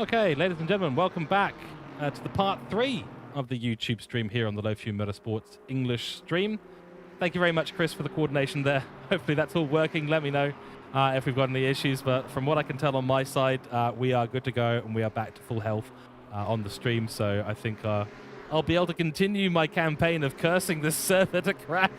Okay, ladies and gentlemen, welcome back to the part 3 of the YouTube stream here on the Low Fuel Motorsports English stream. Thank you very much, Chris, for the coordination there. Hopefully that's all working. Let me know if we've got any issues, but from what I can tell on my side, we are good to go and we are back to full health on the stream. So I think I'll be able to continue my campaign of cursing this server to crash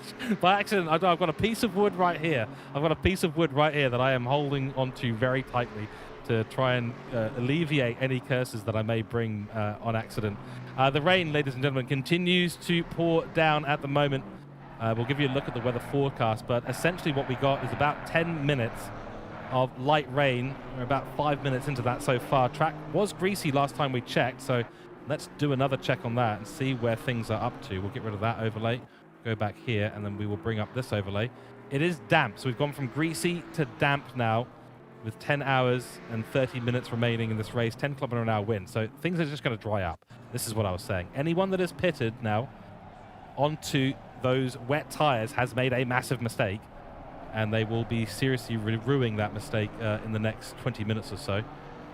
by accident. I've got a piece of wood right here. I've got a piece of wood right here that I am holding onto very tightly to try and alleviate any curses that I may bring on accident. The rain, ladies and gentlemen, continues to pour down at the moment. We'll give you a look at the weather forecast, but essentially what we got is about 10 minutes of light rain. We're about 5 minutes into that so far. Track was greasy last time we checked, so let's do another check on that and see where things are up to. We'll get rid of that overlay, go back here, and then we will bring up this overlay. It is damp, so we've gone from greasy to damp now, with 10 hours and 30 minutes remaining in this race, 10 km/h wind. So things are just going to dry up. This is what I was saying. Anyone that is pitted now onto those wet tires has made a massive mistake, and they will be seriously ruining that mistake in the next 20 minutes or so.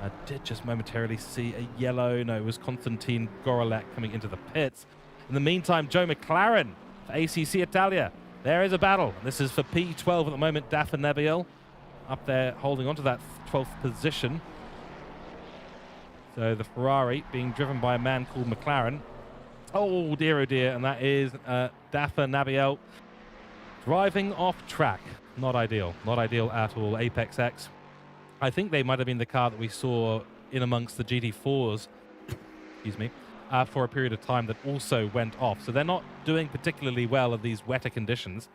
I did just momentarily see a yellow. No, it was Konstantin Gorolek coming into the pits. In the meantime, Joe McLaren for ACC Italia. There is a battle. This is for P12 at the moment. Dafa Nebiel up there holding on to that 12th position. So the Ferrari being driven by a man called McLaren. Oh dear, and that is Dafa Nabiel driving off track. Not ideal at all. Apex X. I think they might have been the car that we saw in amongst the GT4s, excuse me, for a period of time that also went off. So they're not doing particularly well in these wetter conditions.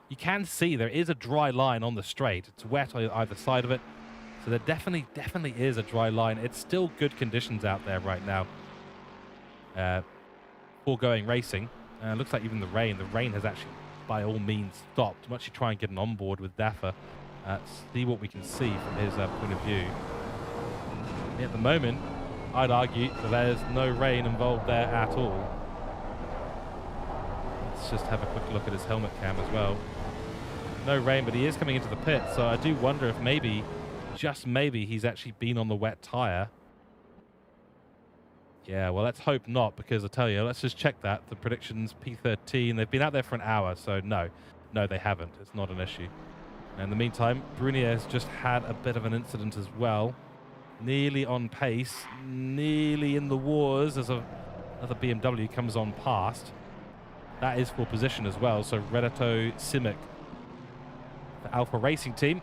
You can see there is a dry line on the straight. It's wet on either side of it. So there definitely is a dry line. It's still good conditions out there right now for going racing. Looks like even the rain has actually by all means stopped. I'm actually trying to get an onboard with Dafa, see what we can see from his point of view. At the moment, I'd argue that there's no rain involved there at all. Let's just have a quick look at his helmet cam as well. No rain, but he is coming into the pit, so I do wonder if maybe, just maybe, he's actually been on the wet tire. Yeah, well, let's hope not, because I tell you, let's just check that. The predictions, P13, they've been out there for an hour, so no, they haven't. It's not an issue. And in the meantime, Brunier has just had a bit of an incident as well. Nearly on pace, nearly in the wars as another BMW comes on past. That is for position as well, so Renato Simic, the Alpha Racing team,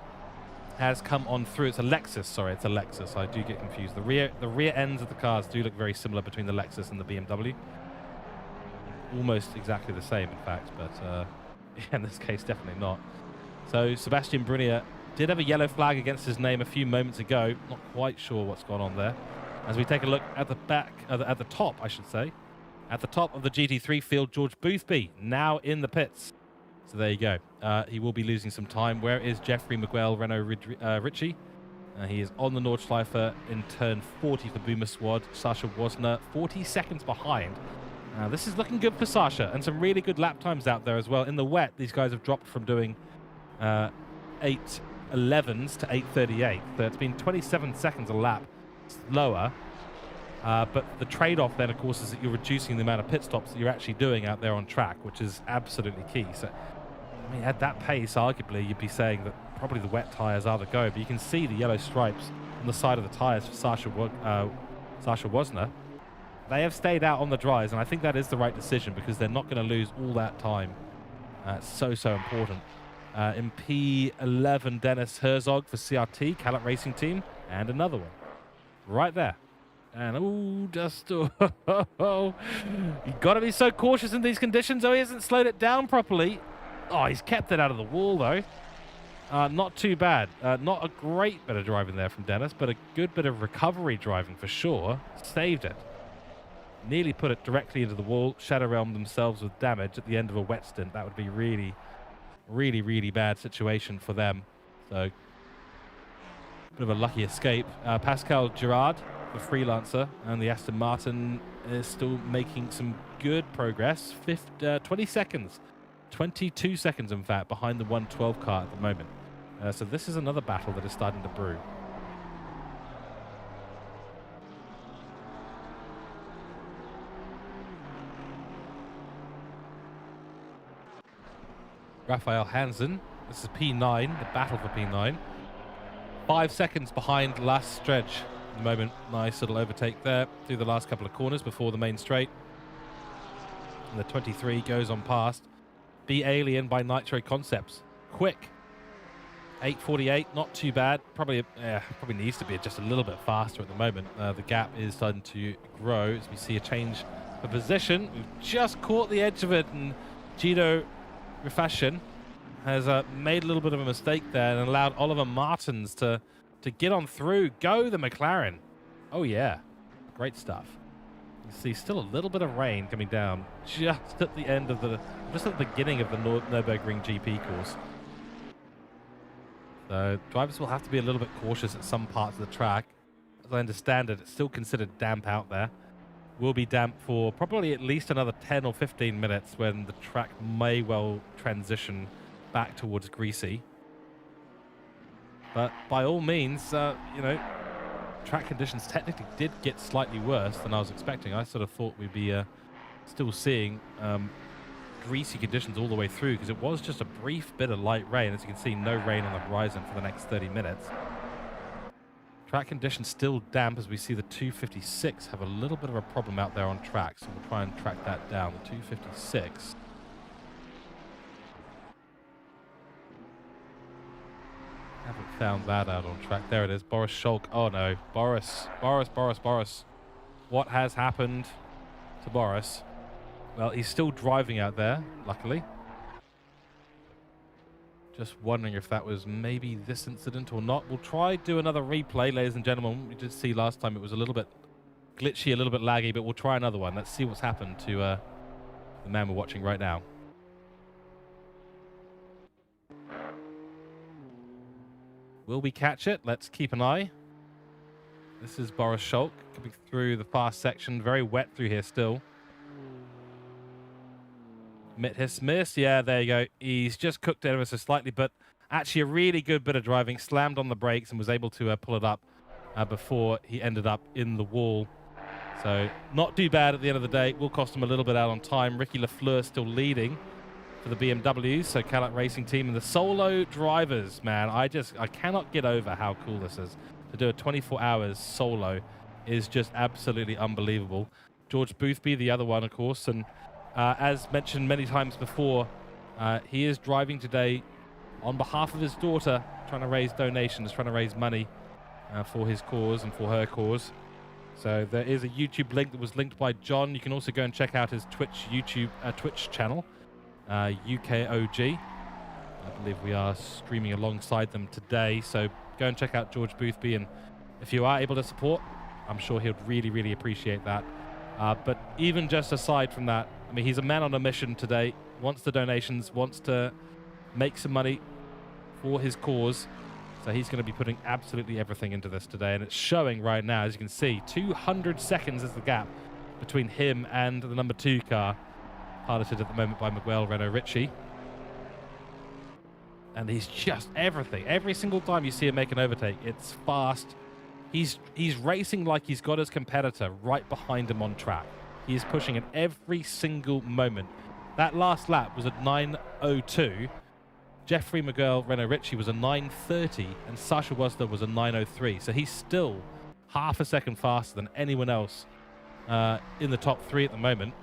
has come on through. It's a Lexus, sorry, it's a Lexus. I do get confused. The rear ends of the cars do look very similar between the Lexus and the BMW. Almost exactly the same, in fact, but in this case, definitely not. So Sebastian Brunier did have a yellow flag against his name a few moments ago. Not quite sure what's gone on there. As we take a look at the back, at the top, I should say, at the top of the GT3 field, George Boothby now in the pits. So there you go. He will be losing some time. Where is Jeffrey Miguel Renault Ritchie? He is on the Nordschleife in turn 40 for Boomer Swad. Sasha Wozner 40 seconds behind. This is looking good for Sasha, and some really good lap times out there as well. In the wet, these guys have dropped from doing 8:11s to 8:38. So it's been 27 seconds a lap slower. But the trade-off then, of course, is that you're reducing the amount of pit stops that you're actually doing out there on track, which is absolutely key. So, I mean, at that pace, arguably, you'd be saying that probably the wet tyres are the go. But you can see the yellow stripes on the side of the tyres for Sasha Wozner. They have stayed out on the dries, and I think that is the right decision because they're not going to lose all that time. It's so important. In P11, Dennis Herzog for CRT, Callet Racing Team, and another one right there. And you got to be so cautious in these conditions. Oh, he hasn't slowed it down properly. Oh, he's kept it out of the wall though. Not too bad. Not a great bit of driving there from Dennis, but a good bit of recovery driving for sure. Saved it. Nearly put it directly into the wall. Shadow Realm themselves with damage at the end of a wet stint. That would be really bad situation for them. So, bit of a lucky escape. Pascal Girard, the Freelancer, and the Aston Martin is still making some good progress. 20 seconds. 22 seconds, in fact, behind the 112 car at the moment. So this is another battle that is starting to brew. Raphael Hansen. This is P9, the battle for P9. 5 seconds behind last stretch at the moment. Nice little overtake there through the last couple of corners before the main straight. And the 23 goes on past. Be Alien by Nitro Concepts. Quick. 8:48, not too bad. Probably needs to be just a little bit faster at the moment. The gap is starting to grow as we see a change of position. We've just caught the edge of it, and Guido Rifashian has made a little bit of a mistake there and allowed Oliver Martins to get on through. Go the McLaren. Oh yeah, great stuff. You see still a little bit of rain coming down just at the end of just at the beginning of the Nürburgring GP course. So drivers will have to be a little bit cautious at some parts of the track. As I understand it, it's still considered damp out there. Will be damp for probably at least another 10 or 15 minutes when the track may well transition back towards greasy. But by all means, you know, track conditions technically did get slightly worse than I was expecting. I sort of thought we'd be still seeing greasy conditions all the way through, because it was just a brief bit of light rain. As you can see, no rain on the horizon for the next 30 minutes. Track conditions still damp as we see the 256 have a little bit of a problem out there on track, so we'll try and track that down. The 256. Haven't found that out on track. There it is. Boris Scholk. Oh no. Boris. What has happened to Boris? Well, he's still driving out there, luckily. Just wondering if that was maybe this incident or not. We'll try do another replay, ladies and gentlemen. We did see last time it was a little bit glitchy, a little bit laggy, but we'll try another one. Let's see what's happened to the man we're watching right now. Will we catch it? Let's keep an eye. This is Boris Scholk coming through the fast section. Very wet through here still. Miss. Yeah, there you go. He's just cooked it ever so slightly, but actually a really good bit of driving. Slammed on the brakes and was able to pull it up before he ended up in the wall. So not too bad at the end of the day. Will cost him a little bit out on time. Ricky Lafleur still leading for the BMWs, so Cadillac Racing Team. And the solo drivers, man, I cannot get over how cool this is. To do a 24 hours solo is just absolutely unbelievable. George Boothby, the other one, of course, and as mentioned many times before, he is driving today on behalf of his daughter, trying to raise donations, trying to raise money for his cause and for her cause. So there is a YouTube link that was linked by John. You can also go and check out his Twitch channel, UKOG. I believe we are streaming alongside them today. So go and check out George Boothby, and if you are able to support, I'm sure he'll really, really appreciate that. But even just aside from that, I mean, he's a man on a mission today, wants the donations, wants to make some money for his cause. So he's going to be putting absolutely everything into this today. And it's showing right now, as you can see, 200 seconds is the gap between him and the number 2 car, piloted at the moment by Miguel Renault Ricci. And he's just everything. Every single time you see him make an overtake, it's fast. He's racing like he's got his competitor right behind him on track. He is pushing at every single moment. That last lap was at 9:02. Jeffrey Miguel Renault Ricci was a 9:30, and Sasha Wosler was a 9:03. So he's still half a second faster than anyone else in the top 3 at the moment.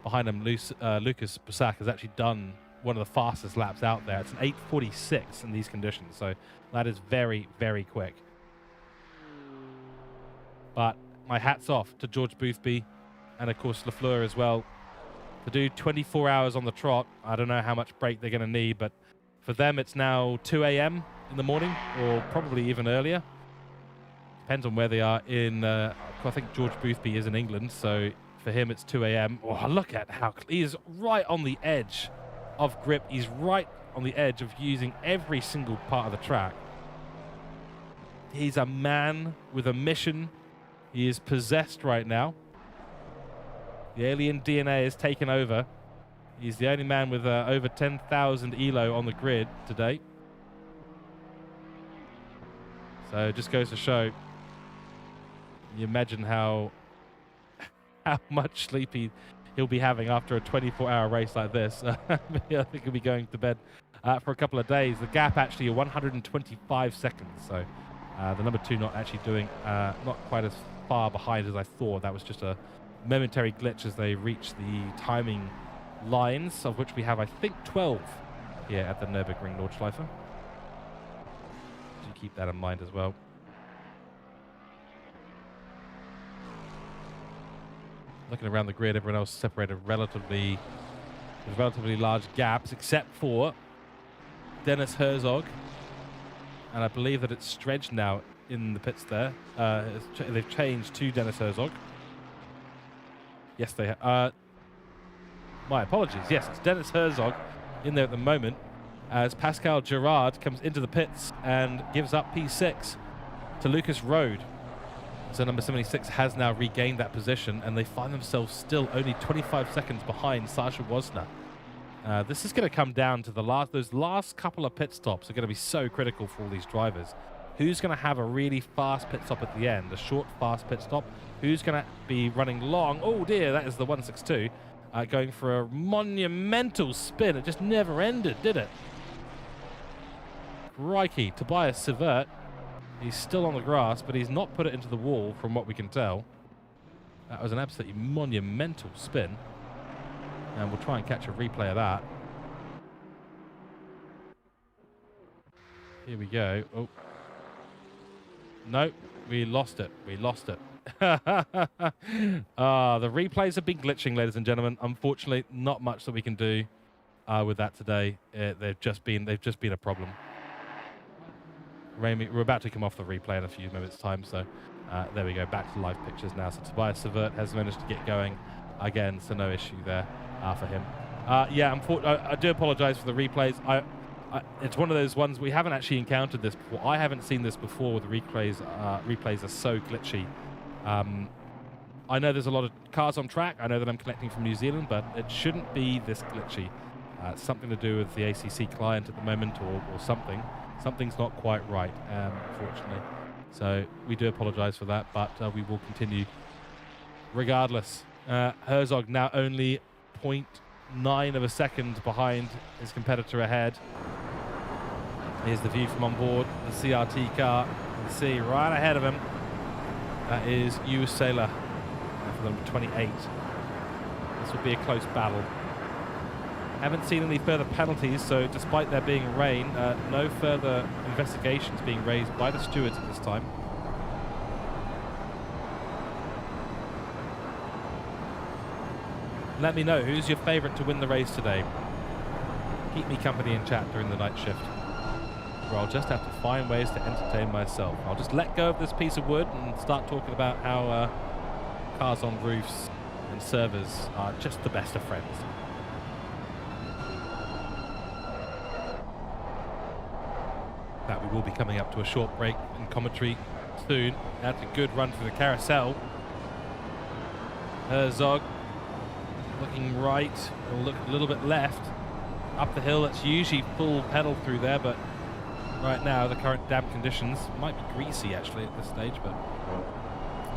Behind him, Lucas Bussac has actually done one of the fastest laps out there. It's an 8:46 in these conditions. So that is very, very quick. But my hat's off to George Boothby and, of course, Lafleur as well. To do 24 hours on the trot, I don't know how much break they're going to need, but for them it's now 2 a.m. in the morning, or probably even earlier. Depends on where they are in, I think George Boothby is in England, so for him it's 2 a.m. Oh, look at how he is right on the edge of grip. He's right on the edge of using every single part of the track. He's a man with a mission. He is possessed right now. The alien DNA has taken over. He's the only man with over 10,000 ELO on the grid today. So it just goes to show. You imagine how much sleep he he'll be having after a 24-hour race like this. I think he'll be going to bed for a couple of days. The gap actually 125 seconds, so the number 2 not actually doing not quite as far behind as I thought. That was just a momentary glitch as they reached the timing lines, of which we have, I think, 12 here at the Nürburgring Nordschleife. Do keep that in mind as well. Looking around the grid, everyone else separated relatively large gaps, except for Dennis Herzog. And I believe that it's Stretch now in the pits there. They've changed to Dennis Herzog. Yes, they have. My apologies. Yes, it's Dennis Herzog in there at the moment as Pascal Girard comes into the pits and gives up P6 to Lucas Rode. So number 76 has now regained that position, and they find themselves still only 25 seconds behind Sasha Wozner. This is going to come down to those last couple of pit stops are going to be so critical for all these drivers. Who's going to have a really fast pit stop at the end, a short, fast pit stop? Who's going to be running long? Oh dear, that is the 162, going for a monumental spin. It just never ended, did it? Crikey, Tobias Sivert. He's still on the grass, but he's not put it into the wall from what we can tell. That was an absolutely monumental spin. And we'll try and catch a replay of that. Here we go. Oh. No, we lost it. We lost it. The replays have been glitching, ladies and gentlemen. Unfortunately, not much that we can do with that today. They've just been a problem. Remy, we're about to come off the replay in a few minutes' time, so there we go, back to live pictures now. So Tobias Sivert has managed to get going again, so no issue there for him. Yeah, I do apologize for the replays. It's one of those ones we haven't actually encountered this before. I haven't seen this before. The replays are so glitchy. I know there's a lot of cars on track. I know that I'm connecting from New Zealand, but it shouldn't be this glitchy. It's something to do with the ACC client at the moment, or something. Something's not quite right, unfortunately. So we do apologize for that, but we will continue regardless. Herzog now only 0.9 of a second behind his competitor ahead. Here's the view from on board the CRT car. You can see right ahead of him, that is Hugh Saylor for number 28. This will be a close battle. Haven't seen any further penalties, so despite there being rain, no further investigations being raised by the stewards at this time. Let me know, who's your favourite to win the race today? Keep me company in chat during the night shift, where I'll just have to find ways to entertain myself. I'll just let go of this piece of wood and start talking about how cars on roofs and servers are just the best of friends. That we will be coming up to a short break in commentary soon. That's a good run through the carousel. Herzog looking right, or look a little bit left. Up the hill, it's usually full pedal through there, but right now the current damp conditions might be greasy actually at this stage, but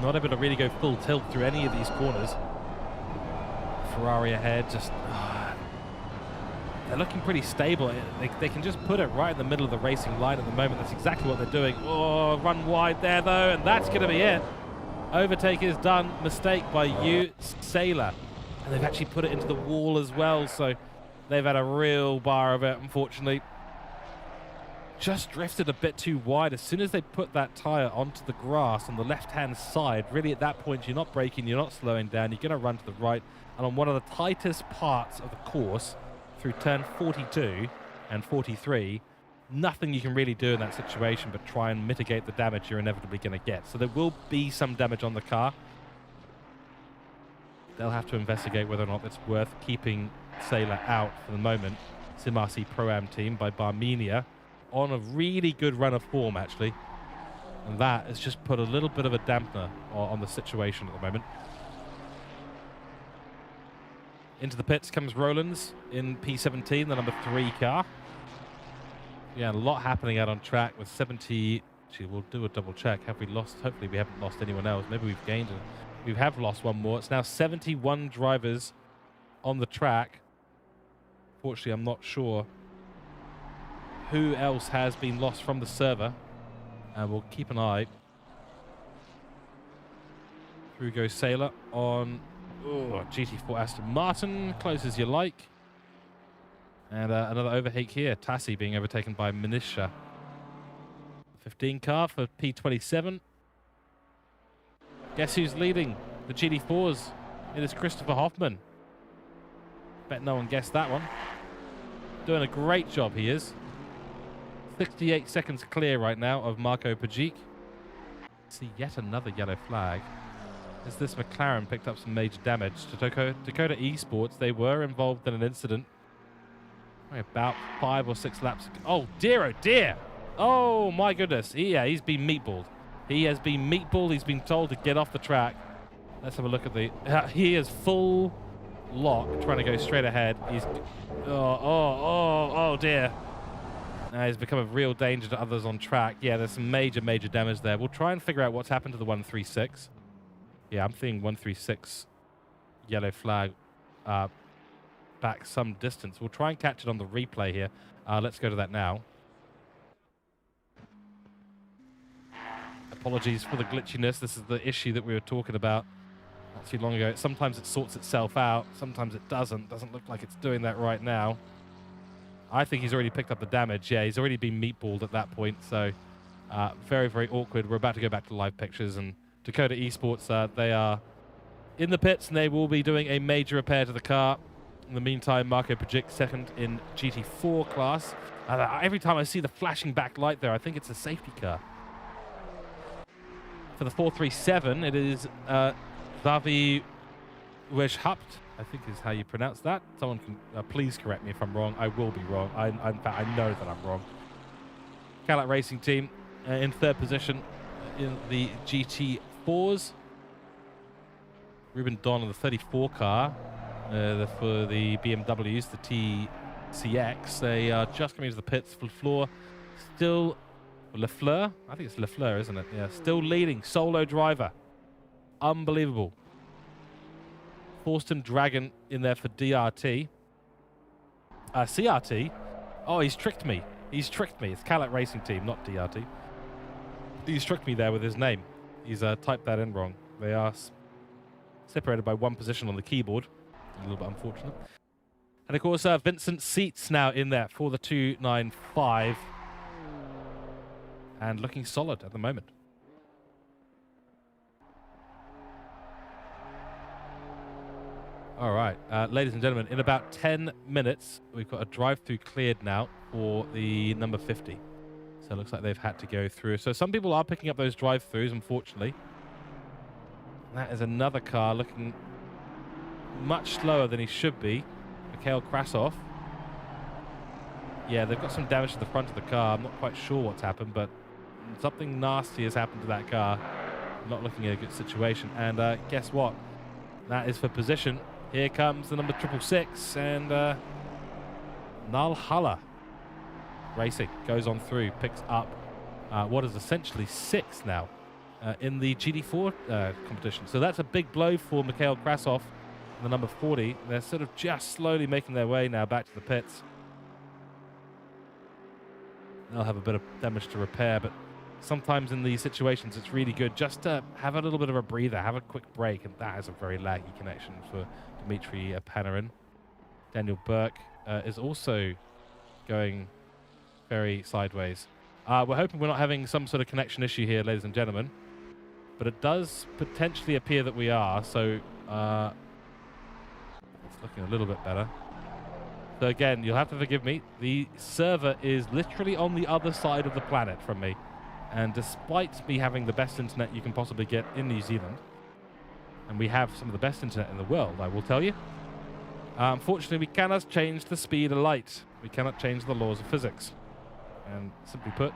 not able to really go full tilt through any of these corners. Ferrari ahead, just they're looking pretty stable. They can just put it right in the middle of the racing line at the moment. That's exactly what they're doing. Oh, run wide there though, and that's going to be it. Overtake is done. Mistake by Hugh Saylor. And they've actually put it into the wall as well, so they've had a real bar of it, unfortunately. Just drifted a bit too wide. As soon as they put that tyre onto the grass on the left-hand side, really at that point you're not braking, you're not slowing down, you're going to run to the right. And on one of the tightest parts of the course, through turn 42 and 43, nothing you can really do in that situation but try and mitigate the damage you're inevitably going to get. So there will be some damage on the car. They'll have to investigate whether or not it's worth keeping Saylor out for the moment. Simasi Pro-Am team by Barmenia on a really good run of form, actually. And that has just put a little bit of a dampener on the situation at the moment. Into the pits comes Rollins in P17, the number 3 car. Yeah, a lot happening out on track with 70. Actually, we'll do a double check. Have we lost? Hopefully we haven't lost anyone else. Maybe we've gained. We have lost one more. It's now 71 drivers on the track. Fortunately, I'm not sure who else has been lost from the server. We'll keep an eye. Through goes Sailor on GT4 Aston Martin. Close as you like. And another overtake here. Tassi being overtaken by Manisha. 15 car for P27. Guess who's leading the GT4s? It is Christopher Hoffman. Bet no one guessed that one. Doing a great job, he is. 68 seconds clear right now of Marco Pajic. See yet another yellow flag. As this McLaren picked up some major damage to Dakota Esports. They were involved in an incident about 5 or 6 laps ago. Oh dear, oh dear. Oh my goodness. Yeah, he's been meatballed. He has been meatballed. He's been told to get off the track. Let's have a look at the... he is full lock, trying to go straight ahead. He's... Oh dear. He's become a real danger to others on track. Yeah, there's some major damage there. We'll try and figure out what's happened to the 136. Yeah, I'm thinking 136 yellow flag back some distance. We'll try and catch it on the replay here. Let's go to that now. Apologies for the glitchiness. This is the issue that we were talking about not too long ago. Sometimes it sorts itself out. Sometimes it doesn't. Doesn't look like it's doing that right now. I think he's already picked up the damage. Yeah, he's already been meatballed at that point. So very awkward. We're about to go back to live pictures. And Dakota Esports, they are in the pits, and they will be doing a major repair to the car. In the meantime, Marco Pajic second in GT4 class. Every time I see the flashing back light there, I think it's a safety car. For the 437, it is Xavi Wejhapt, I think is how you pronounce that. Someone can please correct me if I'm wrong. I will be wrong. In fact, I know that I'm wrong. Cadillac Racing Team in third position in the GT4s. Ruben Don on the 34 car for the BMWs, the TCX. They are just coming to the pits. Lafleur still... Lafleur? I think it's Lafleur, isn't it? Yeah, still leading. Solo driver. Unbelievable. Forsten Dragon in there for DRT. CRT. Oh, he's tricked me. He's tricked me. It's Cadillac Racing Team, not DRT. He's tricked me there with his name. He's typed that in wrong. They are separated by one position on the keyboard. A little bit unfortunate. And of course, Vincent Seats now in there for the 295. And looking solid at the moment. All right, ladies and gentlemen, in about 10 minutes, we've got a drive-through cleared now for the number 50. So it looks like they've had to go through. So some people are picking up those drive-throughs, unfortunately. That is another car looking much slower than he should be. Mikhail Krasov. Yeah, they've got some damage to the front of the car. I'm not quite sure what's happened, but something nasty has happened to that car. Not looking at a good situation. And guess what? That is for position. Here comes the number 666, and Nalhala Racing goes on through, picks up what is essentially 6 now in the GT4 competition. So that's a big blow for Mikhail Krasov and the number 40. They're sort of just slowly making their way now back to the pits. They'll have a bit of damage to repair, but sometimes in these situations it's really good just to have a little bit of a breather, have a quick break, and that is a very laggy connection for Dmitry Panarin. Daniel Burke is also going very sideways. We're hoping we're not having some sort of connection issue here, ladies and gentlemen, but it does potentially appear that we are, so it's looking a little bit better. So again, you'll have to forgive me. The server is literally on the other side of the planet from me. And despite me having the best internet you can possibly get in New Zealand, and we have some of the best internet in the world, I will tell you, unfortunately we cannot change the speed of light. We cannot change the laws of physics. And simply put,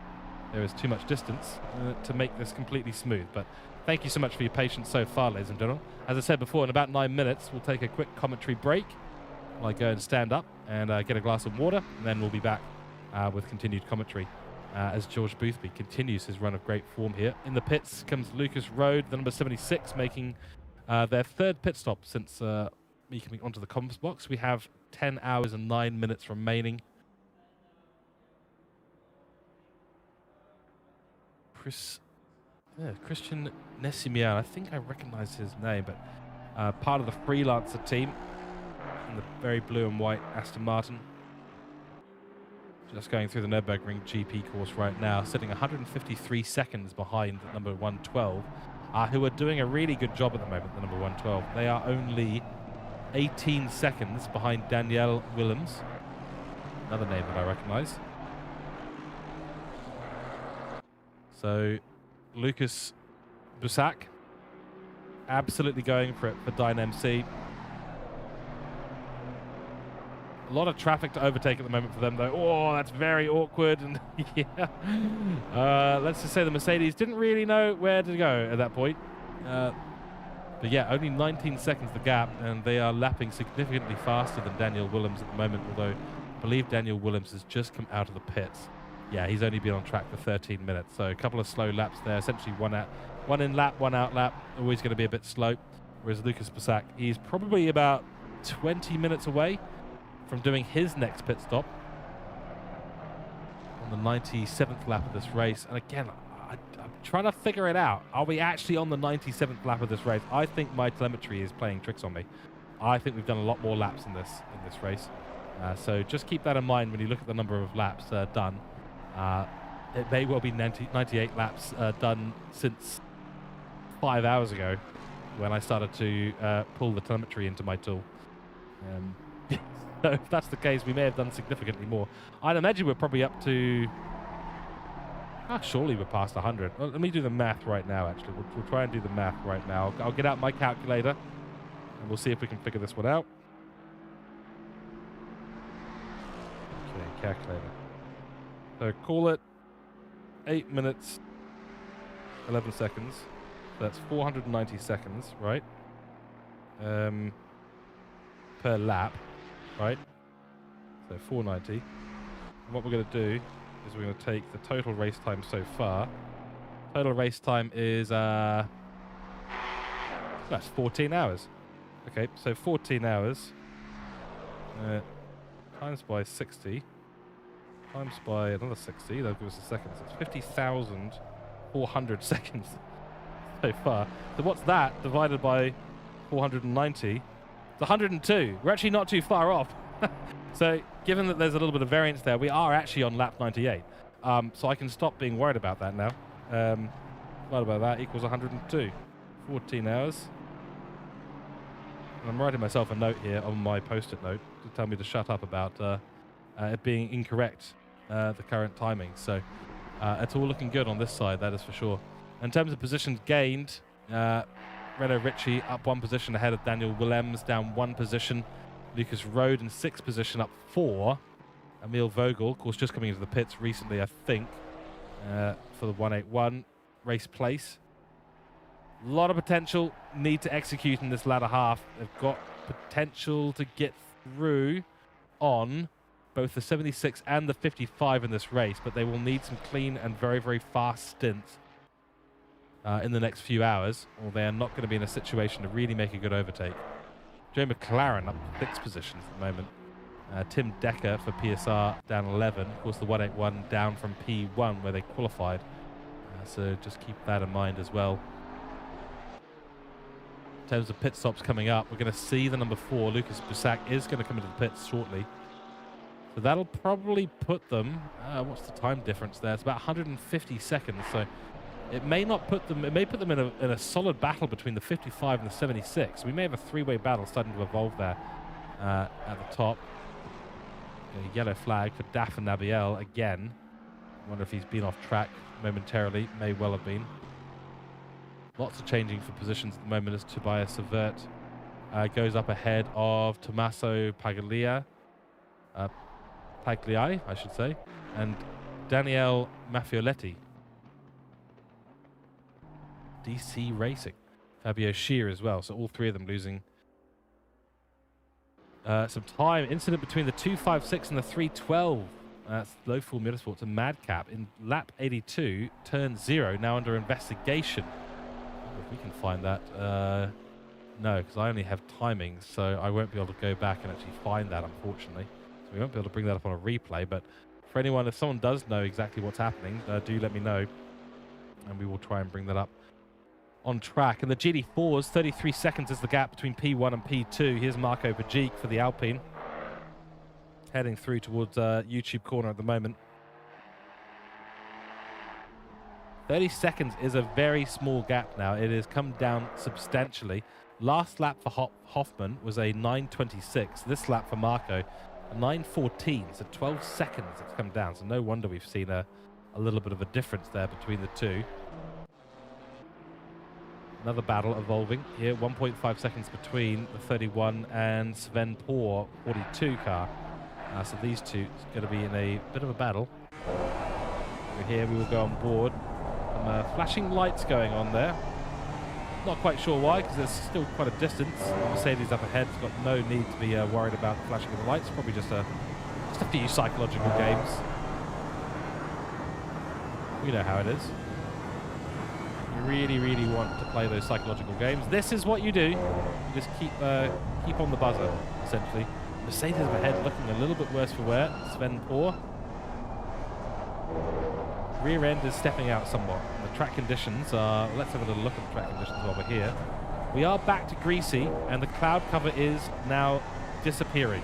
there is too much distance to make this completely smooth. But thank you so much for your patience so far, ladies and gentlemen. As I said before, in about 9 minutes, we'll take a quick commentary break. I go and stand up and get a glass of water, and then we'll be back with continued commentary as George Boothby continues his run of great form here. In the pits comes Lucas Rode, the number 76, making their third pit stop since me coming onto the comms box. We have 10 hours and 9 minutes remaining. Christian Nessimian, I think I recognize his name, but part of the freelancer team in the very blue and white Aston Martin. Just going through the Nürburgring GP course right now, sitting 153 seconds behind number 112, who are doing a really good job at the moment, the number 112. They are only 18 seconds behind Danielle Willems, another name that I recognize. So Lucas Busak absolutely going for it for Dynamc. A lot of traffic to overtake at the moment for them, though. Oh, that's very awkward. And yeah, let's just say the Mercedes didn't really know where to go at that point. But yeah, only 19 seconds the gap, and they are lapping significantly faster than Daniel Willems at the moment, although I believe Daniel Willems has just come out of the pits. Yeah, he's only been on track for 13 minutes, so a couple of slow laps there, essentially one in lap, one out lap, always going to be a bit slow. Whereas Lucas Busak, he's probably about 20 minutes away from doing his next pit stop on the 97th lap of this race. And again, I'm trying to figure it out. Are we actually on the 97th lap of this race? I think my telemetry is playing tricks on me. I think we've done a lot more laps in this race. So just keep that in mind when you look at the number of laps done. It may well be 98 laps done since 5 hours ago when I started to pull the telemetry into my tool. So if that's the case, we may have done significantly more. I'd imagine we're probably up to... surely we're past 100. Well, let me do the math right now, actually. We'll try and do the math right now. I'll get out my calculator, and we'll see if we can figure this one out. Okay, calculator. So call it 8 minutes, 11 seconds. So that's 490 seconds, right? Per lap. Right, so 490. And what we're going to do is we're going to take the total race time so far. Total race time is that's 14 hours. Okay, so 14 hours times by 60 times by another 60. That'll give us a second. So it's 50,400 seconds so far. So what's that divided by 490? 102. We're actually not too far off. So given that there's a little bit of variance there, we are actually on lap 98. So I can stop being worried about that now. What about that equals 102. 14 hours. And I'm writing myself a note here on my post-it note to tell me to shut up about it being incorrect, the current timing. So it's all looking good on this side, that is for sure. In terms of positions gained, Renault Ritchie up 1 position ahead of Daniel Willems, down 1 position. Lucas Rode in 6th position, up 4. Emil Vogel, of course, just coming into the pits recently, I think, for the 181 race place. A lot of potential, need to execute in this latter half. They've got potential to get through on both the 76 and the 55 in this race, but they will need some clean and very, very fast stints in the next few hours, or they are not going to be in a situation to really make a good overtake. Joe McLaren up 6th position at the moment. Tim Decker for PSR down 11. Of course, the 181 down from P1 where they qualified. So just keep that in mind as well. In terms of pit stops coming up, we're going to see the number 4, Lucas Busak, is going to come into the pits shortly. So that'll probably put them, what's the time difference there? It's about 150 seconds. So it may not put them, it may put them in a solid battle between the 55 and the 76. We may have a 3-way battle starting to evolve there at the top. A yellow flag for Daphne Nabiel again. I wonder if he's been off track momentarily. May well have been. Lots of changing for positions at the moment as Tobias Savert goes up ahead of Tommaso Pagliai, I should say, and Daniele Maffioletti. DC Racing. Fabio Scheer as well. So all 3 of them losing some time. Incident between the 256 and the 312. That's Low Fuel Motorsport to Madcap in lap 82, turn 0, now under investigation. If we can find that No, because I only have timings, so I won't be able to go back and actually find that, unfortunately. So we won't be able to bring that up on a replay, but for anyone, if someone does know exactly what's happening, do let me know, and we will try and bring that up on track. And the GD4s, 33 seconds is the gap between P1 and P2. Here's Marco Bajic for the Alpine, heading through towards YouTube corner at the moment. 30 seconds is a very small gap now. It has come down substantially. Last lap for Hoffman was a 9:26. This lap for Marco, a 9:14. So 12 seconds it's come down. So no wonder we've seen a little bit of a difference there between the two. Another battle evolving here. 1.5 seconds between the 31 and Sven Poor 42 car. So these two is going to be in a bit of a battle. Over here we will go on board. Some flashing lights going on there. Not quite sure why, because there's still quite a distance. Mercedes up ahead has got no need to be worried about the flashing of the lights. Probably just a few psychological games. You know how it is. You really, really want to play those psychological games. This is what you do. You just keep on the buzzer, essentially. Mercedes up ahead looking a little bit worse for wear. Sven Poor. Rear end is stepping out somewhat. The track conditions are... Let's have a little look at the track conditions while we're here. We are back to greasy, and the cloud cover is now disappearing.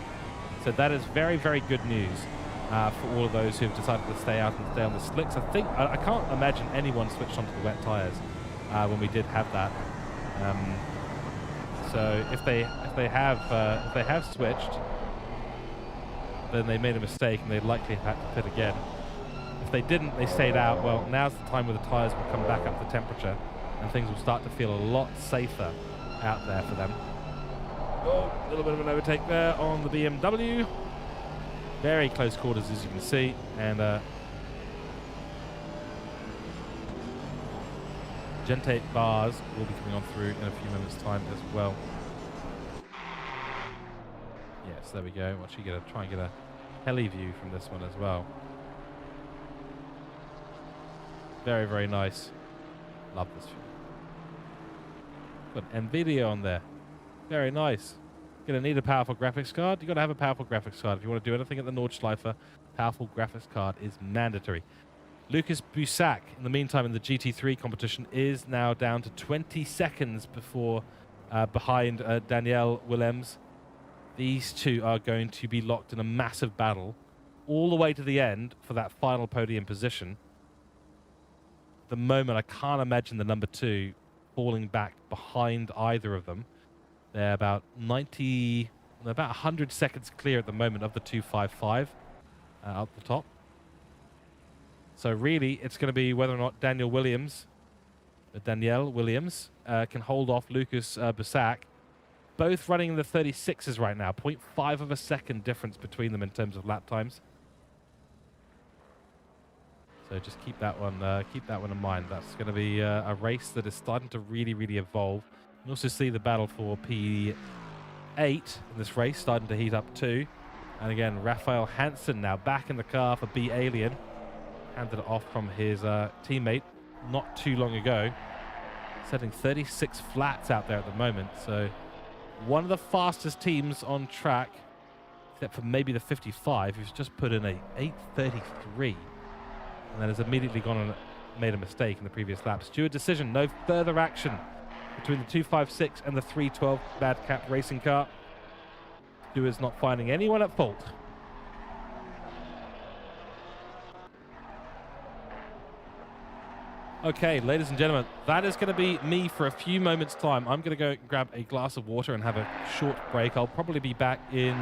So that is very, very good news for all of those who have decided to stay out and stay on the slicks. I can't imagine anyone switched onto the wet tyres when we did have that. So if they have switched, then they made a mistake and they'd likely have had to pit again. If they didn't, they stayed out. Well, now's the time where the tyres will come back up to temperature and things will start to feel a lot safer out there for them. Oh, a little bit of an overtake there on the BMW. Very close quarters, as you can see. And Gentate bars will be coming on through in a few minutes' time as well. Yes, there we go. We'll actually try and get a heli view from this one as well. Very, very nice. Love this view. Got NVIDIA on there. Very nice. Gonna need a powerful graphics card. You gotta have a powerful graphics card. If you want to do anything at the Nordschleife, powerful graphics card is mandatory. Lucas Busak, in the meantime, in the GT3 competition, is now down to 20 seconds behind Danielle Willems. These two are going to be locked in a massive battle all the way to the end for that final podium position. At the moment, I can't imagine the number 2 falling back behind either of them. They're about 100 seconds clear at the moment of the 255 up the top. So really, it's going to be whether or not Danielle Williams can hold off Lucas Busak. Both running in the 36s right now. 0.5 of a second difference between them in terms of lap times. So just keep that one in mind. That's going to be a race that is starting to really, really evolve. You also see the battle for P8 in this race starting to heat up too. And again, Raphael Hansen now back in the car for B Alien. Handed it off from his teammate not too long ago. Setting 36 flats out there at the moment. So one of the fastest teams on track, except for maybe the 55, who's just put in a 8:33. And then has immediately gone and made a mistake in the previous lap. Stewart decision, no further action between the 256 and the 312 Madcap racing car. Stewart's not finding anyone at fault. Okay, ladies and gentlemen, that is going to be me for a few moments' time. I'm going to go grab a glass of water and have a short break. I'll probably be back in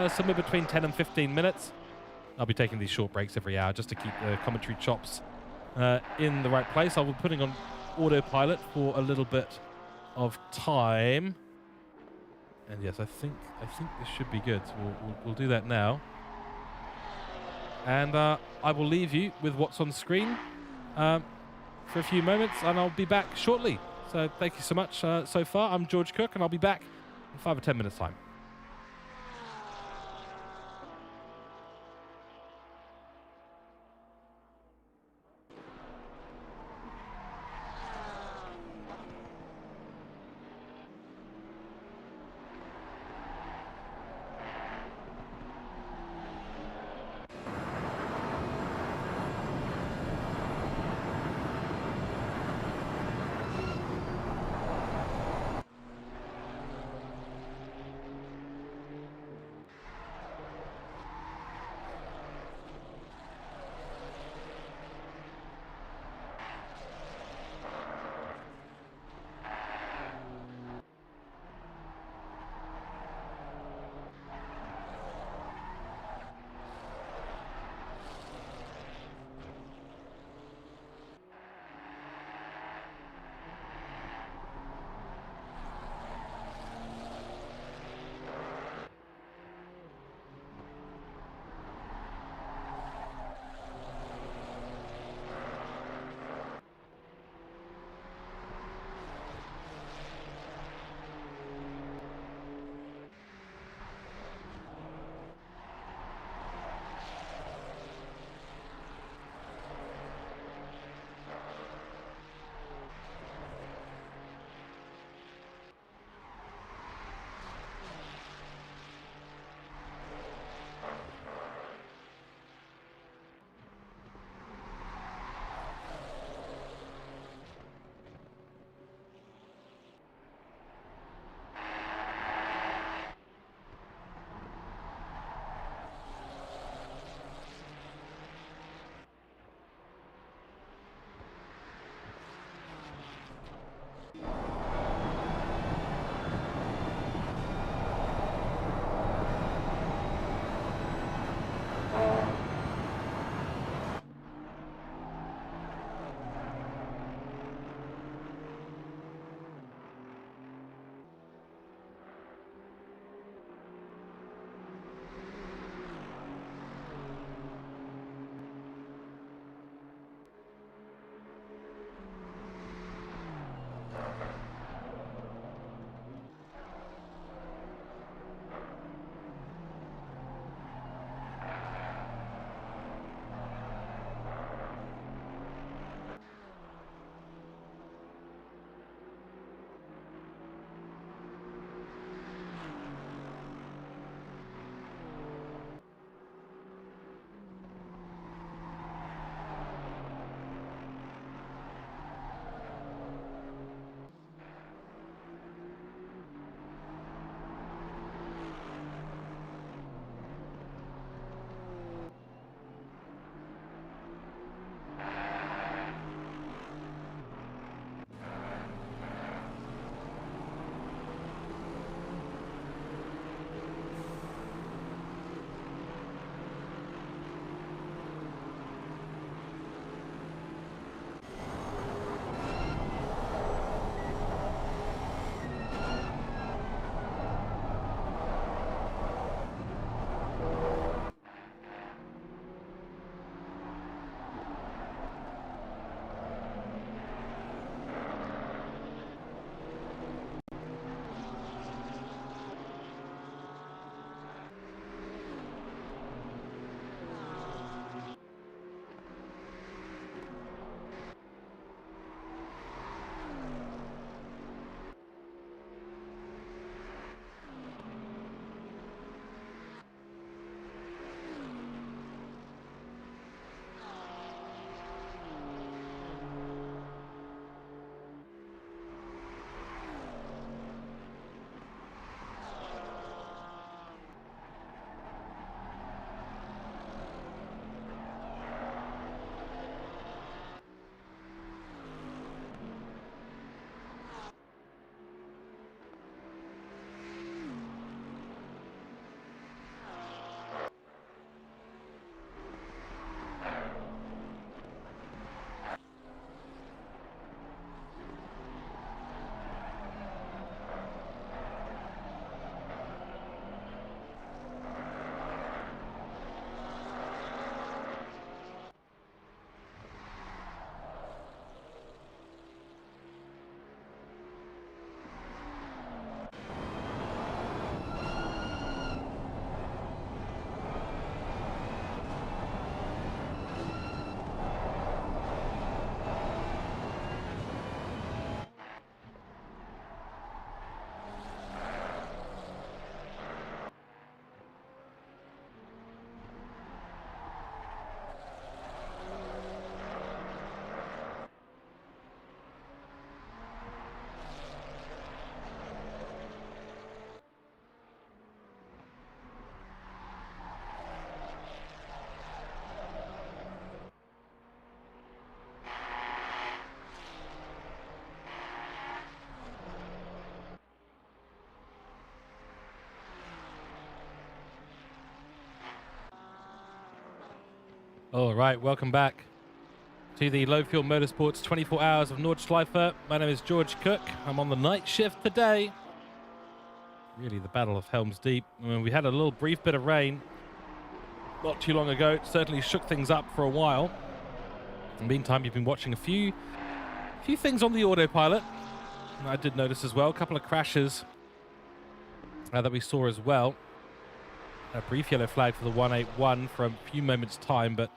somewhere between 10 and 15 minutes. I'll be taking these short breaks every hour just to keep the commentary chops in the right place. I'll be putting on autopilot for a little bit of time. And yes, I think this should be good. So we'll do that now. And I will leave you with what's on screen for a few moments, and I'll be back shortly. So thank you so much so far. I'm George Cook, and I'll be back in 5 or 10 minutes' time. All right, welcome back to the Low Fuel Motorsports 24 Hours of Nordschleife. My name is George Cook. I'm on the night shift today. Really the Battle of Helm's Deep. I mean, we had a little brief bit of rain not too long ago. It certainly shook things up for a while. In the meantime, you've been watching a few things on the autopilot. I did notice as well a couple of crashes that we saw as well. A brief yellow flag for the 181 for a few moments' time, but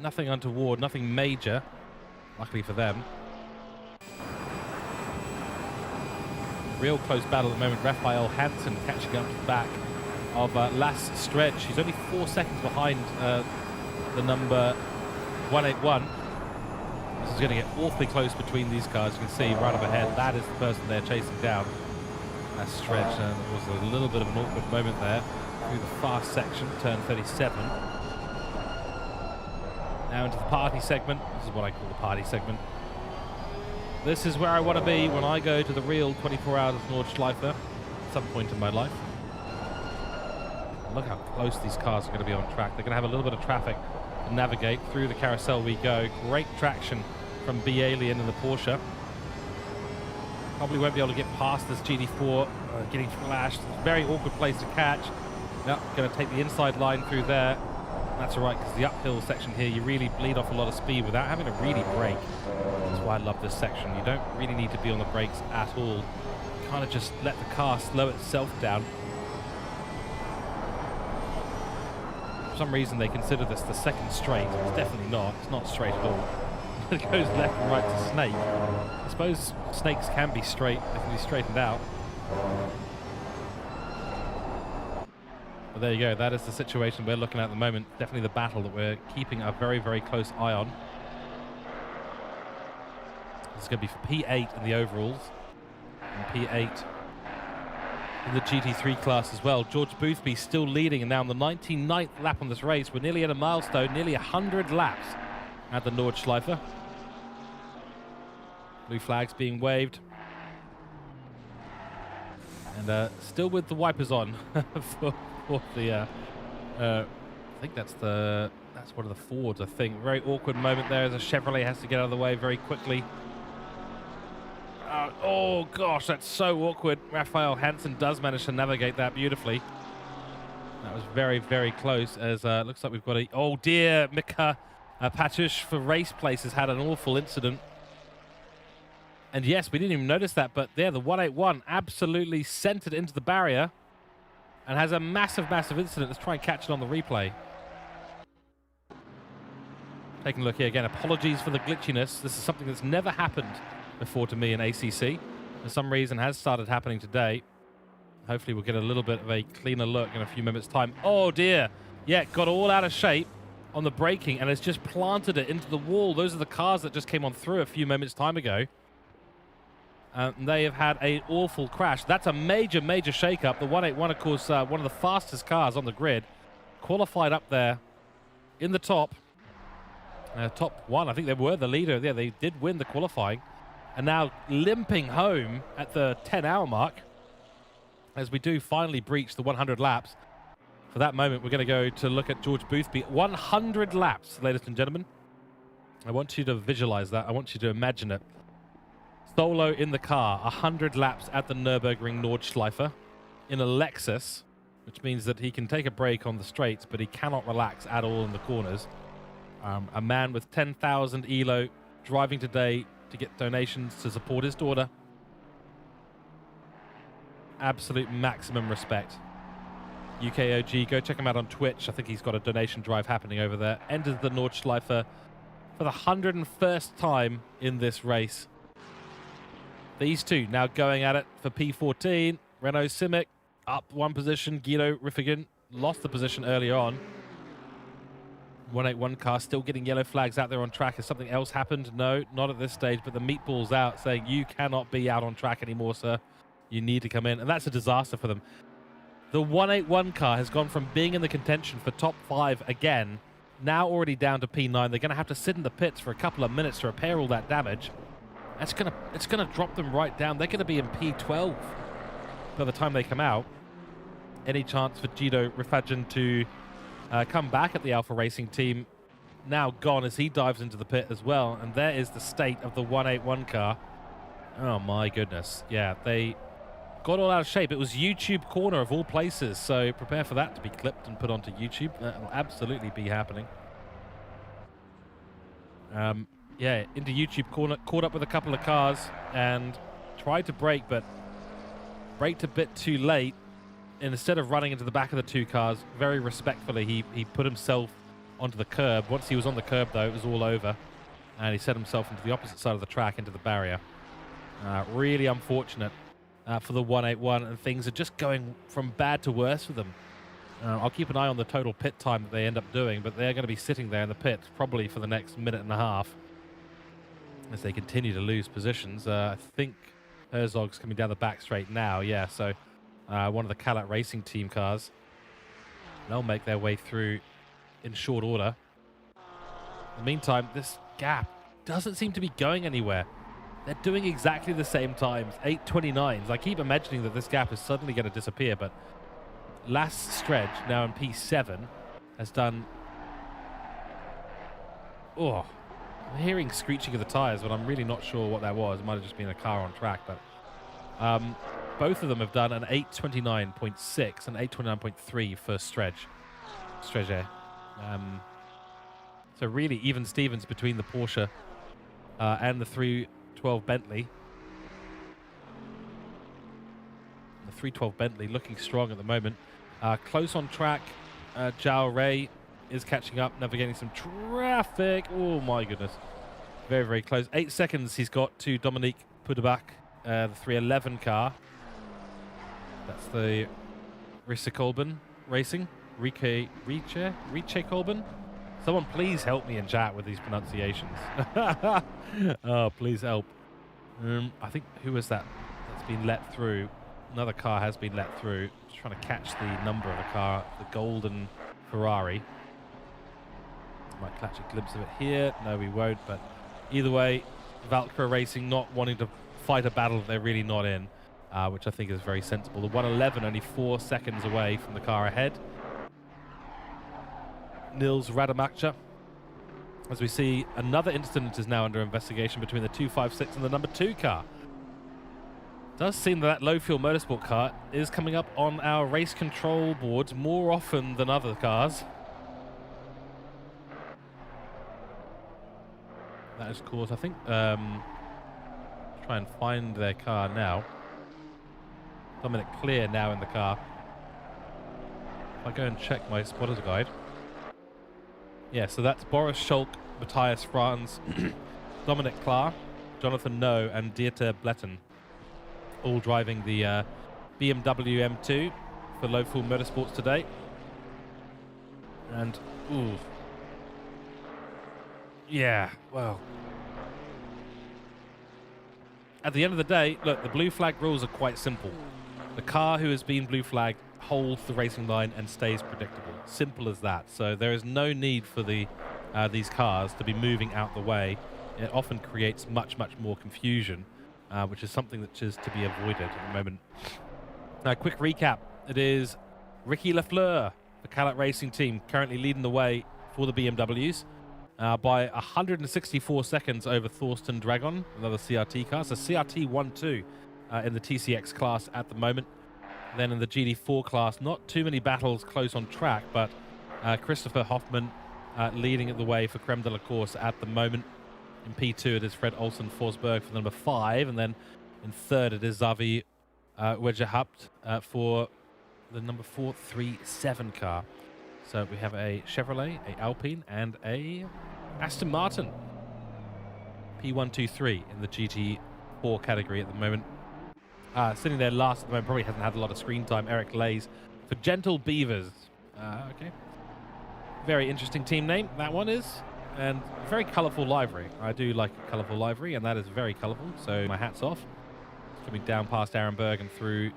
nothing untoward, nothing major, luckily for them. Real close battle at the moment. Raphael Hansen catching up to the back of Last Stretch. He's only 4 seconds behind the number 181. This is going to get awfully close between these cars. You can see right up ahead, that is the person they're chasing down. Last Stretch, and it was a little bit of an awkward moment there through the fast section, turn 37. Now into the party segment. This is what I call the party segment. This is where I want to be when I go to the real 24 Hours of Nordschleife at some point in my life. Look how close these cars are going to be on track. They're going to have a little bit of traffic to navigate. Through the carousel we go. Great traction from B. Alien in the Porsche. Probably won't be able to get past this GT4, getting flashed. It's a very awkward place to catch. Yep, going to take the inside line through there. That's all right, because the uphill section here, you really bleed off a lot of speed without having to really brake. That's why I love this section. You don't really need to be on the brakes at all. You kind of just let the car slow itself down. For some reason, they consider this the second straight. It's definitely not. It's not straight at all. It goes left and right to Snake. I suppose snakes can be straight. They can be straightened out. But there you go. That is the situation we're looking at the moment. Definitely the battle that we're keeping a very, very close eye on. This is going to be for P8 in the overalls. And P8 in the GT3 class as well. George Boothby still leading, and now on the 99th lap on this race. We're nearly at a milestone, nearly 100 laps at the Nordschleife. Blue flags being waved. And still with the wipers on for the I think that's one of the Fords, I think. Very awkward moment there as a Chevrolet has to get out of the way very quickly. Oh gosh, that's so awkward. Raphael Hansen does manage to navigate that beautifully. That was very, very close, as looks like we've got a... Oh dear, Mika Patush for Race Place has had an awful incident. And yes, we didn't even notice that, but there, the 181 absolutely centered into the barrier and has a massive, massive incident. Let's try and catch it on the replay. Taking a look here again. Apologies for the glitchiness. This is something that's never happened before to me in ACC. For some reason, has started happening today. Hopefully, we'll get a little bit of a cleaner look in a few minutes' time. Oh, dear. Yeah, got all out of shape on the braking, and it's just planted it into the wall. Those are the cars that just came on through a few moments' time ago. They have had an awful crash. That's a major, major shake-up. The 181, of course, one of the fastest cars on the grid. Qualified up there in the top. Top one. I think they were the leader. Yeah, they did win the qualifying. And now limping home at the 10-hour mark as we do finally breach the 100 laps. For that moment, we're going to go to look at George Boothby. 100 laps, ladies and gentlemen. I want you to visualize that. I want you to imagine it. Solo in the car, 100 laps at the Nürburgring Nordschleife in a Lexus, which means that he can take a break on the straights, but he cannot relax at all in the corners. A man with 10,000 ELO driving today to get donations to support his daughter. Absolute maximum respect. UKOG, go check him out on Twitch. I think he's got a donation drive happening over there. Enters the Nordschleife for the 101st time in this race. These two now going at it for P14. Renault Simic up one position. Guido Riffigan lost the position earlier on. 181 car still getting yellow flags out there on track. Has something else happened? No, not at this stage, but the meatball's out saying you cannot be out on track anymore, sir. You need to come in, and that's a disaster for them. The 181 car has gone from being in the contention for top 5 again, now already down to P9. They're going to have to sit in the pits for a couple of minutes to repair all that damage. It's gonna drop them right down. They're going to be in P12 by the time they come out. Any chance for Guido Riffagen to come back at the Alpha Racing team now gone as he dives into the pit as well. And there is the state of the 181 car. Oh my goodness. Yeah, they got all out of shape. It was YouTube corner of all places, so prepare for that to be clipped and put onto YouTube. That will absolutely be happening. Yeah, into YouTube corner, caught up with a couple of cars and tried to brake, but braked a bit too late. And instead of running into the back of the two cars, very respectfully, he put himself onto the curb. Once he was on the curb, though, it was all over. And he set himself into the opposite side of the track, into the barrier. Really unfortunate for the 181, and things are just going from bad to worse for them. I'll keep an eye on the total pit time that they end up doing, but they're going to be sitting there in the pit probably for the next minute and a half as they continue to lose positions. I think Herzog's coming down the back straight now. Yeah, so one of the Calat Racing team cars. They'll make their way through in short order. In the meantime, this gap doesn't seem to be going anywhere. They're doing exactly the same times, 8:29s. I keep imagining that this gap is suddenly going to disappear, but last stretch, now in P7, has done... Oh, I'm hearing screeching of the tires, but I'm really not sure what that was. It might have just been a car on track, but both of them have done an 8:29.6 and 8:29.3 first stretch. So really even Stevens between the Porsche and the 312 Bentley. The 312 Bentley looking strong at the moment. Close on track. Zhao Ray is catching up, navigating some traffic. Oh my goodness. Very, very close. 8 seconds he's got to Dominique Poudebach, the 311 car. That's the Riche Colban Racing. Riche Colban? Someone please help me in chat with these pronunciations. Oh, please help. I think, who was that that's been let through? Another car has been let through. Just trying to catch the number of the car, the golden Ferrari. Might catch a glimpse of it here. No, we won't, but either way, Valkyrie Racing not wanting to fight a battle that they're really not in, which I think is very sensible. The 111 only 4 seconds away from the car ahead. Nils Rademacher. As we see, another incident is now under investigation between the 256 and the number 2 car. Does seem that low fuel motorsport car is coming up on our race control boards more often than other cars. That is caused, I think, try and find their car now. Dominic Clear now in the car. If I go and check my spotter's guide. Yeah, so that's Boris Scholk, Matthias Franz, Dominic Clark, Jonathan No, and Dieter Bletten, all driving the BMW M2 for low fuel motorsports today. And, ooh. Yeah, well. At the end of the day, look, the blue flag rules are quite simple. The car who has been blue flagged holds the racing line and stays predictable. Simple as that. So there is no need for these cars to be moving out the way. It often creates much, much more confusion, which is something that is to be avoided at the moment. Now, quick recap. It is Ricky Lafleur, the Calat Racing team, currently leading the way for the BMWs by 164 seconds over Thorsten Dragon, another CRT car. So CRT 1-2 in the TCX class at the moment. Then in the GD4 class, not too many battles close on track, but Christopher Hoffman leading the way for Creme de la Course at the moment. In P2, it is Fred Olsen Forsberg for the number 5, and then in third, it is Xavi Wegehapt for the number 437 car. So we have a Chevrolet, a Alpine, and a Aston Martin. P123 in the GT4 category at the moment. Sitting there last at the moment, probably hasn't had a lot of screen time, Eric Lays for Gentle Beavers. Okay. Very interesting team name, that one is. And very colourful livery. I do like a colourful livery, and that is very colourful, so my hat's off. Coming down past Arenberg and through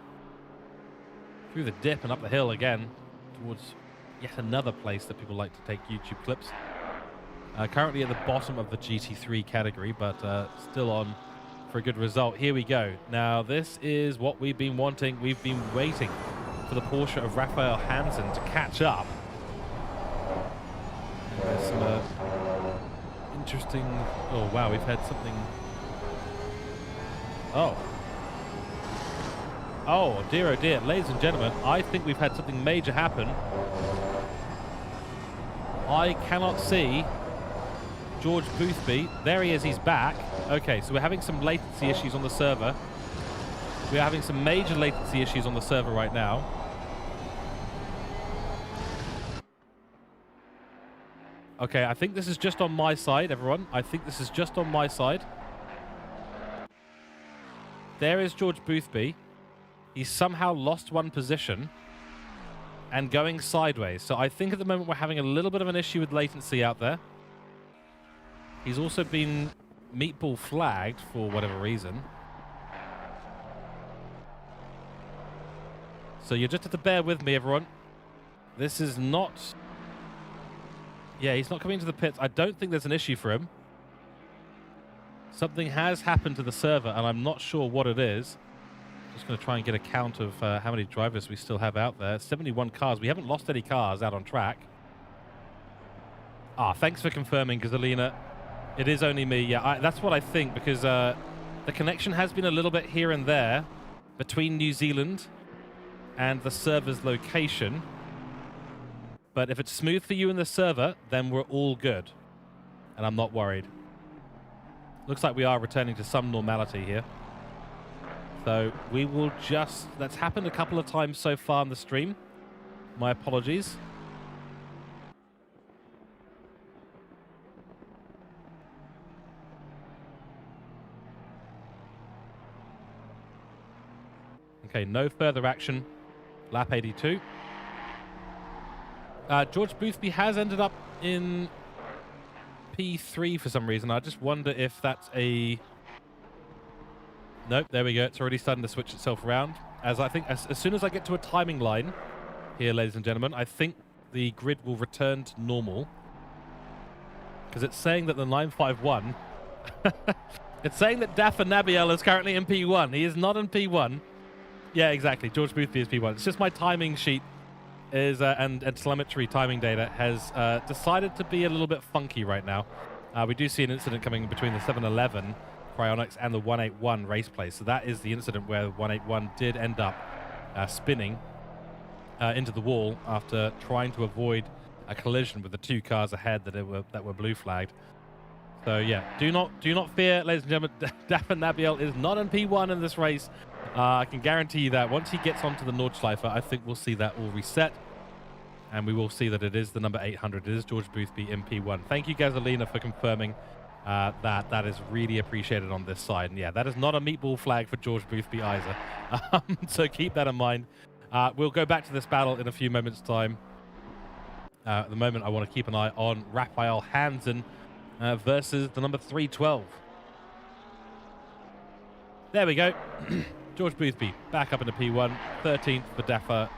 the dip and up the hill again towards yet another place that people like to take YouTube clips. Currently at the bottom of the GT3 category, but still on for a good result. Here we go. Now, this is what we've been wanting. We've been waiting for the Porsche of Raphael Hansen to catch up. And there's some interesting. Oh, wow, we've had something. Oh. Oh, dear, oh dear. Ladies and gentlemen, I think we've had something major happen. I cannot see George Boothby. There he is, he's back. Okay, so we're having some latency issues on the server. We are having some major latency issues on the server right now. Okay, I think this is just on my side, everyone. I think this is just on my side. There is George Boothby. He's somehow lost one position and going sideways. So I think at the moment we're having a little bit of an issue with latency out there. He's also been meatball flagged for whatever reason. So you just have to bear with me, everyone. This is not... Yeah, he's not coming to the pits. I don't think there's an issue for him. Something has happened to the server, and I'm not sure what it is. Just going to try and get a count of how many drivers we still have out there. 71 cars. We haven't lost any cars out on track. Ah, thanks for confirming, Gazalina. It is only me. Yeah, that's what I think, because the connection has been a little bit here and there between New Zealand and the server's location. But if it's smooth for you in the server, then we're all good. And I'm not worried. Looks like we are returning to some normality here. So we will just... That's happened a couple of times so far in the stream. My apologies. Okay, no further action. Lap 82. George Boothby has ended up in P3 for some reason. I just wonder if that's a... Nope, there we go. It's already starting to switch itself around. As I think, as soon as I get to a timing line here, ladies and gentlemen, I think the grid will return to normal. Because it's saying that the 951... It's saying that Dafa Nabiel is currently in P1. He is not in P1. Yeah, exactly. George Boothby is P1. It's just my timing sheet is and telemetry timing data has decided to be a little bit funky right now. We do see an incident coming between the 711 Cryonics and the 181 race place. So that is the incident where the 181 did end up spinning into the wall after trying to avoid a collision with the two cars ahead that were blue flagged. So yeah, do not fear, ladies and gentlemen. Dafa Nabiel is not in P1 in this race. I can guarantee you that once he gets onto the Nordschleife, I think we'll see that all reset. And we will see that it is the number 800. It is George Boothby in P1. Thank you, Gazalina, for confirming that. That is really appreciated on this side. And yeah, that is not a meatball flag for George Boothby either. So keep that in mind. We'll go back to this battle in a few moments' time. At the moment, I want to keep an eye on Raphael Hansen versus the number 312. There we go. George Boothby back up into P1, 13th for Dafa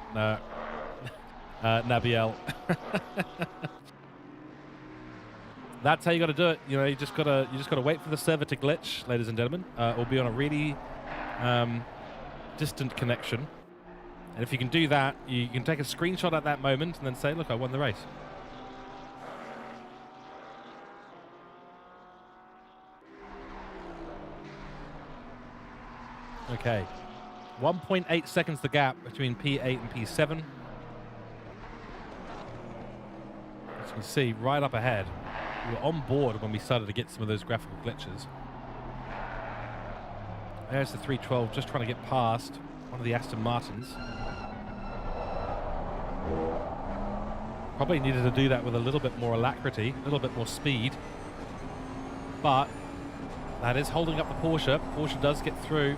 Nabiel. That's how you got to do it. You know, you just gotta wait for the server to glitch, ladies and gentlemen, or be on a really distant connection. And if you can do that, you can take a screenshot at that moment and then say, "Look, I won the race." Okay, 1.8 seconds the gap between P8 and P7. As you can see, right up ahead, we were on board when we started to get some of those graphical glitches. There's the 312 just trying to get past one of the Aston Martins. Probably needed to do that with a little bit more alacrity, a little bit more speed. But that is holding up the Porsche. Porsche does get through.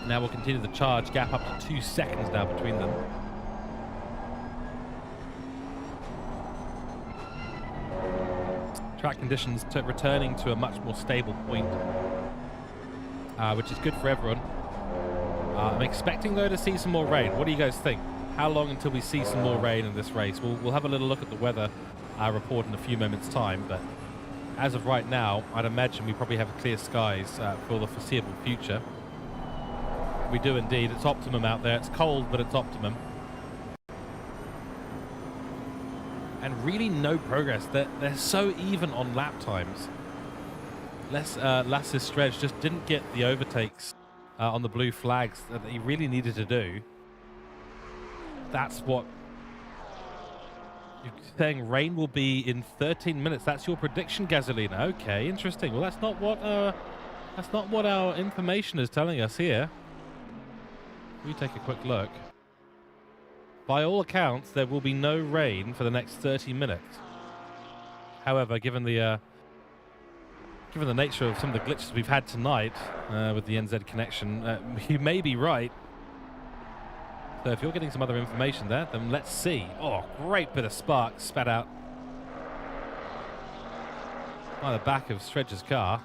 Now we'll continue the charge. Gap up to 2 seconds now between them. Track conditions returning to a much more stable point, which is good for everyone. I'm expecting, though, to see some more rain. What do you guys think? How long until we see some more rain in this race? We'll have a little look at the weather report in a few moments' time, but as of right now, I'd imagine we probably have clear skies for the foreseeable future. We do indeed. It's optimum out there. It's cold, but it's optimum. and really no progress. They're so even on lap times. Lasse's Stretch just didn't get the overtakes on the blue flags that he really needed to do. That's what you're saying. Rain will be in 13 minutes. That's your prediction, Gasolina. Okay, interesting. Well, that's not what our information is telling us here. We take a quick look. By all accounts, there will be no rain for the next 30 minutes. However, given the nature of some of the glitches we've had tonight with the NZ connection, you may be right. So if you're getting some other information there, then let's see. Oh, great bit of spark spat out by the back of Stredge's car.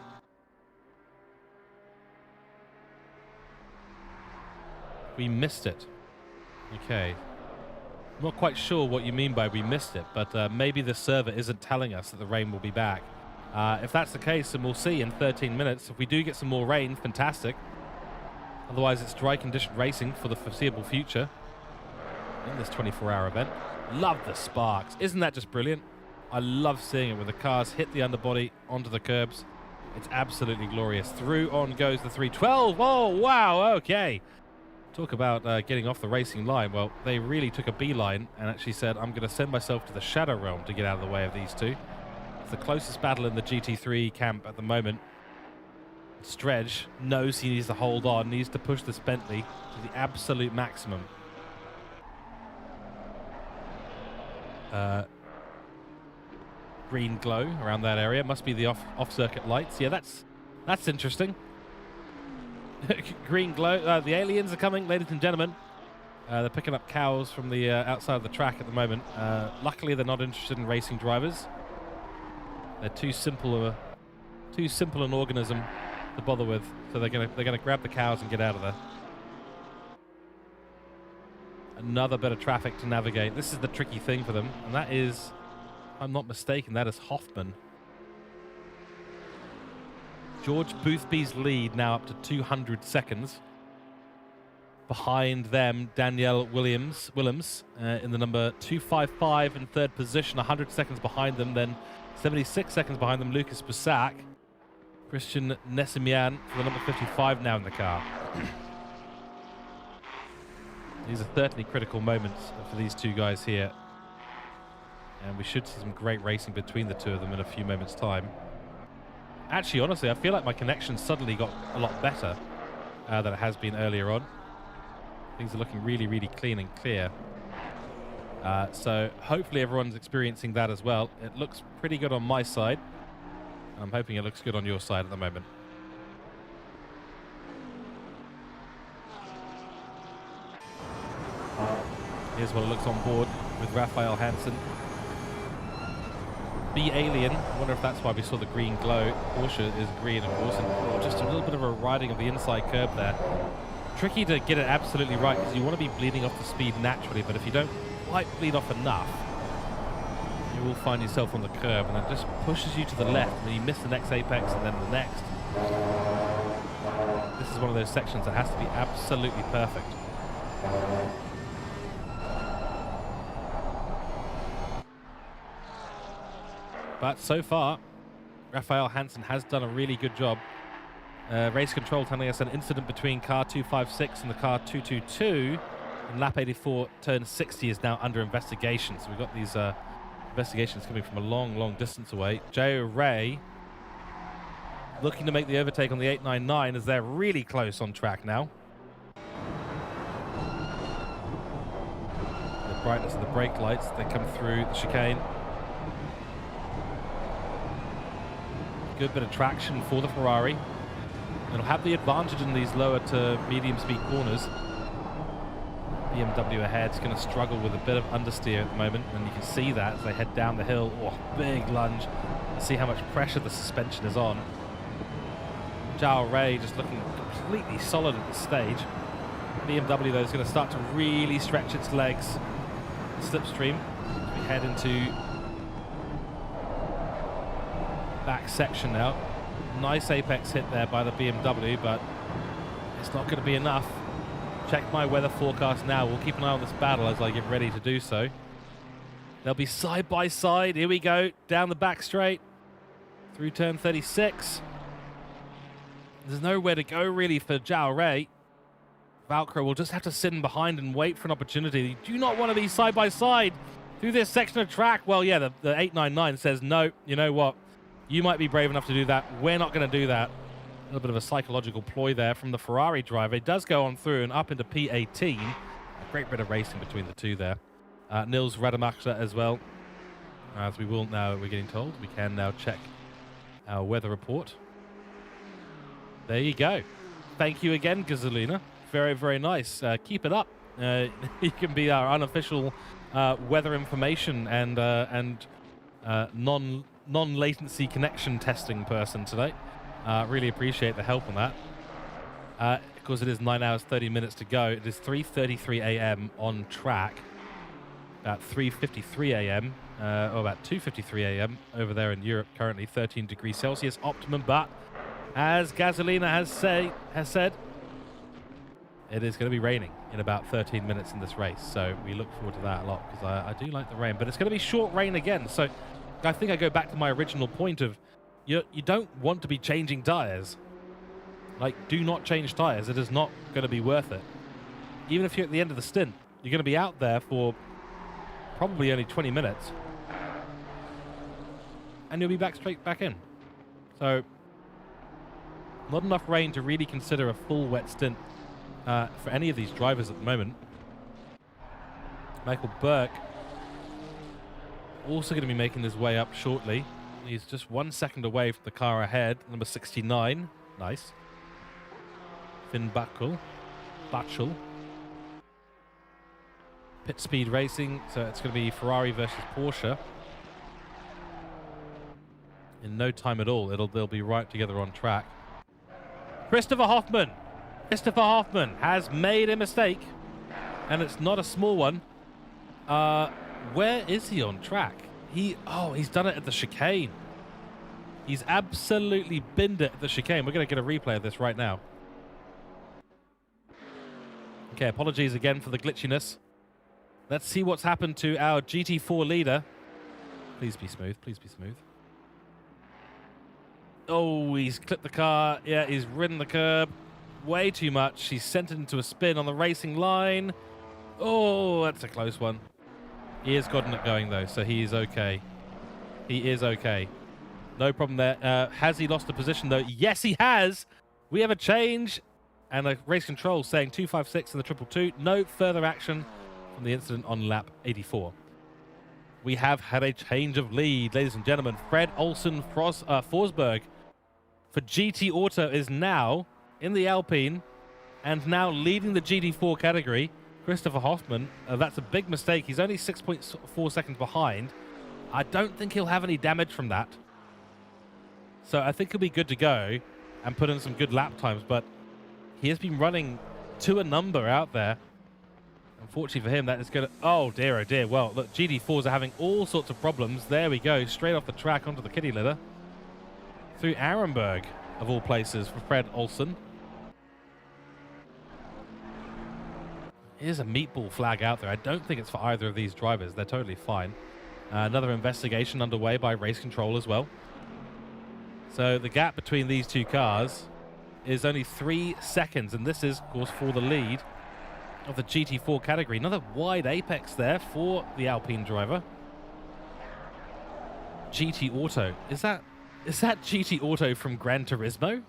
We missed it. Okay. I'm not quite sure what you mean by we missed it, but maybe the server isn't telling us that the rain will be back. If that's the case, then we'll see in 13 minutes. If we do get some more rain, fantastic. Otherwise, it's dry condition racing for the foreseeable future in this 24-hour event. Love the sparks. Isn't that just brilliant? I love seeing it when the cars hit the underbody onto the curbs. It's absolutely glorious. Through on goes the 312. Oh, wow. Okay. Talk about getting off the racing line. Well, they really took a beeline and actually said, I'm going to send myself to the Shadow Realm to get out of the way of these two. It's the closest battle in the GT3 camp at the moment. Stredge knows he needs to hold on, needs to push this Bentley to the absolute maximum. Green glow around that area. Must be the off-circuit lights. Yeah, that's interesting. Green glow. The aliens are coming, ladies and gentlemen. They're picking up cows from the outside of the track at the moment. Luckily, they're not interested in racing drivers. They're too simple an organism to bother with, so they're gonna grab the cows and get out of there. Another bit of traffic to navigate. This is the tricky thing for them, and that is, if I'm not mistaken, that is Hoffman. George Boothby's lead now up to 200 seconds. Behind them, Danielle Willems in the number 255 in third position, 100 seconds behind them. Then 76 seconds behind them, Lucas Bussac. Christian Nessimian for the number 55 now in the car. These are certainly critical moments for these two guys here. And we should see some great racing between the two of them in a few moments' time. Actually, honestly, I feel like my connection suddenly got a lot better than it has been earlier on. Things are looking really, really clean and clear. So hopefully everyone's experiencing that as well. It looks pretty good on my side. I'm hoping it looks good on your side at the moment. Here's what it looks on board with Raphael Hansen. B-Alien, I wonder if that's why we saw the green glow. Porsche is green, of course, and just a little bit of a riding of the inside curb there. Tricky to get it absolutely right because you want to be bleeding off the speed naturally, but if you don't quite bleed off enough, you will find yourself on the curb, and it just pushes you to the left, and you miss the next apex and then the next. This is one of those sections that has to be absolutely perfect. But so far, Raphael Hansen has done a really good job. Race control telling us an incident between car 256 and the car 222, and lap 84, turn 60 is now under investigation. So we've got these investigations coming from a long, long distance away. Joe Ray looking to make the overtake on the 899 as they're really close on track now. The brightness of the brake lights, they come through the chicane. Good bit of traction for the Ferrari. It'll have the advantage in these lower to medium speed corners. BMW ahead is going to struggle with a bit of understeer at the moment, and you can see that as they head down the hill. Oh, big lunge. See how much pressure the suspension is on. Zhao Ray just looking completely solid at this stage. BMW, though, is going to start to really stretch its legs. Slipstream as we head into back section now. Nice apex hit there by the BMW, but it's not going to be enough. Check my weather forecast now. We'll keep an eye on this battle as I get ready to do so. They'll be side by side. Here we go. Down the back straight. Through turn 36. There's nowhere to go really for Zhao Rui. Valkyrie will just have to sit in behind and wait for an opportunity. You do not want to be side by side through this section of track. Well, yeah, the 899 says, no, you know what? You might be brave enough to do that. We're not going to do that. A little bit of a psychological ploy there from the Ferrari driver. It does go on through and up into P18. A great bit of racing between the two there. Nils Rademacher as well. As we will now, we're getting told, we can now check our weather report. There you go. Thank you again, Gasolina. Very, very nice. Keep it up. You can be our unofficial weather information and non-latency connection testing person today. Really appreciate the help on that. Of course, it is 9 hours, 30 minutes to go. It is 3:33 a.m. on track. About 3:53 a.m. Or about 2:53 a.m. over there in Europe. Currently 13 degrees Celsius optimum, but as Gasolina has said, it is going to be raining in about 13 minutes in this race. So we look forward to that a lot because I do like the rain, but it's going to be short rain again. So I think I go back to my original point of you don't want to be changing tires. Like, do not change tires. It is not going to be worth it. Even if you're at the end of the stint, you're going to be out there for probably only 20 minutes. And you'll be straight back in. So, not enough rain to really consider a full wet stint for any of these drivers at the moment. Michael Burke also going to be making his way up shortly. He's just 1 second away from the car ahead, number 69. Nice. Finn Bachel. Pit speed racing, so it's going to be Ferrari versus Porsche. In no time at all, they'll be right together on track. Christopher Hoffman has made a mistake, and it's not a small one. Where is he on track? He's done it at the chicane. He's absolutely binned it at the chicane. We're going to get a replay of this right now. Okay, apologies again for the glitchiness. Let's see what's happened to our GT4 leader. Please be smooth. Please be smooth. Oh, he's clipped the car. Yeah, he's ridden the curb way too much. He's sent it into a spin on the racing line. Oh, that's a close one. He has gotten it going, though, so he is okay. He is okay. No problem there. Has he lost a position, though? Yes, he has. We have a change. And a race control saying 256 in the 222. No further action from the incident on lap 84. We have had a change of lead, ladies and gentlemen. Fred Olsen Forsberg for GT Auto is now in the Alpine and now leading the GT4 category. Christopher Hoffman, that's a big mistake. He's only 6.4 seconds behind. I don't think he'll have any damage from that. So I think he'll be good to go and put in some good lap times, but he has been running to a number out there. Unfortunately for him, that is going to... Oh, dear, oh, dear. Well, look, GT4s are having all sorts of problems. There we go. Straight off the track onto the kiddie litter. Through Arenberg, of all places, for Fred Olsen. Here's a meatball flag out there. I don't think it's for either of these drivers. They're totally fine. Another investigation underway by race control as well. So the gap between these two cars is only 3 seconds, and this is, of course, for the lead of the GT4 category. Another wide apex there for the Alpine driver. GT Auto. Is that GT Auto from Gran Turismo?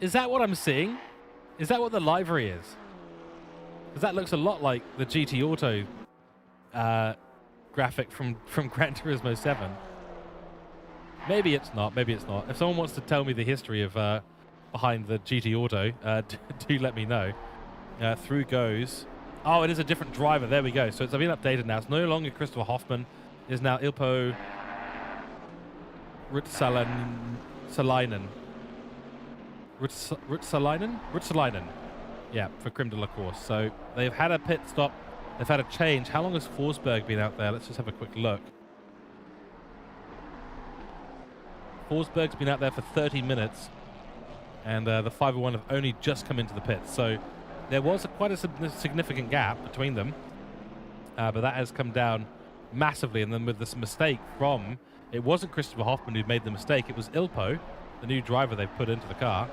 Is that what I'm seeing? Is that what the livery is? Because that looks a lot like the GT Auto graphic from Gran Turismo 7. Maybe it's not. Maybe it's not. If someone wants to tell me the history of behind the GT Auto, do let me know. Through goes... Oh, it is a different driver. There we go. So it's been updated now. It's no longer Christopher Hoffman. It is now Ilpo Rutsalainen. Rutsalainen. Yeah, for Creme de la Course. So they've had a pit stop. They've had a change. How long has Forsberg been out there? Let's just have a quick look. Forsberg's been out there for 30 minutes. And the 501 have only just come into the pits. So there was quite a significant gap between them. But that has come down massively. And then with this mistake from, it wasn't Christopher Hoffman who made the mistake, it was Ilpo, the new driver they've put into the car.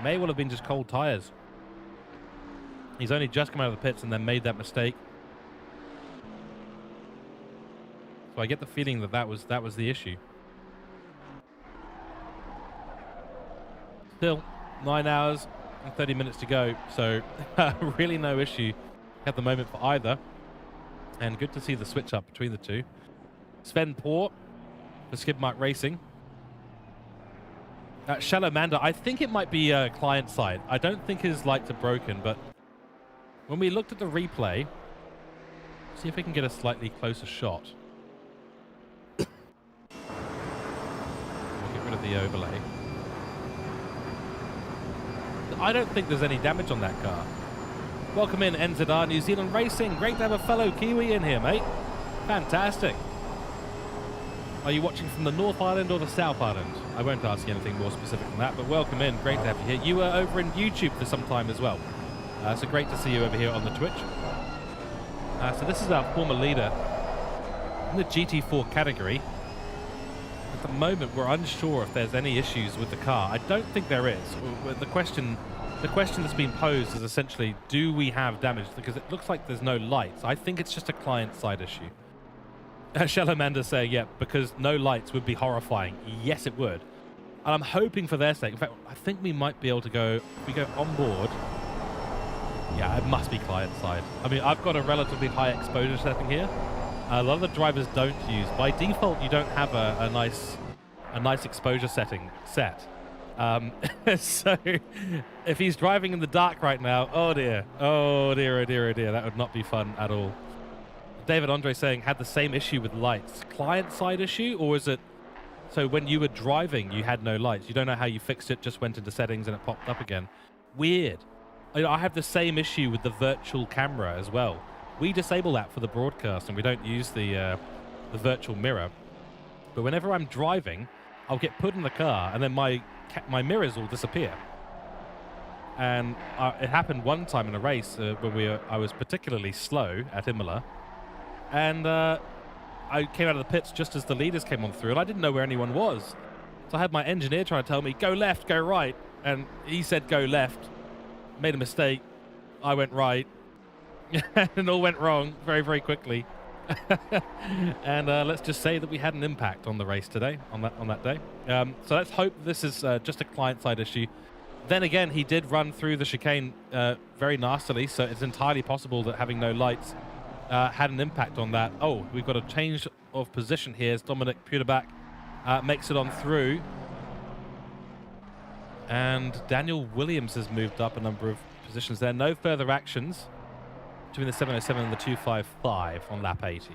May well have been just cold tires. He's only just come out of the pits and then made that mistake. So I get the feeling that that was the issue. Still, 9 hours and 30 minutes to go, so really no issue at the moment for either. And good to see the switch up between the two. Sven Poor for Skidmark Racing. Shalomanda, I think it might be client side. I don't think his lights are broken, but when we looked at the replay, see if we can get a slightly closer shot. We'll get rid of the overlay. I don't think there's any damage on that car. Welcome in, NZR New Zealand Racing. Great to have a fellow Kiwi in here, mate. Fantastic. Are you watching from the North Island or the South Island? I won't ask you anything more specific than that, but welcome in. Great to have you here. You were over in YouTube for some time as well. So great to see you over here on the Twitch. So this is our former leader in the GT4 category. At the moment, we're unsure if there's any issues with the car. I don't think there is. The question that's been posed is essentially, do we have damage? Because it looks like there's no lights. I think it's just a client-side issue. Shalomanda saying, yeah, because no lights would be horrifying. Yes, it would. And I'm hoping for their sake. In fact, I think we might be able to go, if we go on board. Yeah, it must be client-side. I mean, I've got a relatively high exposure setting here. A lot of the drivers don't use. By default, you don't have a nice exposure setting set. So if he's driving in the dark right now, oh dear, oh dear, oh dear, oh dear, that would not be fun at all. David Andre saying, had the same issue with lights. Client-side issue, or is it... So when you were driving, you had no lights. You don't know how you fixed it, just went into settings and it popped up again. Weird. I have the same issue with the virtual camera as well. We disable that for the broadcast and we don't use the virtual mirror. But whenever I'm driving, I'll get put in the car and then my mirrors will disappear. And it happened one time in a race when I was particularly slow at Imola. And I came out of the pits just as the leaders came on through, and I didn't know where anyone was. So I had my engineer trying to tell me, go left, go right. And he said, go left. Made a mistake. I went right. And it all went wrong very, very quickly. And let's just say that we had an impact on the race today, on that day. So let's hope this is just a client-side issue. Then again, he did run through the chicane very nastily, so it's entirely possible that having no lights had an impact on that. Oh, we've got a change of position here as Dominic Puderback makes it on through. And Daniel Williams has moved up a number of positions there. No further actions between the 707 and the 255 on lap 80.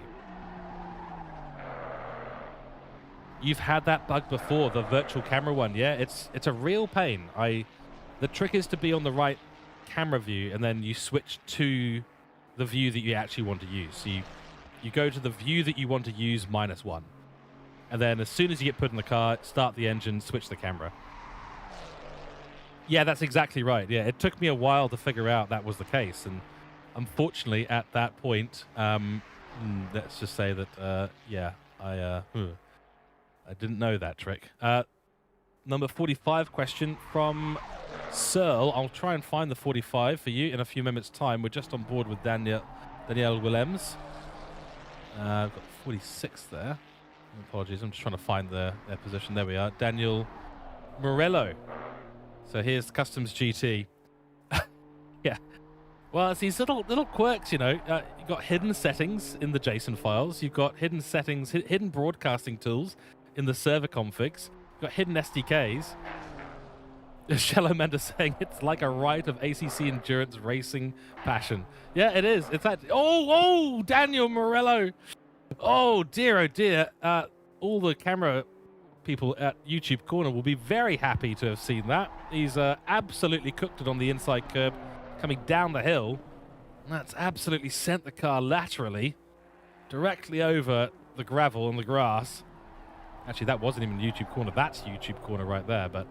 You've had that bug before, the virtual camera one. Yeah, it's a real pain. The trick is to be on the right camera view, and then you switch to the view that you actually want to use. So you go to the view that you want to use -1. And then as soon as you get put in the car, start the engine, switch the camera. Yeah, that's exactly right. Yeah, it took me a while to figure out that was the case. And unfortunately, at that point, let's just say that, yeah, I didn't know that trick. Number 45 question from Searle. I'll try and find the 45 for you in a few minutes' time. We're just on board with Danielle Willems. I've got 46 there. Apologies, I'm just trying to find their position. There we are. Daniel Morello. So here's Customs GT. Yeah. Well, it's these little quirks, you know. You've got hidden settings in the JSON files. You've got hidden settings, hidden broadcasting tools in the server configs. You've got hidden SDKs. Shallowmander saying it's like a rite of ACC endurance racing passion. Yeah, it is. It's that. Oh, Daniel Morello. Oh dear. All the camera people at YouTube Corner will be very happy to have seen that. He's absolutely cooked it on the inside curb, coming down the hill. That's absolutely sent the car laterally, directly over the gravel and the grass. Actually, that wasn't even YouTube Corner. That's YouTube Corner right there, but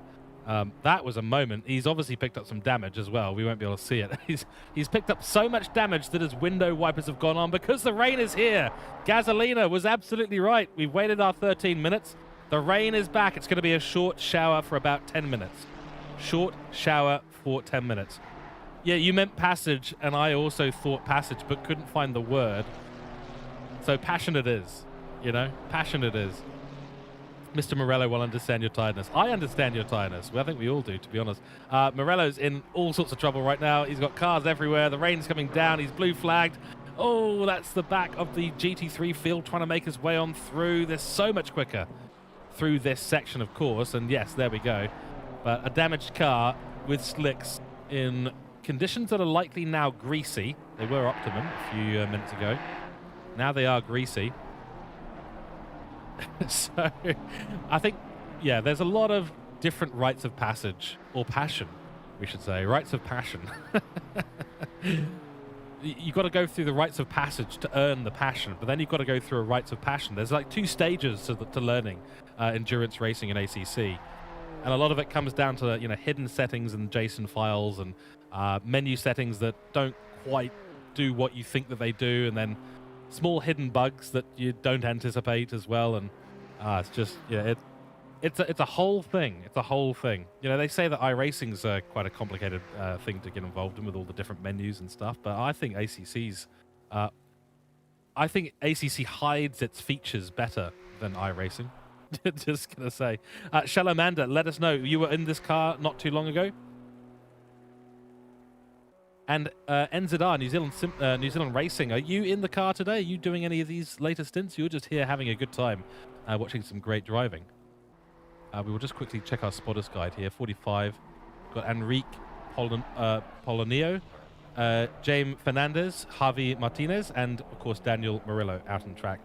That was a moment. He's obviously picked up some damage as well. We won't be able to see it. He's picked up so much damage that his window wipers have gone on because the rain is here. Gasolina was absolutely right. We've waited our 13 minutes. The rain is back. It's going to be a short shower for about 10 minutes. Short shower for 10 minutes. Yeah, you meant passage, and I also thought passage, but couldn't find the word. So passion it is, you know? Passion it is. Mr. Morello will understand your tiredness. I understand your tiredness. Well, I think we all do, to be honest. Morello's in all sorts of trouble right now. He's got cars everywhere. The rain's coming down. He's blue flagged. Oh, that's the back of the GT3 field trying to make his way on through. There's so much quicker through this section, of course. And yes, there we go. But a damaged car with slicks in conditions that are likely now greasy. They were optimum a few minutes ago. Now they are greasy. So I think, yeah, there's a lot of different rites of passage, or passion, we should say. Rites of passion. You've got to go through the rites of passage to earn the passion, but then you've got to go through a rites of passion. There's like 2 stages to learning endurance racing in ACC. And a lot of it comes down to, you know, hidden settings and JSON files and menu settings that don't quite do what you think that they do, and then small hidden bugs that you don't anticipate as well. And it's just, yeah, it's a whole thing. It's a whole thing. You know, they say that iRacing's quite a complicated thing to get involved in with all the different menus and stuff, but I think ACC hides its features better than iRacing. Just gonna say. Shalomanda, let us know. You were in this car not too long ago. And NZR, New Zealand Racing, are you in the car today? Are you doing any of these later stints? You're just here having a good time, watching some great driving. We will just quickly check our spotters guide here. 45. Got Enrique Polonio, James Fernandez, Javi Martinez, and of course Daniel Murillo out on track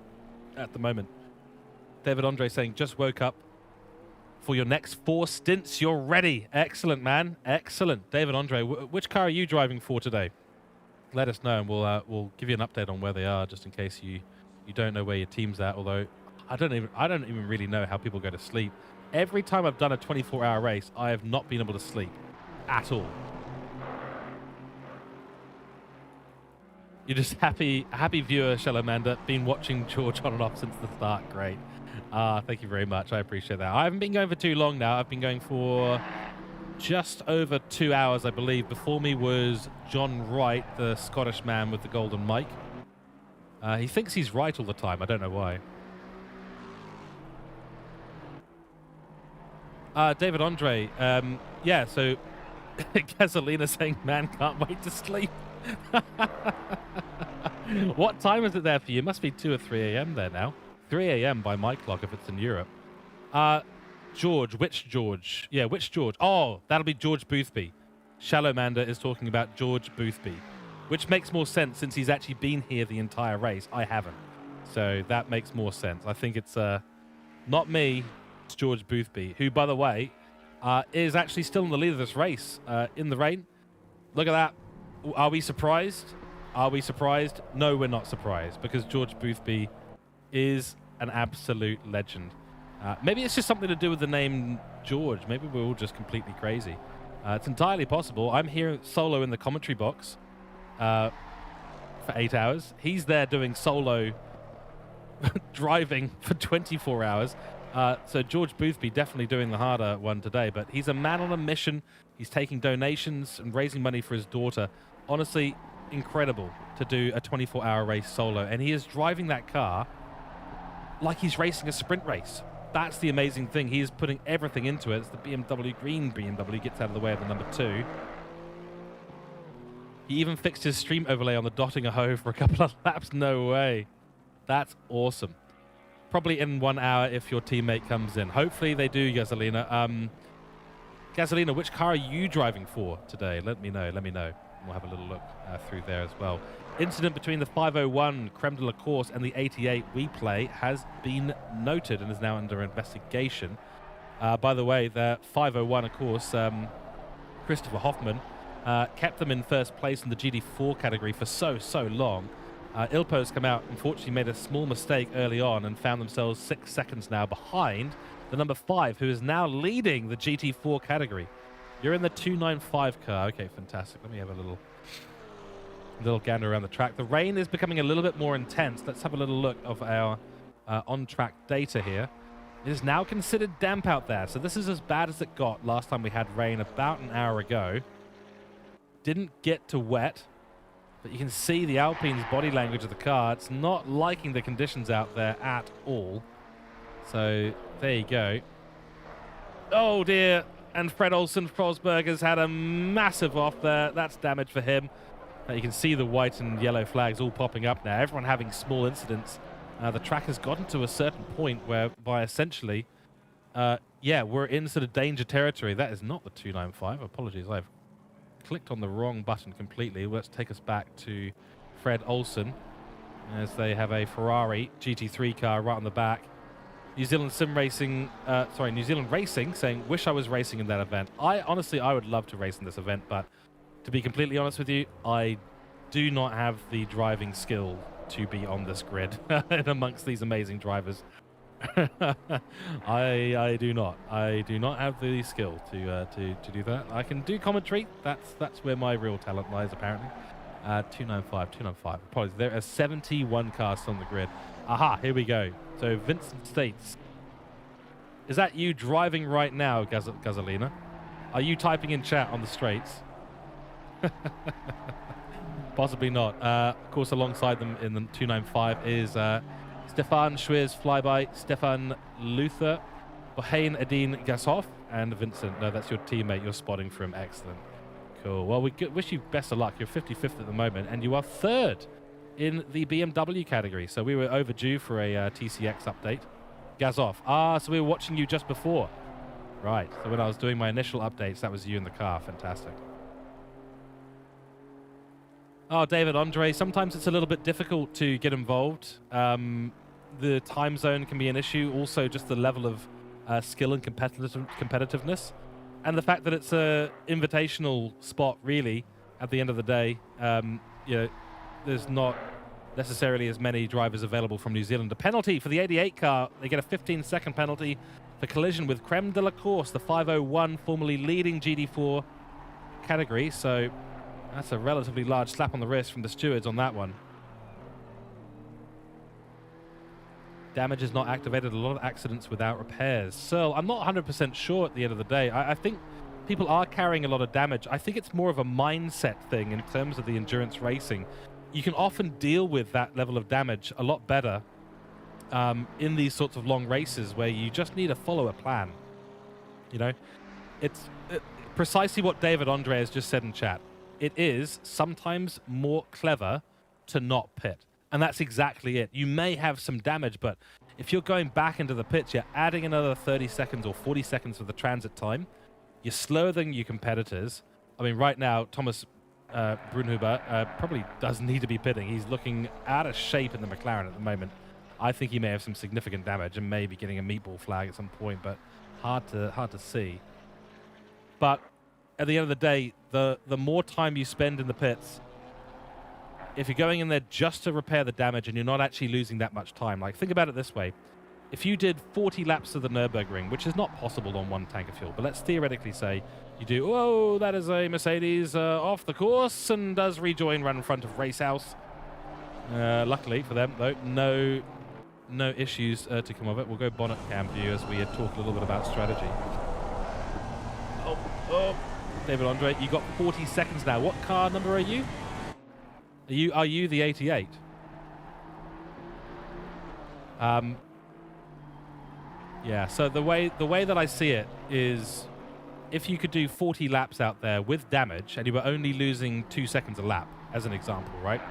at the moment. David Andre saying, just woke up. For your next 4 stints, you're ready. Excellent, man. Excellent. David Andre, which car are you driving for today? Let us know, and we'll give you an update on where they are, just in case you don't know where your team's at. Although I don't even really know how people go to sleep. Every time I've done a 24-hour race, I have not been able to sleep at all. You're just happy viewer, Shalomanda. Been watching George on and off since the start. Great. Thank you very much. I appreciate that. I haven't been going for too long now. I've been going for just over 2 hours, I believe. Before me was John Wright, the Scottish man with the golden mic. He thinks he's right all the time. I don't know why. David Andre, yeah, so Gasolina saying, man, can't wait to sleep. What time is it there for you? It must be 2 or 3 a.m. there now. 3 a.m. by my clock if it's in Europe. George, which George? Yeah, which George? Oh, that'll be George Boothby. Shallowmander is talking about George Boothby, which makes more sense since he's actually been here the entire race. I haven't. So that makes more sense. I think it's not me, it's George Boothby, who, by the way, is actually still in the lead of this race in the rain. Look at that. Are we surprised? Are we surprised? No, we're not surprised, because George Boothby is an absolute legend. Maybe it's just something to do with the name George. Maybe we're all just completely crazy. It's entirely possible. I'm here solo in the commentary box for 8 hours. He's there doing solo driving for 24 hours. So George Boothby definitely doing the harder one today, but he's a man on a mission. He's taking donations and raising money for his daughter. Honestly, incredible to do a 24-hour race solo. And he is driving that car like he's racing a sprint race. That's the amazing thing. He is putting everything into it. It's the BMW, green BMW, gets out of the way of the number 2. He even fixed his stream overlay on the dotting a hoe for a couple of laps. No way. That's awesome. Probably in 1 hour if your teammate comes in. Hopefully they do, Gasolina. Gasolina, which car are you driving for today? Let me know. Let me know. We'll have a little look through there as well. Incident between the 501 Creme de la Course and the 88 We Play has been noted and is now under investigation. By the way, the 501, of course, Christopher Hoffman kept them in first place in the GD4 category for so long. Ilpo's come out, unfortunately made a small mistake early on and found themselves 6 seconds now behind the number 5, who is now leading the GT4 category. You're in the 295 car. Okay, fantastic. Let me have a little gander around the track. The rain is becoming a little bit more intense. Let's have a little look of our on-track data here. It is now considered damp out there, so this is as bad as it got last time we had rain about an hour ago. Didn't get to wet, but you can see the Alpine's body language of the car. It's not liking the conditions out there at all. So there you go. Oh dear, and Fred Olsen Frosberg has had a massive off there. That's damage for him. You can see the white and yellow flags all popping up now. Everyone having small incidents. The track has gotten to a certain point whereby essentially, yeah, we're in sort of danger territory. That is not the 295. Apologies, I've clicked on the wrong button completely. Let's take us back to Fred Olsen as they have a Ferrari GT3 car right on the back. New Zealand Racing saying, wish I was racing in that event. Honestly, I would love to race in this event, but to be completely honest with you, I do not have the driving skill to be on this grid and amongst these amazing drivers. I do not. I do not have the skill to do that. I can do commentary. That's where my real talent lies, apparently. 295. Apologies. There are 71 cars on the grid. Aha, here we go. So Vincent states, is that you driving right now, Gasolina? Are you typing in chat on the straights? Possibly not. Of course, alongside them in the 295 is Stefan Schwier's flyby, Stefan Luther, Bohain Adin Gashoff, and Vincent. No, that's your teammate you're spotting from. Excellent. Cool. Well, we wish you best of luck. You're 55th at the moment, and you are 3rd in the BMW category. So we were overdue for a TCX update. Gashoff. So we were watching you just before. Right. So when I was doing my initial updates, that was you in the car. Fantastic. Oh, David Andre, sometimes it's a little bit difficult to get involved. The time zone can be an issue. Also, just the level of skill and competitiveness. And the fact that it's a invitational spot, really, at the end of the day. You know, there's not necessarily as many drivers available from New Zealand. A penalty for the 88 car. They get a 15-second penalty for collision with Creme de la Course, the 501, formerly leading GT4 category. So that's a relatively large slap on the wrist from the stewards on that one. Damage is not activated. A lot of accidents without repairs. So I'm not 100% sure at the end of the day. I think people are carrying a lot of damage. I think it's more of a mindset thing in terms of the endurance racing. You can often deal with that level of damage a lot better in these sorts of long races where you just need to follow a plan. You know, it's precisely what David Andre has just said in chat. It is sometimes more clever to not pit. And that's exactly it. You may have some damage, but if you're going back into the pits, you're adding another 30 seconds or 40 seconds of the transit time. You're slower than your competitors. I mean, right now, Thomas Brunhuber probably does need to be pitting. He's looking out of shape in the McLaren at the moment. I think he may have some significant damage and maybe getting a meatball flag at some point, but hard to see. But at the end of the day, the more time you spend in the pits, if you're going in there just to repair the damage and you're not actually losing that much time, like think about it this way. If you did 40 laps of the Nürburgring, which is not possible on one tank of fuel, but let's theoretically say you do, oh, that is a Mercedes off the course and does rejoin run in front of Racehouse. Luckily for them, though, no issues to come of it. We'll go bonnet cam view as we talk a little bit about strategy. Oh, David Andre, you got 40 seconds now. What car number are you? Are you the 88? Yeah, so the way that I see it is if you could do 40 laps out there with damage and you were only losing 2 seconds a lap, as an example, right?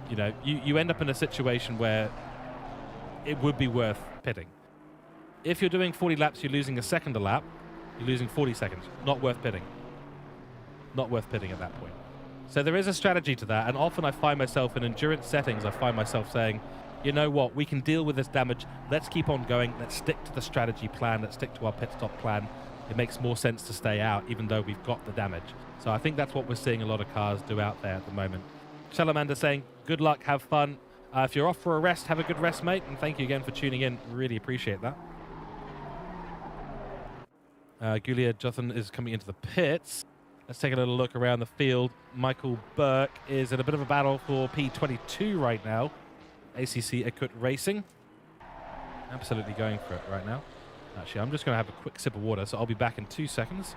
You know, you end up in a situation where it would be worth pitting. If you're doing 40 laps, you're losing a second a lap, you're losing 40 seconds. Not worth pitting. Not worth pitting at that point. So there is a strategy to that, and often I find myself in endurance settings, I find myself saying, you know what, we can deal with this damage, let's keep on going, let's stick to the strategy plan, let's stick to our pit stop plan. It makes more sense to stay out, even though we've got the damage. So I think that's what we're seeing a lot of cars do out there at the moment. Shalamander saying, good luck, have fun. If you're off for a rest, have a good rest, mate. And thank you again for tuning in. Really appreciate that. Gulia Jothan is coming into the pits. Let's take a little look around the field. Michael Burke is in a bit of a battle for P22 right now. ACC Equip Racing. Absolutely going for it right now. Actually, I'm just going to have a quick sip of water, so I'll be back in 2 seconds.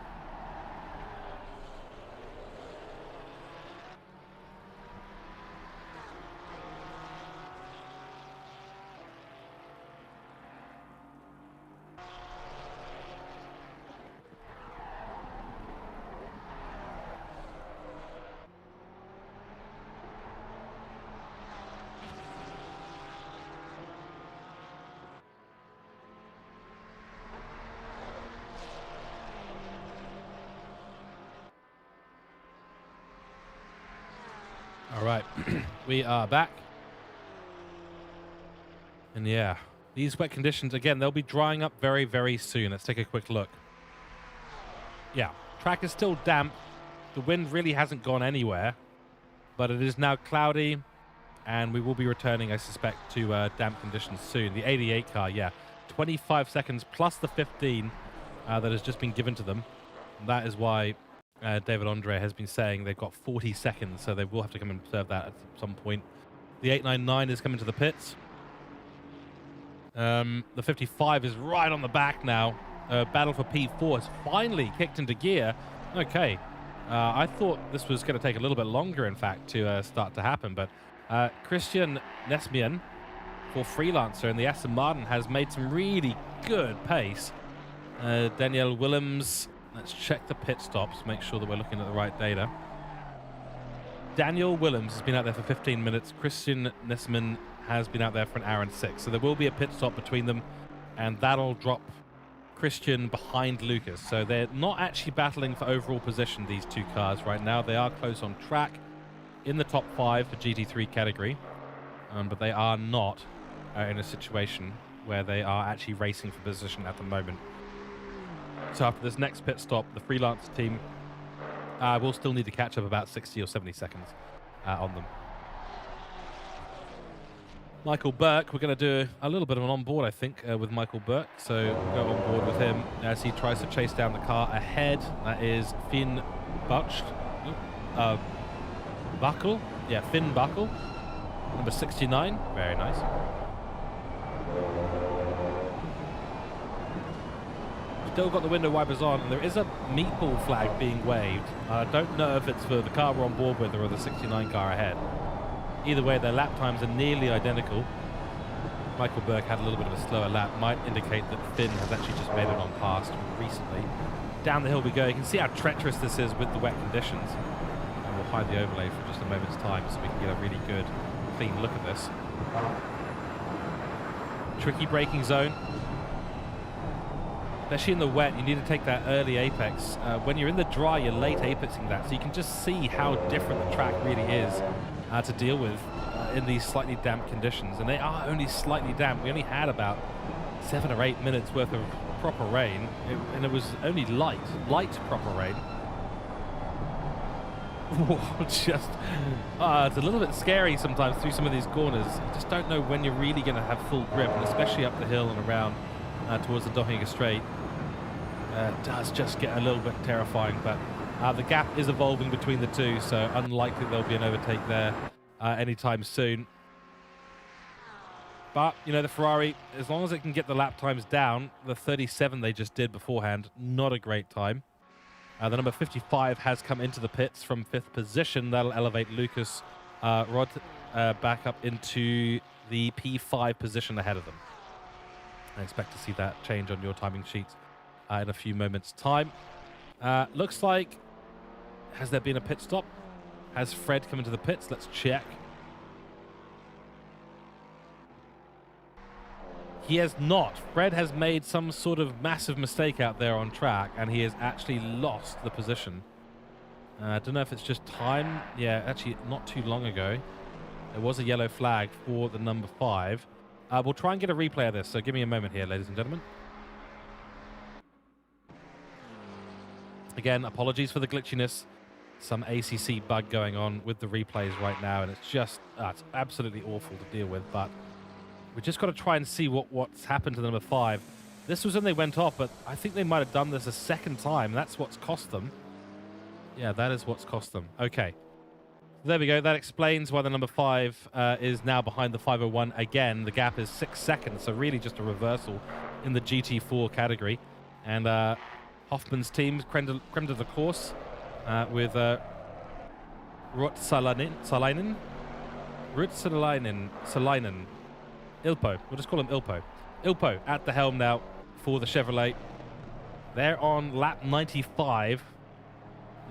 All right, we are back. And yeah, these wet conditions, again, they'll be drying up very, very soon. Let's take a quick look. Yeah, track is still damp. The wind really hasn't gone anywhere, but it is now cloudy, and we will be returning, I suspect, to damp conditions soon. The 88 car, yeah, 25 seconds plus the 15 that has just been given to them. And that is why David Andre has been saying they've got 40 seconds, so they will have to come and observe that at some point. The 899 is coming to the pits. The 55 is right on the back now. Battle for P4 has finally kicked into gear. Okay. I thought this was going to take a little bit longer, in fact, to start to happen, but Christian Nesmian for Freelancer in the Aston Martin has made some really good pace. Danielle Willems, let's check the pit stops, make sure that we're looking at the right data. Daniel Willems has been out there for 15 minutes. Christian Nesman has been out there for 1 hour and 6. So there will be a pit stop between them, and that'll drop Christian behind Lucas. So they're not actually battling for overall position, these two cars right now. They are close on track in the top 5 for GT3 category, but they are not in a situation where they are actually racing for position at the moment. So after this next pit stop, the freelance team will still need to catch up about 60 or 70 seconds on them. Michael Burke, we're going to do a little bit of an on-board, I think, with Michael Burke. So we'll go on board with him as he tries to chase down the car ahead. That is Finn Buckle. Yeah, Finn Buckle, number 69. Very nice. Still got the window wipers on, and there is a meatball flag being waved. I don't know if it's for the car we're on board with or the 69 car ahead. Either way, their lap times are nearly identical. Michael Burke had a little bit of a slower lap. Might indicate that Finn has actually just made it on past recently. Down the hill we go. You can see how treacherous this is with the wet conditions. And we'll hide the overlay for just a moment's time so we can get a really good, clean look at this. Tricky braking zone. Especially in the wet, you need to take that early apex. When you're in the dry, you're late apexing that, so you can just see how different the track really is to deal with in these slightly damp conditions. And they are only slightly damp. We only had about 7 or 8 minutes worth of proper rain, and it was only light proper rain. Just, it's a little bit scary sometimes through some of these corners. You just don't know when you're really going to have full grip, and especially up the hill and around towards the Dockinga Straight. It does just get a little bit terrifying, but the gap is evolving between the two, so unlikely there'll be an overtake there anytime soon. But, you know, the Ferrari, as long as it can get the lap times down, the 37 they just did beforehand, not a great time. The number 55 has come into the pits from 5th position. That'll elevate Lucas Rod back up into the P5 position ahead of them. I expect to see that change on your timing sheets in a few moments' time. Looks like, has there been a pit stop? Has Fred come into the pits? Let's check. He has not. Fred has made some sort of massive mistake out there on track, and he has actually lost the position. I don't know if it's just time. Yeah, actually, not too long ago, there was a yellow flag for the number 5. We'll try and get a replay of this, so give me a moment here, ladies and gentlemen. Again, apologies for the glitchiness. some ACC bug going on with the replays right now, and it's just it's absolutely awful to deal with. But we just got to try and see what's happened to the number 5. This was when they went off, but I think they might have done this a second time. That's what's cost them. Yeah, that is what's cost them. Okay. There we go. That explains why the number 5 is now behind the 501 again. The gap is 6 seconds, so really just a reversal in the GT4 category. And Hoffman's team, creme de la course, with Ruotsalainen, Ilpo. We'll just call him Ilpo. Ilpo at the helm now for the Chevrolet. They're on lap 95.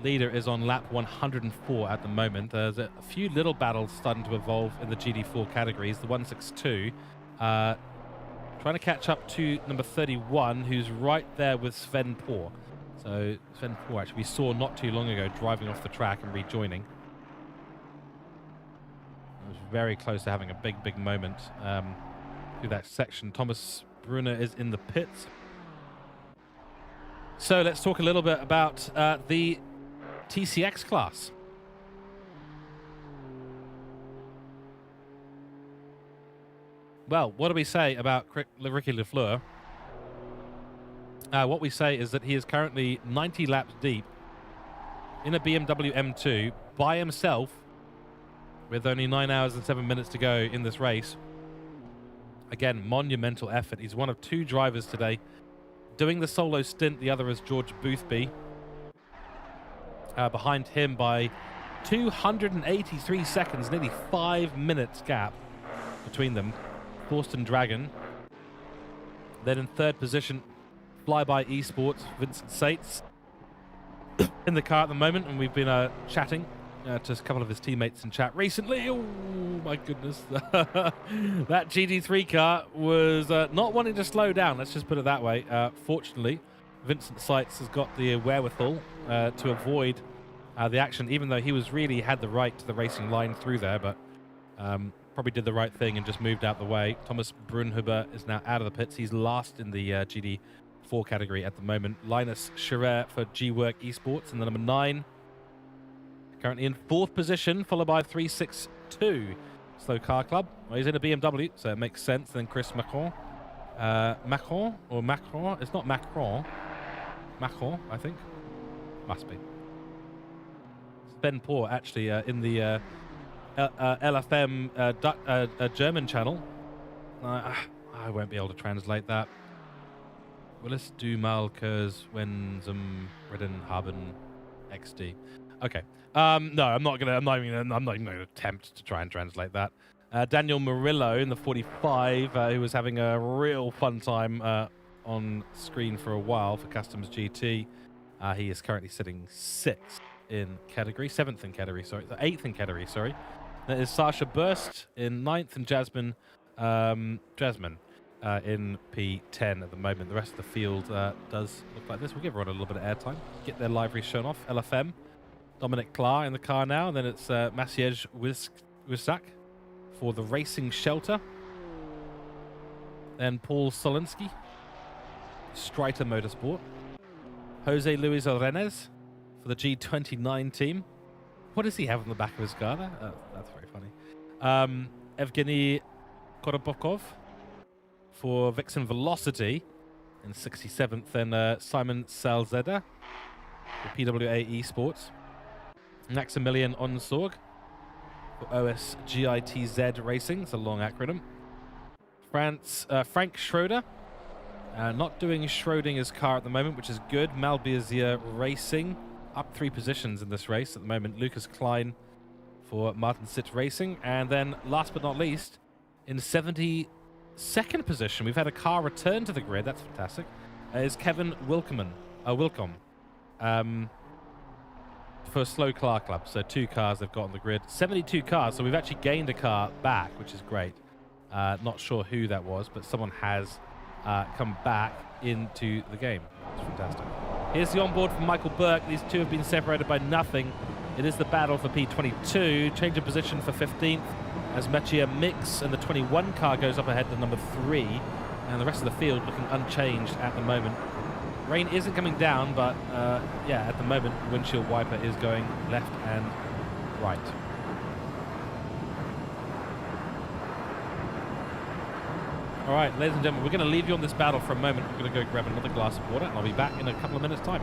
Leader is on lap 104 at the moment. There's a few little battles starting to evolve in the GD4 categories. The 162 trying to catch up to number 31, who's right there with Sven Poor. So Sven Poor, actually, we saw not too long ago driving off the track and rejoining. It was very close to having a big moment through that section. Thomas Brunner is in the pits. So let's talk a little bit about the TCX class. Well, what do we say about Ricky Lafleur? What we say is that he is currently 90 laps deep in a BMW M2 by himself with only 9 hours and 7 minutes to go in this race. Again, monumental effort. He's one of 2 drivers today doing the solo stint. The other is George Boothby. Behind him by 283 seconds, nearly 5 minutes gap between them. Thorsten Dragon. Then in 3rd position, Flyby Esports, Vincent Sates in the car at the moment, and we've been chatting to a couple of his teammates in chat recently. Oh my goodness. That GD3 car was not wanting to slow down, let's just put it that way. Fortunately, Vincent Sates has got the wherewithal to avoid the action, even though he was really had the right to the racing line through there, but probably did the right thing and just moved out the way. Thomas Brunhuber is now out of the pits. He's last in the GD4 category at the moment. Linus Scherer for G-Work Esports in the number 9. Currently in 4th position, followed by 362 Slow Car Club. Well, he's in a BMW, so it makes sense. Then Chris Macron. Macron or Macron? It's not Macron. Macron, I think. Must be. Sven Poor, actually, in the LFM German channel. I won't be able to translate that. Willis du Malkers Wenzum Redden Haben XD. Okay. No, I'm not even gonna attempt to try and translate that. Daniel Murillo in the 45, who was having a real fun time on screen for a while for Customs GT. He is currently sitting 6th in category, 7th in category, sorry, 8th in category, sorry. That is Sasha Burst in 9th and Jasmine in P10 at the moment. The rest of the field does look like this. We'll give everyone a little bit of airtime. Get their livery shown off. LFM. Dominic Klar in the car now. And then it's Maciej Wisak for the Racing Shelter. Then Paul Solinsky, Streiter Motorsport. Jose Luis Arenas for the G29 team. What does he have on the back of his car there? That's very funny. Evgeny Korobokov for Vixen Velocity in 67th. Then Simon Salzeder for PWA Esports. Maximilian Onsorg for OSGITZ Racing. It's a long acronym. Frank Schroeder. Not doing Schrodinger's car at the moment, which is good. Malbezier Racing. Up 3 positions in this race at the moment. Lucas Klein for Martin Sitt Racing. And then, last but not least, in 72nd position, we've had a car return to the grid. That's fantastic. Is Kevin Wilcom for Slow Car Club. So 2 cars they've got on the grid. 72 cars, so we've actually gained a car back, which is great. Not sure who that was, but someone has come back into the game. It's fantastic. Here's the onboard from Michael Burke. These 2 have been separated by nothing. It is the battle for P22. Change of position for 15th as Mechia Mix, and the 21 car goes up ahead to number 3. And the rest of the field looking unchanged at the moment. Rain isn't coming down, but yeah, at the moment, the windshield wiper is going left and right. All right, ladies and gentlemen, we're going to leave you on this battle for a moment. I'm going to go grab another glass of water, and I'll be back in a couple of minutes' time.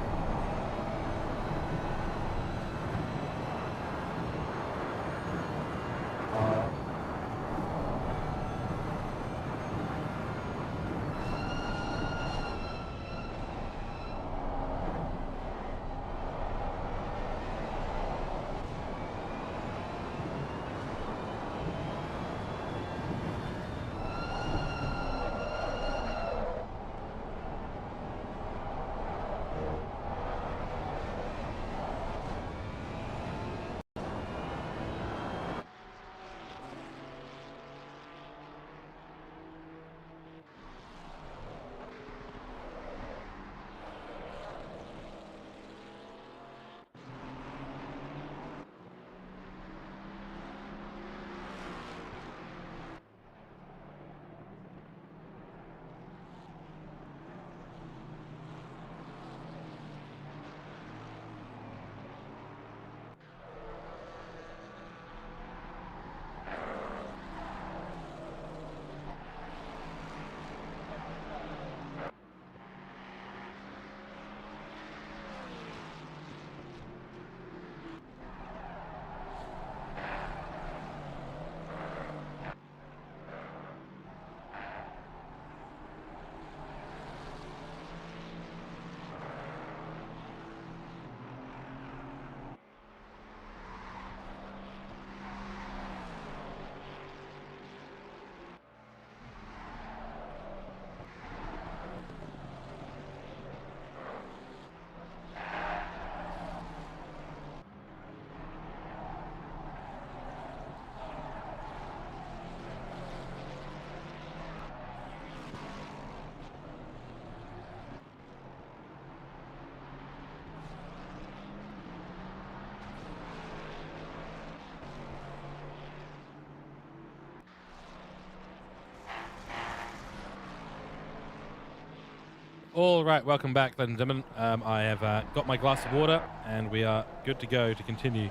All right, welcome back, ladies and gentlemen. I have got my glass of water, and we are good to go to continue.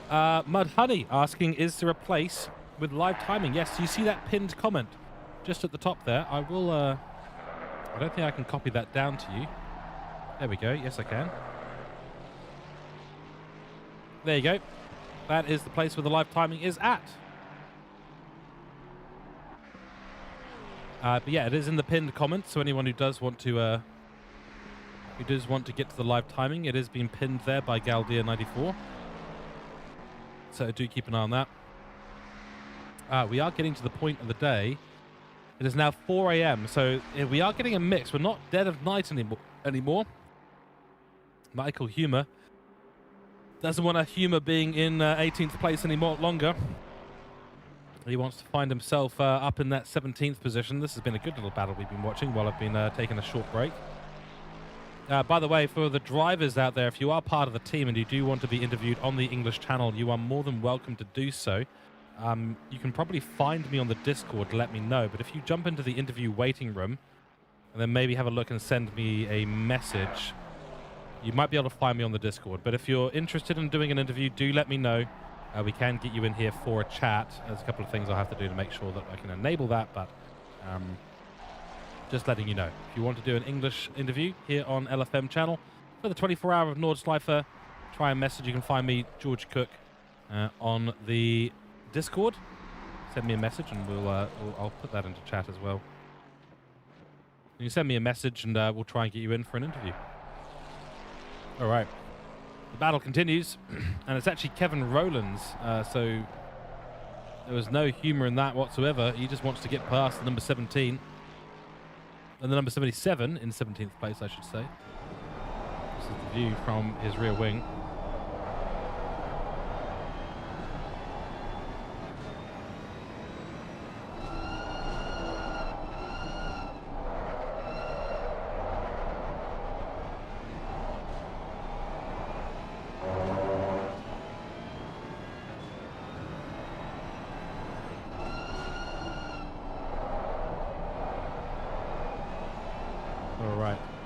Mud Honey asking, is there a place with live timing? Yes, you see that pinned comment just at the top there. I will, I don't think I can copy that down to you. There we go. Yes, I can. There you go. That is the place where the live timing is at. But yeah, it is in the pinned comments, so anyone who does want to get to the live timing, it is being pinned there by Galdeer94. So do keep an eye on that. We are getting to the point of the day. It is now 4 a.m., so we are getting a mix. We're not dead of night anymore. Michael Humer doesn't want to Humer being in 18th place anymore longer. He wants to find himself up in that 17th position. This has been a good little battle we've been watching while I've been taking a short break. By the way, for the drivers out there, if you are part of the team and you do want to be interviewed on the English channel, you are more than welcome to do so. You can probably find me on the Discord to let me know, but if you jump into the interview waiting room and then maybe have a look and send me a message, you might be able to find me on the Discord. But if you're interested in doing an interview, do let me know. We can get you in here for a chat. There's a couple of things I'll have to do to make sure that I can enable that, but just letting you know. If you want to do an English interview here on LFM channel for the 24-hour of Nordschleife, try and message. You can find me, George Cook, on the Discord. Send me a message and I'll put that into chat as well. You can send me a message and we'll try and get you in for an interview. All right. The battle continues, and it's actually Kevin Rowlands, so there was no humour in that whatsoever. He just wants to get past the number 17, and the number 77 in 17th place, I should say. This is the view from his rear wing.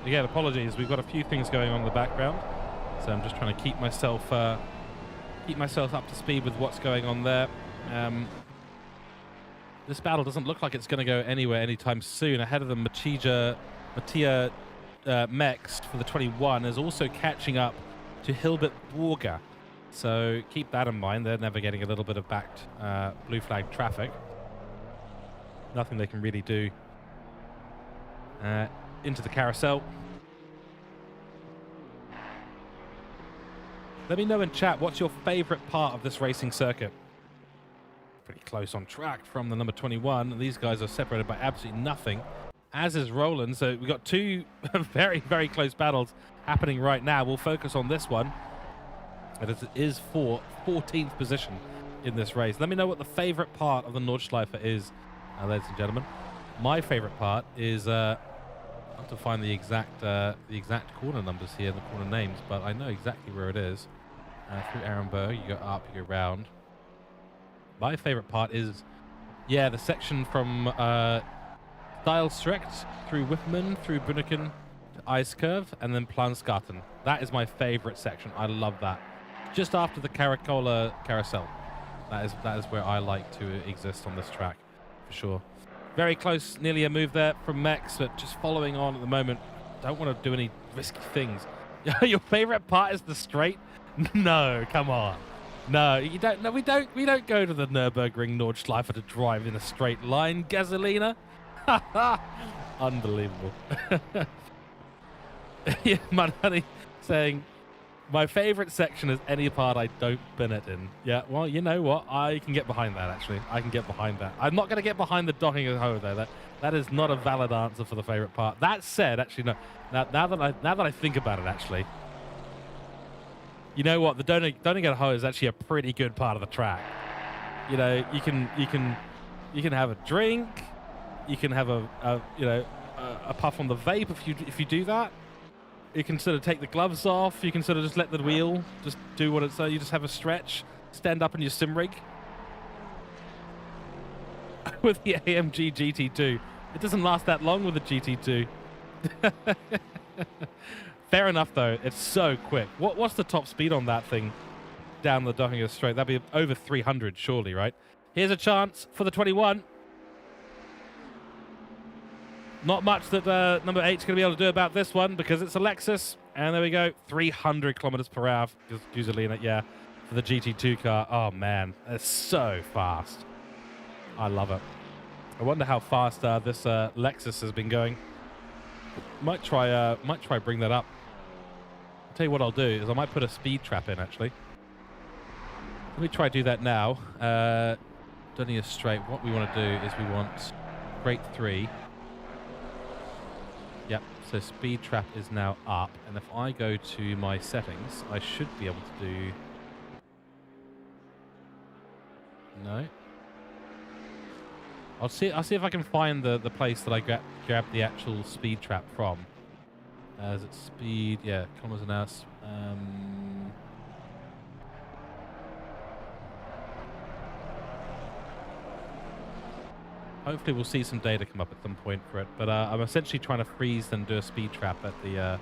Again, apologies. We've got a few things going on in the background, so I'm just trying to keep myself up to speed with what's going on there. This battle doesn't look like it's going to go anywhere anytime soon. Ahead of them, Mattia Mext for the 21 is also catching up to Hilbert Borger. So keep that in mind. They're navigating a little bit of backed blue flag traffic. Nothing they can really do into the carousel. Let me know in chat, what's your favorite part of this racing circuit? Pretty close on track from the number 21. These guys are separated by absolutely nothing, as is Roland. So we've got two very, very close battles happening right now. We'll focus on this one. It is for 14th position in this race. Let me know what the favorite part of the Nordschleife is, ladies and gentlemen. My favorite part is I have to find the exact corner numbers here, the corner names, but I know exactly where it is. Through Arenberg, you go up, you go round. My favorite part is, yeah, the section from Stijlstrecht through Whippman, through Bunneken to Ice Curve, and then Plansgarten. That is my favorite section. I love that. Just after the Caracola Carousel. That is where I like to exist on this track, for sure. Very close, nearly a move there from Mex, but just following on at the moment. Don't want to do any risky things. Your favorite part is the straight? No, come on. No, you don't. No, we don't go to the Nürburgring Nordschleife to drive in a straight line, Gasolina. Unbelievable. Yeah, Manani saying, my favorite section is any part I don't bin it in. Yeah, well, you know what? I can get behind that, actually. I can get behind that. I'm not going to get behind the docking and hoe, though. That is not a valid answer for the favorite part. That said, actually, no. Now that I think about it, actually, you know what? The donning and hoe is actually a pretty good part of the track. You know, you can have a drink, you can have a puff on the vape if you do that. You can sort of take the gloves off. You can sort of just let the wheel just do what it's. You just have a stretch, stand up in your sim rig with the AMG GT2. It doesn't last that long with the GT2. Fair enough, though. It's so quick. What's the top speed on that thing down the Dockinger Straight? That'd be over 300, surely, right? Here's a chance for the 21. Not much that number 8's going to be able to do about this one because it's a Lexus. And there we go. 300 kilometers per hour. Guzelina, yeah, for the GT2 car. Oh, man. It's so fast. I love it. I wonder how fast this Lexus has been going. Might try bring that up. I'll tell you what I'll do is I might put a speed trap in, actually. Let me try do that now. Dunning is straight. What we want to do is we want grade 3. Yep, so speed trap is now up, and if I go to my settings, I should be able to do... No. I'll see if I can find the place that I grab the actual speed trap from. Is it speed? Yeah, kilometers an hour. Hopefully we'll see some data come up at some point for it. But I'm essentially trying to freeze and do a speed trap at the...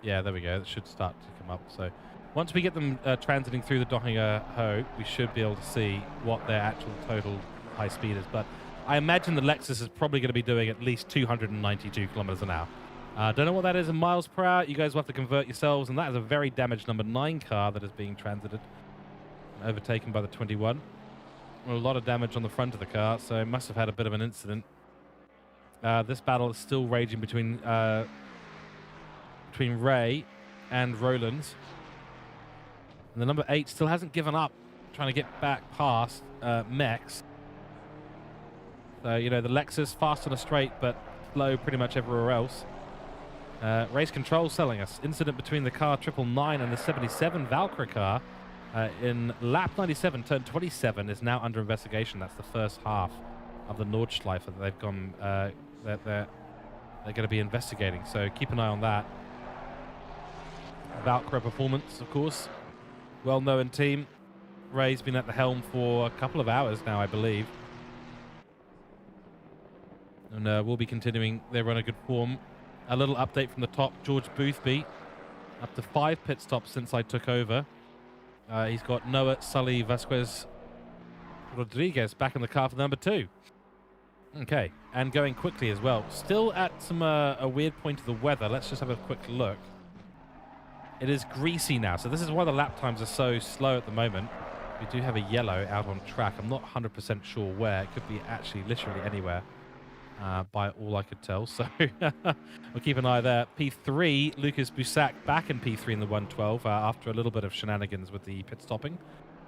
Yeah, there we go. It should start to come up. So once we get them transiting through the Dockinger Hoe, we should be able to see what their actual total high speed is. But I imagine the Lexus is probably going to be doing at least 292 kilometers an hour. Don't know what that is in miles per hour. You guys will have to convert yourselves. And that is a very damaged number 9 car that is being transited. Overtaken by the 21. Well, a lot of damage on the front of the car, so it must have had a bit of an incident. This battle is still raging between Ray and Roland. And the number 8 still hasn't given up, trying to get back past Mex. So, you know, the Lexus fast on a straight, but slow pretty much everywhere else. Race control selling us. Incident between the car 999 and the 77 Valkyrie car. In lap 97, turn 27 is now under investigation. That's the first half of the Nordschleife that they've gone. They're going to be investigating. So keep an eye on that. Valkyrie performance, of course, well-known team. Ray's been at the helm for a couple of hours now, I believe. And we'll be continuing their run of good form. A little update from the top. George Boothby, up to 5 pit stops since I took over. He's got Noah Sully Vasquez Rodriguez back in the car for number 2. Okay, and going quickly as well. Still at some a weird point of the weather. Let's just have a quick look. It is greasy now, so this is why the lap times are so slow at the moment. We do have a yellow out on track. I'm not 100% sure where. It could be actually literally anywhere, by all I could tell. So we'll keep an eye there. P3, Lucas Busak back in P3 in the 112 after a little bit of shenanigans with the pit stopping.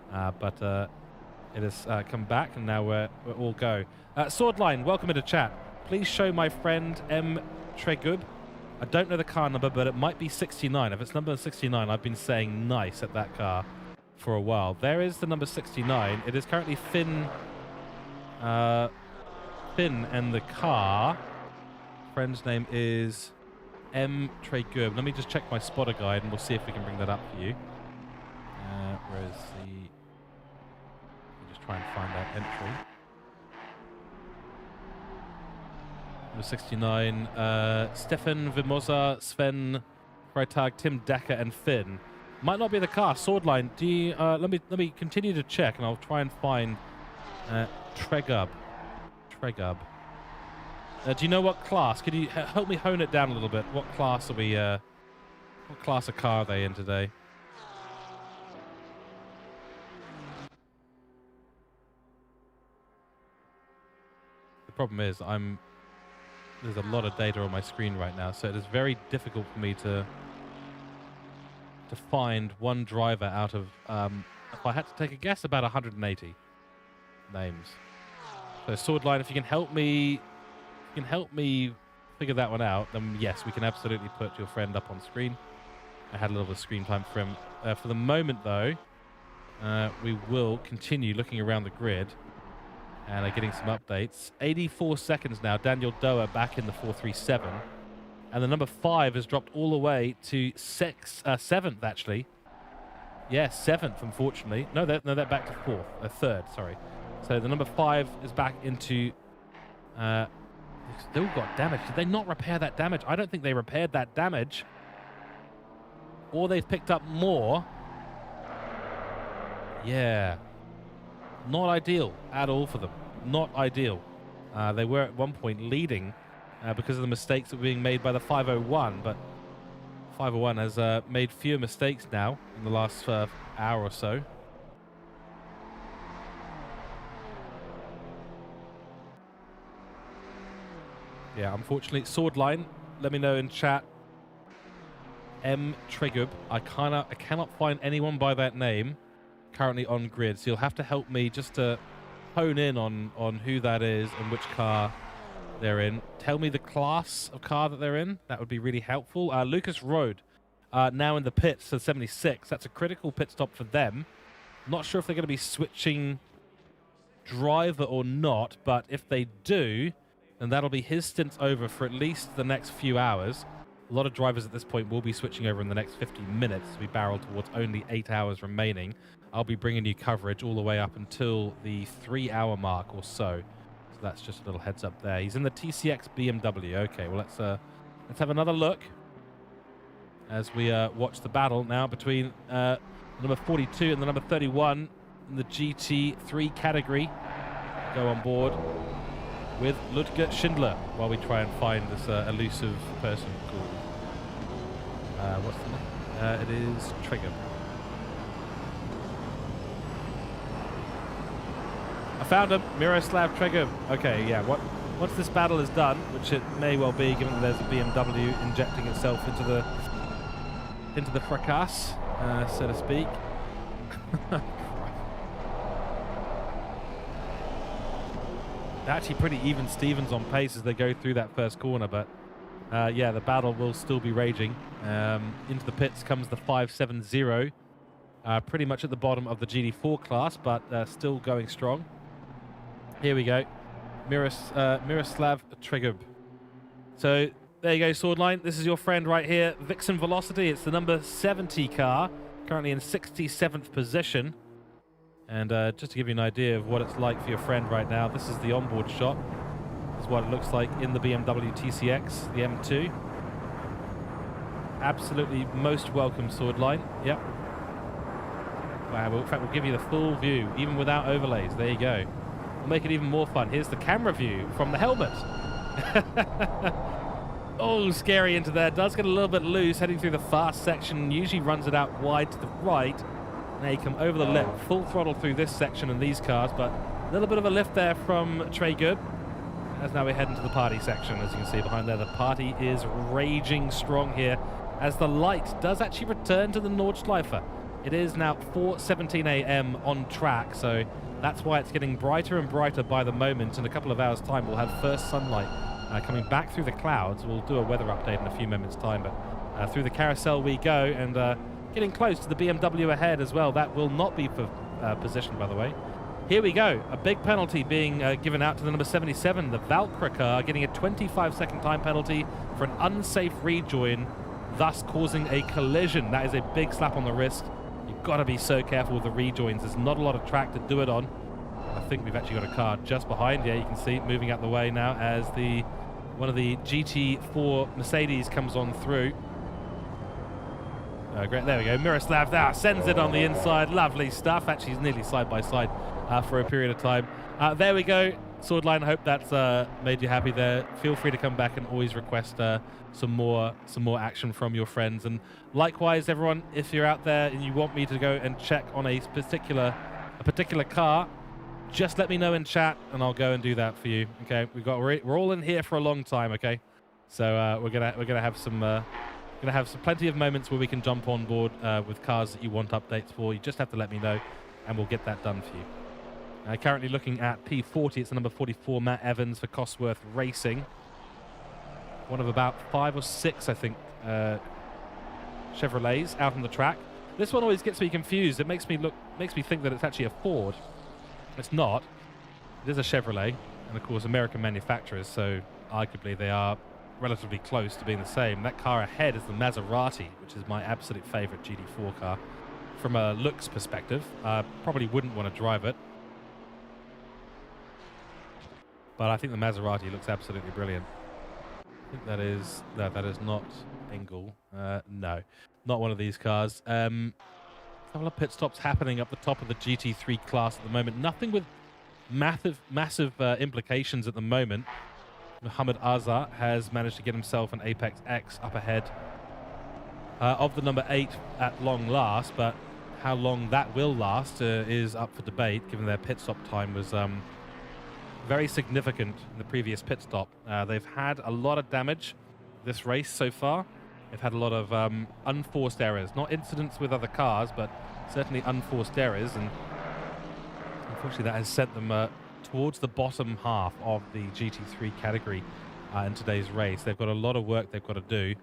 But it has come back, and now we're all go. Swordline, welcome into chat. Please show my friend M. Tregub. I don't know the car number, but it might be 69. If it's number 69, I've been saying nice at that car for a while. There is the number 69. It is currently Finn and the car. Friend's name is M. Tregub. Let me just check my spotter guide, and we'll see if we can bring that up for you. Where is the... Just try and find that entry. Number 69, Stefan Vimosa, Sven Freitag, Tim Decker, and Finn. Might not be the car. Swordline, do you, let me continue to check, and I'll try and find Tregub. Do you know what class? Could you help me hone it down a little bit? What class are we? What class of car are they in today? The problem is there's a lot of data on my screen right now, so it is very difficult for me to find one driver out of, if I had to take a guess, about 180 names. So Swordline, if you can help me figure that one out, then yes, we can absolutely put your friend up on screen. I had a little bit of screen time for him. For the moment, though, we will continue looking around the grid and getting some updates. 84 seconds now. Daniel Doa back in the 437. And the number 5 has dropped all the way to 7th, actually. Yeah, 7th, unfortunately. No, they're back to 4th. 3rd, sorry. So the number 5 is back into... they've still got damage. Did they not repair that damage? I don't think they repaired that damage. Or they've picked up more. Yeah. Not ideal at all for them. Not ideal. They were at one point leading because of the mistakes that were being made by the 501, but 501 has made fewer mistakes now in the last hour or so. Yeah, unfortunately, Swordline, let me know in chat. M. Tregub. I cannot find anyone by that name currently on grid, so you'll have to help me just to hone in on who that is and which car they're in. Tell me the class of car that they're in. That would be really helpful. Lucas Road, now in the pits, so 76. That's a critical pit stop for them. Not sure if they're going to be switching driver or not, but if they do, then that'll be his stint over for at least the next few hours. A lot of drivers at this point will be switching over in the next 50 minutes as we barrel towards only 8 hours remaining. I'll be bringing you coverage all the way up until the 3-hour mark or so. So that's just a little heads up there. He's in the TCX BMW. Okay, well, let's have another look as we watch the battle now between the number 42 and the number 31 in the GT3 category. Go on board with Ludger Schindler while we try and find this elusive person called... what's the name? It is Trigger. I found him, Miroslav Trigger. Okay, yeah. Once this battle is done, which it may well be, given that there's a BMW injecting itself into the fracas, so to speak. Actually, pretty even Stevens on pace as they go through that first corner, but yeah, the battle will still be raging. Into the pits comes the 570, pretty much at the bottom of the GD4 class, but still going strong. Here we go, Miroslav Trigub. So there you go, Swordline. This is your friend right here, Vixen Velocity. It's the number 70 car, currently in 67th position. And just to give you an idea of what it's like for your friend right now, this is the onboard shot. is what it looks like in the BMW TCX, the M2. Absolutely most welcome sword line. Yep. Wow, in fact, we'll give you the full view, even without overlays. There you go. We'll make it even more fun. Here's the camera view from the helmet. Oh, scary into there. Does get a little bit loose heading through the fast section. Usually runs it out wide to the right. Now you come over the lip, full throttle through this section and these cars, but a little bit of a lift there from Trey Good. As now we head into the party section, as you can see behind there. The party is raging strong here as the light does actually return to the Nordschleife. It is now 4:17 a.m. on track, so that's why it's getting brighter and brighter by the moment. In a couple of hours' time, we'll have first sunlight coming back through the clouds. We'll do a weather update in a few moments' time, but through the carousel we go, and getting close to the BMW ahead as well. That will not be for position, by the way. Here we go. A big penalty being given out to the number 77, the Valkyrie car, getting a 25-second time penalty for an unsafe rejoin, thus causing a collision. That is a big slap on the wrist. You've got to be so careful with the rejoins. There's not a lot of track to do it on. I think we've actually got a car just behind. Yeah, you can see it moving out the way now as one of the GT4 Mercedes comes on through. Great, there we go. Miroslav sends it on the inside. Lovely stuff. Actually, he's nearly side by side for a period of time. There we go. Swordline, I hope that's made you happy there. Feel free to come back and always request some more action from your friends. And likewise, everyone, if you're out there and you want me to go and check on a particular car, just let me know in chat and I'll go and do that for you. Okay, we're all in here for a long time. Okay, so we're gonna have some plenty of moments where we can jump on board with cars that you want updates for. You just have to let me know and we'll get that done for you. Currently looking at P40, it's the number 44, Matt Evans for Cosworth Racing. One of about 5 or 6, I think, Chevrolets out on the track. This one always gets me confused. It makes me think that it's actually a Ford. It's not. It is a Chevrolet, and of course American manufacturers, so arguably they are relatively close to being the same. That car ahead is the Maserati, which is my absolute favorite GT4 car. From a looks perspective, probably wouldn't want to drive it, but I think the Maserati looks absolutely brilliant. I think that is not Engel. No, not one of these cars. A couple of pit stops happening up the top of the GT3 class at the moment. Nothing with massive implications at the moment. Mohammed Azar has managed to get himself an Apex X up ahead of the number 8 at long last, but how long that will last is up for debate, given their pit stop time was very significant in the previous pit stop. They've had a lot of damage this race so far. They've had a lot of unforced errors, not incidents with other cars, but certainly unforced errors, and unfortunately that has sent them towards the bottom half of the GT3 category in today's race. They've got a lot of work they've got to do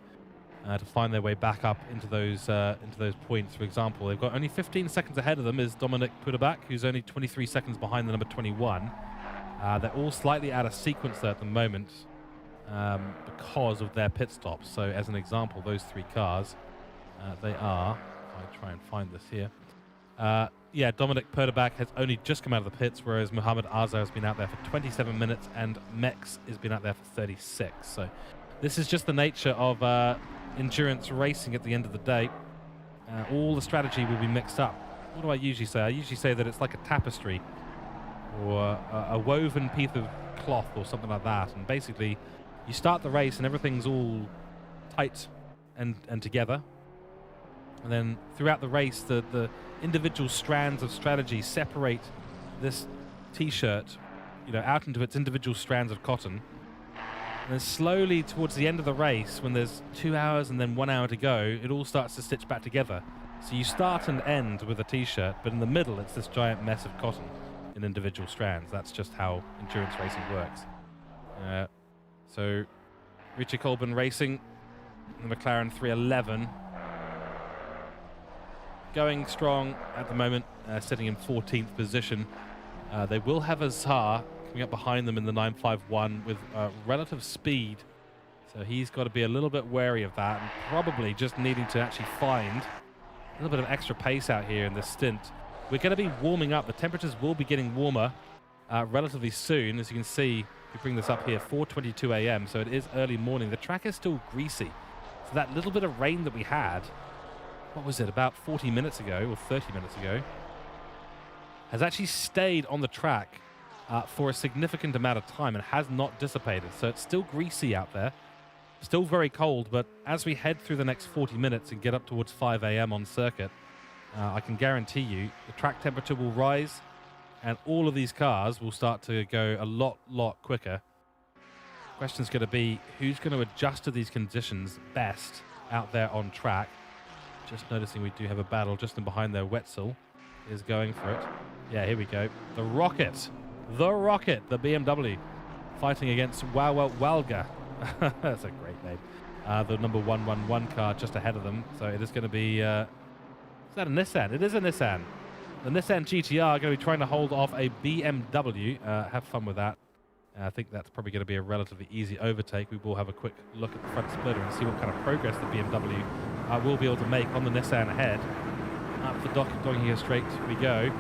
to find their way back up into those points. For example, they've got only 15 seconds ahead of them is Dominic Puderbach, who's only 23 seconds behind the number 21. They're all slightly out of sequence there at the moment because of their pit stops. So as an example, those 3 cars, they are, if I try and find this here, yeah, Dominic Puderbach has only just come out of the pits, whereas Mohammed Azar has been out there for 27 minutes and Mex has been out there for 36. So this is just the nature of endurance racing at the end of the day. All the strategy will be mixed up. What do I usually say? I usually say that it's like a tapestry or a woven piece of cloth or something like that. And basically, you start the race and everything's all tight and together. And then throughout the race, the individual strands of strategy separate this T-shirt, out into its individual strands of cotton. And then slowly towards the end of the race, when there's 2 hours and then 1 hour to go, it all starts to stitch back together. So you start and end with a T-shirt, but in the middle, it's this giant mess of cotton in individual strands. That's just how endurance racing works. So Richie Colburn Racing, the McLaren 311, going strong at the moment, sitting in 14th position. They will have Azar coming up behind them in the 951 with relative speed, so he's got to be a little bit wary of that and probably just needing to actually find a little bit of extra pace out here in this stint. We're going to be warming up. The temperatures will be getting warmer relatively soon. As you can see, We bring this up here, 4:22 a.m., so it is early morning. The track is still greasy. So that little bit of rain that we had, what was it, about 40 minutes ago or 30 minutes ago, has actually stayed on the track for a significant amount of time and has not dissipated. So it's still greasy out there, still very cold, but as we head through the next 40 minutes and get up towards 5 a.m. on circuit, I can guarantee you the track temperature will rise and all of these cars will start to go a lot quicker. Question's going to be who's going to adjust to these conditions best out there on track. Just noticing we do have a battle just in behind there. Wetzel is going for it. Yeah, here we go. The Rocket, the BMW, fighting against Walga. That's a great name. The number 111 car just ahead of them. So it is going to be, is that a Nissan? It is a Nissan. The Nissan GTR are going to be trying to hold off a BMW. Have fun with that. I think that's probably going to be a relatively easy overtake. We will have a quick look at the front splitter and see what kind of progress the BMW will be able to make on the Nissan ahead. Up the docking here straight we go.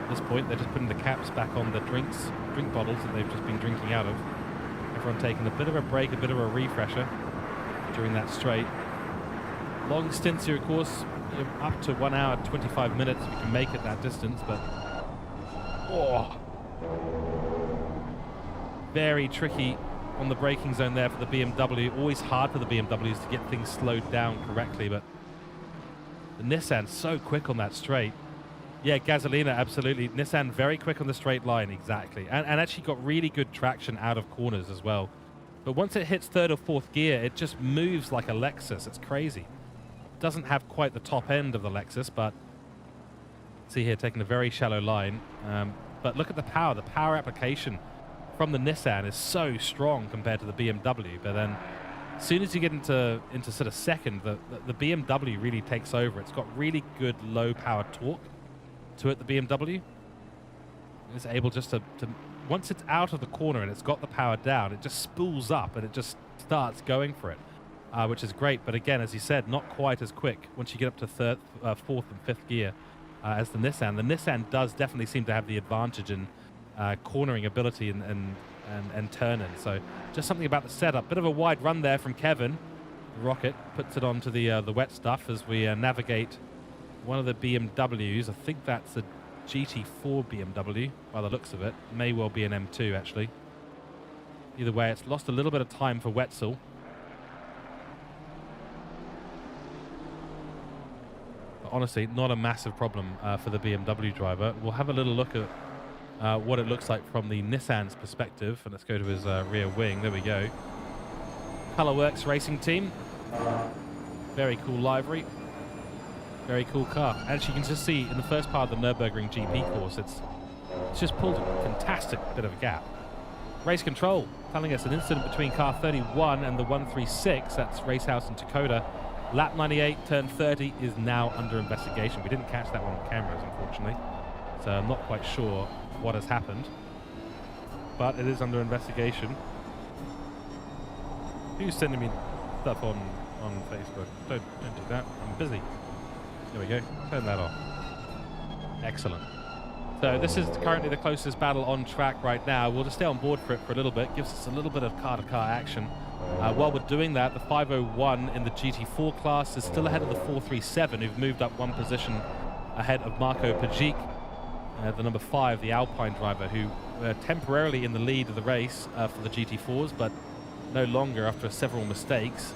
At this point, they're just putting the caps back on the drink bottles that they've just been drinking out of. Everyone taking a bit of a break, a bit of a refresher during that straight. Long stints here, of course, up to 1 hour, 25 minutes. We can make it that distance, but very tricky on the braking zone there for the BMW. Always hard for the BMWs to get things slowed down correctly, but the Nissan's so quick on that straight. Yeah, Gasolina, absolutely. Nissan very quick on the straight line, exactly. And actually got really good traction out of corners as well. But once it hits third or fourth gear, it just moves like a Lexus. It's crazy. Doesn't have quite the top end of the Lexus, but see here, taking a very shallow line. But look at the power application from the Nissan is so strong compared to the BMW. But then as soon as you get into sort of second, the BMW really takes over. It's got really good low power torque to it, the BMW. It's able just to once it's out of the corner and it's got the power down, it just spools up and it just starts going for it. Which is great, but again, as you said, not quite as quick once you get up to fourth and fifth gear as the Nissan. The Nissan does definitely seem to have the advantage in cornering ability and turning. So just something about the setup. Bit of a wide run there from Kevin. The Rocket puts it onto the wet stuff as we navigate one of the BMWs. I think that's a GT4 BMW by the looks of it. May well be an M2 actually. Either way, it's lost a little bit of time for Wetzel. Honestly, not a massive problem for the BMW driver. We'll have a little look at what it looks like from the Nissan's perspective. And let's go to his rear wing. There we go. Colorworks Racing Team. Very cool livery. Very cool car. As you can just see in the first part of the Nürburgring GP course, it's just pulled a fantastic bit of a gap. Race control telling us an incident between car 31 and the 136. That's Racehouse in Dakota. Lap 98, turn 30 is now under investigation. We didn't catch that one on cameras, unfortunately. So I'm not quite sure what has happened. But it is under investigation. Who's sending me stuff on Facebook? Don't do that. I'm busy. There we go. Turn that off. Excellent. So this is currently the closest battle on track right now. We'll just stay on board for it for a little bit. Gives us a little bit of car-to-car action. While we're doing that, the 501 in the GT4 class is still ahead of the 437, who've moved up one position ahead of Marco Pajic, the number 5, the Alpine driver, who were temporarily in the lead of the race for the GT4s, but no longer after several mistakes.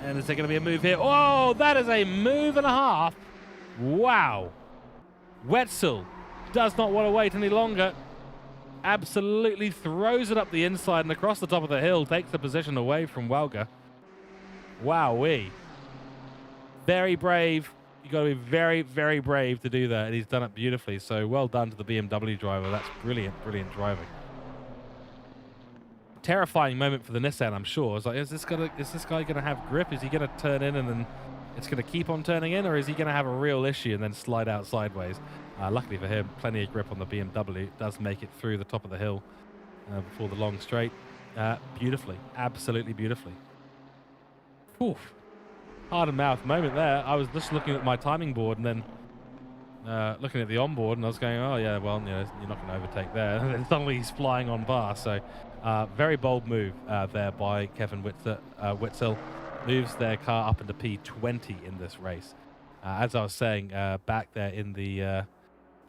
And is there going to be a move here? Oh, that is a move and a half. Wow. Wetzel does not want to wait any longer. Absolutely throws it up the inside and across the top of the hill, takes the position away from Welger. Wowee. Very brave. You've got to be very, very brave to do that, and he's done it beautifully. So well done to the BMW driver. That's brilliant, brilliant driving. Terrifying moment for the Nissan, I'm sure. It's like, is this guy gonna have grip? Is he gonna turn in and then it's gonna keep on turning in, or is he gonna have a real issue and then slide out sideways? Luckily for him, plenty of grip on the BMW. Does make it through the top of the hill before the long straight. Beautifully, absolutely beautifully. Oof. Hard and mouth moment there. I was just looking at my timing board and then looking at the onboard, and I was going, oh yeah, well, you know, you're not going to overtake there. And then suddenly he's flying on bar. So very bold move there by Kevin Witzel. Moves their car up into P20 in this race. As I was saying, back there in the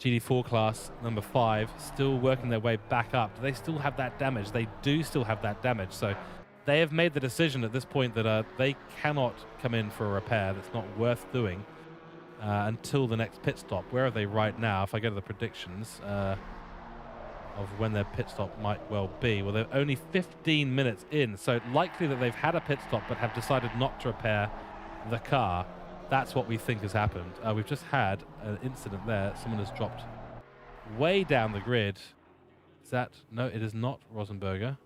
GD4 class, number 5, still working their way back up. Do they still have that damage? They do still have that damage. So they have made the decision at this point that they cannot come in for a repair. That's not worth doing until the next pit stop. Where are they right now? If I go to the predictions of when their pit stop might well be. Well, they're only 15 minutes in, so likely that they've had a pit stop but have decided not to repair the car. That's what we think has happened. We've just had an incident there. Someone has dropped way down the grid. Is that... No, it is not Rosenberger.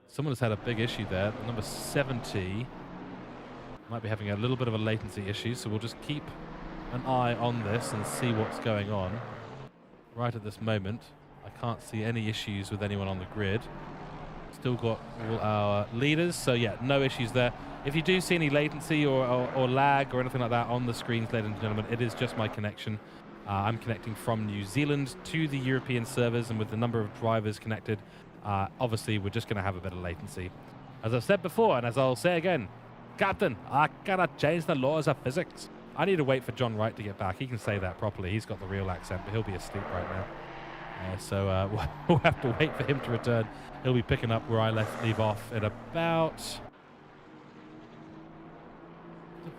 Someone has had a big issue there. Number 70 might be having a little bit of a latency issue, so we'll just keep an eye on this and see what's going on. Right at this moment, I can't see any issues with anyone on the grid. Still got all our leaders, so yeah, no issues there. If you do see any latency or lag or anything like that on the screens, ladies and gentlemen, it is just my connection. I'm connecting from New Zealand to the European servers, and with the number of drivers connected, obviously we're just going to have a bit of latency. As I've said before, and as I'll say again, Captain, I cannot change the laws of physics. I need to wait for John Wright to get back. He can say that properly. He's got the real accent, but he'll be asleep right now. So we'll have to wait for him to return. He'll be picking up where I leave off in about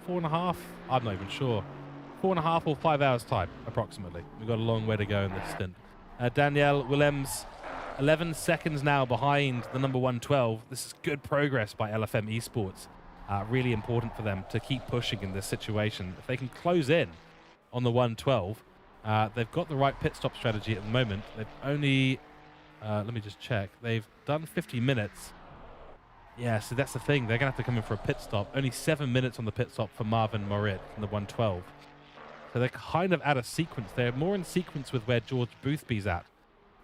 4.5. I'm not even sure. 4.5 or 5 hours time, approximately. We've got a long way to go in this stint. Danielle Willems, 11 seconds now behind the number 112. This is good progress by LFM Esports. Really important for them to keep pushing in this situation. If they can close in on the 112, they've got the right pit stop strategy at the moment. They've only, let me just check. They've done 50 minutes. Yeah, so that's the thing. They're going to have to come in for a pit stop. Only 7 minutes on the pit stop for Marvin Morit in the 112. So they're kind of out of sequence. They're more in sequence with where George Boothby's at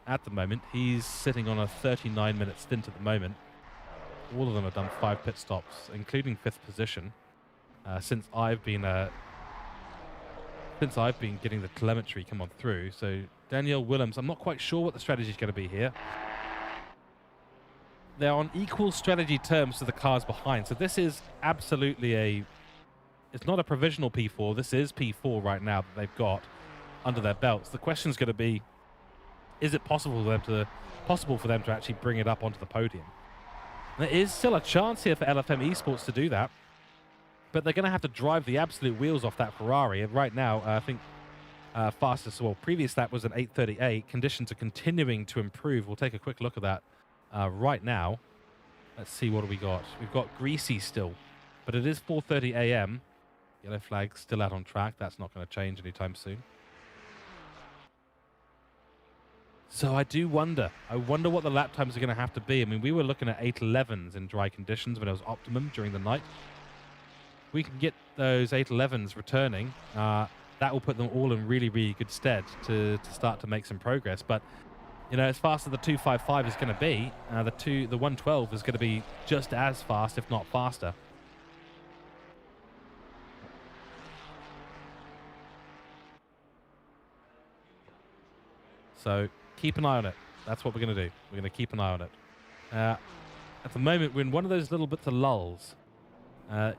the moment. He's sitting on a 39-minute stint at the moment. All of them have done 5 pit stops, including 5th position, since I've been getting the telemetry come on through. So Danielle Willems, I'm not quite sure what the strategy is going to be here. They're on equal strategy terms to the cars behind. So this is absolutely it's not a provisional P4. This is P4 right now that they've got under their belts. The question is going to be, is it possible for them to actually bring it up onto the podium? There is still a chance here for LFM Esports to do that, but they're going to have to drive the absolute wheels off that Ferrari. And right now, I think fastest, well, previous that was an 8:38. Conditions are continuing to improve. We'll take a quick look at that right now. Let's see, what do we got? We've got Greasy still, but it is 4:30 a.m. Yellow flag still out on track. That's not going to change anytime soon. So I do wonder. I wonder what the lap times are going to have to be. I mean, we were looking at 8:11s in dry conditions when it was optimum during the night. We can get those 8:11s returning. That will put them all in really, really good stead to start to make some progress. But, you know, as fast as the 255 is going to be, the 112 is going to be just as fast, if not faster. So keep an eye on it. That's what we're going to do. We're going to keep an eye on it. At the moment, we're in one of those little bits of lulls. Oh,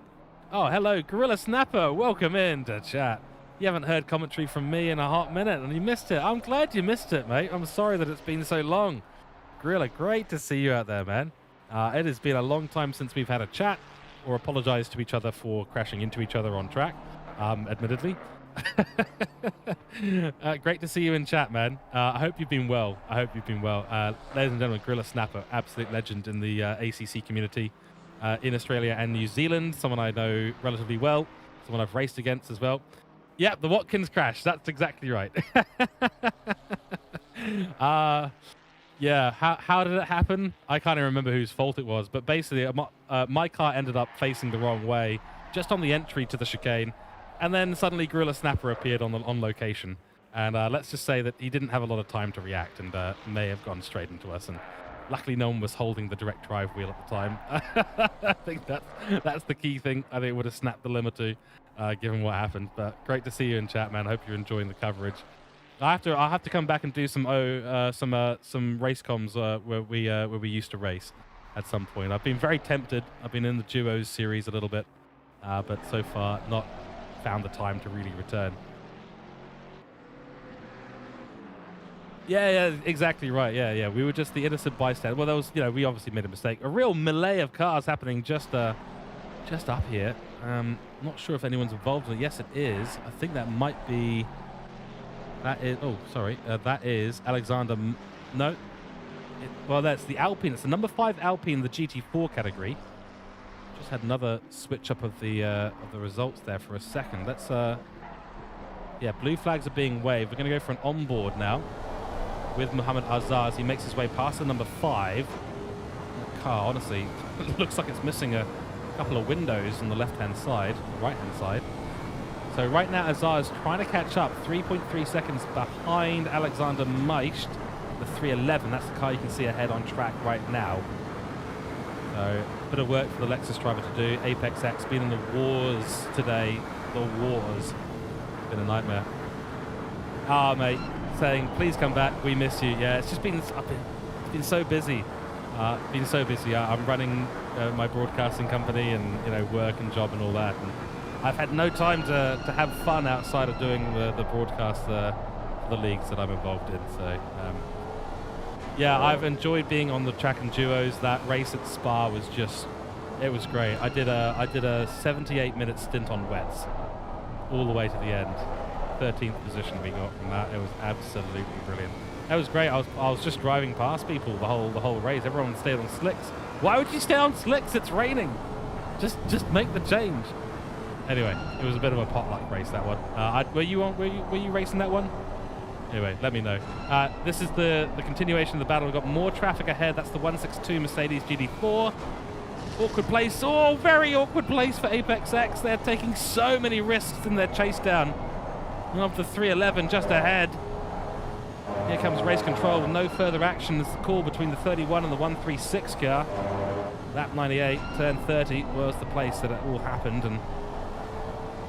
hello, Gorilla Snapper. Welcome in to chat. You haven't heard commentary from me in a hot minute, and you missed it. I'm glad you missed it, mate. I'm sorry that it's been so long. Gorilla, great to see you out there, man. It has been a long time since we've had a chat or apologized to each other for crashing into each other on track, admittedly. Great to see you in chat, man. I hope you've been well. Ladies and gentlemen, Gorilla Snapper, absolute legend in the ACC community in Australia and New Zealand. Someone I know relatively well. Someone I've raced against as well. Yeah, the Watkins crash. That's exactly right. Yeah, how did it happen? I can't even remember whose fault it was. But basically, my car ended up facing the wrong way just on the entry to the chicane. And then suddenly Gorilla Snapper appeared on location. And let's just say that he didn't have a lot of time to react and may have gone straight into us. And Luckily, no one was holding the direct drive wheel at the time. I think that's the key thing. I think it would have snapped the limb or two, given what happened. But great to see you in chat, man. I hope you're enjoying the coverage. I'll have to come back and do some race comms where we used to race at some point. I've been very tempted. I've been in the duos series a little bit, but so far not found the time to really return. Yeah, exactly right. Yeah. We were just the innocent bystander. Well, there was, we obviously made a mistake. A real melee of cars happening just up here. Not sure if anyone's involved in it. Yes, it is. I think that might be. That is. Oh, sorry. That is Alexander. No. Well, that's the Alpine. It's the number 5 Alpine, the GT4 category. Just had another switch up of the results there for a second. Let's. Yeah, blue flags are being waved. We're going to go for an onboard now with Mohammed Azar as he makes his way past the number 5. The car, honestly, looks like it's missing a couple of windows on the left-hand side, right-hand side. So right now, Azar is trying to catch up, 3.3 seconds behind Alexander Meischt, the 311. That's the car you can see ahead on track right now. So a bit of work for the Lexus driver to do. Apex X been in the wars today. The wars. It's been a nightmare. Ah, mate. Saying, please come back, we miss you. Yeah, it's just been, I've been so busy. I'm running my broadcasting company and, work and job and all that. And I've had no time to have fun outside of doing the broadcast for the leagues that I'm involved in. So, yeah, I've enjoyed being on the track and duos. That race at Spa was just, it was great. I did a 78-minute stint on wets all the way to the end. 13th position we got from that. It was absolutely brilliant. That was great. I was just driving past people the whole race. Everyone stayed on slicks. Why would you stay on slicks? It's raining. Just make the change. Anyway, it was a bit of a potluck race, that one. Were you racing that one? Anyway, let me know. This is the continuation of the battle. We've got more traffic ahead. That's the 162 Mercedes GT4. Awkward place. Oh, very awkward place for Apex X. They're taking so many risks in their chase down of the 311 just ahead. Here comes race control with no further action. It's the call between the 31 and the 136 car. Lap 98, turn 30 was the place that it all happened, and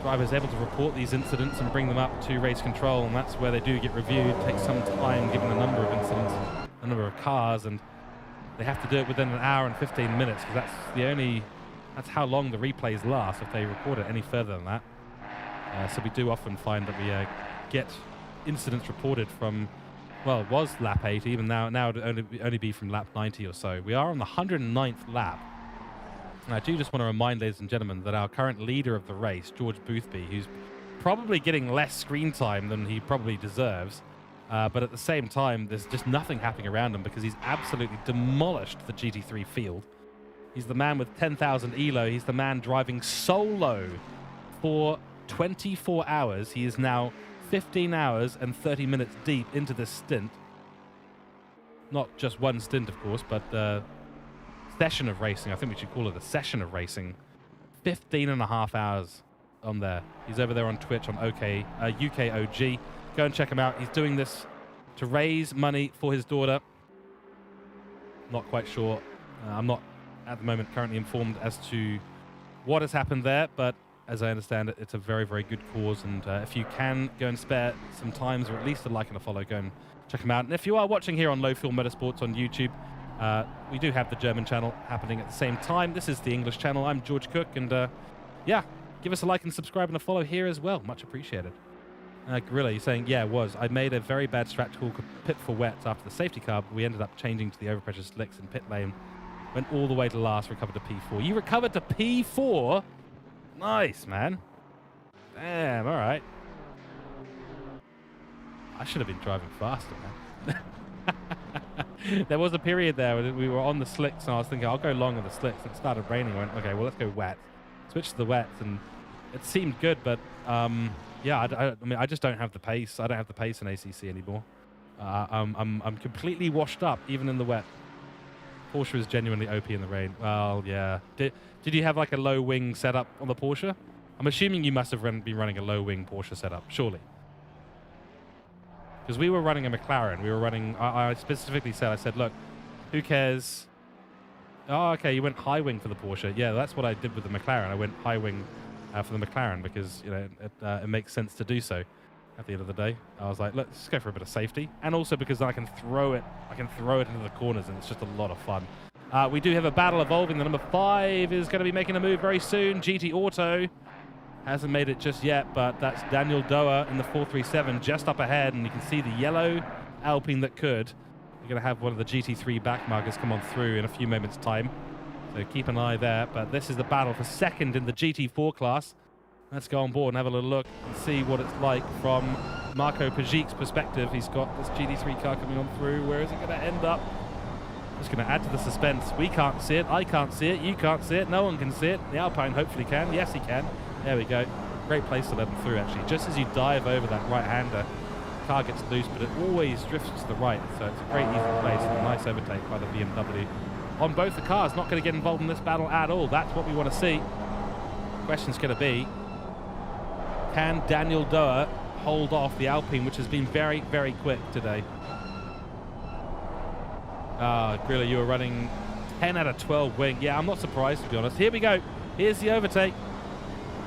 drivers able to report these incidents and bring them up to race control, and that's where they do get reviewed. It takes some time given the number of incidents, the number of cars, and they have to do it within an hour and 15 minutes because that's how long the replays last if they record it any further than that. So we do often find that we get incidents reported from, well, it was lap 80, even now it would only be from lap 90 or so. We are on the 109th lap. And I do just want to remind, ladies and gentlemen, that our current leader of the race, George Boothby, who's probably getting less screen time than he probably deserves, but at the same time, there's just nothing happening around him because he's absolutely demolished the GT3 field. He's the man with 10,000 ELO. He's the man driving solo for 24 hours. He is now 15 hours and 30 minutes deep into this stint. Not just one stint, of course, but the session of racing. I think we should call it a session of racing. 15 and a half hours on there. He's over there on Twitch on UKOG. Go and check him out. He's doing this to raise money for his daughter. Not quite sure. I'm not at the moment currently informed as to what has happened there, but as I understand it, it's a very, very good cause, and if you can go and spare some times, or at least a like and a follow, go and check them out. And if you are watching here on Low Fuel Motorsports on YouTube, we do have the German channel happening at the same time. This is the English channel. I'm George Cook, and yeah, give us a like and subscribe and a follow here as well. Much appreciated. Gorilla, you're saying, yeah, it was. I made a very bad strat call, pit for wets after the safety car, but we ended up changing to the overpressure slicks in pit lane. Went all the way to last, recovered to P4. You recovered to P4? Nice, man. Damn, all right. I should have been driving faster, man. There was a period there where we were on the slicks, and I was thinking, I'll go long on the slicks. And it started raining. I went, okay, well, let's go wet. Switched to the wets, and it seemed good, but yeah, I mean, I just don't have the pace. I don't have the pace in ACC anymore. I'm completely washed up, even in the wet. Porsche is genuinely OP in the rain. Well, yeah. Did you have like a low wing setup on the Porsche? I'm assuming you must have been running a low wing Porsche setup, surely. Because we were running a McLaren. We were running, I specifically said, look, Who cares? Oh, okay, you went high wing for the Porsche. Yeah, that's what I did with the McLaren. I went high wing for the McLaren because, you know, it makes sense to do so at the end of the day. I was like, let's go for a bit of safety. And also because I can throw it into the corners, and it's just a lot of fun. We do have a battle evolving. The number 5 is going to be making a move very soon. GT Auto hasn't made it just yet, but that's Daniel Doa in the 437 just up ahead, and you can see the yellow Alpine that could. You're going to have one of the GT3 backmarkers come on through in a few moments' time. So keep an eye there. But this is the battle for second in the GT4 class. Let's go on board and have a little look and see what it's like from Marco Pajic's perspective. He's got this GT3 car coming on through. Where is it going to end up? Just going to add to the suspense. We can't see it. I can't see it. You can't see it. No one can see it. The Alpine hopefully can. Yes, he can. There we go. Great place to let him through, actually. Just as you dive over that right-hander, car gets loose, but it always drifts to the right, so it's a great easy place and a nice overtake by the BMW on both the cars. Not going to get involved in this battle at all. That's what we want to see. Question's going to be, can Daniel Doa hold off the Alpine, which has been very, very quick today? Grilla, you were running 10 out of 12 wing. Yeah, I'm not surprised, to be honest. Here we go. Here's the overtake.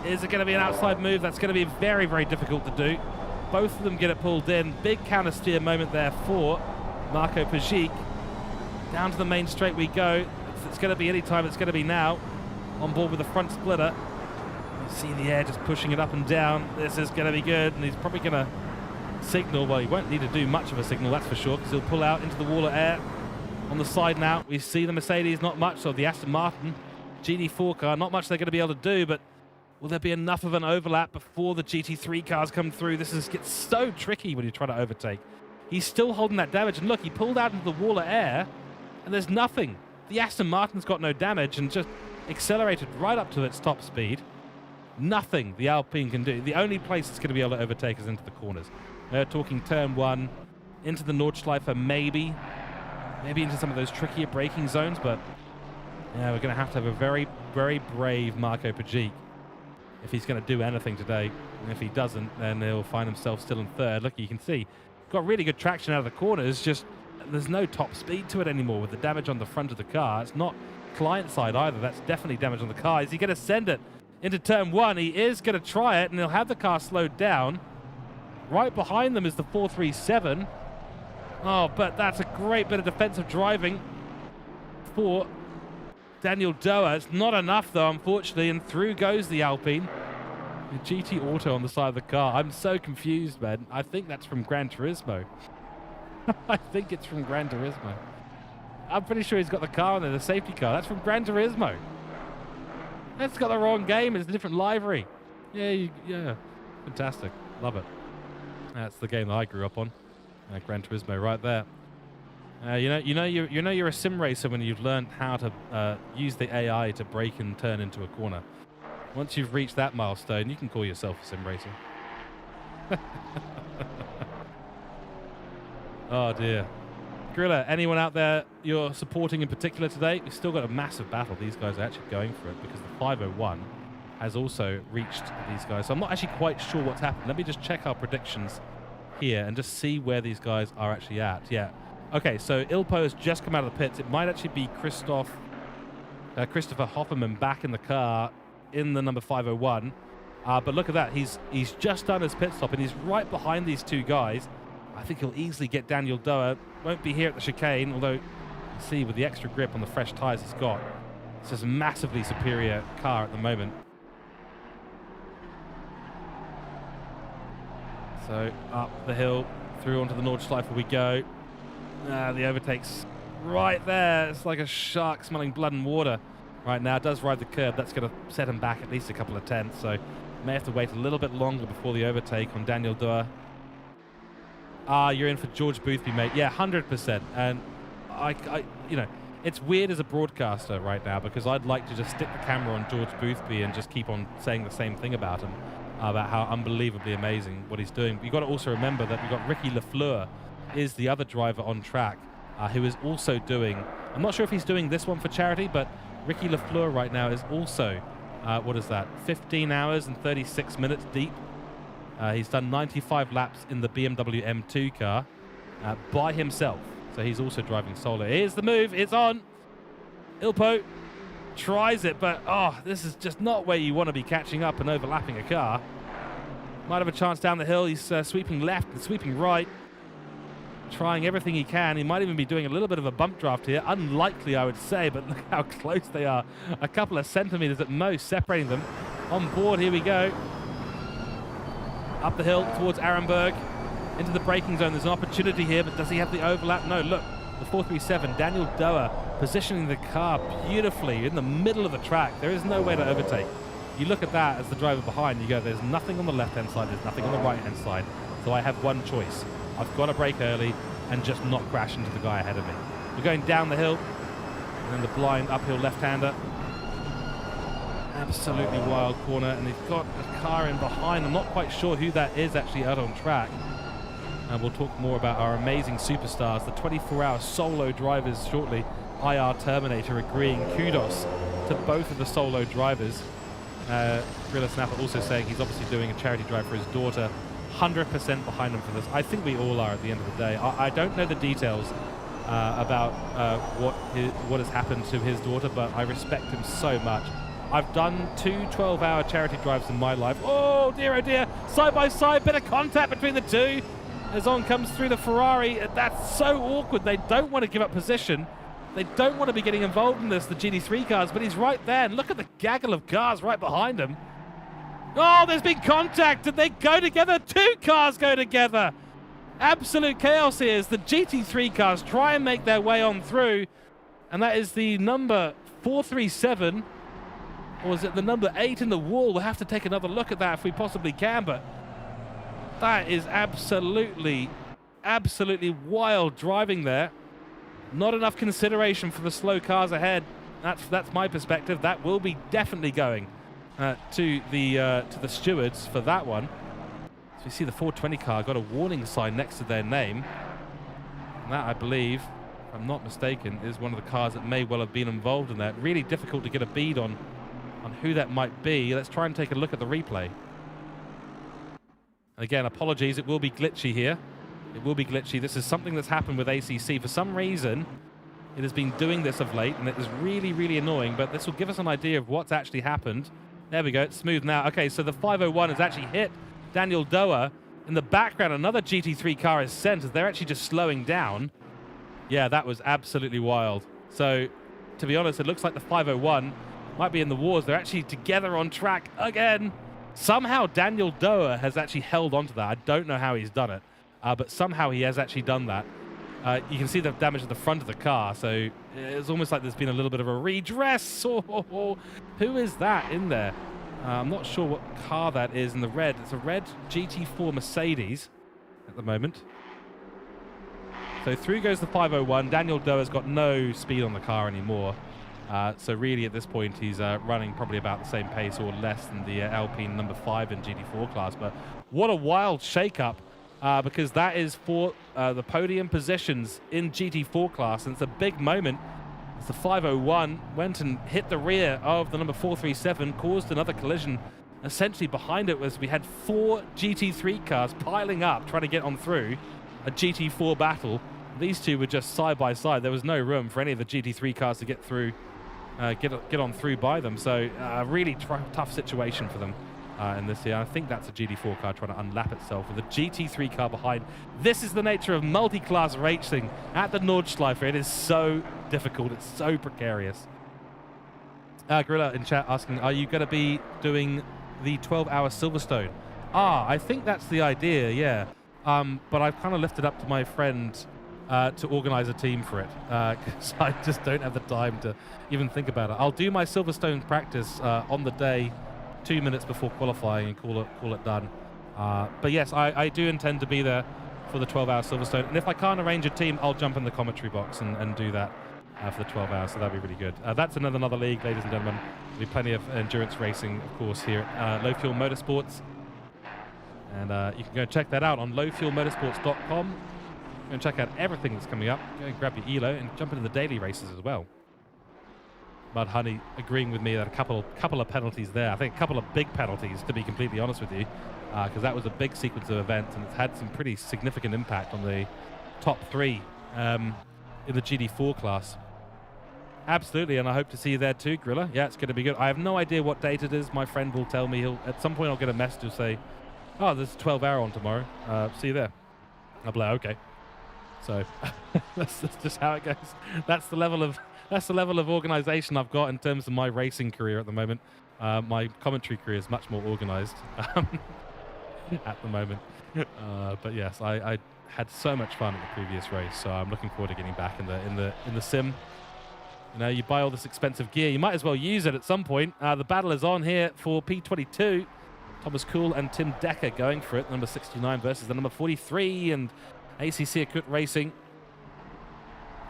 Is it going to be an outside move? That's going to be very, very difficult to do. Both of them get it pulled in. Big counter steer moment there for Marco Pajic. Down to the main straight we go. If it's going to be any time, it's going to be now. On board with the front splitter. You see the air just pushing it up and down. This is going to be good, and he's probably going to signal. Well, he won't need to do much of a signal, that's for sure, because he'll pull out into the wall of air. On the side now, we see the Mercedes, not much, or the Aston Martin GT4 car, not much they're going to be able to do, but will there be enough of an overlap before the GT3 cars come through? Gets so tricky when you try to overtake. He's still holding that damage, and look, he pulled out into the wall of air, and there's nothing. The Aston Martin's got no damage and just accelerated right up to its top speed. Nothing the Alpine can do. The only place it's going to be able to overtake is into the corners. They're talking turn 1, into the Nordschleife, maybe into some of those trickier braking zones, but yeah, we're going to have a very, very brave Marco Pajic if he's going to do anything today. And if he doesn't, then he'll find himself still in third. Look, you can see, got really good traction out of the corners, just there's no top speed to it anymore with the damage on the front of the car. It's not client side either. That's definitely damage on the car. Is he going to send it into turn 1? He is going to try it, and he'll have the car slowed down. Right behind them is the 437. Oh, but that's a great bit of defensive driving for Daniel Doa. It's not enough, though, unfortunately, and through goes the Alpine. The GT Auto on the side of the car. I'm so confused, man. I think that's from Gran Turismo. I think it's from Gran Turismo. I'm pretty sure he's got the car on there, the safety car. That's from Gran Turismo. That's got the wrong game. It's a different livery. Yeah. Fantastic. Love it. That's the game that I grew up on. Gran Turismo right there. You know you're a sim racer when you've learned how to use the AI to brake and turn into a corner. Once you've reached that milestone, you can call yourself a sim racer. Oh dear. Grilla, anyone out there you're supporting in particular today? We've still got a massive battle. These guys are actually going for it because the 501 has also reached these guys. So I'm not actually quite sure what's happened. Let me just check our predictions here and just see where these guys are actually at. Yeah. Okay, so Ilpo has just come out of the pits. It might actually be Christopher Hofferman back in the car in the number 501. But look at that. He's just done his pit stop, and he's right behind these two guys. I think he'll easily get Daniel Doa. Won't be here at the chicane, although you can see with the extra grip on the fresh tyres he's got, it's just a massively superior car at the moment. So up the hill, through onto the Nordschleife we go. The overtake's right there. It's like a shark smelling blood and water right now. It does ride the curb. That's going to set him back at least a couple of tenths. So may have to wait a little bit longer before the overtake on Daniel Doa. You're in for George Boothby, mate. Yeah, 100%. And you know, it's weird as a broadcaster right now because I'd like to just stick the camera on George Boothby and just keep on saying the same thing about him, about how unbelievably amazing what he's doing. But you've got to also remember that we've got Ricky Lafleur is the other driver on track who is also doing, I'm not sure if he's doing this one for charity, but Ricky Lafleur right now is also, what is that, 15 hours and 36 minutes deep. He's done 95 laps in the BMW M2 car by himself. So so he's also driving solo. Here's the move. It's on. Ilpo tries it, but this is just not where you want to be catching up and overlapping a car. Might have a chance down the hill. He's sweeping left and sweeping right, trying everything he can. He might even be doing a little bit of a bump draft here. Unlikely, I would say, but look how close they are. A couple of centimeters at most separating them. On board, here we go. Up the hill towards Arenberg, into the braking zone. There's an opportunity here, but does he have the overlap? No, look, the 437, Daniel Doer positioning the car beautifully in the middle of the track. There is no way to overtake. You look at that as the driver behind, you go, there's nothing on the left-hand side, there's nothing on the right-hand side. So I have one choice. I've got to brake early and just not crash into the guy ahead of me. We're going down the hill, and then the blind uphill left-hander. Absolutely wild corner, and he's got a car in behind. I'm not quite sure who that is actually out on track. And we'll talk more about our amazing superstars, the 24-hour solo drivers shortly. IR Terminator agreeing. Kudos to both of the solo drivers. Gorilla Snapper also saying he's obviously doing a charity drive for his daughter. 100% behind him for this. I think we all are at the end of the day. I don't know the details about what has happened to his daughter, but I respect him so much. I've done 2 12-hour charity drives in my life. Oh dear, side by side, bit of contact between the two. As on comes through the Ferrari. That's so awkward. They don't want to give up position. They don't want to be getting involved in this, the GT3 cars, but he's right there. And look at the gaggle of cars right behind him. Oh, there's been contact. Did they go together? 2 cars go together. Absolute chaos here as the GT3 cars try and make their way on through. And that is the number 437. Or is it the number 8 in the wall? We'll have to take another look at that if we possibly can, but that is absolutely wild driving there. Not enough consideration for the slow cars ahead. That's my perspective. That will be definitely going to the stewards for that one. So we see the 420 car got a warning sign next to their name. And that, I believe, if I'm not mistaken, is one of the cars that may well have been involved in that. Really difficult to get a bead on who that might be. Let's try and take a look at the replay. Again, apologies, it will be glitchy here. It will be glitchy. This is something that's happened with ACC. For some reason, it has been doing this of late, and it is really annoying, but this will give us an idea of what's actually happened. There we go, it's smooth now. Okay, so the 501 has actually hit Daniel Doer. In the background, another GT3 car is sent as they're actually just slowing down. Yeah, that was absolutely wild. So, to be honest, it looks like the 501 might be in the wars. They're actually together on track again. Somehow Daniel Doer has actually held onto that. I don't know how he's done it. But somehow he has actually done that. You can see the damage at the front of the car, so it's almost like there's been a little bit of a redress. Oh, who is that in there? I'm not sure what car that is in the red. It's a red GT4 Mercedes at the moment. So through goes the 501. Daniel Doer's got no speed on the car anymore. So really at this point he's running probably about the same pace or less than the Alpine number 5 in GT4 class. But what a wild shake-up. Because that is for the podium positions in GT4 class, and it's a big moment as the 501 went and hit the rear of the number 437, caused another collision essentially behind it as we had 4 GT3 cars piling up trying to get on through a GT4 battle. These two were just side by side. There was no room for any of the GT3 cars to get through, get on through by them. So a really tough situation for them. In this here. I think that's a GT4 car trying to unlap itself with a GT3 car behind. This is the nature of multi-class racing at the Nordschleife. It is so difficult. It's so precarious. Gorilla in chat asking, are you going to be doing the 12-hour Silverstone? I think that's the idea, yeah. But I've kind of left it up to my friend to organize a team for it because I just don't have the time to even think about it. I'll do my Silverstone practice on the day 2 minutes before qualifying and call it done. But yes, I do intend to be there for the 12-hour Silverstone. And if I can't arrange a team, I'll jump in the commentary box and do that for the 12 hours. So that'd be really good. That's another league, ladies and gentlemen. There'll be plenty of endurance racing, of course, here at Low Fuel Motorsports. And you can go check that out on lowfuelmotorsports.com. Go and check out everything that's coming up. Go and grab your ELO and jump into the daily races as well. Mud Honey agreeing with me that a couple of penalties there. I think a couple of big penalties, to be completely honest with you, because that was a big sequence of events and it's had some pretty significant impact on the top 3. in the GD4 class. Absolutely, and I hope to see you there too, Grilla. Yeah, it's going to be good. I have no idea what date it is. My friend will tell me. At some point I'll get a message to say, oh, there's a 12-hour on tomorrow. See you there. I'll be like, okay. So that's just how it goes. That's the level of organization I've got in terms of my racing career at the moment. My commentary career is much more organized at the moment. But yes, I had so much fun at the previous race, so I'm looking forward to getting back in the sim. You know, you buy all this expensive gear, you might as well use it at some point. The battle is on here for P22. Thomas Kuhl and Tim Decker going for it. Number 69 versus the number 43, and ACC Equip Racing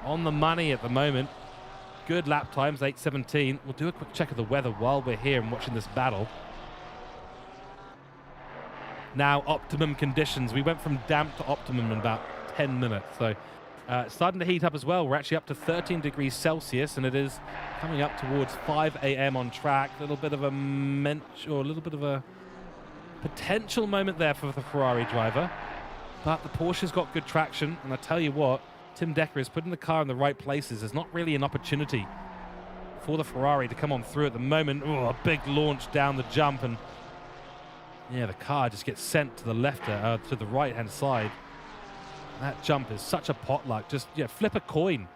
on the money at the moment. Good lap times, 8:17. We'll do a quick check of the weather while we're here and watching this battle. Now, optimum conditions. We went from damp to optimum in about 10 minutes. So it's starting to heat up as well. We're actually up to 13 degrees Celsius, and it is coming up towards 5 a.m. on track. A little bit of a potential moment there for the Ferrari driver. But the Porsche's got good traction, and I tell you what, Tim Decker is putting the car in the right places. There's not really an opportunity for the Ferrari to come on through at the moment. Oh, a big launch down the jump, and yeah, the car just gets sent to the left, to the right-hand side. That jump is such a potluck. Just flip a coin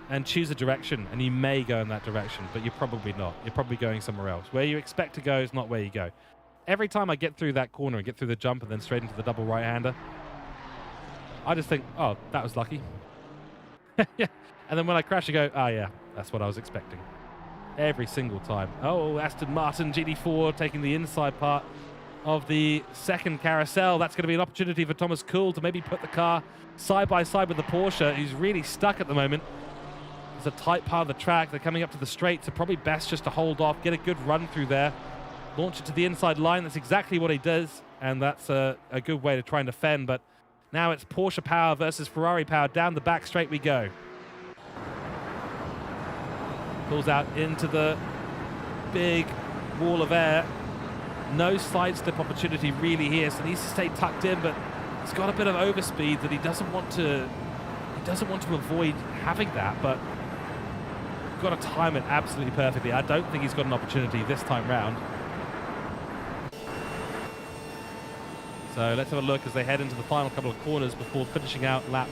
and choose a direction, and you may go in that direction, but you're probably not. You're probably going somewhere else. Where you expect to go is not where you go. Every time I get through that corner and get through the jump and then straight into the double right-hander, I just think, oh, that was lucky. Yeah. And then when I crash, I go, oh, yeah, that's what I was expecting. Every single time. Oh, Aston Martin GD4 taking the inside part of the second carousel. That's going to be an opportunity for Thomas Kuhl to maybe put the car side by side with the Porsche, who's really stuck at the moment. It's a tight part of the track. They're coming up to the straight, so probably best just to hold off, get a good run through there, launch it to the inside line. That's exactly what he does, and that's a good way to try and defend. But now it's Porsche power versus Ferrari power. Down the back straight we go. Pulls out into the big wall of air. No sidestep opportunity really here, so needs to stay tucked in, but he's got a bit of overspeed that he doesn't want to avoid having that, but got to time it absolutely perfectly. I don't think he's got an opportunity this time round. So let's have a look as they head into the final couple of corners before finishing out lap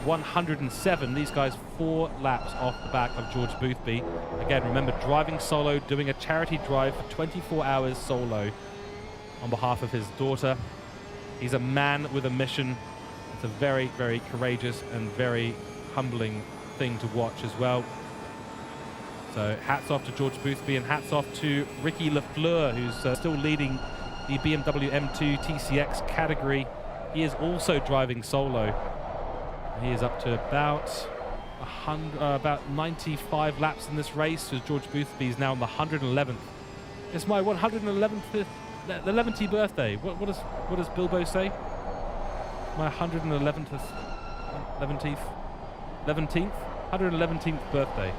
107. These guys 4 laps off the back of George Boothby. Again, remember, driving solo, doing a charity drive for 24 hours solo on behalf of his daughter. He's a man with a mission. It's a very, very courageous and very humbling thing to watch as well. So hats off to George Boothby, and hats off to Ricky Lafleur, who's still leading the BMW M2 TCX category. He is also driving solo. He is up to about 95 laps in this race, as George Boothby is now on the 111th. It's my 111th birthday. What does Bilbo say? My 111th birthday.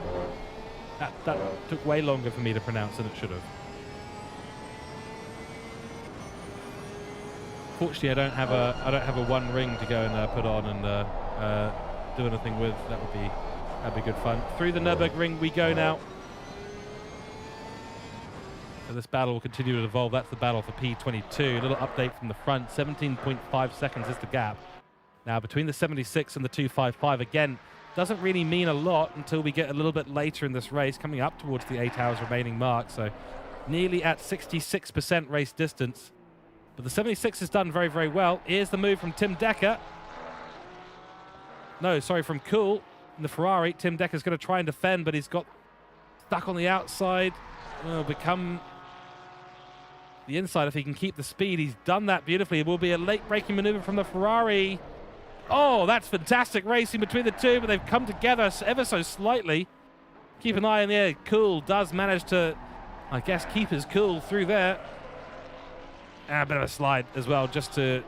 That took way longer for me to pronounce than it should have. Fortunately, I don't have a one ring to go and put on and do anything with. That'd be good fun. Through the Nürburgring we go now. So this battle will continue to evolve. That's the battle for P22. A little update from the front. 17.5 seconds is the gap. Now between the 76 and the 255, again, doesn't really mean a lot until we get a little bit later in this race, coming up towards the 8 hours remaining mark. So nearly at 66% race distance. But the 76 is done very, very well. Here's the move from Tim Decker. No, sorry, from Kuhl in the Ferrari. Tim Decker's going to try and defend, but he's got stuck on the outside. Will become the inside if he can keep the speed. He's done that beautifully. It will be a late braking maneuver from the Ferrari. Oh, that's fantastic racing between the two, but they've come together ever so slightly. Keep an eye on the air. Kuhl does manage to, I guess, keep his cool through there. And a bit of a slide as well, just to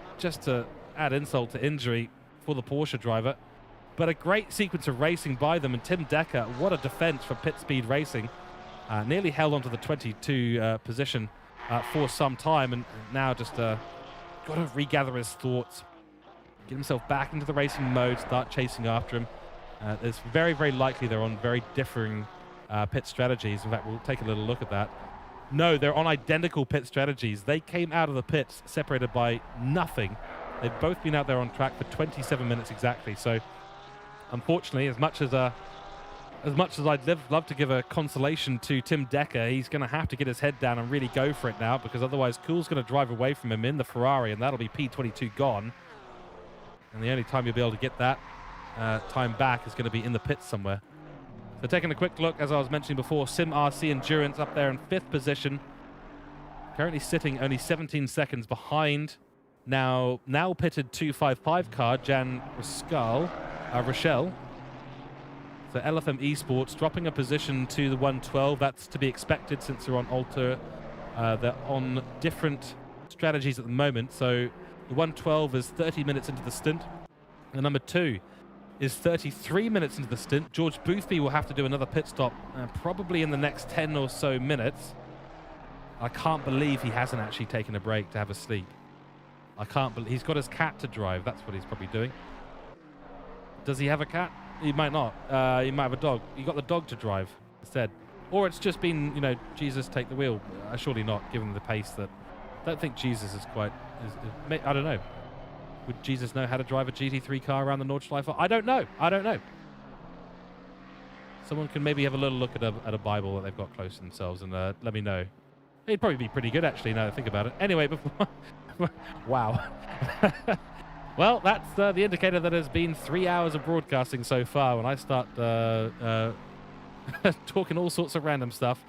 add insult to injury for the Porsche driver. But a great sequence of racing by them, and Tim Decker, what a defense for pit speed racing. Nearly held onto the 22 position for some time, and now just got to regather his thoughts, get himself back into the racing mode, start chasing after him. It's very, very likely they're on very differing pit strategies. In fact, we'll take a little look at that. No, they're on identical pit strategies. They came out of the pits separated by nothing. They've both been out there on track for 27 minutes exactly. So, unfortunately, as much as I'd love to give a consolation to Tim Decker, he's going to have to get his head down and really go for it now, because otherwise Cool's going to drive away from him in the Ferrari, and that'll be P22 gone. And the only time you'll be able to get that time back is going to be in the pits somewhere. So taking a quick look, as I was mentioning before, Sim RC Endurance up there in 5th position. Currently sitting only 17 seconds behind now pitted 255 car, Jan Rochelle. So LFM Esports dropping a position to the 112. That's to be expected since they're on they're on different strategies at the moment. So the 112 is 30 minutes into the stint. The number 2 is 33 minutes into the stint. George Boothby will have to do another pit stop probably in the next 10 or so minutes. I can't believe he hasn't actually taken a break to have a sleep. I can't believe he's got his cat to drive. That's what he's probably doing. Does he have a cat? He might not. He might have a dog. He got the dog to drive instead. Or it's just been, you know, Jesus take the wheel. Surely not, given the pace that... I don't think Jesus is quite... I don't know. Would Jesus know how to drive a GT3 car around the Nordschleife? I don't know. I don't know. Someone can maybe have a little look at a Bible that they've got close to themselves and let me know. He'd probably be pretty good, actually, now that I think about it. Anyway, before... wow. Well, that's the indicator that has been 3 hours of broadcasting so far. When I start talking all sorts of random stuff.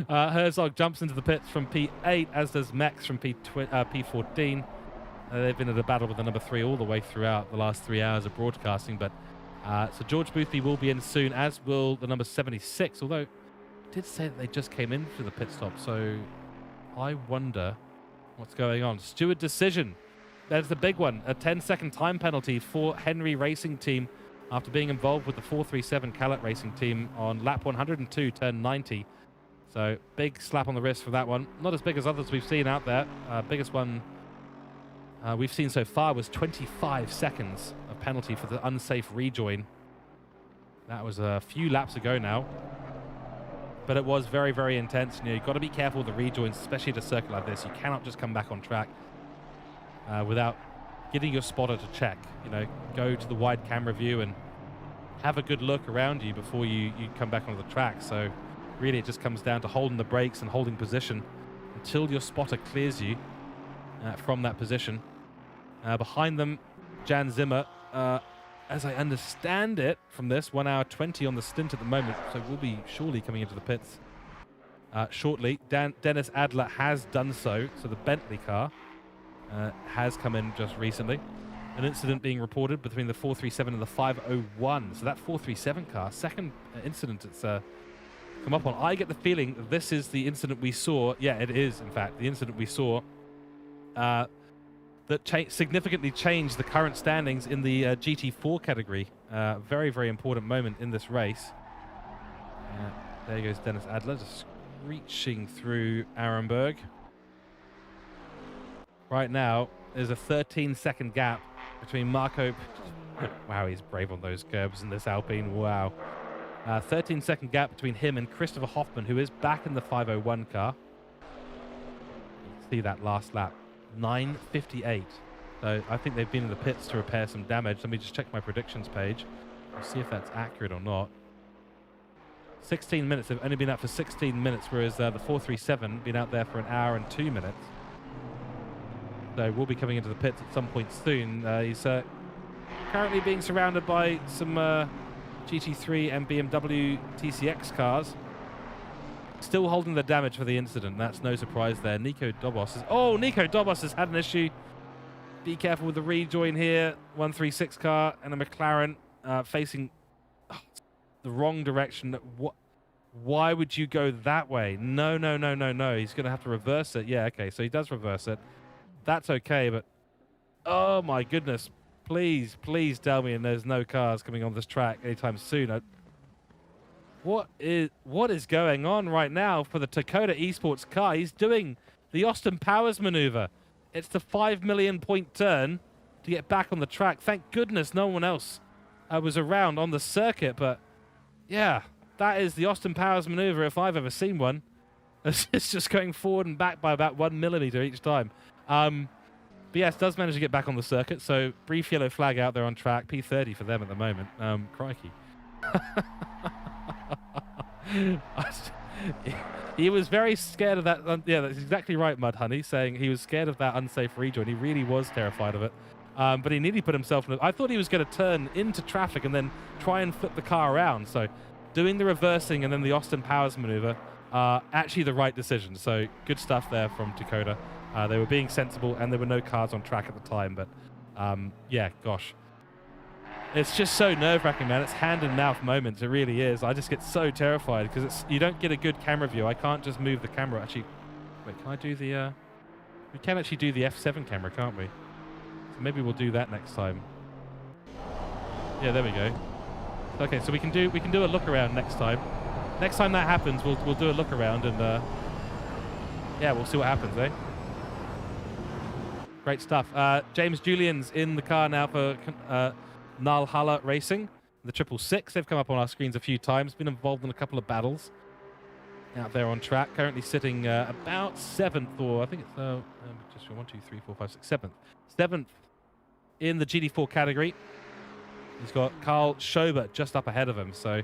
Herzog jumps into the pits from P8, as does Mex from P14. They've been at a battle with the number 3 all the way throughout the last 3 hours of broadcasting. But so George Boothby will be in soon, as will the number 76. Although it did say that they just came in for the pit stop, so I wonder what's going on. Steward decision. There's the big one. A 10-second time penalty for Henry Racing Team after being involved with the 437 Calat Racing Team on lap 102, turn 90. So big slap on the wrist for that one. Not as big as others we've seen out there. Biggest one we've seen so far was 25 seconds of penalty for the unsafe rejoin. That was a few laps ago now. But it was very, very intense. You know, you've got to be careful with the rejoins, especially at a circuit like this. You cannot just come back on track without getting your spotter to check. You know, go to the wide camera view and have a good look around you before you come back onto the track. So really it just comes down to holding the brakes and holding position until your spotter clears you from that position. Behind them, Jan Zimmer, as I understand it from this, 1 hour 20 on the stint at the moment, so we'll be surely coming into the pits shortly. Dennis Adler has done so the Bentley car has come in just recently. An incident being reported between the 437 and the 501. So that 437 car, second incident it's come up on. I get the feeling that this is the incident we saw. Yeah, it is, in fact, the incident we saw that significantly changed the current standings in the GT4 category. Very, very important moment in this race. There goes Dennis Adler, just reaching through Arenberg. Right now, there's a 13-second gap between Marco... Wow, he's brave on those curbs in this Alpine. Wow. 13-second gap between him and Christopher Hoffman, who is back in the 501 car. You can see that last lap. 9:58. So I think they've been in the pits to repair some damage. Let me just check my predictions page. We'll see if that's accurate or not. 16 minutes. They've only been out for 16 minutes, whereas the 437 been out there for an hour and 2 minutes. So we'll be coming into the pits at some point soon. He's currently being surrounded by some GT3 and BMW TCX cars. Still holding the damage for the incident. That's no surprise there. Nico Dobos has had an issue. Be careful with the rejoin here. 136 car and a McLaren facing the wrong direction. Why would you go that way? No. He's going to have to reverse it. Yeah, okay, so he does reverse it. That's okay, but oh my goodness. Please tell me there's no cars coming on this track anytime soon. What is going on right now for the Dakota Esports car? He's doing the Austin Powers maneuver. It's the 5 million point turn to get back on the track. Thank goodness no one else was around on the circuit, but yeah, that is the Austin Powers maneuver if I've ever seen one. It's just going forward and back by about 1 millimeter each time. But yes, does manage to get back on the circuit, so brief yellow flag out there on track. P30 for them at the moment. Crikey. He was very scared of that. Yeah, that's exactly right, Mudhoney, saying he was scared of that unsafe rejoin. He really was terrified of it. But he nearly put himself in I thought he was going to turn into traffic and then try and flip the car around. So doing the reversing and then the Austin Powers maneuver, actually the right decision. So good stuff there from Dakota. They were being sensible, and there were no cars on track at the time. But yeah, gosh. It's just so nerve-wracking, man. It's hand-and-mouth moments. It really is. I just get so terrified because you don't get a good camera view. I can't just move the camera. Actually, wait, can I do the... we can actually do the F7 camera, can't we? So maybe we'll do that next time. Yeah, there we go. Okay, so we can do a look-around next time. Next time that happens, we'll do a look-around and... yeah, we'll see what happens, eh? Great stuff. James Julian's in the car now for... Nalhalla Racing, the 666. They've come up on our screens a few times, been involved in a couple of battles out there on track. Currently sitting about 7th, or I think it's just 1, 2, 3, 4, 5, 6, 7th. 7th in the GD4 category. He's got Karl Schober just up ahead of him. So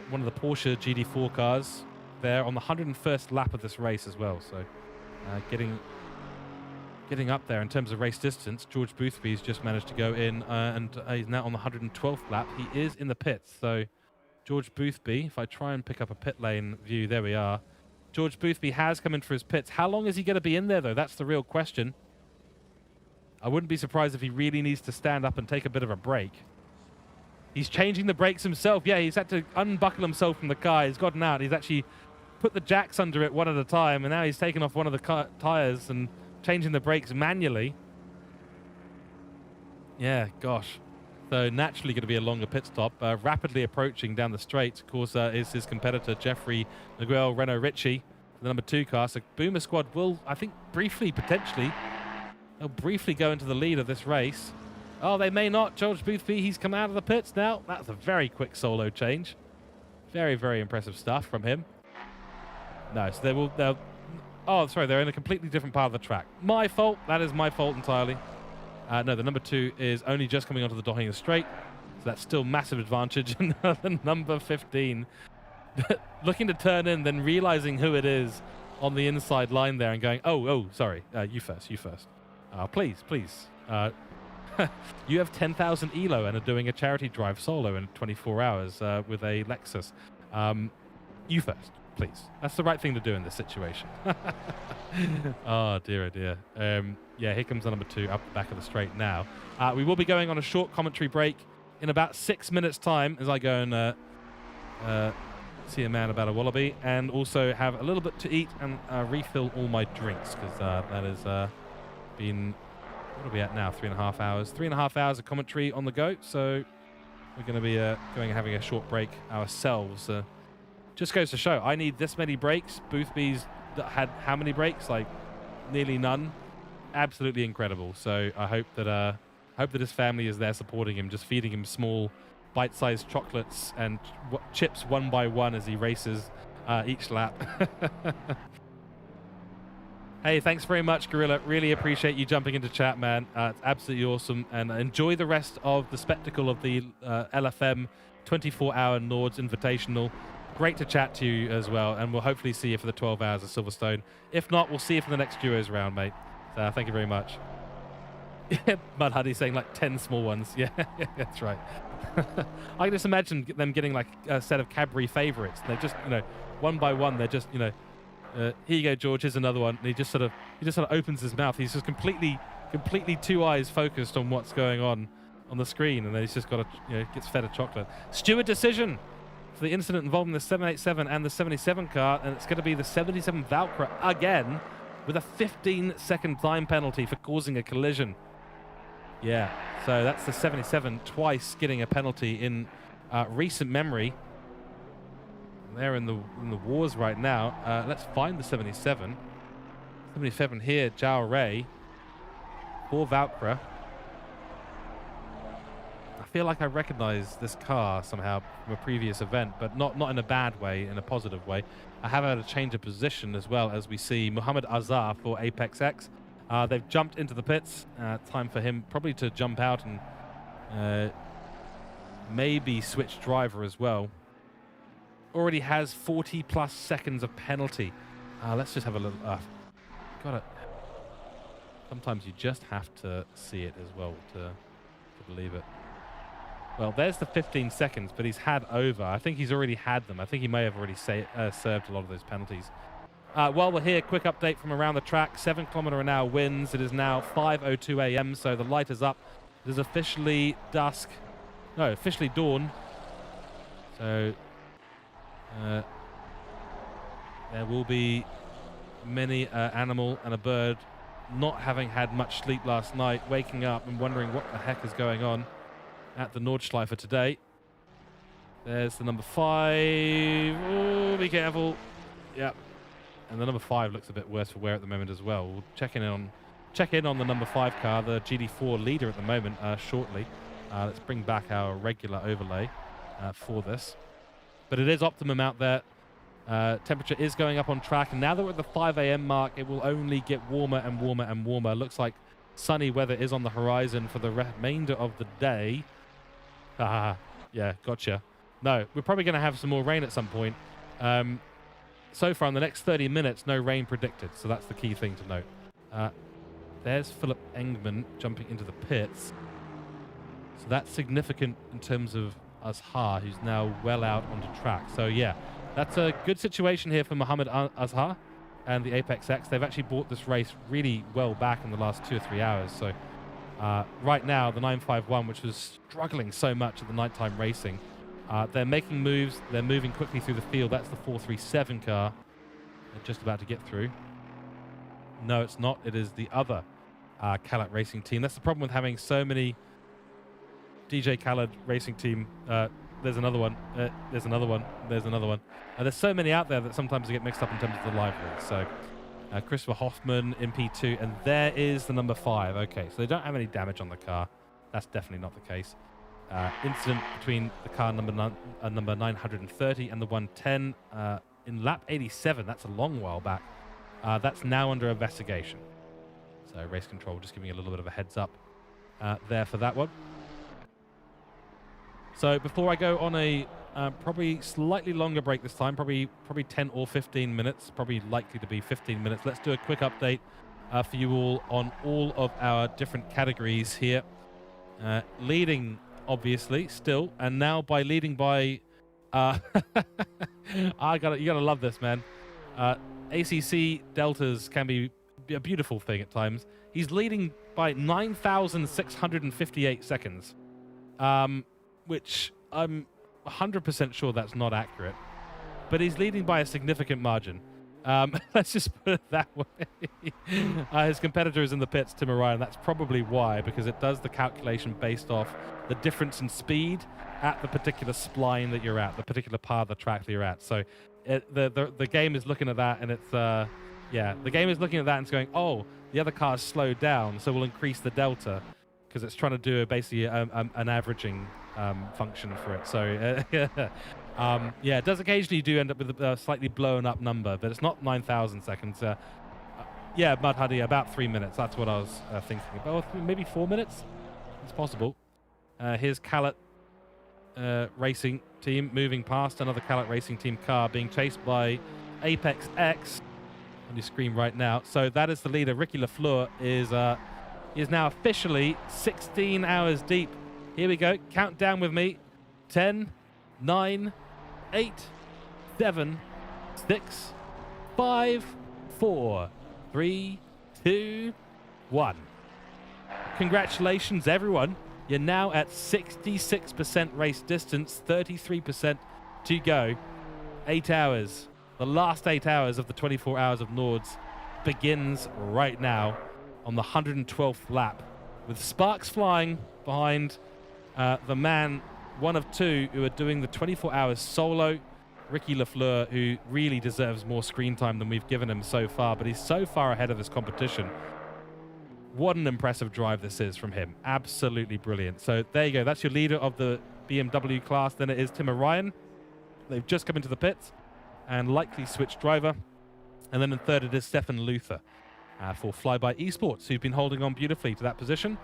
one of the Porsche GD4 cars there on the 101st lap of this race as well. So getting up there in terms of race distance. George Boothby's just managed to go in and he's now on the 112th lap. He is in the pits. So George Boothby, if I try and pick up a pit lane view, there we are. George Boothby has come in for his pits. How long is he going to be in there, though? That's the real question. I wouldn't be surprised if he really needs to stand up and take a bit of a break. He's changing the brakes himself. Yeah, he's had to unbuckle himself from the car. He's gotten out. He's actually put the jacks under it one at a time, and now he's taken off one of the tires and changing the brakes manually. Yeah, gosh. So naturally going to be a longer pit stop. Rapidly approaching down the straight, of course, is his competitor, Jeffrey Miguel Renault Ritchie, the number 2 car. So Boomer Squad will, I think, potentially, they'll briefly go into the lead of this race. Oh, they may not. George Boothby, he's come out of the pits now. That's a very quick solo change. Very, very impressive stuff from him. No, so they'll oh, sorry, they're in a completely different part of the track. My fault. That is my fault entirely. No, the number 2 is only just coming onto the Döttinger straight. So that's still massive advantage. And the number 15 looking to turn in, then realizing who it is on the inside line there and going, oh, sorry, you first. Please. You have 10,000 ELO and are doing a charity drive solo in 24 hours with a Lexus. You first. Please. That's the right thing to do in this situation. Oh, dear. Yeah, here comes the number 2 up the back of the straight now. We will be going on a short commentary break in about 6 minutes' time as I go and see a man about a wallaby and also have a little bit to eat and refill all my drinks because that has been... What are we at now? 3.5 hours. 3.5 hours of commentary on the go. So we're going to be going and having a short break ourselves. Just goes to show, I need this many breaks. Boothby's had how many breaks? Like nearly none. Absolutely incredible. So I hope that his family is there supporting him, just feeding him small, bite-sized chocolates and chips one by one as he races each lap. Hey, thanks very much, Gorilla. Really appreciate you jumping into chat, man. It's absolutely awesome. And enjoy the rest of the spectacle of the LFM 24-hour Nords Invitational. Great to chat to you as well, and we'll hopefully see you for the 12 hours of Silverstone. If not, we'll see you for the next Duos round, mate. So thank you very much. Mud Huddy saying like 10 small ones. Yeah, that's right. I can just imagine them getting like a set of Cadbury favorites. They're just, one by one, they're just, here you go, George, here's another one. And he just sort of opens his mouth. He's just completely 2 eyes focused on what's going on the screen, and then he's just got gets fed a chocolate. Steward decision for the incident involving the 787 and the 77 car, and it's going to be the 77 Valkyrie again with a 15-second time penalty for causing a collision. Yeah, so that's the 77 twice getting a penalty in recent memory. They're in the wars right now. Let's find the 77. 77 here, Zhao Ray for Valkyrie. A feel like I recognize this car somehow from a previous event, but not in a bad way, in a positive way. I have had a change of position as well, as we see Mohammed Azhar for Apex X. They've jumped into the pits. Time for him probably to jump out and maybe switch driver as well. Already has 40+ seconds of penalty. Let's just have a little... Sometimes you just have to see it as well to believe it. Well, there's the 15 seconds, but he's had over. I think he's already had them. I think he may have already served a lot of those penalties. While we're here, quick update from around the track. 7 km/h winds. It is now 5:02 a.m., so the light is up. It is officially dusk. No, officially dawn. So there will be many animal and a bird not having had much sleep last night, waking up and wondering what the heck is going on at the Nordschleife today. There's the number 5. Oh, be careful. Yep. And the number 5 looks a bit worse for wear at the moment as well. We'll check in on the number 5 car, the GD4 leader at the moment, shortly. Let's bring back our regular overlay for this. But it is optimum out there. Temperature is going up on track, and now that we're at the 5 a.m. mark, it will only get warmer and warmer and warmer. Looks like sunny weather is on the horizon for the remainder of the day. Yeah, gotcha. No, we're probably going to have some more rain at some point. So far in the next 30 minutes, no rain predicted, so that's the key thing to note. There's Philip Engman jumping into the pits. So that's significant in terms of Azhar, who's now well out onto track. So yeah, that's a good situation here for Mohammed Azhar and the Apex X. They've actually brought this race really well back in the last 2 or 3 hours. So right now, the 951, which was struggling so much at the nighttime racing, they're making moves. They're moving quickly through the field. That's the 437 car. They're just about to get through. No, it's not. It is the other Khaled racing team. That's the problem with having so many DJ Khaled racing team. There's another one. There's another one. There's another one. There's so many out there that sometimes they get mixed up in terms of the livery. So Christopher Hoffman, MP2, and there is the number 5. Okay, so they don't have any damage on the car. That's definitely not the case. Incident between the car number 930 and the 110 in lap 87. That's a long while back. That's now under investigation. So race control just giving you a little bit of a heads up there for that one. So before I go on a probably slightly longer break this time, probably 10 or 15 minutes, probably likely to be 15 minutes, let's do a quick update for you all on all of our different categories here. Leading, obviously, still, and now by leading by... you gotta love this, man. ACC deltas can be a beautiful thing at times. He's leading by 9,658 seconds. Which I'm 100% sure that's not accurate, but he's leading by a significant margin. Let's just put it that way. His competitor is in the pits, Tim Orion. That's probably why, because it does the calculation based off the difference in speed at the particular spline that you're at, the particular part of the track that you're at. So the game is looking at that, and it's yeah, the game is looking at that and it's going, oh, the other car's slowed down, so we'll increase the delta, because it's trying to do basically an averaging function for it. So yeah, it does occasionally do end up with a slightly blown up number, but it's not 9,000 seconds. Yeah, Mud Huddy, about 3 minutes. That's what I was thinking about. Maybe 4 minutes. It's possible. Here's Khaled racing team moving past another Khaled racing team car being chased by Apex X on your screen right now. So that is the leader. Ricky Lafleur is now officially 16 hours deep. Here we go. Count down with me. 10, 9, 8, 7, 6, 5, 4, 3, 2, 1. Congratulations, everyone. You're now at 66% race distance, 33% to go. 8 hours. The last 8 hours of the 24 hours of Nords begins right now on the 112th lap, with sparks flying behind the man, one of two, who are doing the 24 hours solo, Ricky Lafleur, who really deserves more screen time than we've given him so far, but he's so far ahead of this competition. what an impressive drive this is from him. Absolutely brilliant. So there you go. That's your leader of the BMW class. Then it is Tim Ryan. They've just come into the pits and likely switched driver. And then in third, it is Stefan Luther for Flyby Esports, who've been holding on beautifully to that position.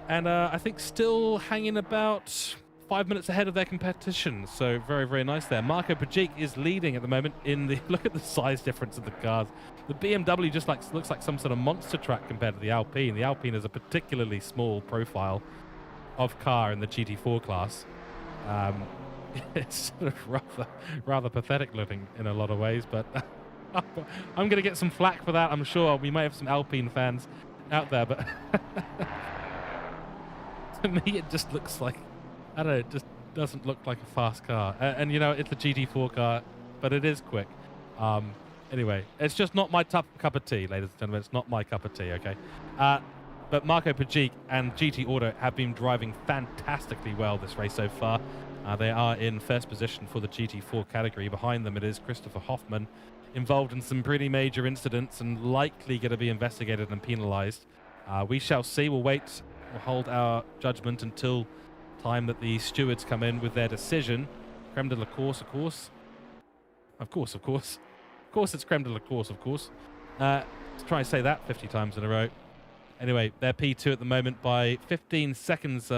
And I think still hanging about 5 minutes ahead of their competition. So very, very nice there. Marco Pajic is leading at the moment in the... Look at the size difference of the cars. The BMW just looks like some sort of monster truck compared to the Alpine. The Alpine is a particularly small profile of car in the GT4 class. It's sort of rather pathetic looking in a lot of ways, but I'm going to get some flack for that, I'm sure. We might have some Alpine fans out there, but to me it just looks like, I don't know, it just doesn't look like a fast car. And you know, it's a GT4 car, but it is quick. Anyway, it's just not my cup of tea, ladies and gentlemen. It's not my cup of tea, okay? But Marco Pajic and GT Auto have been driving fantastically well this race so far. They are in first position for the GT4 category. Behind them, it is Christopher Hoffman, involved in some pretty major incidents and likely going to be investigated and penalized. We shall see. We'll wait. We'll hold our judgment until time that the stewards come in with their decision. Creme de la course, of course. Of course. Of course, it's creme de la course, of course. Let's try and say that 50 times in a row. Anyway, they're P2 at the moment by 15 seconds...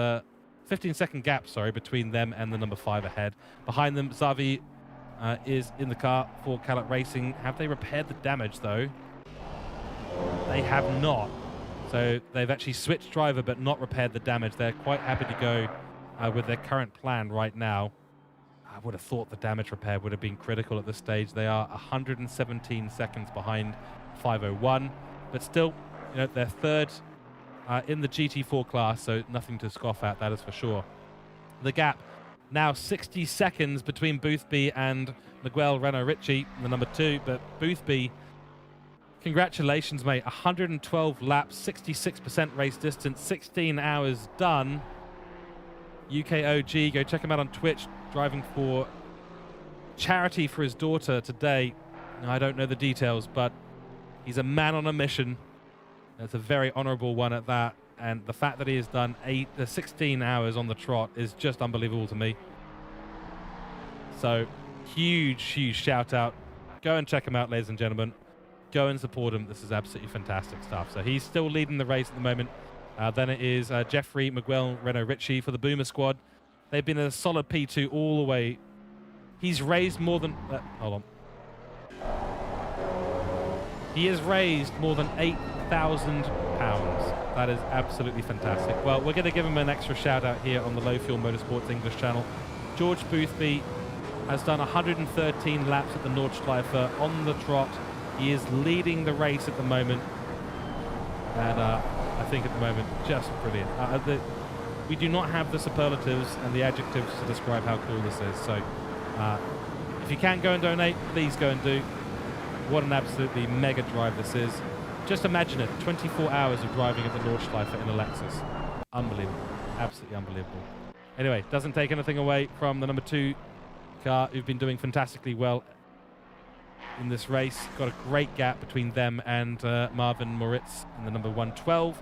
15-second gap, sorry, between them and the number 5 ahead. Behind them, Xavi is in the car for Calat Racing. Have they repaired the damage, though? They have not. So they've actually switched driver but not repaired the damage. They're quite happy to go with their current plan right now. I would have thought the damage repair would have been critical at this stage. They are 117 seconds behind 501. But still, you know, they're third in the GT4 class, so nothing to scoff at, that is for sure. The gap now 60 seconds between Boothby and Miguel Renault Ricci, the number 2. But Boothby, congratulations, mate. 112 laps, 66% race distance, 16 hours done. UKOG, go check him out on Twitch, driving for charity for his daughter today. I don't know the details, but he's a man on a mission. It's a very honourable one at that, and the fact that he has done 16 hours on the trot is just unbelievable to me. So, huge shout out. Go and check him out, ladies and gentlemen. Go and support him. This is absolutely fantastic stuff. So he's still leading the race at the moment. Then it is Jeffrey Miguel Renault Ricci for the Boomer squad. They've been a solid P2 all the way. He's raised more than... hold on. He has raised more than £8,000. That is absolutely fantastic. Well, we're going to give him an extra shout out here on the Low Fuel Motorsports English channel. George Boothby has done 113 laps at the Nordschleife on the trot. He is leading the race at the moment. And I think at the moment, just brilliant. We do not have the superlatives and the adjectives to describe how cool this is. So if you can go and donate, please go and do. What an absolutely mega drive this is. Just imagine it, 24 hours of driving at the Nordschleife in a Lexus. Unbelievable. Absolutely unbelievable. Anyway, doesn't take anything away from the number 2 car, who've been doing fantastically well in this race. Got a great gap between them and Marvin Moritz in the number 112.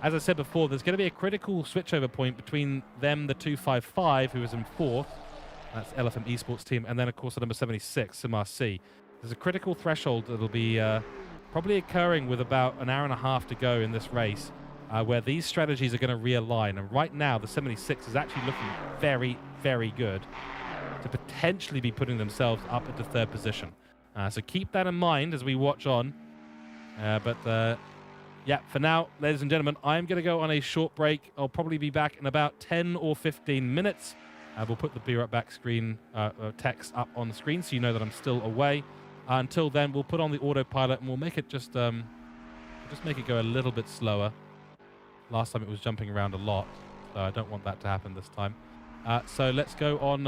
As I said before, there's going to be a critical switchover point between them, the 255, who is in 4th. That's LFM Esports team. And then, of course, the number 76, Simar C. There's a critical threshold that'll be probably occurring with about an hour and a half to go in this race, where these strategies are going to realign. And right now, the 76 is actually looking very, very good to potentially be putting themselves up into 3rd position. So keep that in mind as we watch on. Yeah, for now, ladies and gentlemen, I'm going to go on a short break. I'll probably be back in about 10 or 15 minutes. We'll put the Be Right Back screen text up on the screen so you know that I'm still away. Until then, we'll put on the autopilot and we'll make it just make it go a little bit slower. Last time it was jumping around a lot, so I don't want that to happen this time. So let's go on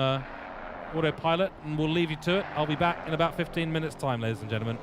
autopilot and we'll leave you to it. I'll be back in about 15 minutes time, ladies and gentlemen.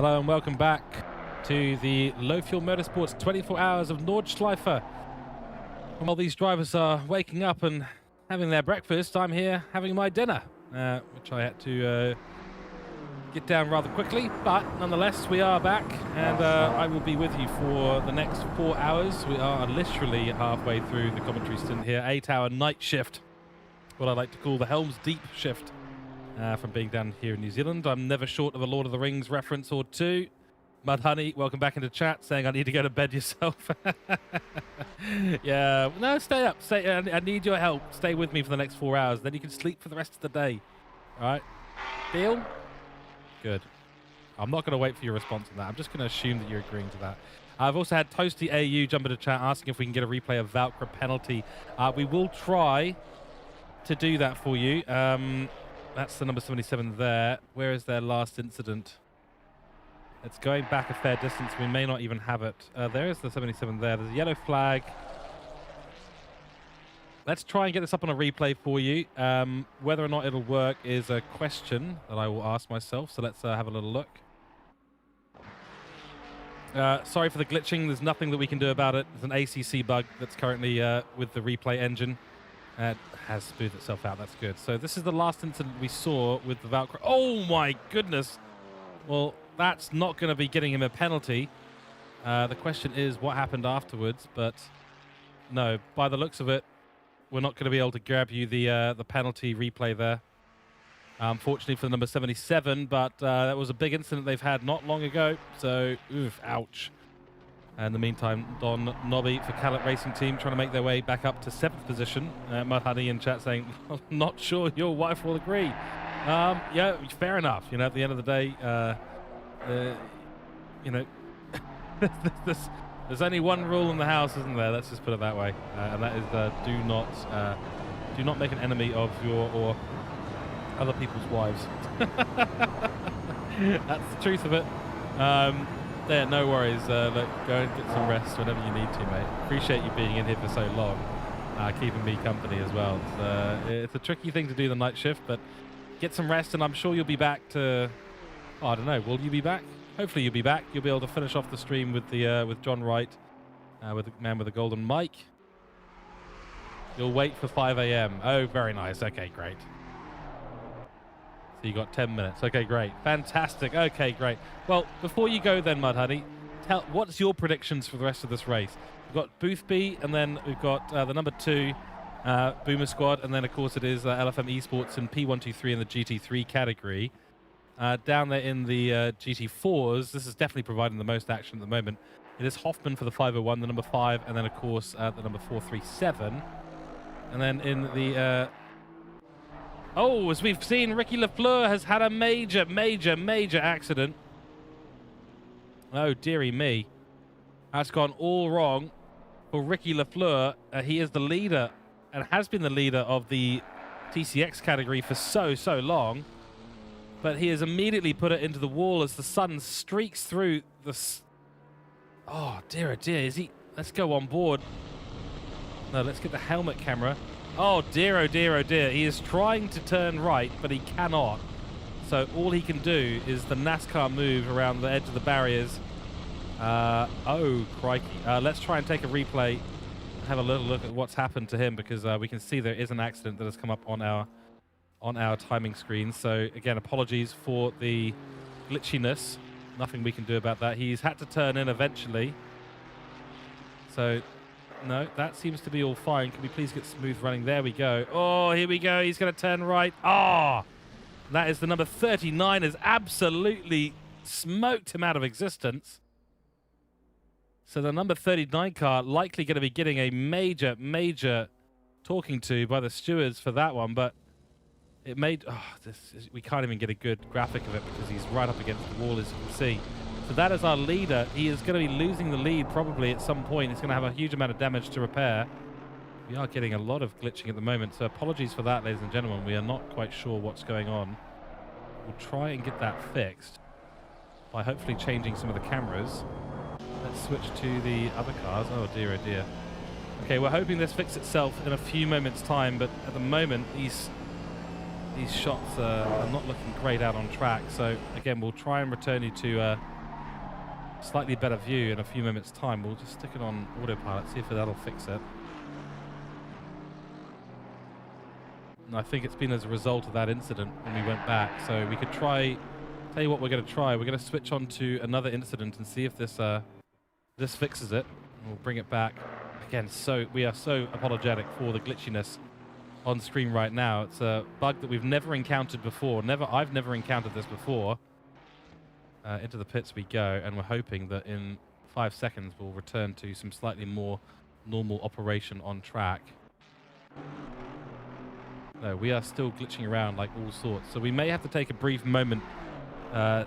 Hello and welcome back to the Low Fuel Motorsports 24 hours of Nordschleife. While these drivers are waking up and having their breakfast, I'm here having my dinner, which I had to get down rather quickly, but nonetheless we are back, and I will be with you for the next 4 hours. We are literally halfway through the commentary stint here. 8-hour night shift, what I like to call the Helm's Deep shift. From being down here in New Zealand. I'm never short of a Lord of the Rings reference or two. Mud Honey, welcome back into chat, saying I need to go to bed yourself. Yeah, no, stay up. Stay. I need your help. Stay with me for the next 4 hours. Then you can sleep for the rest of the day. All right? Deal? Good. I'm not going to wait for your response on that. I'm just going to assume that you're agreeing to that. I've also had Toasty AU jump into chat asking if we can get a replay of Valkyrie penalty. We will try to do that for you. That's the number 77 there. Where is their last incident? It's going back a fair distance. We may not even have it. There is the 77 there. There's a yellow flag. Let's try and get this up on a replay for you. Whether or not it'll work is a question that I will ask myself. So let's have a little look. Sorry for the glitching. There's nothing that we can do about it. There's an ACC bug that's currently with the replay engine. It has smoothed itself out. That's good. So this is the last incident we saw with the Valkyrie. Oh my goodness. Well, that's not going to be getting him a penalty. The question is what happened afterwards, but no, by the looks of it, we're not going to be able to grab you the penalty replay there. Unfortunately for the number 77, but that was a big incident they've had not long ago. So, oof, ouch. In the meantime, Don Nobby for Callet Racing Team trying to make their way back up to 7th position. Mud Honey in chat saying, not sure your wife will agree. Yeah, fair enough. You know, at the end of the day, you know, there's only one rule in the house, isn't there? Let's just put it that way. And that is do not make an enemy of your or other people's wives. That's the truth of it. There, no worries. Look, go and get some rest whenever you need to, mate. Appreciate you being in here for so long, keeping me company as well. It's a tricky thing to do the night shift, but get some rest, and I'm sure you'll be back to. Oh, I don't know. Will you be back? Hopefully, you'll be back. You'll be able to finish off the stream with the with John Wright, with the man with the golden mic. You'll wait for 5 a.m. Oh, very nice. Okay, great. So you got 10 minutes. Okay, great. Fantastic. Okay, great. Well, before you go then, Mud Honey, what's your predictions for the rest of this race? We've got Boothby, and then we've got the number 2 Boomer Squad, and then, of course, it is LFM Esports and P123 in the GT3 category. Down there in the GT4s, this is definitely providing the most action at the moment. It is Hoffman for the 501, the number 5, and then, of course, the number 437. And then in the... Oh, as we've seen, Ricky Lafleur has had a major, major, major accident. Oh, dearie me. That's gone all wrong for Ricky Lafleur. He is the leader and has been the leader of the TCX category for so long. But he has immediately put it into the wall as the sun streaks through the... Oh, dear, oh dear. Is he... Let's go on board. No, let's get the helmet camera. Oh dear, oh dear, oh dear. He is trying to turn right, but he cannot. So all he can do is the NASCAR move around the edge of the barriers. Oh, crikey. Let's try and take a replay, have a little look at what's happened to him, because we can see there is an accident that has come up on our timing screen. So again, apologies for the glitchiness. Nothing we can do about that. He's had to turn in eventually. So... No, that seems to be all fine. Can we please get smooth running? There we go. Oh, here we go. He's going to turn right. Ah! That is the number 39 has absolutely smoked him out of existence. So the number 39 car likely going to be getting a major, major talking to by the stewards for that one. But it made... Oh, we can't even get a good graphic of it because he's right up against the wall, as you can see. So that is our leader. He is going to be losing the lead probably at some point. He's going to have a huge amount of damage to repair. We are getting a lot of glitching at the moment, so apologies for that, ladies and gentlemen. We are not quite sure what's going on. We'll try and get that fixed by hopefully changing some of the cameras. Let's switch to the other cars. Oh dear, oh dear. Okay, we're hoping this fixes itself in a few moments' time, but at the moment, these shots are not looking great out on track. So again, we'll try and return you to slightly better view in a few moments' time. We'll just stick it on autopilot, see if that'll fix it. And I think it's been as a result of that incident when we went back. So we could try, tell you what we're going to try. We're going to switch on to another incident and see if this this fixes it. And we'll bring it back. Again, so we are so apologetic for the glitchiness on stream right now. It's a bug that we've never encountered before. I've never encountered this before. Into the pits we go, and we're hoping that in 5 seconds we'll return to some slightly more normal operation on track. No, we are still glitching around like all sorts, so we may have to take a brief moment to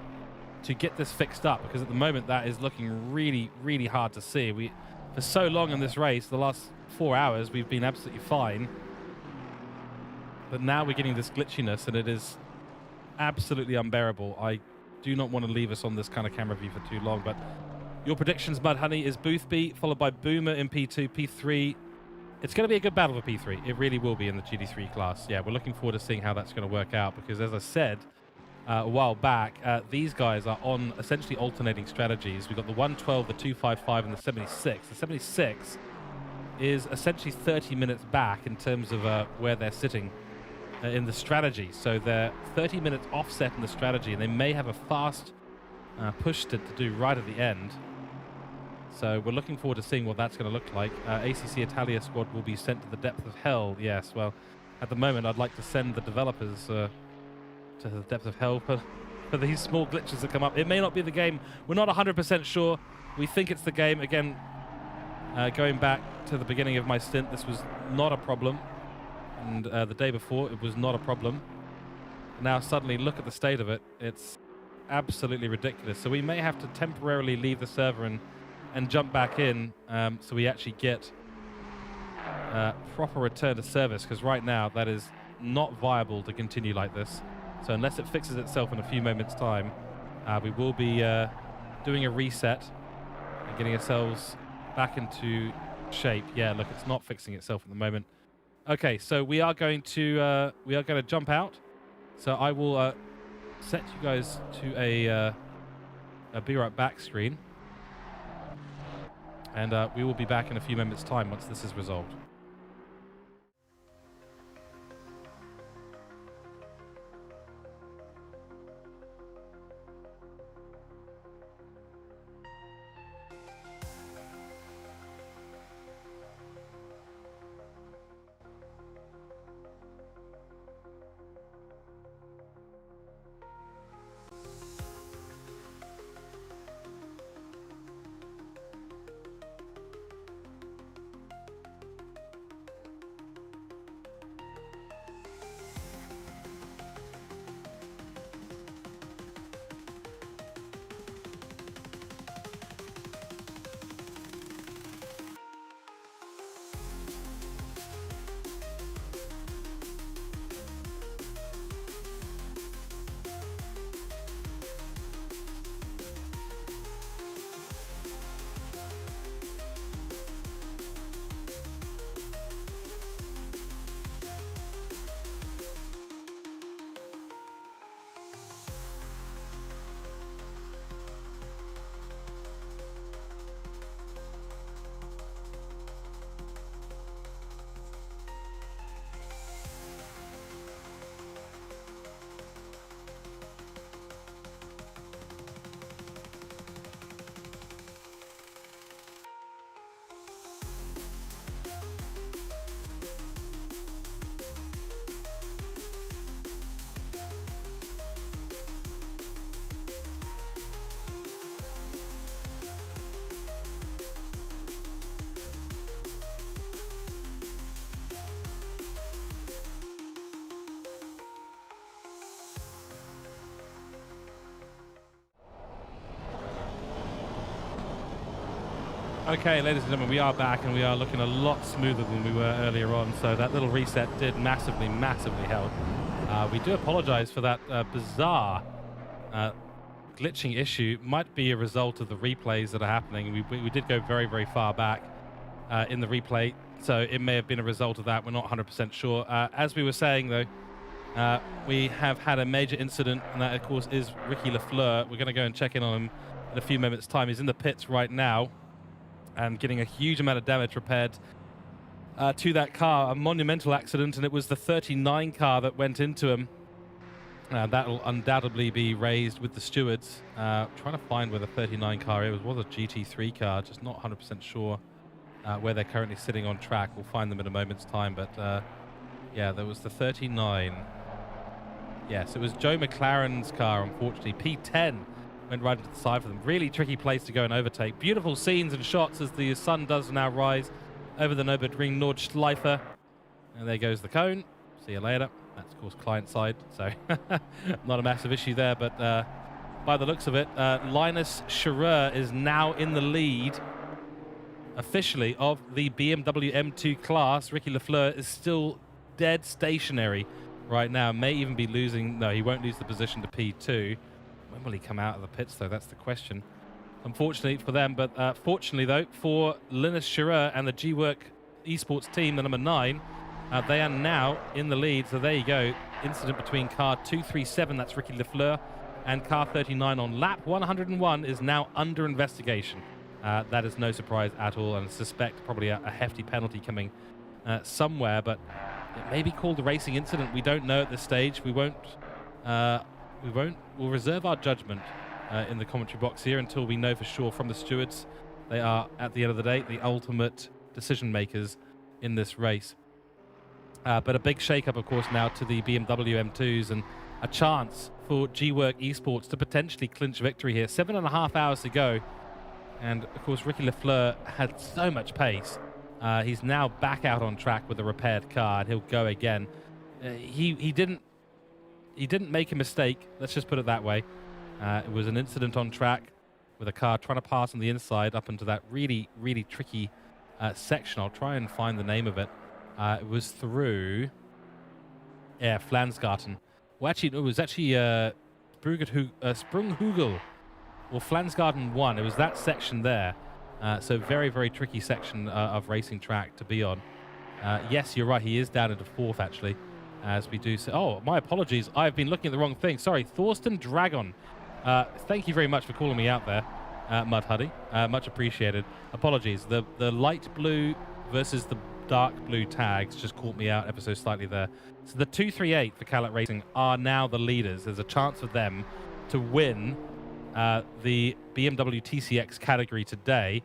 get this fixed up, because at the moment that is looking really, really hard to see. For so long in this race, the last 4 hours, we've been absolutely fine, but now we're getting this glitchiness, and it is absolutely unbearable. I do not want to leave us on this kind of camera view for too long. But your predictions, Mudhoney, is Boothby followed by Boomer in P2, P3. It's going to be a good battle for P3. It really will be in the GT3 class. Yeah, we're looking forward to seeing how that's going to work out, because as I said a while back, these guys are on essentially alternating strategies. We've got the 112, the 255, and the 76. The 76 is essentially 30 minutes back in terms of where they're sitting in the strategy. So they're 30 minutes offset in the strategy, and they may have a fast push to do right at the end. So we're looking forward to seeing what that's going to look like. ACC Italia squad will be sent to the depth of hell. Yes, well, at the moment I'd like to send the developers to the depth of hell for these small glitches that come up. It may not be the game. We're not 100% sure. We think it's the game. Again, going back to the beginning of my stint, this was not a problem. And the day before, it was not a problem. Now suddenly, look at the state of it. It's absolutely ridiculous. So we may have to temporarily leave the server and jump back in, so we actually get proper return to service, because right now that is not viable to continue like this. So unless it fixes itself in a few moments' time, we will be doing a reset and getting ourselves back into shape. Yeah, look, it's not fixing itself at the moment. Okay, so we are going to jump out. So I will set you guys to a be right back screen, and we will be back in a few moments' time once this is resolved. Okay, ladies and gentlemen, we are back, and we are looking a lot smoother than we were earlier on. So that little reset did massively, massively help. We do apologize for that bizarre glitching issue. Might be a result of the replays that are happening. We did go very, very far back in the replay, so it may have been a result of that. We're not 100% sure. As we were saying, though, we have had a major incident, and that, of course, is Ricky Lafleur. We're going to go and check in on him in a few moments' time. He's in the pits right now and getting a huge amount of damage repaired to that car. A monumental accident, and it was the 39 car that went into him. That'll undoubtedly be raised with the stewards. Trying to find where the 39 car is. It was a GT3 car, just not 100% sure where they're currently sitting on track. We'll find them in a moment's time, but yeah, there was the 39. Yes, it was Joe McLaren's car, unfortunately. P10 went right into the side for them. Really tricky place to go and overtake. Beautiful scenes and shots as the sun does now rise over the Nürburgring Nordschleife. And there goes the cone. See you later. That's, of course, client side, so not a massive issue there. But by the looks of it, Linus Scherer is now in the lead, officially, of the BMW M2 class. Ricky Lafleur is still dead stationary right now. May even be losing. No, he won't lose the position to P2. When will he come out of the pits, though? That's the question. Unfortunately for them, but fortunately, though, for Linus Scherer and the G-Work Esports team, the number 9, they are now in the lead. So there you go. Incident between car 237, that's Ricky Lafleur, and car 39 on lap 101 is now under investigation. That is no surprise at all, and I suspect probably a hefty penalty coming somewhere, but it may be called a racing incident. We don't know at this stage. We'll reserve our judgment in the commentary box here until we know for sure from the stewards. They are, at the end of the day, the ultimate decision makers in this race. But a big shake-up, of course, now to the BMW M2s, and a chance for G-Work Esports to potentially clinch victory here. 7.5 hours to go. And, of course, Ricky Lafleur had so much pace. He's now back out on track with a repaired car, and he'll go again. He didn't make a mistake. Let's just put it that way. It was an incident on track with a car trying to pass on the inside up into that really, really tricky section. I'll try and find the name of it. It was through, yeah, Flansgarten. Well, actually, it was actually Sprunghugel, or Flansgarten 1. It was that section there. So very, very tricky section of racing track to be on. Yes, you're right. He is down into 4th, actually, as we do. Oh, my apologies. I've been looking at the wrong thing. Sorry, Thorsten Dragon. Thank you very much for calling me out there, Mud Huddy. Much appreciated. Apologies. The light blue versus the dark blue tags just caught me out ever so slightly there. So the 238 for Calat Racing are now the leaders. There's a chance for them to win the BMW TCX category today.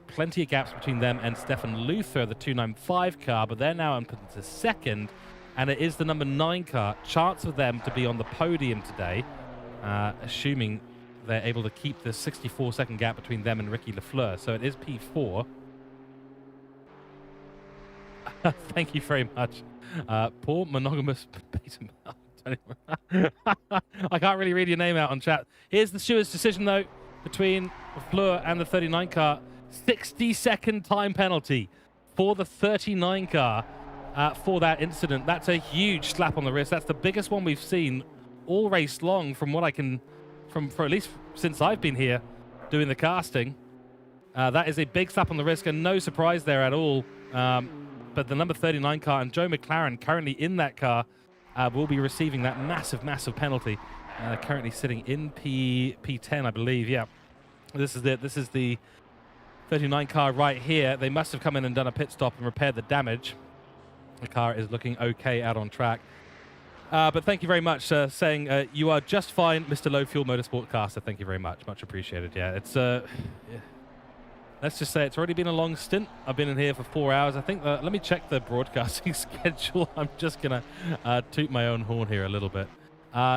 Plenty of gaps between them and Stefan Luther, the 295 car, but they're now into 2nd, and it is the number 9 car. Chance for them to be on the podium today, assuming they're able to keep the 64-second gap between them and Ricky Lafleur. So it is P4. Thank you very much. Poor monogamous I can't really read your name out on chat. Here's the steward's decision, though, between Lafleur and the 39 car. 60-second time penalty for the 39 car for that incident. That's a huge slap on the wrist. That's the biggest one we've seen all race long, from what I can, for at least since I've been here doing the casting. That is a big slap on the wrist, and no surprise there at all. But the number 39 car and Joe McLaren, currently in that car, will be receiving that massive, massive penalty. Currently sitting in P10, I believe. Yeah, this is it. This is the 39 car right here. They must have come in and done a pit stop and repaired the damage. The car is looking okay out on track. But thank you very much, saying you are just fine, Mr. Low Fuel Motorsport Caster. Thank you very much. Much appreciated. Yeah, it's yeah. Let's just say it's already been a long stint. I've been in here for 4 hours. I think, let me check the broadcasting schedule. I'm just going to toot my own horn here a little bit.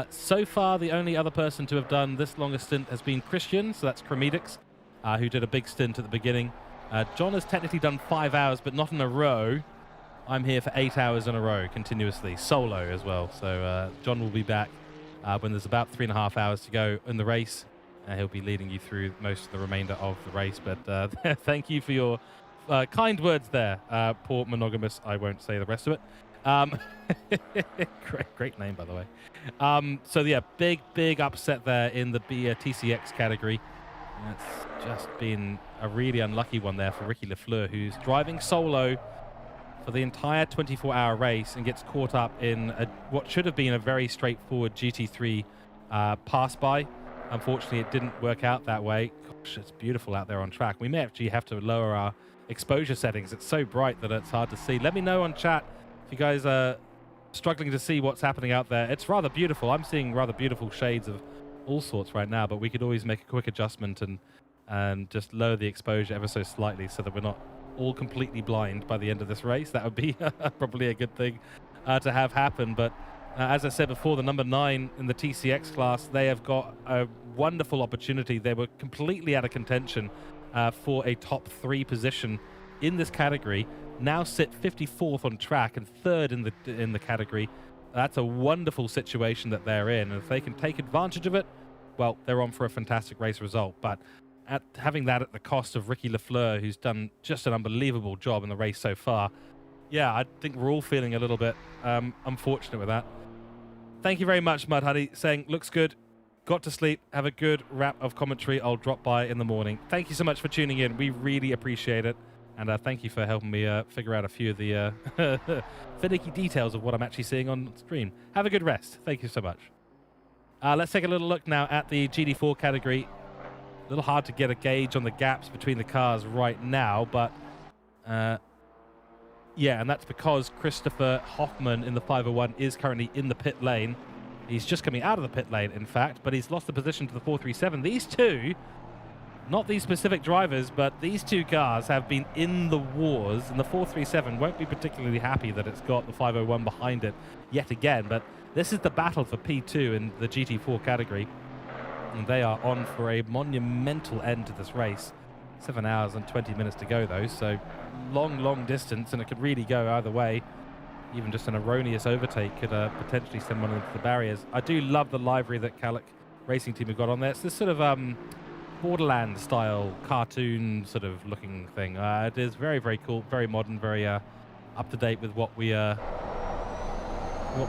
So far, the only other person to have done this long a stint has been Christian, so that's Chromedix, who did a big stint at the beginning. John has technically done 5 hours, but not in a row. I'm here for 8 hours in a row, continuously, solo as well. So John will be back when there's about 3.5 hours to go in the race. He'll be leading you through most of the remainder of the race. But thank you for your kind words there, poor monogamous. I won't say the rest of it. Great name, by the way. So yeah, big upset there in the TCX category. It's just been a really unlucky one there for Ricky Lafleur, who's driving solo for the entire 24-hour race and gets caught up in what should have been a very straightforward GT3 pass-by. Unfortunately, it didn't work out that way. Gosh, it's beautiful out there on track. We may actually have to lower our exposure settings. It's so bright that it's hard to see. Let me know on chat if you guys are struggling to see what's happening out there. It's rather beautiful. I'm seeing rather beautiful shades of all sorts right now, but we could always make a quick adjustment and just lower the exposure ever so slightly so that we're not all completely blind by the end of this race. That would be probably a good thing to have happen. But as I said before, the number 9 in the TCX class, they have got a wonderful opportunity. They were completely out of contention for a top 3 position in this category. Now sit 54th on track and 3rd in the category. That's a wonderful situation that they're in, and if they can take advantage of it, well, they're on for a fantastic race result. But having that at the cost of Ricky Lafleur, who's done just an unbelievable job in the race so far, yeah, I think we're all feeling a little bit unfortunate with that. Thank you very much, Mud Huddy, saying, looks good, got to sleep, have a good wrap of commentary. I'll drop by in the morning. Thank you so much for tuning in. We really appreciate it. And thank you for helping me figure out a few of the finicky details of what I'm actually seeing on stream. Have a good rest. Thank you so much. Let's take a little look now at the GT4 category. A little hard to get a gauge on the gaps between the cars right now, but yeah, and that's because Christopher Hoffman in the 501 is currently in the pit lane. He's just coming out of the pit lane, in fact, but he's lost the position to the 437. These two, not these specific drivers, but these two cars have been in the wars, and the 437 won't be particularly happy that it's got the 501 behind it yet again, but this is the battle for P2 in the GT4 category, and they are on for a monumental end to this race. 7 hours and 20 minutes to go, though, so long distance, and it could really go either way. Even just an erroneous overtake could potentially send one into the barriers. I do love the livery that Calic Racing Team have got on there. It's this sort of Borderlands style cartoon sort of looking thing. It is very cool, very modern, very up to date with what we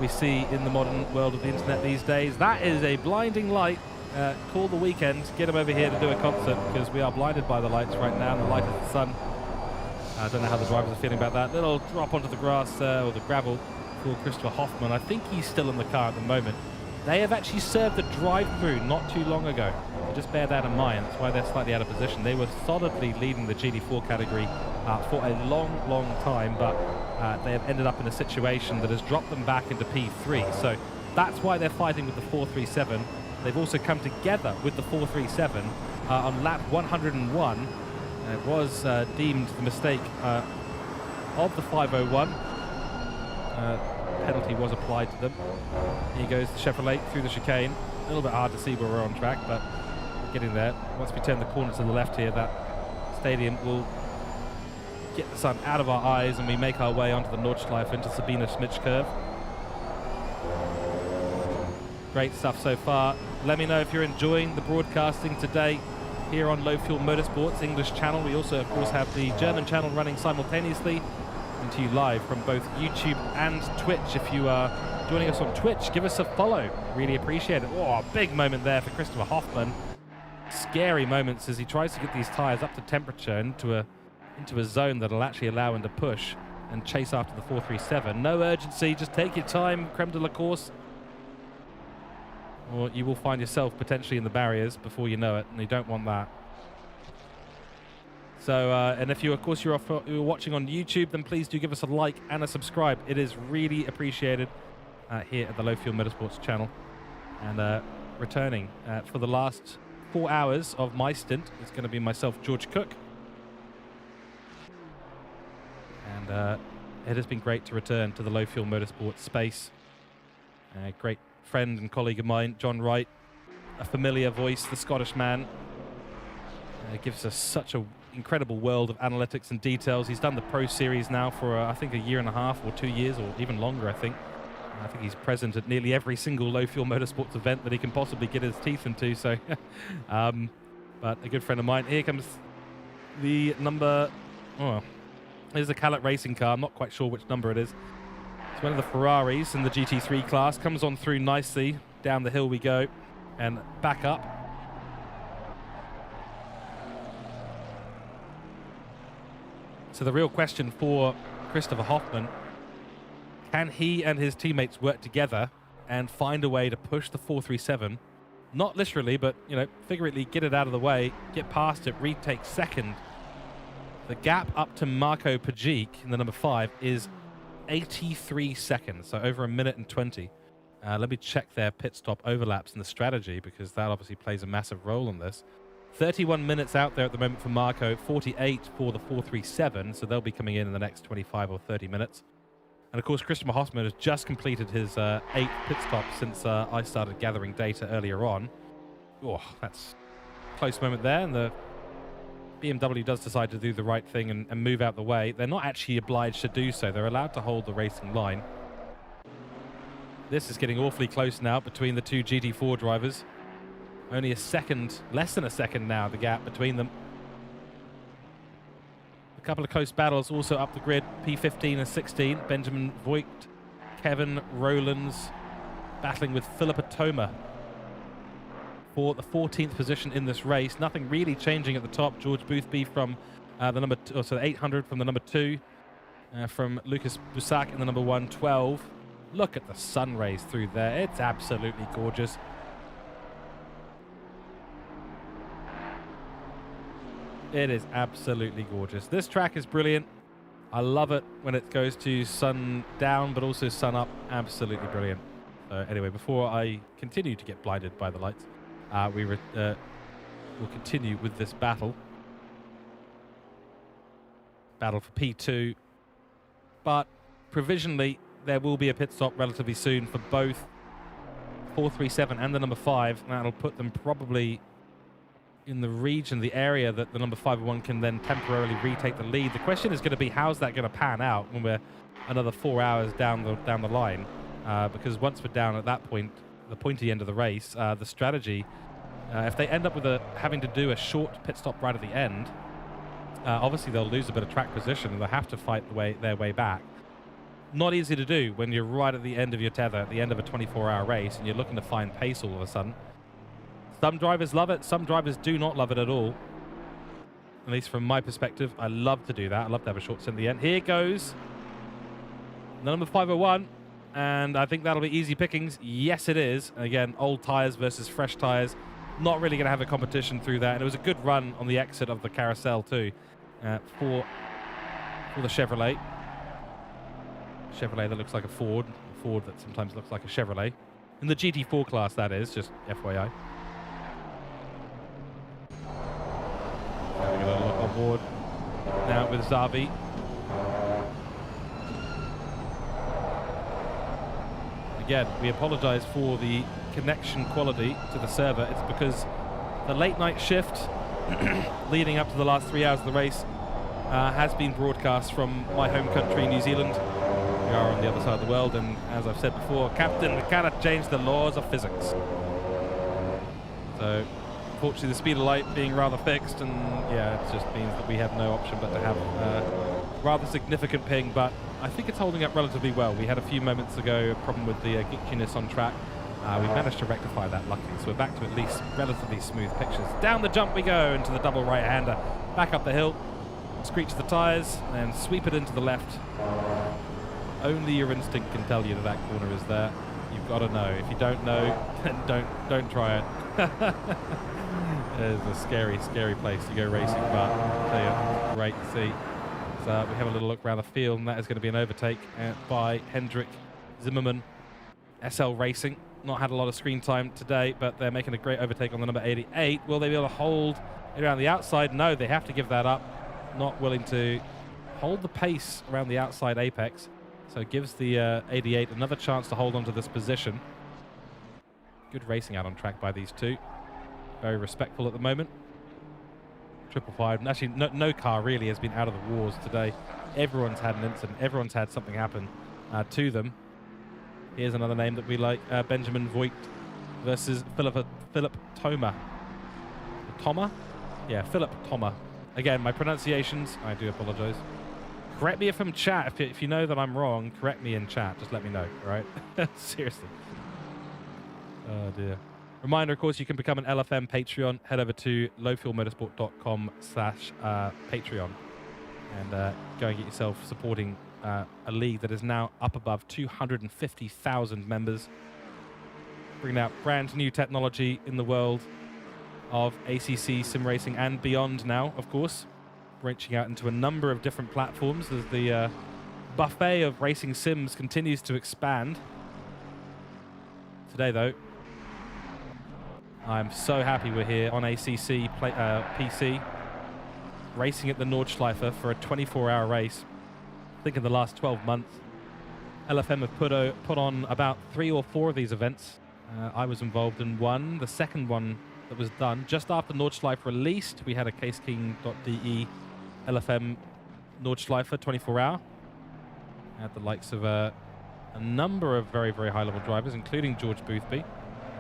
see in the modern world of the internet these days. That is a blinding light. Call the weekend, get them over here to do a concert, because we are blinded by the lights right now, and the light of the sun. I don't know how the drivers are feeling about that. Little drop onto the grass or the gravel for Christopher Hoffman. I think he's still in the car at the moment. They have actually served the drive-through not too long ago. So just bear that in mind. That's why they're slightly out of position. They were solidly leading the GT4 category for a long time, but they have ended up in a situation that has dropped them back into P3. So that's why they're fighting with the 437. They've also come together with the 437 on lap 101. It was deemed the mistake of the 501. Penalty was applied to them. Here goes the Chevrolet through the chicane. A little bit hard to see where we're on track, but we're getting there. Once we turn the corner to the left here, that stadium will get the sun out of our eyes, and we make our way onto the Nordschleife into Sabine Schmitz curve. Great stuff so far. Let me know if you're enjoying the broadcasting today here on Low Fuel Motorsports English channel. We also, of course, have the German channel running simultaneously, and to you live from both YouTube and Twitch. If you are joining us on Twitch, give us a follow. Really appreciate it. Oh, a big moment there for Christopher Hoffman. Scary moments as he tries to get these tyres up to temperature into a zone that'll actually allow him to push and chase after the 437. No urgency, just take your time, creme de la course, or you will find yourself potentially in the barriers before you know it, and you don't want that. So, and if you, of course, you're watching on YouTube, then please do give us a like and a subscribe. It is really appreciated here at the Low Fuel Motorsports channel. And returning for the last 4 hours of my stint is going to be myself, George Cook. And it has been great to return to the Low Fuel Motorsports space. Great friend and colleague of mine, John Wright, a familiar voice, the Scottish man, gives us such an incredible world of analytics and details. He's done the Pro Series now for I think a year and a half or 2 years, or even longer. I think he's present at nearly every single Low Fuel Motorsports event that he can possibly get his teeth into. So but a good friend of mine. Here comes the number, here's a Calic Racing car. I'm not quite sure which number it is. It's one of the Ferraris in the GT3 class. Comes on through nicely. Down the hill we go. And back up. So the real question for Christopher Hoffman, can he and his teammates work together and find a way to push the 437 Not literally, but, you know, figuratively get it out of the way, get past it, retake second. The gap up to Marco Pajic in the number 5 is 83 seconds, so over 1:20. Let me check their pit stop overlaps and the strategy, because that obviously plays a massive role in this. 31 minutes out there at the moment for Marco, 48 for the 437, so they'll be coming in the next 25 or 30 minutes. And of course, Christian Hosmer has just completed his 8th pit stop since I started gathering data earlier on. Oh, that's a close moment there, and the BMW does decide to do the right thing and move out the way. They're not actually obliged to do so. They're allowed to hold the racing line. This is getting awfully close now between the two GT4 drivers. Only a second, less than a second now, the gap between them. A couple of close battles also up the grid. P15 and 16. Benjamin Voigt, Kevin Rowlands battling with Philippa Toma for the 14th position in this race. Nothing really changing at the top. George Boothby from the number two, so 800 from the number 2. From Lucas Boussac in the number 112. Look at the sun rays through there. It's absolutely gorgeous. It is absolutely gorgeous. This track is brilliant. I love it when it goes to sun down, but also sun up. Absolutely brilliant. So anyway, before I continue to get blinded by the lights, we'll continue with this battle. Battle for P2. But provisionally, there will be a pit stop relatively soon for both 437 and the number 5. And that'll put them probably in the region, the area that the number 501 can then temporarily retake the lead. The question is going to be, how's that going to pan out when we're another 4 hours down the line? Because once we're down at that point, the pointy end of the race, the strategy, if they end up with having to do a short pit stop right at the end, obviously they'll lose a bit of track position and they'll have to fight their way back. Not easy to do when you're right at the end of your tether, at the end of a 24-hour race, and you're looking to find pace all of a sudden. Some drivers love it, some drivers do not love it at all. At least from my perspective, I love to do that. I love to have a short stint at the end. Here goes the number 501, and I think that'll be easy pickings. Yes, it is. Again, old tyres versus fresh tyres. Not really going to have a competition through that. And it was a good run on the exit of the carousel too, for the Chevrolet. Chevrolet that looks like a Ford. A Ford that sometimes looks like a Chevrolet. In the GT4 class, that is, just FYI. Having a little look on board now with Zavi. Again, we apologize for the connection quality to the server. It's because the late night shift leading up to the last 3 hours of the race has been broadcast from my home country, New Zealand. We are on the other side of the world, and as I've said before, Captain, we cannot change the laws of physics. So, unfortunately, the speed of light being rather fixed, and yeah, it just means that we have no option but to have rather significant ping, but I think it's holding up relatively well. We had a few moments ago a problem with the glitchiness on track. We managed to rectify that, luckily, so we're back to at least relatively smooth pictures. Down the jump we go into the double right-hander, back up the hill, screech the tyres, and sweep it into the left. Only your instinct can tell you that that corner is there. You've got to know. If you don't know, then don't try it. It's a scary, scary place to go racing, but I'll tell you, great to see. So we have a little look around the field, and that is going to be an overtake by Hendrik Zimmerman, SL Racing. Not had a lot of screen time today, but they're making a great overtake on the number 88. Will they be able to hold it around the outside? No, they have to give that up. Not willing to hold the pace around the outside apex. So it gives the 88 another chance to hold on to this position. Good racing out on track by these two. Very respectful at the moment. 555. And actually, no car really has been out of the wars today. Everyone's had an incident. Everyone's had something happen to them. Here's another name that we like. Benjamin Voigt versus Philip Toma. Toma? Yeah, Philip Toma. Again, my pronunciations, I do apologize. Correct me if I'm chat. If you know that I'm wrong, correct me in chat. Just let me know, all right? Seriously. Oh, dear. Reminder, of course, you can become an LFM Patreon. Head over to lowfuelmotorsport.com/Patreon and go and get yourself supporting a league that is now up above 250,000 members. bringing out brand new technology in the world of ACC sim racing and beyond now, of course. Branching out into a number of different platforms as the buffet of racing sims continues to expand. Today, though, I'm so happy we're here on ACC PC, racing at the Nordschleife for a 24-hour race. I think in the last 12 months, LFM have put on about 3 or 4 of these events. I was involved in one, the second one that was done just after Nordschleife released. We had a caseking.de LFM Nordschleife 24-hour. Had the likes of a number of very, very high-level drivers, including George Boothby.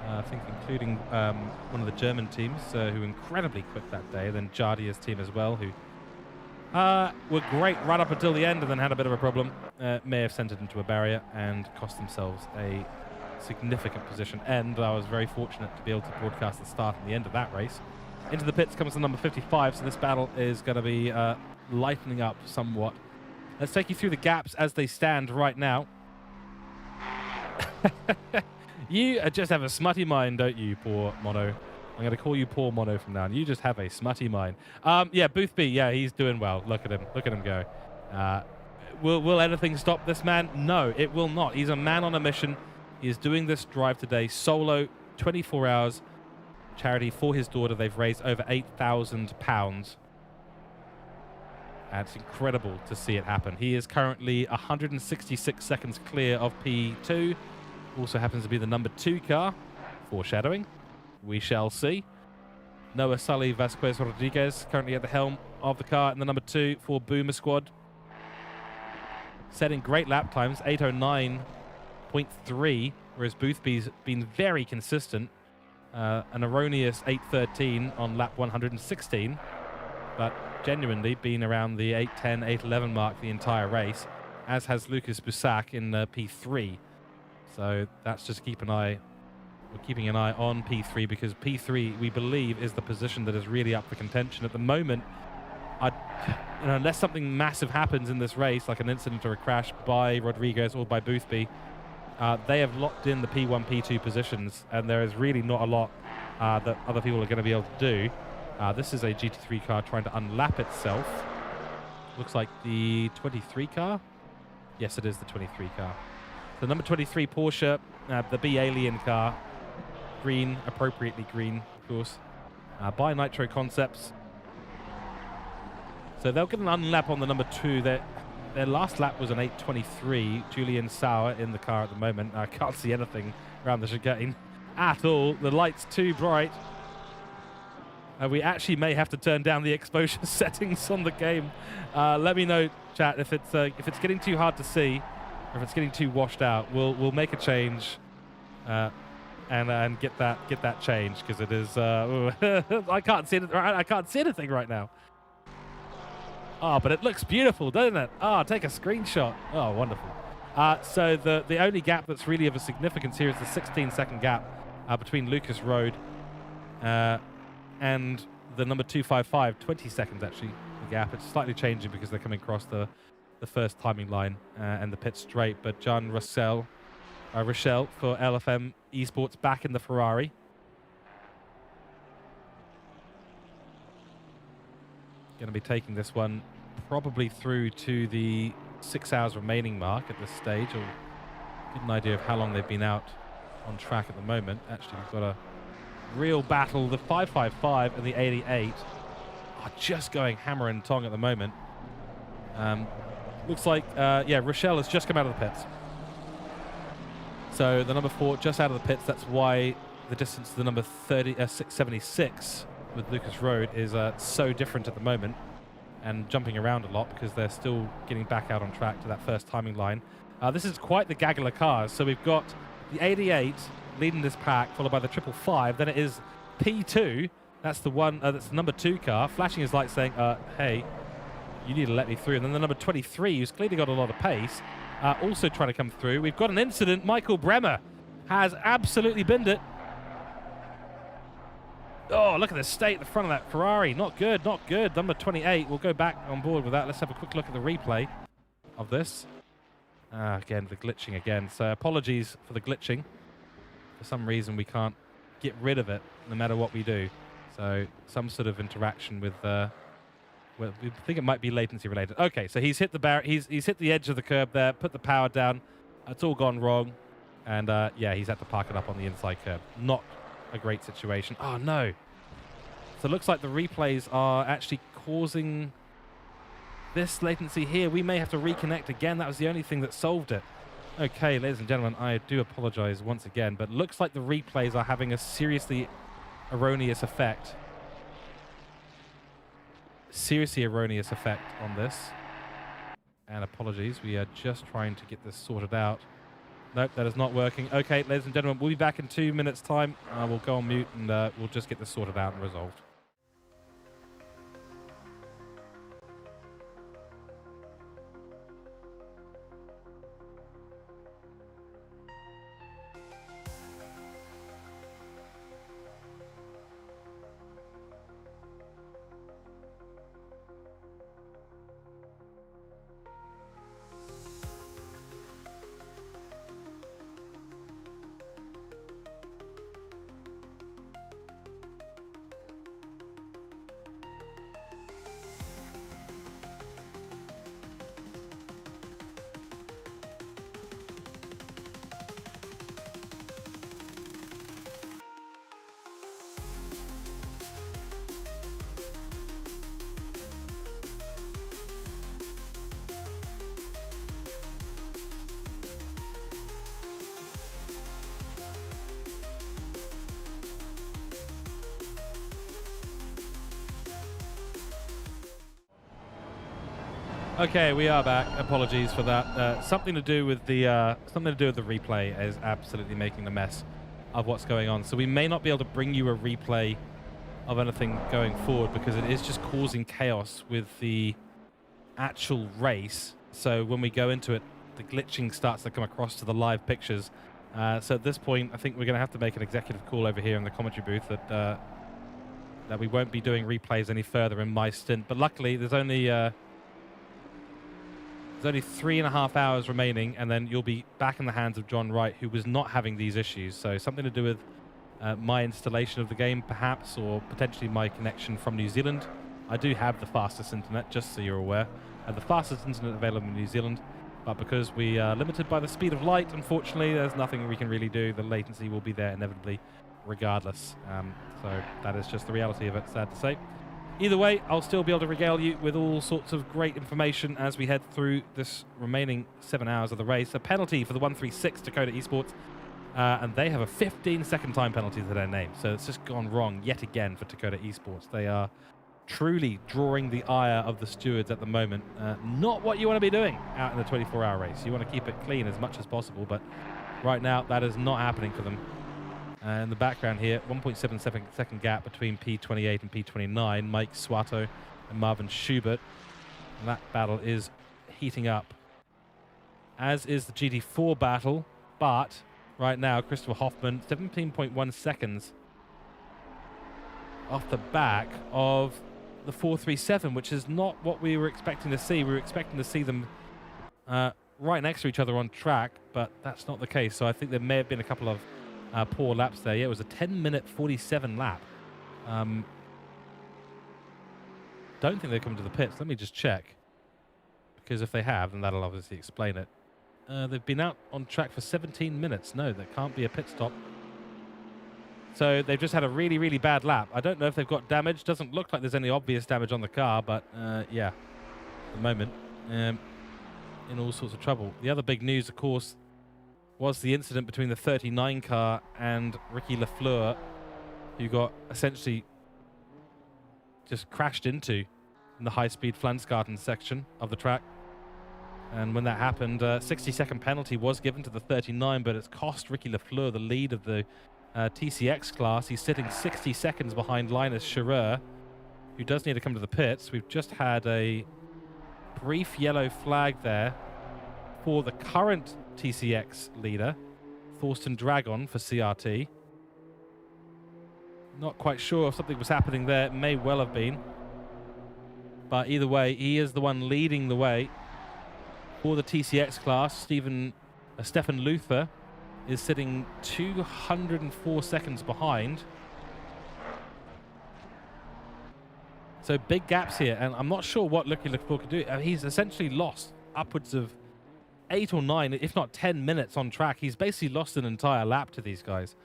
I think including one of the German teams who were incredibly quick that day. Then Jardia's team as well, who were great right up until the end and then had a bit of a problem. May have sent it into a barrier and cost themselves a significant position. And I was very fortunate to be able to broadcast the start and the end of that race. Into the pits comes the number 55, so this battle is going to be lightening up somewhat. Let's take you through the gaps as they stand right now. You just have a smutty mind, don't you, poor Mono? I'm going to call you poor Mono from now on. You just have a smutty mind. Yeah, Boothby, yeah, he's doing well. Look at him. Look at him go. Will anything stop this man? No, it will not. He's a man on a mission. He is doing this drive today solo, 24 hours. Charity for his daughter. They've raised over £8,000. It's incredible to see it happen. He is currently 166 seconds clear of P2. Also happens to be the number 2 car. Foreshadowing. We shall see. Noah Sully Vasquez Rodriguez currently at the helm of the car in the number 2 for Boomer Squad. Setting great lap times, 809.3, whereas Boothby's been very consistent. An erroneous 813 on lap 116, but genuinely been around the 810, 811 mark the entire race, as has Lucas Boussac in P3. So that's just keeping an eye on P3, because P3, we believe, is the position that is really up for contention at the moment. Unless something massive happens in this race, like an incident or a crash by Rodriguez or by Boothby, they have locked in the P1, P2 positions, and there is really not a lot that other people are going to be able to do. This is a GT3 car trying to unlap itself. Looks like the 23 car. Yes, it is the 23 car. The number 23 Porsche, the B Alien car, green, appropriately green, of course, by Nitro Concepts. So they'll get an unlap on the number 2. Their last lap was an 8:23. Julian Sauer in the car at the moment. I can't see anything around the chicane at all. The light's too bright. We actually may have to turn down the exposure settings on the game. Let me know, chat, if it's getting too hard to see, or if it's getting too washed out. We'll make a change and get that change, because it is. I can't see it. I can't see anything right now. Oh, but it looks beautiful, doesn't it? Oh, take a screenshot. Oh, wonderful. So the only gap that's really of a significance here is the 16-second gap between Lucas Road and the number 255. 20 seconds, actually, the gap. It's slightly changing because they're coming across the first timing line and the pit straight. But John Rochelle for LFM Esports back in the Ferrari. Going to be taking this one probably through to the 6 hours remaining mark at this stage. I'll get an idea of how long they've been out on track at the moment. Actually, we've got a real battle. The 555 and the 88 are just going hammer and tong at the moment. Looks like, yeah, Rochelle has just come out of the pits. So the number 4 just out of the pits. That's why the distance to the number 676 with Lucas Road is so different at the moment, and jumping around a lot because they're still getting back out on track to that first timing line. This is quite the gaggle of cars. So we've got the 88 leading this pack, followed by the 555. Then it is P2. That's the one. That's the number 2 car, flashing his lights, saying, "Hey, you need to let me through." And then the number 23, who's clearly got a lot of pace, also trying to come through. We've got an incident. Michael Bremer has absolutely binned it. Oh, look at the state at the front of that Ferrari. Not good, not good. Number 28, we'll go back on board with that. Let's have a quick look at the replay of this. Again, the glitching again. So apologies for the glitching. for some reason we can't get rid of it no matter what we do. So some sort of interaction with well, we think it might be latency related. Okay, so he's hit the he's hit the edge of the curb there, put the power down. It's all gone wrong, and yeah, he's had to park it up on the inside curb. Not a great situation. Oh no! So it looks like the replays are actually causing this latency here. We may have to reconnect again. That was the only thing that solved it. Okay, ladies and gentlemen, I do apologize once again, but looks like the replays are having a seriously erroneous effect. Seriously erroneous effect on this. And apologies, we are just trying to get this sorted out. Nope, that is not working. Okay, ladies and gentlemen, we'll be back in 2 minutes' time. We'll go on mute and we'll just get this sorted out and resolved. Okay, we are back. Apologies for that. Something to do with the replay is absolutely making a mess of what's going on. So we may not be able to bring you a replay of anything going forward because it is just causing chaos with the actual race. So when we go into it, the glitching starts to come across to the live pictures. So at this point, I think we're going to have to make an executive call over here in the commentary booth that we won't be doing replays any further in my stint. But luckily, there's only 3.5 hours remaining, and then you'll be back in the hands of John Wright, who was not having these issues. So something to do with my installation of the game, perhaps, or potentially my connection from New Zealand. I do have the fastest internet, just so you're aware. The fastest internet available in New Zealand, but because we are limited by the speed of light, unfortunately, there's nothing we can really do. The latency will be there inevitably, regardless. So that is just the reality of it, sad to say. Either way, I'll still be able to regale you with all sorts of great information as we head through this remaining 7 hours of the race. A penalty for the 136 Dakota Esports, and they have a 15-second time penalty to their name. So it's just gone wrong yet again for Dakota Esports. They are truly drawing the ire of the stewards at the moment. Not what you want to be doing out in the 24-hour race. You want to keep it clean as much as possible, but right now that is not happening for them. In the background here, 1.7-second gap between P28 and P29, Mike Swato and Marvin Schubert. And that battle is heating up, as is the GT4 battle. But right now, Christopher Hoffman, 17.1 seconds off the back of the 437, which is not what we were expecting to see. We were expecting to see them right next to each other on track, but that's not the case. So I think there may have been a couple of poor laps there. Yeah, it was a 10-minute 47 lap. Don't think they've come to the pits. Let me just check, because if they have, then that'll obviously explain it. They've been out on track for 17 minutes. No, there can't be a pit stop. So they've just had a really, really bad lap. I don't know if they've got damage. Doesn't look like there's any obvious damage on the car, but yeah, at the moment, in all sorts of trouble. The other big news, of course, was the incident between the 39 car and Ricky Lafleur, who got essentially just crashed into in the high-speed Flansgarten section of the track. And when that happened, 60-second penalty was given to the 39, but it's cost Ricky Lafleur the lead of the TCX class. He's sitting 60 seconds behind Linus Scherer, who does need to come to the pits. We've just had a brief yellow flag there for the current TCX leader, Thorsten Dragon, for CRT. Not quite sure if something was happening there. It may well have been. But either way, he is the one leading the way for the TCX class. Stefan Luther is sitting 204 seconds behind. So big gaps here, and I'm not sure what Lucky Leclerc can do. He's essentially lost upwards of 8 or 9, if not 10 minutes on track. He's basically lost an entire lap to these guys,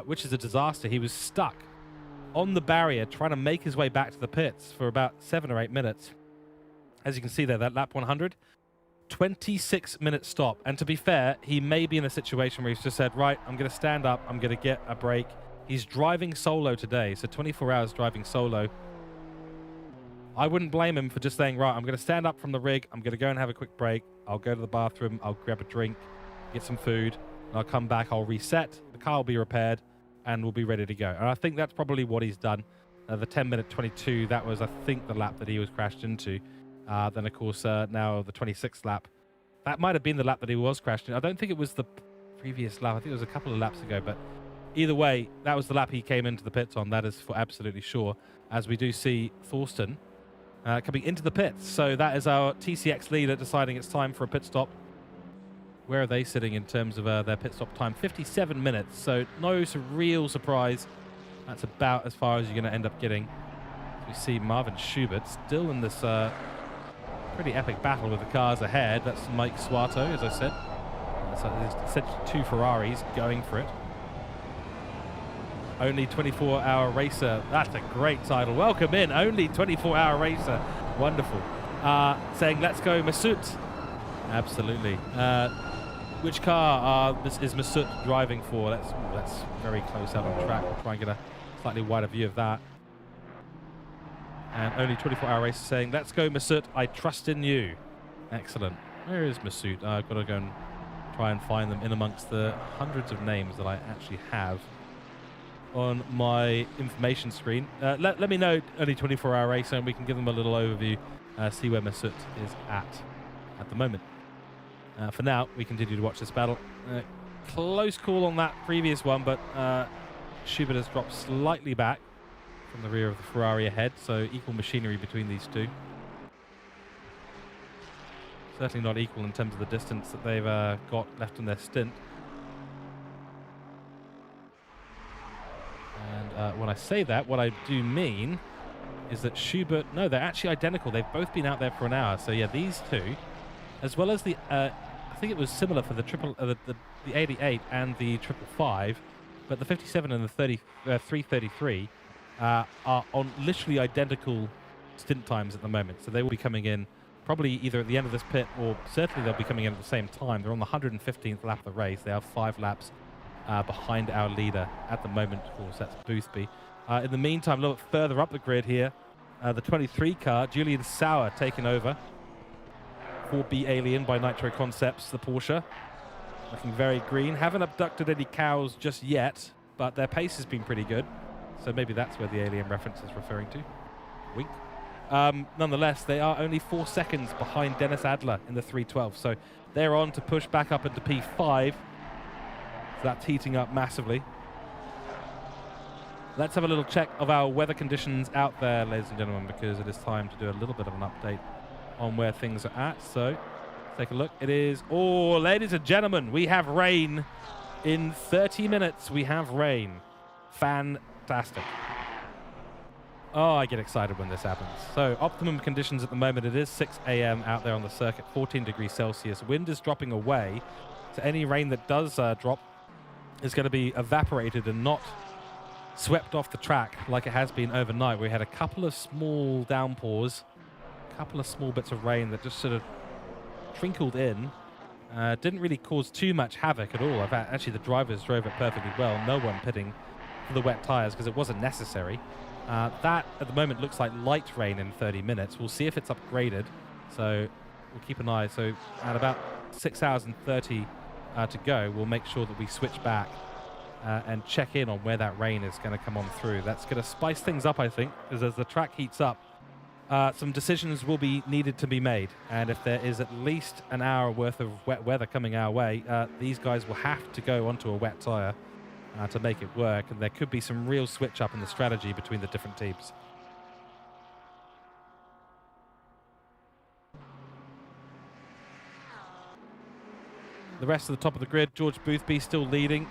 which is a disaster. He was stuck on the barrier trying to make his way back to the pits for about 7 or 8 minutes. As you can see there, that lap 100, 26-minute stop. And to be fair, he may be in a situation where he's just said, right, I'm going to stand up, I'm going to get a break. He's driving solo today, so 24 hours driving solo. I wouldn't blame him for just saying, right, I'm going to stand up from the rig, I'm going to go and have a quick break, I'll go to the bathroom, I'll grab a drink, get some food, and I'll come back, I'll reset, the car will be repaired, and we'll be ready to go. And I think that's probably what he's done. The 10-minute 22, that was, I think, the lap that he was crashed into. Then, of course, now the 26th lap. That might have been the lap that he was crashed in. I don't think it was the previous lap. I think it was a couple of laps ago, but either way, that was the lap he came into the pits on. That is for absolutely sure, as we do see Thorsten coming into the pits. So that is our TCX leader deciding it's time for a pit stop. Where are they sitting in terms of their pit stop time? 57 minutes, so no real surprise. That's about as far as you're going to end up getting. We see Marvin Schubert still in this pretty epic battle with the cars ahead. That's Mike Suato, as I said. So there's essentially 2 Ferraris going for it. Only 24-hour racer. That's a great title. Welcome in. Only 24-hour racer. Wonderful. Saying, let's go, Massoud. Absolutely. Which car is Massoud driving for? That's very close out on track. We'll try and get a slightly wider view of that. And only 24-hour racer saying, let's go, Massoud. I trust in you. Excellent. Where is Massoud? I've got to go and try and find them in amongst the hundreds of names that I actually have on my information screen. Let me know, only 24-hour racer, and we can give them a little overview, see where Massoud is at the moment. For now, we continue to watch this battle. Close call on that previous one, but Schubert has dropped slightly back from the rear of the Ferrari ahead, so equal machinery between these two. Certainly not equal in terms of the distance that they've got left in their stint. And when I say that, what I do mean is that Schubert... No, they're actually identical. They've both been out there for an hour. So, yeah, these two, as well as the... I think it was similar for the the 88 and the 555, but the 57 and the 333 are on literally identical stint times at the moment. So they will be coming in probably either at the end of this pit, or certainly they'll be coming in at the same time. They're on the 115th lap of the race. They are 5 laps behind our leader at the moment. Of course, that's Boothby. In the meantime, a little bit further up the grid here, the 23 car, Julian Sauer taking over. 4B Alien by Nitro Concepts, the Porsche. Looking very green. Haven't abducted any cows just yet, but their pace has been pretty good. So maybe that's where the Alien reference is referring to. Wink. Nonetheless, they are only 4 seconds behind Dennis Adler in the 312. So they're on to push back up into P5. So that's heating up massively. Let's have a little check of our weather conditions out there, ladies and gentlemen, because it is time to do a little bit of an update on where things are at. So let's take a look. It is, oh, ladies and gentlemen, we have rain. In 30 minutes, we have rain. Fantastic. Oh, I get excited when this happens. So optimum conditions at the moment, it is 6 a.m. out there on the circuit, 14 degrees Celsius. Wind is dropping away. So any rain that does drop is going to be evaporated and not swept off the track like it has been overnight. We had a couple of small downpours, a couple of small bits of rain that just sort of trickled in. Didn't really cause too much havoc at all. Actually, the drivers drove it perfectly well. No one pitting for the wet tires because it wasn't necessary. That, at the moment, looks like light rain in 30 minutes. We'll see if it's upgraded. So we'll keep an eye. So at about 6 hours and 30 to go, we'll make sure that we switch back and check in on where that rain is going to come on through. That's going to spice things up, I think, because as the track heats up, some decisions will be needed to be made. And if there is at least an hour worth of wet weather coming our way, these guys will have to go onto a wet tire to make it work. And there could be some real switch up in the strategy between the different teams. The rest of the top of the grid, George Boothby still leading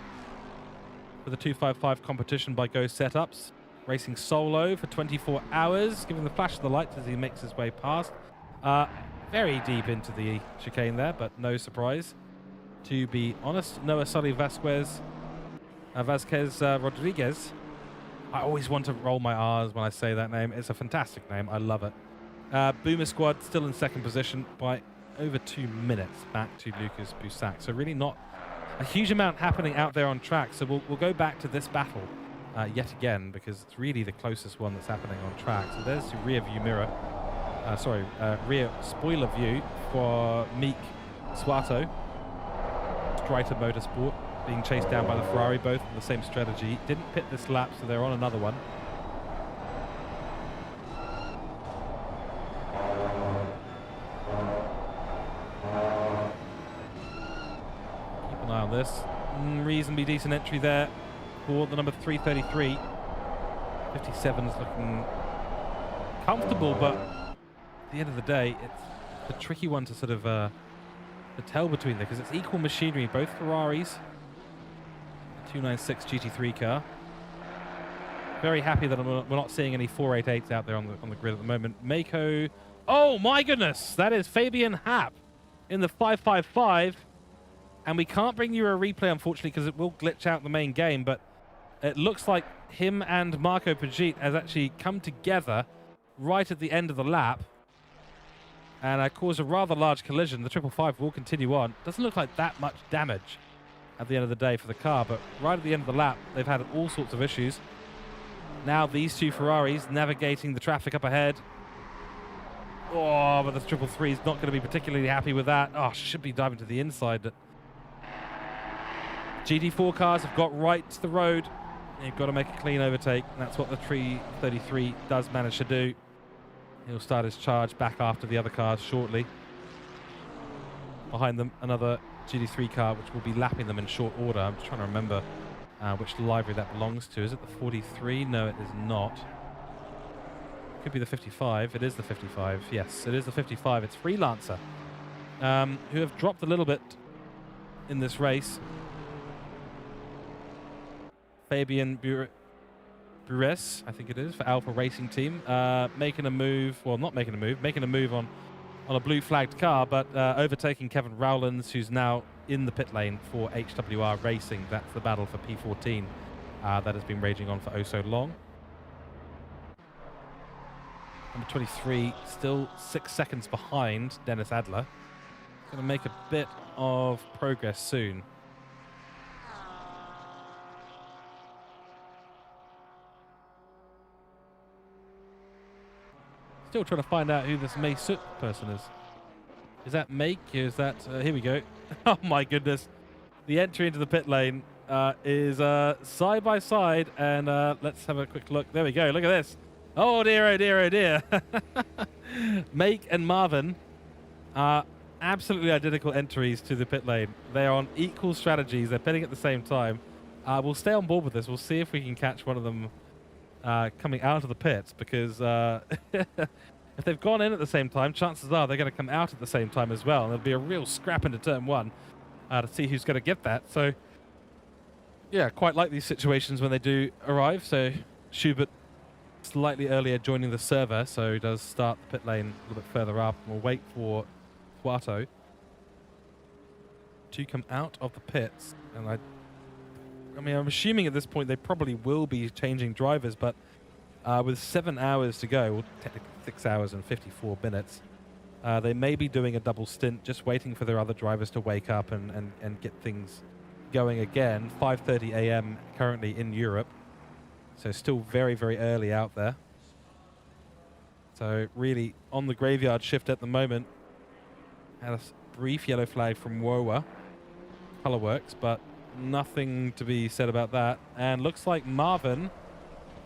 for the 255 competition by Go Setups. Racing solo for 24 hours, giving the flash of the lights as he makes his way past. Very deep into the chicane there, but no surprise. To be honest, Noah Sully Vasquez Rodriguez. I always want to roll my R's when I say that name. It's a fantastic name. I love it. Boomer Squad still in second position by over 2 minutes back to Lucas Boussac. So really not a huge amount happening out there on track. So we'll go back to this battle yet again, because it's really the closest one that's happening on track. So there's the rear view mirror. Rear spoiler view for Meek Suato. Streiter Motorsport being chased down by the Ferrari, both with the same strategy. Didn't pit this lap, so they're on another one. Keep an eye on this. Reasonably decent entry there for the number 333. 57 is looking comfortable, but at the end of the day, it's a tricky one to sort of to tell between there, because it's equal machinery, both Ferraris. 296 GT3 car. Very happy that we're not seeing any 488s out there on the grid at the moment. Mako, oh my goodness, that is Fabian Happ in the 555, and we can't bring you a replay unfortunately because it will glitch out the main game, but it looks like him and Marco Pagit has actually come together right at the end of the lap and caused a rather large collision. The 555 will continue on. Doesn't look like that much damage at the end of the day for the car, but right at the end of the lap, they've had all sorts of issues. Now these two Ferraris navigating the traffic up ahead. Oh, but the 333 is not going to be particularly happy with that. Oh, should be diving to the inside. GT4 cars have got right to the road. They've got to make a clean overtake, and that's what the 333 does manage to do. He'll start his charge back after the other cars shortly. Behind them, another GT3 car, which will be lapping them in short order. I'm just trying to remember which livery that belongs to. Is it the 43? No, it is not. Could be the 55. It is the 55. Yes, it is the 55. It's Freelancer, who have dropped a little bit in this race. Fabian Bures, I think it is, for Alpha Racing Team, making a move, well, not making a move, making a move on a blue flagged car, but overtaking Kevin Rowlands, who's now in the pit lane for HWR Racing. That's the battle for P14 that has been raging on for oh so long. Number 23 still 6 seconds behind Dennis Adler. Going to make a bit of progress soon. Still trying to find out who this May Soot person is. Is that Make? Is that... here we go. Oh my goodness. The entry into the pit lane is side by side, and let's have a quick look. There we go. Look at this. Oh dear, oh dear, oh dear. Make and Marvin are absolutely identical entries to the pit lane. They are on equal strategies. They're pitting at the same time. We'll stay on board with this. We'll see if we can catch one of them coming out of the pits, because if they've gone in at the same time, chances are they're going to come out at the same time as well. And there'll be a real scrap into turn one to see who's going to get that. So, yeah, quite like these situations when they do arrive. So, Schubert slightly earlier joining the server, so he does start the pit lane a little bit further up. We'll wait for Suato to come out of the pits. And I mean, I'm assuming at this point they probably will be changing drivers, but with 7 hours to go, well, technically 6 hours and 54 minutes, they may be doing a double stint, just waiting for their other drivers to wake up and get things going again. 5:30 a.m. currently in Europe, so still very, very early out there. So really on the graveyard shift at the moment. Had a brief yellow flag from WOA Colorworks, but nothing to be said about that. And looks like Marvin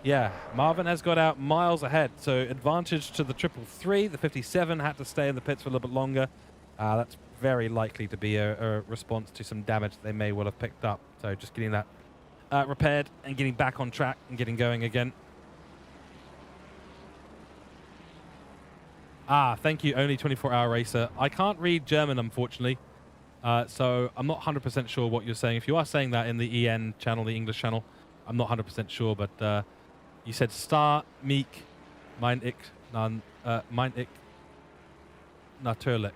has got out miles ahead, so advantage to the 333. The 57 had to stay in the pits for a little bit longer. That's very likely to be a response to some damage that they may well have picked up. So just getting that repaired and getting back on track and getting going again. Thank you, only 24-hour racer. I can't read German, unfortunately. So I'm not 100% sure what you're saying. If you are saying that in the EN channel, the English channel, I'm not 100% sure. But you said Star, Meek, Mein Ik, Natuurlijk.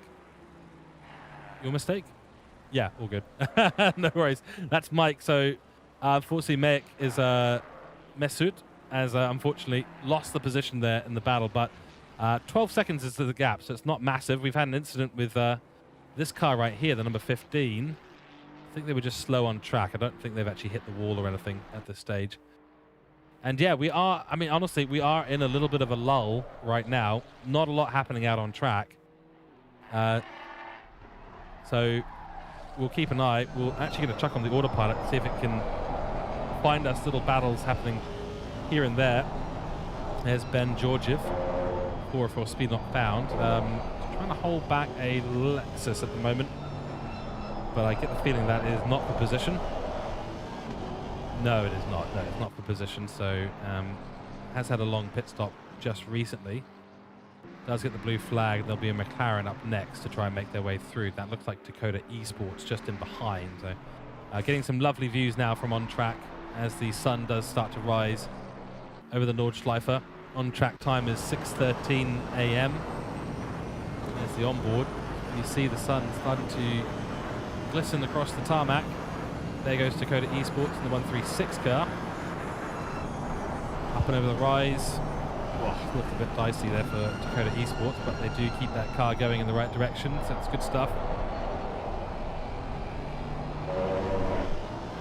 Your mistake? Yeah, all good. No worries. That's Mike. So unfortunately, Meek is Mesut has unfortunately lost the position there in the battle. But 12 seconds is the gap, so it's not massive. We've had an incident with this car right here, the number 15. I think they were just slow on track. I don't think they've actually hit the wall or anything at this stage. And yeah, we are, I mean, honestly, we are in a little bit of a lull right now. Not a lot happening out on track. So we'll keep an eye. We're actually going to chuck on the autopilot to see if it can find us little battles happening here and there. There's Ben Georgiev, 404 speed not found. Trying to hold back a Lexus at the moment, but I get the feeling that is not for position. No, it is not. No, it's not for position. So has had a long pit stop just recently. Does get the blue flag. There'll be a McLaren up next to try and make their way through. That looks like Dakota Esports just in behind. So getting some lovely views now from on track as the sun does start to rise over the Nordschleife. On track time is 6:13 a.m. There's the onboard. You see the sun starting to glisten across the tarmac. There goes Dakota Esports in the 136 car. Up and over the rise. Oh, looked a bit dicey there for Dakota Esports, but they do keep that car going in the right direction, so that's good stuff.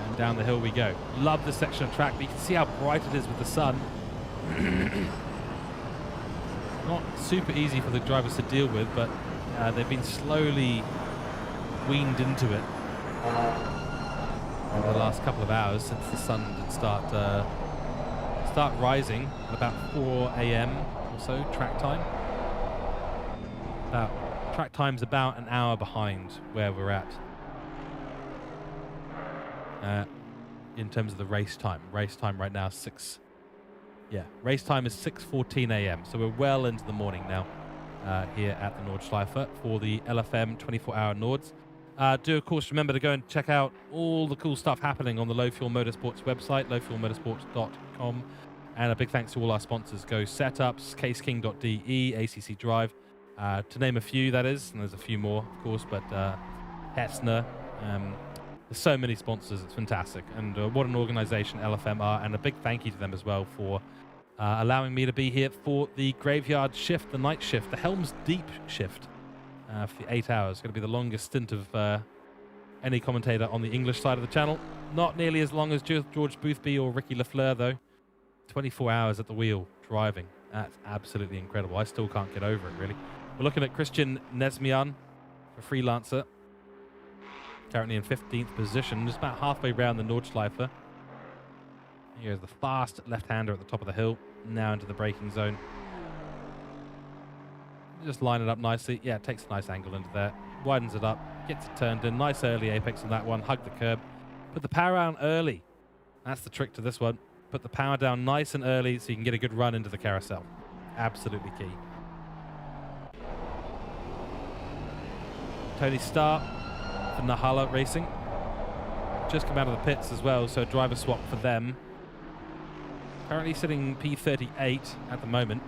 And down the hill we go. Love this section of track, but you can see how bright it is with the sun. Not super easy for the drivers to deal with, but they've been slowly weaned into it in the last couple of hours since the sun did start rising at about 4 a.m. or so, track time. Track time's about an hour behind where we're at in terms of the race time. Race time right now race time is 6:14 a.m. So we're well into the morning now here at the Nordschleife for the LFM 24-hour Nords. Do, of course, remember to go and check out all the cool stuff happening on the Low Fuel Motorsports website, lowfuelmotorsports.com. And a big thanks to all our sponsors, Go Setups, CaseKing.de, ACC Drive, to name a few, that is. And there's a few more, of course, but Hessner. There's so many sponsors. It's fantastic. And what an organization LFM are. And a big thank you to them as well for allowing me to be here for the graveyard shift, the night shift, the Helm's Deep shift. For the 8 hours. It's going to be the longest stint of any commentator on the English side of the channel. Not nearly as long as George Boothby or Ricky Lafleur, though. 24 hours at the wheel, driving. That's absolutely incredible. I still can't get over it, really. We're looking at Christian Nesmian, a freelancer. Currently in 15th position, just about halfway around the Nordschleife. Here's the fast left-hander at the top of the hill. Now into the braking zone. Just line it up nicely. Yeah, it takes a nice angle into there. Widens it up. Gets it turned in. Nice early apex on that one. Hug the curb. Put the power down early. That's the trick to this one. Put the power down nice and early so you can get a good run into the carousel. Absolutely key. Tony Starr for Nahala Racing. Just come out of the pits as well, so a driver swap for them. Currently sitting P38 at the moment.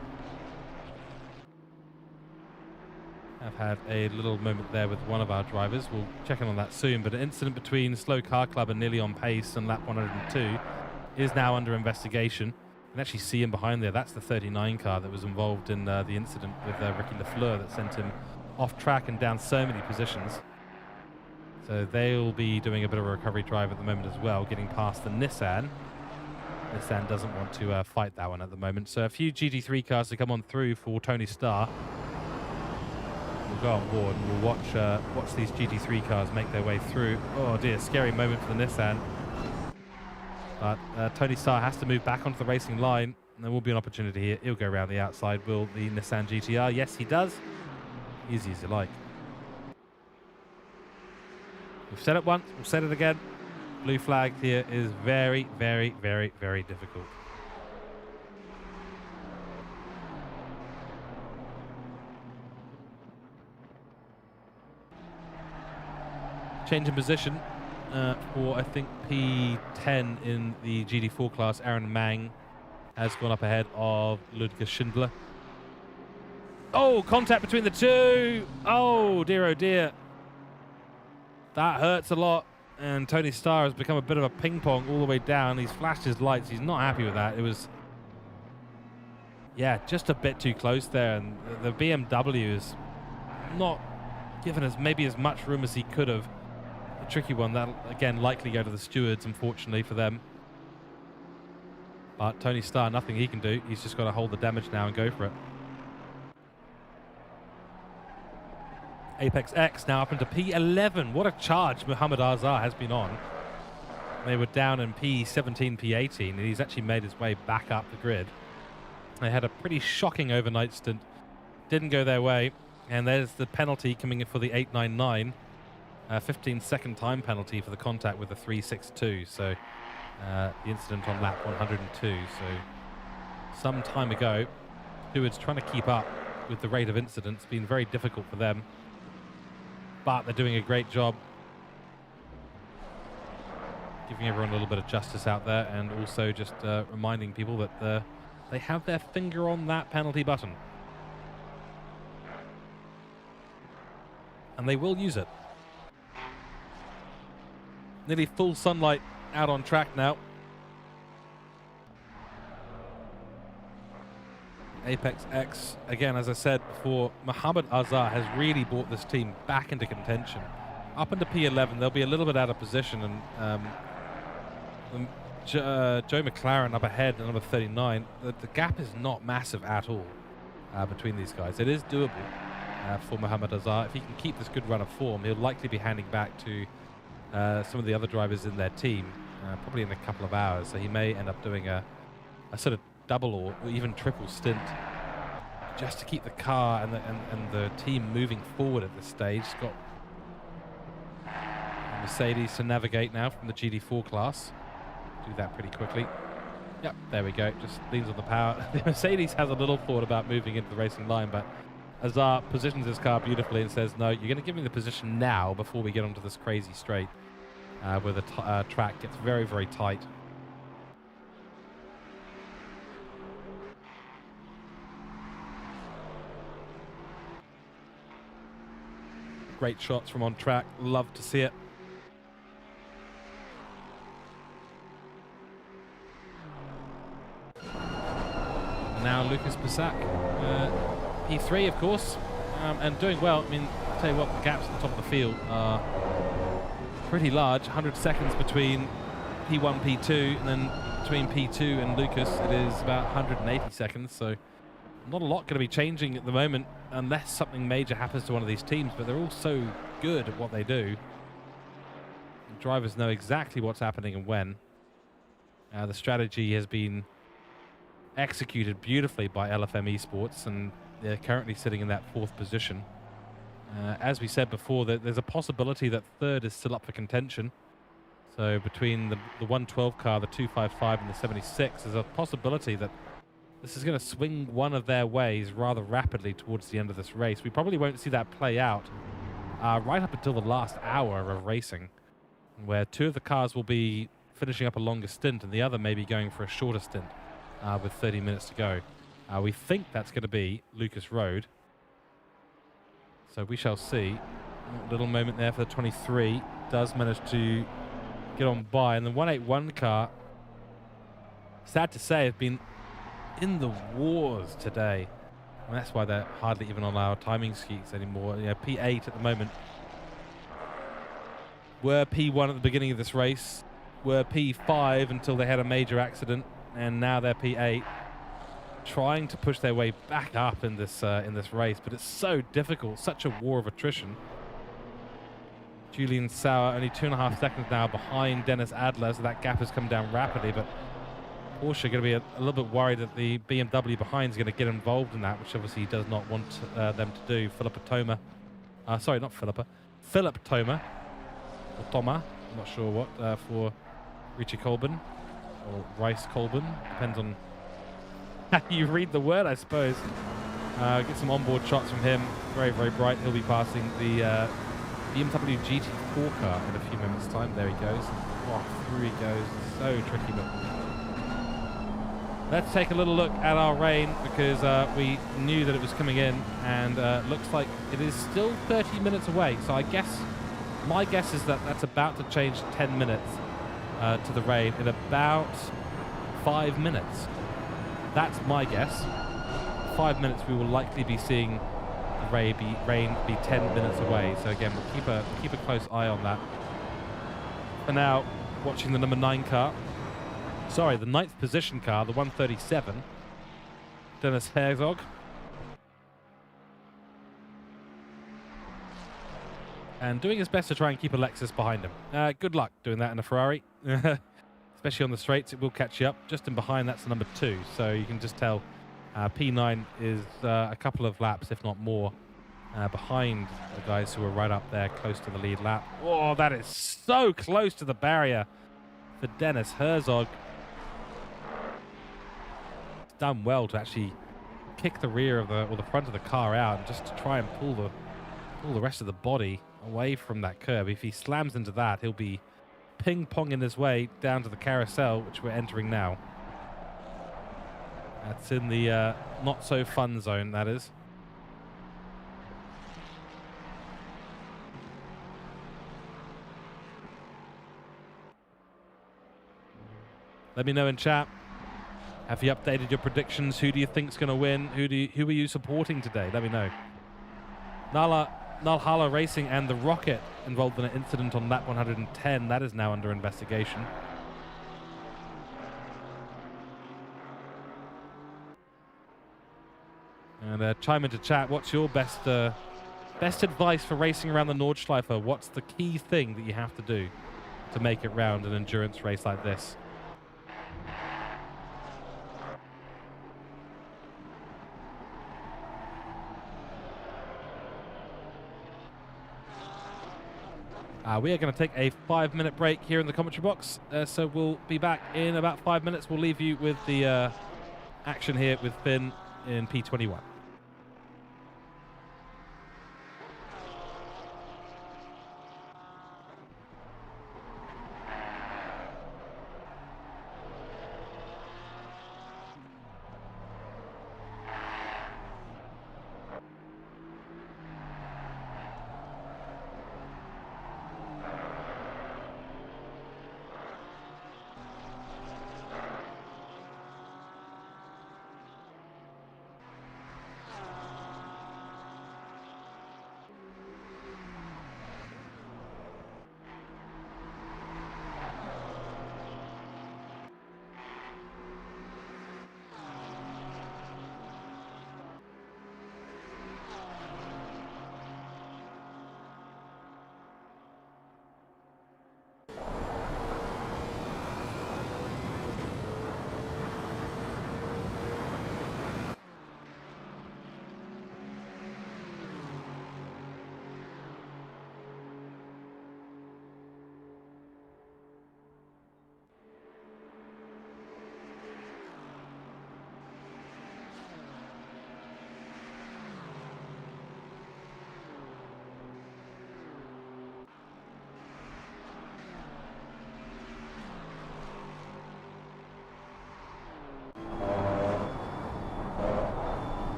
I've had a little moment there with one of our drivers. We'll check in on that soon, but an incident between Slow Car Club and Nearly On Pace and lap 102 is now under investigation. You can actually see him behind there. That's the 39 car that was involved in the incident with Ricky Lafleur that sent him off track and down so many positions. So they'll be doing a bit of a recovery drive at the moment as well, getting past the Nissan. Nissan doesn't want to fight that one at the moment. So a few GT3 cars to come on through for Tony Starr. We'll go on board and we'll watch these GT3 cars make their way through. Oh dear, scary moment for the Nissan. But Tony Starr has to move back onto the racing line, and there will be an opportunity here. He'll go around the outside. Will the Nissan GTR? Yes, he does. Easy as you like. We've said it once, we'll say it again. Blue flag here is very, very, very, very difficult. Change in position for, I think, P10 in the GD4 class. Aaron Mang has gone up ahead of Ludger Schindler. Oh, contact between the two. Oh, dear, oh, dear. That hurts a lot. And Tony Starr has become a bit of a ping pong all the way down. He's flashed his lights. He's not happy with that. It was, yeah, just a bit too close there. And the BMW is not given as maybe as much room as he could have. A tricky one. That'll, again, likely go to the stewards, unfortunately, for them. But Tony Starr, nothing he can do. He's just got to hold the damage now and go for it. Apex X now up into P11. What a charge Mohammed Azhar has been on. They were down in P17, P18, and he's actually made his way back up the grid. They had a pretty shocking overnight stint. Didn't go their way. And there's the penalty coming in for the 899. 15-second time penalty for the contact with the 362. So the incident on lap 102. So some time ago, stewards trying to keep up with the rate of incidents. Been very difficult for them. But they're doing a great job giving everyone a little bit of justice out there, and also just reminding people that they have their finger on that penalty button. And they will use it. Nearly full sunlight out on track now. Apex X, again, as I said before, Mohammed Azhar has really brought this team back into contention. Up into P11, they'll be a little bit out of position, and Joe McLaren up ahead at number 39. The gap is not massive at all between these guys. It is doable for Mohammed Azhar. If he can keep this good run of form, he'll likely be handing back to some of the other drivers in their team, probably in a couple of hours. So he may end up doing a sort of double or even triple stint just to keep the car and the team moving forward at this stage. Got Mercedes to navigate now from the GD4 class. Do that pretty quickly. Yep, there we go. Just leans on the power. The Mercedes has a little thought about moving into the racing line, but Azhar positions his car beautifully and says, no, you're going to give me the position now before we get onto this crazy straight where the track gets very, very tight. Great shots from on track. Love to see it. And now Lucas Basak, P3 of course, and doing well. I mean, I'll tell you what, the gaps at the top of the field are pretty large. 100 seconds between P1, P2, and then between P2 and Lucas, it is about 180 seconds. So not a lot going to be changing at the moment unless something major happens to one of these teams, but they're all so good at what they do. The drivers know exactly what's happening and when. The strategy has been executed beautifully by LFM Esports, and they're currently sitting in that 4th position. As we said before, there's a possibility that 3rd is still up for contention. So between the 112 car, the 255 and the 76, there's a possibility that this is going to swing one of their ways rather rapidly towards the end of this race. We probably won't see that play out right up until the last hour of racing, where 2 of the cars will be finishing up a longer stint and the other may be going for a shorter stint with 30 minutes to go. We think that's going to be Lucas Road. So we shall see. A little moment there for the 23. Does manage to get on by. And the 181 car, sad to say, has been in the wars today. And that's why they're hardly even on our timing sheets anymore. You know, P8 at the moment. Were P1 at the beginning of this race. Were P5 until they had a major accident. And now they're P8. Trying to push their way back up in this race, but it's so difficult. Such a war of attrition. Julian Sauer only 2.5 seconds now behind Dennis Adler, so that gap has come down rapidly. But Porsche going to be a little bit worried that the BMW behind is going to get involved in that, which obviously he does not want them to do. Philippa Toma, sorry, not Philippa, Philip Toma, or Toma, I'm not sure what, for Richie Colburn or Rice Colburn, depends on how you read the word, I suppose. Get some onboard shots from him. Very, very bright. He'll be passing the BMW GT4 car in a few moments' time. There he goes. Oh, through he goes. So tricky, but let's take a little look at our rain because we knew that it was coming in, and looks like it is still 30 minutes away. So I guess, my guess is that that's about to change 10 minutes to the rain in about 5 minutes. That's my guess. 5 minutes we will likely be seeing the rain be 10 minutes away. So again, we'll keep a close eye on that. For now, watching the number 9 car. Sorry, the 9th position car, the 137. Dennis Herzog. And doing his best to try and keep a Lexus behind him. Good luck doing that in a Ferrari. Especially on the straights, it will catch you up. Just in behind, that's the number 2. So you can just tell P9 is a couple of laps, if not more, behind the guys who are right up there close to the lead lap. Oh, that is so close to the barrier for Dennis Herzog. It's done well to actually kick the rear of the front of the car out and just to try and pull the rest of the body away from that curb. If he slams into that, he'll be ping-ponging his way down to the carousel, which we're entering now. That's in the not-so-fun zone, that is. Let me know in chat. Have you updated your predictions? Who do you think's going to win? Who are you supporting today? Let me know. Nalhala Racing and the Rocket involved in an incident on lap 110. That is now under investigation. And chime into chat. What's your best advice for racing around the Nordschleife? What's the key thing that you have to do to make it round an endurance race like this? We are going to take a 5-minute break here in the commentary box, so we'll be back in about 5 minutes. We'll leave you with the action here with Finn in P21.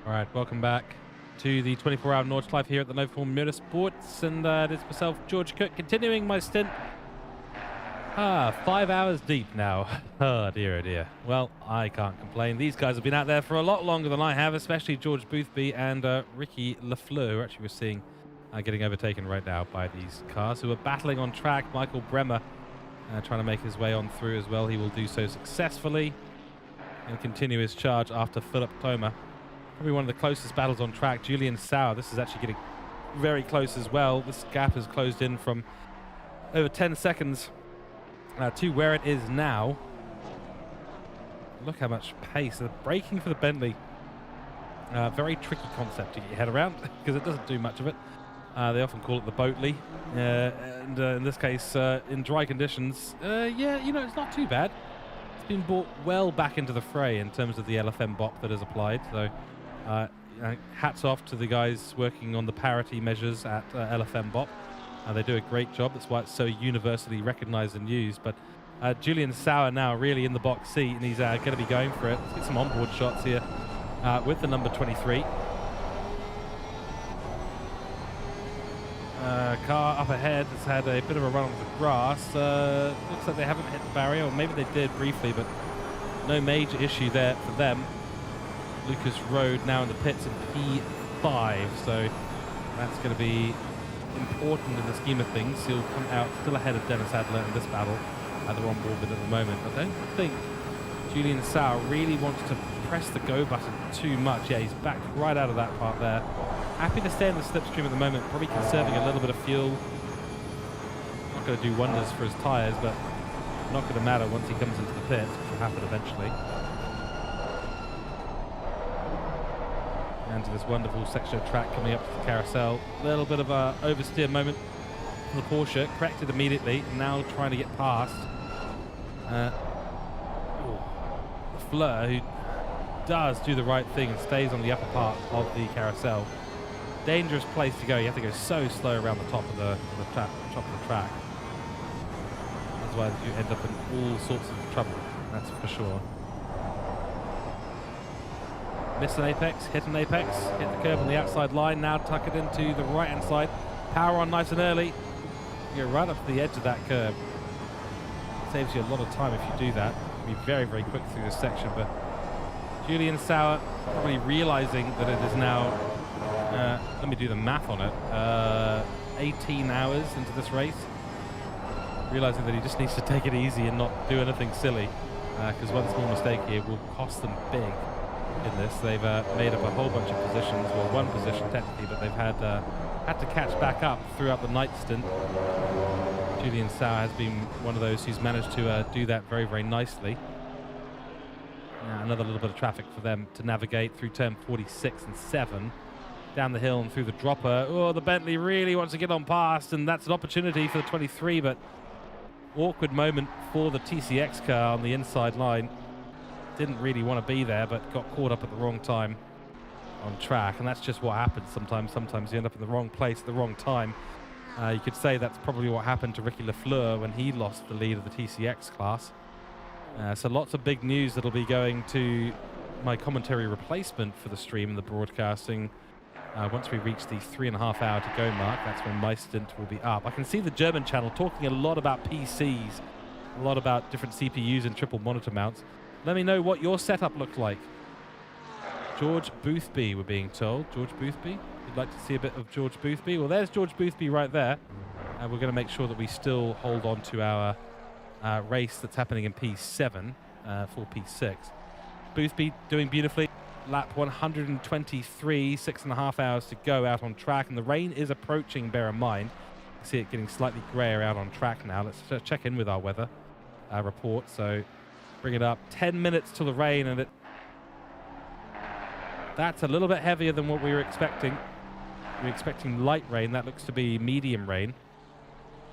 All right, welcome back to the 24-hour Nordschleife here at the NOV Motorsports, and it is myself, George Cook, continuing my stint. 5 hours deep now. Oh dear, oh dear. Well, I can't complain. These guys have been out there for a lot longer than I have, especially George Boothby and Ricky Lafleur, who actually we're seeing getting overtaken right now by these cars who are battling on track. Michael Bremer trying to make his way on through as well. He will do so successfully and continue his charge after Philip Thoma. Probably one of the closest battles on track. Julian Sauer, this is actually getting very close as well. This gap has closed in from over 10 seconds to where it is now. Look how much pace. The braking for the Bentley. Very tricky concept to get your head around because it doesn't do much of it. They often call it the Boatley. And in this case, in dry conditions, yeah, you know, it's not too bad. It's been brought well back into the fray in terms of the LFM BOP that is applied. So hats off to the guys working on the parity measures at LFM BOP. They do a great job. That's why it's so universally recognized and used. But Julian Sauer now really in the box seat, and he's going to be going for it. Let's get some onboard shots here with the number 23. Car up ahead has had a bit of a run on the grass. Looks like they haven't hit the barrier, or maybe they did briefly, but no major issue there for them. Lucas Road now in the pits in P5, so that's going to be important in the scheme of things. He'll come out still ahead of Dennis Adler in this battle. They're on board with at the moment. I don't think Julian Sauer really wants to press the go button too much. Yeah, he's backed right out of that part there. Happy to stay in the slipstream at the moment, probably conserving a little bit of fuel. Not going to do wonders for his tyres, but not going to matter once he comes into the pits, which will happen eventually. And to this wonderful section of track coming up to the carousel. A little bit of a oversteer moment for the Porsche, corrected immediately, now trying to get past Fleur, who does do the right thing and stays on the upper part of the carousel. Dangerous place to go. You have to go so slow around the top of the track. Otherwise you end up in all sorts of trouble, that's for sure. Miss an apex, hit an apex, hit the curb on the outside line, now tuck it into the right hand side. Power on nice and early. You're right up to the edge of that curb. Saves you a lot of time if you do that. Be very, very quick through this section, but Julian Sauer probably realizing that it is now, let me do the math on it, 18 hours into this race. Realizing that he just needs to take it easy and not do anything silly, because one small mistake here will cost them big in this. They've made up a whole bunch of positions, well, one position technically, but they've had to catch back up throughout the night stint. Julian Sauer has been one of those who's managed to do that very, very nicely. Another little bit of traffic for them to navigate through turn 46 and 7. Down the hill and through the dropper. Oh, the Bentley really wants to get on past, and that's an opportunity for the 23, but awkward moment for the TCX car on the inside line. Didn't really want to be there, but got caught up at the wrong time on track, and that's just what happens sometimes. Sometimes you end up in the wrong place at the wrong time. You could say that's probably what happened to Ricky Lafleur when he lost the lead of the TCX class. So lots of big news that'll be going to my commentary replacement for the stream and the broadcasting. Once we reach the 3.5 hour to go mark, that's when my stint will be up. I can see the German channel talking a lot about PCs, a lot about different CPUs and triple monitor mounts. Let me know what your setup looked like. George Boothby, we're being told. George Boothby? You'd like to see a bit of George Boothby? Well, there's George Boothby right there. And we're going to make sure that we still hold on to our race that's happening in P7 for P6. Boothby doing beautifully. Lap 123, 6.5 hours to go out on track. And the rain is approaching, bear in mind. You see it getting slightly grayer out on track now. Let's check in with our weather report. So bring it up. 10 minutes till the rain, and that's a little bit heavier than what we were expecting. We were expecting light rain. That looks to be medium rain.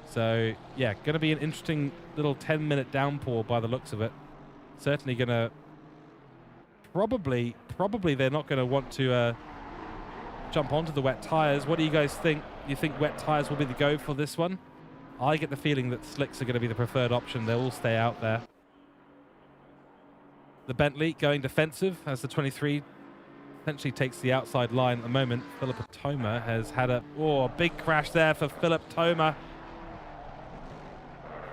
So, yeah, going to be an interesting little 10-minute downpour by the looks of it. Certainly going to... Probably they're not going to want to jump onto the wet tyres. What do you guys think? You think wet tyres will be the go for this one? I get the feeling that slicks are going to be the preferred option. They'll all stay out there. The Bentley going defensive as the 23 Essentially takes the outside line at the moment. Philip Toma has had a big crash there for Philip Toma.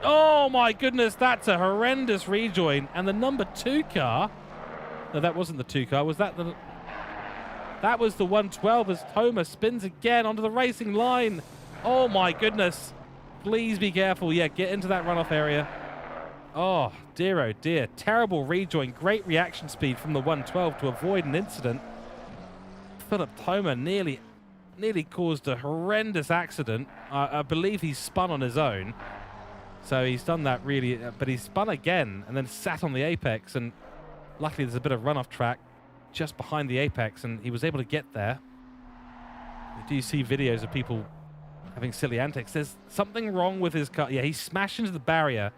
Oh my goodness, that's a horrendous rejoin. And the number 2 car, no, that wasn't the 2 car, was that the... That was the 112 as Toma spins again onto the racing line. Oh my goodness. Please be careful. Yeah, get into that runoff area. Oh dear, oh dear. Terrible rejoin. Great reaction speed from the 112 to avoid an incident. Philip Toma nearly caused a horrendous accident. I believe he spun on his own. So he's done that really, but he spun again and then sat on the apex, and luckily there's a bit of runoff track just behind the apex, and he was able to get there. Do you see videos of people having silly antics? There's something wrong with his car. Yeah, he smashed into the barrier.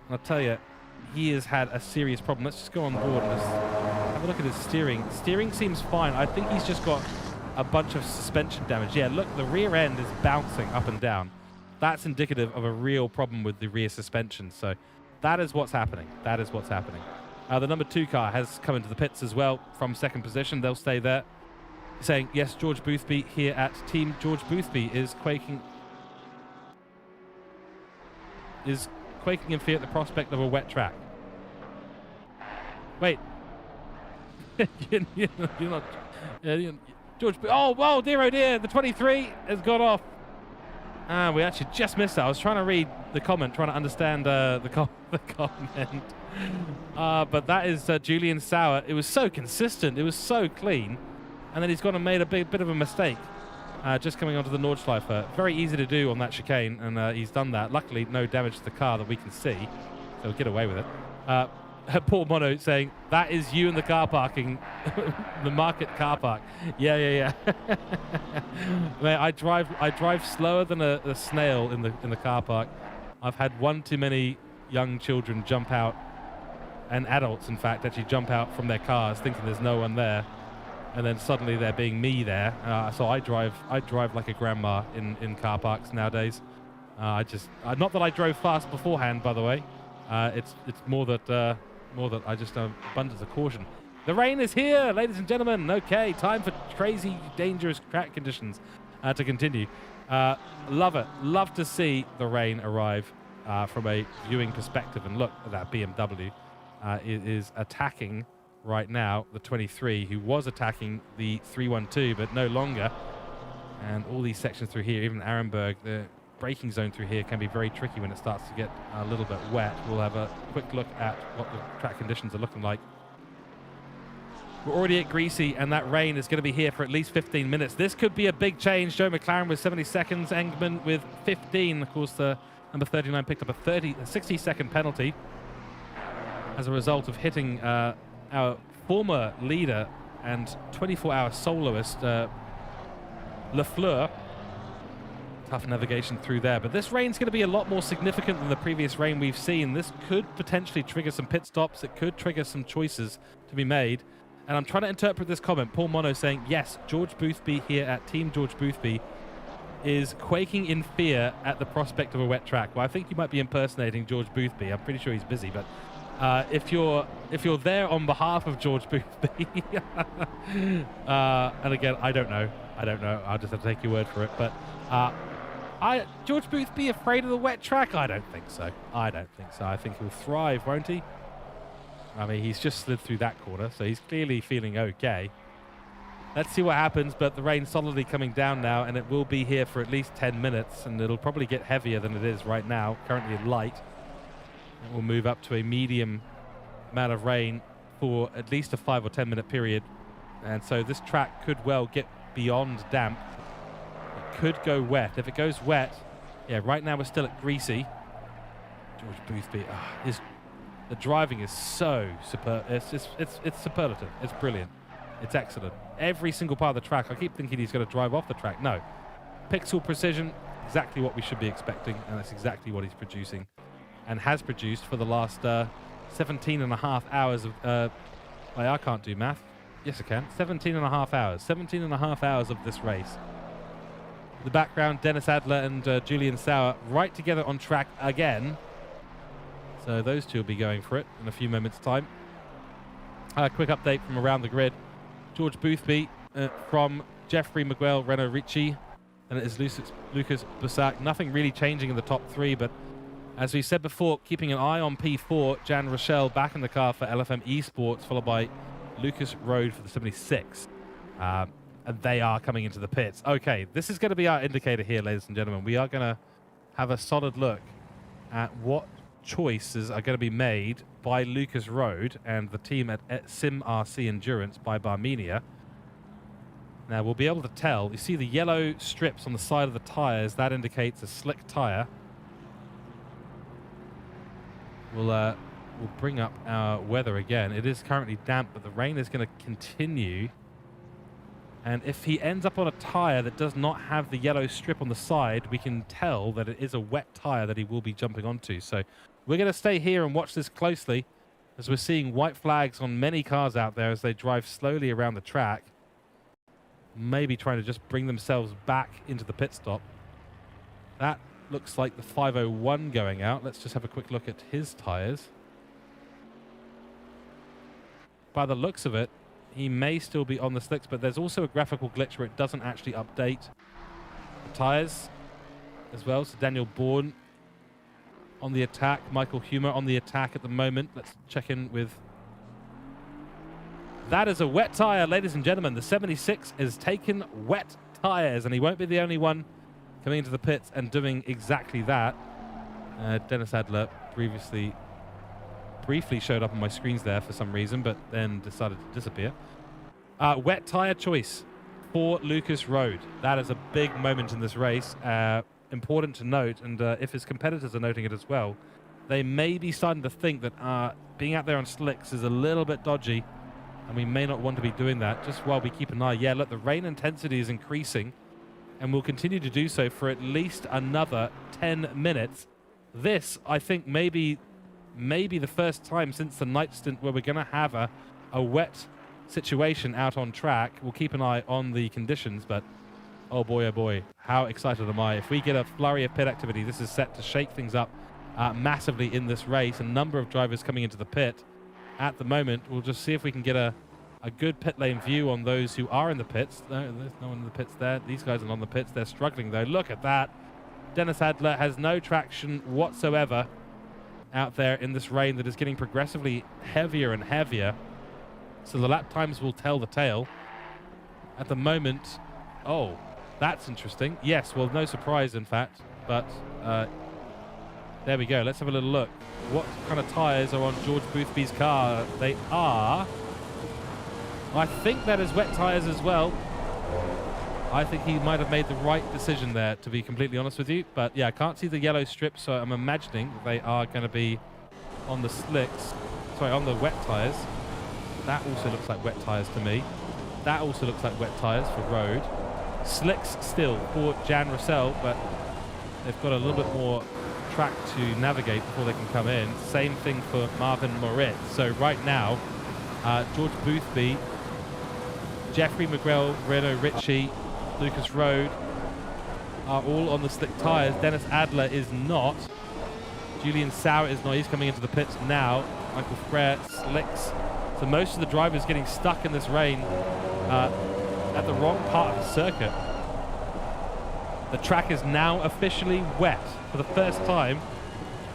I'll tell you, he has had a serious problem. Let's just go on board and just have a look at his steering. Steering seems fine. I think he's just got a bunch of suspension damage. Yeah, look, the rear end is bouncing up and down. That's indicative of a real problem with the rear suspension. So that is what's happening. That is what's happening. The number 2 car has come into the pits as well from second position. They'll stay there. Saying, yes, George Boothby here at Team George Boothby is quaking in fear at the prospect of a wet track. Wait. you're not... George... Oh, dear, oh dear. The 23 has gone off. We actually just missed that. I was trying to read the comment, trying to understand the comment. But that is Julian Sauer. It was so consistent. It was so clean. And then he's gone and made a bit of a mistake. Just coming onto the Nordschleife. Very easy to do on that chicane, and he's done that. Luckily, no damage to the car that we can see. So we'll get away with it. Paul Mono saying, that is you in the car parking. The market car park. Yeah. Man, I drive slower than a snail in the car park. I've had one too many young children jump out, and adults in fact actually jump out from their cars thinking there's no one there, and then suddenly there being me there. So I drive like a grandma in car parks nowadays. Not that I drove fast beforehand, by the way. It's more that I just abundance of caution. The rain is here, ladies and gentlemen. Okay, time for crazy, dangerous track conditions to continue. Love it. Love to see the rain arrive from a viewing perspective. And look at that BMW. It is attacking right now the 23, who was attacking the 312, but no longer. And all these sections through here, even Arenberg, the braking zone through here can be very tricky when it starts to get a little bit wet. We'll have a quick look at what the track conditions are looking like. We're already at Greasy, and that rain is going to be here for at least 15 minutes. This could be a big change. Joe McLaren with 70 seconds, Engman with 15. Of course, the number 39 picked up a 60-second penalty as a result of hitting our former leader and 24-hour soloist, Lafleur. Tough navigation through there. But this rain's going to be a lot more significant than the previous rain we've seen. This could potentially trigger some pit stops. It could trigger some choices to be made. And I'm trying to interpret this comment. Paul Mono saying, yes, George Boothby here at Team George Boothby is quaking in fear at the prospect of a wet track. Well, I think you might be impersonating George Boothby. I'm pretty sure he's busy, but if you're there on behalf of George Boothby, and again, I don't know. I'll just have to take your word for it. But George Boothby afraid of the wet track? I don't think so. I think he'll thrive, won't he? I mean, he's just slid through that corner, so he's clearly feeling okay. Let's see what happens, but the rain's solidly coming down now, and it will be here for at least 10 minutes, and it'll probably get heavier than it is right now, currently light. It will move up to a medium amount of rain for at least a 5 or 10 minute period, and so this track could well get beyond damp. It could go wet. If it goes wet, yeah, right now we're still at Greasy. George Boothby, the driving is so superb. It's superlative. It's brilliant. It's excellent. Every single part of the track, I keep thinking he's going to drive off the track. No. Pixel precision, exactly what we should be expecting, and that's exactly what he's producing and has produced for the last 17 and a half hours of... I can't do math. Yes, I can. 17 and a half hours. 17 and a half hours of this race. In the background, Dennis Adler and Julian Sauer right together on track again. So those two will be going for it in a few moments' time. Quick update from around the grid. George Boothby from Jeffrey Miguel Renault Ricci, and it is Lucas Bussac. Nothing really changing in the top 3, but as we said before, keeping an eye on P4, Jan Rochelle back in the car for LFM Esports, followed by Lucas Road for the 76. And they are coming into the pits. Okay, this is going to be our indicator here, ladies and gentlemen. We are going to have a solid look at what choices are going to be made by Lucas Road and the team at Sim RC Endurance by Barmenia. Now, we'll be able to tell. You see the yellow strips on the side of the tires. That indicates a slick tire. We'll bring up our weather again. It is currently damp, but the rain is going to continue. And if he ends up on a tire that does not have the yellow strip on the side, we can tell that it is a wet tire that he will be jumping onto. So we're going to stay here and watch this closely, as we're seeing white flags on many cars out there as they drive slowly around the track, maybe trying to just bring themselves back into the pit stop. That looks like the 501 going out. Let's just have a quick look at his tires. By the looks of it, he may still be on the slicks, but there's also a graphical glitch where it doesn't actually update the tires as well. So Daniel Bourne on the attack, Michael Humer on the attack at the moment. Let's check in with... That is a wet tire, ladies and gentlemen. The 76 is taking wet tires, and he won't be the only one coming into the pits and doing exactly that. Dennis Adler briefly showed up on my screens there for some reason, but then decided to disappear. Wet tire choice for Lucas Road. That is a big moment in this race. Important to note, and if his competitors are noting it as well, they may be starting to think that being out there on slicks is a little bit dodgy, and we may not want to be doing that, just while we keep an eye. Yeah, look, the rain intensity is increasing, and will continue to do so for at least another 10 minutes. This, I think, maybe the first time since the night stint where we're going to have a wet situation out on track. We'll keep an eye on the conditions, but oh boy, how excited am I. If we get a flurry of pit activity, this is set to shake things up massively in this race. A number of drivers coming into the pit at the moment. We'll just see if we can get a good pit lane view on those who are in the pits. No, there's no one in the pits there. These guys are on the pits. They're struggling, though. Look at that. Dennis Adler has no traction whatsoever out there in this rain that is getting progressively heavier and heavier. So the lap times will tell the tale. At the moment, oh, that's interesting. Yes, well, no surprise, in fact. But there we go. Let's have a little look. What kind of tyres are on George Boothby's car? They are... I think that is wet tyres as well. I think he might have made the right decision there, to be completely honest with you. But yeah, I can't see the yellow strip, so I'm imagining they are going to be on the slicks. Sorry, on the wet tyres. That also looks like wet tyres to me. That also looks like wet tyres for road. Slicks still for Jan Rochelle, but they've got a little bit more track to navigate before they can come in. Same thing for Marvin Moritz. So right now, George Boothby, Jeffrey McGrell, Renault Ricci, Lucas Road are all on the slick tyres. Dennis Adler is not. Julian Sauer is not. He's coming into the pits now. Michael Frere, slicks. So most of the drivers getting stuck in this rain at the wrong part of the circuit. The track is now officially wet for the first time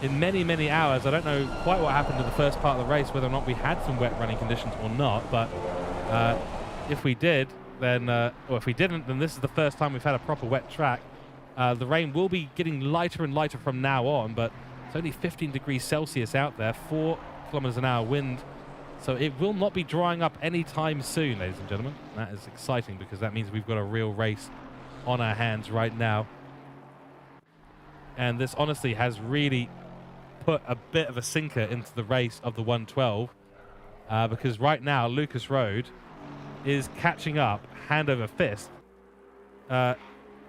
in many, many hours. I don't know quite what happened in the first part of the race, whether or not we had some wet running conditions or not, but if we did, then, or if we didn't, then this is the first time we've had a proper wet track. The rain will be getting lighter and lighter from now on, but it's only 15 degrees Celsius out there, 4 kilometers an hour wind. So it will not be drying up anytime soon, ladies and gentlemen. That is exciting because that means we've got a real race on our hands right now. And this honestly has really put a bit of a sinker into the race of the 112 because right now Lucas Road is catching up hand over fist.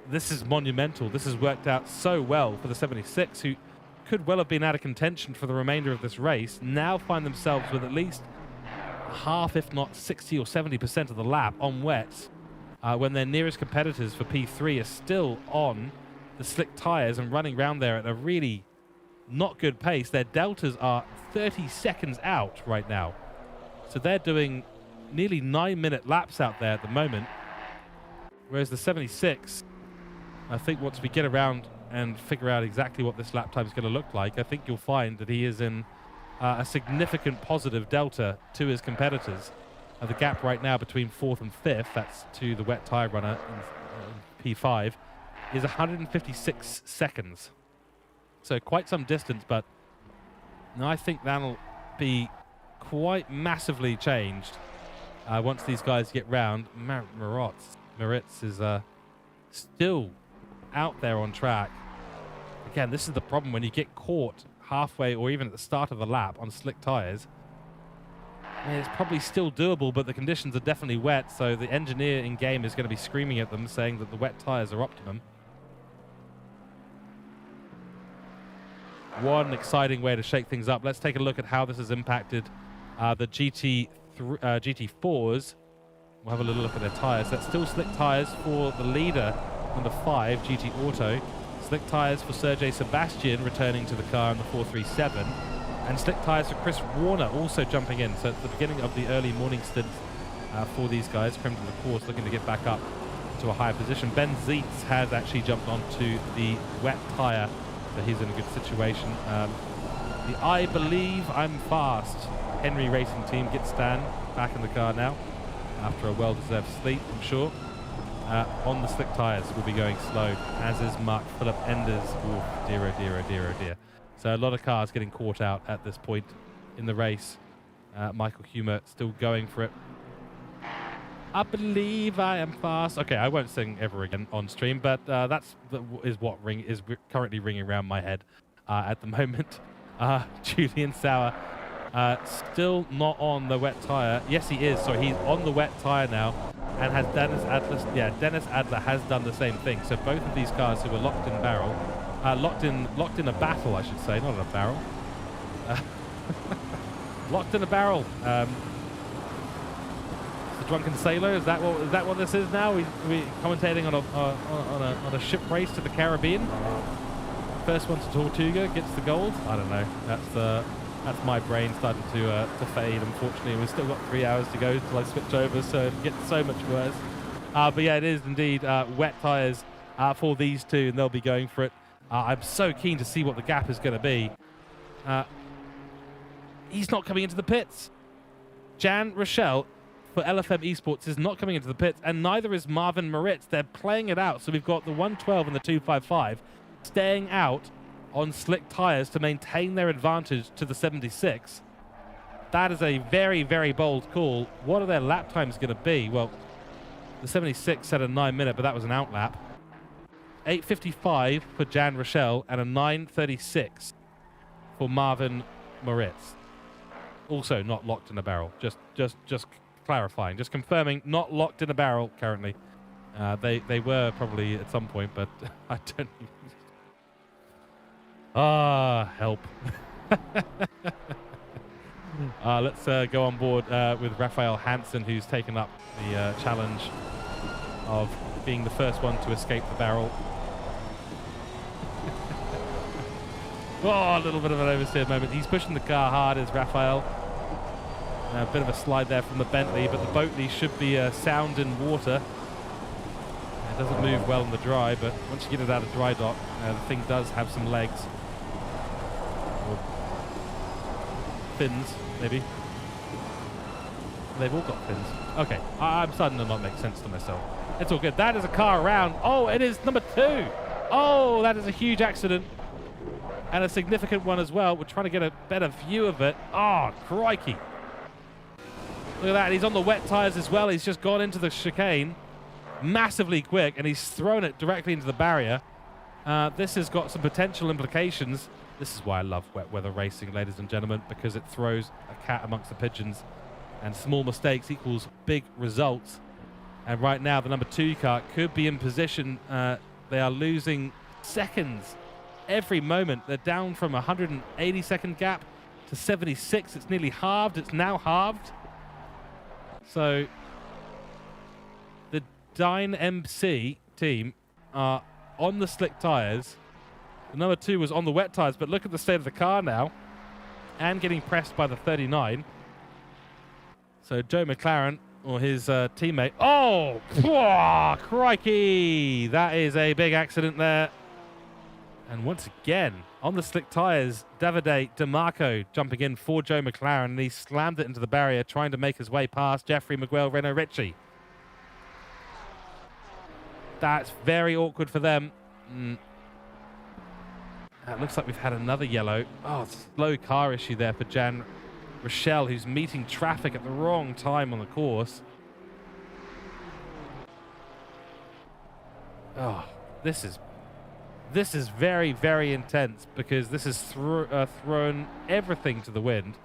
This is monumental. This has worked out so well for the 76, who could well have been out of contention for the remainder of this race, now find themselves with at least half, if not 60 or 70% of the lap on wets, when their nearest competitors for P3 are still on the slick tyres and running around there at a really not good pace. Their deltas are 30 seconds out right now. So they're doing nearly 9-minute laps out there at the moment. Whereas the 76, I think once we get around and figure out exactly what this lap time is going to look like, I think you'll find that he is in a significant positive delta to his competitors. The gap right now between 4th and 5th, that's to the wet tyre runner in P5, is 156 seconds. So quite some distance, but no, I think that'll be quite massively changed once these guys get round. Moritz is still out there on track. Again, this is the problem when you get caught halfway or even at the start of the lap on slick tyres. I mean, it's probably still doable, but the conditions are definitely wet, so the engineer in-game is going to be screaming at them, saying that the wet tyres are optimum. One exciting way to shake things up. Let's take a look at how this has impacted the GT4s. We'll have a little look at their tyres. That's still slick tyres for the leader, number 5, GT Auto. Slick tyres for Sergei Sebastian returning to the car in the 437. And slick tyres for Chris Warner also jumping in. So at the beginning of the early morning stint for these guys, creme de la course, looking to get back up to a higher position. Ben Zietz has actually jumped onto the wet tyre, so he's in a good situation. The I Believe I'm Fast Henry Racing Team gets Stan back in the car now after a well-deserved sleep, I'm sure. On the slick tyres, will be going slow, as is Mark Philip Enders. Ooh, dear, oh dear, oh dear, oh dear. So a lot of cars getting caught out at this point in the race. Michael Humer still going for it. I believe I am fast. Okay, I won't sing ever again on stream, but that is what is currently ringing around my head at the moment. Julian Sauer still not on the wet tyre. Yes, he is. So he's on the wet tyre now, and has Dennis Adler. Yeah, Dennis Adler has done the same thing. So both of these cars who were locked in barrel, locked in a battle, I should say, not in a barrel. Locked in a barrel. The Drunken Sailor, is that what this is now? We commentating on a ship race to the Caribbean. First one to Tortuga gets the gold. I don't know. That's my brain starting to fade. Unfortunately, we've still got 3 hours to go till I switch over, so it gets so much worse. But yeah, it is indeed wet tyres for these two, and they'll be going for it. I'm so keen to see what the gap is going to be. He's not coming into the pits. Jan Rochelle for LFM Esports is not coming into the pits, and neither is Marvin Moritz. They're playing it out. So we've got the 112 and the 255 staying out on slick tyres to maintain their advantage to the 76. That is a very, very bold call. What are their lap times going to be? Well, the 76 had a 9-minute, but that was an out lap. 8:55 for Jan Rochelle and a 9:36 for Marvin Moritz. Also not locked in a barrel. Just clarifying, just confirming, not locked in a barrel currently. They were probably at some point, but I don't. Help. Let's go on board with Raphael Hansen, who's taken up the challenge of being the first one to escape the barrel. Oh, a little bit of an oversteered moment. He's pushing the car hard, is Raphael. A bit of a slide there from the Bentley, but the Boatley should be sound in water. It doesn't move well in the dry, but once you get it out of dry dock, the thing does have some legs. Or fins, maybe. They've all got fins. Okay, I'm starting to not make sense to myself. It's all good. That is a car around. Oh, it is number 2. Oh, that is a huge accident. And a significant one as well. We're trying to get a better view of it. Oh, crikey. Look at that. He's on the wet tyres as well. He's just gone into the chicane massively quick, and he's thrown it directly into the barrier. This has got some potential implications. This is why I love wet weather racing, ladies and gentlemen, because it throws a cat amongst the pigeons, and small mistakes equals big results. And right now, the number 2 car could be in position. They are losing seconds every moment. They're down from a 180-second gap to 76. It's nearly halved. It's now halved. So the Dyne MC team are on the slick tyres. The number 2 was on the wet tyres, but look at the state of the car now, and getting pressed by the 39. So Joe McLaren, or his teammate. Oh, pwah, crikey! That is a big accident there. And once again, on the slick tyres, Davide DeMarco jumping in for Joe McLaren, and he slammed it into the barrier, trying to make his way past Jeffrey Miguel Renault Ricci. That's very awkward for them. It looks like we've had another yellow. Oh, slow car issue there for Jan Rochelle, who's meeting traffic at the wrong time on the course. Oh, this is very, very intense, because this has thrown everything to the wind.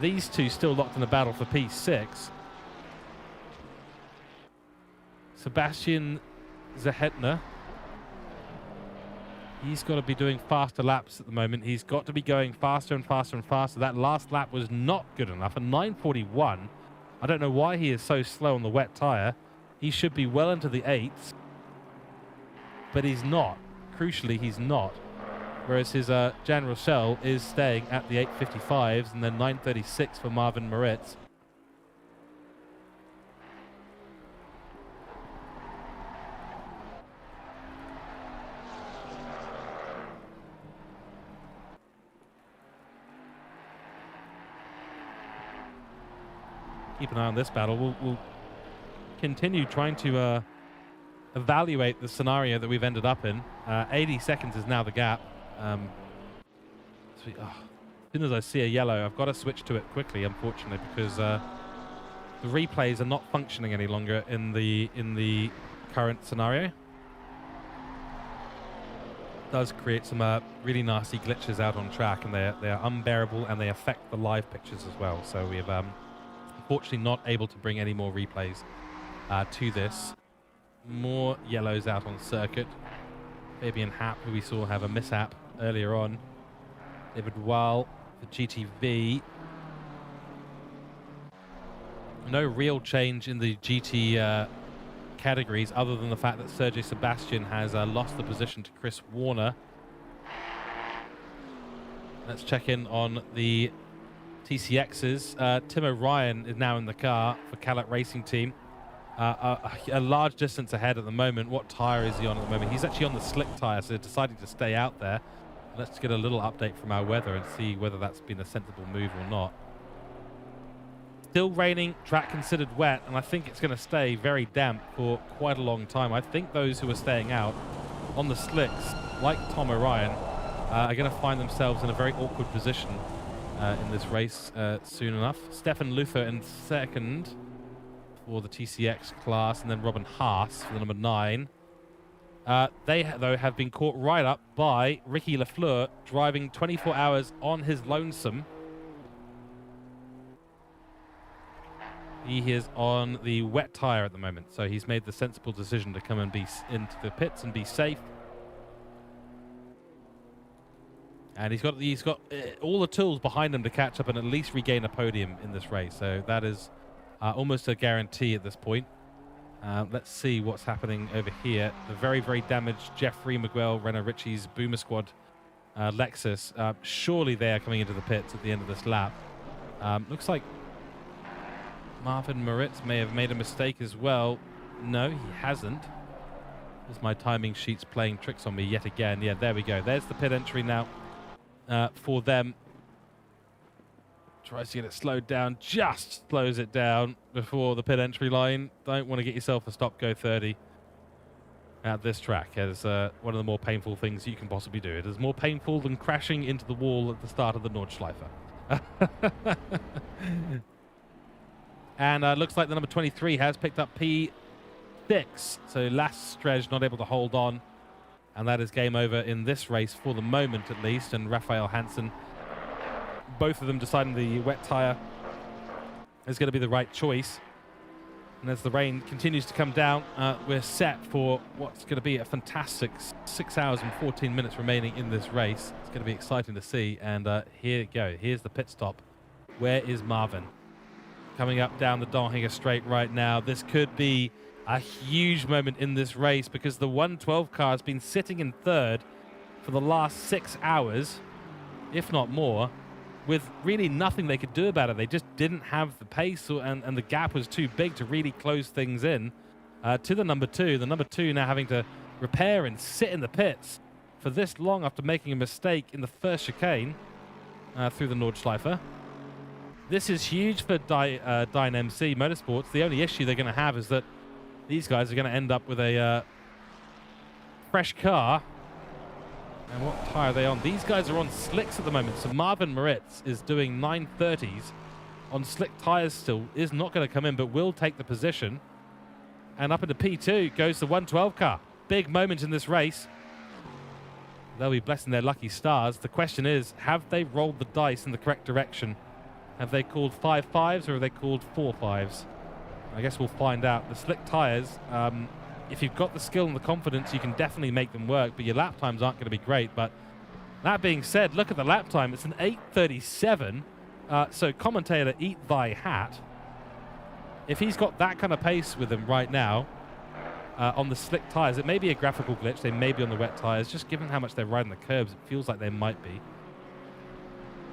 These two still locked in a battle for P6. Sebastian Zahetner. He's got to be doing faster laps at the moment. He's got to be going faster and faster and faster. That last lap was not good enough. A 9:41. I don't know why he is so slow on the wet tyre. He should be well into the 8s. But he's not. Crucially, he's not. Whereas his Jan Rochelle is staying at the 8:55s, and then 9:36 for Marvin Moritz. Keep an eye on this battle. We'll continue trying to evaluate the scenario that we've ended up in. 80 seconds is now the gap. As soon as I see a yellow, I've got to switch to it quickly, unfortunately, because the replays are not functioning any longer in the current scenario. It does create some really nasty glitches out on track, and they are unbearable, and they affect the live pictures as well. So we have unfortunately not able to bring any more replays to this. More yellows out on circuit. Fabian Happ, who we saw have a mishap earlier on. David Weil for GTV. No real change in the GT categories, other than the fact that Sergio Sebastian has lost the position to Chris Warner. Let's check in on the TCXs. Tim O'Ryan is now in the car for Calat Racing Team. A large distance ahead at the moment. What tyre is he on at the moment? He's actually on the slick tyre, so deciding to stay out there. Let's get a little update from our weather and see whether that's been a sensible move or not. Still raining, track considered wet, and I think it's going to stay very damp for quite a long time. I think those who are staying out on the slicks, like Tom O'Ryan, are going to find themselves in a very awkward position in this race soon enough. Stefan Luther in second for the TCX class, and then Robin Haas for the number 9. They, though, have been caught right up by Ricky Lafleur, driving 24 hours on his lonesome. He is on the wet tyre at the moment, so he's made the sensible decision to come and be into the pits and be safe. And he's got all the tools behind him to catch up and at least regain a podium in this race. So that is almost a guarantee at this point. Let's see what's happening over here. The very, very damaged Jeffrey Miguel Renault Ricci's Boomer Squad Lexus. Surely they are coming into the pits at the end of this lap. Looks like Marvin Moritz may have made a mistake as well. No, he hasn't. There's my timing sheets playing tricks on me yet again. Yeah, there we go. There's the pit entry now for them. Tries to get it slowed down, just slows it down before the pit entry line. Don't want to get yourself a stop go 30 at this track, as one of the more painful things you can possibly do. It is more painful than crashing into the wall at the start of the Nordschleife. And looks like the number 23 has picked up P6. So Last Stretch not able to hold on. And that is game over in this race for the moment, at least. And Raphael Hansen, both of them deciding the wet tyre is going to be the right choice. And as the rain continues to come down, we're set for what's going to be a fantastic 6 hours and 14 minutes remaining in this race. It's going to be exciting to see. And here you go. Here's the pit stop. Where is Marvin? Coming up down the Donhinger straight right now. This could be a huge moment in this race, because the 112 car has been sitting in third for the last 6 hours, if not more. with really nothing they could do about it. They just didn't have the pace, and the gap was too big to really close things in to the number 2. The number 2 now having to repair and sit in the pits for this long after making a mistake in the first chicane through the Nordschleife. This is huge for Dynamc Motorsports. The only issue they're going to have is that these guys are going to end up with a fresh car. And what tyre are they on? These guys are on slicks at the moment. So Marvin Moritz is doing 930s on slick tyres still. Is not going to come in, but will take the position. And up into P2 goes the 112 car. Big moment in this race. They'll be blessing their lucky stars. The question is, have they rolled the dice in the correct direction? Have they called 5.5s or have they called 4.5s? I guess we'll find out. The slick tyres, if you've got the skill and the confidence, you can definitely make them work, but your lap times aren't going to be great. But that being said, look at the lap time. It's an 8:37. So commentator, eat thy hat. If he's got that kind of pace with him right now on the slick tyres, it may be a graphical glitch. They may be on the wet tyres. Just given how much they're riding the curbs, it feels like they might be.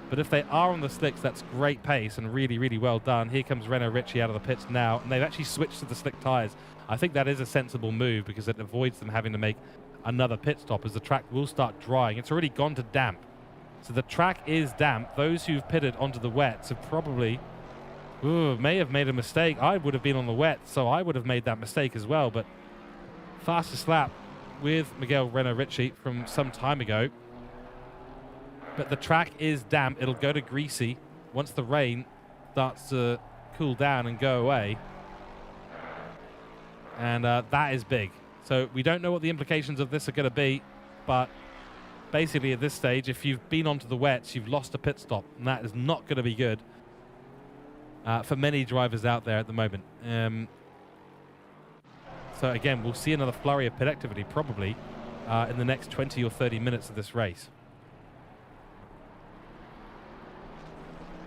But if they are on the slicks, that's great pace and really, really well done. Here comes Renault Ritchie out of the pits now, and they've actually switched to the slick tyres. I think that is a sensible move because it avoids them having to make another pit stop as the track will start drying. It's already gone to damp. So the track is damp. Those who've pitted onto the wets have probably may have made a mistake. I would have been on the wet, so I would have made that mistake as well. But fastest lap with Miguel Renault Ritchie from some time ago. But the track is damp. It'll go to greasy once the rain starts to cool down and go away. And that is big. So we don't know what the implications of this are going to be. But basically at this stage, if you've been onto the wets, you've lost a pit stop. And that is not going to be good for many drivers out there at the moment. So again, we'll see another flurry of pit activity probably in the next 20 or 30 minutes of this race.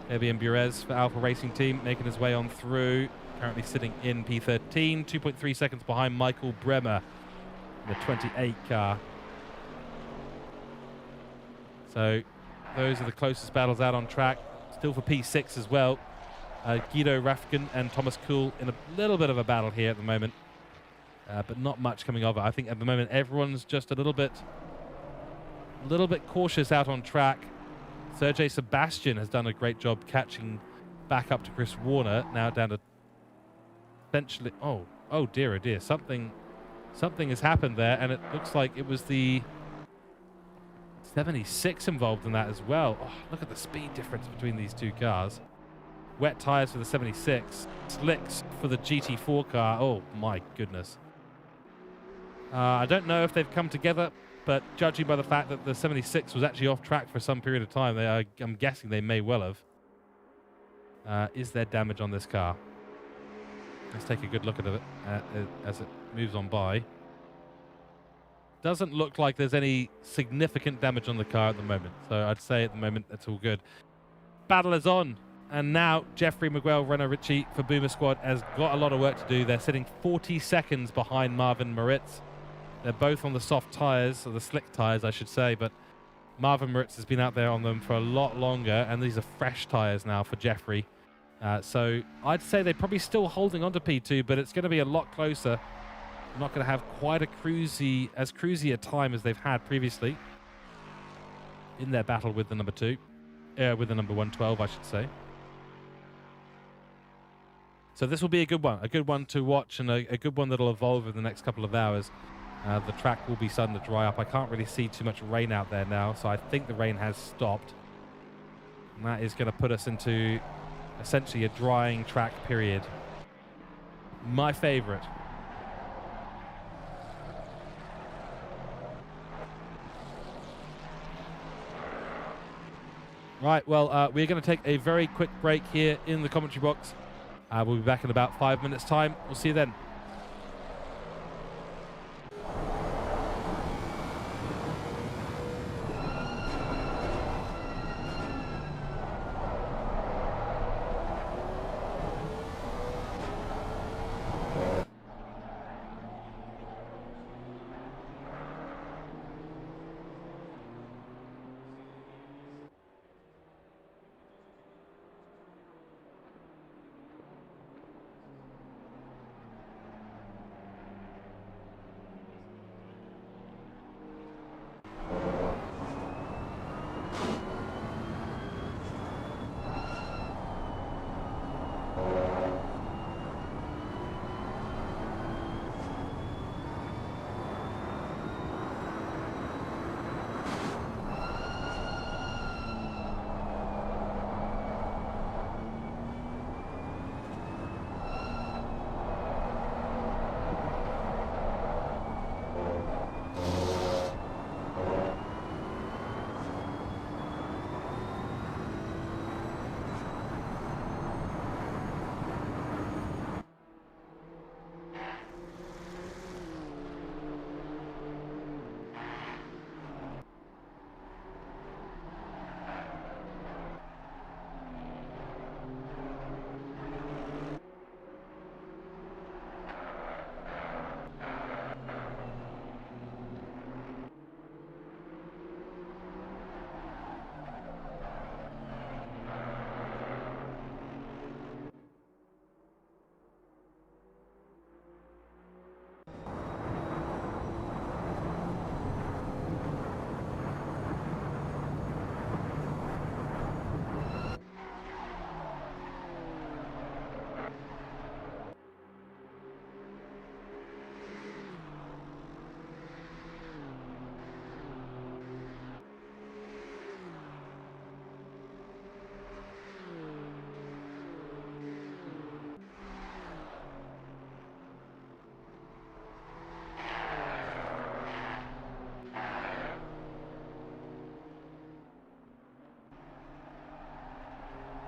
Fabian Burez for Alpha Racing Team making his way on through. Currently sitting in P13, 2.3 seconds behind Michael Bremer, the 28 car. So those are the closest battles out on track. Still for P6 as well. Guido Rafkin and Thomas Kuhl in a little bit of a battle here at the moment. But not much coming of it. I think at the moment everyone's just a little bit cautious out on track. Sergey Sebastian has done a great job catching back up to Chris Warner. Now down to essentially, oh dear, something has happened there, and it looks like it was the 76 involved in that as well. Oh, look at the speed difference between these two cars. Wet tires for the 76, slicks for the GT4 car. Oh my goodness. I don't know if they've come together, but judging by the fact that the 76 was actually off track for some period of time, I'm guessing they may well have. Is there damage on this car? Let's take a good look at it as it moves on by. Doesn't look like there's any significant damage on the car at the moment, so I'd say at the moment that's all good. Battle is on, and now Jeffrey Miguel Renault Ritchie for Boomer Squad has got a lot of work to do. They're sitting 40 seconds behind Marvin Moritz. They're both on the soft tyres, or the slick tyres, I should say, but Marvin Moritz has been out there on them for a lot longer, and these are fresh tyres now for Jeffrey. So I'd say they're probably still holding on to P2, but it's going to be a lot closer. They're not going to have quite as cruisy a time as they've had previously in their battle with the number 2, with the number 112, I should say. So this will be a good one to watch, and a good one that'll evolve in the next couple of hours. The track will be starting to dry up. I can't really see too much rain out there now, so I think the rain has stopped. And that is going to put us into essentially a drying track period. My favorite. Right, well, we're going to take a very quick break here in the commentary box. We'll be back in about 5 minutes' time. We'll see you then.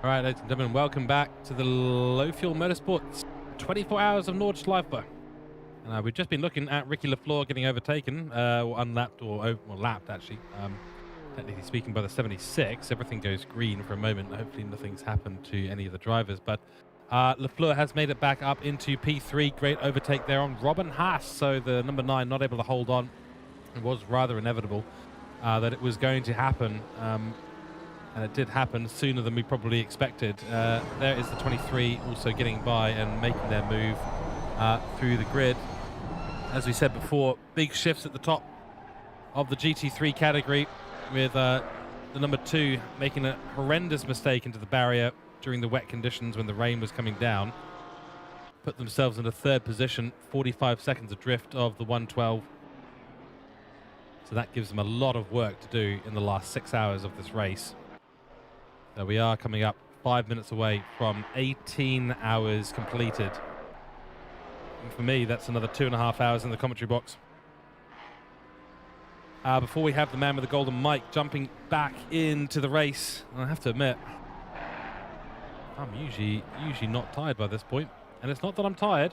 All right, ladies and gentlemen, welcome back to the Low Fuel Motorsports 24 hours of Nordschleife. And we've just been looking at Ricky Lafleur getting overtaken, or unlapped, or lapped actually. Technically speaking, by the 76. Everything goes green for a moment. Hopefully nothing's happened to any of the drivers. But Lafleur has made it back up into P3. Great overtake there on Robin Haas. So the number 9 not able to hold on. It was rather inevitable that it was going to happen. And it did happen sooner than we probably expected. There is the 23 also getting by and making their move through the grid. As we said before, big shifts at the top of the GT3 category, with the number 2 making a horrendous mistake into the barrier during the wet conditions when the rain was coming down. Put themselves in a 3rd position, 45 seconds adrift of the 112. So that gives them a lot of work to do in the last 6 hours of this race. So we are coming up 5 minutes away from 18 hours completed. And for me, that's another 2.5 hours in the commentary box. Before we have the man with the golden mic jumping back into the race, I have to admit, I'm usually not tired by this point. And it's not that I'm tired.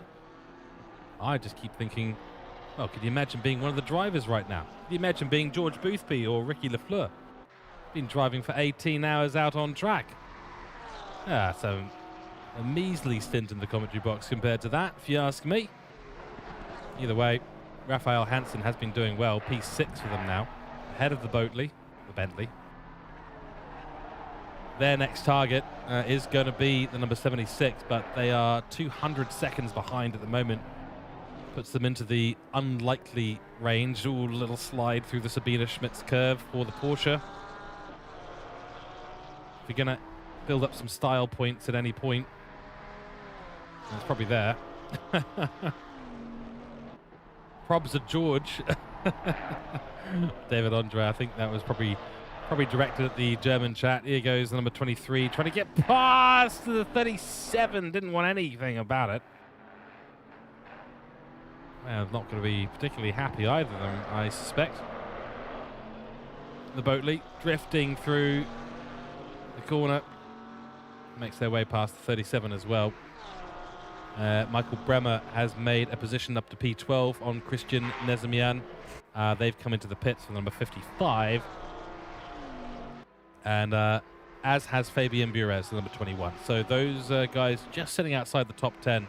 I just keep thinking, well, could you imagine being one of the drivers right now? Could you imagine being George Boothby or Ricky Lafleur? Been driving for 18 hours out on track. Yeah, so a measly stint in the commentary box compared to that, if you ask me. Either way, Raphael Hansen has been doing well. P6 for them now, ahead of the Bentley. Their next target is going to be the number 76, but they are 200 seconds behind at the moment. Puts them into the unlikely range. Ooh, little slide through the Sabine Schmitz curve for the Porsche. If you're going to build up some style points at any point, it's probably there. Probs at George. David Andre, I think that was probably directed at the German chat. Here goes the number 23, trying to get past the 37. Didn't want anything about it. Well, not going to be particularly happy either, then, I suspect. The Boatley drifting through the corner. Makes their way past the 37 as well. Michael Bremer has made a position up to P12 on Christian Nezemian. They've come into the pits for number 55. And as has Fabien Burez, the number 21. So those guys just sitting outside the top 10.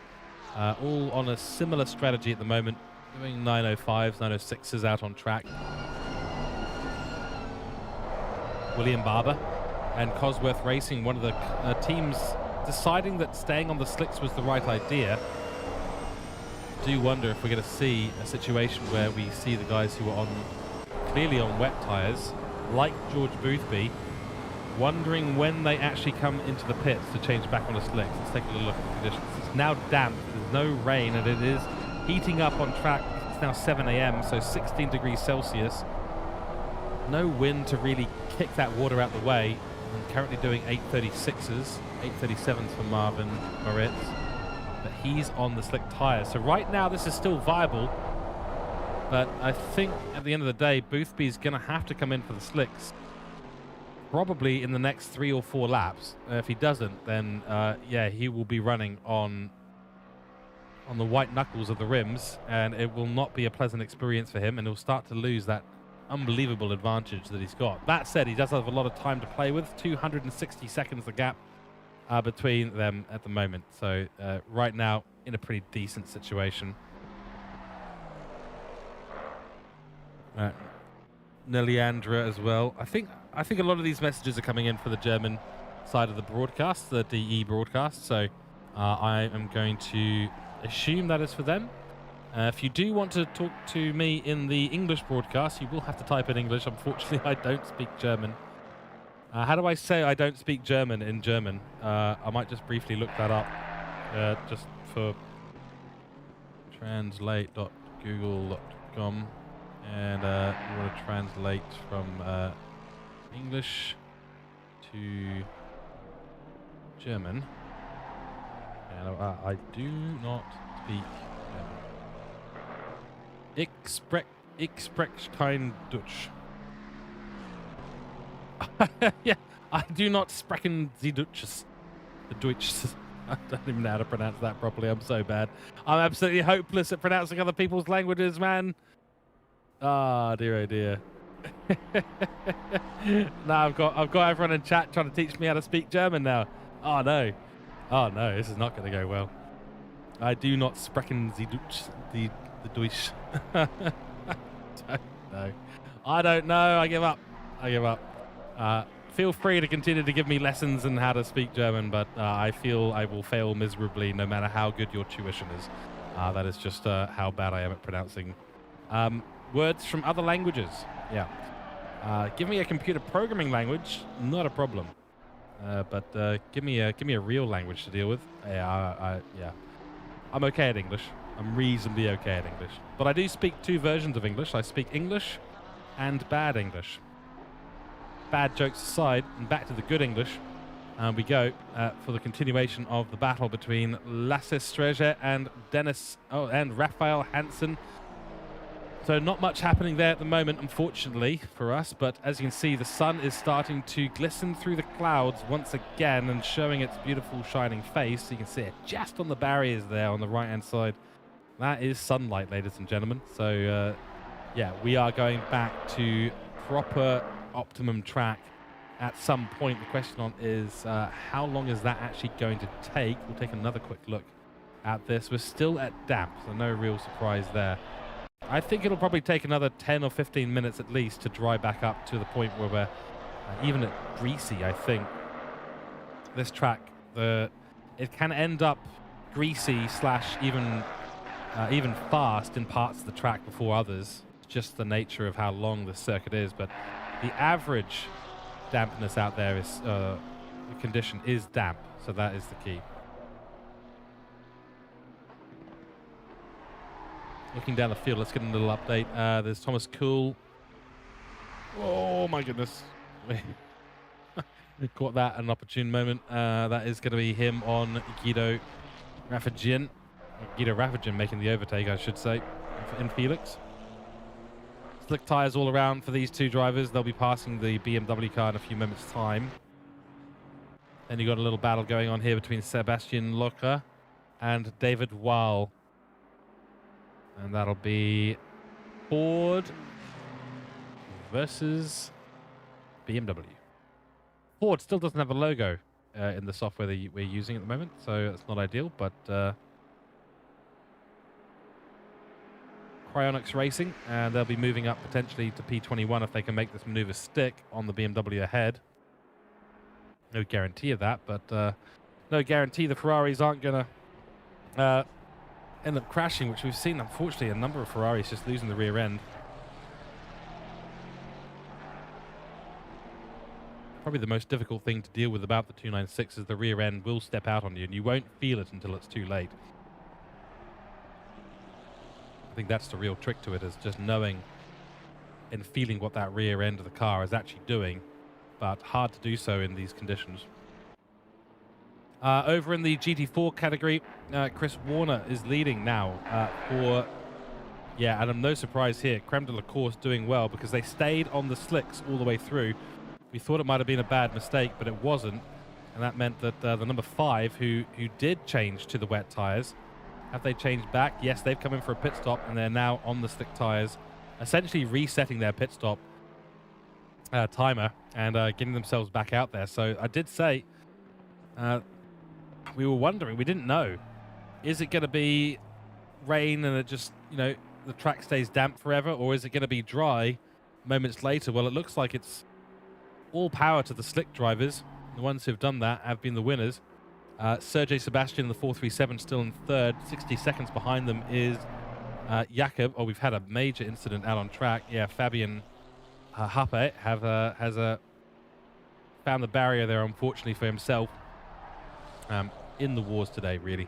All on a similar strategy at the moment. Doing 905s, 906s out on track. William Barber and Cosworth Racing, one of the teams deciding that staying on the slicks was the right idea. Do wonder if we're going to see a situation where we see the guys who are clearly on wet tyres, like George Boothby, wondering when they actually come into the pits to change back on the slicks. Let's take a little look at the conditions. It's now damp, there's no rain, and it is heating up on track. It's now 7 a.m., so 16 degrees Celsius. No wind to really kick that water out the way. I'm currently doing 836s, 837s for Marvin Moritz, but he's on the slick tyres. So right now this is still viable, but I think at the end of the day, Boothby's going to have to come in for the slicks, probably in the next 3 or 4 laps. If he doesn't, then yeah, he will be running on the white knuckles of the rims, and it will not be a pleasant experience for him, and he'll start to lose that unbelievable advantage that he's got. That said, he does have a lot of time to play with. 260 seconds the gap between them at the moment. So right now in a pretty decent situation. Neliandra as well. I think a lot of these messages are coming in for the German side of the broadcast, the DE broadcast. So I am going to assume that is for them. If you do want to talk to me in the English broadcast, you will have to type in English. Unfortunately, I don't speak German. How do I say I don't speak German in German? I might just briefly look that up, just for translate.google.com. And we want to translate from English to German. And I do not speak German. Ich spreche kein Deutsch. Yeah, I do not sprechen Sie Deutsches. the Deutsch. I don't even know how to pronounce that properly. I'm so bad. I'm absolutely hopeless at pronouncing other people's languages, man. Ah, dear, oh dear. Now I've got everyone in chat trying to teach me how to speak German now. Oh no. Oh no, this is not going to go well. I do not sprechen the Deutsch. I don't know. I give up. I give up. Feel free to continue to give me lessons in how to speak German, but I feel I will fail miserably no matter how good your tuition is. That is just how bad I am at pronouncing words from other languages. Yeah. Give me a computer programming language, not a problem. But give me a real language to deal with. Yeah, I'm okay at English. I'm reasonably okay at English. But I do speak two versions of English. I speak English and bad English. Bad jokes aside, and back to the good English, we go for the continuation of the battle between Lasse Streger and Raphael Hansen. So not much happening there at the moment, unfortunately for us, but as you can see, the sun is starting to glisten through the clouds once again and showing its beautiful shining face. You can see it just on the barriers there on the right-hand side. That is sunlight, ladies and gentlemen. So, yeah, we are going back to proper optimum track at some point. The question is how long is that actually going to take? We'll take another quick look at this. We're still at damp, so no real surprise there. I think it'll probably take another 10 or 15 minutes at least to dry back up to the point where we're even at greasy, I think. This track, it can end up greasy / even fast in parts of the track before others. It's just the nature of how long the circuit is, but the average dampness out there is the condition is damp, so that is the key. Looking down the field, let's get a little update. There's Thomas Kuhl. Oh my goodness. We caught that at an opportune moment. That is going to be him on Guido Raffagin. Guido Raffagin making the overtake, I should say, in Felix. Slick tyres all around for these two drivers. They'll be passing the BMW car in a few moments' time. Then you've got a little battle going on here between Sebastian Locher and David Wahl. And that'll be Ford versus BMW. Ford still doesn't have a logo in the software that we're using at the moment, so that's not ideal, but Cryonics Racing, and they'll be moving up potentially to P21 if they can make this maneuver stick on the BMW ahead. No guarantee of that, but no guarantee the Ferraris aren't going to end up crashing, which we've seen, unfortunately, a number of Ferraris just losing the rear end. Probably the most difficult thing to deal with about the 296 is the rear end will step out on you, and you won't feel it until it's too late. I think that's the real trick to it, is just knowing and feeling what that rear end of the car is actually doing, but hard to do so in these conditions. Over in the GT4 category, Chris Warner is leading now and I'm no surprise here, Creme de la Course doing well because they stayed on the slicks all the way through. We thought it might have been a bad mistake, but it wasn't, and that meant that the number 5, who did change to the wet tyres, have they changed back? Yes, they've come in for a pit stop, and they're now on the slick tyres, essentially resetting their pit stop timer and getting themselves back out there. So I did say... we were wondering, we didn't know, is it going to be rain and it just, the track stays damp forever, or is it going to be dry moments later? Well, it looks like it's all power to the slick drivers. The ones who've done that have been the winners. Sergei Sebastian, the 437, still in third. 60 seconds behind them is Jakob. Oh, we've had a major incident out on track. Yeah, Fabian Happe has found the barrier there, unfortunately for himself. In the wars today, really,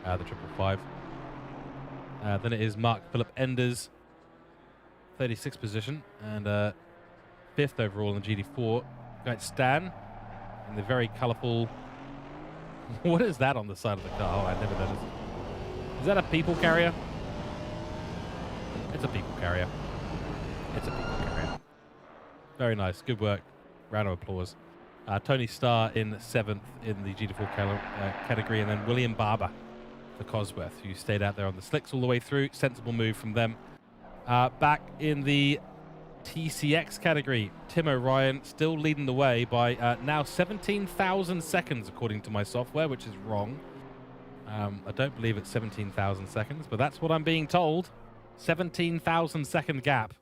the 555. Then it is Mark Philip Enders, 36th position, and 5th overall in the GT4. Got Stan, and the very colourful... What is that on the side of the car? Oh, I never noticed. Is that a people carrier? It's a people carrier. It's a people carrier. Very nice. Good work. Round of applause. Tony Starr in 7th in the GT4 category, and then William Barber for Cosworth, who stayed out there on the slicks all the way through. Sensible move from them. Back in the TCX category, Tim O'Ryan still leading the way by now 17,000 seconds, according to my software, which is wrong. I don't believe it's 17,000 seconds, but that's what I'm being told. 17,000 second gap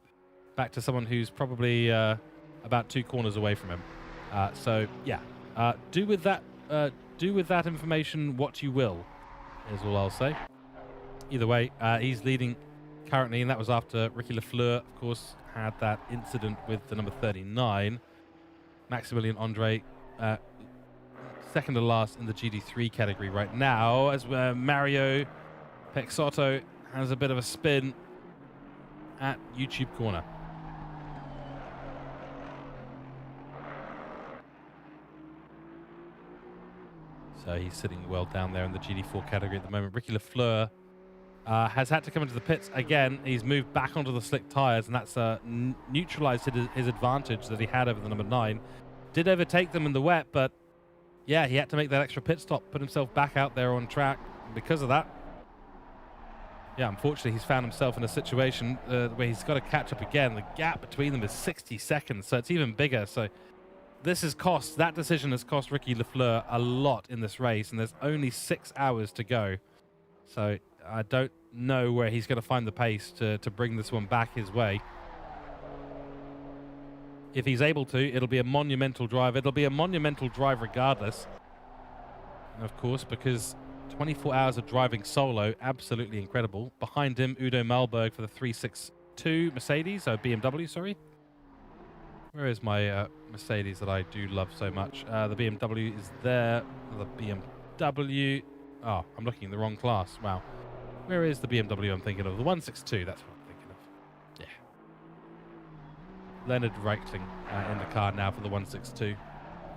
back to someone who's probably about 2 corners away from him. So yeah, do with that information what you will, is all I'll say. Either way, he's leading currently, and that was after Ricky Lafleur, of course, had that incident with the number 39. Maximilian Andre, second to last in the GT3 category right now, as Mario Pexotto has a bit of a spin at YouTube corner. So he's sitting well down there in the GT4 category at the moment. Ricky Lafleur has had to come into the pits again. He's moved back onto the slick tyres, and that's neutralised his advantage that he had over the number 9. Did overtake them in the wet, but yeah, he had to make that extra pit stop, put himself back out there on track. Because of that, yeah, unfortunately, he's found himself in a situation where he's got to catch up again. The gap between them is 60 seconds, so it's even bigger. So that decision has cost Ricky Lafleur a lot in this race, and there's only 6 hours to go. So I don't know where he's going to find the pace to bring this one back his way. If he's able to, it'll be a monumental drive. It'll be a monumental drive regardless, of course, because 24 hours of driving solo, absolutely incredible. Behind him, Udo Malberg for the 362 Mercedes, BMW, sorry. Where is my Mercedes that I do love so much? The BMW is there. The BMW. Oh, I'm looking in the wrong class. Wow. Where is the BMW I'm thinking of? The 162, that's what I'm thinking of. Yeah. Leonard Reichling in the car now for the 162.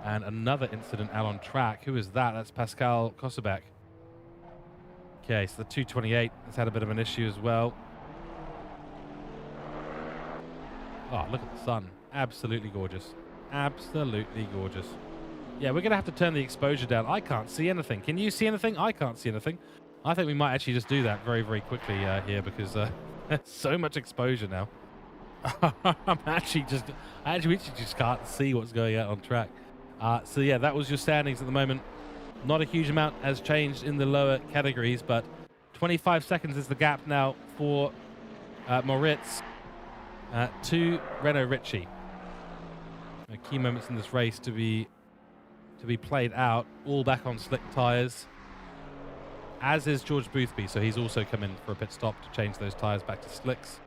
And another incident out on track. Who is that? That's Pascal Kosebek. Okay, so the 228 has had a bit of an issue as well. Oh, look at the sun. Absolutely gorgeous. Absolutely gorgeous. Yeah, we're going to have to turn the exposure down. I can't see anything. Can you see anything? I can't see anything. I think we might actually just do that very, very quickly here because there's so much exposure now. I actually just can't see what's going on track. So yeah, that was your standings at the moment. Not a huge amount has changed in the lower categories, but 25 seconds is the gap now for Moritz to Renault Ritchie. Key moments in this race to be played out, all back on slick tyres, as is George Boothby, so he's also come in for a pit stop to change those tyres back to slicks.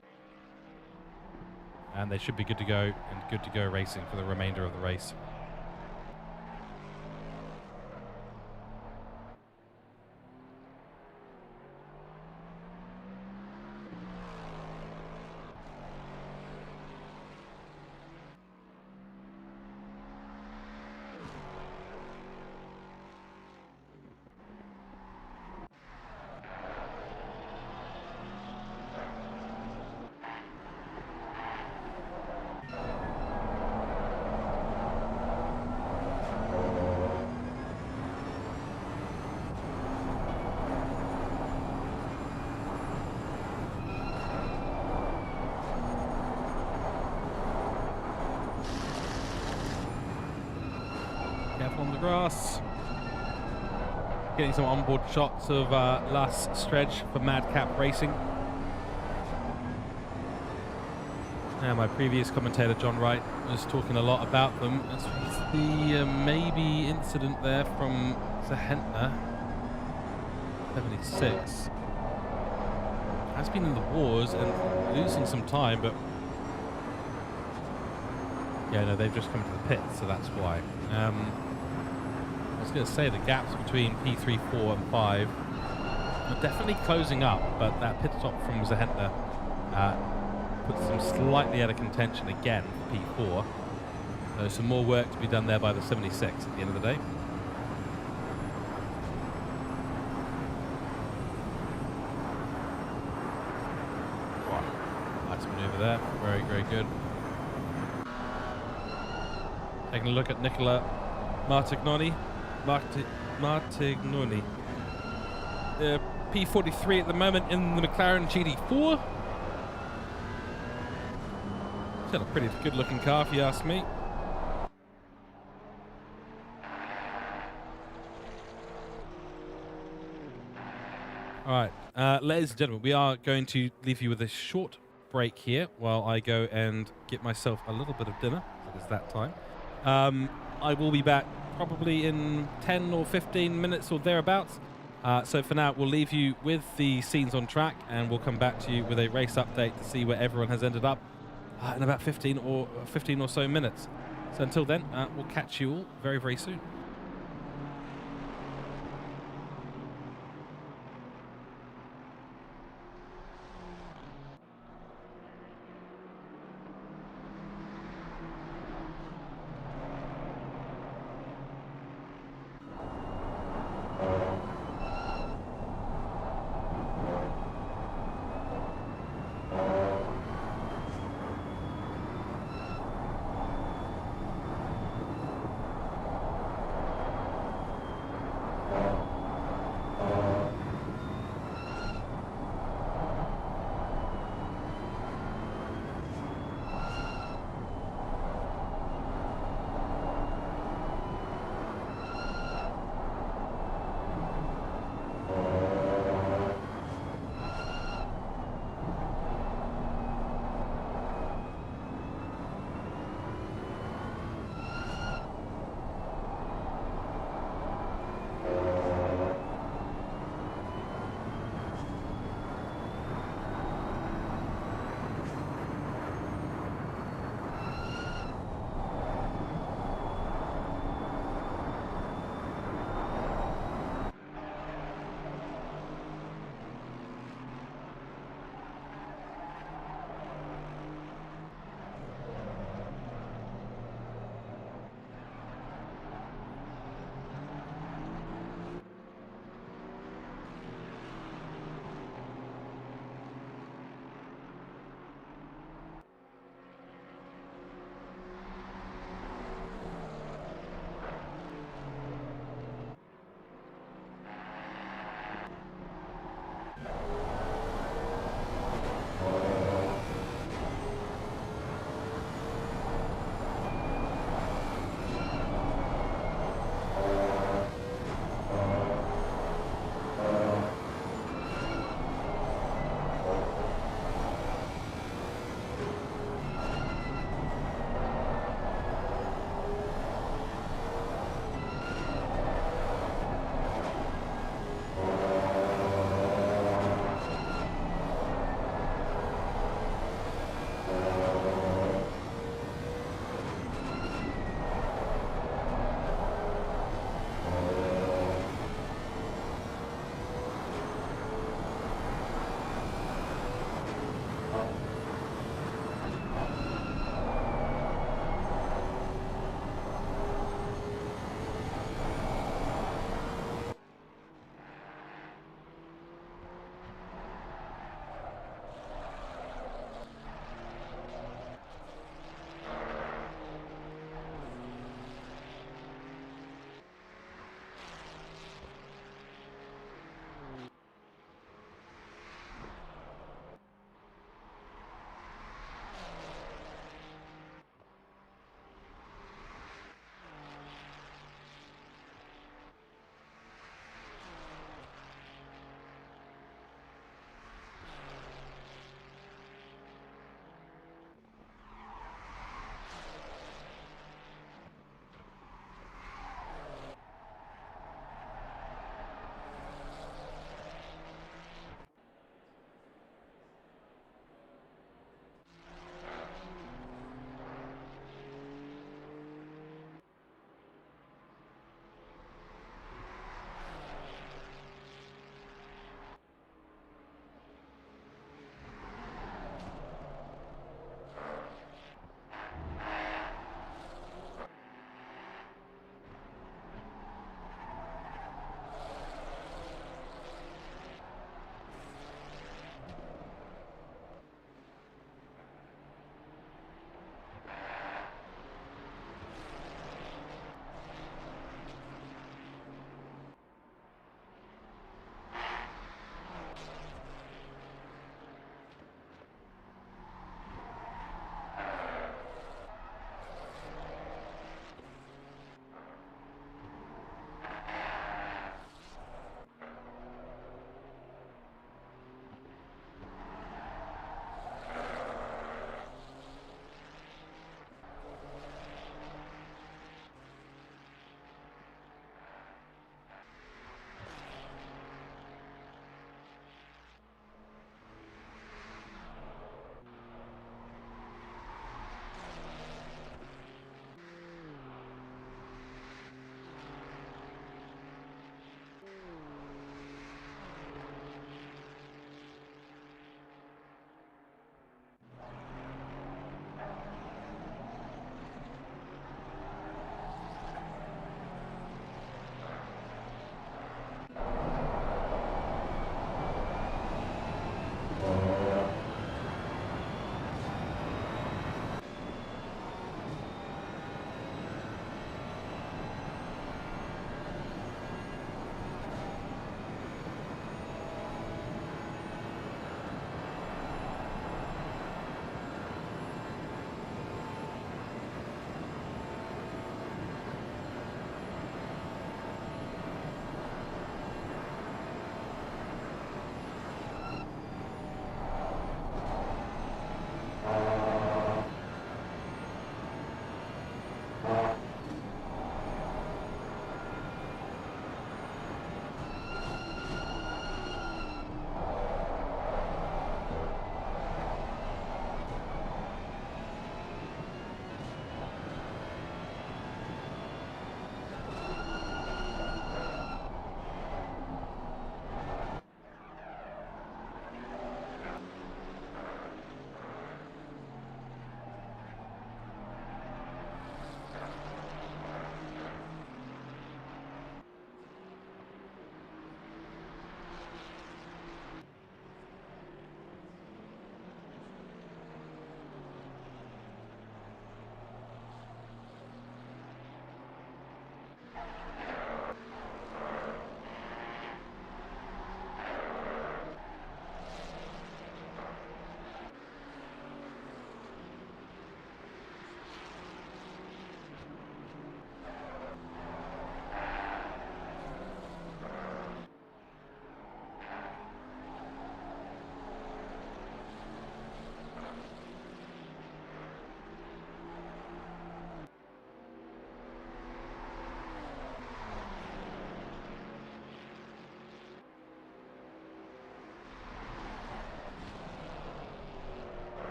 And they should be good to go, and good to go racing for the remainder of the race. Careful on the grass. Getting some onboard shots of Lars Stretch for Madcap Racing. And my previous commentator, John Wright, was talking a lot about them. As the maybe incident there from Zahentner, 76. Has been in the wars and losing some time, but yeah, no, they've just come to the pit, so that's why. I was going to say the gaps between P3, 4 and 5 are definitely closing up, but that pit stop from Zahentner puts them slightly out of contention again for P4. So some more work to be done there by the 76 at the end of the day. Wow. Nice maneuver there. Very, very good. Taking a look at Nicola Martignoni. Martignoni. P43 at the moment in the McLaren GT4. Still a pretty good looking car if you ask me. Alright, ladies and gentlemen, we are going to leave you with a short break here while I go and get myself a little bit of dinner. It is that time. I will be back probably in 10 or 15 minutes or thereabouts. So for now, we'll leave you with the scenes on track, and we'll come back to you with a race update to see where everyone has ended up in about 15 or so minutes. So until then, we'll catch you all very, very soon.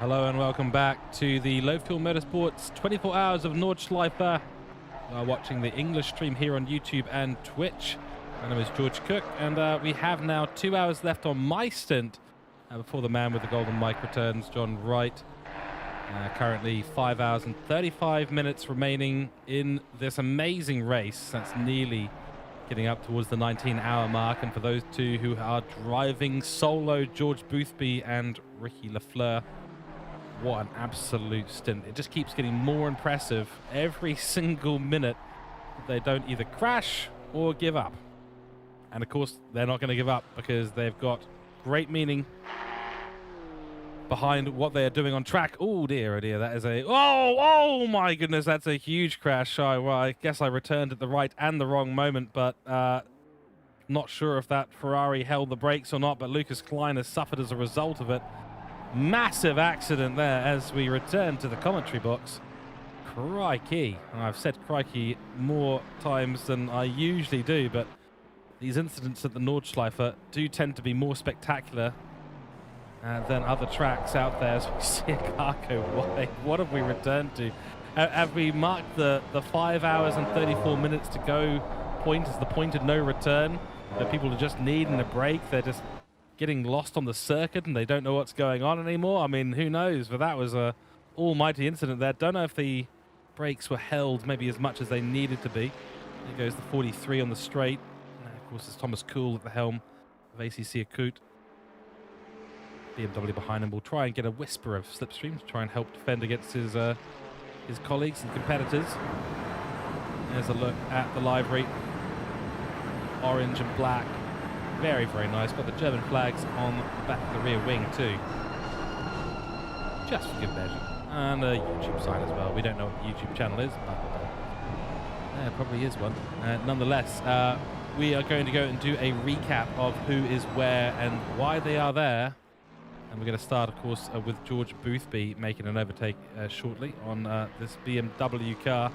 Hello and welcome back to the Low Fuel Motorsports 24 hours of Nordschleife. We are watching the English stream here on YouTube and Twitch. My name is George Cook, and we have now 2 hours left on my stint before the man with the golden mic returns, John Wright. Currently 5 hours and 35 minutes remaining in this amazing race. That's nearly getting up towards the 19-hour mark. And for those two who are driving solo, George Boothby and Ricky Lafleur, what an absolute stint. It just keeps getting more impressive every single minute. They don't either crash or give up. And of course, they're not going to give up because they've got great meaning behind what they are doing on track. Oh dear, that is a... Oh my goodness, that's a huge crash. I guess I returned at the right and the wrong moment, but not sure if that Ferrari held the brakes or not, but Lucas Klein has suffered as a result of it. Massive accident there as we return to the commentary box. Crikey. And I've said crikey more times than I usually do, but these incidents at the Nordschleife do tend to be more spectacular than other tracks out there. As we see a car go wide. What have we returned to? Have we marked the 5 hours and 34 minutes to go point as the point of no return? That people are just needing a break. They're just getting lost on the circuit and they don't know what's going on anymore. I mean, who knows? But that was a almighty incident there. Don't know if the brakes were held maybe as much as they needed to be. There goes the 43 on the straight. And of course, there's Thomas Kuhl at the helm of ACC Akut. BMW behind him will try and get a whisper of slipstream to try and help defend against his colleagues and competitors. There's a look at the livery. Orange and black. Very, very nice. Got the German flags on the back of the rear wing too. Just for good measure. And a YouTube site as well. We don't know what the YouTube channel is, but there probably is one. Nonetheless, we are going to go and do a recap of who is where and why they are there. And we're going to start, of course, with George Boothby making an overtake shortly on this BMW car.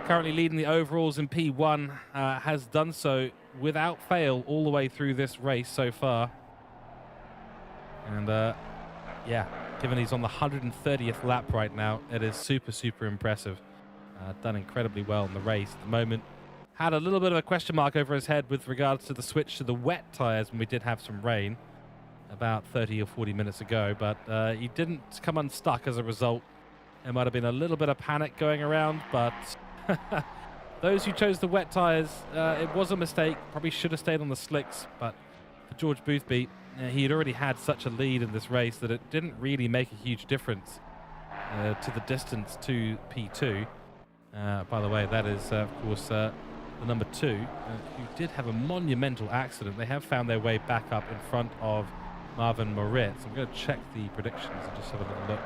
Currently leading the overalls in P1, has done so without fail all the way through this race so far. And yeah, given he's on the 130th lap right now, it is super, super impressive. Done incredibly well in the race at the moment. Had a little bit of a question mark over his head with regards to the switch to the wet tyres when we did have some rain about 30 or 40 minutes ago, but he didn't come unstuck as a result. There might have been a little bit of panic going around, but those who chose the wet tyres, it was a mistake. Probably should have stayed on the slicks, but for George Boothby, he had already had such a lead in this race that it didn't really make a huge difference to the distance to P2. By the way, that is, of course, the number 2, who did have a monumental accident. They have found their way back up in front of Marvin Moritz. I'm going to check the predictions and just have a little look,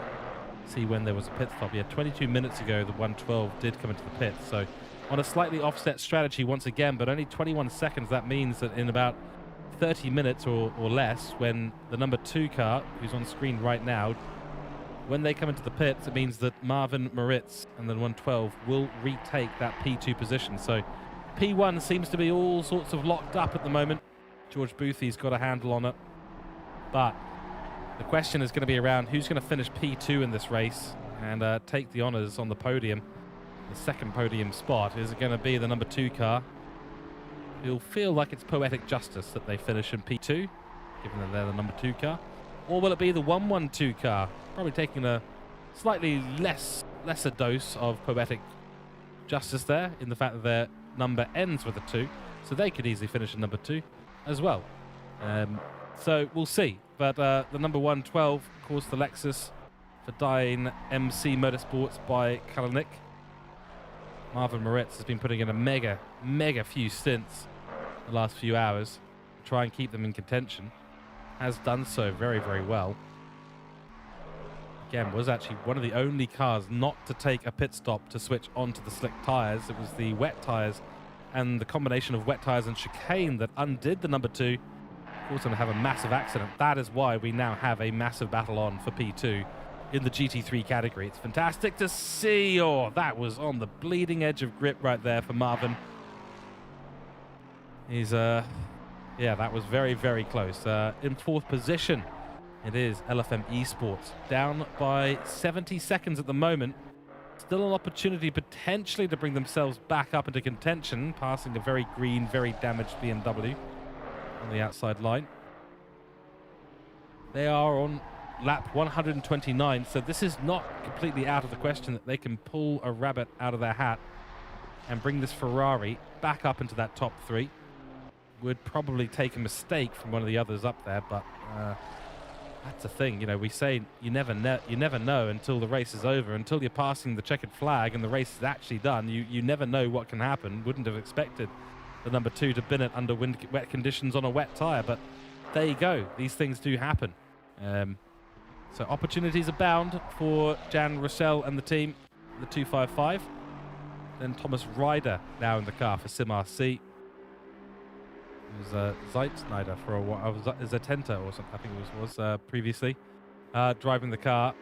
see when there was a pit stop. Yeah, 22 minutes ago, the 112 did come into the pit. So on a slightly offset strategy once again, but only 21 seconds. That means that in about 30 minutes or less, when the number 2 car, who's on screen right now, when they come into the pits, it means that Marvin Moritz and the 112 will retake that P2 position. So P1 seems to be all sorts of locked up at the moment. George Boothby's got a handle on it. But the question is going to be around who's going to finish P2 in this race and take the honours on the podium, the second podium spot. Is it going to be the number 2 car? It'll feel like it's poetic justice that they finish in P2, given that they're the number 2 car. Or will it be the 112 car? Probably taking a slightly lesser dose of poetic justice there, in the fact that their number ends with a 2, so they could easily finish in number 2 as well. So we'll see. But the number 112, of course, the Lexus for Dyne MC Motorsports by Kalanick. Marvin Moritz has been putting in a mega few stints the last few hours to try and keep them in contention. Has done so very, very well. Again, was actually one of the only cars not to take a pit stop to switch onto the slick tyres. It was the wet tyres and the combination of wet tyres and chicane that undid the number 2. Also going to have a massive accident. That is why we now have a massive battle on for P2 in the GT3 category. It's fantastic to see. Oh, that was on the bleeding edge of grip right there for Marvin. He's, yeah, that was very, very close. In 4th position It is LFM Esports, down by 70 seconds at the moment. Still an opportunity potentially to bring themselves back up into contention, passing a very green, very damaged BMW on the outside line. They are on lap 129, so this is not completely out of the question that they can pull a rabbit out of their hat and bring this Ferrari back up into that top 3. Would probably take a mistake from one of the others up there, but that's the thing. You know, we say you never know until the race is over, until you're passing the checkered flag and the race is actually done. You never know what can happen. Wouldn't have expected the number 2 to bin it under wet conditions on a wet tyre, but there you go. These things do happen. So opportunities abound for Jan Rochelle and the team, the 255. Then Thomas Ryder now in the car for Sim RC. It was Zeitschneider for a while. Zetenta or something, I think it was previously. Driving the car.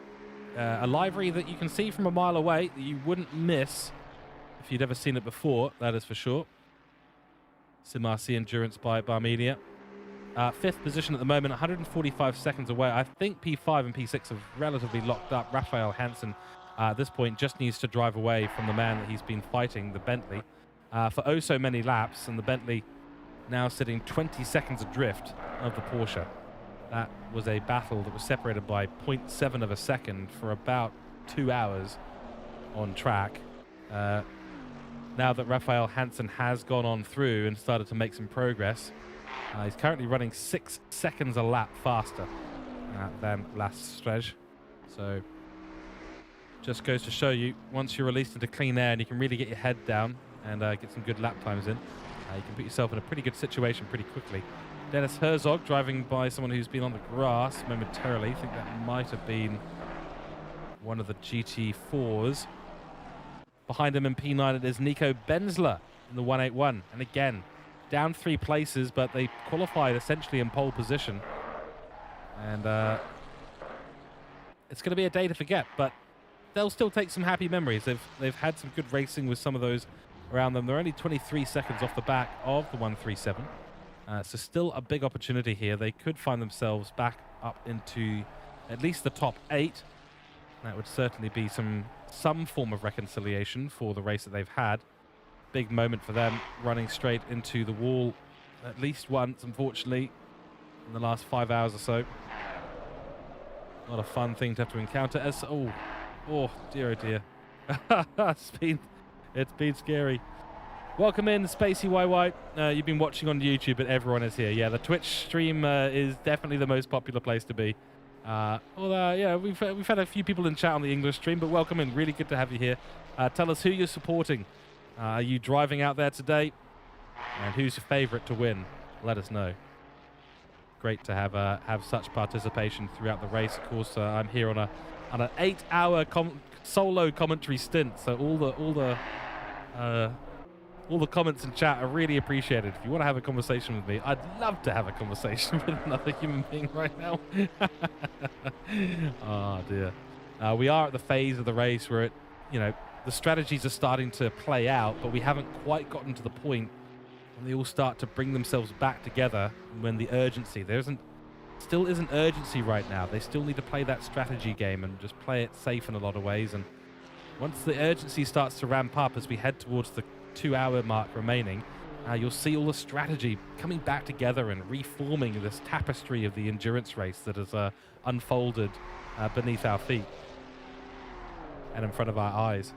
A livery that you can see from a mile away that you wouldn't miss if you'd ever seen it before, that is for sure. Sim RC Endurance by Barmedia. 5th position at the moment, 145 seconds away. I think P5 and P6 have relatively locked up. Raphael Hansen at this point just needs to drive away from the man that he's been fighting, the Bentley, for oh so many laps, and the Bentley now sitting 20 seconds adrift of the Porsche. That was a battle that was separated by 0.7 of a second for about 2 hours on track. Now that Raphael Hansen has gone on through and started to make some progress, he's currently running 6 seconds a lap faster than Lastrej. So just goes to show you, once you're released into clean air and you can really get your head down and get some good lap times in, you can put yourself in a pretty good situation pretty quickly. Dennis Herzog driving by someone who's been on the grass momentarily. I think that might have been one of the GT4s. Behind him in P9 it is Nico Benzler in the 181. And again, down 3 places, but they qualified essentially in pole position. And it's going to be a day to forget, but they'll still take some happy memories. They've had some good racing with some of those around them. They're only 23 seconds off the back of the 137. So still a big opportunity here. They could find themselves back up into at least the top 8. That would certainly be some form of reconciliation for the race that they've had. Big moment for them, running straight into the wall at least once, unfortunately, in the last 5 hours or so. Not a fun thing to have to encounter. Oh dear, oh dear. It's been scary. Welcome in, Spacey YY. You've been watching on YouTube, but everyone is here. Yeah, the Twitch stream is definitely the most popular place to be. Although, yeah, we've had a few people in chat on the English stream, but welcome in. Really good to have you here. Tell us who you're supporting. Are you driving out there today? And who's your favorite to win? Let us know. Great to have such participation throughout the race. Of course, I'm here on an 8-hour solo commentary stint, so all the comments in chat are really appreciated. If you want to have a conversation with me, I'd love to have a conversation with another human being right now. Oh dear. We are at the phase of the race where the strategies are starting to play out, but we haven't quite gotten to the point when they all start to bring themselves back together, when the urgency, still isn't urgency right now. They still need to play that strategy game and just play it safe in a lot of ways. And once the urgency starts to ramp up as we head towards the 2-hour mark remaining, you'll see all the strategy coming back together and reforming this tapestry of the endurance race that has unfolded beneath our feet and in front of our eyes.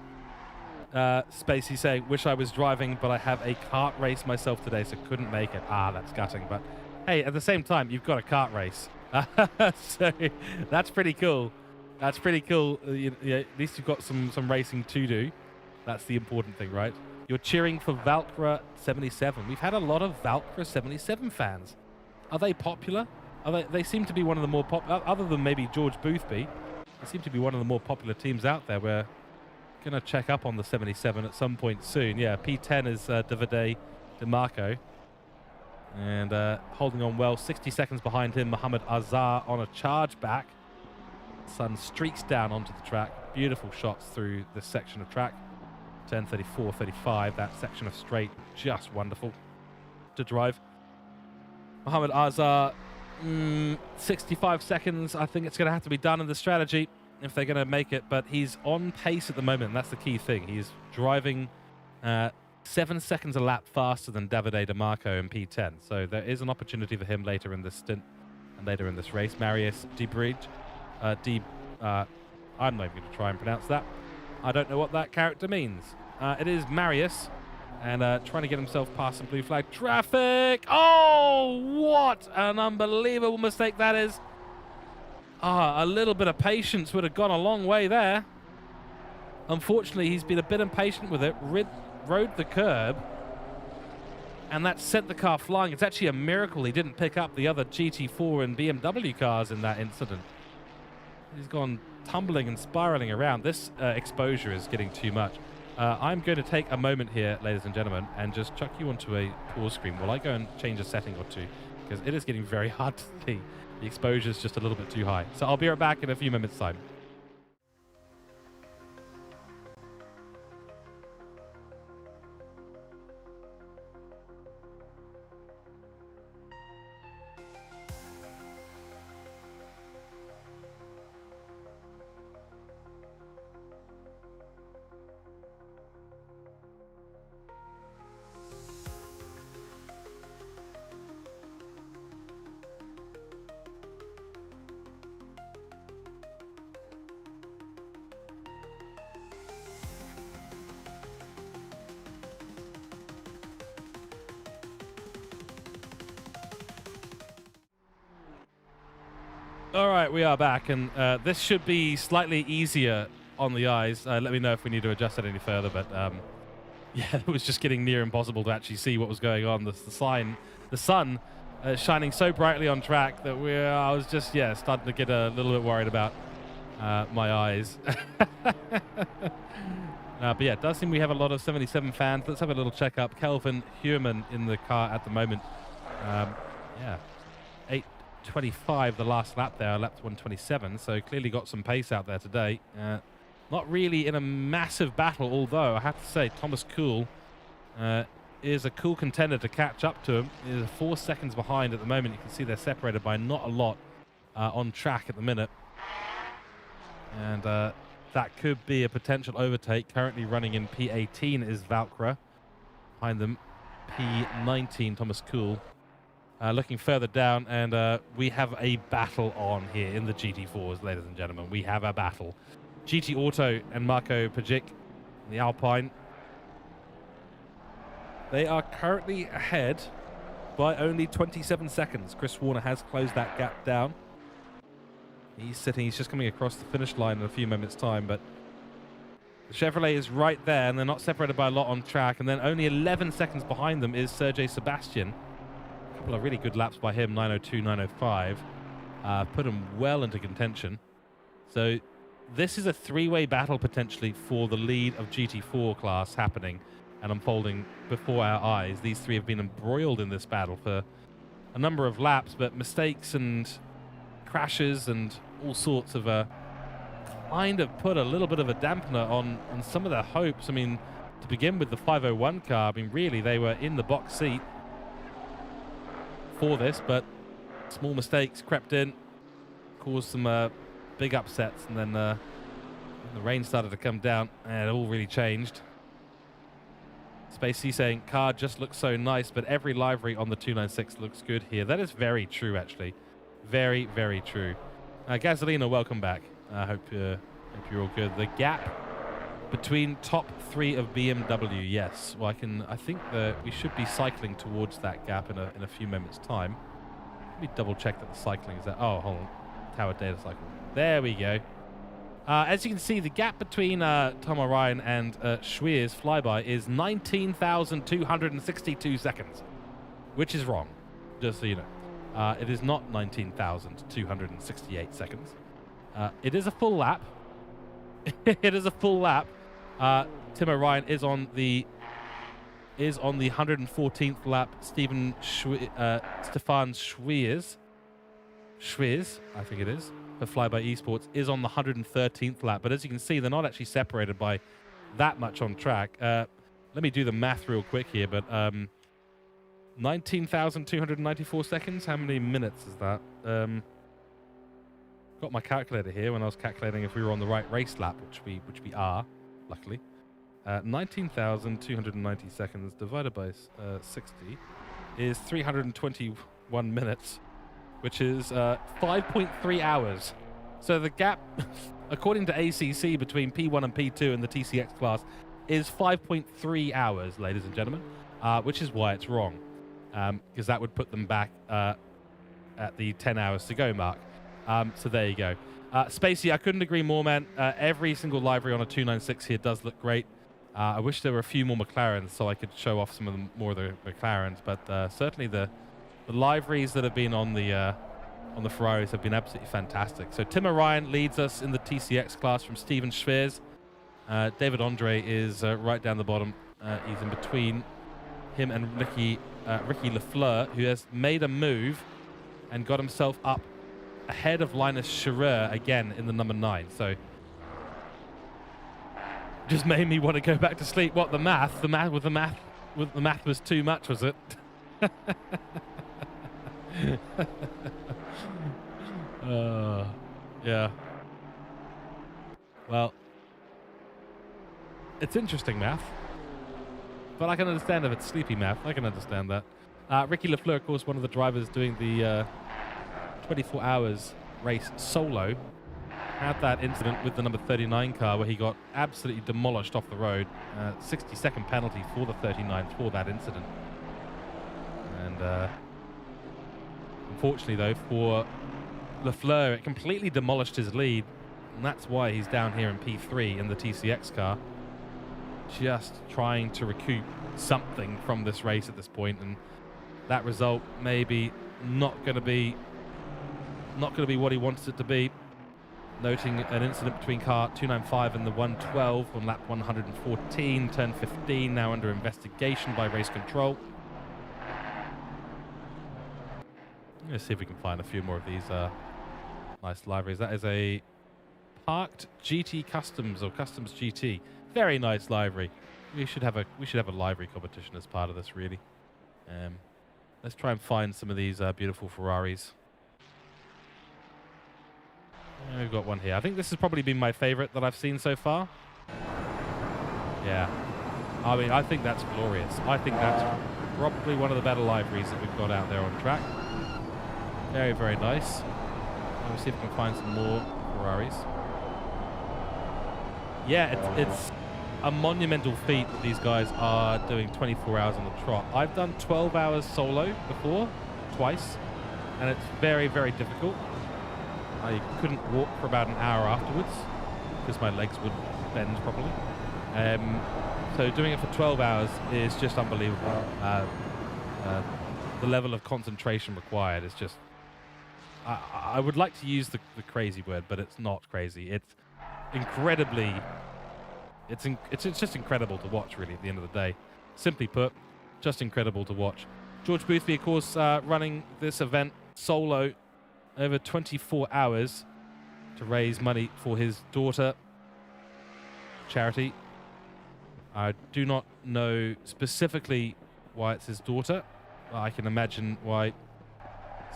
Spacey saying, wish I was driving, but I have a kart race myself today, so couldn't make it. That's gutting, but hey, at the same time, you've got a kart race. So that's pretty cool. That's pretty cool. At least you've got some racing to do. That's the important thing, right? You're cheering for Valkyra 77. We've had a lot of Valkyra 77 fans. Are they popular? They seem to be one of the more popular, other than maybe George Boothby. They seem to be one of the more popular teams out there. We're going to check up on the 77 at some point soon. Yeah, P10 is Davide DeMarco. And holding on well, 60 seconds behind him, Mohammed Azar on a charge back. Sun streaks down onto the track. Beautiful shots through this section of track. 10:34, 35, that section of straight, just wonderful to drive. Mohammed Azar 65 seconds. I think it's going to have to be done in the strategy if they're going to make it. But he's on pace at the moment. And that's the key thing. He's driving 7 seconds a lap faster than Davide DeMarco in P10. So there is an opportunity for him later in this stint and later in this race. Marius Debridge. I'm not even going to try and pronounce that. I don't know what that character means. It is Marius. And trying to get himself past some blue flag traffic. Oh, what an unbelievable mistake that is. A little bit of patience would have gone a long way there. Unfortunately, he's been a bit impatient with it. Rode the curb. And that sent the car flying. It's actually a miracle he didn't pick up the other GT4 and BMW cars in that incident. He's gone tumbling and spiraling around. This exposure is getting too much. I'm going to take a moment here, ladies and gentlemen, and just chuck you onto a pause screen while I go and change a setting or two, because it is getting very hard to see. The exposure is just a little bit too high. So I'll be right back in a few minutes' time. All right, we are back, and this should be slightly easier on the eyes. Let me know if we need to adjust it any further, but yeah, it was just getting near impossible to actually see what was going on. The sun shining so brightly on track that I was just, starting to get a little bit worried about my eyes. But yeah, it does seem we have a lot of 77 fans. Let's have a little check up. Kelvin Human in the car at the moment. Yeah, 8:25 the last lap there, lap 127, so clearly got some pace out there today. Not really in a massive battle, although I have to say Thomas Kuhl is a cool contender to catch up to him. He's 4 seconds behind at the moment. You can see they're separated by not a lot on track at the minute. And that could be a potential overtake. Currently running in P18 is Valkyra. Behind them, P19, Thomas Kuhl. Looking further down, and we have a battle on here in the GT4s, ladies and gentlemen. We have a battle. GT Auto and Marco Pajic, the Alpine. They are currently ahead by only 27 seconds. Chris Warner has closed that gap down. He's just coming across the finish line in a few moments' time, but the Chevrolet is right there, and they're not separated by a lot on track. And then only 11 seconds behind them is Sergei Sebastian. A couple of really good laps by him, 9:02, 9:05. Put him well into contention. So this is a three-way battle potentially for the lead of GT4 class happening and unfolding before our eyes. These three have been embroiled in this battle for a number of laps, but mistakes and crashes and all sorts of kind of put a little bit of a dampener on some of their hopes. I mean, to begin with the 501 car, I mean, really, they were in the box seat for this, but small mistakes crept in, caused some big upsets, and then the rain started to come down, and it all really changed. Spacey saying, car just looks so nice, but every livery on the 296 looks good here. That is very true, actually. Very, very true. Gasolina, welcome back. I hope you're all good. The gap between top three of BMW, yes. Well, I think that we should be cycling towards that gap in a few moments' time. Let me double check that the cycling is there. Oh, hold on. Tower data cycle. There we go. As you can see, the gap between Tom O'Ryan and Schwier's flyby is 19,262 seconds, which is wrong, just so you know. It is not 19,268 seconds. It is a full lap. It is a full lap. Tim O'Ryan is on the 114th lap. Stefan Schwier's, I think it is, for Flyby Esports, is on the 113th lap. But as you can see, they're not actually separated by that much on track. Let me do the math real quick here, but 19,294 seconds. How many minutes is that? Got my calculator here when I was calculating if we were on the right race lap, which we are, luckily. 19,290 seconds divided by 60 is 321 minutes, which is 5.3 hours. So the gap, according to ACC, between P1 and P2 in the TCX class is 5.3 hours, ladies and gentlemen, which is why it's wrong, because that would put them back at the 10 hours to go mark. So there you go. Spacey, I couldn't agree more, man. Every single livery on a 296 here does look great. I wish there were a few more McLarens so I could show off some of the more of the McLarens, but certainly the liveries that have been on the Ferraris have been absolutely fantastic. So Tim Ryan leads us in the TCX class from Steven Schweers. David Andre is right down the bottom. He's in between him and Ricky Lafleur, who has made a move and got himself up ahead of Linus Scherer again in the number 9. So just made me want to go back to sleep. What, the math was too much, was it? Yeah. Well, it's interesting math, but I can understand if it's sleepy math. I can understand that. Ricky Lafleur, of course, one of the drivers doing the 24 hours race solo, had that incident with the number 39 car where he got absolutely demolished off the road. 60-second penalty for the 39 for that incident. And unfortunately, though, for Lafleur, it completely demolished his lead, and that's why he's down here in P3 in the TCX car, just trying to recoup something from this race at this point, and that result maybe not going to be what he wants it to be. Noting an incident between car 295 and the 112 on lap 114, turn 15, now under investigation by race control. Let's see if we can find a few more of these nice liveries. That is a Parked GT Customs or Customs GT. Very nice livery. We should have a livery competition as part of this, really. Let's try and find some of these beautiful Ferraris. We've got one here. I think this has probably been my favorite that I've seen so far. Yeah. I mean, I think that's glorious. I think that's probably one of the better liveries that we've got out there on track. Very, very nice. Let me see if we can find some more Ferraris. Yeah, it's a monumental feat that these guys are doing 24 hours on the trot. I've done 12 hours solo before, twice, and it's very, very difficult. I couldn't walk for about an hour afterwards because my legs wouldn't bend properly. So doing it for 12 hours is just unbelievable. The level of concentration required is just... I would like to use the crazy word, but it's not crazy. It's incredibly... It's just incredible to watch, really, at the end of the day. Simply put, just incredible to watch. George Boothby, of course, running this event solo over 24 hours to raise money for his daughter charity. I do not know specifically why it's his daughter. I can imagine why.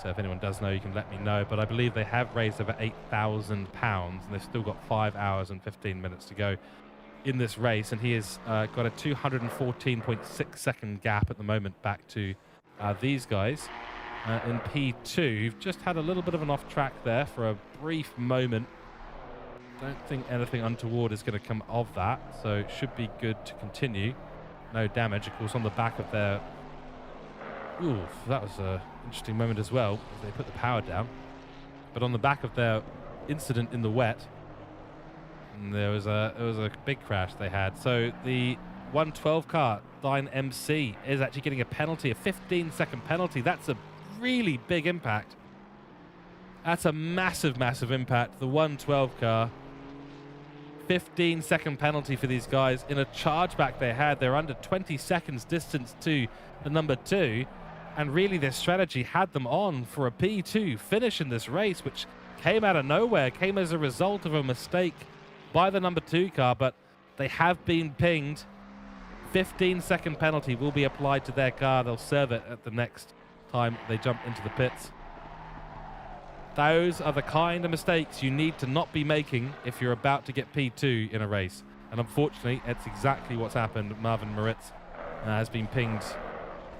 So if anyone does know, you can let me know. But I believe they have raised over £8,000 and they've still got 5 hours and 15 minutes to go in this race. And he has got a 214.6 second gap at the moment back to these guys. In P2, you've just had a little bit of an off track there for a brief moment. Don't think anything untoward is going to come of that, so it should be good to continue. No damage, of course, on the back of their... Ooh, that was an interesting moment as well, as they put the power down. But on the back of their incident in the wet, there was a big crash they had. So the 112 car, Dine MC, is actually getting a penalty, a 15-second penalty. That's a really big impact. That's a massive, massive impact. The 112 car, 15-second penalty for these guys in a chargeback they had. They're under 20 seconds distance to the number 2, and really their strategy had them on for a P2 finish in this race, which came out of nowhere, came as a result of a mistake by the number 2 car, but they have been pinged 15-second penalty will be applied to their car. They'll serve it at the next time they jump into the pits. Those are the kind of mistakes you need to not be making if you're about to get P2 in a race. And unfortunately, it's exactly what's happened. Marvin Moritz has been pinged.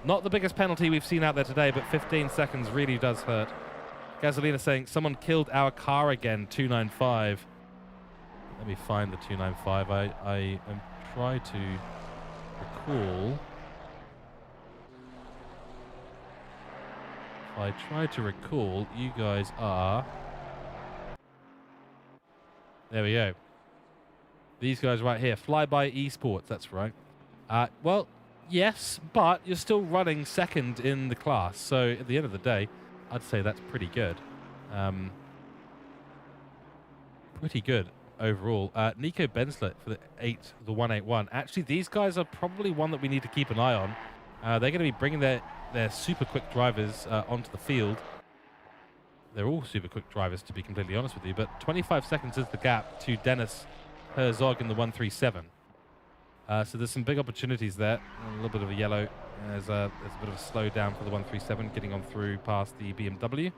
Not the biggest penalty we've seen out there today, but 15 seconds really does hurt. Gasolina saying, someone killed our car again, 295. Let me find the 295. I am trying to recall. If I try to recall, you guys are... There we go. These guys right here. Flyby Esports, that's right. Well, yes, but you're still running second in the class. So at the end of the day, I'd say that's pretty good. Pretty good overall. Nico Benslet for the 181. Actually, these guys are probably one that we need to keep an eye on. They're going to be bringing their super quick drivers onto the field. They're all super quick drivers, to be completely honest with you. But 25 seconds is the gap to Dennis Herzog in the 137. So there's some big opportunities there. A little bit of a yellow. There's a bit of a slowdown for the 137, getting on through past the BMW.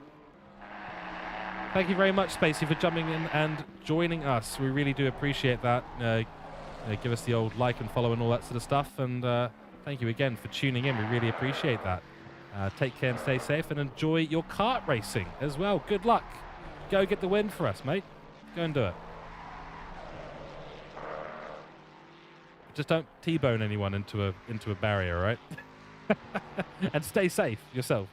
Thank you very much, Spacey, for jumping in and joining us. We really do appreciate that. Give us the old like and follow and all that sort of stuff. And thank you again for tuning in. We really appreciate that. Take care and stay safe and enjoy your kart racing as well. Good luck. Go get the win for us, mate. Go and do it. Just don't T-bone anyone into a barrier, right? And stay safe yourself.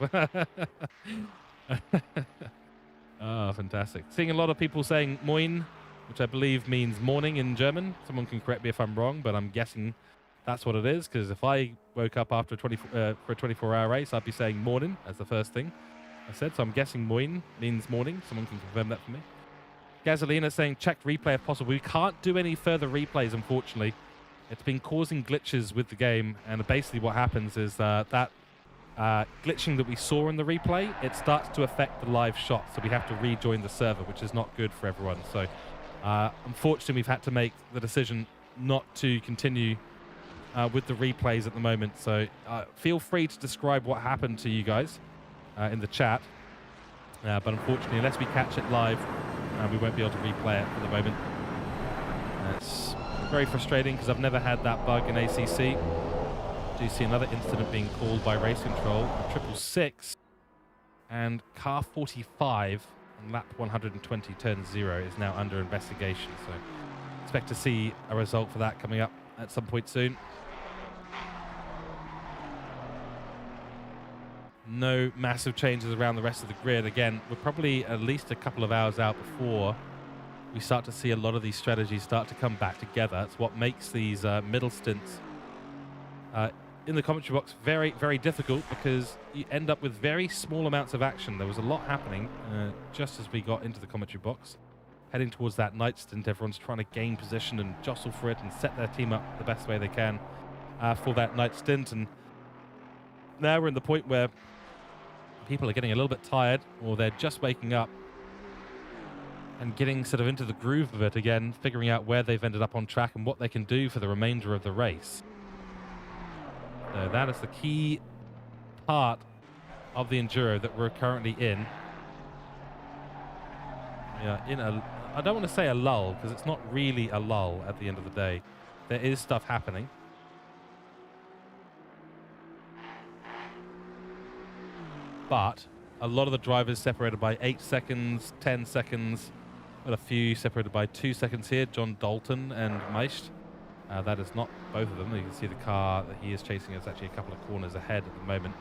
Oh, fantastic. Seeing a lot of people saying moin, which I believe means morning in German. Someone can correct me if I'm wrong, but I'm guessing that's what it is, because if I woke up after for a 24-hour race, I'd be saying morning as the first thing I said. So I'm guessing moin means morning. Someone can confirm that for me. Gasolina saying check replay if possible. We can't do any further replays, unfortunately. It's been causing glitches with the game, and basically what happens is that glitching that we saw in the replay, it starts to affect the live shot, so we have to rejoin the server, which is not good for everyone. So unfortunately, we've had to make the decision not to continue with the replays at the moment. So feel free to describe what happened to you guys in the chat. But unfortunately, unless we catch it live, we won't be able to replay it for the moment. It's very frustrating because I've never had that bug in ACC. Do see another incident being called by race control. 666 and car 45 on lap 120 turn 0 is now under investigation. So expect to see a result for that coming up at some point soon. No massive changes around the rest of the grid. Again, we're probably at least a couple of hours out before we start to see a lot of these strategies start to come back together. It's what makes these middle stints in the commentary box very, very difficult, because you end up with very small amounts of action. There was a lot happening just as we got into the commentary box. Heading towards that night stint, everyone's trying to gain position and jostle for it and set their team up the best way they can for that night stint. And now we're in the point where people are getting a little bit tired, or they're just waking up and getting sort of into the groove of it again, figuring out where they've ended up on track and what they can do for the remainder of the race. So that is the key part of the Enduro that we're currently in. Yeah, I don't want to say a lull, because it's not really a lull at the end of the day. There is stuff happening. But a lot of the drivers separated by 8 seconds, 10 seconds, but a few separated by 2 seconds here. John Dalton and Meist. That is not both of them. You can see the car that he is chasing is actually a couple of corners ahead at the moment.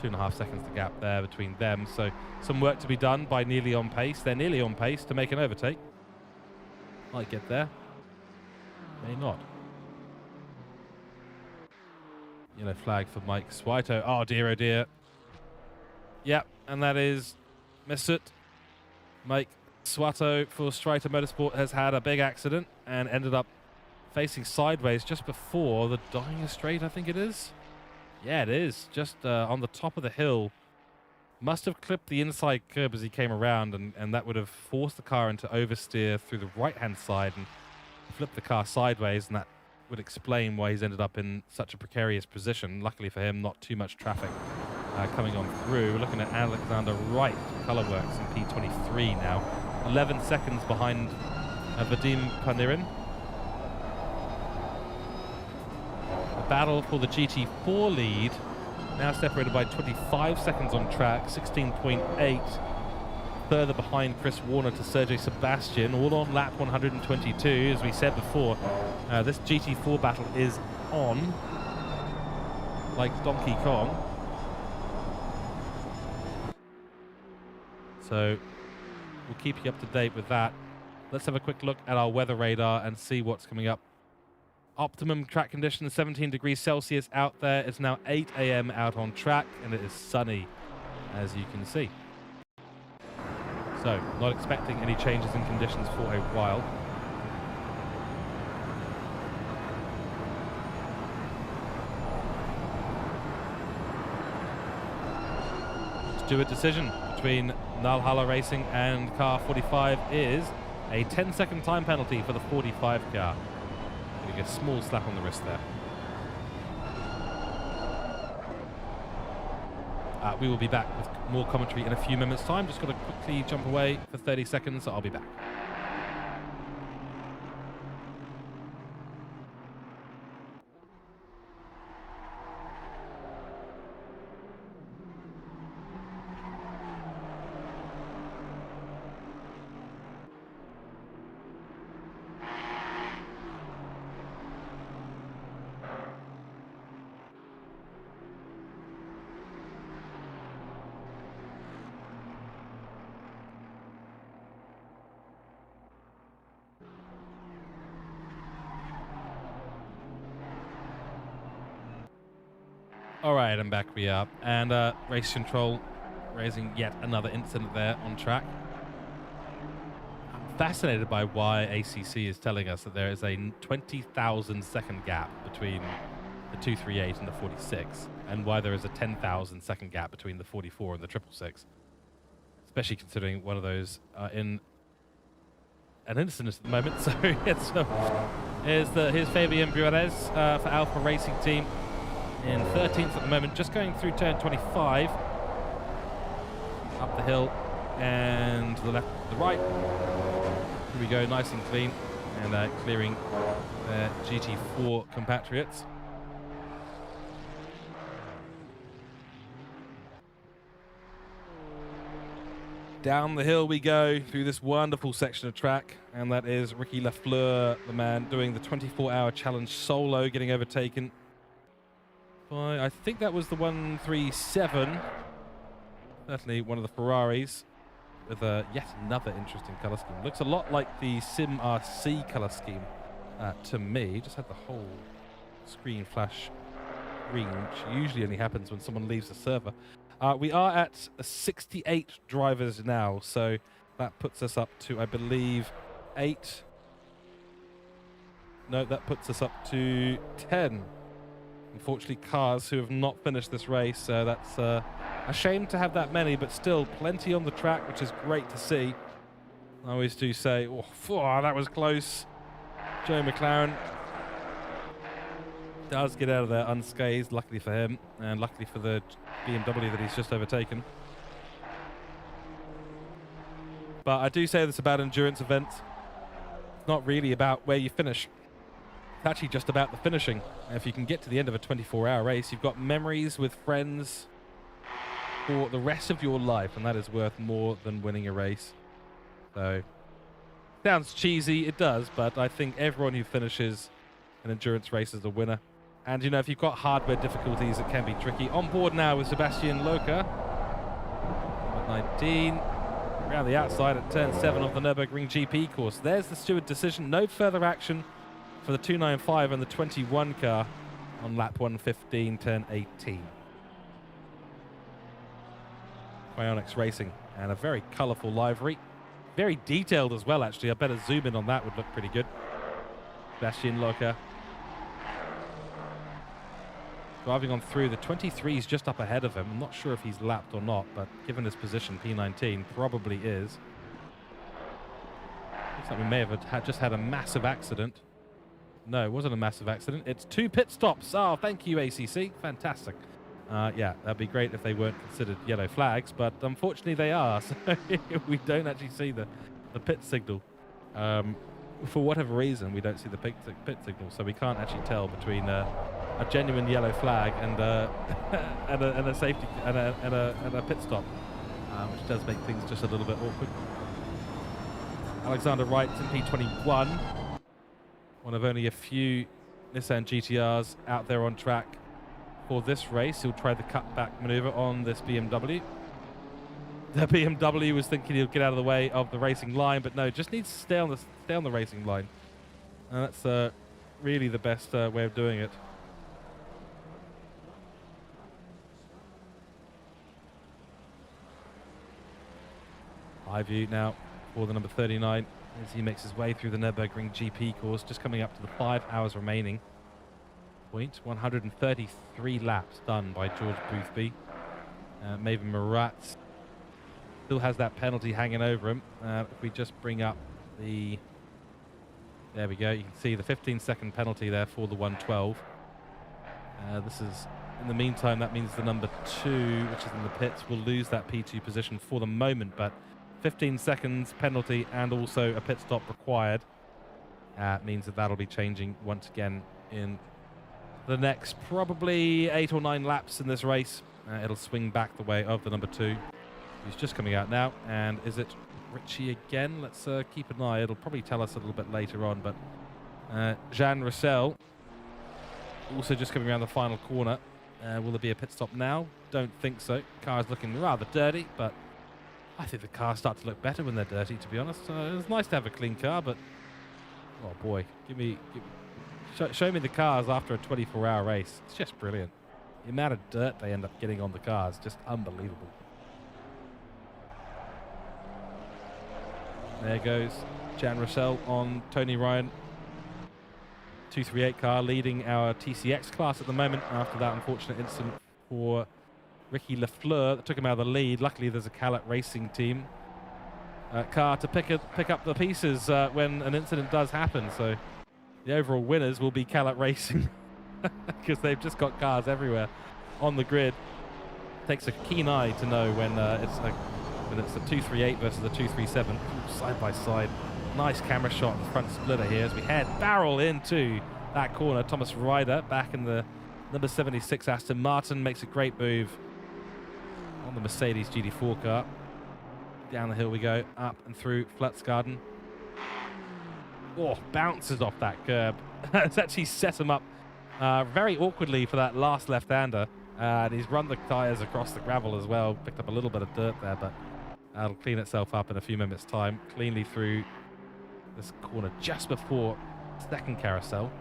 2.5 seconds the gap there between them. So some work to be done by nearly on pace. They're nearly on pace to make an overtake. Might get there. May not. Yellow flag for Mike Swaito. Oh dear, oh dear. Yep, and that is Mesut. Mike Swato for Streiter Motorsport has had a big accident and ended up facing sideways just before the Dyer Straight, I think it is. Yeah, it is. Just on the top of the hill. Must have clipped the inside curb as he came around, and that would have forced the car into oversteer through the right-hand side and flipped the car sideways, and that would explain why he's ended up in such a precarious position. Luckily for him, not too much traffic coming on through. We're looking at Alexander Wright, Colorworks in P23 now. 11 seconds behind Vadim Panirin. The battle for the GT4 lead now separated by 25 seconds on track, 16.8 further behind Chris Warner to Sergey Sebastian, all on lap 122. As we said before, this GT4 battle is on like Donkey Kong. So we'll keep you up to date with that. Let's have a quick look at our weather radar and see what's coming up. Optimum track conditions, 17 degrees Celsius out there. It's now 8 a.m. out on track, and it is sunny, as you can see. So, not expecting any changes in conditions for a while. Steward decision between Nalhala Racing and car 45 is a 10-second time penalty for the 45 car. Getting a small slap on the wrist there. We will be back with more commentary in a few minutes' time. Just got to quickly jump away for 30 seconds, so I'll be back. All right, and back we are. And race control raising yet another incident there on track. I'm fascinated by why ACC is telling us that there is a 20,000 second gap between the 238 and the 46, and why there is a 10,000 second gap between the 44 and the 666. Especially considering one of those in an incident at the moment. So here's Fabian Buarez for Alpha Racing Team. In 13th at the moment, just going through turn 25. Up the hill and to the left, to the right. Here we go, nice and clean. And clearing their GT4 compatriots. Down the hill we go through this wonderful section of track. And that is Ricky Lafleur, the man doing the 24-hour challenge solo, getting overtaken. I think that was the 137. Certainly one of the Ferraris with yet another interesting colour scheme. Looks a lot like the Sim RC colour scheme to me. Just had the whole screen flash green, which usually only happens when someone leaves the server. We are at 68 drivers now, so that puts us up to, I believe, 8. No, that puts us up to 10. Unfortunately, cars who have not finished this race. That's a shame to have that many, but still plenty on the track, which is great to see. I always do say, oh, that was close. Joe McLaren does get out of there unscathed, luckily for him, and luckily for the BMW that he's just overtaken. But I do say this about endurance events. It's not really about where you finish. It's actually just about the finishing. And if you can get to the end of a 24-hour race, you've got memories with friends for the rest of your life, and that is worth more than winning a race. So, sounds cheesy, it does, but I think everyone who finishes an endurance race is a winner. And, you know, if you've got hardware difficulties, it can be tricky. On board now with Sebastian Locher. 19. Around the outside at turn 7 of the Nürburgring GP course. There's the steward decision. No further action for the 295 and the 21 car on lap 115, turn 18. Cryonics Racing, and a very colourful livery. Very detailed as well, actually. I better zoom in on that, would look pretty good. Sebastian Locher. Driving on through, the 23 is just up ahead of him. I'm not sure if he's lapped or not, but given his position, P19 probably is. Looks like we may have just had a massive accident. No, it wasn't a massive accident. It's 2 pit stops. Oh, thank you, ACC. Fantastic. Yeah, that'd be great if they weren't considered yellow flags, but unfortunately they are. So we don't actually see the pit signal. For whatever reason, we don't see the pit signal, so we can't actually tell between a genuine yellow flag and a safety and a pit stop, which does make things just a little bit awkward. Alexander Wright's in P21, one of only a few Nissan GTRs out there on track for this race. He'll try the cutback maneuver on this BMW. The BMW was thinking he'll get out of the way of the racing line, but no, just needs to stay on the racing line. And that's really the best way of doing it. High view now for the number 39 as he makes his way through the Nürburgring GP course, just coming up to the 5 hours remaining. 133 laps done by George Boothby. Maven Murat still has that penalty hanging over him. If we just bring up the... There we go. You can see the 15-second penalty there for the 112. This is... In the meantime, that means the number 2, which is in the pits, will lose that P2 position for the moment, but 15 seconds penalty and also a pit stop required means that that'll be changing once again in the next probably 8 or 9 laps in this race. It'll swing back the way of the number 2. He's just coming out now, and is it Richie again? Let's keep an eye. It'll probably tell us a little bit later on, but Jean Roussel also just coming around the final corner. Will there be a pit stop now? Don't think so. Car's looking rather dirty, but I think the cars start to look better when they're dirty, to be honest. It's nice to have a clean car, but oh boy, show me the cars after a 24-hour race. It's just brilliant. The amount of dirt they end up getting on the cars, just unbelievable. There goes Jan Roussel on Tony Ryan. 238 car leading our TCX class at the moment after that unfortunate incident for Ricky Lafleur that took him out of the lead. Luckily, there's a Calat Racing team car to pick up the pieces when an incident does happen. So the overall winners will be Calat Racing because they've just got cars everywhere on the grid. Takes a keen eye to know when it's a 238 versus a 237 side by side. Nice camera shot in the front splitter here as we head barrel into that corner. Thomas Ryder back in the number 76 Aston Martin makes a great move on the Mercedes GT4 car. Down the hill we go, up and through Flutsgarden. Oh, bounces off that curb. It's actually set him up very awkwardly for that last left-hander. And he's run the tyres across the gravel as well. Picked up a little bit of dirt there, but that'll clean itself up in a few minutes' time. Cleanly through this corner just before second carousel.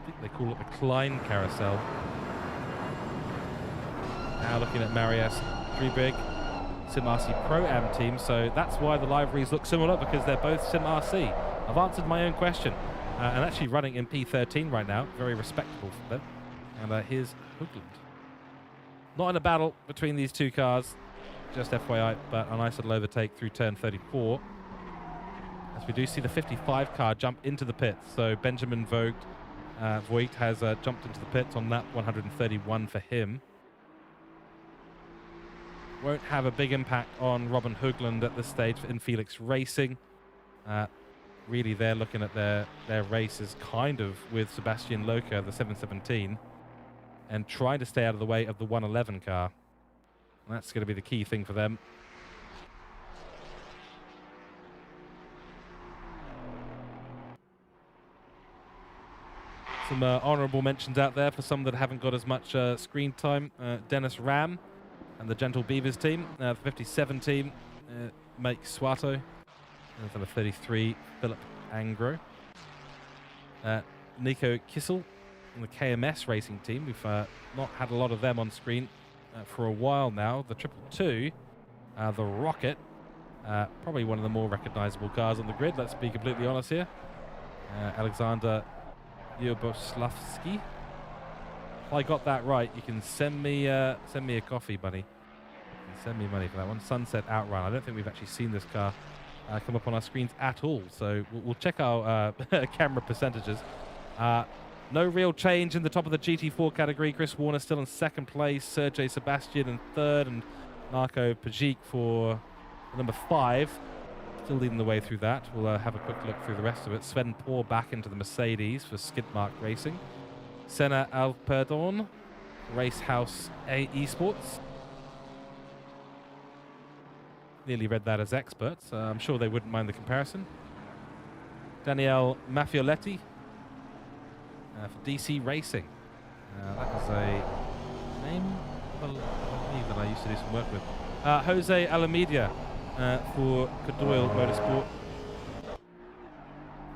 I think they call it the Klein carousel. Now looking at Marius Drieberg, Sim RC Pro-Am team, so that's why the liveries look similar, because they're both Sim RC. I've answered my own question, and actually running in P13 right now, very respectable for them. And here's Hoogland. Not in a battle between these two cars, just FYI, but a nice little overtake through turn 34. As we do see the 55 car jump into the pits, so Benjamin Voigt has jumped into the pits on lap 131 for him. Won't have a big impact on Robin Hoogland at this stage in Felix Racing. Really, they're looking at their races kind of with Sebastian Locher, the 717, and trying to stay out of the way of the 111 car. And that's going to be the key thing for them. Some honourable mentions out there for some that haven't got as much screen time. Dennis Ram and the Gentle Beavers team. The 57 team, Mike Swato. And for the 33, Philip Angro. Nico Kissel and the KMS racing team. We've not had a lot of them on screen for a while now. The 222, the Rocket. Probably one of the more recognisable cars on the grid, let's be completely honest here. Alexander Yoboslavsky. If I got that right, you can send me a coffee, buddy. You can send me money for that one. Sunset Outrun. I don't think we've actually seen this car come up on our screens at all, so we'll check our camera percentages. No real change in the top of the GT4 category. Chris Warner still in second place, Sergej Sebastian in third, and Marco Pajic for number 5. Still leading the way through that. We'll have a quick look through the rest of it. Sven Poor back into the Mercedes for Skidmark Racing. Senna Alperdorn, Racehouse Esports. Nearly read that as experts. I'm sure they wouldn't mind the comparison. Danielle Maffioletti for DC Racing. That was a name I believe that I used to do some work with. Jose Alameda for Cadoyle Motorsport.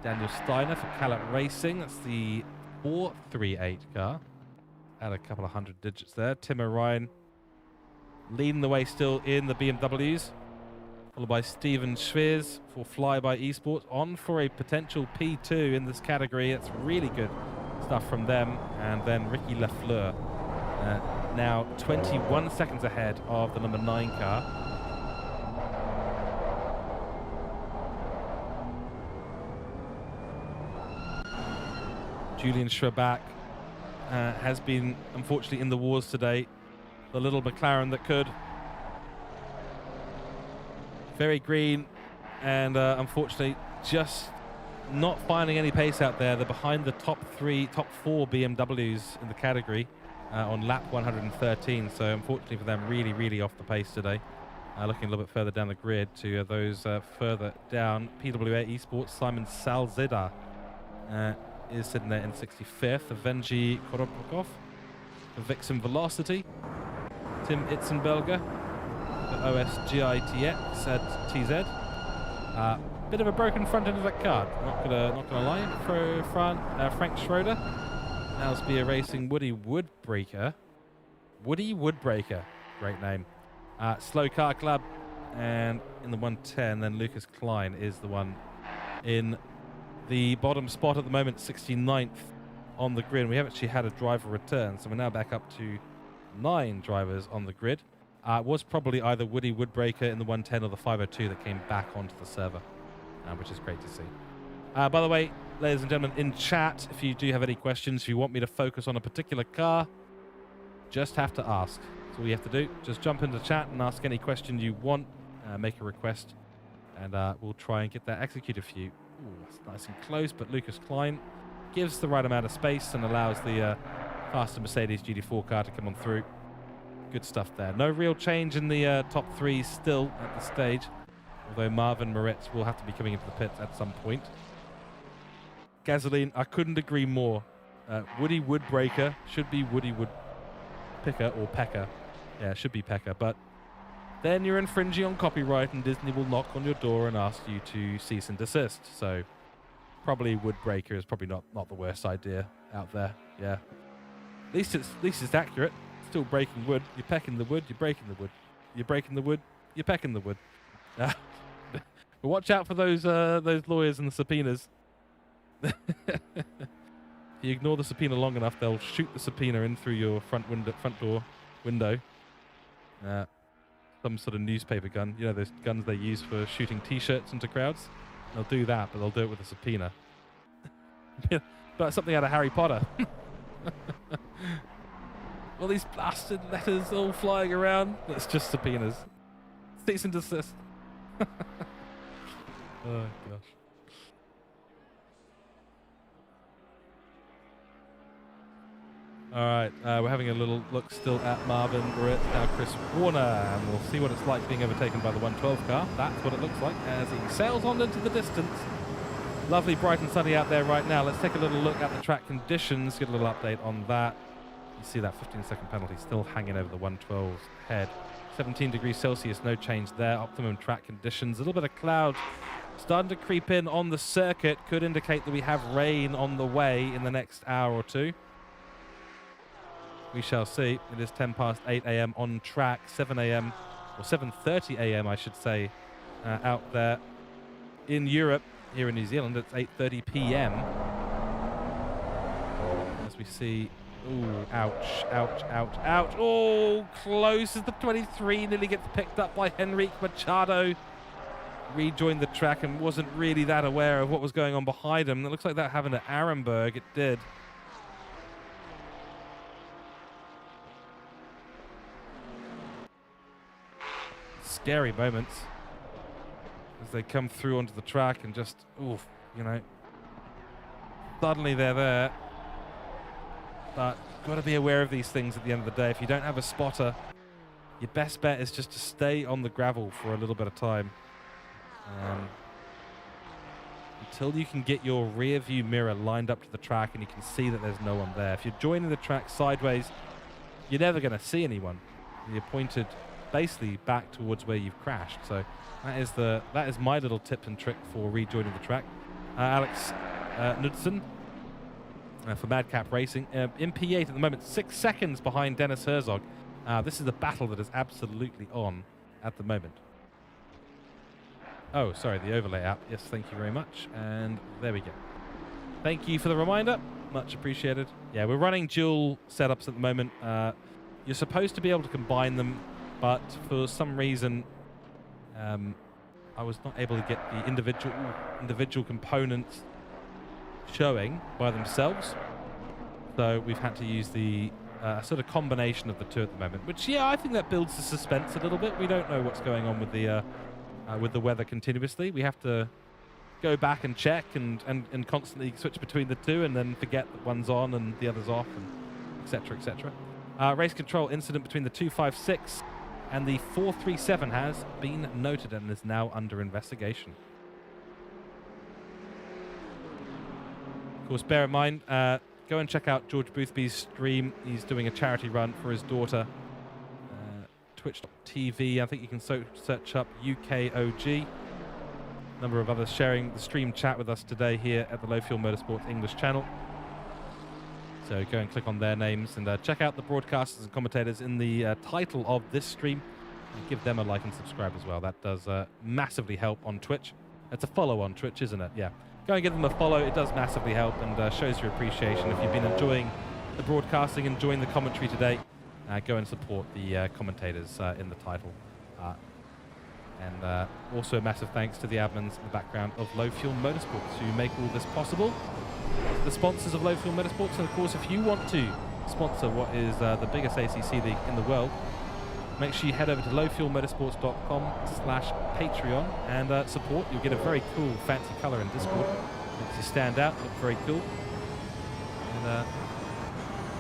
Daniel Steiner for Callet Racing. That's the 438 car. Add a couple of hundred digits there. Tim O'Ryan leading the way still in the BMWs. Followed by Steven Schwiers for Flyby Esports. On for a potential P2 in this category. That's really good stuff from them. And then Ricky Lafleur. Now 21 seconds ahead of the number 9 car. Julian Schreback has been, unfortunately, in the wars today. The little McLaren that could. Very green, and unfortunately, just not finding any pace out there. They're behind the top 4 BMWs in the category on lap 113. So unfortunately for them, really, really off the pace today. Looking a little bit further down the grid to those further down. PWA Esports, Simon Salzida is sitting there in 65th. Venji Koropokov, Vixen Velocity, Tim Itzenberger, OSGITX at TZ. Bit of a broken front end of that car. Not gonna lie. Frank Schroeder. Alsbia Racing, Woody Woodbreaker. Woody Woodbreaker, great name. Slow Car Club, and in the 110, then Lucas Klein is the one in the bottom spot at the moment, 69th on the grid. We have actually had a driver return, so we're now back up to 9 drivers on the grid. It was probably either Woody Woodbreaker in the 110 or the 502 that came back onto the server, which is great to see. By the way, ladies and gentlemen, in chat, if you do have any questions, if you want me to focus on a particular car, just have to ask. That's all you have to do. Just jump into chat and ask any question you want, make a request, and we'll try and get that executed for you. Ooh, that's nice and close, but Lucas Klein gives the right amount of space and allows the faster Mercedes GT4 car to come on through. Good stuff there. No real change in the top 3 still at the stage, although Marvin Moritz will have to be coming into the pits at some point. Gasoline, I couldn't agree more. Woody Woodbreaker should be Woody Woodpicker or Pecker. Yeah, it should be Pecker, but then you're infringing on copyright and Disney will knock on your door and ask you to cease and desist. So probably Woodbreaker is probably not the worst idea out there. Yeah. At least it's accurate. Still breaking wood. You're pecking the wood, you're breaking the wood. You're breaking the wood, you're pecking the wood. But watch out for those lawyers and the subpoenas. If you ignore the subpoena long enough, they'll shoot the subpoena in through your front door window. Some sort of newspaper gun. You know those guns they use for shooting T-shirts into crowds? They'll do that, but they'll do it with a subpoena. But something out of Harry Potter. All these blasted letters all flying around. It's just subpoenas. Cease and desist. Oh, gosh. All right, we're having a little look still at Marvin Moritz, now Chris Warner, and we'll see what it's like being overtaken by the 112 car. That's what it looks like as he sails on into the distance. Lovely, bright and sunny out there right now. Let's take a little look at the track conditions, get a little update on that. You see that 15-second penalty still hanging over the 112's head. 17 degrees Celsius, no change there. Optimum track conditions. A little bit of cloud starting to creep in on the circuit. Could indicate that we have rain on the way in the next hour or two. We shall see. It is 10 past 8 a.m. on track, 7 a.m. or 7:30 a.m. I should say, out there in Europe. Here in New Zealand, it's 8:30 p.m. As we see, ooh, ouch, ouch, ouch, ouch. Oh, close as the 23 nearly gets picked up by Henrique Machado. rejoined the track and wasn't really that aware of what was going on behind him. It looks like that happened at Arenberg. It did. Scary moments as they come through onto the track and just, oof, you know, suddenly they're there. But got to be aware of these things at the end of the day. If you don't have a spotter, your best bet is just to stay on the gravel for a little bit of time. Until you can get your rear view mirror lined up to the track and you can see that there's no one there. If you're joining the track sideways, you're never going to see anyone. You're pointed basically back towards where you've crashed. So that is my little tip and trick for rejoining the track. Alex Knudsen for Madcap Racing in P8 at the moment, 6 seconds behind Dennis Herzog. This is a battle that is absolutely on at the moment. Oh, sorry, the overlay app. Yes, thank you very much. And there we go. Thank you for the reminder. Much appreciated. Yeah, we're running dual setups at the moment. You're supposed to be able to combine them, but for some reason, I was not able to get the individual components showing by themselves. So we've had to use the sort of combination of the two at the moment, which, yeah, I think that builds the suspense a little bit. We don't know what's going on with the weather continuously. We have to go back and check and constantly switch between the two and then forget that one's on and the other's off, and etc., etc. Race control incident between the 256 and the 437 has been noted and is now under investigation. Of course, bear in mind, go and check out George Boothby's stream. He's doing a charity run for his daughter. Twitch.tv, I think you can search up UKOG. A number of others sharing the stream chat with us today here at the Low Fuel Motorsports English channel. So go and click on their names and check out the broadcasters and commentators in the title of this stream. And give them a like and subscribe as well. That does massively help on Twitch. It's a follow on Twitch, isn't it? Yeah. Go and give them a follow. It does massively help and shows your appreciation. If you've been enjoying the broadcasting, enjoying the commentary today, go and support the commentators in the title. And also a massive thanks to the admins in the background of Low Fuel Motorsports who make all this possible. The sponsors of Low Fuel Motorsports, and of course if you want to sponsor what is the biggest ACC league in the world, make sure you head over to lowfuelmotorsports.com/Patreon and support. You'll get a very cool fancy colour in Discord. Makes you stand out, look very cool. And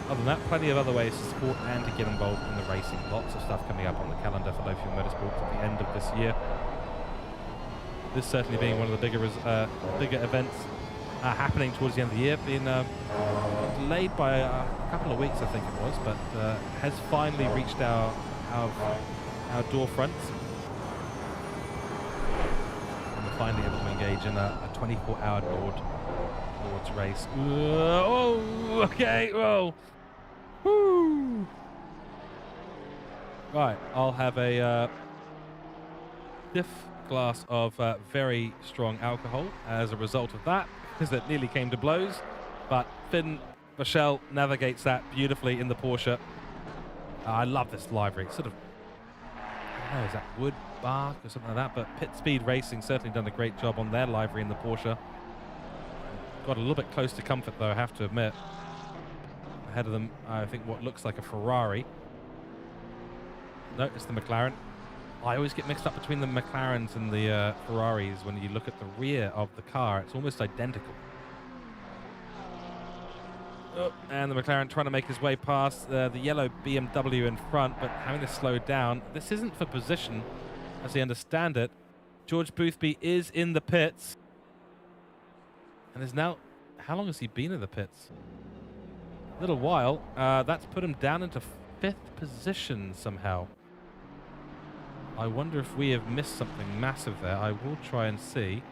other than that, plenty of other ways to support and to get involved in the racing. Lots of stuff coming up on the calendar for Low Fuel Motorsports at the end of this year. This certainly being one of the bigger events happening towards the end of the year, being delayed by a couple of weeks, I think it was, but has finally reached our door fronts. And we're finally able to engage in a 24-hour Lord's race. Oh, okay, whoa. Woo. Right, I'll have a stiff glass of very strong alcohol as a result of that, because it nearly came to blows. But Finn Michel navigates that beautifully in the Porsche. I love this livery. It's sort of, I don't know, is that wood, bark or something like that? But Pit Speed Racing certainly done a great job on their livery in the Porsche. Got a little bit close to comfort though, I have to admit. Ahead of them, I think what looks like a Ferrari. No, it's the McLaren. I always get mixed up between the McLarens and the Ferraris when you look at the rear of the car. It's almost identical. Oh, and the McLaren trying to make his way past the yellow BMW in front, but having to slow down. This isn't for position, as I understand it. George Boothby is in the pits. And is now... How long has he been in the pits? A little while. That's put him down into 5th position somehow. I wonder if we have missed something massive there. I will try and see.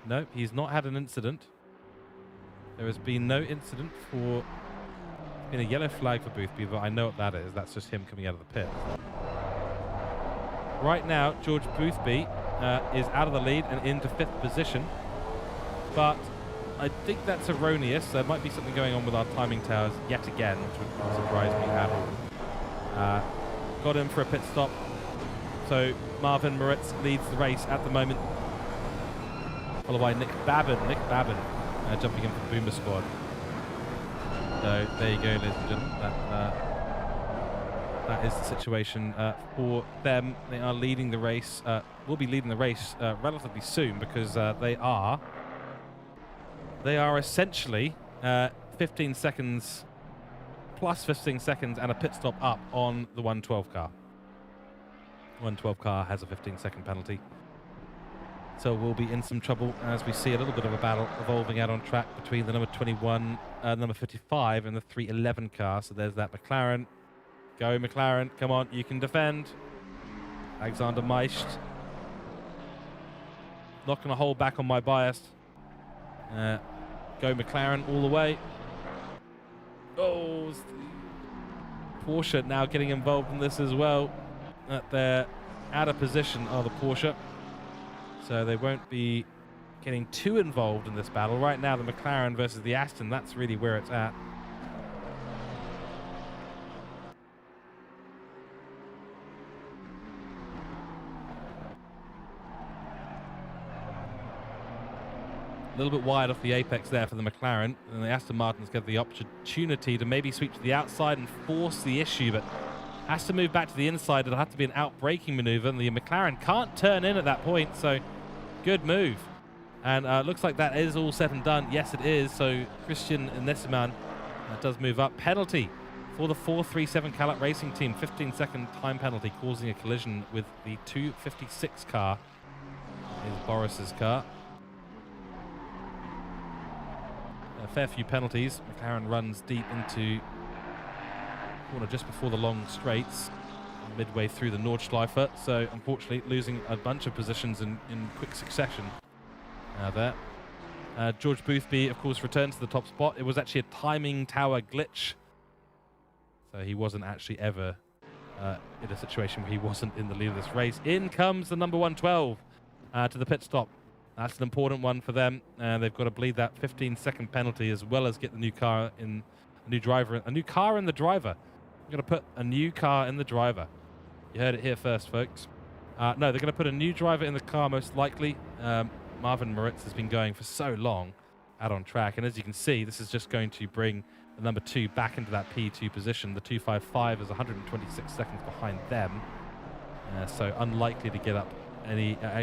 No, he's not had an incident. There has been no incident for... Been a yellow flag for Boothby, but I know what that is. That's just him coming out of the pit. Right now, George Boothby is out of the lead and into 5th position. But I think that's erroneous. There might be something going on with our timing towers yet again, which would surprise me at all. Got him for a pit stop. So Marvin Moritz leads the race at the moment, followed by Nick Babin. Jumping in for the Boomer squad. So there you go, ladies and gentlemen. That is the situation for them. They are leading the race. Will be leading the race relatively soon, because they are essentially 15 seconds plus 15 seconds and a pit stop up on the 112 car. 112 car has a 15-second penalty. So we'll be in some trouble as we see a little bit of a battle evolving out on track between the number 21, number 55 and the 311 car. So there's that McLaren. Go McLaren, come on, you can defend. Alexander Meist. Not going to hold back on my bias. Go McLaren all the way. Oh, Porsche now getting involved in this as well. They're out of position are the Porsche. So they won't be getting too involved in this battle. Right now, the McLaren versus the Aston, that's really where it's at. A little bit wide off the apex there for the McLaren, and the Aston Martin's got the opportunity to maybe sweep to the outside and force the issue, but has to move back to the inside. It'll have to be an out-braking maneuver, and the McLaren can't turn in at that point, so good move. And looks like that is all said and done. Yes, it is. So Christian Nessiman does move up. Penalty for the 437 Calat Racing Team. 15-second time penalty, causing a collision with the 256 car. Is Boris's car. A fair few penalties. McLaren runs deep into corner just before the long straights, midway through the Nordschleife. So unfortunately losing a bunch of positions in quick succession there. George Boothby, of course, returns to the top spot. It was actually a timing tower glitch. So he wasn't actually ever in a situation where he wasn't in the lead of this race. In comes the number 112 to the pit stop. That's an important one for them. They've got to bleed that 15-second penalty, as well as get the new car in, a new car in the driver. We're going to put a new car in the driver. You heard it here first, folks. No, they're going to put a new driver in the car, most likely. Marvin Moritz has been going for so long out on track. And as you can see, this is just going to bring the number 2 back into that P2 position. The 255 is 126 seconds behind them. So unlikely to get up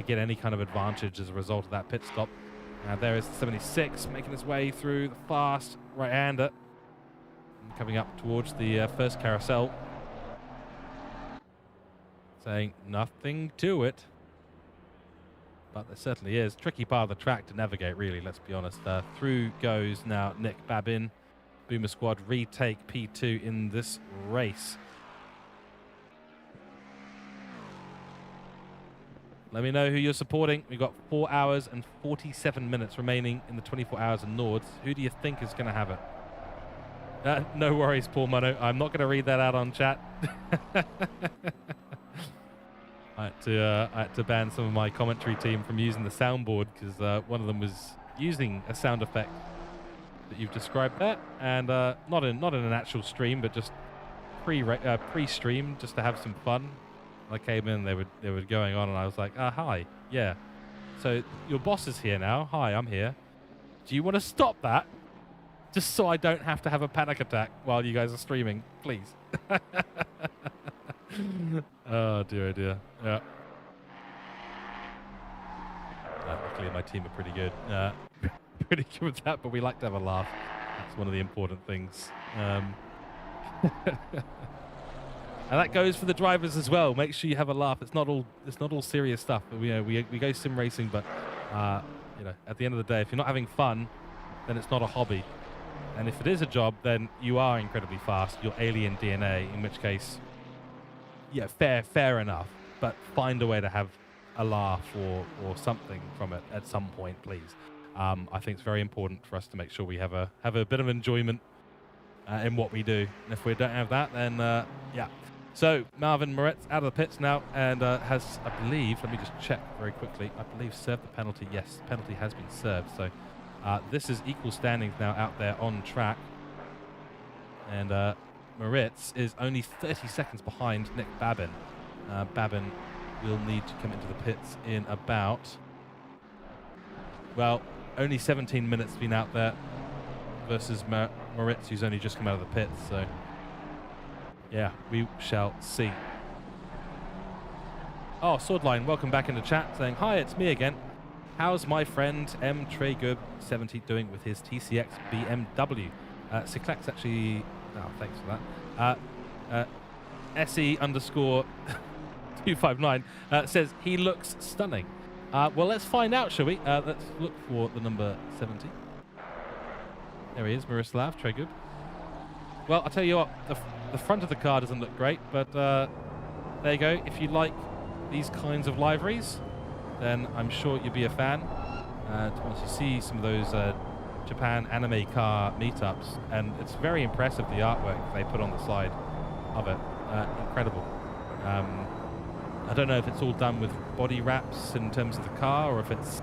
get any kind of advantage as a result of that pit stop. There is the 76 making its way through the fast right-hander, coming up towards the first carousel, saying nothing to it, but there certainly is. Tricky part of the track to navigate, really, let's be honest. Through goes now Nick Babin. Boomer squad retake P2 in this race. Let me know who you're supporting. We've got 4 hours and 47 minutes remaining in the 24 hours of Nords. Who do you think is going to have it? No worries, Paul Mono. I'm not going to read that out on chat. I had to ban some of my commentary team from using the soundboard, because one of them was using a sound effect that you've described there, and not in an actual stream, but just pre-stream, just to have some fun. I came in, they were going on, and I was like, hi, yeah. So your boss is here now. Hi, I'm here. Do you want to stop that? Just so I don't have to have a panic attack while you guys are streaming, please. Oh dear, oh dear. Yeah. Luckily my team are pretty good. Pretty good with that, but we like to have a laugh. That's one of the important things. And that goes for the drivers as well. Make sure you have a laugh. It's not all serious stuff. We go sim racing, but at the end of the day, if you're not having fun, then it's not a hobby. And if it is a job, then you are incredibly fast. You're alien DNA, in which case, yeah, fair enough. But find a way to have a laugh or something from it at some point, please. I think it's very important for us to make sure we have a bit of enjoyment in what we do. And if we don't have that, then yeah. So Marvin Moritz out of the pits now, and has, I believe, let me just check very quickly, I believe served the penalty. Yes, the penalty has been served. So this is equal standings now out there on track. And Moritz is only 30 seconds behind Nick Babin. Babin will need to come into the pits in about, well, only 17 minutes been out there versus Moritz, who's only just come out of the pits. So, yeah, we shall see. Oh, Swordline, welcome back in the chat, saying, hi, it's me again. How's my friend M. Traegub70 doing with his TCX BMW? Cyclex actually, oh, thanks for that. SE_259 says he looks stunning. Well, let's find out, shall we? Let's look for the number 70. There he is, Miroslav Traegub. Well, I'll tell you what, the front of the car doesn't look great, but there you go. If you like these kinds of liveries, then I'm sure you'll be a fan. Once you see some of those Japan anime car meetups, and it's very impressive, the artwork they put on the side of it. Incredible. I don't know if it's all done with body wraps in terms of the car, or if it's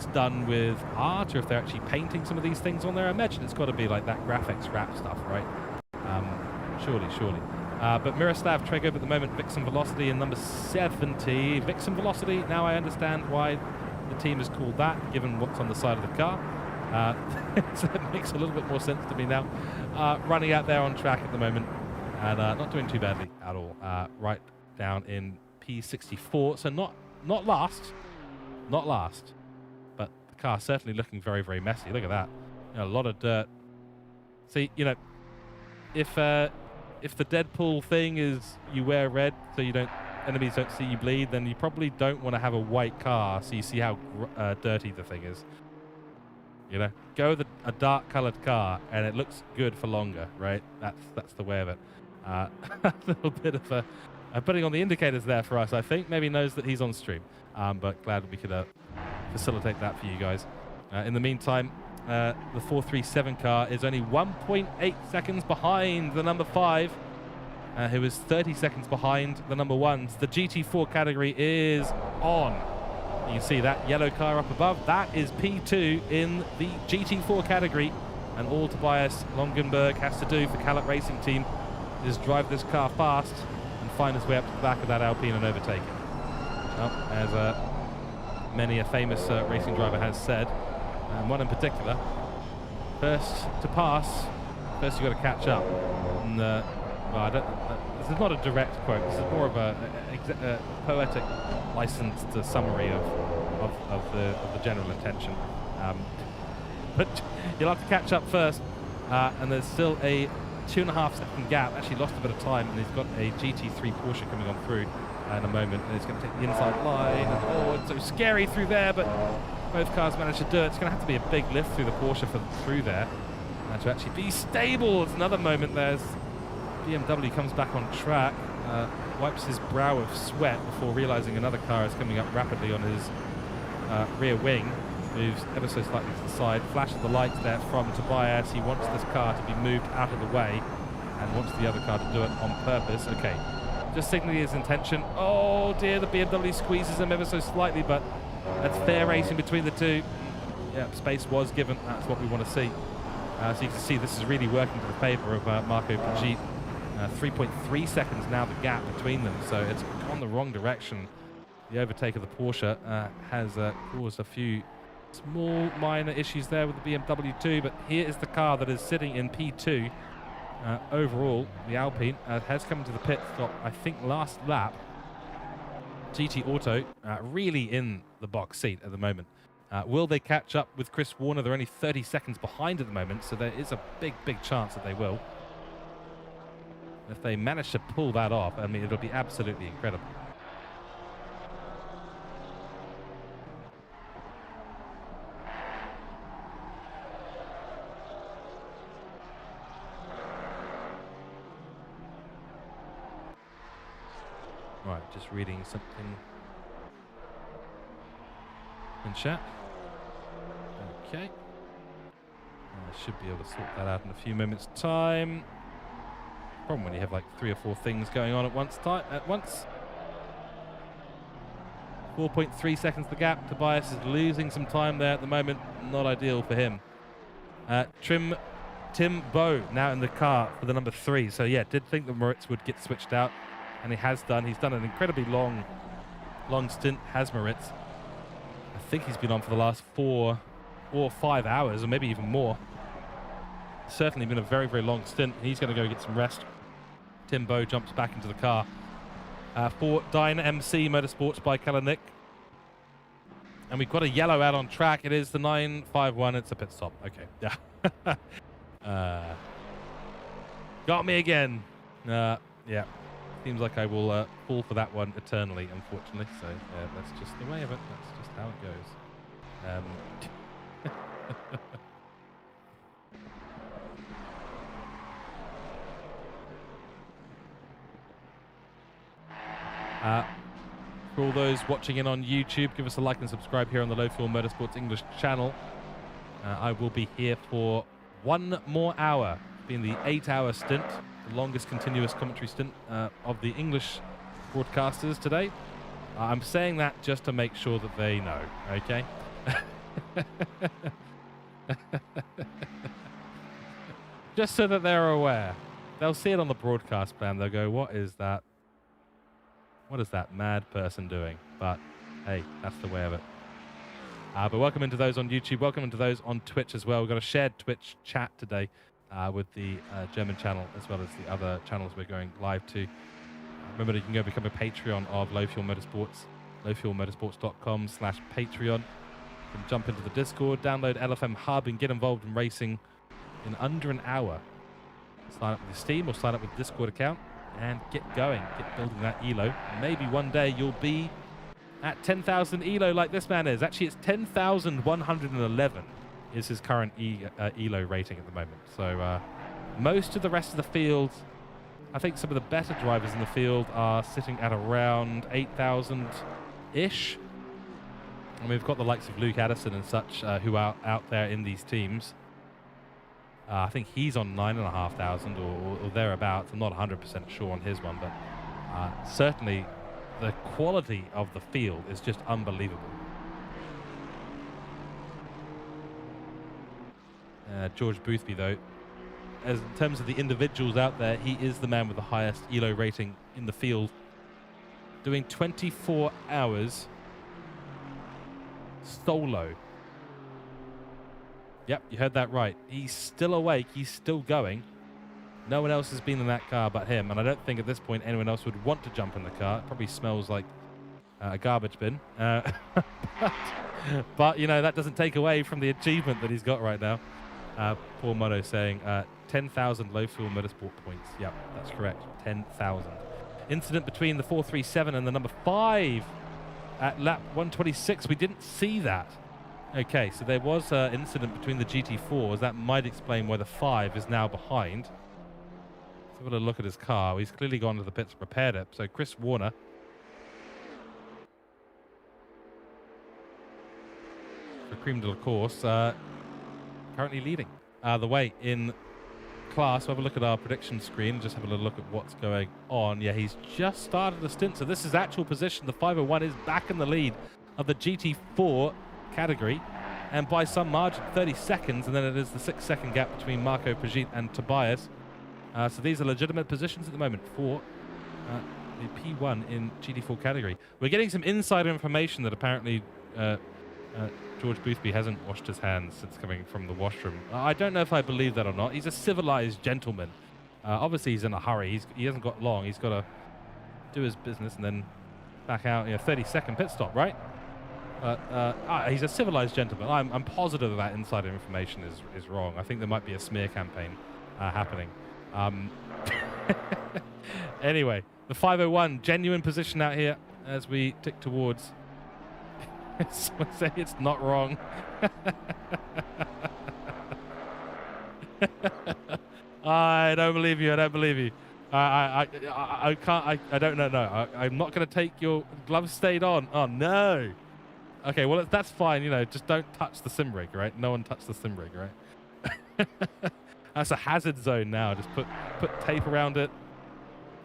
done with art, or if they're actually painting some of these things on there. I imagine it's got to be like that graphics wrap stuff, right? Surely. But Miroslav Traegub at the moment, Vixen Velocity in number 70. Vixen Velocity, now I understand why the team is called that, given what's on the side of the car. So it makes a little bit more sense to me now. Running out there on track at the moment, and not doing too badly at all. Right down in P64, so not last, but the car certainly looking very, very messy. Look at that, a lot of dirt. See, if the Deadpool thing is you wear red so enemies don't see you bleed, then you probably don't want to have a white car so you see how dirty the thing is. Go with a dark colored car and it looks good for longer, right? That's the way of it. A little bit of putting on the indicators there for us, I think. Maybe knows that he's on stream, but glad we could facilitate that for you guys. In the meantime, the 437 car is only 1.8 seconds behind the number 5, who is 30 seconds behind the number 1. So the GT4 category is on. You can see that yellow car up above. That is P2 in the GT4 category. And all Tobias Longenberg has to do for Callet Racing Team is drive this car fast and find his way up to the back of that Alpine and overtake it. Well, as many a famous racing driver has said, and one in particular, first to pass, first you've got to catch up. And, well, this is not a direct quote, this is more of a poetic licensed summary of the general intention. But you'll have to catch up first, and there's still a 2.5 second gap. Actually lost a bit of time, and he's got a GT3 Porsche coming on through in a moment, and he's going to take the inside line. And, oh, it's so scary through there, but both cars managed to do it. It's going to have to be a big lift through the Porsche through there to actually be stable. It's another moment there's BMW comes back on track, wipes his brow of sweat before realizing another car is coming up rapidly on his rear wing. Moves ever so slightly to the side, flashes the lights there from Tobias. He wants this car to be moved out of the way and wants the other car to do it on purpose. Okay, just signaling his intention. Oh dear, the BMW squeezes him ever so slightly, but that's fair racing between the two. Yeah, space was given. That's what we want to see. So you can see this is really working to the favour of Marco Pagit. 3.3 seconds now the gap between them, so it's gone the wrong direction. The overtake of the Porsche has caused a few small minor issues there with the BMW too, but here is the car that is sitting in P2. Overall, the Alpine has come to the pit stop, I think, last lap. GT Auto really in the box seat at the moment. Will they catch up with Chris Warner? They're only 30 seconds behind at the moment, so there is a big chance that they will. If they manage to pull that off, I mean, it'll be absolutely incredible. Right, just reading something in chat. Okay. I should be able to sort that out in a few minutes' time. Problem when you have like 3 or 4 things going on at once. 4.3 seconds the gap. Tobias is losing some time there at the moment. Not ideal for him. Tim Bowe now in the car for the number 3. So yeah, did think that Moritz would get switched out, and he has done. He's done an incredibly long long stint has Moritz. I think he's been on for the last 4 or 5 hours, or maybe even more. Certainly been a very, very long stint. He's going to go get some rest. Timbo jumps back into the car for Dyna MC Motorsports by Kalanick. And we've got a yellow out on track. It is the 951. It's a pit stop. Okay. Yeah. Got me again. Yeah. Seems like I will fall for that one eternally, unfortunately. So that's just the way of it. That's just how it goes. For all those watching in on YouTube, give us a like and subscribe here on the Low Fuel Motorsports English channel. I will be here for 1 more hour, being the 8-hour stint, the longest continuous commentary stint of the English broadcasters today. I'm saying that just to make sure that they know, okay? Just so that they're aware. They'll see it on the broadcast plan. They'll go, what is that? What is that mad person doing? But hey, that's the way of it. But welcome into those on YouTube. Welcome into those on Twitch as well. We've got a shared Twitch chat today with the German channel as well as the other channels we're going live to. Remember that you can go become a Patreon of Low Fuel Motorsports, lowfuelmotorsports.com/Patreon. You can jump into the Discord, download LFM Hub and get involved in racing in under an hour. Sign up with your Steam or sign up with the Discord account and get going, get building that ELO. Maybe one day you'll be at 10,000 ELO like this man is. Actually, it's 10,111 is his current ELO rating at the moment. So most of the rest of the field, I think some of the better drivers in the field are sitting at around 8,000-ish. And we've got the likes of Luke Addison and such who are out there in these teams. I think he's on 9,500 or thereabouts. I'm not 100% sure on his one, but certainly the quality of the field is just unbelievable. George Boothby, though, as in terms of the individuals out there, he is the man with the highest ELO rating in the field, doing 24 hours solo. Yep, you heard that right. He's still awake. He's still going. No one else has been in that car but him, and I don't think at this point anyone else would want to jump in the car. It probably smells like a garbage bin. But, you know, that doesn't take away from the achievement that he's got right now. Poor Moto saying 10,000 Low Fuel Motorsport points. Yep, that's correct. 10,000. Incident between the 437 and the number 5 at lap 126. We didn't see that. Okay, so there was an incident between the GT4s. That might explain why the 5 is now behind. Let's have a look at his car. He's clearly gone to the pits and repaired it. So Chris Warner. For Cream de la Course, currently leading the way in class. We'll have a look at our prediction screen. Just have a little look at what's going on. Yeah, he's just started the stint. So this is actual position. The 501 is back in the lead of the GT4 category, and by some margin, 30 seconds, and then it is the 6-second gap between Marco Pagit and Tobias. So these are legitimate positions at the moment for the P1 in GT4 category. We're getting some insider information that apparently George Boothby hasn't washed his hands since coming from the washroom. I don't know if I believe that or not. He's a civilized gentleman. Obviously, he's in a hurry. He hasn't got long. He's got to do his business and then back out. 30-second pit stop, right? He's a civilized gentleman. I'm positive that insider information is wrong. I think there might be a smear campaign happening. Anyway, the 501, genuine position out here as we tick towards. Someone say it's not wrong. I don't believe you. I don't believe you. I can't. I don't know. No, I'm not going to take your gloves stayed on. Oh no. Okay, well, that's fine, you know, just don't touch the sim rig, right? No one touch the sim rig, right? That's a hazard zone now. Just put tape around it.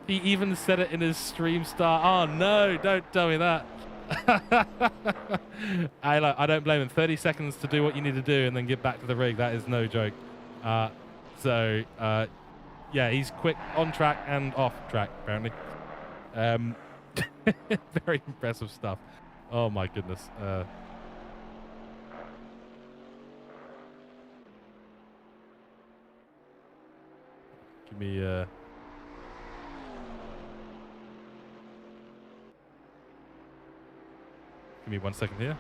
He even said it in his stream start. Oh, no, don't tell me that. I don't blame him. 30 seconds to do what you need to do and then get back to the rig. That is no joke. Yeah, he's quick on track and off track, apparently. Very impressive stuff. Oh my goodness. Give me give me 1 second here.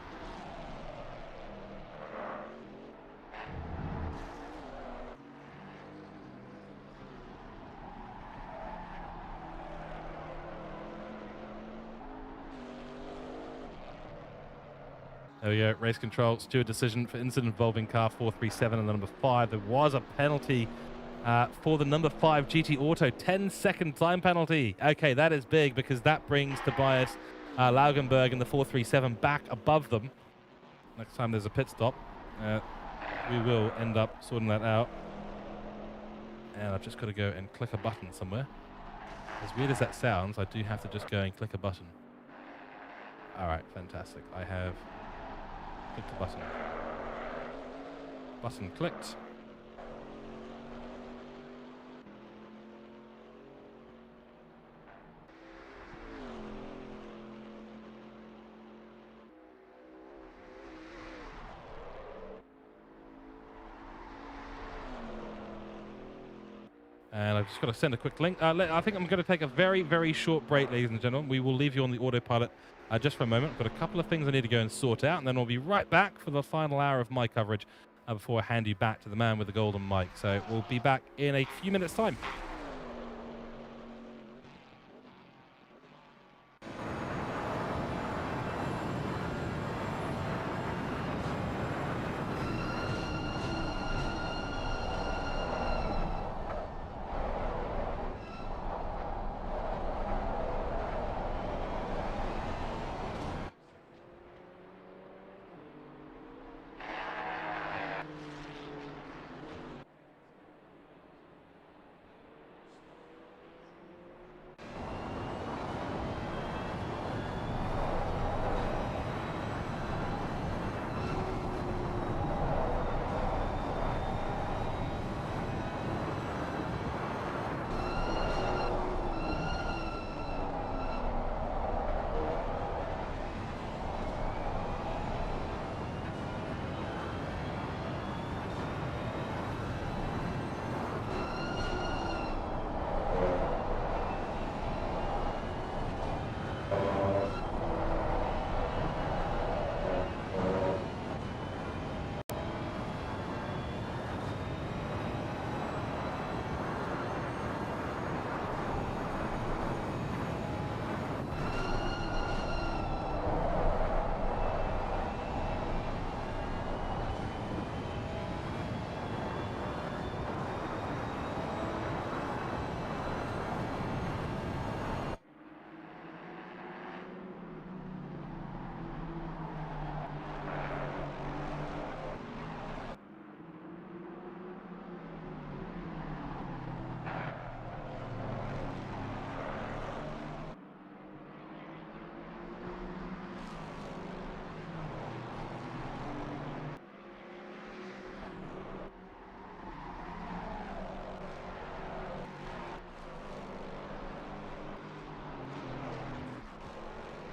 There we go, race control, steward decision for incident involving car 437 and the number 5. There was a penalty for the number 5 GT Auto, 10-second time penalty. Okay, that is big because that brings Tobias Laugenberg in the 437 back above them. Next time there's a pit stop, we will end up sorting that out. And I've just got to go and click a button somewhere. As weird as that sounds, I do have to just go and click a button. All right, fantastic. I have clicked the button. Button clicked. And I've just got to send a quick link. I think I'm going to take a very, very short break, ladies and gentlemen. We will leave you on the autopilot just for a moment. I've got a couple of things I need to go and sort out, and then we'll be right back for the final hour of my coverage before I hand you back to the man with the golden mic. So we'll be back in a few minutes' time.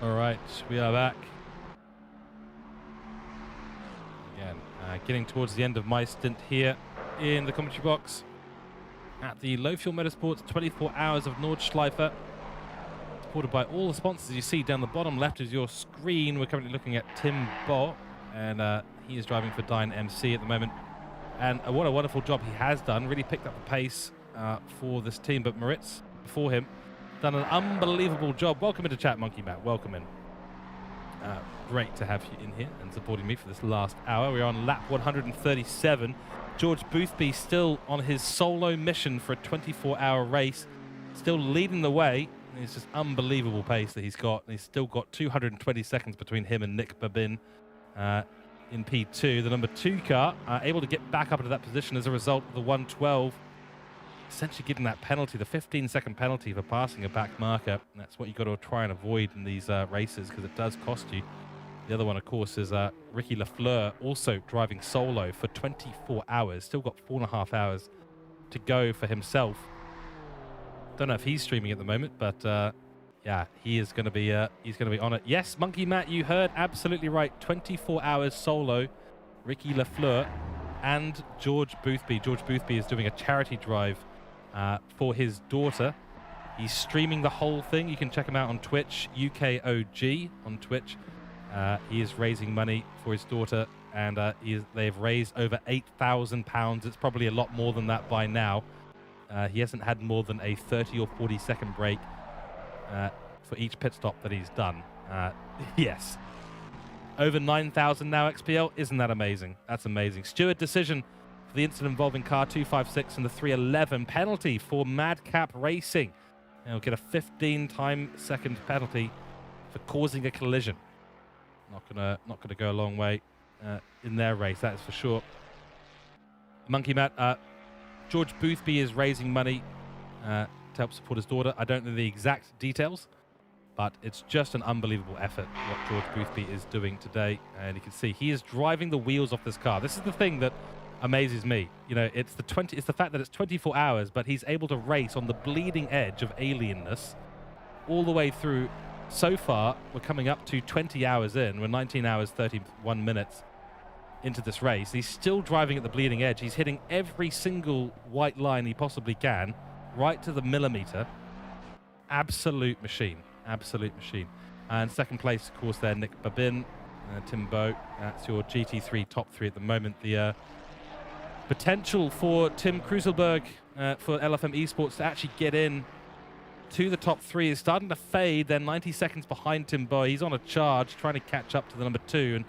All right, we are back. Again, getting towards the end of my stint here in the commentary box at the Low Fuel Motorsports 24 Hours of Nordschleife, supported by all the sponsors you see down the bottom left of your screen. We're currently looking at Tim Bo, and he is driving for Dyne MC at the moment. And what a wonderful job he has done. Really picked up the pace for this team. But Moritz, before him, done an unbelievable job. Welcome into chat, Monkey Matt. Welcome in. Great to have you in here and supporting me for this last hour. We're on lap 137. George Boothby still on his solo mission for a 24-hour race, still leading the way. It's just unbelievable pace that he's got. He's still got 220 seconds between him and Nick Babin in P2. The number 2 car able to get back up into that position as a result of the 112. Essentially getting that penalty, the 15-second penalty for passing a back marker. And that's what you've got to try and avoid in these races, because it does cost you. The other one, of course, is Ricky Lafleur, also driving solo for 24 hours. Still got 4.5 hours to go for himself. Don't know if he's streaming at the moment, but Yeah, he's going to be on it. Yes, Monkey Matt, you heard absolutely right. 24 hours solo, Ricky Lafleur and George Boothby. George Boothby is doing a charity drive for his daughter. He's streaming the whole thing. You can check him out on Twitch, UKOG on Twitch. He is raising money for his daughter, and they've raised over £8,000. It's probably a lot more than that by now. He hasn't had more than a 30 or 40 second break for each pit stop that he's done. Yes. Over 9,000 now, XPL. Isn't that amazing? That's amazing. Steward decision for the incident involving car 256 and the 311. Penalty for Madcap Racing. He'll get a 15-time-second penalty for causing a collision. Not gonna go a long way in their race, that is for sure. Monkey Matt, George Boothby is raising money to help support his daughter. I don't know the exact details, but it's just an unbelievable effort what George Boothby is doing today. And you can see he is driving the wheels off this car. This is the thing that amazes me. You know, it's the fact that it's 24 hours, but he's able to race on the bleeding edge of alienness all the way through. So far, we're coming up to 20 hours in. We're 19 hours, 31 minutes into this race. He's still driving at the bleeding edge. He's hitting every single white line he possibly can, right to the millimeter. Absolute machine. Absolute machine. And second place, of course, there, Nick Babin, Tim Bow. That's your GT3 top three at the moment. The potential for Tim Kruselberg for LFM Esports to actually get in to the top three is starting to fade. They're 90 seconds behind Tim Bow. He's on a charge, trying to catch up to the number 2. And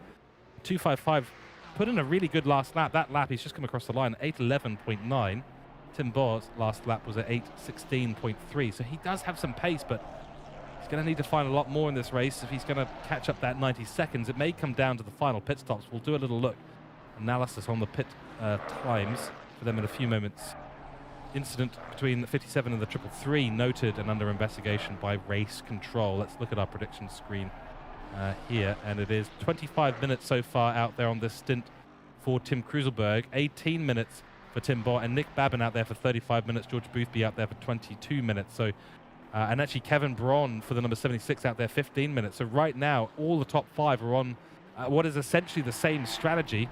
255 put in a really good last lap. That lap, he's just come across the line at 8:11.9. Tim Bow's last lap was at 8:16.3. So he does have some pace, but he's going to need to find a lot more in this race if he's going to catch up that 90 seconds. It may come down to the final pit stops. We'll do a little analysis on the pit times for them in a few moments. Incident between the 57 and the 333 noted and under investigation by race control. Let's look at our prediction screen here, and it is 25 minutes so far out there on this stint for Tim Kruselberg, 18 minutes for Tim Bow, and Nick Babin out there for 35 minutes, George Boothby out there for 22 minutes. So, and actually Kevin Braun for the number 76 out there 15 minutes. So right now, all the top 5 are on what is essentially the same strategy.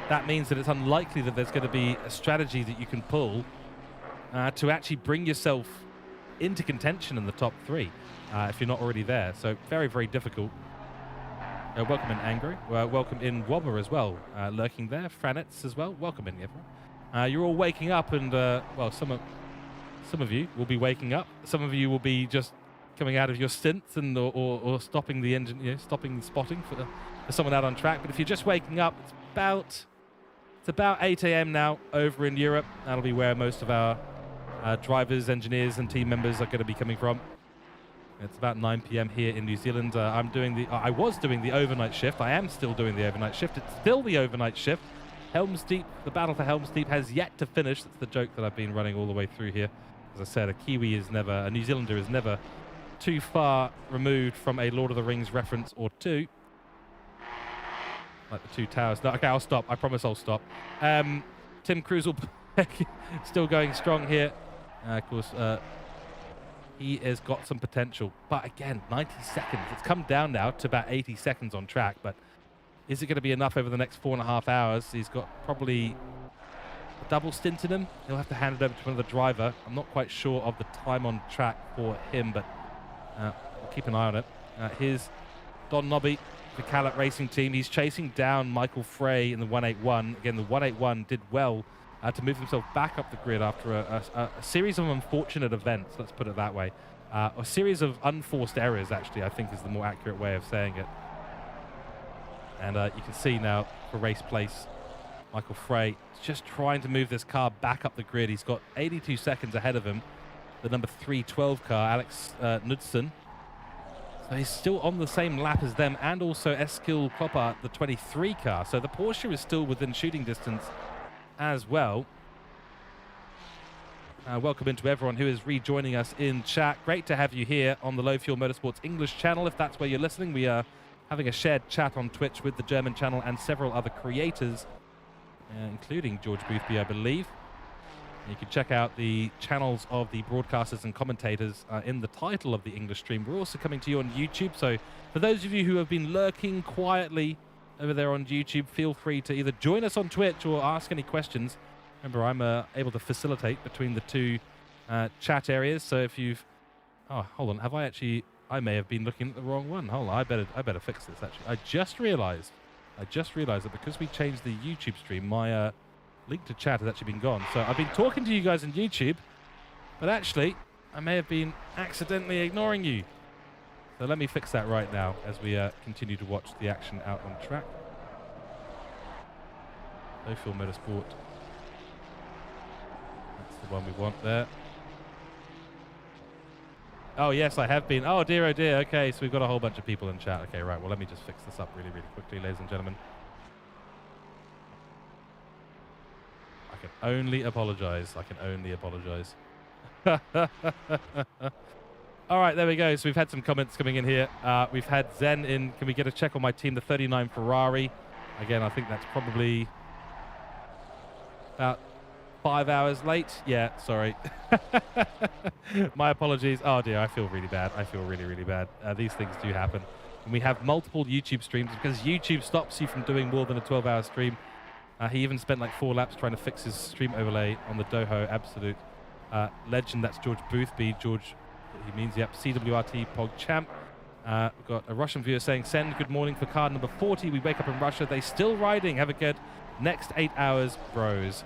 That means that it's unlikely that there's going to be a strategy that you can pull to actually bring yourself into contention in the top 3 if you're not already there. So very, very difficult. Welcome in Angry. Welcome in Wobber as well, lurking there. Franitz as well. Welcome in, everyone. You're all waking up, and well, some of you will be waking up. Some of you will be just coming out of your stints and or stopping the engine, stopping spotting for someone out on track. But if you're just waking up, it's about 8 a.m. now over in Europe. That'll be where most of our drivers, engineers, and team members are going to be coming from. It's about 9 p.m. here in New Zealand. I was doing the overnight shift. I am still doing the overnight shift. It's still the overnight shift. Helm's Deep, the battle for Helm's Deep has yet to finish. That's the joke that I've been running all the way through here. As I said, a New Zealander is never too far removed from a Lord of the Rings reference or two. Like the Two Towers. No, okay, I'll stop. I promise I'll stop. Tim Kruselberg still going strong here. Of course, he has got some potential. But again, 90 seconds. It's come down now to about 80 seconds on track. But is it going to be enough over the next 4.5 hours? He's got probably a double stint in him. He'll have to hand it over to another driver. I'm not quite sure of the time on track for him, but we'll keep an eye on it. Here's Don Nobby, the Callet Racing team. He's chasing down Michael Frey in the 181. Again, the 181 did well to move himself back up the grid after a series of unfortunate events, let's put it that way. A series of unforced errors, actually, I think is the more accurate way of saying it. And you can see now for race place, Michael Frey is just trying to move this car back up the grid. He's got 82 seconds ahead of him. The number 312 car, Alex Knudsen. So he's still on the same lap as them, and also Eskil Kloppart, the 23 car. So the Porsche is still within shooting distance as well. Welcome into everyone who is rejoining us in chat. Great to have you here on the Low Fuel Motorsports English channel. If that's where you're listening, we are having a shared chat on Twitch with the German channel and several other creators, including George Boothby, I believe. You can check out the channels of the broadcasters and commentators in the title of the English stream. We're also coming to you on YouTube, so for those of you who have been lurking quietly over there on YouTube, feel free to either join us on Twitch or ask any questions. Remember, I'm able to facilitate between the two chat areas, so if you've... Oh, hold on, have I actually... I may have been looking at the wrong one. Hold on, I better fix this, actually. I just realized that because we changed the YouTube stream, my link to chat has actually been gone. So I've been talking to you guys on YouTube, but actually, I may have been accidentally ignoring you. So let me fix that right now as we continue to watch the action out on track. No-Fill Motorsport. That's the one we want there. Oh, yes, I have been. Oh, dear, oh, dear. Okay, so we've got a whole bunch of people in chat. Okay, right. Well, let me just fix this up really, really quickly, ladies and gentlemen. I can only apologize. I can only apologize. All right, there we go. So we've had some comments coming in here. We've had Zen in. Can we get a check on my team, the 39 Ferrari? Again, I think that's probably about 5 hours late. Yeah, sorry. My apologies. Oh dear, I feel really bad. I feel really, really bad. These things do happen. And we have multiple YouTube streams because YouTube stops you from doing more than a 12-hour stream. He even spent like 4 laps trying to fix his stream overlay on the Doho. Absolute legend. That's George Boothby. George, he means, yep, CWRT Pog Champ. We've got a Russian viewer saying, send good morning for car number 40. We wake up in Russia. They still riding. Have a good next 8 hours, bros.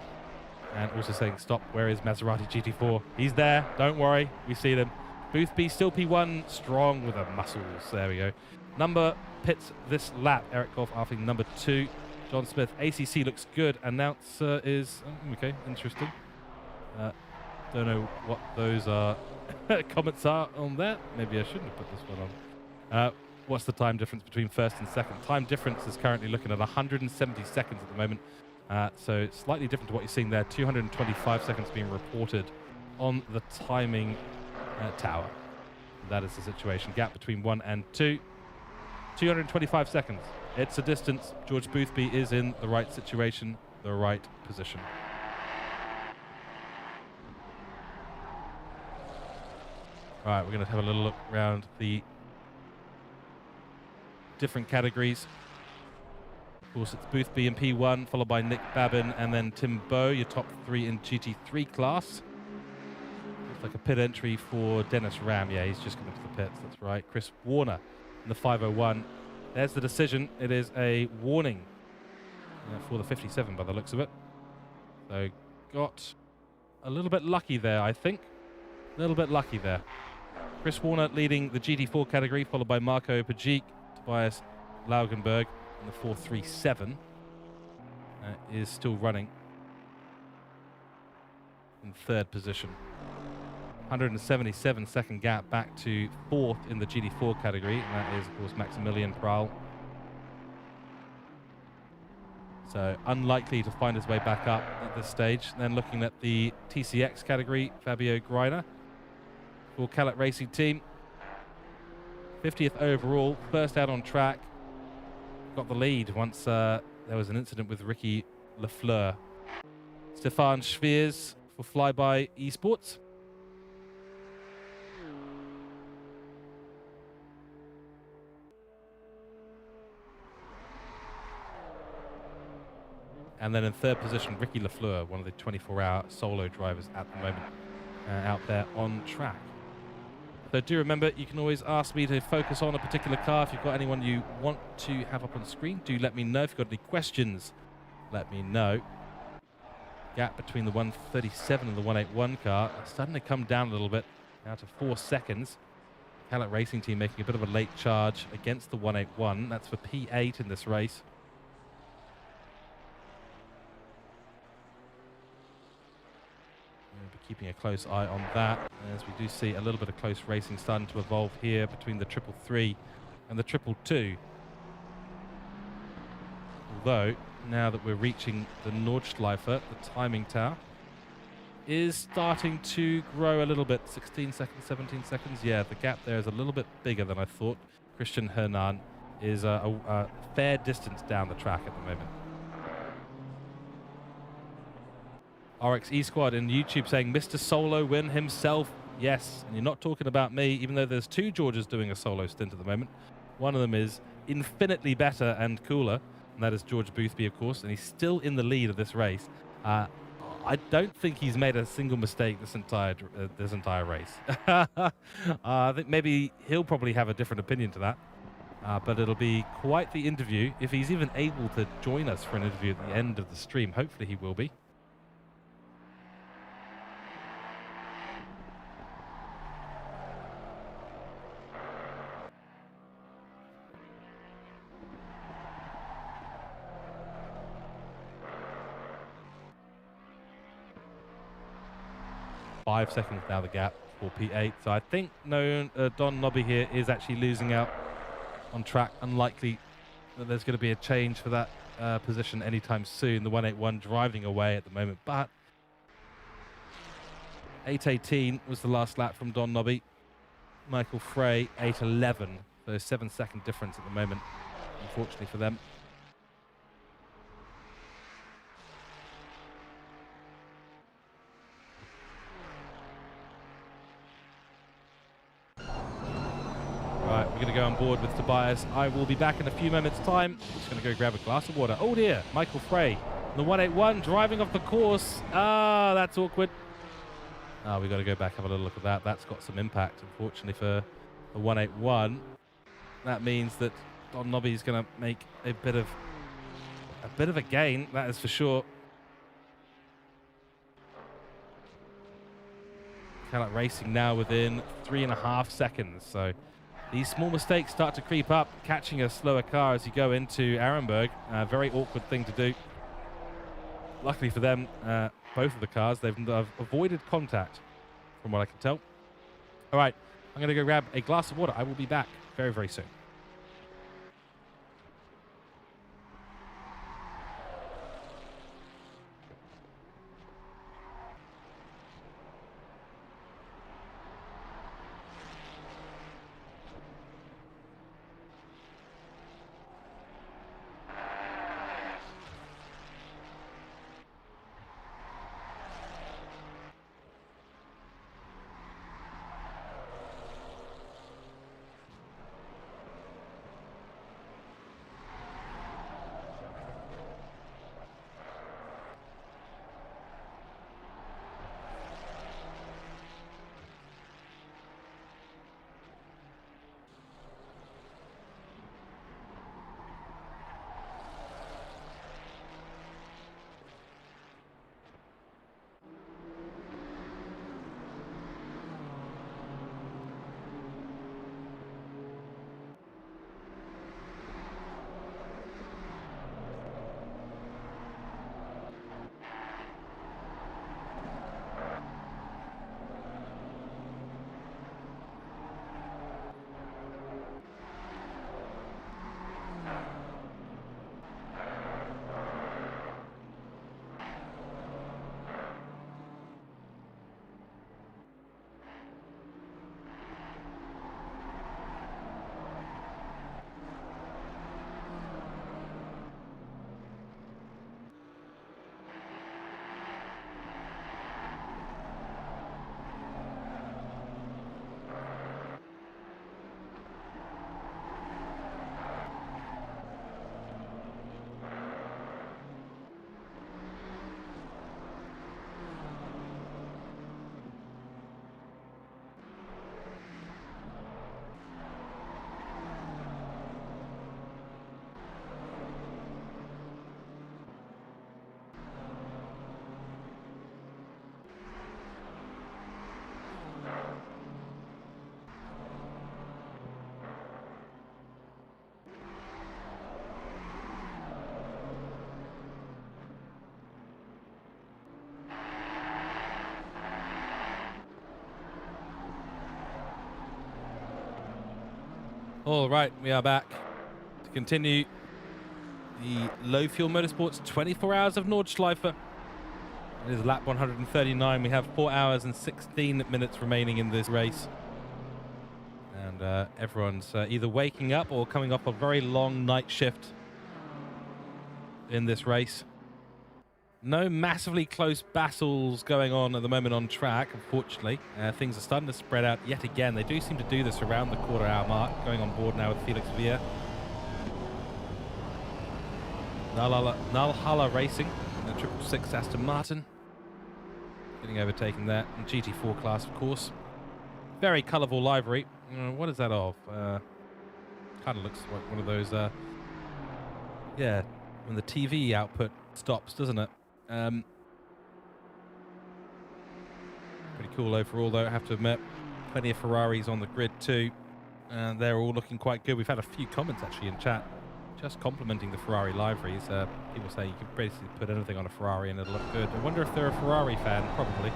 And also saying, stop, where is Maserati GT4? He's there, don't worry, we see them. Boothby, still P1, strong with the muscles. There we go. Number pits this lap. Eric Goff asking number 2. John Smith, ACC looks good. Announcer is, okay, interesting. Don't know what those comments are on that. Maybe I shouldn't have put this one on. What's the time difference between first and second? Time difference is currently looking at 170 seconds at the moment. So it's slightly different to what you're seeing there. 225 seconds being reported on the timing tower. That is the situation. Gap between 1 and 2. 225 seconds. It's a distance. George Boothby is in the right situation, the right position. All right, we're going to have a little look around the different categories. Of course, it's Boothby in P1, followed by Nick Babin, and then Tim Bowe, your top 3 in GT3 class. Looks like a pit entry for Dennis Ram. Yeah, he's just coming to the pits, that's right. Chris Warner in the 501. There's the decision. It is a warning for the 57 by the looks of it. So got a little bit lucky there, I think. A little bit lucky there. Chris Warner leading the GT4 category, followed by Marco Pajic, Tobias Laugenberg. And the 437 is still running in 3rd position. 177 second gap back to 4th in the GT4 category, and that is, of course, Maximilian Prahl. So unlikely to find his way back up at this stage. And then looking at the TCX category, Fabio Greiner for Callet Racing Team. 50th overall, first out on track. Got the lead once there was an incident with Ricky Lafleur. Stefan Schwiers for Flyby Esports. And then in 3rd position, Ricky Lafleur, one of the 24-hour solo drivers at the moment, out there on track. So do remember, you can always ask me to focus on a particular car. If you've got anyone you want to have up on the screen, do let me know. If you've got any questions, let me know. Gap between the 137 and the 181 car has suddenly come down a little bit, now to 4 seconds. Callet Racing Team making a bit of a late charge against the 181. That's for P8 in this race. Keeping a close eye on that, as we do see a little bit of close racing starting to evolve here between the 333 and the 222. Although, now that we're reaching the Nordschleife, the timing tower is starting to grow a little bit. 16 seconds, 17 seconds. Yeah, the gap there is a little bit bigger than I thought. Christian Hernan is a fair distance down the track at the moment. RXE Squad in YouTube saying Mr. Solo win himself. Yes, and you're not talking about me, even though there's 2 Georges doing a solo stint at the moment. One of them is infinitely better and cooler, and that is George Boothby, of course, and he's still in the lead of this race. I don't think he's made a single mistake this entire race. I think maybe he'll probably have a different opinion to that, but it'll be quite the interview if he's even able to join us for an interview at the end of the stream. Hopefully he will be. Five seconds now the gap for P8. So I think Don Nobby here is actually losing out on track. Unlikely that there's going to be a change for that position anytime soon. The 181 driving away at the moment, but 8:18 was the last lap from Don Nobby. Michael Frey 8:11. So 7-second difference at the moment, unfortunately for them. Right, we're going to go on board with Tobias. I will be back in a few moments' time. I'm just going to go grab a glass of water. Oh dear, Michael Frey. The 181 driving off the course. Ah, that's awkward. We've got to go back, have a little look at that. That's got some impact, unfortunately, for the 181. That means that Don Nobby is going to make a bit of a gain, that is for sure. Cadillac Racing now within 3.5 seconds. So these small mistakes start to creep up, catching a slower car as you go into Arenberg. Very awkward thing to do. Luckily for them, both of the cars, they've avoided contact, from what I can tell. All right, I'm going to go grab a glass of water. I will be back very, very soon. All right, we are back to continue the Low Fuel Motorsports 24 Hours of Nordschleife. It is lap 139. We have 4 hours and 16 minutes remaining in this race. And everyone's either waking up or coming off a very long night shift in this race. No massively close battles going on at the moment on track, unfortunately. Things are starting to spread out yet again. They do seem to do this around the quarter-hour mark. Going on board now with Felix Villa. Nalhala Racing, 666 Aston Martin. Getting overtaken there. And GT4 class, of course. Very colourful livery. What is that of? Kind of looks like one of those, yeah, when the TV output stops, doesn't it? Pretty cool overall, though, I have to admit. Plenty of Ferraris on the grid, too. And they're all looking quite good. We've had a few comments, actually, in chat, just complimenting the Ferrari liveries. People say you can basically put anything on a Ferrari and it'll look good. I wonder if they're a Ferrari fan. Probably.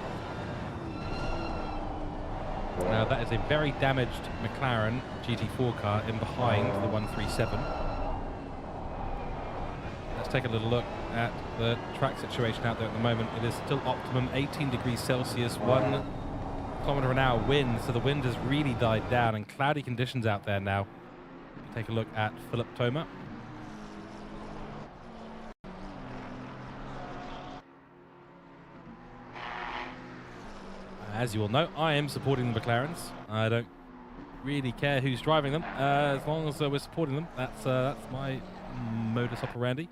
Now, that is a very damaged McLaren GT4 car in behind the 137. Let's take a little look at the track situation out there at the moment. It is still optimum, 18 degrees Celsius, 1 kilometer an hour wind, so the wind has really died down, and cloudy conditions out there now. Take a look at Philip Thoma. As you all know, I am supporting the McLarens. I don't really care who's driving them, as long as we're supporting them. That's my modus operandi.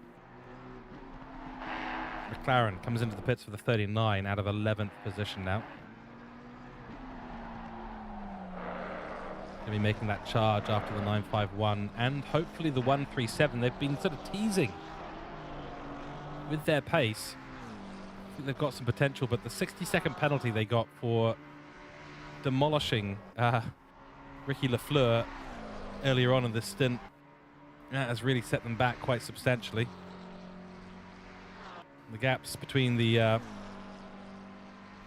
McLaren comes into the pits for the 39 out of 11th position now. Going to be making that charge after the 951 and hopefully the 137. They've been sort of teasing with their pace. I think they've got some potential, but the 60-second penalty they got for demolishing Ricky Lafleur earlier on in this stint has really set them back quite substantially. The gaps between the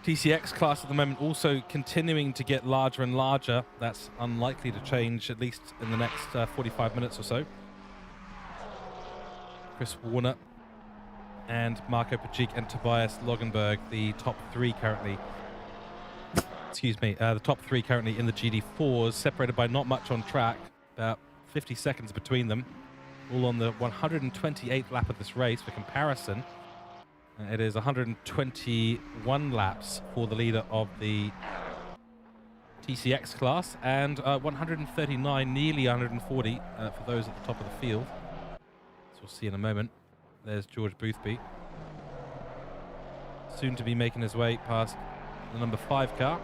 TCX class at the moment also continuing to get larger and larger. That's unlikely to change, at least in the next 45 minutes or so. Chris Warner and Marco Pajic and Tobias Logenberg, the top three currently. Excuse me, the top three currently in the GD4s, separated by not much on track, about 50 seconds between them, all on the 128th lap of this race. For comparison, it is 121 laps for the leader of the TCX class, and 139, nearly 140 for those at the top of the field. So we'll see in a moment. There's George Boothby, soon to be making his way past the number 5 car.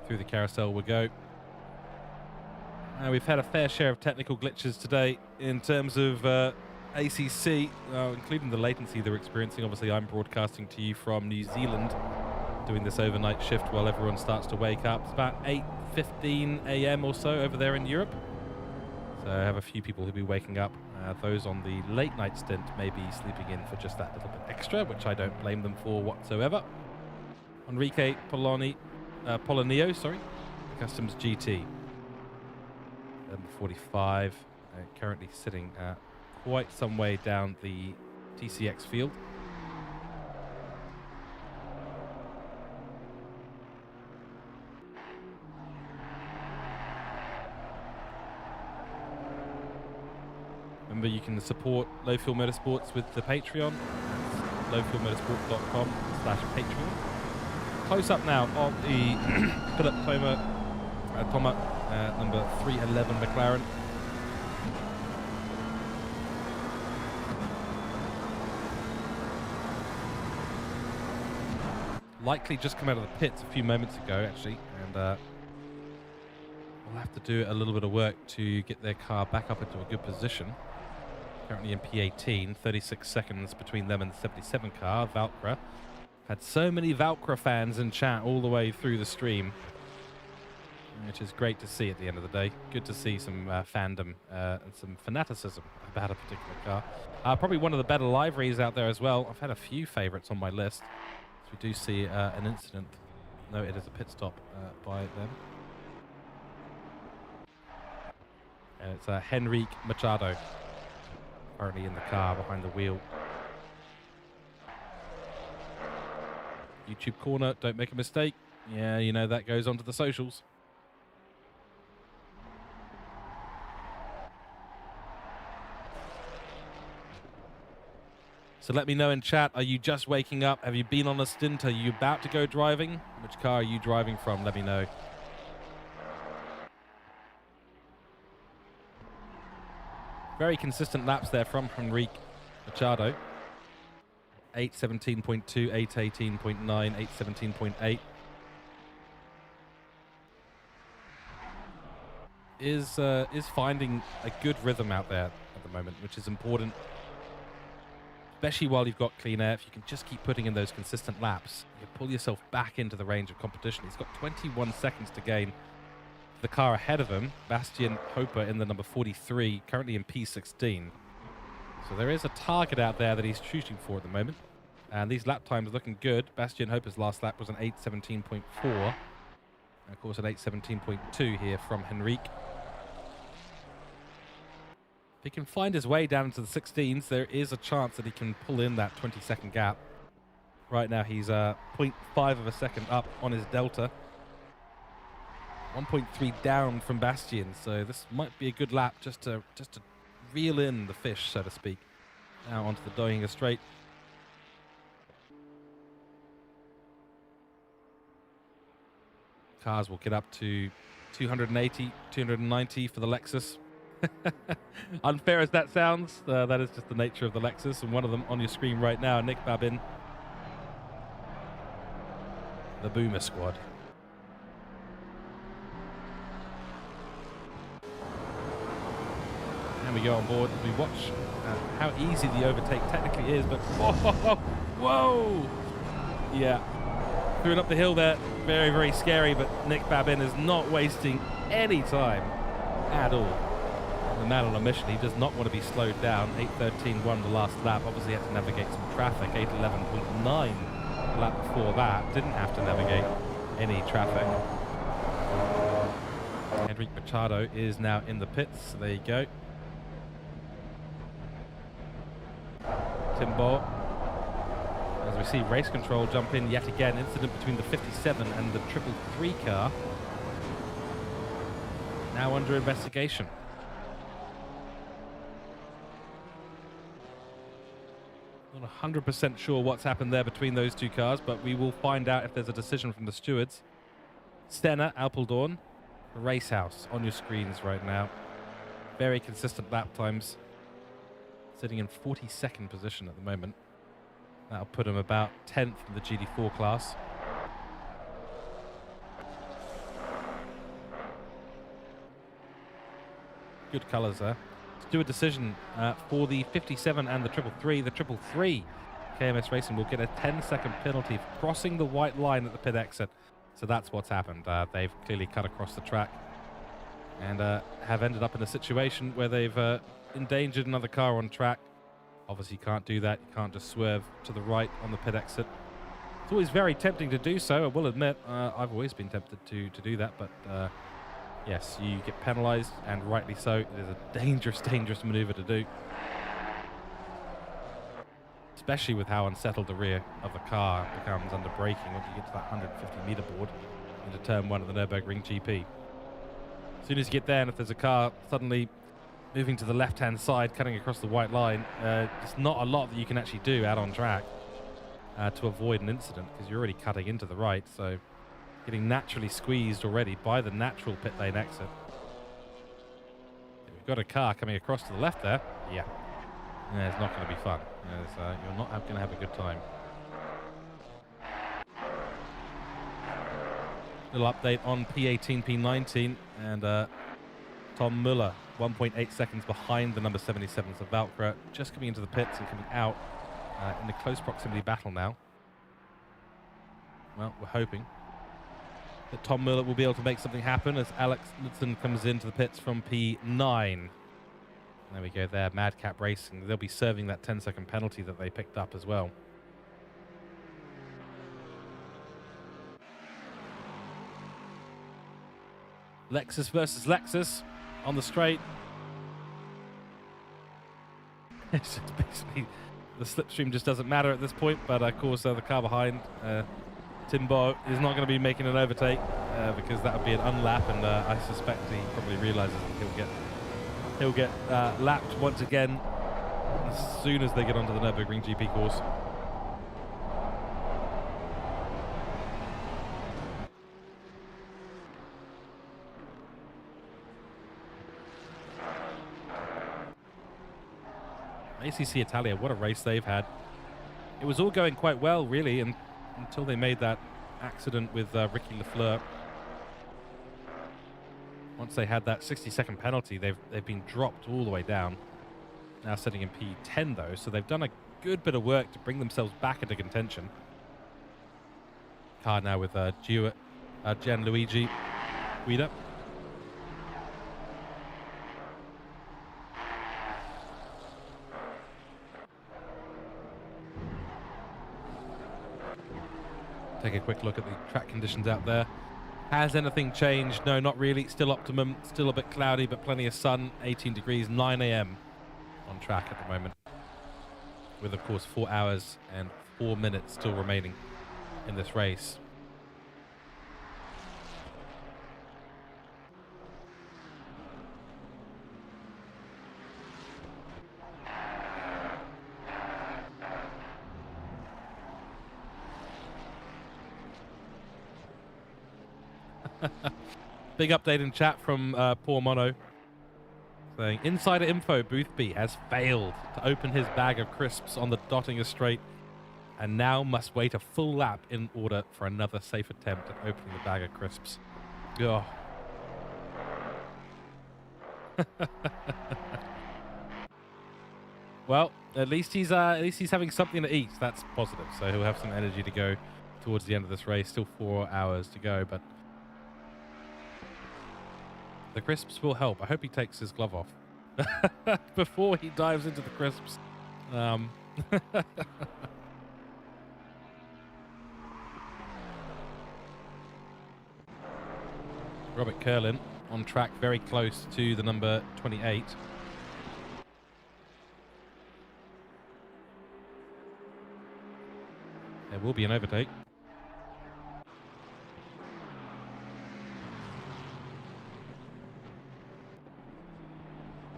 Through the carousel we go. We've had a fair share of technical glitches today in terms of ACC, including the latency they're experiencing. Obviously, I'm broadcasting to you from New Zealand, doing this overnight shift while everyone starts to wake up. It's about 8:15 a.m. or so over there in Europe. So I have a few people who'll be waking up. Those on the late night stint may be sleeping in for just that little bit extra, which I don't blame them for whatsoever. Enrique Polonio, Customs GT. Number 45, currently sitting quite some way down the TCX field. Remember, you can support Low Fuel Motorsports with the Patreon. lowfuelmotorsport.com/Patreon. Close up now of the Philip Thoma, number 311 McLaren. Likely just come out of the pits a few moments ago, actually, and we'll have to do a little bit of work to get their car back up into a good position. Currently in P18, 36 seconds between them and the 77 car, Valkyra. Had so many Valkyra fans in chat all the way through the stream, which is great to see at the end of the day. Good to see some fandom and some fanaticism about a particular car. Probably one of the better liveries out there as well. I've had a few favorites on my list. So we do see an incident. No, it is a pit stop by them. And it's Henrique Machado, currently in the car behind the wheel. YouTube corner, don't make a mistake. Yeah, you know that goes onto the socials. So let me know in chat, are you just waking up? Have you been on a stint? Are you about to go driving? Which car are you driving from? Let me know. Very consistent laps there from Henrique Machado. 8:17.2, 8:18.9, 8:17.8. Is finding a good rhythm out there at the moment, which is important. Especially while you've got clean air, if you can just keep putting in those consistent laps, you pull yourself back into the range of competition. He's got 21 seconds to gain. The car ahead of him, Bastien Hoper in the number 43, currently in P16. So there is a target out there that he's shooting for at the moment. And these lap times are looking good. Bastien Hoper's last lap was an 8:17.4. And of course an 8:17.2 here from Henrique. If he can find his way down into the 16s, there is a chance that he can pull in that 20-second gap. Right now he's 0.5 of a second up on his delta. 1.3 down from Bastien, so this might be a good lap just to reel in the fish, so to speak. Now onto the Dohinger straight. Cars will get up to 280, 290 for the Lexus. Unfair as that sounds, that is just the nature of the Lexus, and one of them on your screen right now, Nick Babin. The Boomer Squad. And we go on board as we watch how easy the overtake technically is, but whoa! Yeah, threw it up the hill there, very, very scary, but Nick Babin is not wasting any time at all. The man on a mission, he does not want to be slowed down. 8:13.1 the last lap, obviously had to navigate some traffic. 8:11.9 the lap before that, didn't have to navigate any traffic. Henrique Machado is now in the pits, so there you go. Timbo, as we see race control jump in yet again. Incident between the 57 and the 333 car. Now under investigation. Not 100% sure what's happened there between those two cars, but we will find out if there's a decision from the stewards. Stenner, Apeldoorn, Racehouse on your screens right now. Very consistent lap times. Sitting in 42nd position at the moment. That'll put him about 10th in the GD4 class. Good colours there. To do a decision for the 57 and the 333. The 333 KMS Racing will get a 10-second penalty for crossing the white line at the pit exit. So that's what's happened. They've clearly cut across the track and have ended up in a situation where they've endangered another car on track. Obviously you can't do that. You can't just swerve to the right on the pit exit. It's always very tempting to do so, I will admit. I've always been tempted to do that, but yes, you get penalised, and rightly so. It is a dangerous, dangerous manoeuvre to do. Especially with how unsettled the rear of the car becomes under braking once you get to that 150-metre board into turn 1 of the Nürburgring GP. As soon as you get there, and if there's a car suddenly moving to the left-hand side, cutting across the white line, there's not a lot that you can actually do out on track to avoid an incident, because you're already cutting into the right, so getting naturally squeezed already by the natural pit lane exit. We've got a car coming across to the left there. Yeah, it's not going to be fun. You're not going to have a good time. Little update on P18, P19, and Tom Muller, 1.8 seconds behind the number 77. So Valkyrie just coming into the pits and coming out in a close proximity battle now. Well, we're hoping that Tom Muller will be able to make something happen as Alex Knudsen comes into the pits from P9. There we go there, Madcap Racing. They'll be serving that 10-second penalty that they picked up as well. Lexus versus Lexus on the straight. It's just basically the slipstream just doesn't matter at this point, but of course the car behind, Timbo, is not going to be making an overtake because that would be an unlap, and I suspect he probably realises that he'll get lapped once again as soon as they get onto the Nürburgring GP course. ACC Italia, what a race they've had. It was all going quite well, really, until they made that accident with Ricky Lafleur. Once they had that 60-second penalty, they've been dropped all the way down. Now sitting in P10, though, so they've done a good bit of work to bring themselves back into contention. Car now with Gianluigi Guida. Take a quick look at the track conditions out there. Has anything changed? No, not really. Still optimum. Still a bit cloudy, but plenty of sun. 18 degrees, 9 a.m. on track at the moment. With, of course, 4 hours and 4 minutes still remaining in this race. Big update in chat from Poor Mono saying, insider info, Booth B has failed to open his bag of crisps on the Dottinger Straight and now must wait a full lap in order for another safe attempt at opening the bag of crisps. Oh. Well, at least he's having something to eat. That's positive. So he'll have some energy to go towards the end of this race. Still 4 hours to go, but the crisps will help. I hope he takes his glove off before he dives into the crisps. Robert Curlin on track, very close to the number 28. There will be an overtake.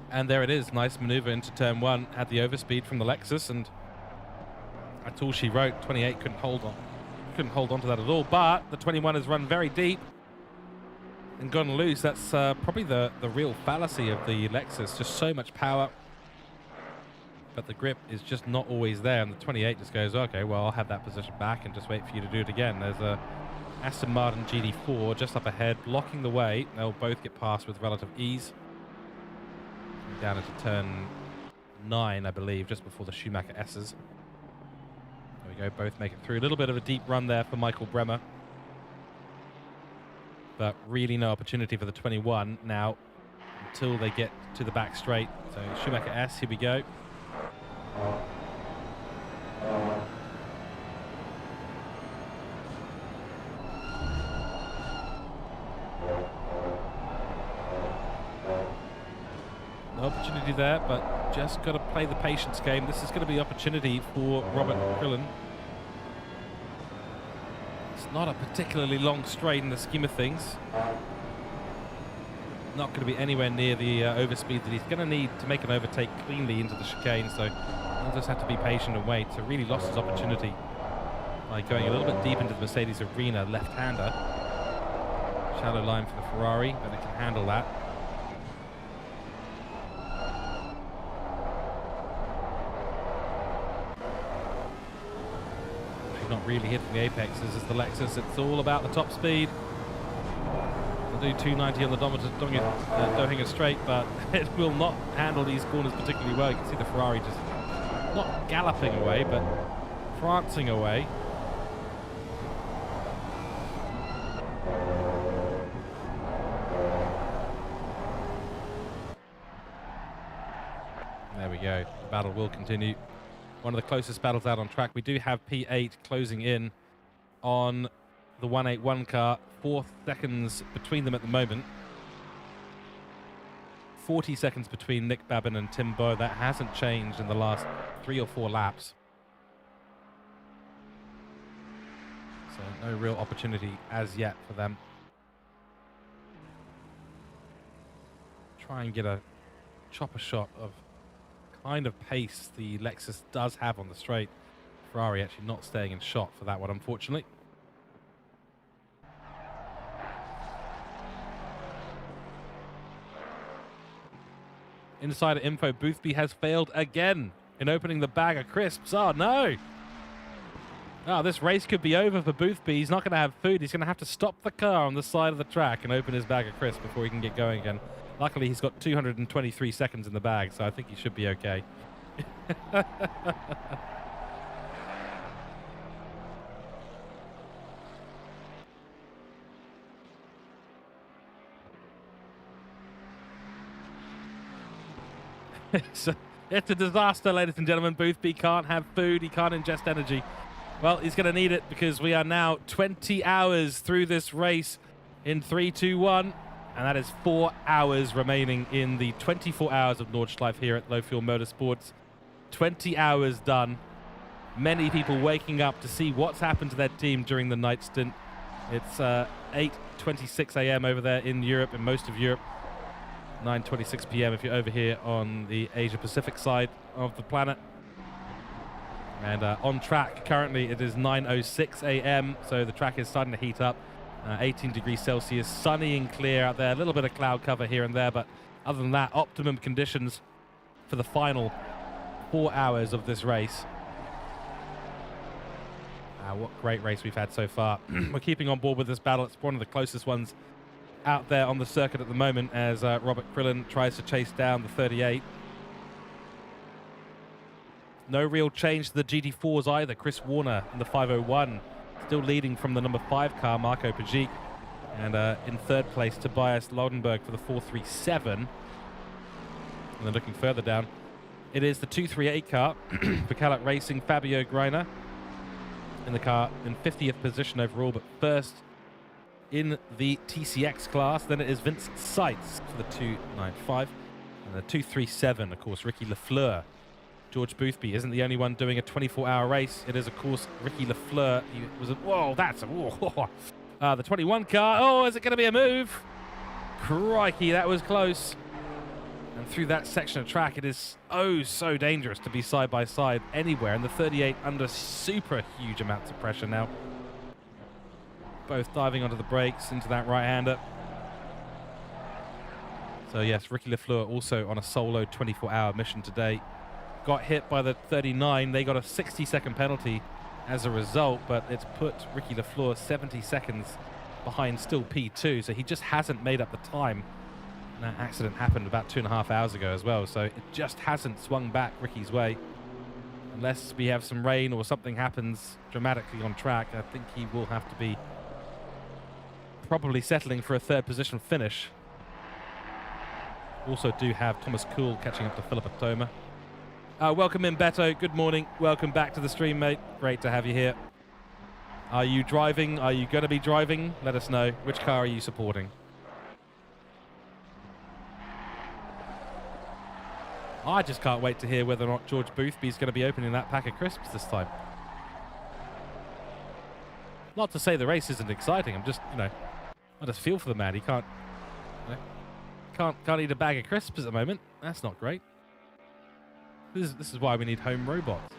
And there it is. Nice maneuver into turn one. Had the overspeed from the Lexus, and that's all she wrote. 28 couldn't hold on. Couldn't hold on to that at all. But the 21 has run very deep and gone loose. That's probably the real fallacy of the Lexus. Just so much power, but the grip is just not always there. And the 28 just goes, okay, well, I'll have that position back and just wait for you to do it again. There's a Aston Martin GD4 just up ahead, blocking the way. They'll both get past with relative ease. Down into turn 9, I believe, just before the Schumacher S's. There we go, both make it through. A little bit of a deep run there for Michael Bremer. But really no opportunity for the 21 now until they get to the back straight. So Schumacher S, here we go. No opportunity there, but just got to play the patience game. This is going to be opportunity for Robert Quillen. It's not a particularly long straight in the scheme of things. Not going to be anywhere near the overspeed that he's going to need to make an overtake cleanly into the chicane, so he'll just have to be patient and wait. So really lost his opportunity by going a little bit deep into the Mercedes arena, left-hander. Shallow line for the Ferrari, but it can handle that. Not really hitting the apexes as the Lexus. It's all about the top speed. It'll do 290 on the Dottinger Straight, but it will not handle these corners particularly well. You can see the Ferrari just not galloping away, but prancing away. There we go. The battle will continue. One of the closest battles out on track. We do have P8 closing in on the 181 car. 4 seconds between them at the moment. 40 seconds between Nick Babin and Tim Bowe. That hasn't changed in the last 3 or 4 laps. So no real opportunity as yet for them. Try and get a chopper shot of kind of pace the Lexus does have on the straight. Ferrari actually not staying in shot for that one, unfortunately. Insider info, Boothby has failed again in opening the bag of crisps. Oh, no. Oh, this race could be over for Boothby. He's not going to have food. He's going to have to stop the car on the side of the track and open his bag of crisps before he can get going again. Luckily, he's got 223 seconds in the bag, so I think he should be okay. It's a disaster, ladies and gentlemen. Boothby can't have food. He can't ingest energy. Well, he's going to need it because we are now 20 hours through this race in 3, 2, 1. And that is 4 hours remaining in the 24 hours of Nordschleife here at Low Fuel Motorsports. 20 hours done. Many people waking up to see what's happened to their team during the night stint. It's 8:26 a.m. over there in Europe, in most of Europe. 9:26 p.m. if you're over here on the Asia Pacific side of the planet. And on track currently it is 9:06 a.m. so the track is starting to heat up. 18 degrees Celsius, sunny and clear out there. A little bit of cloud cover here and there, but other than that, optimum conditions for the final 4 hours of this race. What great race we've had so far. We're keeping on board with this battle. It's one of the closest ones out there on the circuit at the moment as Robert Krillin tries to chase down the 38. No real change to the GT4s either. Chris Warner in the 501 still leading from the number 5 car, Marco Pajic. And in third place, Tobias Laudenberg for the 437. And then looking further down, it is the 238 car for Cadillac Racing, Fabio Greiner in the car in 50th position overall, but first in the TCX class. Then it is Vincent Seitz for the 295. And the 237, of course, Ricky Lafleur. George Boothby isn't the only one doing a 24-hour race. It is, of course, Ricky Lafleur. He was whoa, that's a... Whoa. The 21 car. Oh, is it going to be a move? Crikey, that was close. And through that section of track, it is oh so dangerous to be side by side anywhere. And the 38 under super huge amounts of pressure now. Both diving onto the brakes into that right-hander. So yes, Ricky Lafleur also on a solo 24-hour mission today. Got hit by the 39. They got a 60-second penalty as a result, but it's put Ricky Lafleur 70 seconds behind still P2, so he just hasn't made up the time. And that accident happened about 2.5 hours ago as well, so it just hasn't swung back Ricky's way. Unless we have some rain or something happens dramatically on track, I think he will have to be probably settling for a third position finish. Also do have Thomas Kuhl catching up to Philip Atoma. Welcome in, Beto. Good morning. Welcome back to the stream, mate. Great to have you here. Are you driving? Are you going to be driving? Let us know. Which car are you supporting? I just can't wait to hear whether or not George Boothby's going to be opening that pack of crisps this time. Not to say the race isn't exciting. I'm just, I just feel for the man. He can't eat a bag of crisps at the moment. That's not great. This is why we need home robots.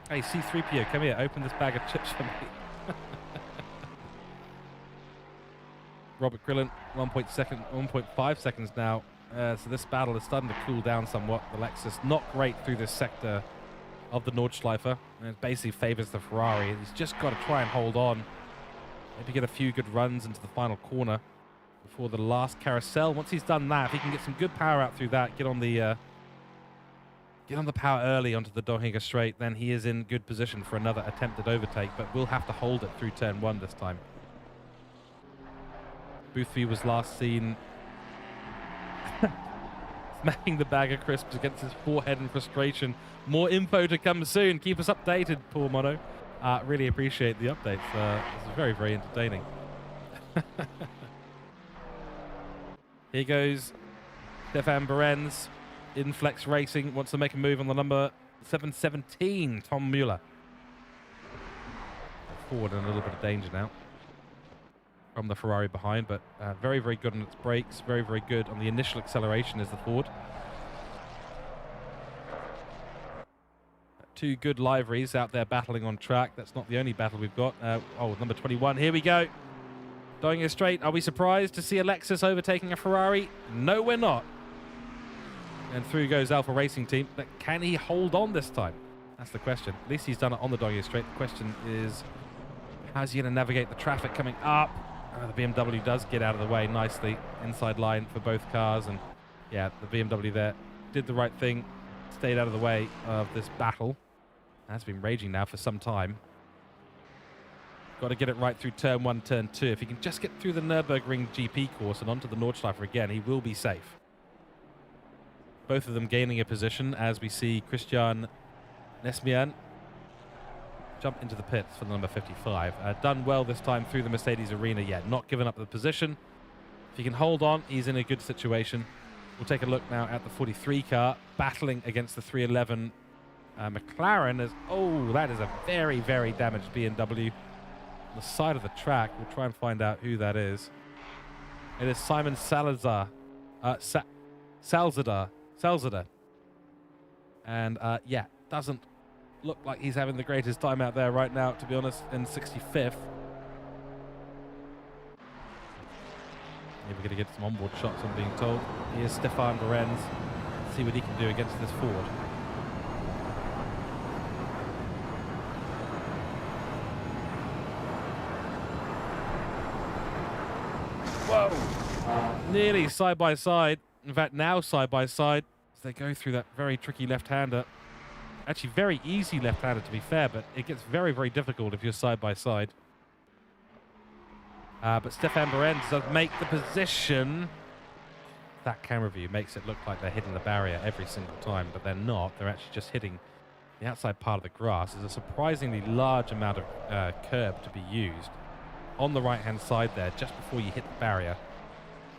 Hey, C3PO, come here. Open this bag of chips for me. Robert Krillin, 1.5 seconds now. So this battle is starting to cool down somewhat. The Lexus not great through this sector of the Nordschleife. And it basically favors the Ferrari. He's just got to try and hold on. Maybe get a few good runs into the final corner before the last carousel. Once he's done that, if he can get some good power out through that, get on the power early onto the Dohinger straight, then he is in good position for another attempted overtake, but we'll have to hold it through turn 1 this time. Boothby was last seen smacking the bag of crisps against his forehead in frustration. More info to come soon. Keep us updated, Paul Mono. Really appreciate the updates. This is very, very entertaining. Here goes Stefan Behrens. Inflex Racing wants to make a move on the number 717, Tom Mueller. Forward in a little bit of danger now. from the Ferrari behind, but very, very good on its brakes, very, very good on the initial acceleration is the Ford. Two good liveries out there battling on track. That's not the only battle we've got. Oh, number 21, here we go. Going straight. Are we surprised to see a Lexus overtaking a Ferrari? No, we're not. And through goes Alpha Racing Team. But can he hold on this time? That's the question. At least he's done it on the Dogging Straight. The question is, how's he going to navigate the traffic coming up? The BMW does get out of the way nicely. Inside line for both cars. And yeah, the BMW there did the right thing. Stayed out of the way of this battle. That's been raging now for some time. Got to get it right through turn 1, turn 2. If he can just get through the Nürburgring GP course and onto the Nordschleife again, he will be safe. Both of them gaining a position as we see Christian Nesmian jump into the pits for the number 55. Done well this time through the Mercedes arena yet. Not given up the position. If he can hold on, he's in a good situation. We'll take a look now at the 43 car, battling against the 311 McLaren. That is a very, very damaged BMW. On the side of the track, we'll try and find out who that is. It is Simon Salazar. Salzadar. And yeah, doesn't look like he's having the greatest time out there right now, to be honest, in 65th. Maybe we're going to get some onboard shots, I'm being told. Here's Stefan Lorenz. See what he can do against this Ford. Whoa! Nearly side by side. In fact, now side by side as they go through that very tricky left-hander. Actually, very easy left-hander to be fair, but it gets very, very difficult if you're side by side. But Stefan Lorenz does make the position. That camera view makes it look like they're hitting the barrier every single time, but they're not. They're actually just hitting the outside part of the grass. There's a surprisingly large amount of curb to be used on the right-hand side there, just before you hit the barrier.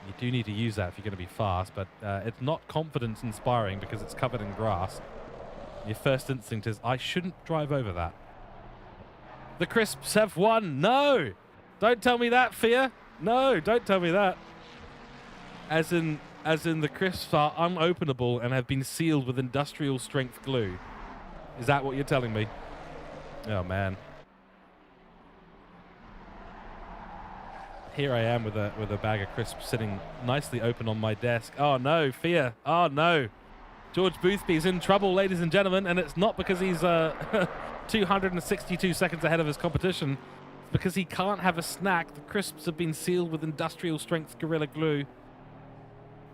You do need to use that if you're going to be fast, but it's not confidence-inspiring because it's covered in grass. Your first instinct is, I shouldn't drive over that. The Crisps have won. No! Don't tell me that, Fia. No, don't tell me that. As in the Crisps are unopenable and have been sealed with industrial strength glue. Is that what you're telling me? Oh, man. Here I am with a bag of crisps sitting nicely open on my desk. Oh no, Fia. Oh no. George Boothby's in trouble, ladies and gentlemen, and it's not because he's 262 seconds ahead of his competition. It's because he can't have a snack. The crisps have been sealed with industrial strength Gorilla Glue,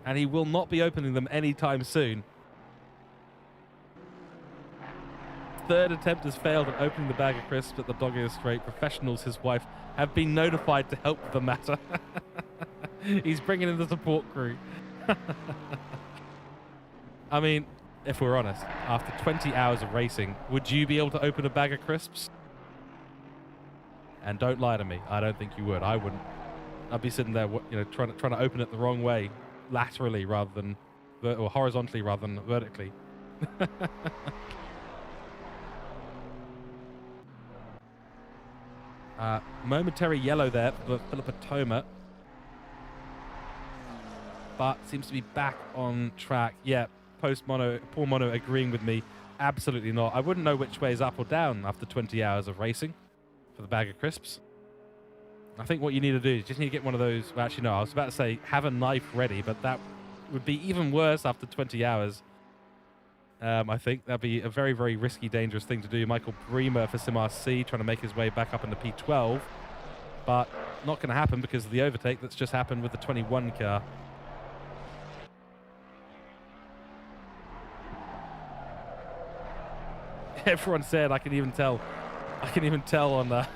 and he will not be opening them anytime soon. Third attempt has failed at opening the bag of crisps at the Dogging Straight. Professionals, his wife, have been notified to help with the matter. He's bringing in the support crew. I mean, if we're honest, after 20 hours of racing, would you be able to open a bag of crisps? And don't lie to me. I don't think you would. I wouldn't. I'd be sitting there, you know, trying to open it the wrong way, laterally rather than, or horizontally rather than vertically. Momentary yellow there for Philippa Toma. But seems to be back on track. Yeah, Paul Mono agreeing with me. Absolutely not. I wouldn't know which way is up or down after 20 hours of racing for the bag of crisps. I think what you need to do is just need to get one of those. Well, actually, no, I was about to say have a knife ready, but that would be even worse after 20 hours. I think that'd be a very, very risky, dangerous thing to do. Michael Bremer for SimRC trying to make his way back up into P12, but not going to happen because of the overtake that's just happened with the 21 car. Everyone said I can even tell on the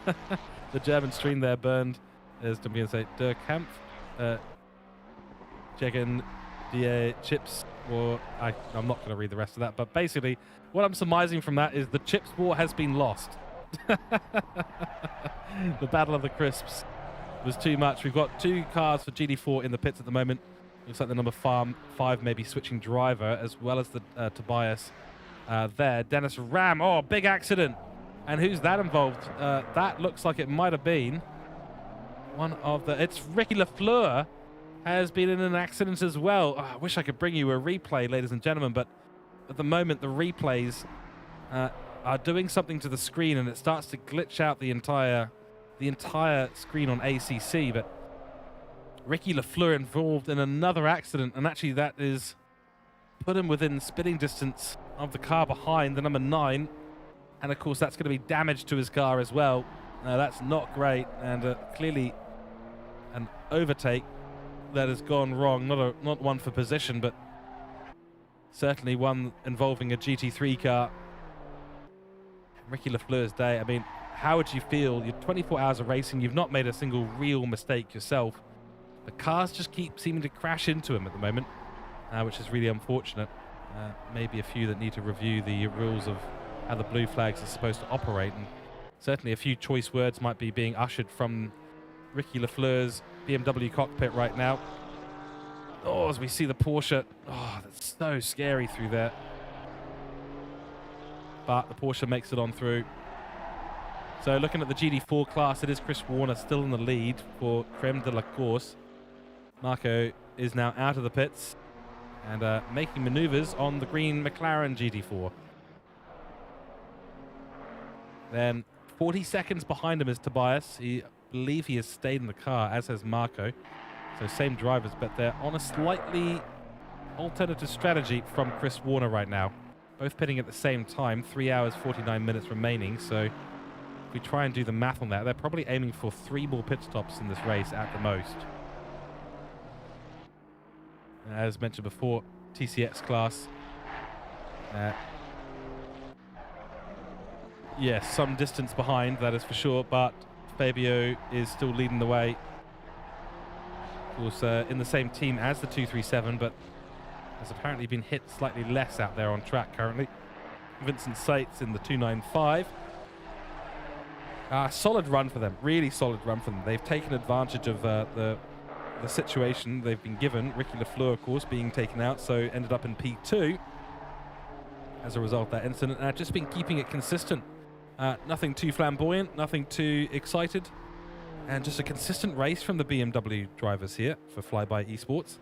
German stream there, Bernd is to be say Der Kampf gegen die Chips war. I'm not going to read the rest of that, but basically what I'm surmising from that is the Chips war has been lost. The battle of the crisps was too much. We've got two cars for GD4 in the pits at the moment. Looks like the number 5 may be switching driver, as well as the Tobias there. Dennis Ram. Oh, big accident. And who's that involved? That looks like it might have been It's Ricky Lafleur has been in an accident as well. Oh, I wish I could bring you a replay, ladies and gentlemen, but at the moment the replays are doing something to the screen, and it starts to glitch out the entire screen on ACC. But Ricky Lafleur involved in another accident, and actually that is put him within spitting distance of the car behind, the number 9, and of course that's going to be damage to his car as well. That's not great, and clearly an overtake that has gone wrong. Not one for position, but certainly one involving a GT3 car. Ricky Lafleur's day. I mean, how would you feel? You're 24 hours of racing. You've not made a single real mistake yourself. The cars just keep seeming to crash into him at the moment, which is really unfortunate. Maybe a few that need to review the rules of how the blue flags are supposed to operate, and certainly a few choice words might be being ushered from Ricky Lafleur's BMW cockpit right now. Oh, as we see the Porsche. Oh, that's so scary through there. But the Porsche makes it on through. So looking at the GD4 class, it is Chris Warner still in the lead for Creme de la Course. Marco is now out of the pits and making maneuvers on the green McLaren GD4. Then 40 seconds behind him is Tobias. I believe he has stayed in the car, as has Marco. So same drivers, but they're on a slightly alternative strategy from Chris Warner right now. Both pitting at the same time, 3 hours, 49 minutes remaining. So if we try and do the math on that, they're probably aiming for 3 more pit stops in this race at the most. As mentioned before, TCX class. Yes, some distance behind, that is for sure, but Fabio is still leading the way. Of course, in the same team as the 237, but has apparently been hit slightly less out there on track currently. Vincent Sates in the 295. Solid run for them, really solid run for them. They've taken advantage of the situation they've been given. Ricky Lafleur, of course, being taken out, so ended up in P2 as a result of that incident. And just been keeping it consistent. Nothing too flamboyant, nothing too excited, and just a consistent race from the BMW drivers here for Flyby Esports.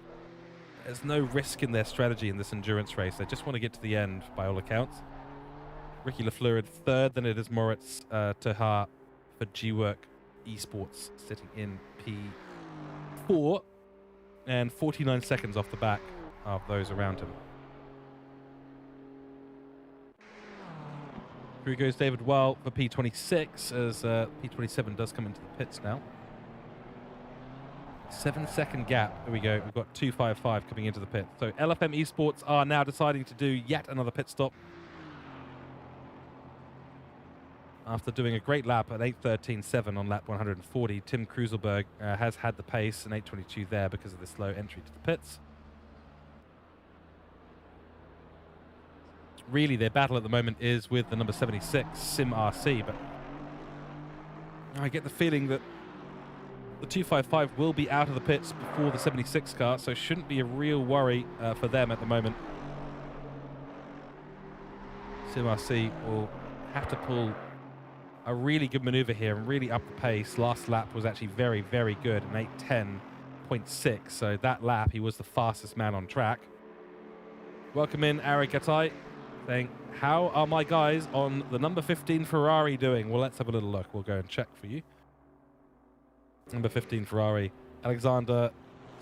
There's no risk in their strategy in this endurance race. They just want to get to the end, by all accounts. Ricky Lafleur at 3rd, then it is Moritz Tehar for G-Work Esports, sitting in P4, and 49 seconds off the back of those around him. Through goes David Weil for P26, as P27 does come into the pits now. 7-second gap. There we go. We've got 255 coming into the pit. So LFM Esports are now deciding to do yet another pit stop. After doing a great lap at 8:13.7 on lap 140, Tim Kruselberg has had the pace, and 8:22 there because of the slow entry to the pits. Really, their battle at the moment is with the number 76, Sim RC, but I get the feeling that the 255 will be out of the pits before the 76 car, so shouldn't be a real worry for them at the moment. Sim RC will have to pull a really good maneuver here and really up the pace. Last lap was actually very, very good, an 8:10.6, so that lap he was the fastest man on track. Welcome in, Ari Gatai, saying, how are my guys on the number 15 Ferrari doing? Well, let's have a little look. We'll go and check for you. Number 15 Ferrari, Alexander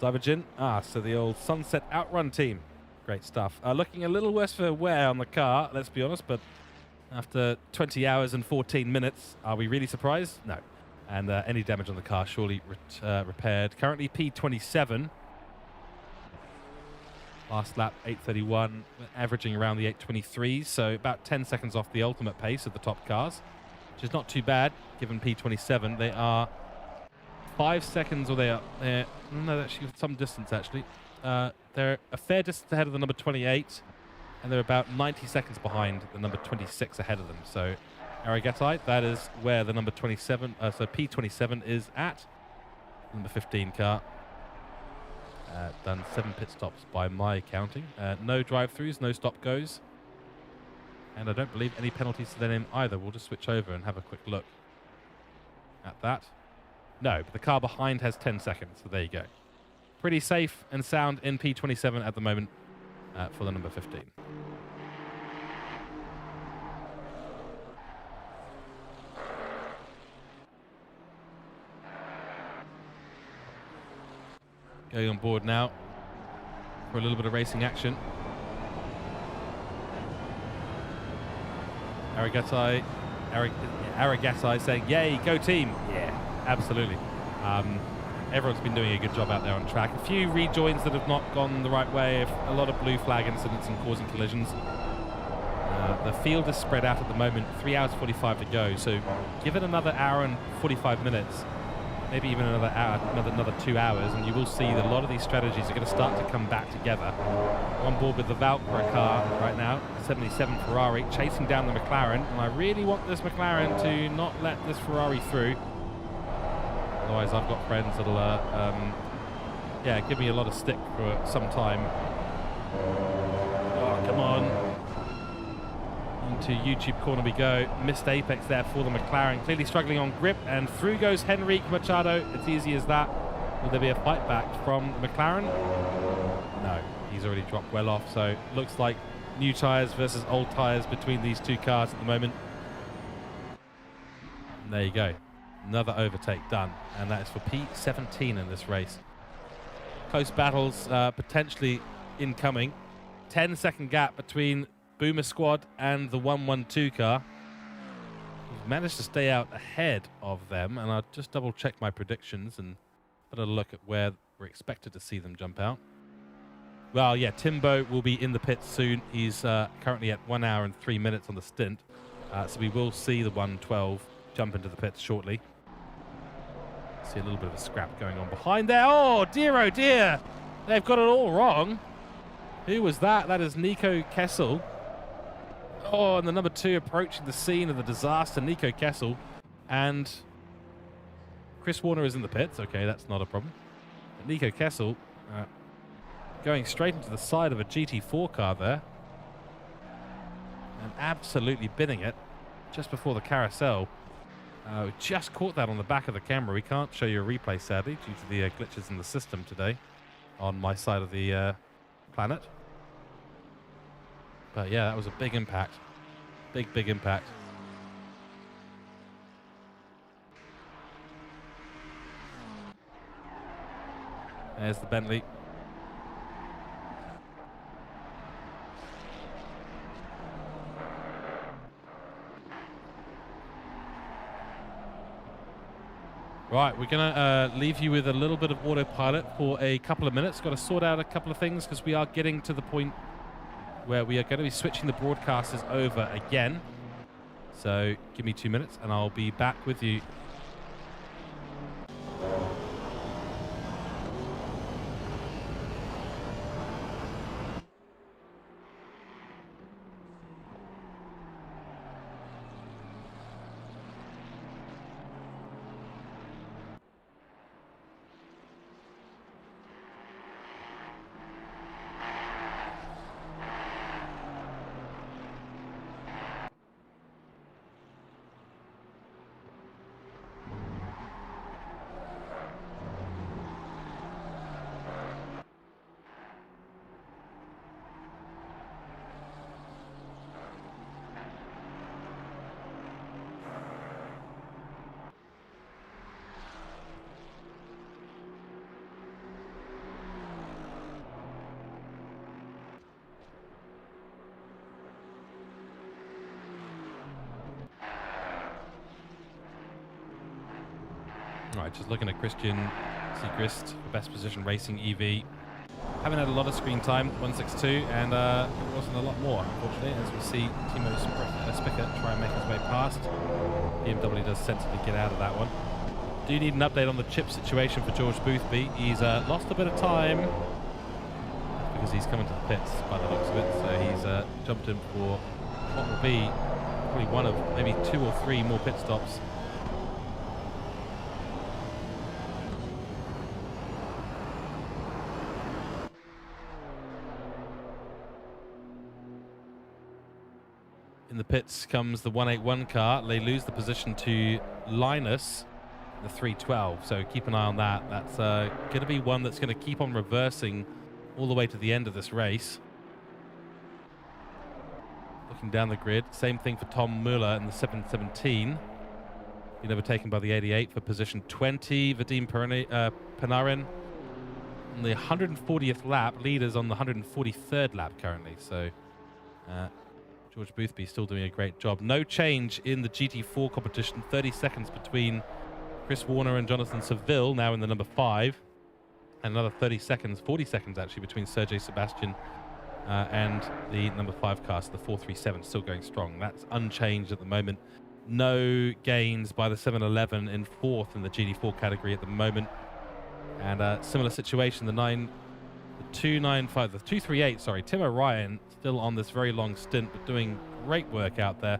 Zavagin. So the old Sunset Outrun team. Great stuff. Looking a little worse for wear on the car, let's be honest, but after 20 hours and 14 minutes, are we really surprised? No. And any damage on the car surely repaired. Currently P27. Last lap, 8:31, averaging around the 8:23, so about 10 seconds off the ultimate pace of the top cars, which is not too bad, given P27. They are 5 seconds, or they're no, actually some distance, actually. They're a fair distance ahead of the number 28, and they're about 90 seconds behind the number 26 ahead of them. So, Arigatai, that is where the number 27, so P27 is at. Number 15 car. Done 7 pit stops by my counting. No drive-throughs, no stop-goes. And I don't believe any penalties to their name either. We'll just switch over and have a quick look at that. No, but the car behind has 10 seconds, so there you go. Pretty safe and sound in P27 at the moment for the number 15. Going on board now for a little bit of racing action. Aragatai saying, yay, go team. Yeah, absolutely. Everyone's been doing a good job out there on track. A few rejoins that have not gone the right way. A lot of blue flag incidents and causing collisions. The field is spread out at the moment. 3 hours 45 to go. So give it another hour and 45 minutes. Maybe even another hour, another 2 hours, and you will see that a lot of these strategies are going to start to come back together. We're on board with the Valkyrie car right now, 77 Ferrari, chasing down the McLaren, and I really want this McLaren to not let this Ferrari through. Otherwise, I've got friends that'll, yeah, give me a lot of stick for some time. Oh, come on. Into YouTube corner we go. Missed apex there for the McLaren. Clearly struggling on grip, and through goes Henrique Machado. It's easy as that. Will there be a fight back from the McLaren? No, he's already dropped well off. So looks like new tyres versus old tyres between these two cars at the moment. And there you go. Another overtake done, and that is for P17 in this race. Close battles potentially incoming. 10-second gap between Boomer Squad and the 112 car. We've managed to stay out ahead of them, and I'll just double check my predictions and put a look at where we're expected to see them jump out. Well, yeah, Timbo will be in the pits soon. He's currently at 1 hour and 3 minutes on the stint, so we will see the 112 jump into the pits shortly. See a little bit of a scrap going on behind there. Oh dear, they've got it all wrong. Who was that? That is Nico Kessel. Oh, and the number 2 approaching the scene of the disaster, Nico Kessel. And Chris Warner is in the pits. Okay, that's not a problem. But Nico Kessel going straight into the side of a GT4 car there. And absolutely binning it just before the carousel. We just caught that on the back of the camera. We can't show you a replay, sadly, due to the glitches in the system today on my side of the planet. But yeah, that was a big impact. Big impact. There's the Bentley. Right, we're going to leave you with a little bit of autopilot for a couple of minutes. Got to sort out a couple of things because we are getting to the point where we are going to be switching the broadcasters over again. So give me 2 minutes and I'll be back with you. Right, just looking at Christian Siegrist for best position racing EV. Haven't had a lot of screen time, 162, and it wasn't a lot more, unfortunately, as we see Timo Spicker try and make his way past. BMW does sensibly get out of that one. Do you need an update on the chip situation for George Boothby? He's lost a bit of time because he's coming to the pits by the looks of it, so he's jumped in for what will be probably one of maybe 2 or 3 more pit stops. In the pits comes the 181 car. They lose the position to Linus the 312. So keep an eye on that. That's going to be one that's going to keep on reversing all the way to the end of this race. Looking down the grid, same thing for Tom Muller in the 717. Been overtaken by the 88 for position 20. Vadim Panarin on the 140th lap. Leaders on the 143rd lap currently. So George Boothby still doing a great job. No change in the GT4 competition. 30 seconds between Chris Warner and Jonathan Seville, now in the number 5. And another 30 seconds, 40 seconds actually, between Sergei Sebastian and the number 5 car. So the 437 still going strong. That's unchanged at the moment. No gains by the 711 in 4th in the GT4 category at the moment. And a similar situation, the 238, sorry, Tim O'Ryan still on this very long stint, but doing great work out there,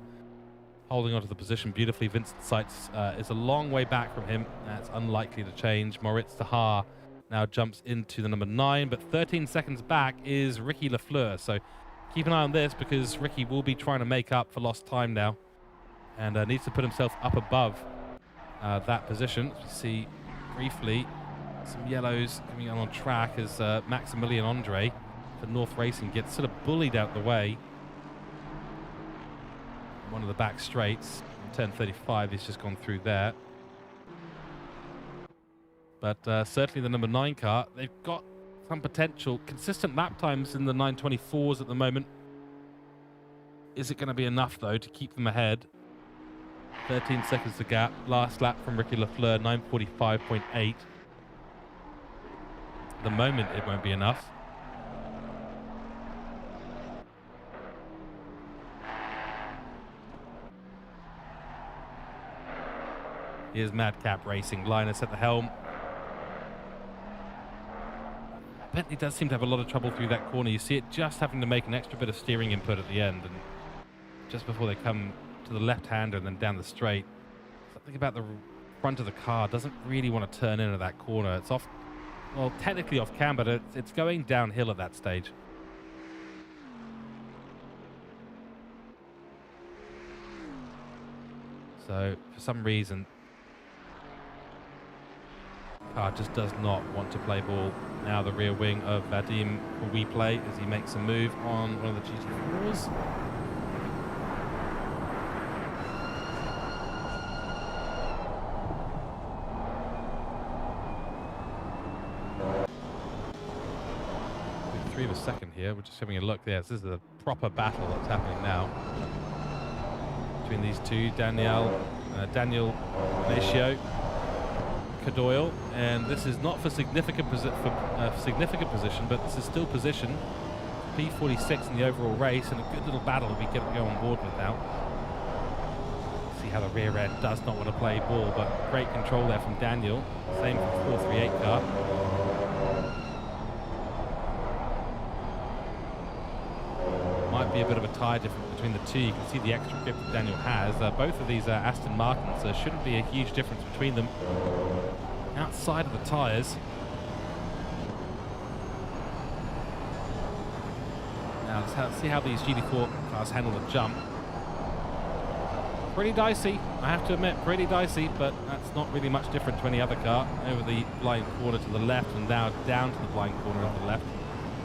holding onto the position beautifully. Vincent Seitz is a long way back from him. That's unlikely to change. Moritz Tahar now jumps into the number 9, but 13 seconds back is Ricky Lafleur. So keep an eye on this, because Ricky will be trying to make up for lost time now, and needs to put himself up above that position. You see briefly some yellows coming on track as Maximilian Andre for North Racing gets sort of bullied out the way. One of the back straights, turn 35, he's just gone through there. But certainly the number 9 car, they've got some potential. Consistent lap times in the 924s at the moment. Is it going to be enough, though, to keep them ahead? 13 seconds to gap. Last lap from Ricky Lafleur, 9:45.8. At the moment, it won't be enough. Here's Madcap Racing. Linus at the helm. Bentley does seem to have a lot of trouble through that corner. You see it just having to make an extra bit of steering input at the end, and just before they come to the left-hander and then down the straight. Something about the front of the car doesn't really want to turn into that corner. It's off, well, technically off cam, but it's going downhill at that stage. So for some reason, the car just does not want to play ball. Now the rear wing of Vadim will replay as he makes a move on one of the GT4s. Of a second here. We're just having a look there. This is a proper battle that's happening now between these two, Daniel Ignacio Cadoyle, and this is not for significant position, but this is still position P46 in the overall race, and a good little battle that we get to go on board with now. See how the rear end does not want to play ball, but great control there from Daniel. Same for the 438 car. Might be a bit of a tire difference between the two. You can see the extra grip that Daniel has. Both of these are Aston Martins, so shouldn't be a huge difference between them. Outside of the tires. Now let's see how these GT4 cars handle the jump. Pretty dicey, I have to admit, pretty dicey, but that's not really much different to any other car. Over the blind corner to the left, and now down to the blind corner on the left.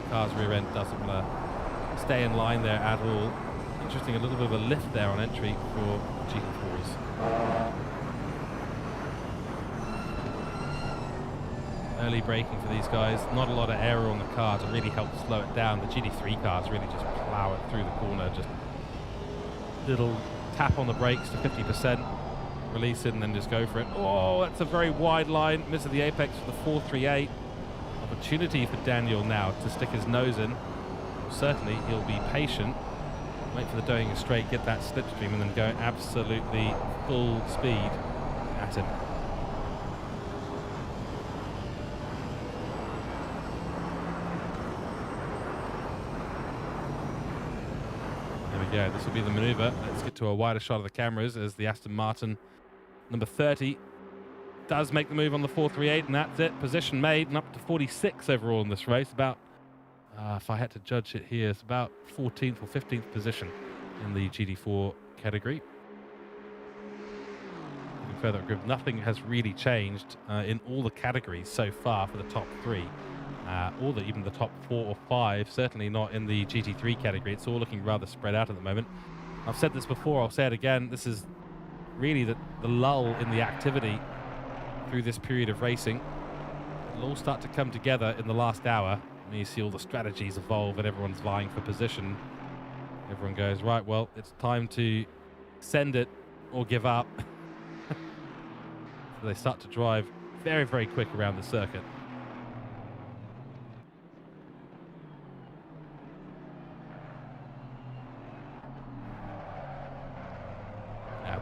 The car's rear end doesn't want to stay in line there at all. Interesting, a little bit of a lift there on entry for GT4s. Early braking for these guys. Not a lot of aero on the car to really help slow it down. The GT3 cars really just plow it through the corner. Just little tap on the brakes to 50%, release it, and then just go for it. Oh, that's a very wide line. Misses the apex for the 438. Opportunity for Daniel now to stick his nose in. Certainly he'll be patient, wait for the doing straight, get that slipstream, and then go absolutely full speed at him. There we go, this will be the maneuver. Let's get to a wider shot of the cameras as the Aston Martin number 30 does make the move on the 438, and that's it. Position made, and up to 46 overall in this race. About if I had to judge it here, it's about 14th or 15th position in the GT4 category. Looking further up grid. Nothing has really changed in all the categories so far for the top 3. Or even the top 4 or 5, certainly not in the GT3 category. It's all looking rather spread out at the moment. I've said this before, I'll say it again. This is really the lull in the activity through this period of racing. It'll all start to come together in the last hour. And you see all the strategies evolve and everyone's vying for position. Everyone goes, right, well, it's time to send it or give up. So they start to drive very, very quick around the circuit.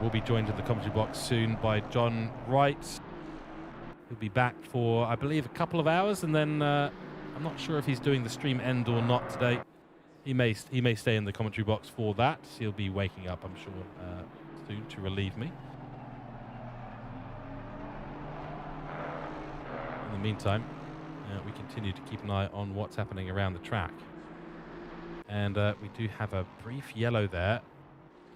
We'll be joined in the commentary box soon by John Wright. He'll be back for, I believe, a couple of hours, and then I'm not sure if he's doing the stream end or not today. He may stay in the commentary box for that. He'll be waking up, I'm sure, soon to relieve me. In the meantime, we continue to keep an eye on what's happening around the track. And we do have a brief yellow there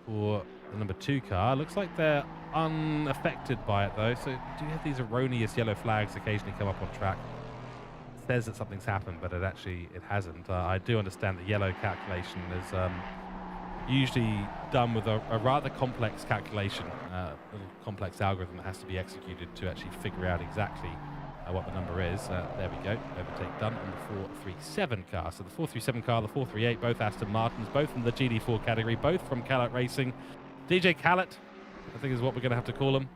for the number 2 car. Looks like they're unaffected by it though, so do you have these erroneous yellow flags occasionally come up on track? It says that something's happened, but it hasn't. I do understand the yellow calculation is usually done with a rather complex calculation, a little complex algorithm that has to be executed to actually figure out exactly what the number is. There we go, overtake done on the 437 car. So the 437 car, the 438, both Aston Martins, both in the GD4 category, both from Khaled Racing. DJ Khaled, I think is what we're going to have to call him.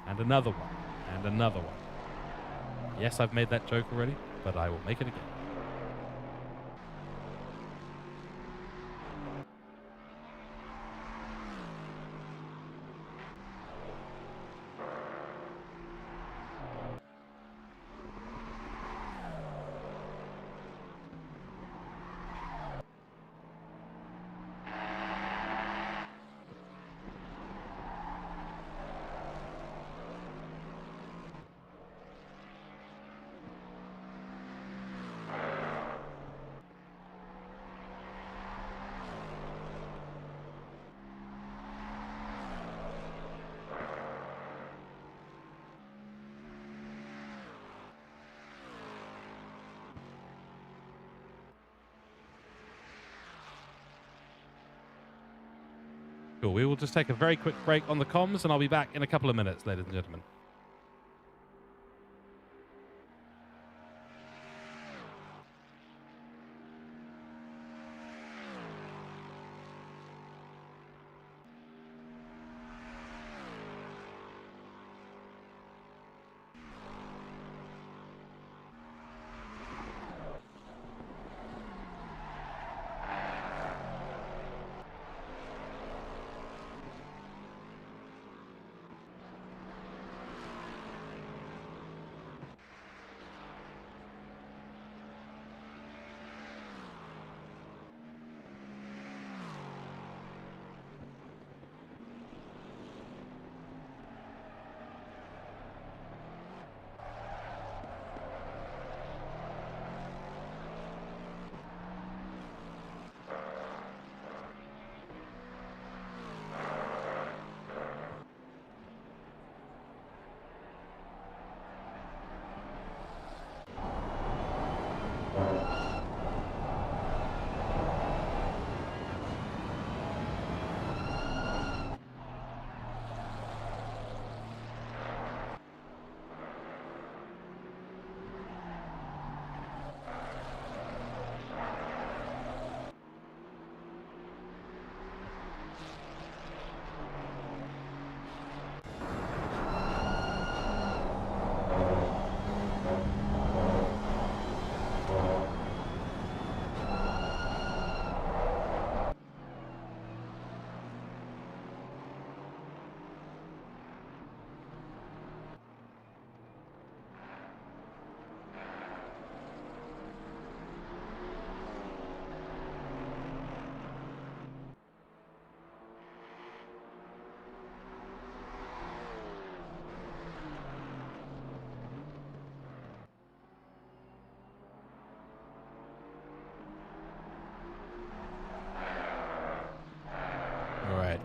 And another one, and another one. Yes, I've made that joke already, but I will make it again. Cool. We will just take a very quick break on the comms, and I'll be back in a couple of minutes, ladies and gentlemen.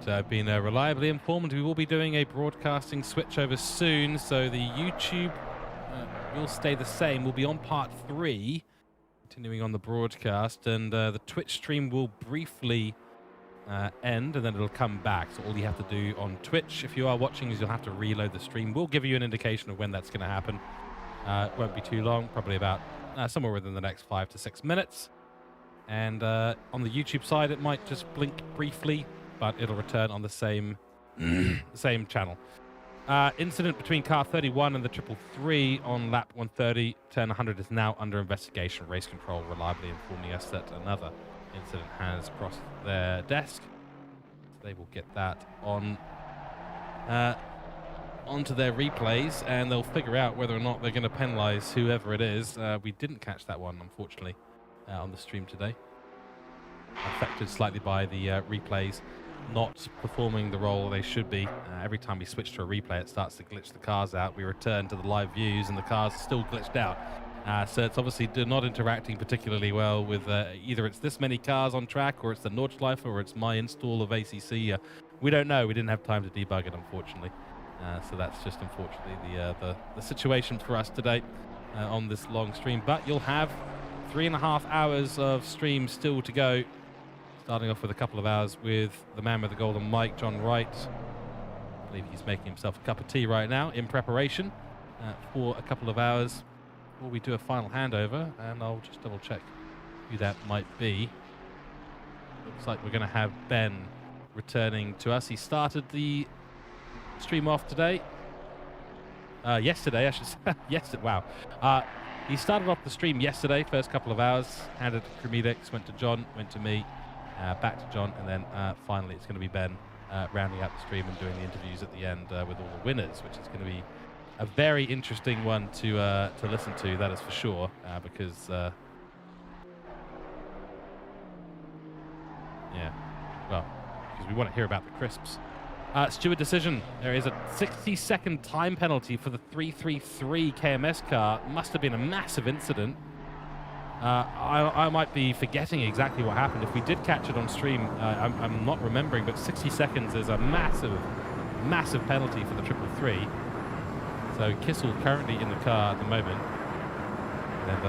I've been reliably informed we will be doing a broadcasting switchover soon, so the YouTube will stay the same. We'll be on part 3, continuing on the broadcast, and the Twitch stream will briefly end, and then it'll come back. So all you have to do on Twitch, if you are watching, is you'll have to reload the stream. We'll give you an indication of when that's going to happen. It won't be too long, probably about somewhere within the next 5 to 6 minutes. And on the YouTube side, it might just blink briefly, but it'll return on the same same channel. Incident between car 31 and the 333 on lap 130, turn 100 is now under investigation. Race control reliably informing us that another incident has crossed their desk. So they will get that on onto their replays, and they'll figure out whether or not they're going to penalize whoever it is. We didn't catch that one, unfortunately, on the stream today. Affected slightly by the replays not performing the role they should be. Every time we switch to a replay, it starts to glitch the cars out. We return to the live views, and the cars are still glitched out. So it's obviously not interacting particularly well with either it's this many cars on track, or it's the Nordschleife, or it's my install of ACC. We don't know. We didn't have time to debug it, unfortunately. So that's just unfortunately the situation for us today on this long stream. But you'll have 3.5 hours of stream still to go. Starting off with a couple of hours with the man with the golden mic, John Wright. I believe he's making himself a cup of tea right now in preparation for a couple of hours before we do a final handover, and I'll just double check who that might be. Looks like we're going to have Ben returning to us. He started the stream off today. Yesterday, I should say. Yesterday, wow. He started off the stream yesterday, first couple of hours, handed to Cremedix, went to John, went to me, back to John, and then finally it's going to be Ben rounding out the stream and doing the interviews at the end with all the winners, which is going to be a very interesting one to listen to, that is for sure, because yeah, well, because we want to hear about the crisps. Steward decision. There is a 60-second time penalty for the 333 KMS car. Must have been a massive incident. I might be forgetting exactly what happened. If we did catch it on stream, I'm not remembering, but 60 seconds is a massive, massive penalty for the 333. So Kissel currently in the car at the moment. And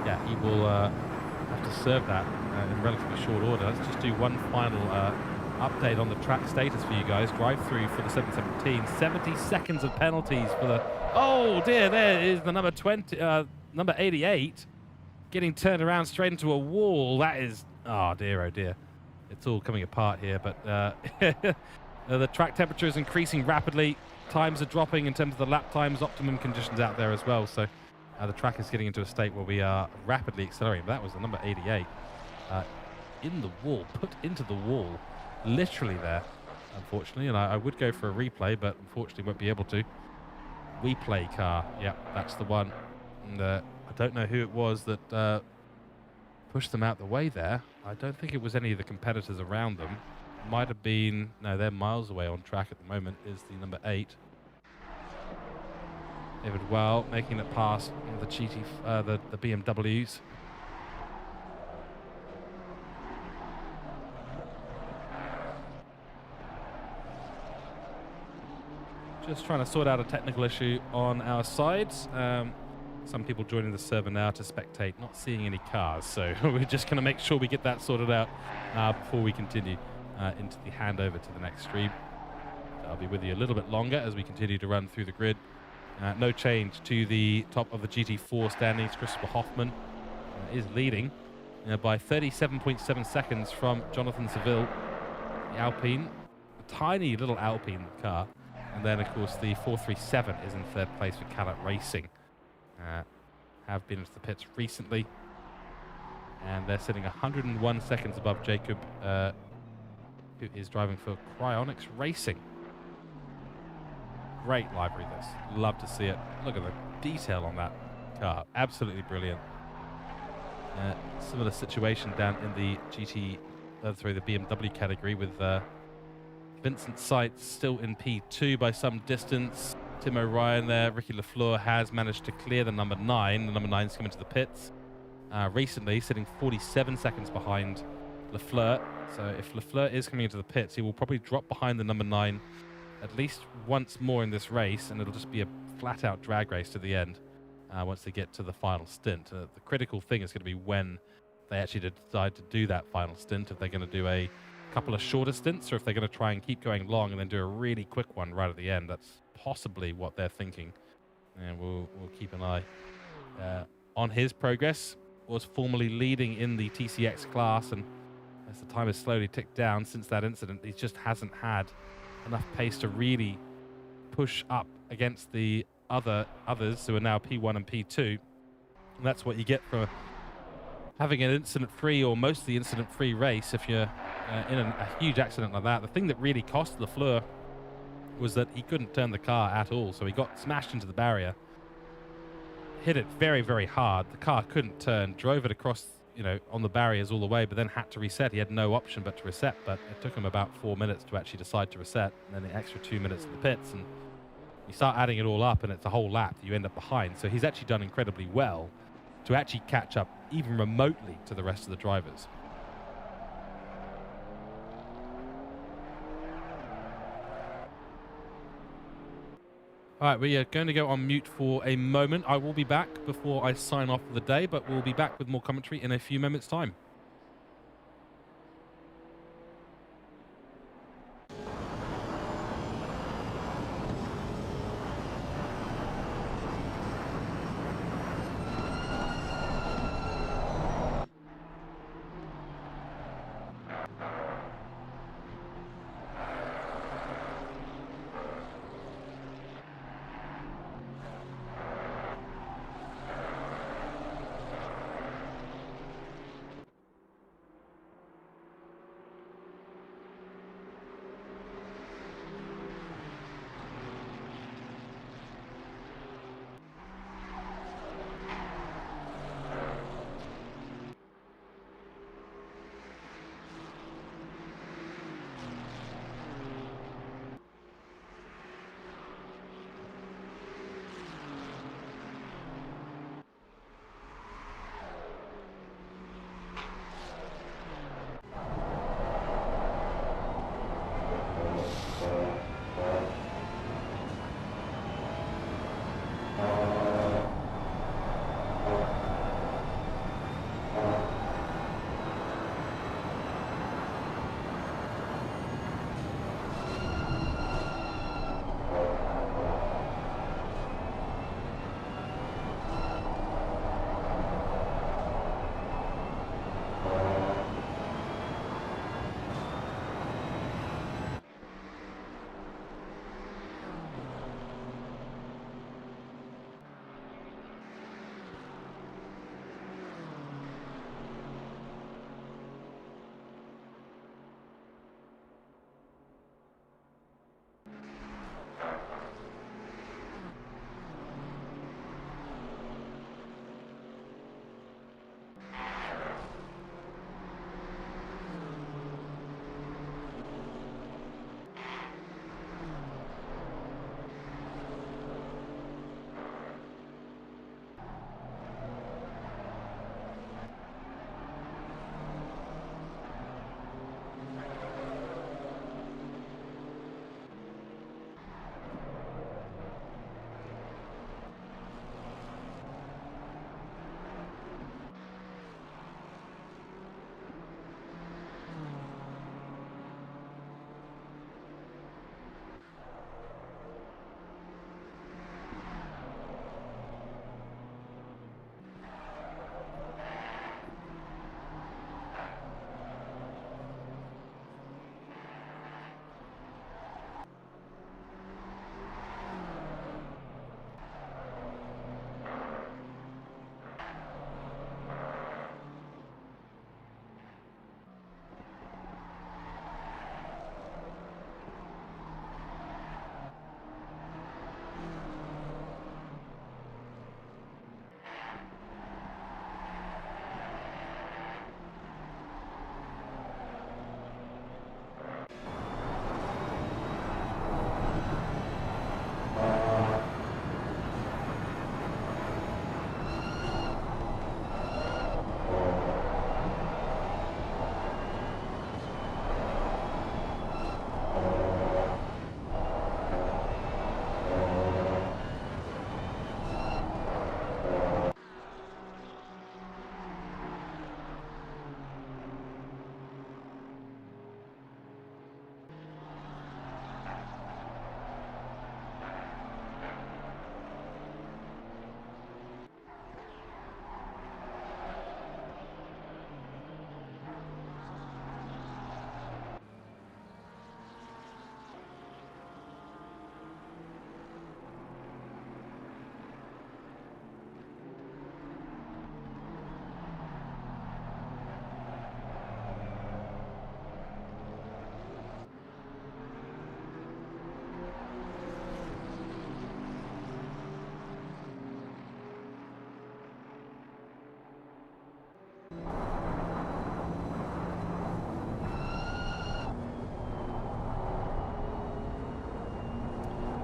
yeah, he will have to serve that in relatively short order. Let's just do one final update on the track status for you guys. Drive through for the 717. 70 seconds of penalties for the... Oh dear, there is the number 20, number 88. Getting turned around straight into a wall. That is, oh dear, oh dear. It's all coming apart here, but the track temperature is increasing rapidly. Times are dropping in terms of the lap times, optimum conditions out there as well. So the track is getting into a state where we are rapidly accelerating. That was the number 88. In the wall, put into the wall, literally there, unfortunately. And I would go for a replay, but unfortunately won't be able to. WePlay car, yeah, that's the one. And I don't know who it was that pushed them out the way there. I don't think it was any of the competitors around them. Might have been, no, they're miles away on track at the moment, is the number 8. David Well making it past the the BMWs. Just trying to sort out a technical issue on our sides. Some people joining the server now to spectate, not seeing any cars, so we're just going to make sure we get that sorted out before we continue into the handover to the next stream. I'll be with you a little bit longer as we continue to run through the grid. No change to the top of the GT4 standings. Christopher Hoffman is leading by 37.7 seconds from Jonathan Seville, the Alpine, a tiny little Alpine car. And then, of course, the 437 is in third place for Callet Racing. Have been into the pits recently. And they're sitting 101 seconds above Jacob, who is driving for Cryonics Racing. Great livery, this. Love to see it. Look at the detail on that car. Absolutely brilliant. Similar situation down in the the BMW category with Vincent Seitz still in P2 by some distance. Tim O'Ryan there. Ricky Lafleur has managed to clear the number 9. The number 9's coming to the pits recently, sitting 47 seconds behind Lafleur. So if Lafleur is coming into the pits, he will probably drop behind the number 9 at least once more in this race, and it'll just be a flat-out drag race to the end once they get to the final stint. The critical thing is going to be when they actually decide to do that final stint, if they're going to do a couple of shorter stints or if they're going to try and keep going long and then do a really quick one right at the end. That's possibly what they're thinking, and we'll keep an eye on his progress. Was formerly leading in the TCX class, and as the time has slowly ticked down since that incident, he just hasn't had enough pace to really push up against the others who are now P1 and P2. And that's what you get for having an incident-free or mostly incident-free race if you're in a huge accident like that. The thing that really cost Lafleur was that he couldn't turn the car at all, so he got smashed into the barrier, hit it very, very hard. The car couldn't turn, drove it across, you know, on the barriers all the way, but then had to reset. He had no option but to reset, but it took him about 4 minutes to actually decide to reset, and then the extra 2 minutes in the pits, and you start adding it all up and it's a whole lap that you end up behind. So he's actually done incredibly well to actually catch up even remotely to the rest of the drivers. All right, we are going to go on mute for a moment. I will be back before I sign off for the day, but we'll be back with more commentary in a few moments' time.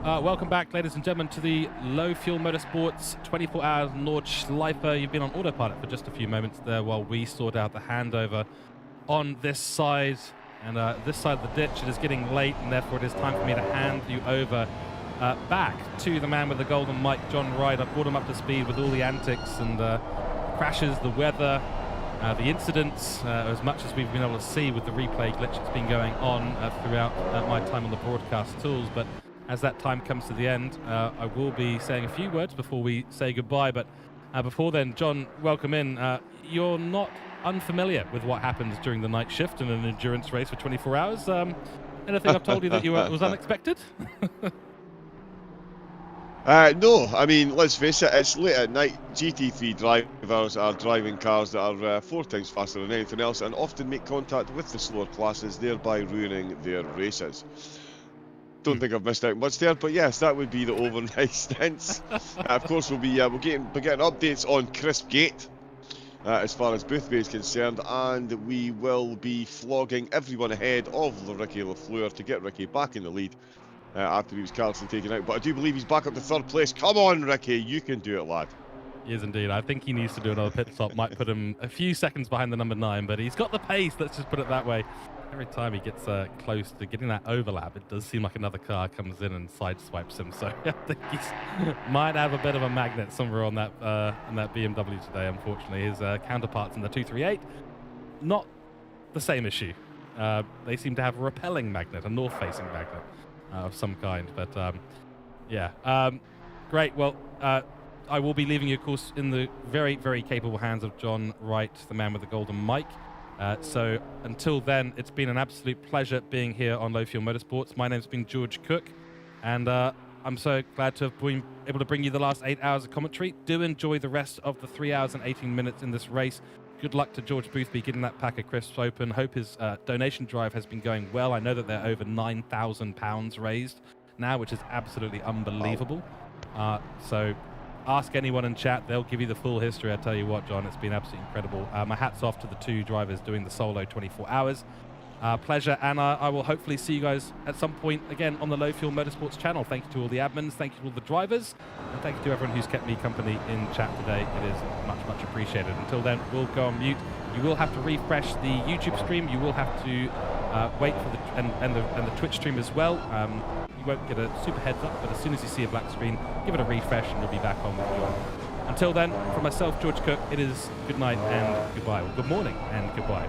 Welcome back, ladies and gentlemen, to the Low Fuel Motorsports 24 hours Nordschleife. You've been on autopilot for just a few moments there while we sort out the handover on this side. And this side of the ditch, it is getting late, and therefore it is time for me to hand you over back to the man with the golden mic, John Wright. I've brought him up to speed with all the antics and crashes, the weather, the incidents, as much as we've been able to see with the replay glitch that's been going on throughout my time on the broadcast tools. But as that time comes to the end, I will be saying a few words before we say goodbye. But before then, John, welcome in. You're not unfamiliar with what happens during the night shift in an endurance race for 24 hours. Anything I've told you that was unexpected? No, I mean, let's face it, it's late at night. GT3 drivers are driving cars that are 4 times faster than anything else and often make contact with the slower classes, thereby ruining their races. Don't think I've missed out much there, but yes, that would be the overnight stints. Of course, we'll be getting updates on Crisp Gate as far as Boothby is concerned, and we will be flogging everyone ahead of Ricky Lafleur to get Ricky back in the lead after he was carelessly taken out. But I do believe he's back up to 3rd place. Come on, Ricky, you can do it, lad. He is indeed. I think he needs to do another pit stop. Might put him a few seconds behind the number 9, but he's got the pace. Let's just put it that way. Every time he gets close to getting that overlap, it does seem like another car comes in and sideswipes him. So I think he might have a bit of a magnet somewhere on that BMW today. Unfortunately, his counterparts in the 238, not the same issue. They seem to have a repelling magnet, a north-facing magnet of some kind. But yeah, great. Well, I will be leaving you, of course, in the very, very capable hands of John Wright, the man with the golden mic. So until then, it's been an absolute pleasure being here on Low Fuel Motorsports. My name's been George Cook, and I'm so glad to have been able to bring you the last 8 hours of commentary. Do enjoy the rest of the 3 hours and 18 minutes in this race. Good luck to George Boothby getting that pack of crisps open. Hope his donation drive has been going well. I know that they're over £9,000 raised now, which is absolutely unbelievable. So ask anyone in chat, they'll give you the full history. I tell you what, John, it's been absolutely incredible. My hat's off to the 2 drivers doing the solo 24 hours. Pleasure, and I will hopefully see you guys at some point again on the Low Fuel Motorsports channel. Thank you to all the admins, thank you to all the drivers, and thank you to everyone who's kept me company in chat today. It is much, much appreciated. Until then, we'll go on mute. You will have to refresh the YouTube stream. You will have to wait for the Twitch stream as well. You won't get a super heads up, but as soon as you see a black screen, give it a refresh and you'll be back on with John. Until then, from myself, George Cook, it is good night and goodbye. Well, good morning and goodbye.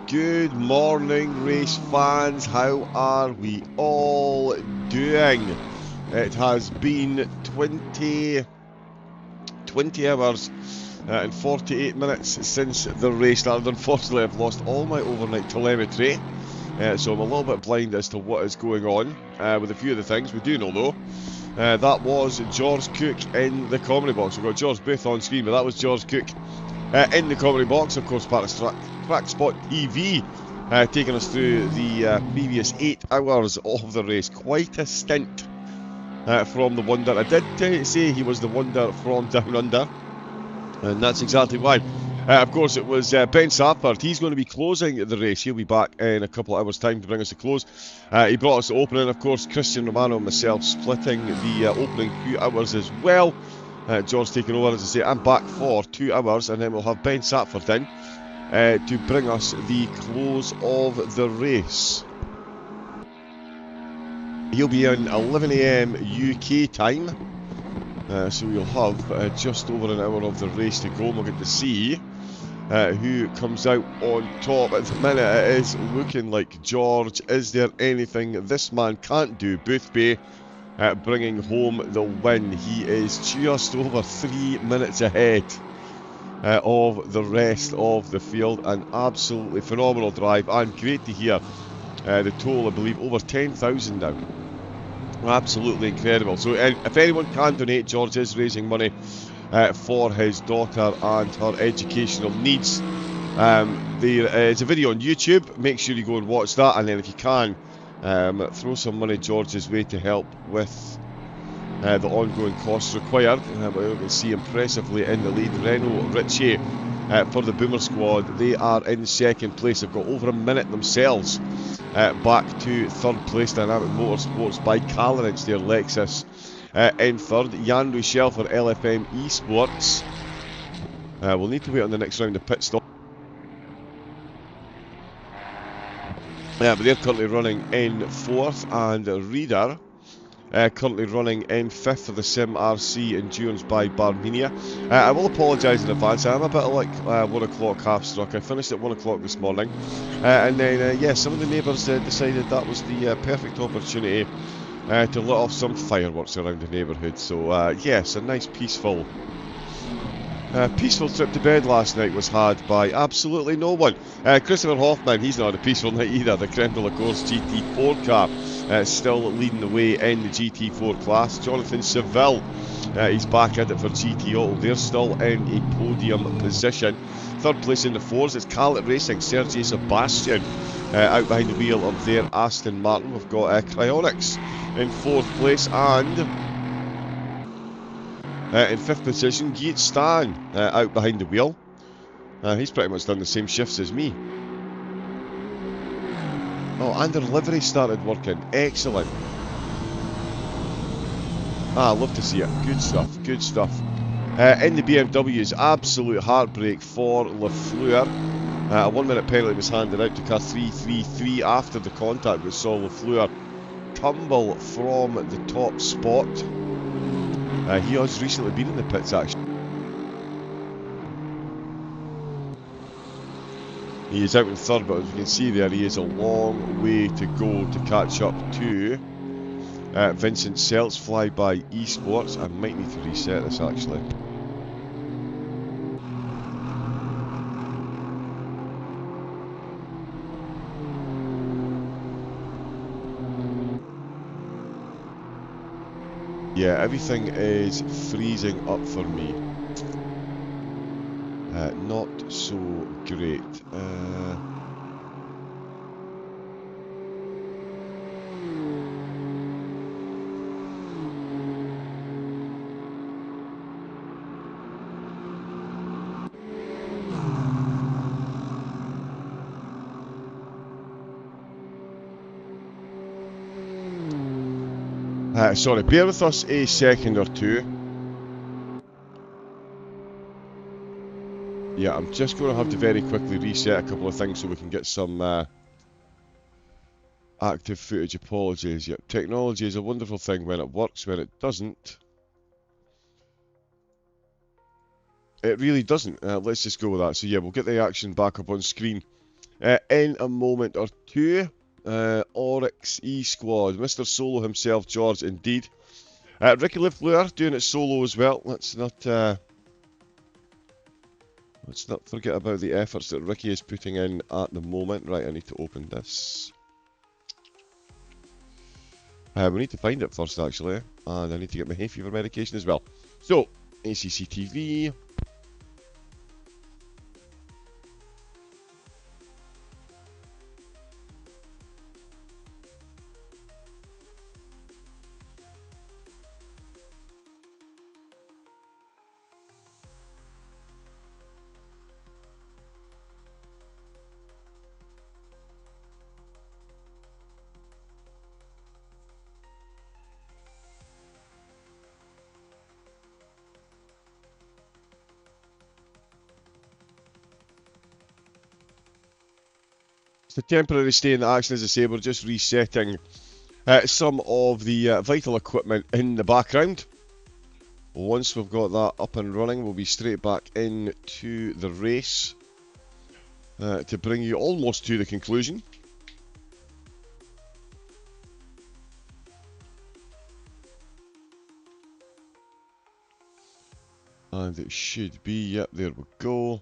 Good morning, race fans. How are we all doing? It has been 20 hours and 48 minutes since the race started. Unfortunately, I've lost all my overnight telemetry, so I'm a little bit blind as to what is going on with a few of the things. We do know, though, that was George Cook in the commentary box. We've got George Booth on screen, but that was George Cook in the commentary box. Of course, part of Track Spot TV, taking us through the previous 8 hours of the race. Quite a stint from the Wonder. I did say he was the Wonder from Down Under, and that's exactly why. Of course, it was Ben Safford. He's going to be closing the race. He'll be back in a couple of hours' time to bring us to close. He brought us the opening. Of course, Christian Romano and myself splitting the opening 2 hours as well. George taking over, as I say. I'm back for 2 hours, and then we'll have Ben Safford in to bring us the close of the race. He'll be in 11 AM UK time, so we'll have just over an hour of the race to go, and we'll get to see who comes out on top. At the minute, it is looking like George. Is there anything this man can't do? Boothby bringing home the win. He is just over 3 minutes ahead of the rest of the field. An absolutely phenomenal drive, and great to hear the total, I believe, over 10,000 now. Absolutely incredible. So if anyone can donate, George is raising money for his daughter and her educational needs. There is a video on YouTube. Make sure you go and watch that, and then if you can, throw some money George's way to help with the ongoing costs required. But you can see impressively in the lead, Renault Ritchie for the Boomer squad. They are in second place. They've got over a minute themselves back to third place. Dynamic Motorsports by Cal an inch there. Lexus in third. Jan Ruchel for LFM Esports. We'll need to wait on the next round of pit stop. But they're currently running in fourth, and Reader currently running in fifth for the Sim RC Endurance by Barmenia. I will apologise in advance. I'm a bit like 1 o'clock half struck. I finished at 1 o'clock this morning, and then yeah, some of the neighbours decided that was the perfect opportunity to let off some fireworks around the neighbourhood. So yes, a nice peaceful trip to bed last night was had by absolutely no one. Christopher Hoffman, he's not a peaceful night either. The Creme de la Course GT4 car still leading the way in the GT4 class. Jonathan Seville, he's back at it for GT Auto. They're still in a podium position. Third place in the fours is Calit Racing. Sergei Sebastian out behind the wheel of their Aston Martin. We've got Cryonics in fourth place, and in fifth position, Geet Stan out behind the wheel. He's pretty much done the same shifts as me. Oh, and their livery started working. Excellent. I love to see it. Good stuff, good stuff. In the BMWs, absolute heartbreak for Lafleur. A 1 minute penalty was handed out to car 333 after the contact, which saw Lafleur tumble from the top spot. He has recently been in the pits, actually. He is out in third, but as you can see there, he is a long way to go to catch up to Vincent Seltz, Flyby Esports. I might need to reset this, actually. Yeah, everything is freezing up for me. Not so great. Sorry, bear with us a second or two. Yeah, I'm just going to have to very quickly reset a couple of things so we can get some active footage. Apologies. Yep, technology is a wonderful thing when it works. When it doesn't, it really doesn't. Let's just go with that. So yeah, we'll get the action back up on screen in a moment or two. Oryx E Squad, Mr. Solo himself, George, indeed. Ricky Lafleur doing it solo as well. Let's not forget about the efforts that Ricky is putting in at the moment. Right, I need to open this. We need to find it first, actually, and I need to get my hay fever medication as well. So, ACC TV. It's a temporary stay in the action, as I say. We're just resetting some of the vital equipment in the background. Once we've got that up and running, we'll be straight back into the race to bring you almost to the conclusion. And it should be, yep, there we go.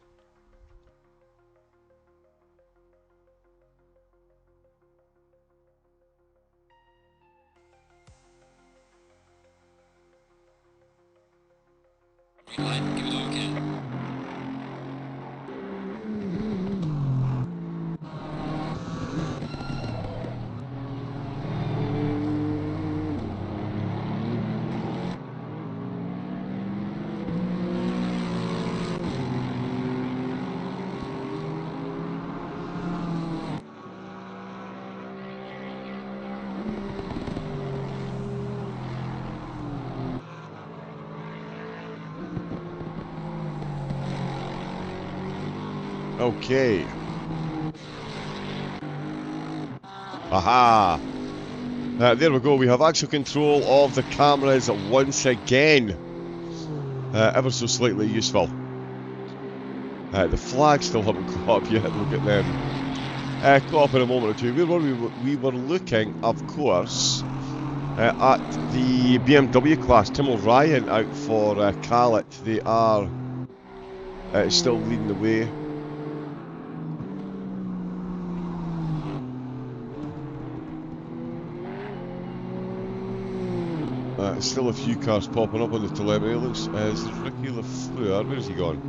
Rewind, give it all again. Okay. Aha! There we go, we have actual control of the cameras once again. Ever so slightly useful. The flags still haven't caught up yet, we'll get them caught up in a moment or two. We were looking, of course, at the BMW class. Tim O'Ryan out for Khaled. They are still leading the way. Still a few cars popping up on the telemetry. Looks as Ricky Lafleur. Where's he gone?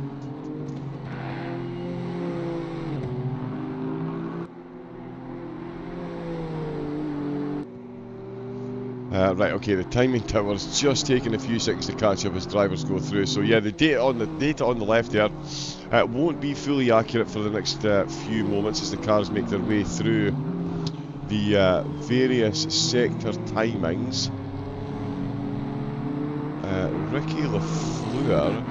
Right, okay, the timing tower's just taking a few seconds to catch up as drivers go through. So yeah, the data on the left there won't be fully accurate for the next few moments as the cars make their way through the various sector timings. Ricky Lafleur.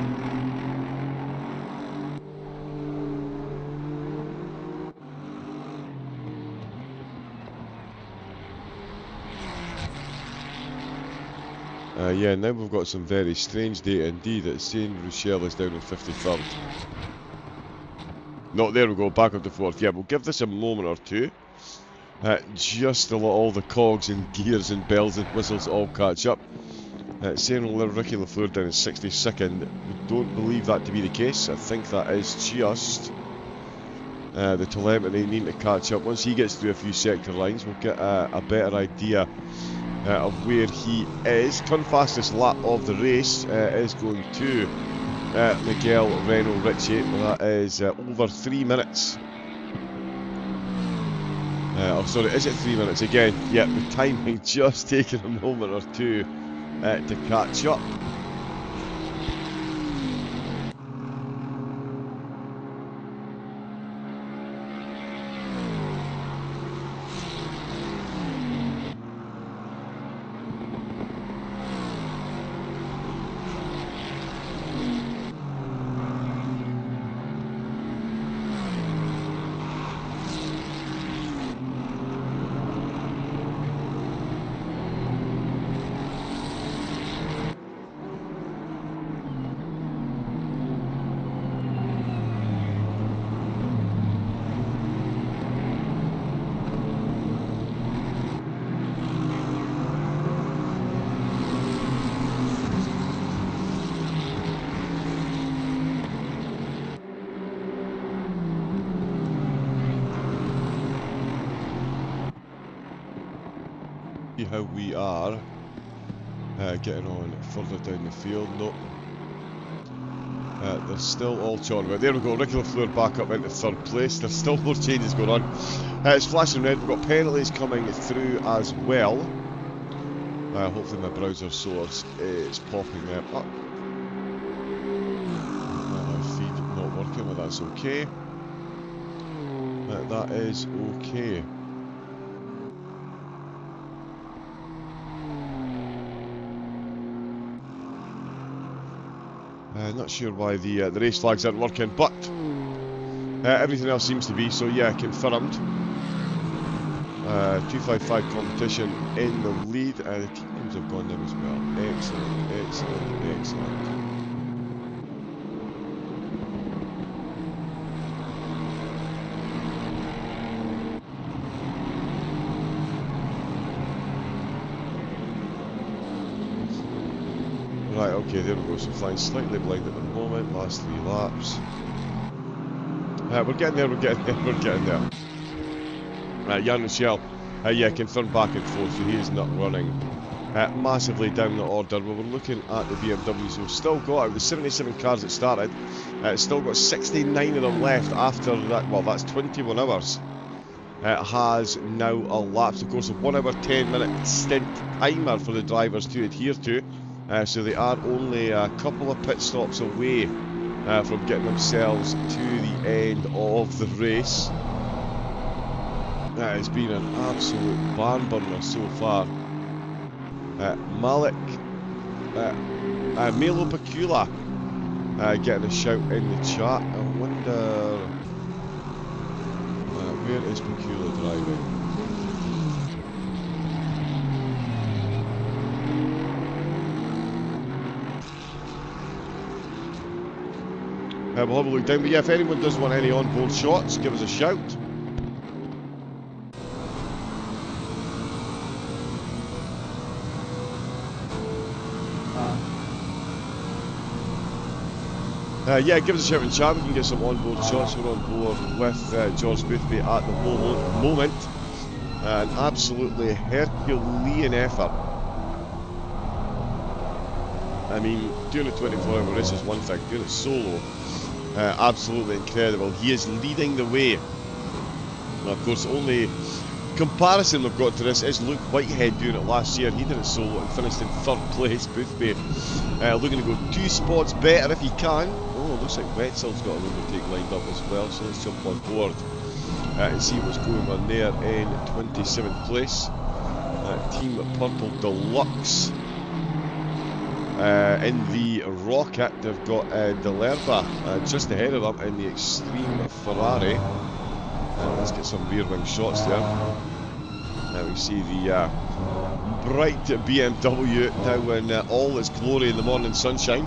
Yeah, now we've got some very strange data indeed. It's saying Rochelle is down in 53rd. No, there we go, back up to 4th. Yeah, we'll give this a moment or two. Just to let all the cogs and gears and bells and whistles all catch up. Saying Ricky Lafleur down in 62nd. We don't believe that to be the case. I think that is just the telemetry needing to catch up. Once he gets through a few sector lines, we'll get a better idea of where he is. Current fastest lap of the race is going to Miguel Reno Ritchie. That is over 3 minutes. Oh, sorry, is it 3 minutes again? Yep, the timing just taking a moment or two to catch up. see how we are getting on further down the field. Nope. They're still all chorring about. There we go, Ricky Lafleur back up into third place. There's still more changes going on. It's flashing red. We've got penalties coming through as well. Hopefully my browser source is popping them up. Feed not working, but that's okay. That is okay. Not sure why the race flags aren't working, but everything else seems to be, so yeah, confirmed. 255 competition in the lead, and the team names have gone there as well. Excellent, excellent, excellent. Right, okay, there we go. So flying slightly blind at the moment. Last 3 laps. We're getting there, we're getting there, we're getting there. Right, Jan Michel, yeah, confirmed back and forth, so he is not running massively down the order. But we're looking at the BMWs. We've still got, out of the 77 cars that started, still got 69 of them left after that. Well, that's 21 hours. Has now elapsed. Of course, a 1 hour 10 minute stint timer for the drivers to adhere to. So they are only a couple of pit stops away from getting themselves to the end of the race. It's been an absolute barn burner so far. Malik Melo Pacula getting a shout in the chat. I wonder where is Pacula driving? We'll have a look down, but yeah, if anyone does want any onboard shots, give us a shout. Yeah, give us a shout in chat, we can get some onboard shots. We're on board with George Boothby at the moment. An absolutely Herculean effort. I mean, doing a 24-hour race is one thing, doing it solo, absolutely incredible. He is leading the way. And of course, the only comparison we've got to this is Luke Whitehead doing it last year. He did it solo and finished in 3rd place. Boothby looking to go 2 spots better if he can. Oh, looks like Wetzel's got an overtake lined up as well, so let's jump on board and see what's going on there in 27th place. Team Purple Deluxe. In the Rocket, they've got Delerba just ahead of them in the Extreme Ferrari. Let's get some rear wing shots there. Now we see the bright BMW now in all its glory in the morning sunshine.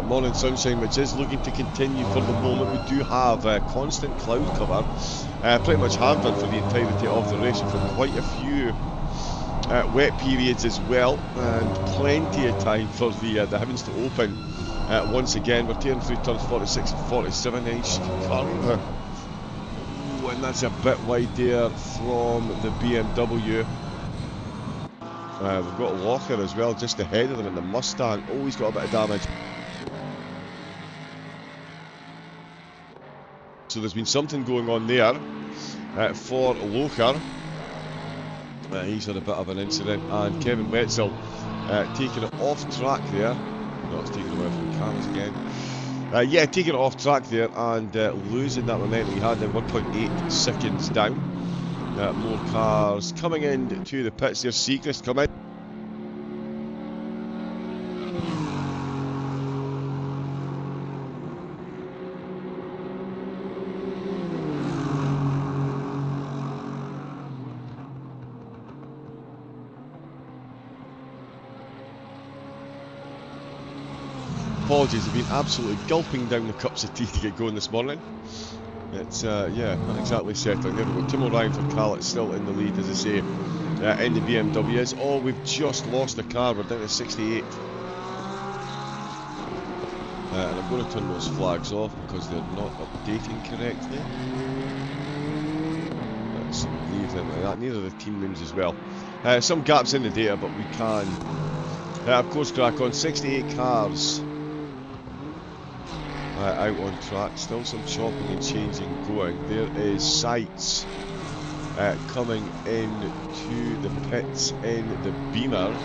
Morning sunshine, which is looking to continue for the moment. We do have constant cloud cover, pretty much have done for the entirety of the race, for quite a few wet periods as well, and plenty of time for the heavens to open once again. We're tearing through turns 46 and 47 inch corner. And that's a bit wide there from the BMW. We've got Walker as well just ahead of them in the Mustang. Oh, he's got a bit of damage. So there's been something going on there for Locher. He's had a bit of an incident, and Kevin Wetzel taking it off track there. No, it's taking away from the cameras again. Yeah, taking it off track there and losing that momentum. He had then 1.8 seconds down. More cars coming in to the pits. There's Seacrest coming. Apologies, I've been absolutely gulping down the cups of tea to get going this morning. It's, yeah, not exactly settling. There we go. Tim O'Ryan for Khaled still in the lead, as I say, in the BMWs. Oh, we've just lost a car. We're down to 68. And I'm going to turn those flags off because they're not updating correctly. That's some anything like that. Neither the team names as well. Some gaps in the data, but we can, of course, crack on. 68 cars out on track. Still some chopping and changing going. There is Sights coming into the pits in the Beamer.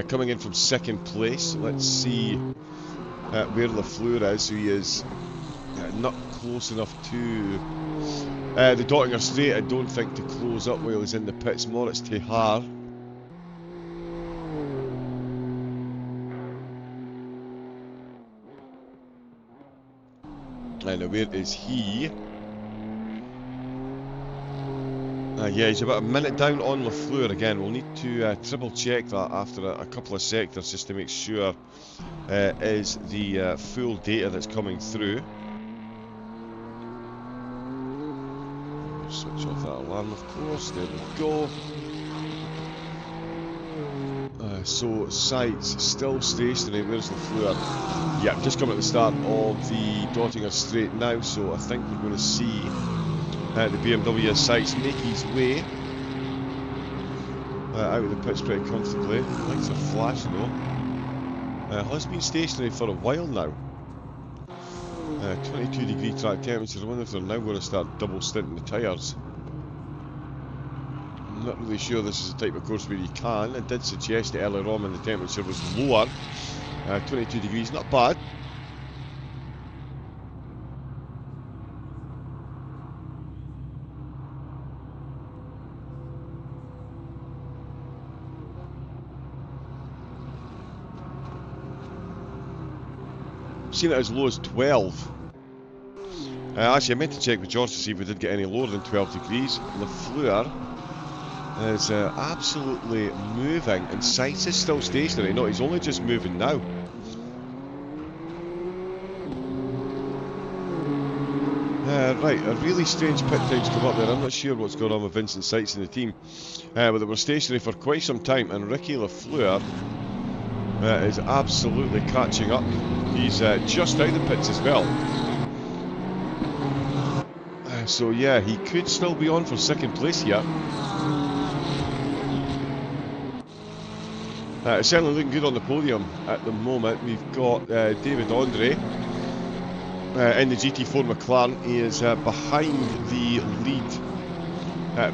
Coming in from second place. Let's see where Lafleur is. So he is not close enough to the Dottinger Straight, I don't think, to close up while he's in the pits. Moritz Tehar. And where is he? Yeah, he's about a minute down on Lafleur again. We'll need to triple check that after a couple of sectors just to make sure is the full data that's coming through. Switch off that alarm, of course. There we go. So Sights still stationary. Where's Lafleur? Yeah, just coming at the start of the Dottinger Straight now. So I think we're going to see the BMW Sights make his way out of the pits pretty comfortably. Lights are flashing though. Has been stationary for a while now. 22 degree track temperature. I wonder if they're now going to start double stinting the tyres. I'm not really sure this is the type of course where you can. It did suggest that earlier on when the temperature was lower. 22 degrees, not bad. Seen it as low as 12. Actually, I meant to check with George to see if we did get any lower than 12 degrees. Lafleur is absolutely moving, and Sights is still stationary. No, he's only just moving now. Right, a really strange pit times come up there. I'm not sure what's going on with Vincent Sights and the team, but they were stationary for quite some time, and Ricky Lafleur is absolutely catching up. He's just out of the pits as well. So yeah, he could still be on for second place here. It's certainly looking good on the podium at the moment. We've got David Andre in the GT4 McLaren. He is behind the lead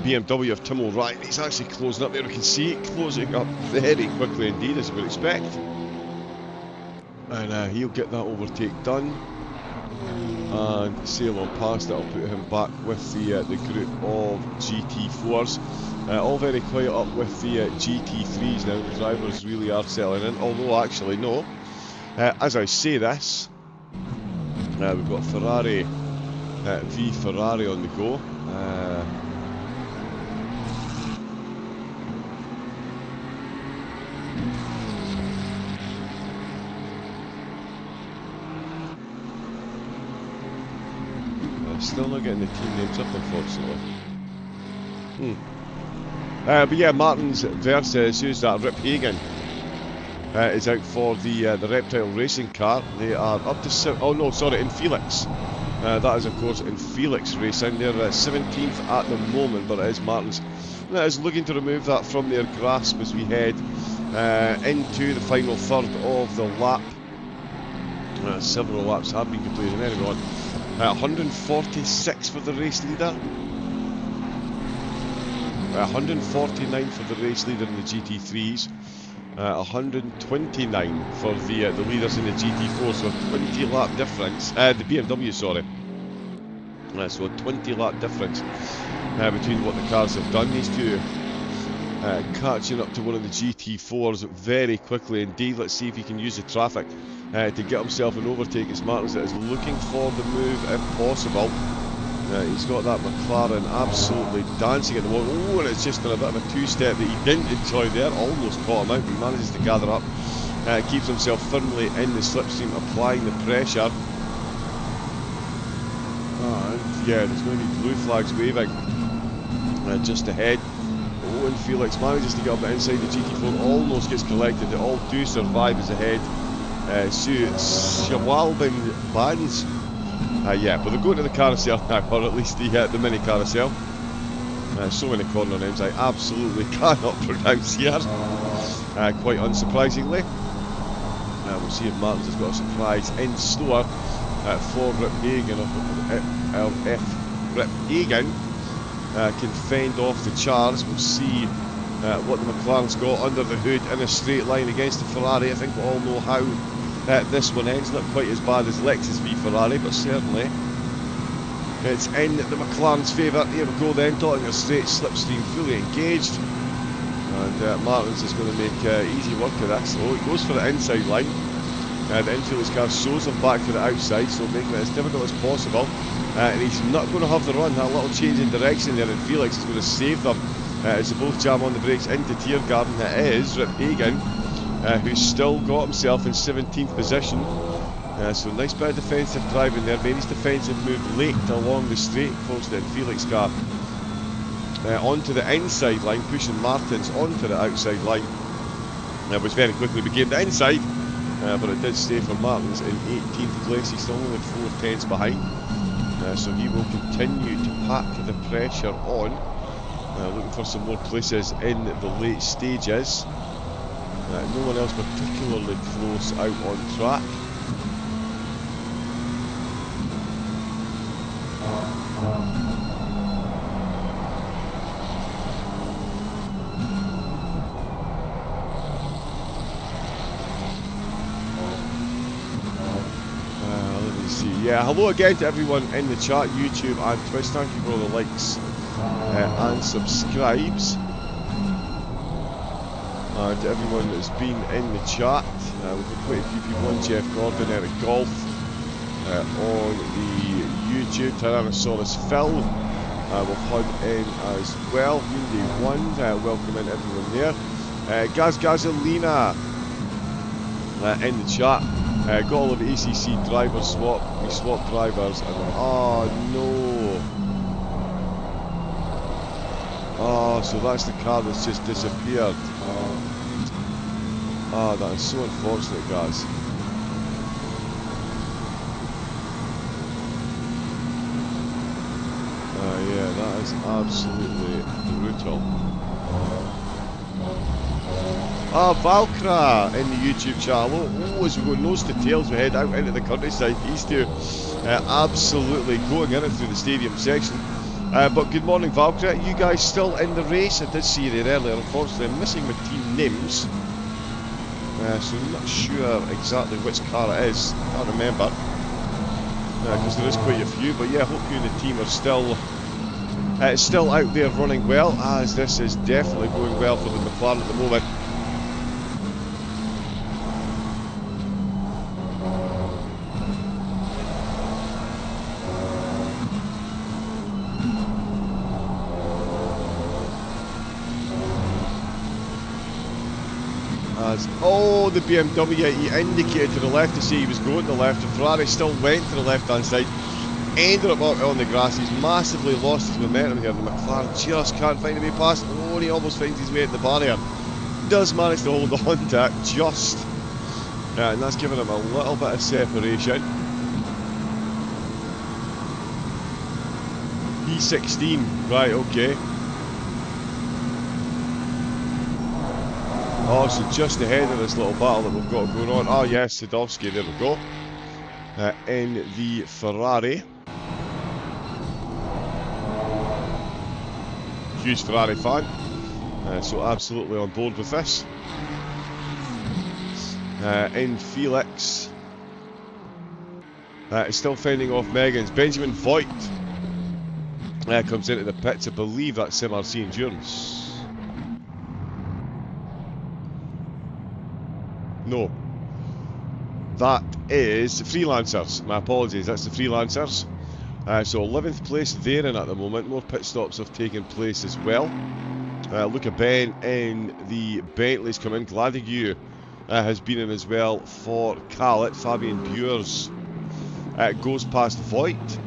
BMW of Tim O'Ryan. He's actually closing up there. We can see it closing up very quickly indeed, as you would expect. And he'll get that overtake done and sail on past it. I'll put him back with the group of GT4s. All very quiet up with the GT3s now. The drivers really are settling in, although actually no. As I say this, we've got Ferrari v Ferrari on the go. Still not getting the team names up, unfortunately. But yeah, Martins versus, who's that? Rip Hagen is out for the Reptile Racing car. They are up to oh no, sorry, in Felix. That is of course in Felix Racing. They're 17th at the moment, but it is Martins that is looking to remove that from their grasp as we head into the final third of the lap. Several laps have been completed, and anyway on. 146 for the race leader. 149 for the race leader in the GT3s. 129 for the leaders in the GT4. So a 20 lap difference. The BMW, sorry. So a 20 lap difference between what the cars have done. These two catching up to one of the GT4s very quickly indeed. Let's see if he can use the traffic to get himself an overtake. As Martins that is looking for the move if possible. He's got that McLaren absolutely dancing at the moment. Oh, and it's just done a bit of a two-step that he didn't enjoy there. Almost caught him out, but he manages to gather up. Keeps himself firmly in the slipstream, applying the pressure. And yeah, there's going to be blue flags waving just ahead. Oh, and Felix manages to get up inside the GT4, almost gets collected. They all do survive as ahead. Schwalben Bands Yeah, but they're going to the carousel now, or at least the mini carousel. So many corner names I absolutely cannot pronounce here, quite unsurprisingly. We'll see if Martins has got a surprise in store for Rip Hagen, if Rip Hagen can fend off the Charles. We'll see what the McLaren's got under the hood in a straight line against the Ferrari. I think we all know how this one ends. Not quite as bad as Lexus v Ferrari, but certainly it's in the McLaren's favour. Here we go then, talking a straight slipstream, fully engaged. And Martins is going to make easy work of this. Oh, he goes for the inside line. The infield car shows him back for the outside, so making it as difficult as possible. And he's not going to have the run. That little change in direction there, and Felix is going to save them as they both jam on the brakes into Tiergarten. It is Rip Hagen who's still got himself in 17th position. So nice bit of defensive driving there. Made his defensive move late along the straight, forced it in Felix car onto the inside line, pushing Martins onto the outside line, which very quickly became the inside, but it did stay for Martins in 18th place. He's still only 4 tenths behind, so he will continue to pack the pressure on, looking for some more places in the late stages. No one else particularly close out on track. Let me see. Yeah, hello again to everyone in the chat, YouTube and Twitch. Thank you for all the likes and subscribes. And to everyone that's been in the chat, we've got quite a few people on. Jeff Gordon, Eric Golf on the YouTube, Tyrannosaurus Phil, we've had in as well. Hyundai 1, welcome in everyone there. Gazgalina in the chat, got all of ACC driver swap. We swapped drivers and oh no. Oh, so that's the car that's just disappeared. Oh, that is so unfortunate, guys. Yeah, that is absolutely brutal. Valkra in the YouTube channel. Oh, as we go nose to tails, we head out into the countryside. These two absolutely going in it through the stadium section. But good morning, Valkyrie. You guys still in the race? I did see you there earlier. Unfortunately, I'm missing my team names. So I'm not sure exactly which car it is. I can't remember. Because there is quite a few. But yeah, I hope you and the team are still out there running well, as this is definitely going well for the McLaren at the moment. Oh, the BMW, he indicated to the left to say he was going to the left. The Ferrari still went to the left hand side, ended up on the grass. He's massively lost his momentum here. The McLaren just can't find a way past. Oh, he almost finds his way at the barrier. Does manage to hold on to it just, and that's giving him a little bit of separation. P16, right, okay. Oh, so just ahead of this little battle that we've got going on. Oh yes, Sadowski, there we go. In the Ferrari. Huge Ferrari fan. So absolutely on board with this. In Felix. Still fending off Megan's. Benjamin Voigt comes into the pits. I believe that's MRC Endurance. No, that is Freelancers. My apologies, that's the Freelancers. So 11th place there in at the moment. More pit stops have taken place as well. Luca Ben in the Bentley's come in. Gladigue has been in as well for Khaled. Fabian Bures goes past Voigt.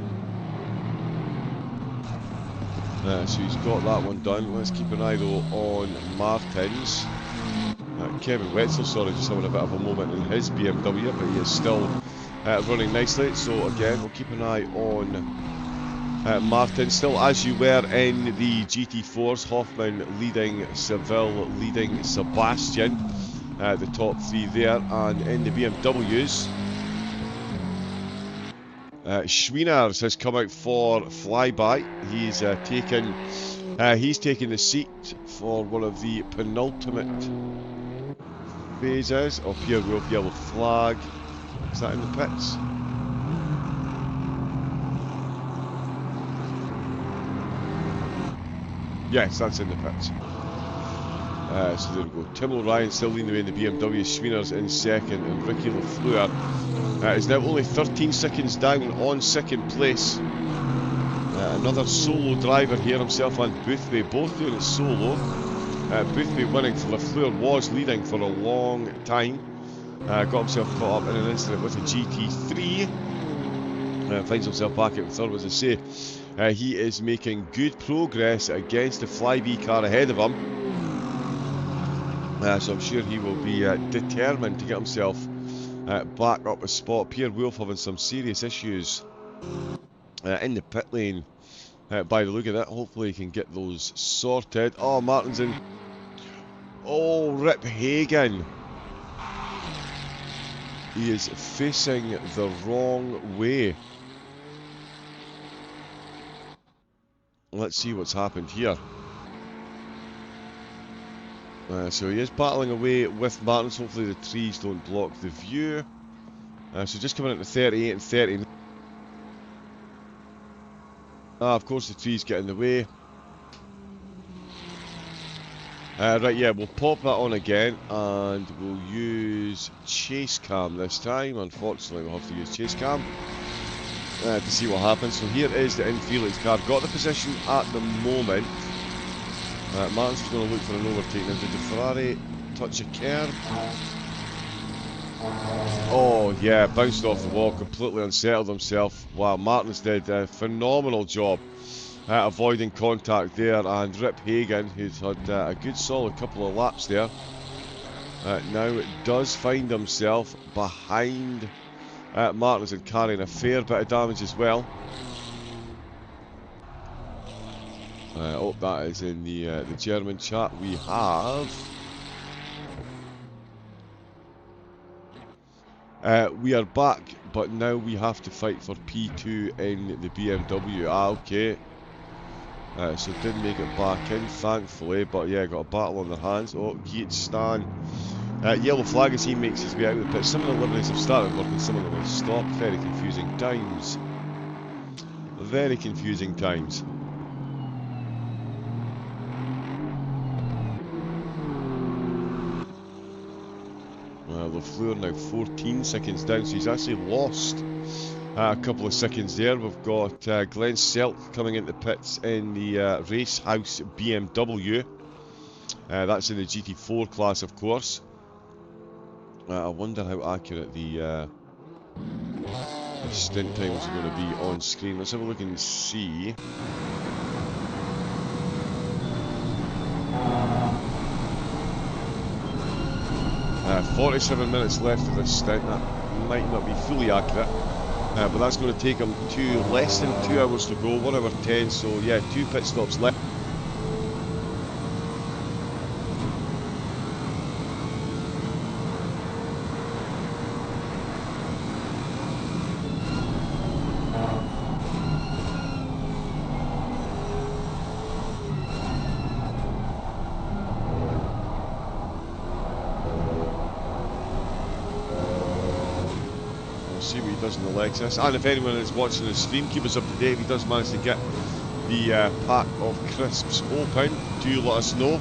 So he's got that one done. Let's keep an eye though on Martins. Kevin Wetzel, sorry, just having a bit of a moment in his BMW, but he is still running nicely. So again, we'll keep an eye on Martin. Still as you were in the GT4s, Hoffman leading, Seville leading, Sebastian, the top three there. And in the BMWs, Schwieners has come out for flyby. He's taken the seat for one of the penultimate phases. Pierre Wolf, yellow flag. Is that in the pits? Yes, that's in the pits. So there we go. Tim O'Ryan still leading the way in the BMW. Schwieners in second, and Ricky Lafleur is now only 13 seconds down on second place. Another solo driver here, himself and Boothby, both doing it solo. Boothby winning for Lafleur, was leading for a long time. Got himself caught up in an incident with a GT3. Finds himself back at third, as I say. He is making good progress against the Flyby car ahead of him. So I'm sure he will be determined to get himself back up a spot. Pierre Wolf having some serious issues in the pit lane by the look of it. Hopefully he can get those sorted. Oh, Martin's in. Oh, Rip Hagen. He is facing the wrong way. Let's see what's happened here. So he is battling away with Martins. Hopefully the trees don't block the view. So just coming into 38 and 30. Of course the trees get in the way. Right, yeah, we'll pop that on again, and we'll use chase cam this time. Unfortunately, we'll have to use chase cam to see what happens. So here is the Felix car. Got the position at the moment. Martin's going to look for an overtake. Now, did the Ferrari touch a curb? Oh, yeah, bounced off the wall, completely unsettled himself. Wow, Martin's did a phenomenal job avoiding contact there, and Rip Hagen, who's had a good solid couple of laps there, now does find himself behind Martins and carrying a fair bit of damage as well. Oh, that is in the German chat. We have we are back, but now we have to fight for P2 in the BMW. Okay. So didn't make it back in, thankfully, but yeah, got a battle on their hands. Oh, Geet Stan. Yellow flag as he makes his way out of the pit. Some of the liveries have started working, some of them have stopped. Very confusing times. Very confusing times. Lafleur now 14 seconds down, so he's actually lost a couple of seconds there. We've got Glenn Selk coming into pits in the Race House BMW. That's in the GT4 class, of course. I wonder how accurate the stint times are going to be on screen. Let's have a look and see. 47 minutes left of this stint. That might not be fully accurate, but that's going to take him to less than 2 hours to go, 1 hour 10, so yeah, 2 pit stops left. See what he does in the Lexus, and if anyone is watching the stream, keep us up to date. If he does manage to get the pack of crisps open, do let us know.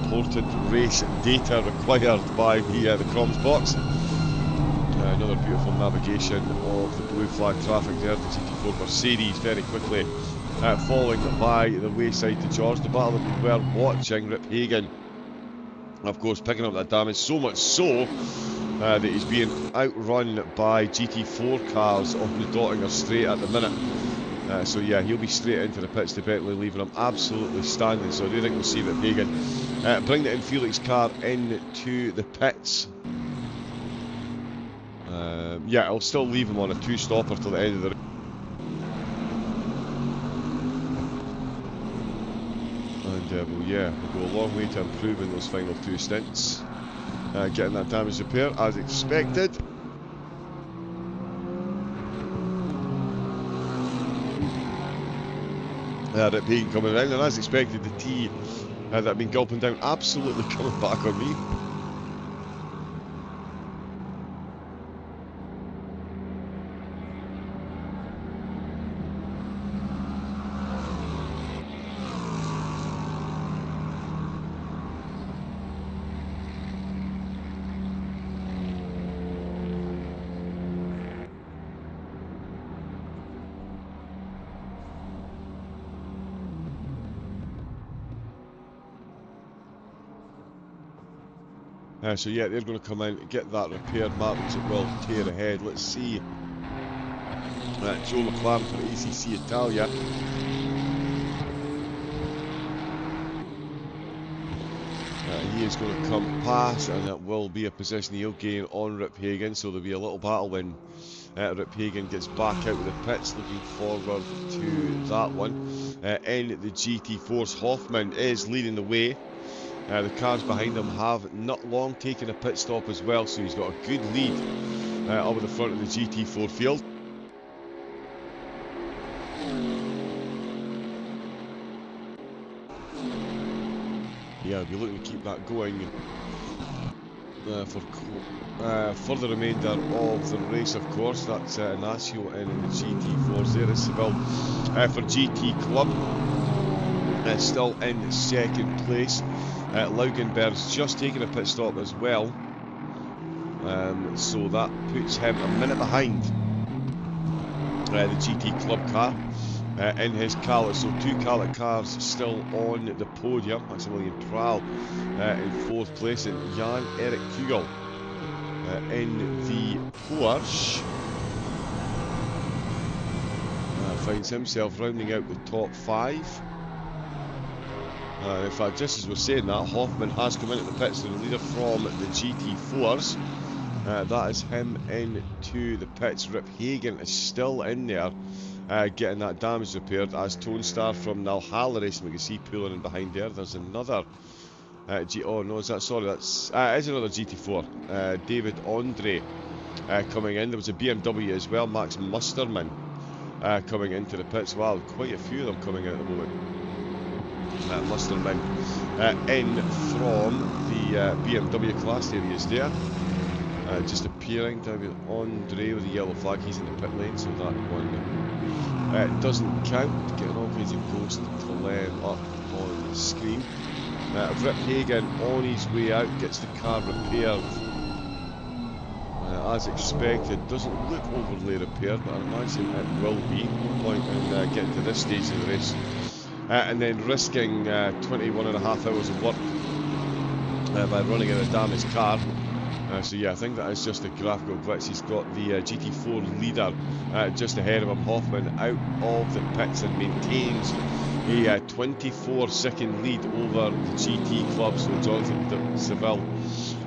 Ported race data required by the comms box. Another beautiful navigation of the blue flag traffic there. The GT4 Mercedes very quickly falling by the wayside to George. The battle that we were watching, Rip Hagen, of course, picking up that damage, so much so that he's being outrun by GT4 cars on the Dottinger straight at the minute. So yeah, he'll be straight into the pits to Bentley, leaving him absolutely standing. So I do think we'll see Rip Hagen bring the Felix car into the pits. Yeah, I'll still leave him on a 2-stopper till the end of the race. And we'll go a long way to improving those final 2 stints. Getting that damage repair as expected. Rip Hagen coming around, and as expected, the T that had been gulping down absolutely coming back on me. So yeah, they're going to come in, get that repaired. Martins it will tear ahead. Let's see. Joe McLaren for ACC Italia. He is going to come past, and that will be a position he'll gain on Rip Hagen. So there'll be a little battle when Rip Hagen gets back out of the pits, looking forward to that one. In the GT4s, Hoffman is leading the way. The cars behind him have not long taken a pit stop as well, so he's got a good lead over the front of the GT4 field. Yeah, I'll be looking to keep that going for the remainder of the race, of course. That's Inacio in the GT4s. There is Seville for GT Club. Still in second place. Laugenberg's just taken a pit stop as well, so that puts him a minute behind the GT Club car in his Cala. So 2 Cala cars still on the podium. Maximilian Prahl in 4th place, and Jan-Erik Kugel in the Porsche finds himself rounding out the top 5. In fact, just as we're saying that, Hoffman has come into the pits, the leader from the GT4s. That is him into the pits. Rip Hagen is still in there, getting that damage repaired, as Tone Star from Nalhalla Racing, we can see pulling in behind there. There's another oh no, is that, sorry, that's is another GT4. David Andre coming in. There was a BMW as well, Max Musterman coming into the pits. Wow, quite a few of them coming in at the moment. Musterman in from the BMW class. There he is there. Just appearing. David Andre with the yellow flag. He's in the pit lane, so that one doesn't count. Getting all kinds of ghost climb up on the screen. Rip Hagen on his way out, gets the car repaired. As expected, doesn't look overly repaired, but I imagine it will be. No point in getting to this stage of the race. And then risking 21.5 hours of work by running in a damaged car. So yeah, I think that is just a graphical glitch. He's got the GT4 leader just ahead of him. Hoffman out of the pits and maintains a 24-second lead over the GT Club. So Jonathan Seville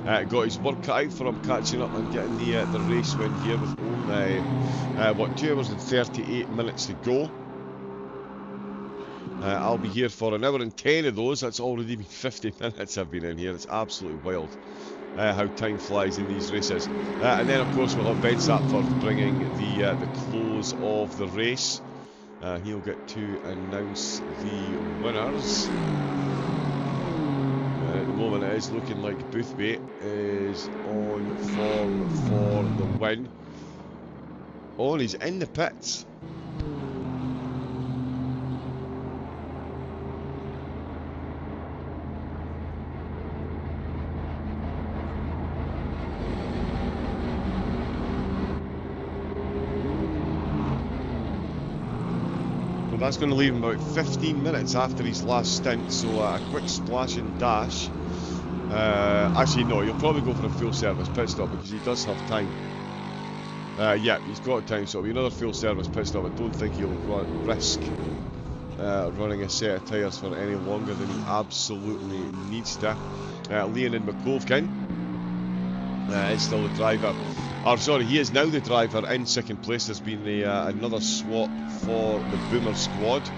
got his work cut out for him, catching up and getting the race win here with only 2 hours and 38 minutes to go. I'll be here for an hour and 10 of those. That's already been 50 minutes I've been in here. It's absolutely wild how time flies in these races. And then of course we'll have Ben Sapford bringing the close of the race. He'll get to announce the winners. At the moment it is looking like Boothby is on form for the win. Oh, and he's in the pits. That's going to leave him about 15 minutes after his last stint, so a quick splash and dash. Actually, no, he'll probably go for a full service pit stop because he does have time. Yeah, he's got time, so it'll be another full service pit stop. I don't think he'll risk running a set of tyres for any longer than he absolutely needs to. Leonid Makovkin is still the driver Or sorry, he is now the driver in second place. There's been another swap for the Boomer squad.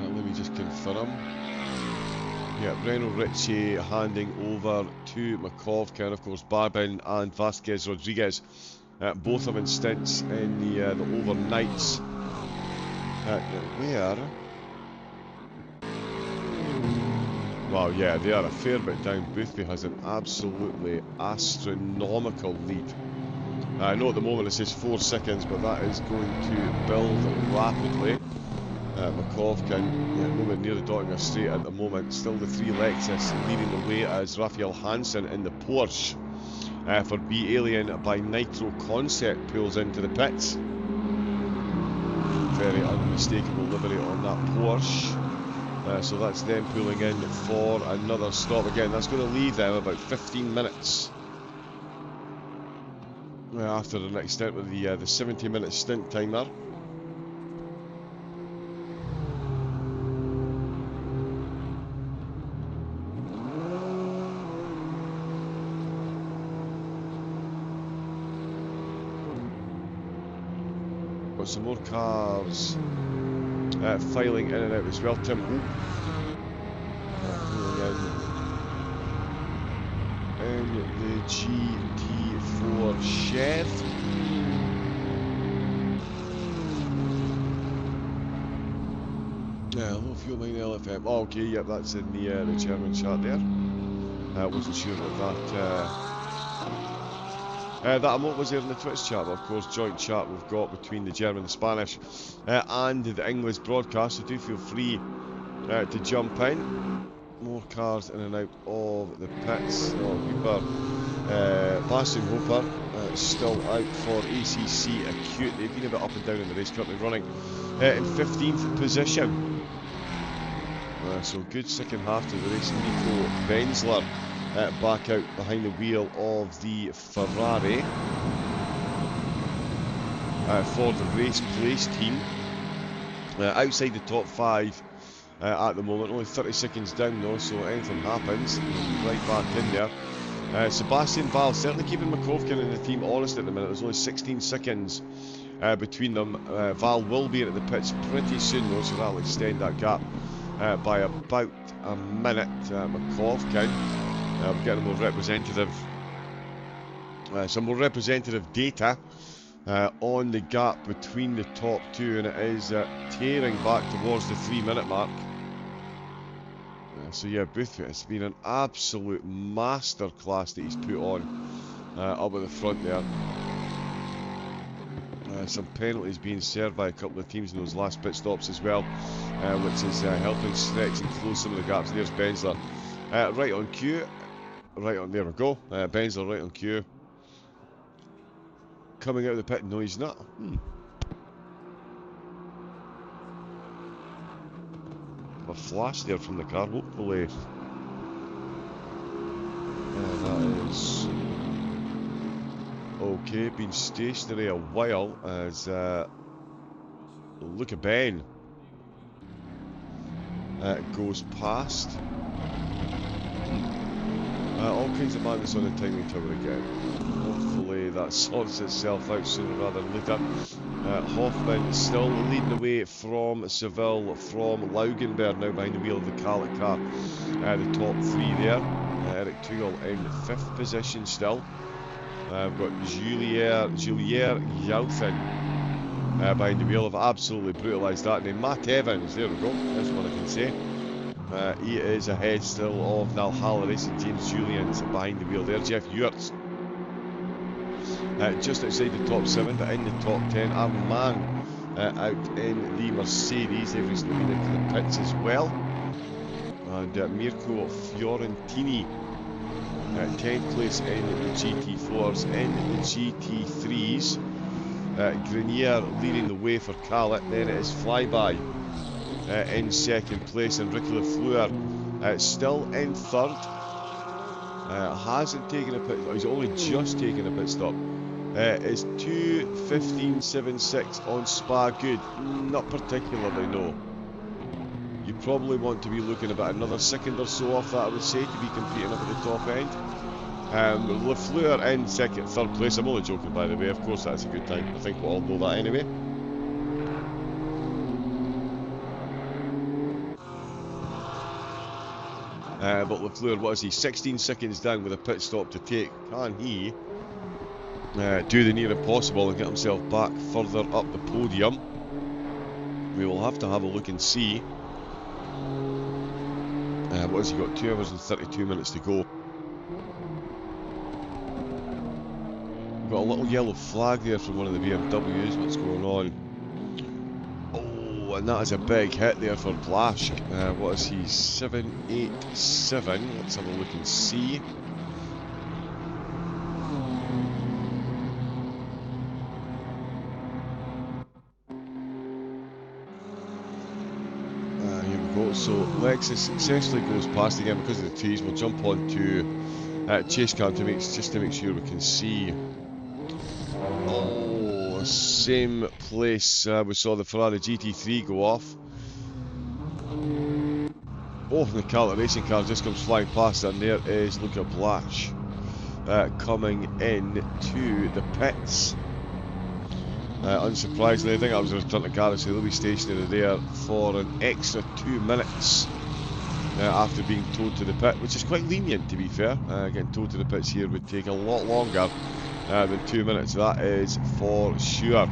Let me just confirm. Yeah, Breno Ritchie handing over to Makovka, of course Barbin and Vasquez Rodriguez. Both of them in stints in the overnights. Where? Well, yeah, they are a fair bit down. Boothby has an absolutely astronomical lead. I know at the moment it says 4 seconds, but that is going to build rapidly. Makovka, nowhere near the Dottinger straight at the moment. Still the 3 Lexus leading the way as Raphael Hansen in the Porsche for B Alien by Nitro Concept pulls into the pits. Very unmistakable livery on that Porsche. So that's them pulling in for another stop. Again, that's going to leave them about 15 minutes after the next stint with the 70-minute stint timer. Got some more cars filing in and out as well. Tim Hope in the GT4 Chev. Low fuel line LFM. Oh, okay, yep, that's in the German chart there. I wasn't sure what that emote was there in the Twitch chat, but of course joint chat we've got between the German, the Spanish and the English broadcast, so do feel free to jump in. More cars in and out of the pits. Hooper, Bastian Hooper still out for ACC Acute. They've been a bit up and down in the race, currently running in 15th position. So good second half to the race. Nico Benzler back out behind the wheel of the Ferrari for the race place team. Outside the top 5 at the moment, only 30 seconds down though, so anything happens, right back in there. Sebastian Val certainly keeping Makovkin and the team honest at the minute. There's only 16 seconds between them. Val will be at the pits pretty soon though, so that'll extend that gap by about a minute. Makovkin, we're getting more representative, some more representative data on the gap between the top 2, and it is tearing back towards the 3-minute mark. So yeah, Boothby, it's been an absolute masterclass that he's put on up at the front there. Some penalties being served by a couple of teams in those last pit stops as well, which is helping stretch and close some of the gaps. There's Benzler right on cue, right on, there we go, Benzler right on cue. Coming out of the pit, no he's not. A flash there from the car, hopefully that is okay. Been stationary a while as Luca Ben goes past. All kinds of madness on the timing tower again. Hopefully that sorts itself out sooner rather than later. Hoffman still leading the way from Seville, from Laugenberg now behind the wheel of the Calet car. The top 3 there. Eric Tugel in 5th position still. We've got Julier Youthen behind the wheel. Have absolutely brutalised that. And Matt Evans, there we go, that's what I can say. He is ahead still of Valhalla Racing. James Julian's behind the wheel there. Jeff Ewart just outside the top 7, but in the top 10. Armand out in the Mercedes. They've recently been into the pits as well. And Mirko Fiorentini 10th place in the GT4s. In the GT3s, Grenier leading the way for Calet. Then it is Flyby in 2nd place, and Ricky Lafleur still in 3rd. Hasn't taken a pit, he's only just taken a pit stop. Is 2:15.76 on Spa good? Not particularly, no. You probably want to be looking about another second or so off that, I would say, to be competing up at the top end. Lafleur in third place. I'm only joking, by the way. Of course, that's a good time. I think we'll all know that anyway. But Lafleur, what is he? 16 seconds down with a pit stop to take. Can he do the near impossible and get himself back further up the podium? We will have to have a look and see. What has he got? 2 hours and 32 minutes to go. We've got a little yellow flag there from one of the BMWs. What's going on? Oh, and that is a big hit there for Blaschke. What is he? 787. Let's have a look and see. So Lexus successfully goes past again because of the trees. We'll jump on to chase cam just to make sure we can see. Oh, same place we saw the Ferrari GT3 go off. Oh, the Carlton racing car just comes flying past, and there is Luca Blaschke coming in to the pits. Unsurprisingly, I think I was in front of garage, so they'll be stationary there for an extra 2 minutes after being towed to the pit, which is quite lenient, to be fair. Getting towed to the pits here would take a lot longer than 2 minutes, that is for sure.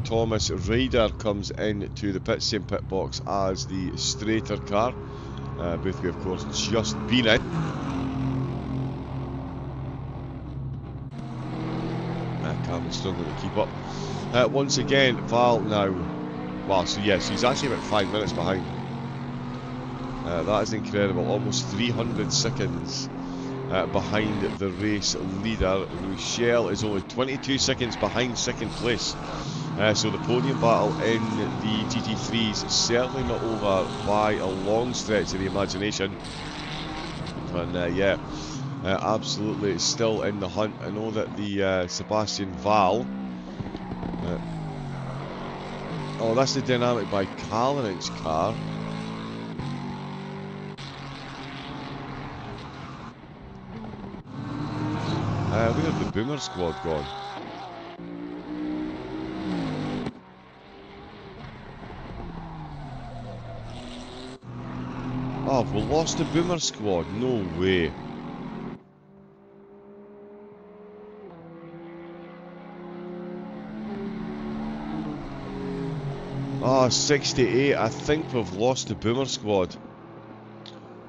Thomas Ryder comes into the same pit box as the straighter car. Both we, of course, just been in. Cameron's struggling to keep up. Once again, Val now. Well, so yes, he's actually about 5 minutes behind. That is incredible. Almost 300 seconds behind the race leader. Rochelle is only 22 seconds behind second place. So the podium battle in the GT3 is certainly not over by a long stretch of the imagination. And yeah. Absolutely still in the hunt. I know that the Sebastian Val. Oh, that's the dynamic by Kalinich's car. Where's the Boomer squad gone? Oh, we lost the Boomer squad. No way. Oh, 68. I think we've lost the Boomer squad.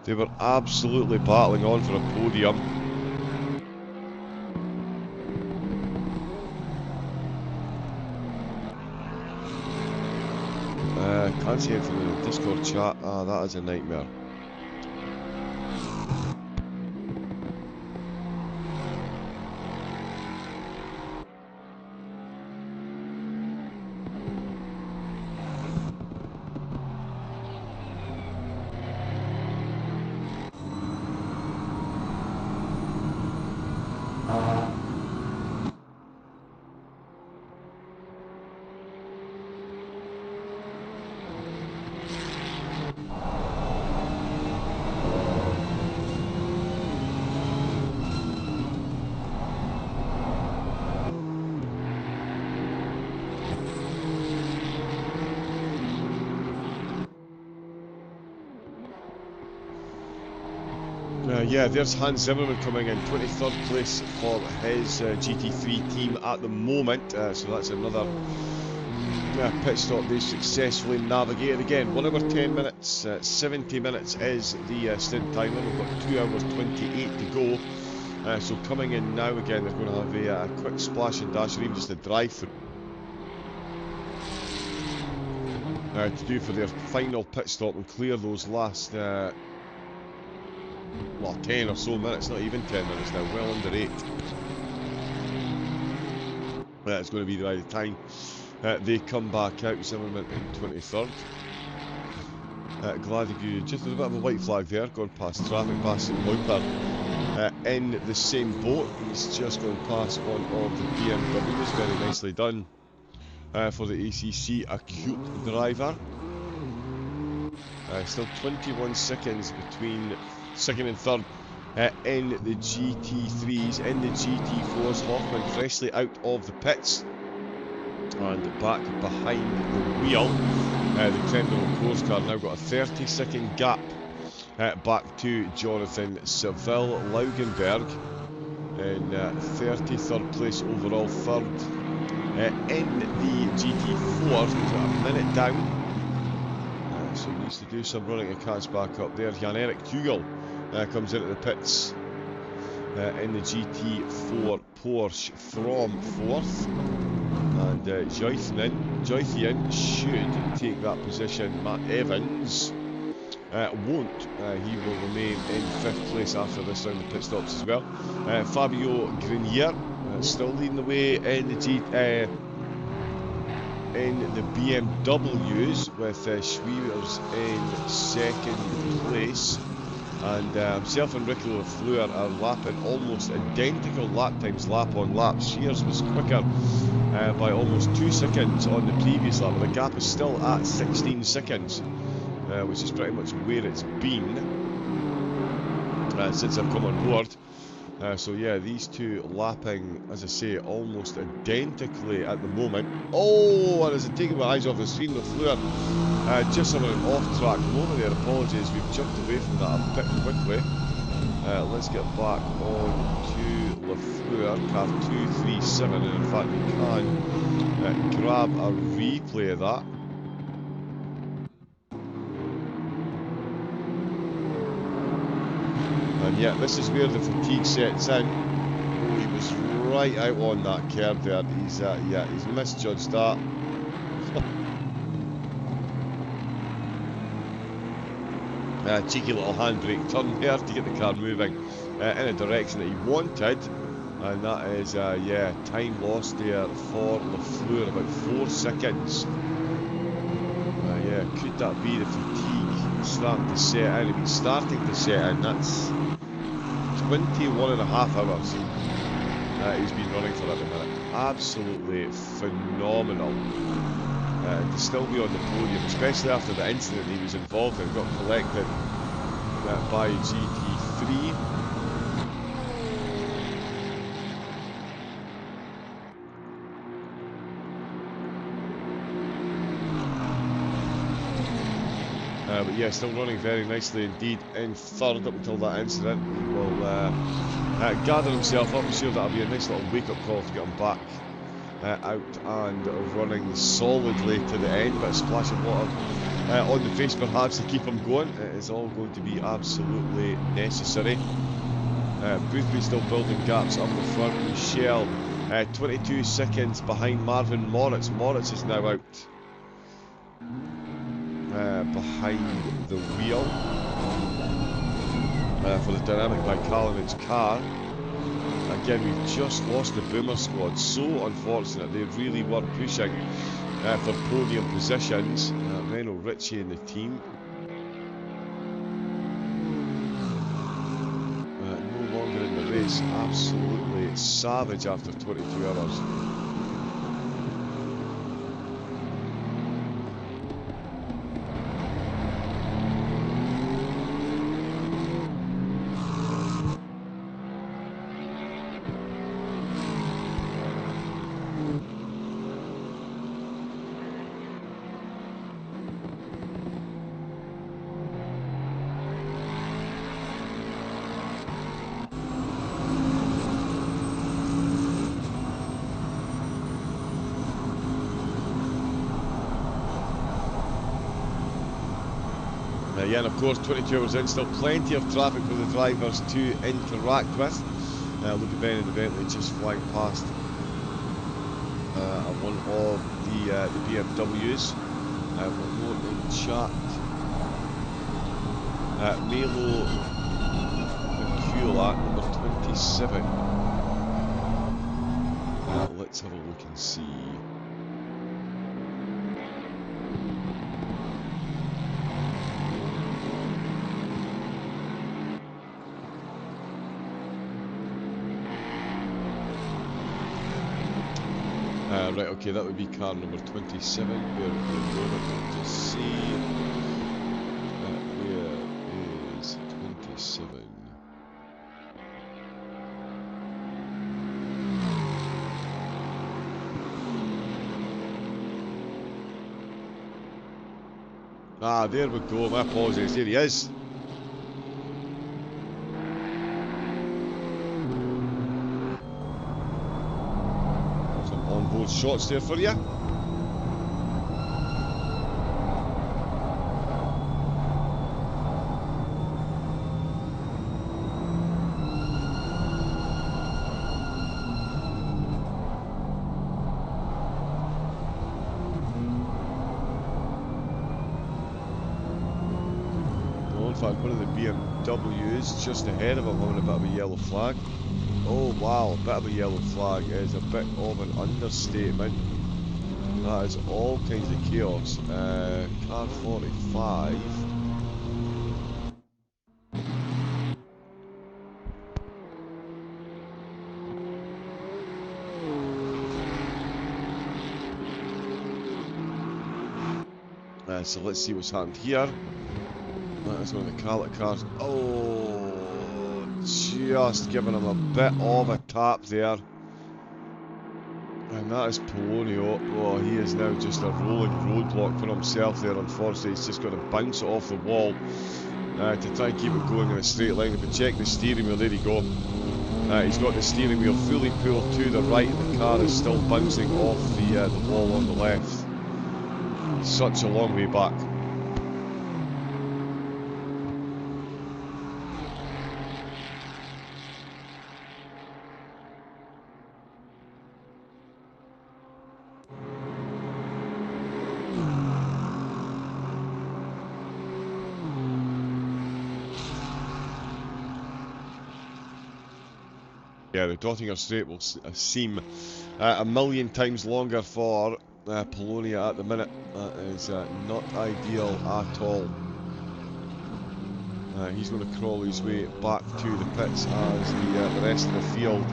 They were absolutely battling on for a podium. Can't see anything in the Discord chat. Ah, that is a nightmare. Yeah, there's Hans Zimmerman coming in 23rd place for his GT3 team at the moment. So that's another pit stop they've successfully navigated. Again, 1 hour 10 minutes, 70 minutes is the stint timer. We've got 2 hours 28 to go. So coming in now again, they're going to have a quick splash and dash, or even just a drive through. To do for their final pit stop and clear those last well, 10 or so minutes, not even 10 minutes now, well under 8. It's going to be by the time they come back out. Zimmerman in 23rd. Gladigue, just a bit of a white flag there, going past traffic, passing Looper. In the same boat, he's just going past one of the BMWs, very nicely done for the ACC acute driver. Still 21 seconds between second and third. in the GT3s. In the GT4s, Hoffman freshly out of the pits and back behind the wheel. The Crendon course car now got a 30-second gap back to Jonathan Seville. Laugenberg in 33rd place overall, third in the GT4. He's got a minute down, so he needs to do some running to catch back up there. Jan-Erik Hugel comes into the pits in the GT4 Porsche from 4th, and Joythian should take that position. Matt Evans won't. He will remain in 5th place after this round of pit stops as well. Fabio Grenier still leading the way in the BMWs, with Schwiers in 2nd place. And himself and Ricky Lafleur are lapping almost identical lap times, lap on lap. Shears was quicker by almost 2 seconds on the previous lap, but the gap is still at 16 seconds, which is pretty much where it's been since I've come on board. So yeah, these two lapping, as I say, almost identically at the moment. Oh, and as I take my eyes off the screen, Lafleur just having an off-track moment there. Apologies, we've jumped away from that a bit quickly. Let's get back on to Lafleur, car 237, and in fact we can grab a replay of that. And yeah, this is where the fatigue sets in. Oh, he was right out on that curb there. He's he's misjudged that. Cheeky little handbrake turn there to get the car moving in a direction that he wanted, and that is yeah, time lost there for Lafleur, about 4 seconds. Yeah, could that be the fatigue starting to set in? If it's starting to set in, that's 21.5 hours he's been running for at the minute. Absolutely phenomenal. To still be on the podium, especially after the incident he was involved in, got collected by GT3. But yeah, still running very nicely indeed in 3rd up until that incident. He will gather himself up. I'm sure that'll be a nice little wake-up call to get him back out and running solidly to the end. But a splash of water on the face perhaps to keep him going. It is all going to be absolutely necessary. Boothby still building gaps up the front. Michel 22 seconds behind Marvin Moritz. Moritz is now out behind the wheel for the dynamic Bicalonage car. Again, we've just lost the Boomer squad. So unfortunate. They really were pushing for podium positions. Reno Ritchie in the team. No longer in the race. Absolutely savage after 22 hours. Yeah, and of course 22 hours in, still plenty of traffic for the drivers to interact with. Look at Ben and the Bentley just flying past one of the BMWs. More in chat. Melo Macula, number 27. Let's have a look and see. Right, okay, that would be car number 27. Where we to see. Where is 27? Ah, there we go. My apologies. There he is. Some onboard shots there for you. In fact, one of the BMWs just ahead of him having a bit of a yellow flag. Oh wow, a bit of a yellow flag is a bit of an understatement. That is all kinds of chaos. Car 45. So let's see what's happened here. That's one of the Carlet cars. Oh, just giving him a bit of a tap there. And that is Polonio. Oh, he is now just a rolling roadblock for himself there. Unfortunately, he's just got to bounce it off the wall to try and keep it going in a straight line. If we check the steering wheel, there you go. He's got the steering wheel fully pulled to the right, and the car is still bouncing off the wall on the left. Such a long way back. Yeah, the Dottinger Straight will seem a million times longer for Polonia at the minute. That is not ideal at all. He's going to crawl his way back to the pits as the rest of the field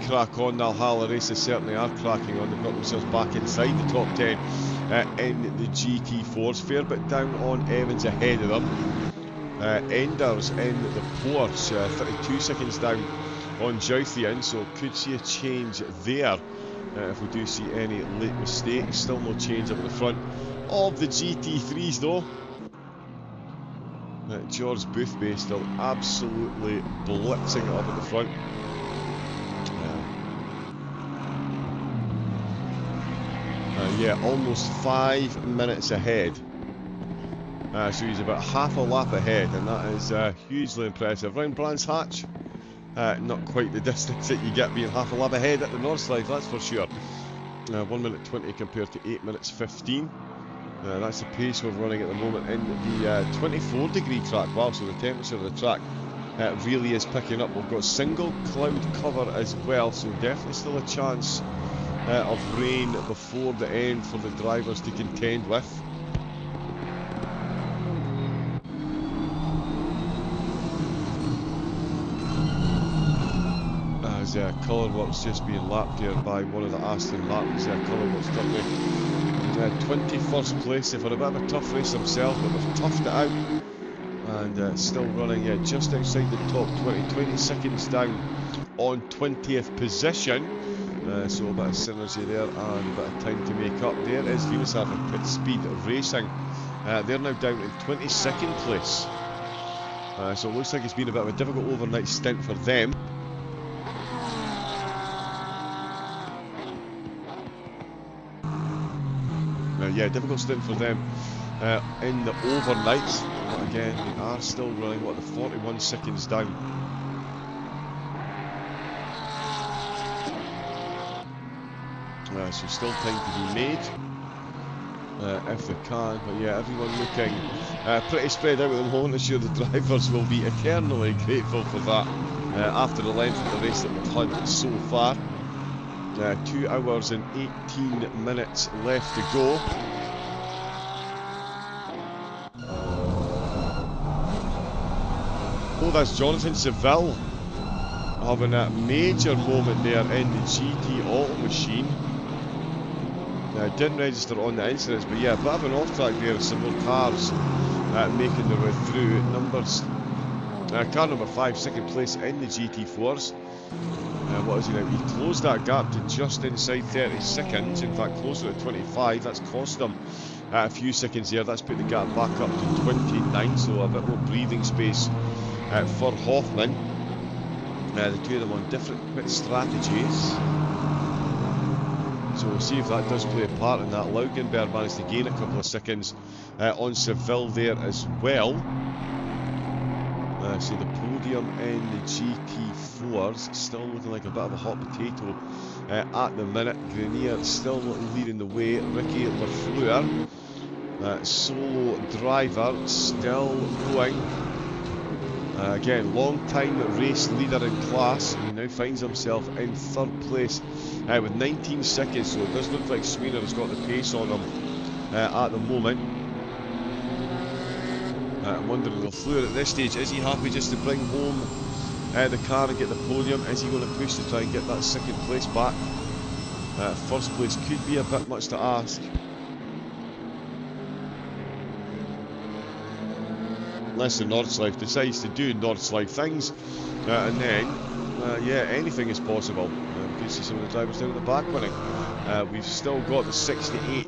crack on. Valhalla races certainly are cracking on. They've got themselves back inside the top 10 in the GT4s. Fair bit down on Evans ahead of them. Enders in the Porsche, 32 seconds down on Jouthian, so could see a change there if we do see any late mistakes. Still no change up at the front of the GT3s though. George Boothby still absolutely blitzing it up at the front. Yeah, almost 5 minutes ahead. So he's about half a lap ahead, and that is hugely impressive. Round Brands Hatch, not quite the distance that you get being half a lap ahead at the Nordschleife, that's for sure. 1 minute 20 compared to 8 minutes 15. That's the pace we're running at the moment in the 24 degree track. Wow, so the temperature of the track really is picking up. We've got single cloud cover as well, so definitely still a chance of rain before the end for the drivers to contend with. As Colourworks just being lapped here by one of the Aston Martins. Colourworks currently 21st place. They've had a bit of a tough race themselves, but they've toughed it out and still running just outside the top 20 seconds down on 20th position. So a bit of synergy there and a bit of time to make up. There is Venushaven Pit Speed Racing. They're now down in 22nd place. So it looks like it's been a bit of a difficult overnight stint for them. Yeah, difficult stint for them in the overnight. But again, they are still running, what, the 41 seconds down. So still time to be made if they can. But yeah, everyone looking pretty spread out at the moment. I'm sure the drivers will be eternally grateful for that after the length of the race that we've had so far. 2 hours and 18 minutes left to go. Oh, that's Jonathan Seville having a major moment there in the GT Auto Machine. Didn't register on the incidents, but yeah, a bit of an off track there. Some more cars making their way through. Car number 5, second place in the GT4s. What is he now? He closed that gap to just inside 30 seconds, in fact closer to 25. That's cost him a few seconds there. That's put the gap back up to 29, so a bit more breathing space for Hoffman. The two of them on different pit strategies. So we'll see if that does play a part in that. Laugenberg managed to gain a couple of seconds on Seville there as well. So the podium in the GT4s still looking like a bit of a hot potato at the minute. Grenier still leading the way. Ricky Lafleur, solo driver, still going. Again, long time race leader in class. He now finds himself in third place with 19 seconds, so it does look like Smeaner has got the pace on him at the moment. I'm wondering, Lafleur at this stage, is he happy just to bring home the car and get the podium? Is he going to push to try and get that second place back? First place could be a bit much to ask. Unless the Nordschleife decides to do Nordschleife things, and then, yeah, anything is possible. We can see some of the drivers down at the back winning. We've still got the 68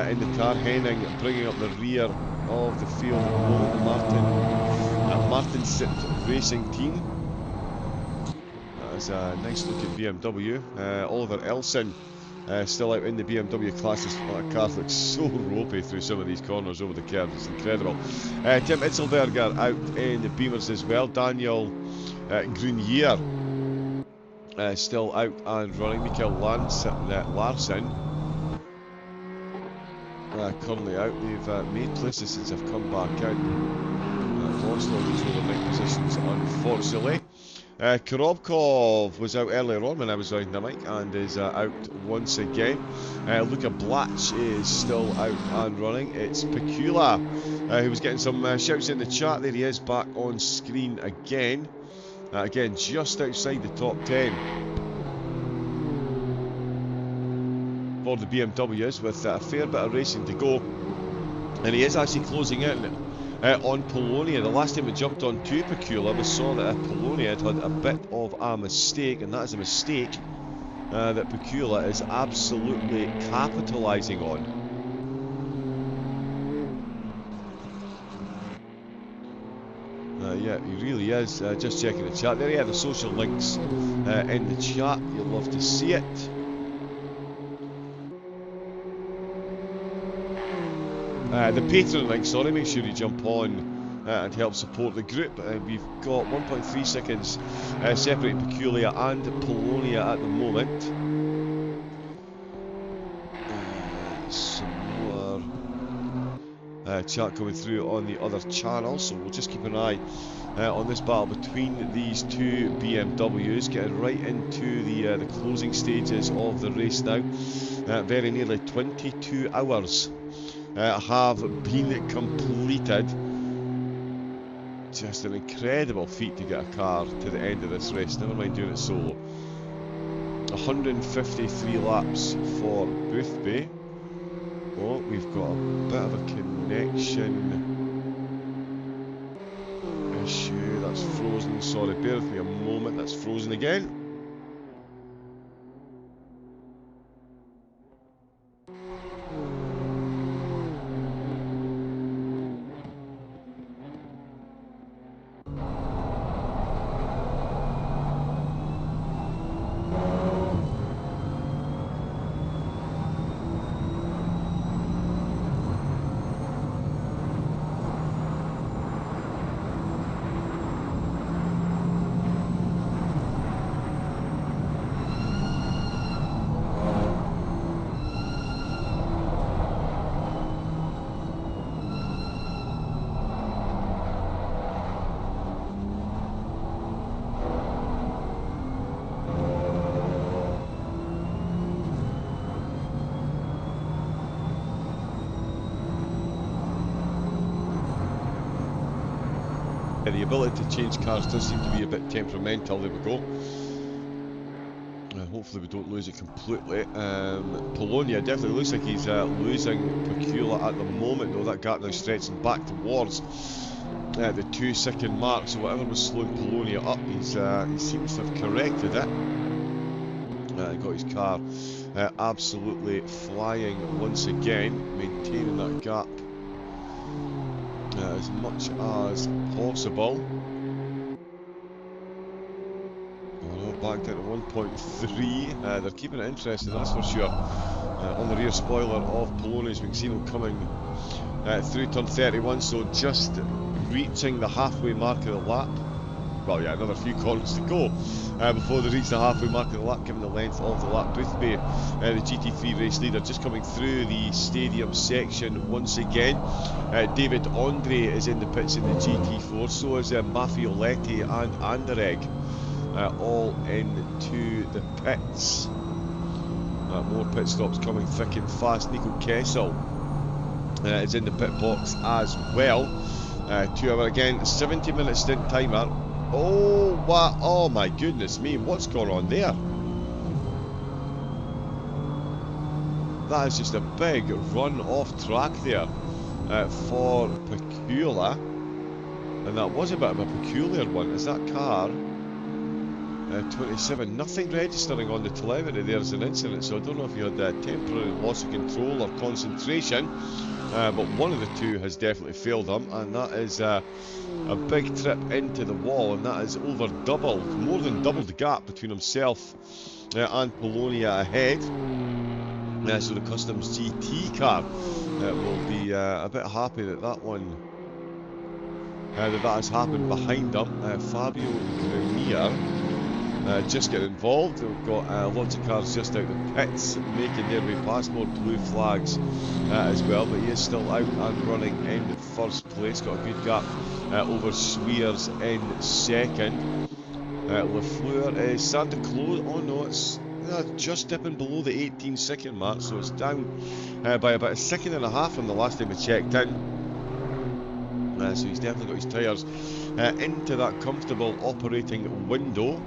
in the car. Henning bringing up the rear of the field at the moment, the Martin Sitt Racing team. That's a nice looking BMW. Oliver Elson still out in the BMW classes. That car looks so ropey through some of these corners over the curves. It's incredible. Tim Itzelberger out in the Beamers as well. Daniel Grunier still out and running. Mikael Larsen currently out. They've made places since I've come back out. Lost all these overnight positions, unfortunately. Korobkov was out earlier on when I was riding the mic and is out once again. Luca Blatch is still out and running. It's Pecula who was getting some shouts in the chat. There he is, back on screen again. Again, just outside the top 10 for the BMWs with a fair bit of racing to go. And he is actually closing in on Polonia. The last time we jumped on to Pecula, we saw that Polonia had a bit of a mistake, and that is a mistake that Pecula is absolutely capitalising on. Yeah, he really is. Just checking the chat there. Yeah, the social links in the chat. You'll love to see it. The Patreon link, sorry, make sure you jump on and help support the group. We've got 1.3 seconds separating Peculia and Polonia at the moment. Some more chat coming through on the other channel, so we'll just keep an eye on this battle between these two BMWs, getting right into the closing stages of the race now. Very nearly 22 hours have been completed. Just an incredible feat to get a car to the end of this race, never mind doing it solo. 153 laps for Boothby. Oh, we've got a bit of a connection issue. That's frozen. Sorry, bear with me a moment. That's frozen again. The ability to change cars does seem to be a bit temperamental. There we go. Hopefully we don't lose it completely. Polonia definitely looks like he's losing Pecula at the moment, though. That gap now stretching back towards the 2-second mark, so whatever was slowing Polonia up, he seems to have corrected it. Got his car absolutely flying once again, maintaining that gap as much as possible. Back down to 1.3. They're keeping it interesting, that's for sure. On the rear spoiler of Polonius, we can see them coming through turn 31, so just reaching the halfway mark of the lap. Well, yeah, another few corners to go before they reach the halfway mark of the lap, given the length of the lap. Boothby, the GT3 race leader, just coming through the stadium section once again. David Andre is in the pits in the GT4, so is Maffioletti and Anderegg, all into the pits. More pit stops coming thick and fast. Nico Kessel is in the pit box as well. 2 hour again, 70-minute stint timer. Oh, what? Oh my goodness me, what's going on there? That is just a big run off track there for Pecula. And that was a bit of a peculiar one, as that car, 27, nothing registering on the telemetry there as an incident, so I don't know if you had a temporary loss of control or concentration, but one of the two has definitely failed him, and that is a big trip into the wall, and that is more than double the gap between himself and Polonia ahead. So the Customs GT car will be a bit happy that that has happened behind him. Fabio Grenier just getting involved. We've got lots of cars just out of the pits making their way past, more blue flags as well, but he is still out and running in first place. Got a good gap over Swears in second. Lafleur is starting to close. Oh no, it's just dipping below the 18-second mark, so it's down by about 1.5 seconds from the last time we checked in. So he's definitely got his tyres into that comfortable operating window,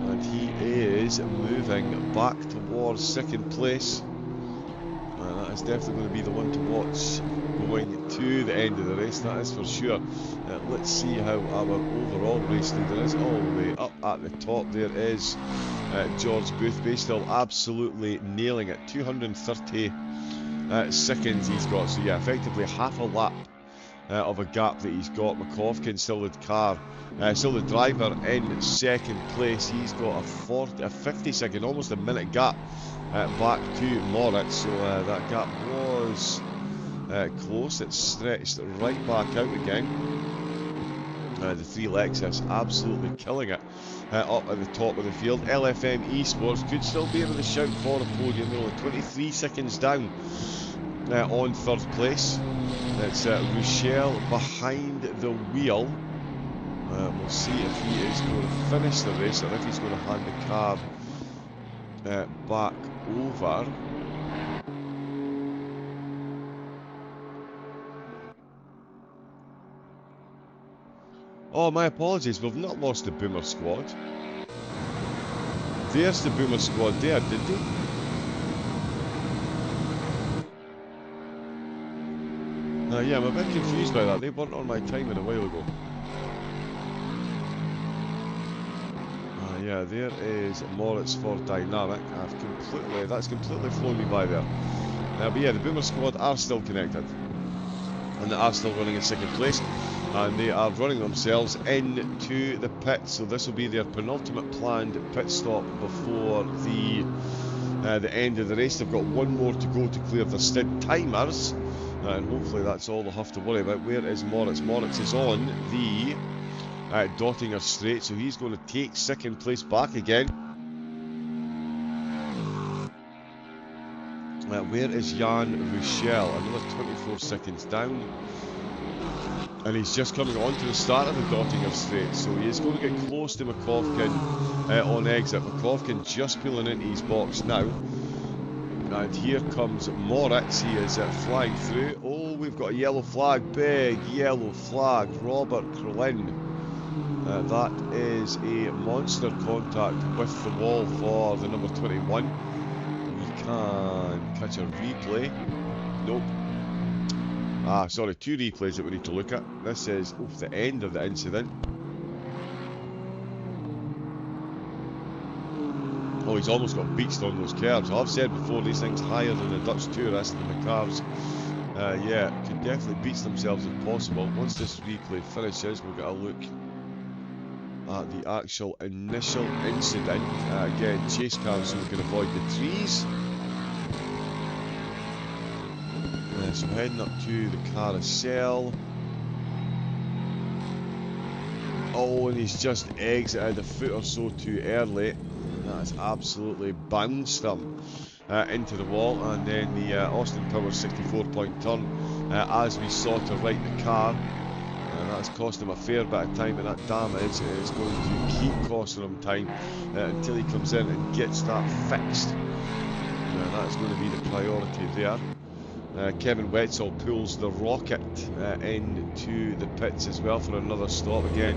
and he is moving back towards second place. That is definitely going to be the one to watch going to the end of the race, that is for sure. Let's see how our overall race leader is. All the way up at the top there is George Boothby, still absolutely nailing it. 230 seconds he's got, so yeah, effectively half a lap of a gap that he's got. McCovkin still the driver in second place. He's got a 50-second, almost a minute gap back to Moritz, so that gap was close. It's stretched right back out again. The 3 Lexus absolutely killing it up at the top of the field. LFM Esports could still be able to shout for a podium. They're only 23 seconds down on third place. It's Rochelle behind the wheel. We'll see if he is going to finish the race or if he's going to hand the car back over. Oh, my apologies, we've not lost the Boomer squad. There's the Boomer squad there, did they? Yeah, I'm a bit confused by that. They weren't on my timer a while ago. Yeah, there is Moritz for Dynamic. That's completely flown me by there. But yeah, the Boomer squad are still connected, and they are still running in second place, and they are running themselves into the pit. So this will be their penultimate planned pit stop before the end of the race. They've got one more to go to clear the stint timers, and hopefully that's all they'll have to worry about. Where is Moritz? Moritz is on the Dottinger straight, so he's going to take second place back again. Where is Jan Rochelle? Another 24 seconds down, and he's just coming on to the start of the Dottinger straight, so he is going to get close to McCovkin on exit. McCovkin just pulling into his box now, and here comes Moritz. He is flying through. Oh, we've got a yellow flag, big yellow flag. Robert Krillin. That is a monster contact with the wall for the number 21. We can catch a replay. Nope. Sorry, 2 replays that we need to look at. This is the end of the incident. Oh, he's almost got beached on those curves. I've said before, these things higher than the Dutch tourist, and the cars, yeah, could definitely beach themselves if possible. Once this replay finishes, we'll get a look at the actual initial incident. Again, chase cars so we can avoid the trees. So heading up to the carousel. Oh, and he's just exited a foot or so too early. That's absolutely bounced him into the wall, and then the Austin Powers 64-point turn as we saw to right the car. That's cost him a fair bit of time, and that damage is going to keep costing him time until he comes in and gets that fixed. That's going to be the priority there. Kevin Wetzel pulls the rocket into the pits as well for another stop again.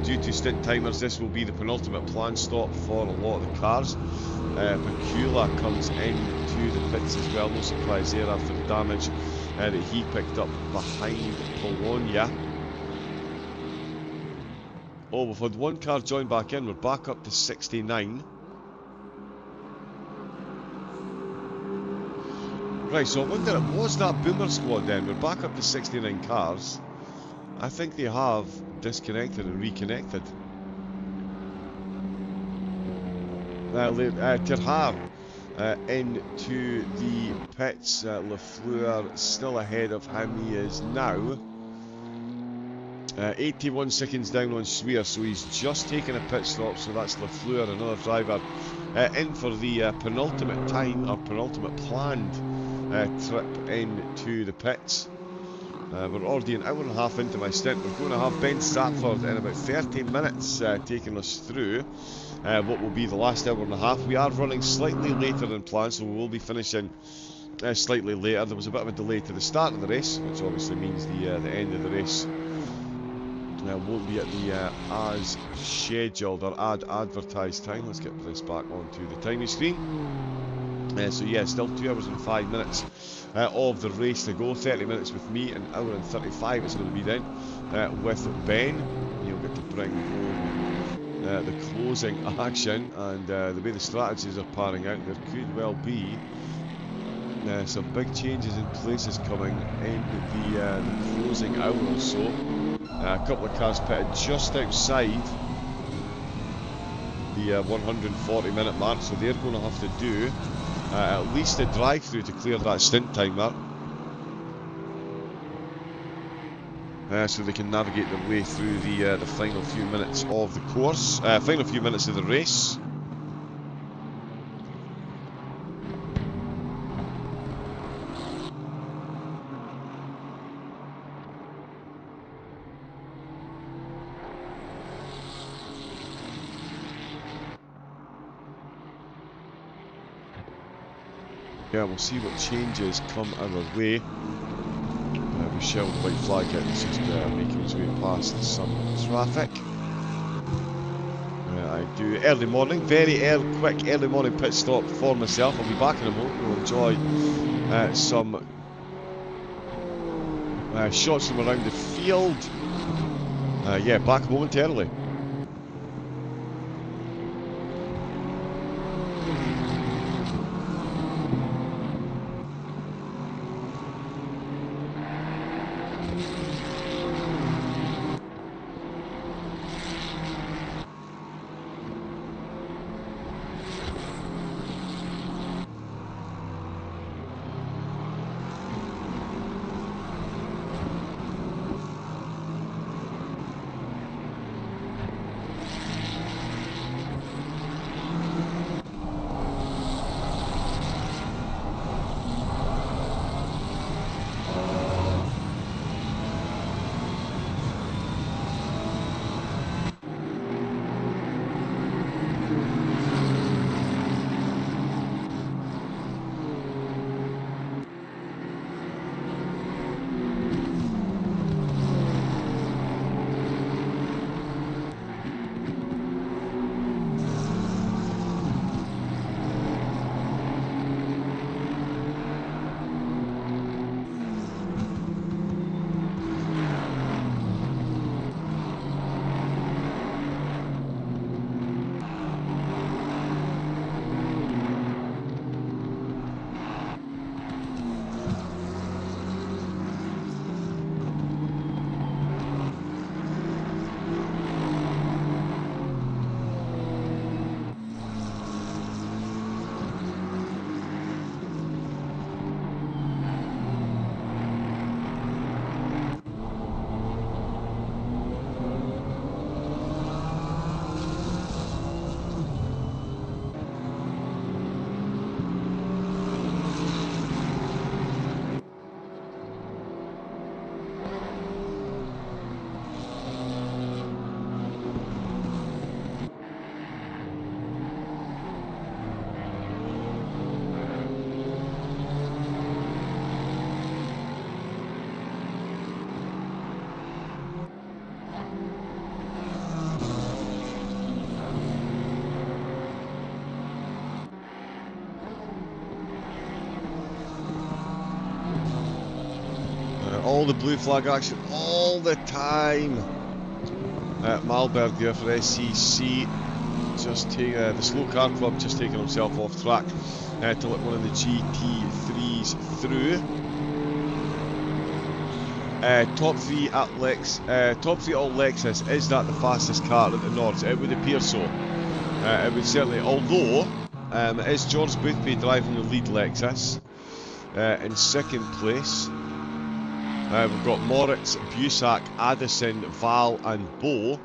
Due to stint timers, this will be the penultimate planned stop for a lot of the cars. Bakula comes into the pits as well, no surprise there after the damage that he picked up behind Polonia. Oh, we've had one car join back in, we're back up to 69. Right, so I wonder, was that Boomer squad then? We're back up to 69 cars. I think they have disconnected and reconnected. Terhar into the pits. Lafleur still ahead of him. He is now 81 seconds down on Swear, so he's just taken a pit stop. So that's Lafleur, another driver, in for the penultimate time, or penultimate planned trip into the pits. We're already an hour and a half into my stint. We're going to have Ben Stratford in about 30 minutes taking us through what will be the last hour and a half. We are running slightly later than planned, so we will be finishing slightly later. There was a bit of a delay to the start of the race, which obviously means the end of the race won't be at the as scheduled or advertised time. Let's get this back onto the timing screen. So yeah, still 2 hours and 5 minutes of the race to go. 30 minutes with me, an hour and 35 it's going to be then with Ben. He'll get to bring home the closing action, and the way the strategies are panning out, there could well be some big changes in places coming in the closing hour or so. A couple of cars pitted just outside the 140-minute mark, so they're going to have to do at least a drive-through to clear that stint timer, so they can navigate their way through the final few minutes of the course, final few minutes of the race. Yeah, we'll see what changes come our way. Michelle white flag it, it's just making its way past some traffic. I do early morning, very quick early morning pit stop for myself. I'll be back in a moment. We'll enjoy some shots from around the field. Yeah, back momentarily. All the blue flag action all the time. Malberg there for SCC. Just take the slow car club just taking himself off track to let one of the GT3s through. Top three all Lexus. Is that the fastest car at the Nords? It would appear so. It would certainly, although it is George Boothby driving the lead Lexus. In second place, we've got Moritz, Busak, Addison, Val and Bo.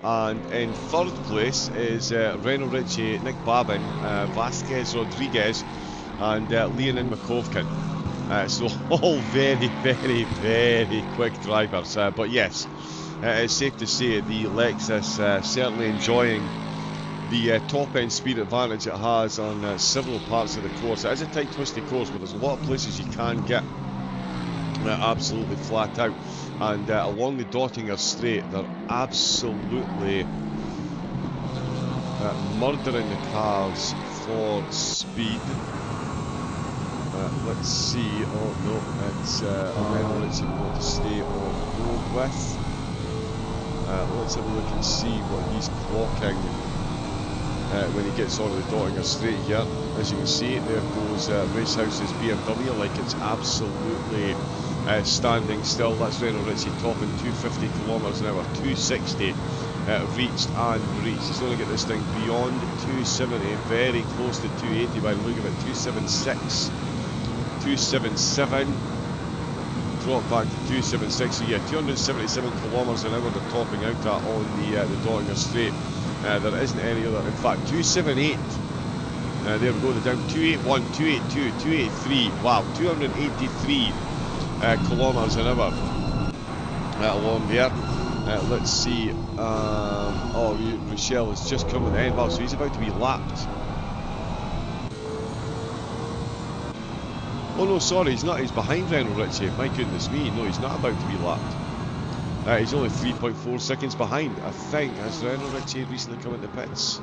And in third place is Renault Ritchie, Nick Babin, Vasquez Rodriguez and Leonin Makovkin. So all very, very, very quick drivers. But yes, it's safe to say the Lexus certainly enjoying the top-end speed advantage it has on several parts of the course. It is a tight, twisty course, but there's a lot of places you can get absolutely flat out. And along the Dottinger Straight, they're absolutely murdering the cars for speed. Let's see. Oh no, it's Renault Ritchie we want to stay on road with. Let's have a look and see what he's clocking when he gets onto the Dottinger Straight here. As you can see, there goes Racehouse's BMW, like it's absolutely standing still. That's Renault Ritchie topping 250 kilometres an hour, 260 reached and reached. He's going to get this thing beyond 270, very close to 280 by the look of it. 276, 277, drop back to 276. So yeah, 277 kilometres an hour they're topping out at on the Dottinger Straight. There isn't any other. In fact, 278. There we go. They're down 281, 282, 283. Wow, 283 kilometres an hour along there. Let's see. Oh, Rochelle has just come to the end. Well, so he's about to be lapped. Oh no, sorry, he's not. He's behind Renault Ritchie. My goodness me. No, he's not about to be lapped. He's only 3.4 seconds behind, I think. Has Renault Ritchie recently come into pits?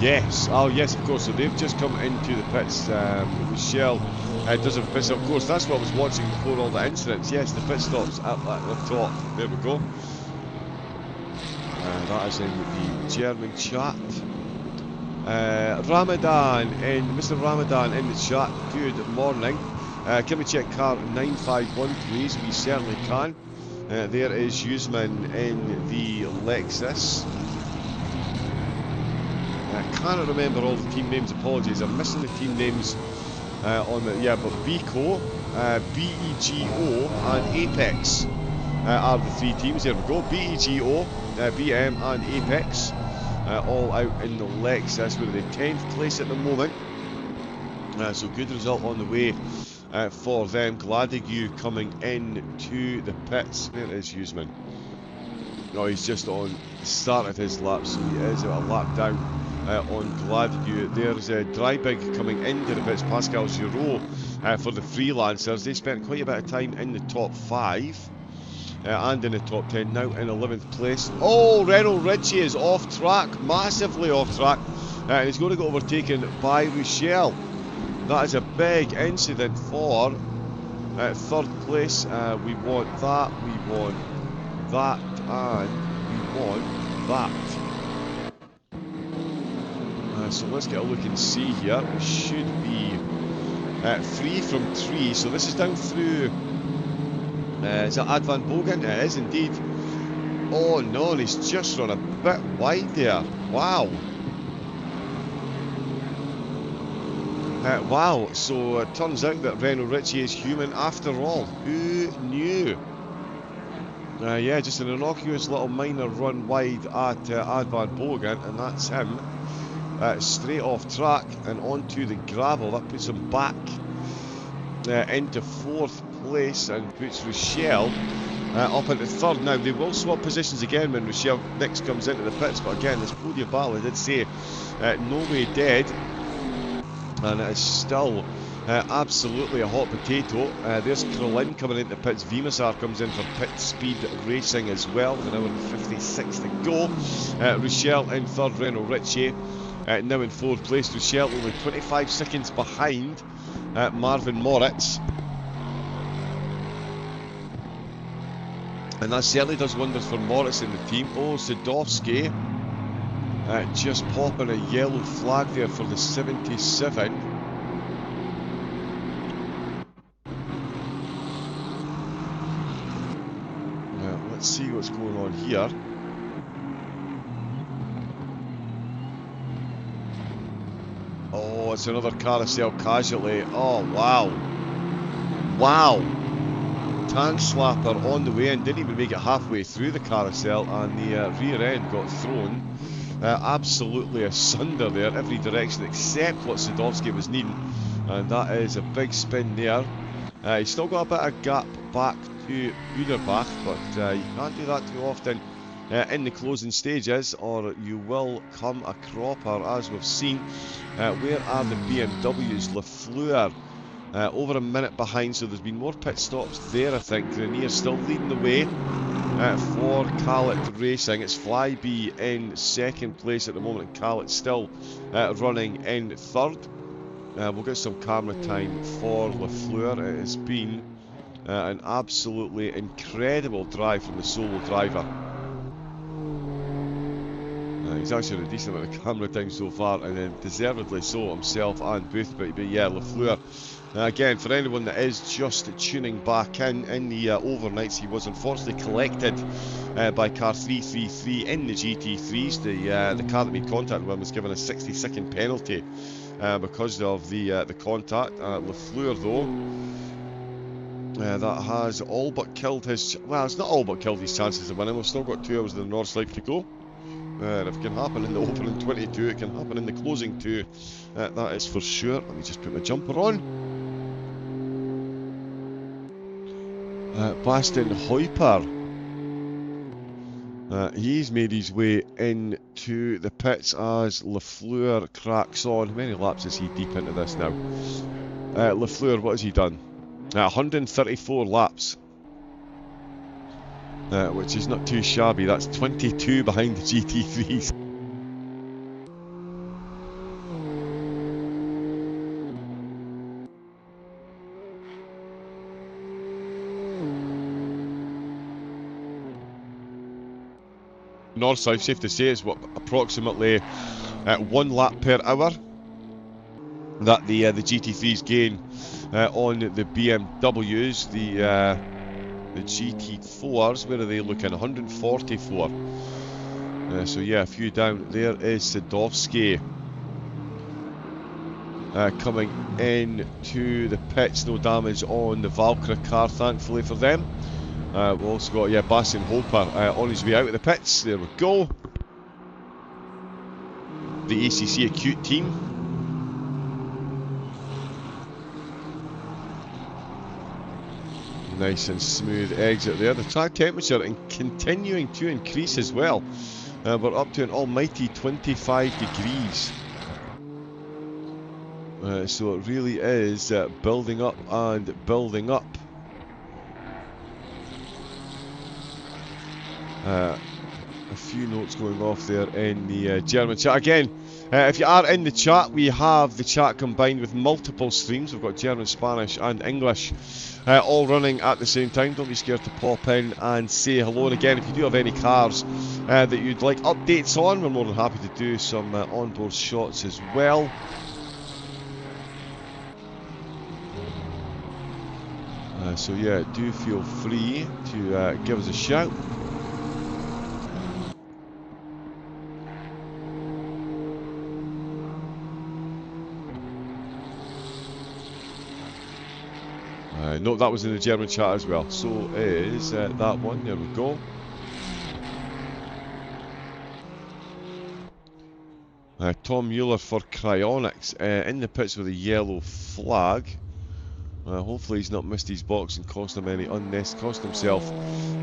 Yes, oh yes, of course. So they've just come into the pits. Michelle does have pits. Of course, that's what I was watching before all the incidents. Yes, the pit stops at the top. There we go. That is in the German chat. Ramadan, Mr. Ramadan in the chat. Good morning. Can we check car 951, please? We certainly can. There is Usman in the Lexus. I cannot remember all the team names, apologies. I'm missing the team names on the. Yeah, but BECO, BEGO, and Apex are the three teams. There we go. BEGO, BM, and Apex. All out in the Lexus. We're in the 10th place at the moment. So good result on the way for them. Gladigue coming in to the pits. There is Usman. No, he's just on started his lap, so he is a lap down on Gladigue. There's Dreibig coming into the pits. Pascal Giraud for the Freelancers. They spent quite a bit of time in the top 5. And in the top 10, now in 11th place. Oh, Renault Ritchie is off track, massively off track, and he's going to get overtaken by Rochelle. That is a big incident for third place. We want that, we want that, and we want that. So let's get a look and see here. We should be free from 3, so this is down through. Is that Ad Van Bogen? It is indeed. Oh no, and he's just run a bit wide there. Wow. Wow, so it turns out that Renault Ritchie is human after all. Who knew? Yeah, just an innocuous little minor run wide at Ad Van Bogen, and that's him. Straight off track and onto the gravel. That puts him back into 4th place and puts Rochelle up into 3rd. Now they will swap positions again when Rochelle next comes into the pits, but again this podium battle, I did say no way dead, and it is still absolutely a hot potato. There's Krillin coming into the pits. Vimasar comes in for pit speed racing as well with an hour and 56 to go. Rochelle in 3rd, Renault Ritchie now in 4th place. Rochelle only 25 seconds behind Marvin Moritz. And that certainly does wonders for Moritz in the team. Oh, Sadowski just popping a yellow flag there for the 77. Let's see what's going on here. Oh, it's another carousel casualty. Oh, wow. Wow. Tank slapper on the way in, didn't even make it halfway through the carousel, and the rear end got thrown absolutely asunder there, every direction except what Sadowski was needing, and that is a big spin there. He's still got a bit of gap back to Uderbach, but you can't do that too often in the closing stages, or you will come a cropper, as we've seen. Where are the BMWs? Lafleur over a minute behind, so there's been more pit stops there, I think. Grenier still leading the way for Calit Racing. It's Flyby in 2nd place at the moment, and Calit still running in 3rd. We'll get some camera time for Lafleur. It has been an absolutely incredible drive from the solo driver. He's actually had a decent amount of camera time so far, and then deservedly so himself and Booth. But yeah, Lafleur, again, for anyone that is just tuning back in the overnights, he was unfortunately collected by car 333 in the GT3s. The car that made contact with him was given a 60-second penalty because of the contact. Lafleur, though, that has all but killed his... Well, it's not all but killed his chances of winning. We've still got 2 hours of the Nordschleife to go. If it can happen in the opening 22, it can happen in the closing 2. That is for sure. Let me just put my jumper on. Bastian Heuper. He's made his way into the pits as Lafleur cracks on. How many laps is he deep into this now? Lafleur, what has he done? 134 laps. Which is not too shabby. That's 22 behind the GT3s. North-south, safe to say, is what, approximately 1 lap per hour that the GT3s gain on the BMWs. The GT4s, where are they looking? 144. So yeah, a few down. There is Sadowski coming in to the pits. No damage on the Valkyrie car, thankfully for them. We've also got, yeah, Bastian Heuper on his way out of the pits. There we go. The ACC Acute team. Nice and smooth exit there. The track temperature continuing to increase as well. We're up to an almighty 25 degrees. So it really is building up and building up. A few notes going off there in the German chat. Again, if you are in the chat, we have the chat combined with multiple streams. We've got German, Spanish and English all running at the same time. Don't be scared to pop in and say hello. And again, if you do have any cars that you'd like updates on, we're more than happy to do some onboard shots as well. So yeah, do feel free to give us a shout. No, that was in the German chat as well. So is that one. There we go. Tom Mueller for Cryonics in the pits with a yellow flag. Hopefully he's not missed his box and cost himself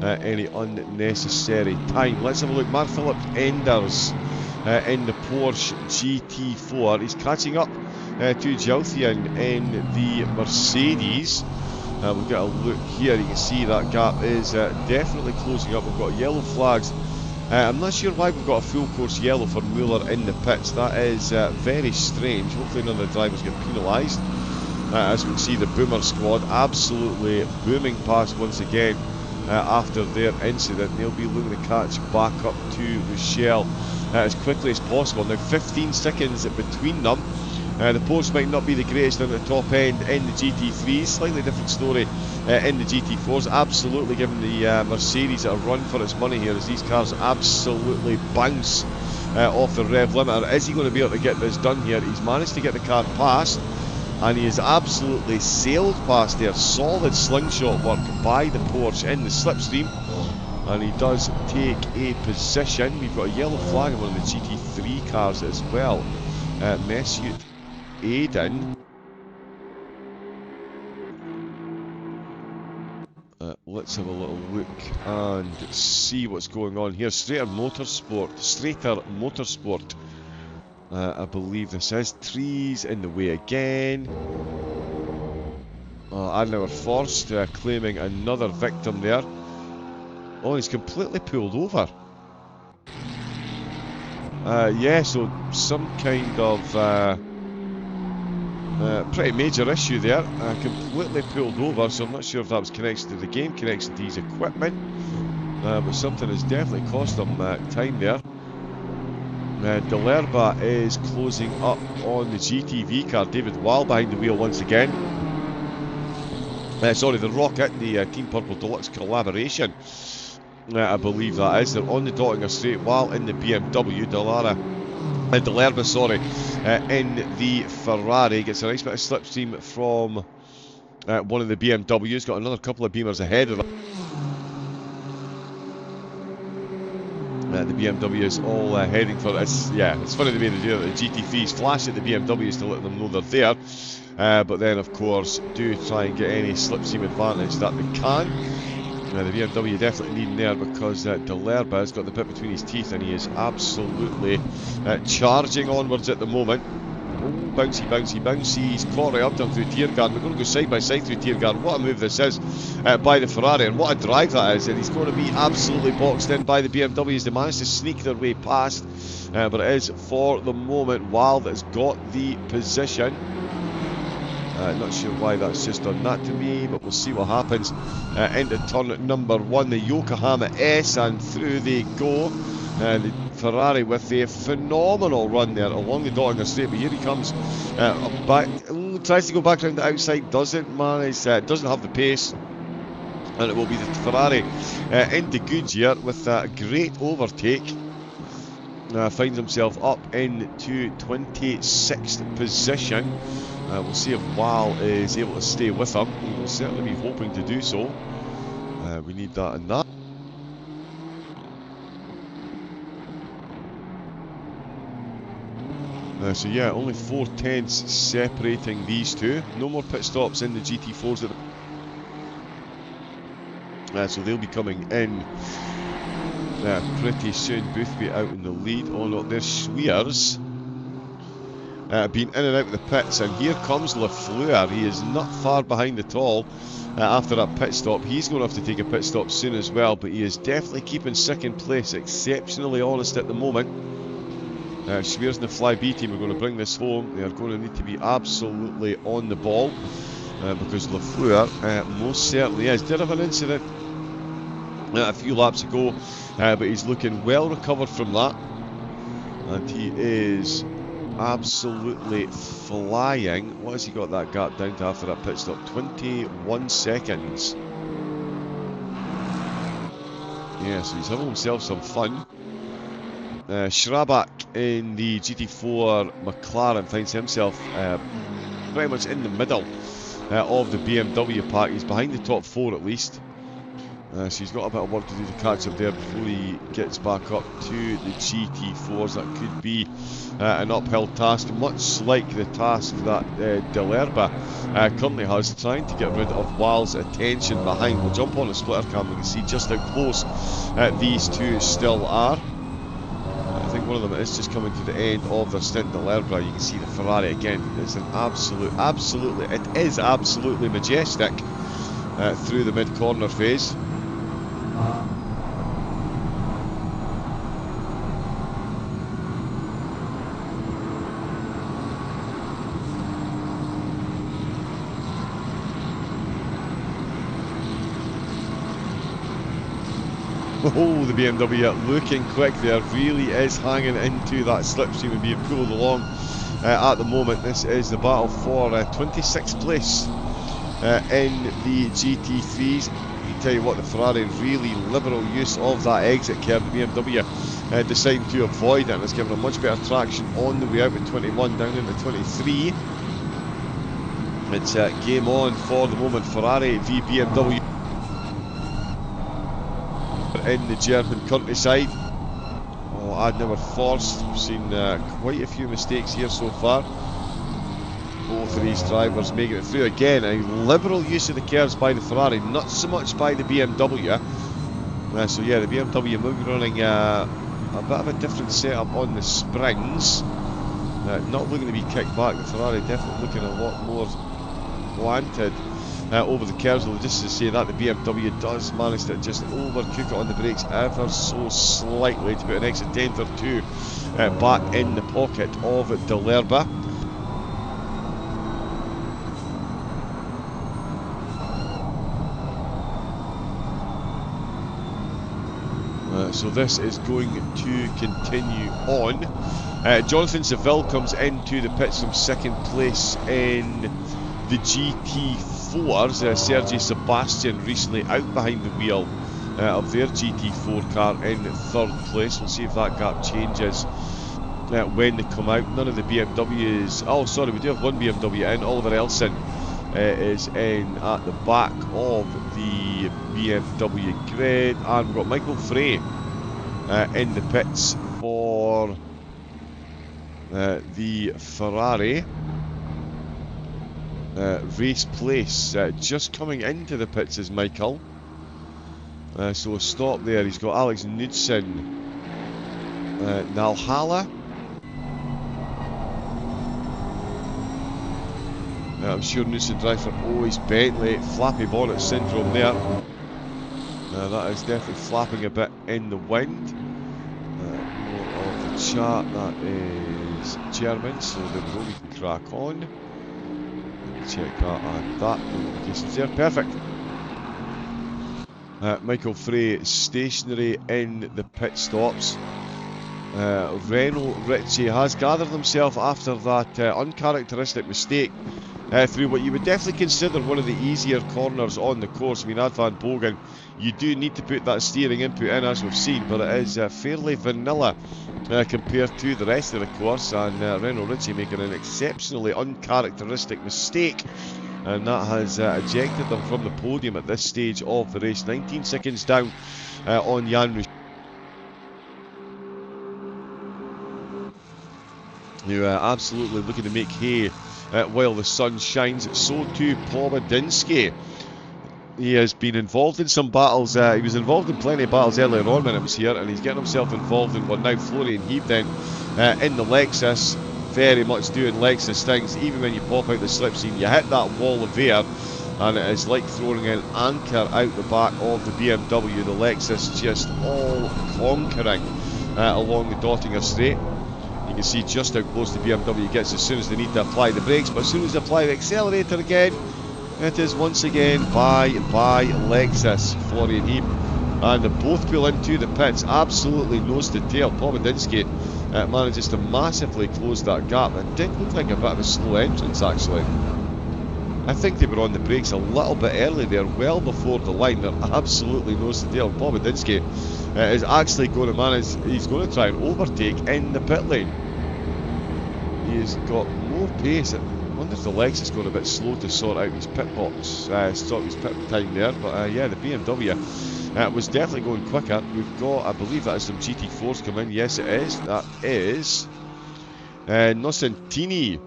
any unnecessary time. Let's have a look. Mark Philip Enders in the Porsche GT4. He's catching up to Jalthian in the Mercedes. We've got a look here. You can see that gap is definitely closing up. We've got yellow flags I'm not sure why we've got a full course yellow for Mueller in the pits. That is very strange. Hopefully none of the drivers get penalised. As we can see, the Boomer squad absolutely booming past once again after their incident. They'll be looking to catch back up to Rochelle as quickly as possible. Now 15 seconds between them. The post might not be the greatest on the top end in the GT3s, slightly different story in the GT4s. Absolutely giving the Mercedes a run for its money here as these cars absolutely bounce off the rev limiter. Is he going to be able to get this done here? He's managed to get the car past, and he has absolutely sailed past there. Solid slingshot work by the Porsche in the slipstream, and he does take a position. We've got a yellow flag on one of the GT3 cars as well. Mesut Aiden. Let's have a little look and see what's going on here. Straighter Motorsport, I believe this is. Trees in the way again. Arnauer Forst claiming another victim there. Oh, he's completely pulled over. Yeah, so some kind of pretty major issue there. Completely pulled over, so I'm not sure if that was connection to the game, connection to his equipment, but something has definitely cost him time there. Delerba is closing up on the GTV car. David Weil behind the wheel once again. Sorry, the Rocket, the Team Purple Deluxe collaboration. I believe that is. They're on the Dottinger Straight while in the BMW. Delerba, sorry, in the Ferrari. Gets a nice bit of slipstream from one of the BMWs. Got another couple of Beamers ahead of them. The BMW is all heading for it. Yeah, it's funny the way they do it. The GT3s flash at the BMWs to let them know they're there, but then of course do try and get any slipstream advantage that they can. The BMW definitely needing there because Delerba has got the bit between his teeth and he is absolutely charging onwards at the moment. Oh, bouncy, bouncy, bouncy. He's caught right up to him through Tiergarten. We're going to go side by side through Tiergarten. What a move this is by the Ferrari, and what a drive that is. And he's going to be absolutely boxed in by the BMWs. They managed to sneak their way past, but it is for the moment Weil that's got the position. Not sure why that's just done that to me, but we'll see what happens. Into turn number 1, the Yokohama S, and through they go. The Ferrari with a phenomenal run there along the Dottinger Straight, but here he comes back. Ooh, tries to go back around the outside, doesn't manage, doesn't have the pace, and it will be the Ferrari into Goodyear with a great overtake. Finds himself up into 26th position. We'll see if Weil is able to stay with him. He will certainly be hoping to do so. We need that and that. So yeah, only 4 tenths separating these two. No more pit stops in the GT4s. So they'll be coming in pretty soon. Boothby out in the lead. Oh no, there's Schweers. Been in and out of the pits, and here comes Lafleur. He is not far behind at all after that pit stop. He's going to have to take a pit stop soon as well, but he is definitely keeping second place, exceptionally honest at the moment. Schweers and the Fly B team are going to bring this home. They are going to need to be absolutely on the ball because Lafleur most certainly is. Did have an incident a few laps ago, but he's looking well recovered from that, and he is absolutely flying. What has he got that gap down to after that pit stop? 21 seconds. Yeah, so he's having himself some fun. Schrabach in the GT4 McLaren finds himself pretty much in the middle of the BMW pack. He's behind the top 4 at least. So he's got a bit of work to do to catch up there before he gets back up to the GT4s. That could be an uphill task, much like the task that Delerba currently has, trying to get rid of Weil's attention behind. We'll jump on a splitter cam, we can see just how close these two still are. I think one of them is just coming to the end of their stint. Delerba, you can see the Ferrari again. It's an it is absolutely majestic through the mid-corner phase. Oh, the BMW looking quick there, really is hanging into that slipstream and being pulled along at the moment. This is the battle for 26th place in the GT3s. I tell you what, the Ferrari really liberal use of that exit curve. The BMW deciding to avoid it, and it's given a much better traction on the way out with 21 down into 23. It's game on for the moment. Ferrari v BMW in the German countryside. Oh, I'd never forced. We've seen quite a few mistakes here so far. Both of these drivers making it through. Again, a liberal use of the curves by the Ferrari, not so much by the BMW. So yeah, the BMW maybe running a bit of a different setup on the springs. Not looking to be kicked back. The Ferrari definitely looking a lot more planted over the curves. Although just to say that the BMW does manage to just overcook it on the brakes ever so slightly to put an extra dent or two back in the pocket of Delerba. So this is going to continue on. Jonathan Seville comes into the pits from second place in the GT4s. Sergei Sebastian recently out behind the wheel of their GT4 car in third place. We'll see if that gap changes when they come out. None of the BMWs. Oh, sorry, we do have one BMW in. Oliver Elson is in at the back of the BMW grid, and we've got Michael Frey in the pits for the Ferrari race place. Just coming into the pits is Michael, so a stop there. He's got Alex Knudsen, Nalhala. I'm sure Knudsen drives for always Bentley. Flappy bonnet syndrome there. That is definitely flapping a bit in the wind. More of the chart, that is German, so there we go, we can crack on. Check that and that, notifications there, perfect. Michael Frey stationary in the pit stops. Renault Ritchie has gathered himself after that uncharacteristic mistake through what you would definitely consider one of the easier corners on the course. I mean, at Van Bogen, you do need to put that steering input in, as we've seen, but it is fairly vanilla compared to the rest of the course, and Renault Ritchie making an exceptionally uncharacteristic mistake, and that has ejected them from the podium at this stage of the race. 19 seconds down on Jan Rush, who absolutely looking to make hay while the sun shines. So too Pobedinsky. He has been involved in some battles. He was involved in plenty of battles earlier on when it was here, and he's getting himself involved in one now. Florian Heap then in the Lexus, very much doing Lexus things. Even when you pop out the slipstream, you hit that wall of air, and it is like throwing an anchor out the back of the BMW. The Lexus just all conquering along the Dottinger Straight. You can see just how close the BMW gets as soon as they need to apply the brakes, but as soon as they apply the accelerator again, it is once again by Lexus. Florian Heap, and they both pull into the pits absolutely nose to tail. Pobedinsky manages to massively close that gap. It did look like a bit of a slow entrance actually. I think they were on the brakes a little bit early there, well before the line. They're absolutely nose to tail. Pobedinsky is actually going to manage, he's going to try and overtake in the pit lane. He's got more pace. I wonder if the Lexus going a bit slow to sort out his pit box, sort his pit time there, but yeah, the BMW was definitely going quicker. We've got, I believe that is some GT4s come in. Yes it is, that is Nocentini,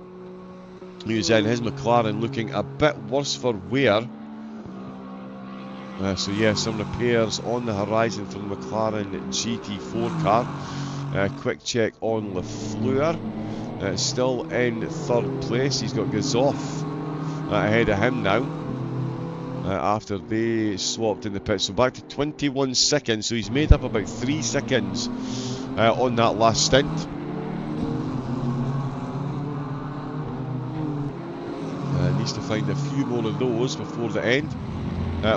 who's in his McLaren, looking a bit worse for wear. So yeah, some repairs on the horizon for the McLaren GT4 car. Quick check on Lafleur, still in third place. He's got Gazoff ahead of him now, after they swapped in the pit. So back to 21 seconds, so he's made up about 3 seconds on that last stint. Needs to find a few more of those before the end.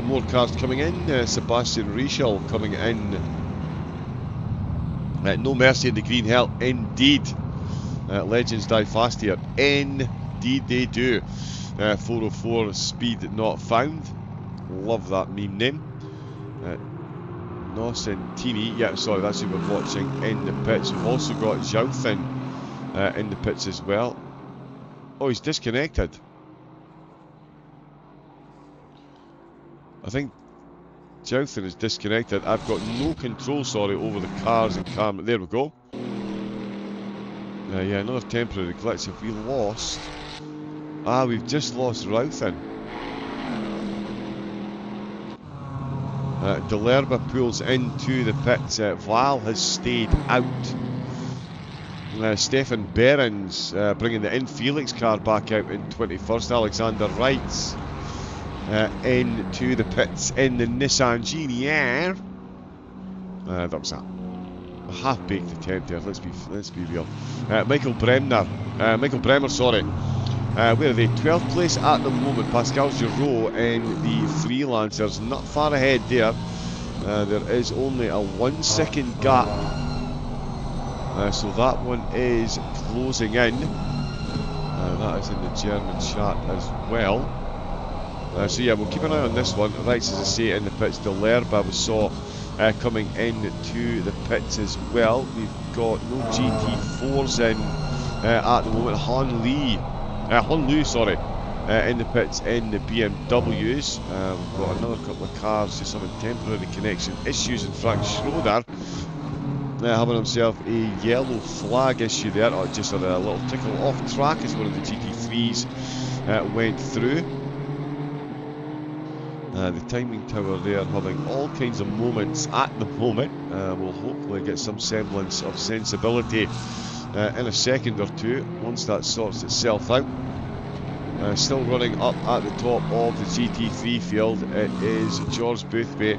More cars coming in. Sebastian Rischel coming in. No mercy in the green hell, indeed. Legends die fast here. Indeed they do. 404 speed not found. Love that meme name. Nocentini, yeah, sorry, that's who we're watching in the pits. We've also got Jouthin in the pits as well. Oh, he's disconnected. I think Jouthin is disconnected. I've got no control, sorry, over the cars and camera. There we go. Yeah, another temporary glitch. Have we lost? Ah, we've just lost Jouthin. Delerba pulls into the pits. Val has stayed out. Stefan Behrens bringing the Felix car back out in 21st. Alexander Wrights into the pits in the Nissan GTR. That was a half-baked attempt there. Let's be real. Michael Bremer, sorry. Where are they? 12th place at the moment. Pascal Giraud in the Freelancers, not far ahead there. There is only a 1 second gap. So that one is closing in. That is in the German chat as well. So yeah, we'll keep an eye on this one. Right, as I say, in the pits, Delerba we saw coming into the pits as well. We've got no GT4s in at the moment. Honlu, sorry, in the pits in the BMWs. We've got another couple of cars just having temporary connection issues, and Frank Schroeder having himself a yellow flag issue there. Oh, just had a little tickle off track as one of the GT3s went through. The timing tower there having all kinds of moments at the moment. We'll hopefully get some semblance of sensibility in a second or two once that sorts itself out. Still running up at the top of the GT3 field, it is George Boothby,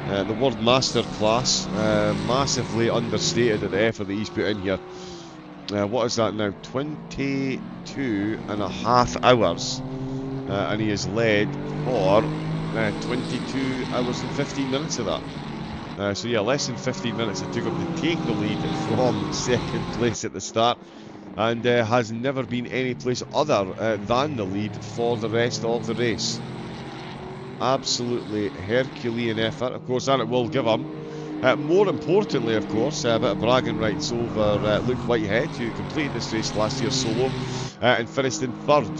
the World Master class, massively understated at the effort that he's put in here. What is that now? 22.5 hours, and he has led for 22 hours and 15 minutes of that. So yeah, less than 15 minutes it took him to take the lead from second place at the start, and has never been any place other than the lead for the rest of the race. Absolutely Herculean effort, of course, and it will give him, more importantly, of course, a bit of bragging rights over Luke Whitehead, who completed this race last year solo and finished in third.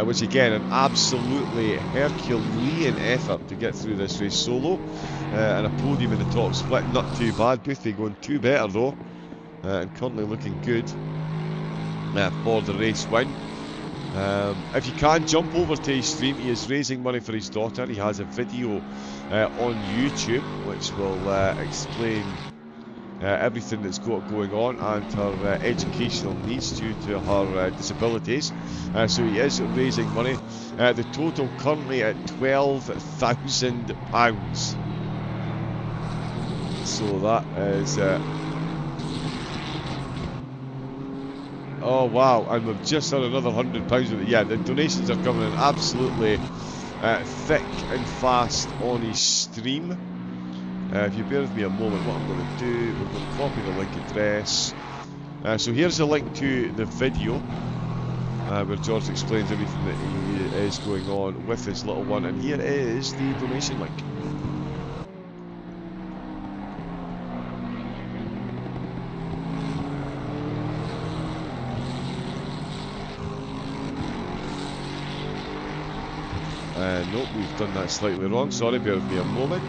Which again, an absolutely Herculean effort to get through this race solo, and a podium in the top split, not too bad. Boothby going 2 better though, and currently looking good for the race win. If you can, jump over to his stream. He is raising money for his daughter. He has a video on YouTube which will explain everything that's got going on and her educational needs due to her disabilities. So he is raising money. The total currently at £12,000. So that is oh wow, and we've just had another £100 with it. Yeah, the donations are coming in absolutely thick and fast on his stream. If you bear with me a moment, what I'm going to do, we're going to copy the link address. So here's the link to the video where George explains everything that he is going on with his little one, and here is the donation link. Nope, we've done that slightly wrong. Sorry, bear with me a moment.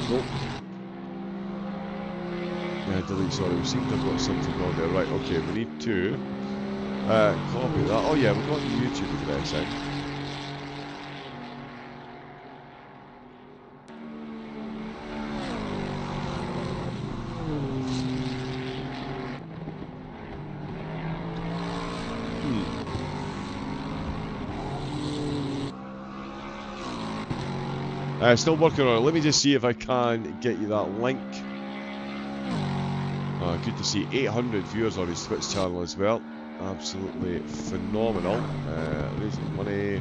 Nope. Yeah, delete, sorry, we seem to have got something wrong there. Right, okay, we need to copy that. Oh yeah, we've got the YouTube address in. Still working on it. Let me just see if I can get you that link. Good to see 800 viewers on his Twitch channel as well. Absolutely phenomenal. Raising money.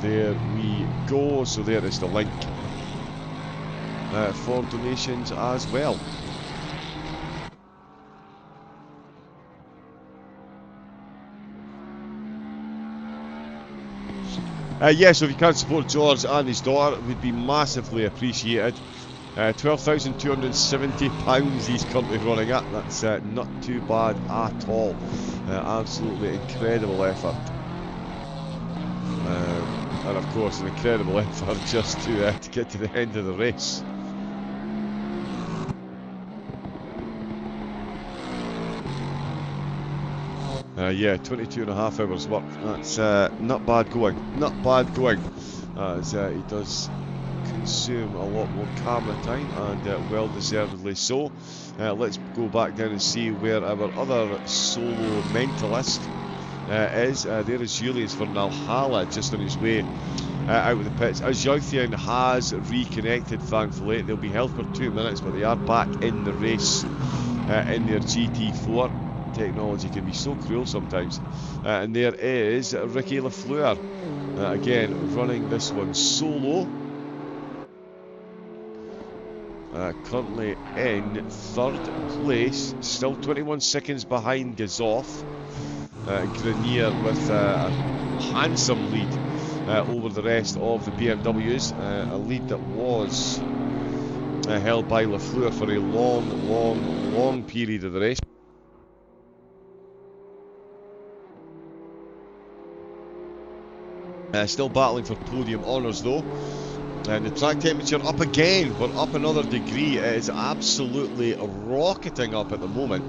There we go. So there is the link for donations as well. Yeah, so if you can support George and his daughter, it would be massively appreciated. £12,270 he's currently running at. That's not too bad at all. Absolutely incredible effort. And of course, an incredible effort just to get to the end of the race. Yeah, 22.5 hours work. That's not bad going. Not bad going. As he does consume a lot more camera time, and well deservedly so. Let's go back down and see where our other solo mentalist is. There is Julius for Valhalla, just on his way out of the pits. As Youthian has reconnected, thankfully. They'll be held for 2 minutes, but they are back in the race in their GT4. Technology can be so cruel sometimes. And there is Ricky Lafleur, again running this one solo. Currently in third place, still 21 seconds behind Gazoff. Grenier with a handsome lead over the rest of the BMWs, a lead that was held by Lafleur for a long period of the race. Still battling for podium honours though. And the track temperature up again. We're up another degree. It is absolutely rocketing up at the moment.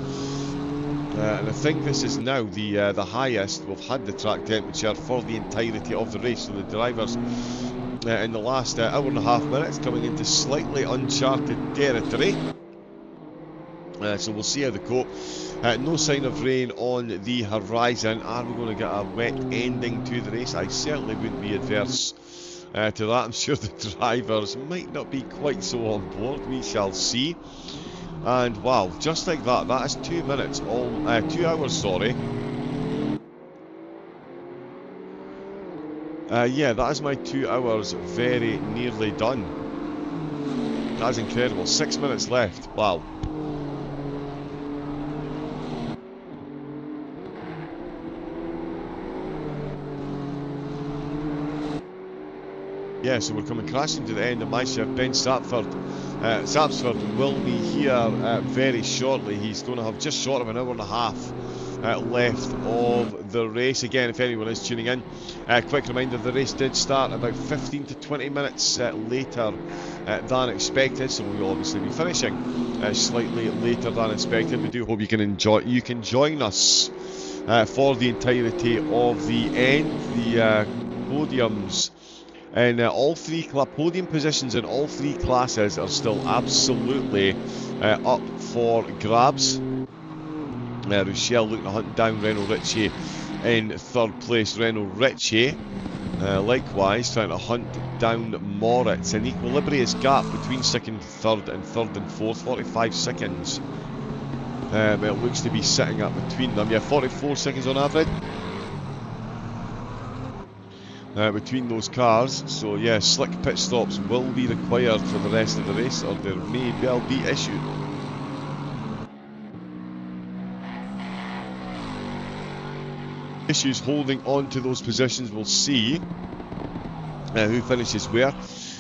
And I think this is now the highest we've had the track temperature for the entirety of the race. So the drivers in the last hour and a half minutes coming into slightly uncharted territory. So we'll see how they cope. No sign of rain on the horizon. Are we going to get a wet ending to the race? I certainly wouldn't be adverse to that. I'm sure the drivers might not be quite so on board. We shall see. And wow, just like that, that is 2 minutes, 2 hours, sorry. Yeah, that is my 2 hours very nearly done. That is incredible. 6 minutes left. Wow. Yeah, so we're coming crashing to the end of my shift. Ben Sapsford will be here very shortly. He's going to have just short of an hour and a half left of the race. Again, if anyone is tuning in, quick reminder, the race did start about 15 to 20 minutes later than expected, so we'll obviously be finishing slightly later than expected. We do hope you can join us for the entirety of the end. The podiums and all three podium positions in all three classes are still absolutely up for grabs. Rochelle looking to hunt down Renault Ritchie in third place. Renault Ritchie likewise trying to hunt down Moritz. An equilibrious gap between second and third and fourth, 45 seconds. It looks to be sitting up between them. Yeah, 44 seconds on average. Between those cars, so yeah, slick pit stops will be required for the rest of the race, or there may well be issue. Issues holding on to those positions. We'll see who finishes where.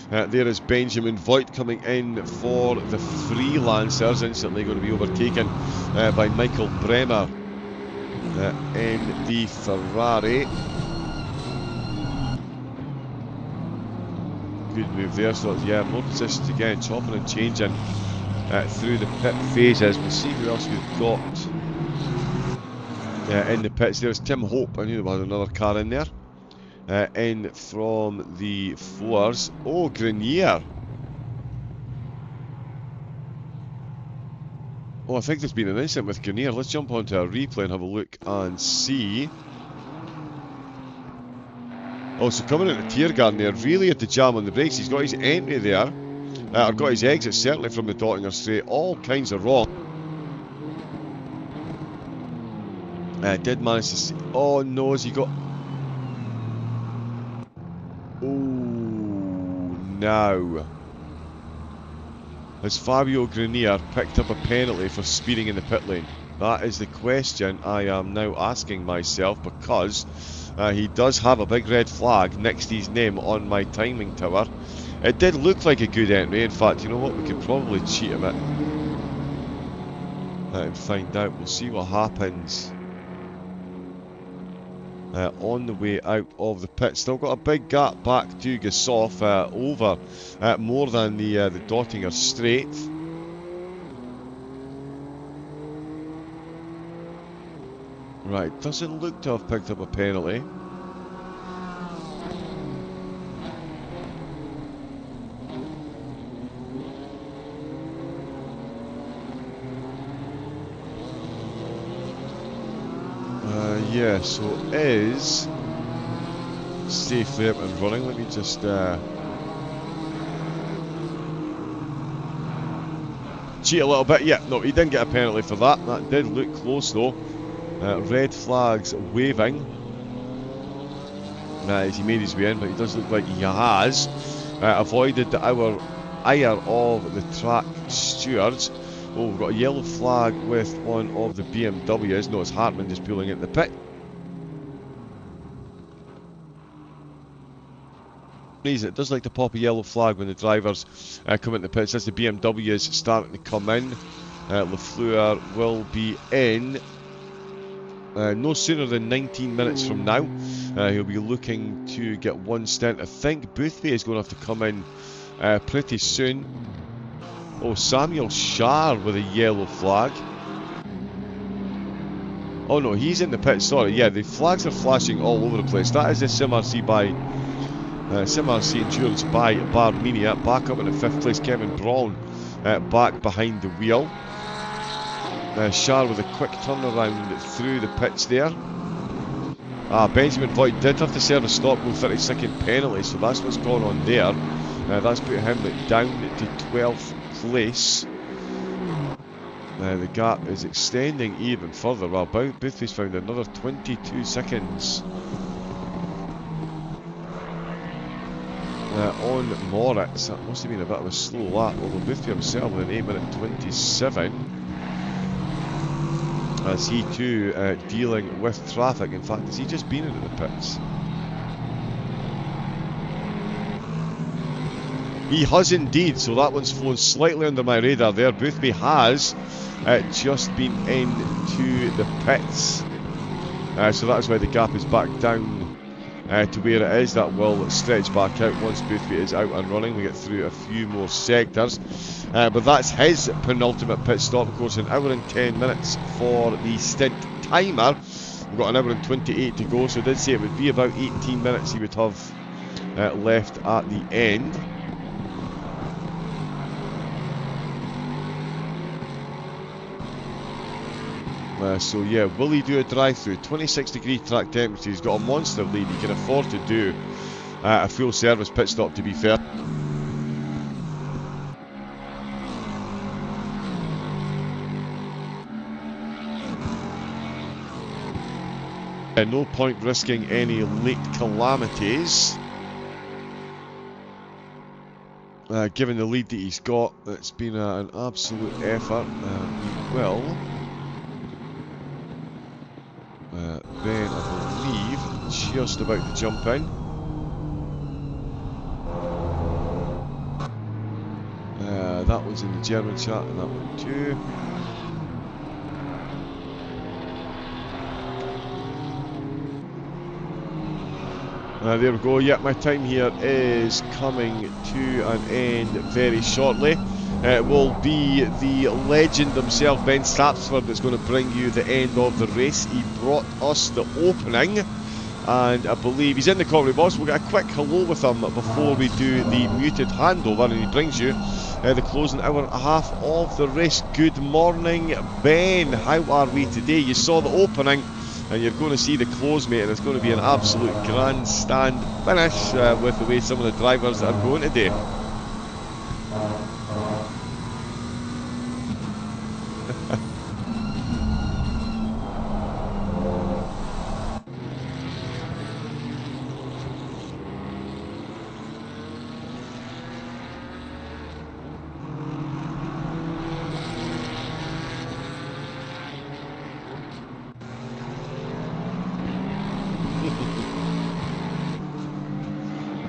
There is Benjamin Voigt coming in for the Freelancers, instantly going to be overtaken by Michael Bremer in the Ferrari. Good move there, so yeah, more positions again, chopping and changing through the pit phases. We'll see who else we've got in the pits. There's Tim Hope, I knew there was another car in there. In from the fours. Oh, Grenier. Oh, I think there's been an incident with Grenier. Let's jump onto a replay and have a look and see. Also coming into Tiergarten there, really had to jam on the brakes. He's got his entry there, or got his exit certainly from the Dottinger straight, all kinds of wrong. Did manage to see, oh no, has he got, oh no. Has Fabio Grenier picked up a penalty for speeding in the pit lane? That is the question I am now asking myself, because he does have a big red flag next to his name on my timing tower. It did look like a good entry. In fact, you know what? We could probably cheat a bit and find out. We'll see what happens on the way out of the pit. Still got a big gap back to Gassoff, over more than the Dottinger straight. Right, doesn't look to have picked up a penalty. Yeah, so is safely up and running. Let me just cheat a little bit. Yeah, no, he didn't get a penalty for that. That did look close though. Red flags waving as he made his way in, but he does look like he has avoided the ire of the track stewards. Oh, we've got a yellow flag with one of the BMWs. No, it's Hartmann just pulling into the pit. It does like to pop a yellow flag when the drivers come into the pits. As the BMWs starting to come in, Lafleur will be in no sooner than 19 minutes from now. He'll be looking to get one stint. I think Boothby is going to have to come in pretty soon. Oh, Samuel Schär with a yellow flag. Oh no, he's in the pit, sorry. Yeah, the flags are flashing all over the place. That is the SimRC by SimRC Endurance by Barminia. Back up in the 5th place, Kevin Braun back behind the wheel. Schär with a quick turnaround through the pits there. Benjamin Voigt did have to serve a stop goal 30-second penalty, so that's what's going on there. That's put him down to 12th place. The gap is extending even further. Well, Boothby's found another 22 seconds on Moritz. That must have been a bit of a slow lap, although Boothby himself with an 8:27. As he too dealing with traffic. In fact, has he just been into the pits? He has indeed, so that one's flown slightly under my radar there. Boothby has just been into the pits. So that's why the gap is back down to where it is. That will stretch back out once Boothby is out and running. We get through a few more sectors. But that's his penultimate pit stop. Of course, an hour and 10 minutes for the stint timer. We've got an hour and 28 to go, so I did say it would be about 18 minutes he would have left at the end. So yeah, will he do a drive-through? 26-degree track temperature. He's got a monster lead. He can afford to do a full service pit stop, to be fair. No point risking any late calamities. Given the lead that he's got, it's been an absolute effort. We will. Ben, I believe, just about to jump in. That was in the German chat, and that one too. There we go. Yeah, my time here is coming to an end very shortly. It will be the legend himself, Ben Sapsford, that's going to bring you the end of the race. He brought us the opening, and I believe he's in the commentary box. We'll get a quick hello with him before we do the muted handover, and he brings you the closing hour and a half of the race. Good morning, Ben. How are we today? You saw the opening. and you're going to see the close, mate, and it's going to be an absolute grandstand finish with the way some of the drivers are going today.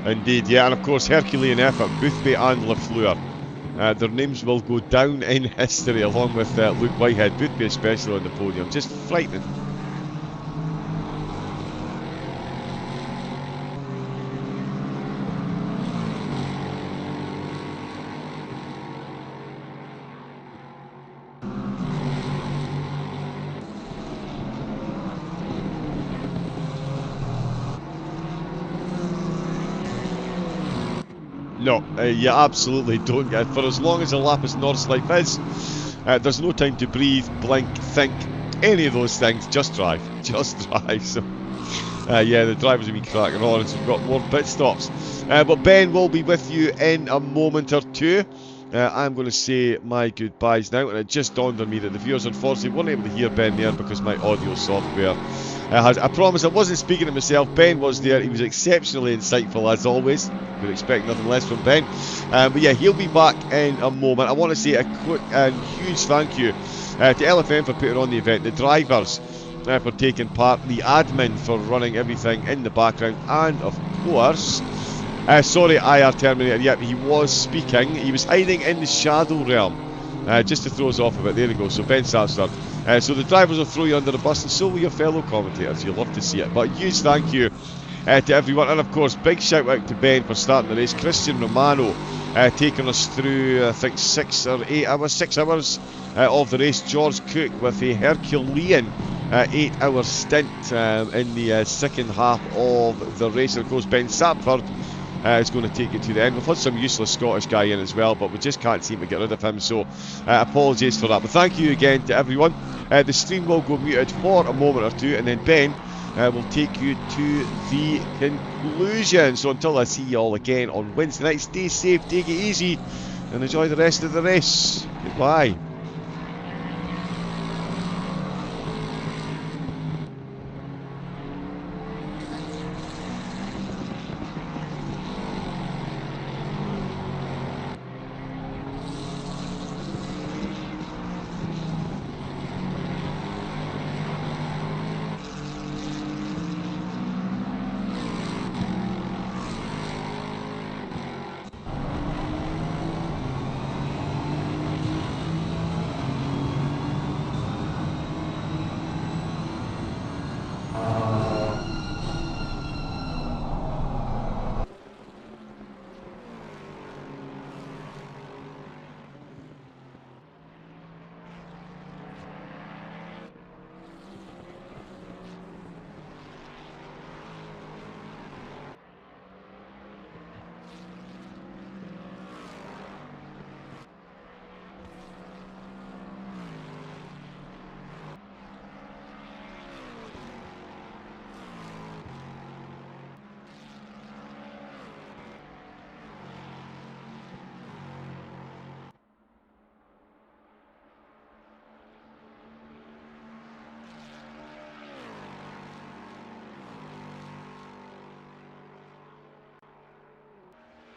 Indeed, yeah, and of course Herculean effort, Boothby and Lafleur. Their names will go down in history along with Luke Whitehead, Boothby especially on the podium. Just frightening. No, you absolutely don't. For as long as the Lapis Nordschleife is, there's no time to breathe, blink, think, any of those things. Just drive. Just drive. So, yeah, the drivers have been cracking on, and so we've got more pit stops. But Ben will be with you in a moment or two. I'm going to say my goodbyes now, and it just dawned on me that the viewers unfortunately weren't able to hear Ben there because my audio software I promise I wasn't speaking to myself. Ben was there. He was exceptionally insightful as always. We'd expect nothing less from Ben. But yeah, he'll be back in a moment. I want to say a quick and huge thank you to LFM for putting on the event, the drivers for taking part, the admin for running everything in the background, and of course, sorry IR Terminator, yep, he was speaking. He was hiding in the Shadow Realm. Just to throw us off a bit. There we go. So Ben Satsler. So the drivers will throw you under the bus, and so will your fellow commentators. You'll love to see it. But a huge thank you to everyone, and of course big shout out to Ben for starting the race. Christian Romano taking us through I think 6 or 8 hours, 6 hours of the race. George Cook with a Herculean 8-hour stint in the second half of the race. And of course Ben Sapford is going to take it to the end. We've had some useless Scottish guy in as well, but we just can't seem to get rid of him, so apologies for that. But thank you again to everyone. The stream will go muted for a moment or two, and then Ben will take you to the conclusion. So until I see you all again on Wednesday night, stay safe, take it easy, and enjoy the rest of the race. Goodbye.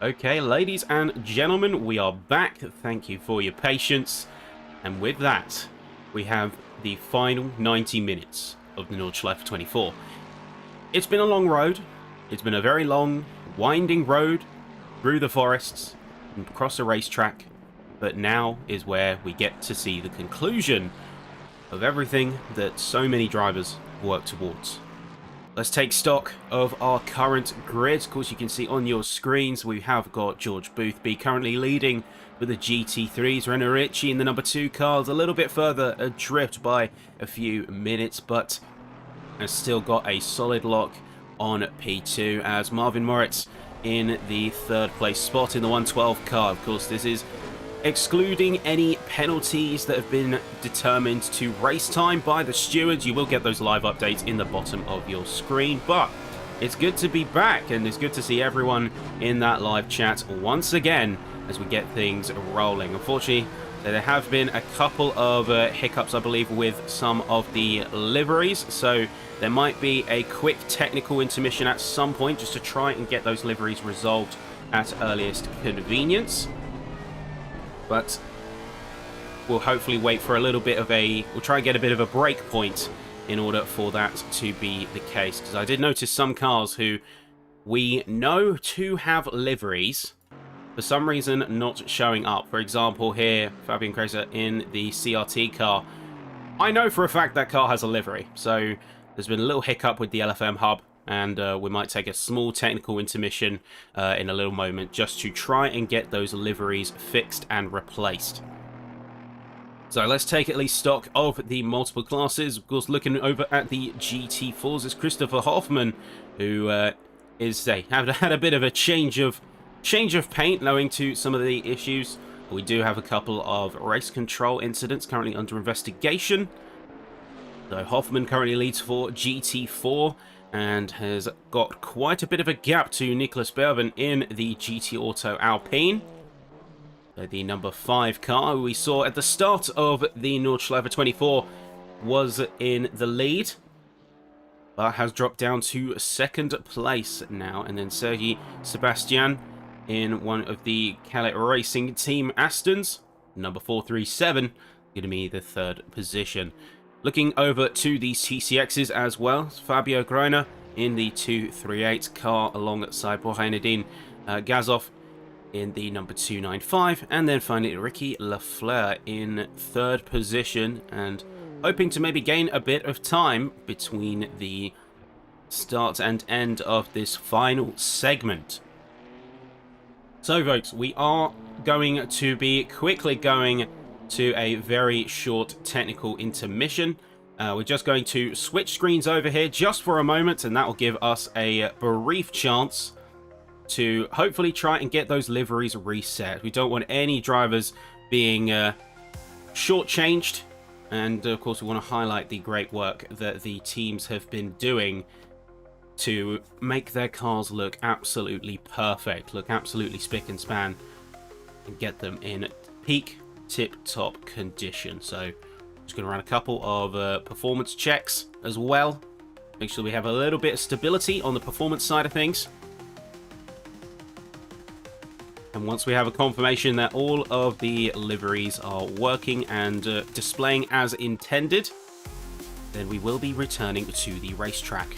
Okay, ladies and gentlemen, we are back. Thank you for your patience. And with that, we have the final 90 minutes of the Nordschleife 24. It's been a long road. It's been a very long, winding road through the forests and across a racetrack. But now is where we get to see the conclusion of everything that so many drivers work towards. Let's take stock of our current grid. Of course, you can see on your screens we have got George Boothby currently leading with the GT3s. Renault Ricci in the number 2 cars, a little bit further adrift by a few minutes, but has still got a solid lock on P2 as Marvin Moritz in the 3rd place spot in the 112 car. Of course, this is excluding any penalties that have been determined to race time by the stewards. You will get those live updates in the bottom of your screen, but it's good to be back, and it's good to see everyone in that live chat once again as we get things rolling. Unfortunately, there have been a couple of hiccups, I believe, with some of the liveries, so there might be a quick technical intermission at some point just to try and get those liveries resolved at earliest convenience. But we'll hopefully wait for a little bit of we'll try and get a bit of a break point in order for that to be the case. Because I did notice some cars who we know to have liveries, for some reason not showing up. For example, here, Fabian Kraser in the CRT car. I know for a fact that car has a livery, so there's been a little hiccup with the LFM hub, and we might take a small technical intermission in a little moment just to try and get those liveries fixed and replaced. So let's take at least stock of the multiple classes. Of course, looking over at the GT4s is Christopher Hoffman, who had a bit of a change of paint owing to some of the issues. We do have a couple of race control incidents currently under investigation. So Hoffman currently leads for GT4 and has got quite a bit of a gap to Nicholas Berben in the GT Auto Alpine. So the number 5 car we saw at the start of the Nordschleife 24 was in the lead, but has dropped down to 2nd place now. And then Sergi Sebastian in one of the Calais Racing Team Astons, number 437, going to be the 3rd position. Looking over to the TCXs as well, Fabio Groner in the 238 car alongside Bohainedine Gazov in the number 295, and then finally Ricky Lafleur in 3rd position, and hoping to maybe gain a bit of time between the start and end of this final segment. So folks, we are going to be quickly going to a very short technical intermission. We're just going to switch screens over here just for a moment, and that will give us a brief chance to hopefully try and get those liveries reset. We don't want any drivers being shortchanged, and of course we want to highlight the great work that the teams have been doing to make their cars look absolutely perfect, look absolutely spick and span, and get them in peak tip-top condition. So just going to run a couple of performance checks as well, make sure we have a little bit of stability on the performance side of things. And once we have a confirmation that all of the liveries are working and displaying as intended, then we will be returning to the racetrack.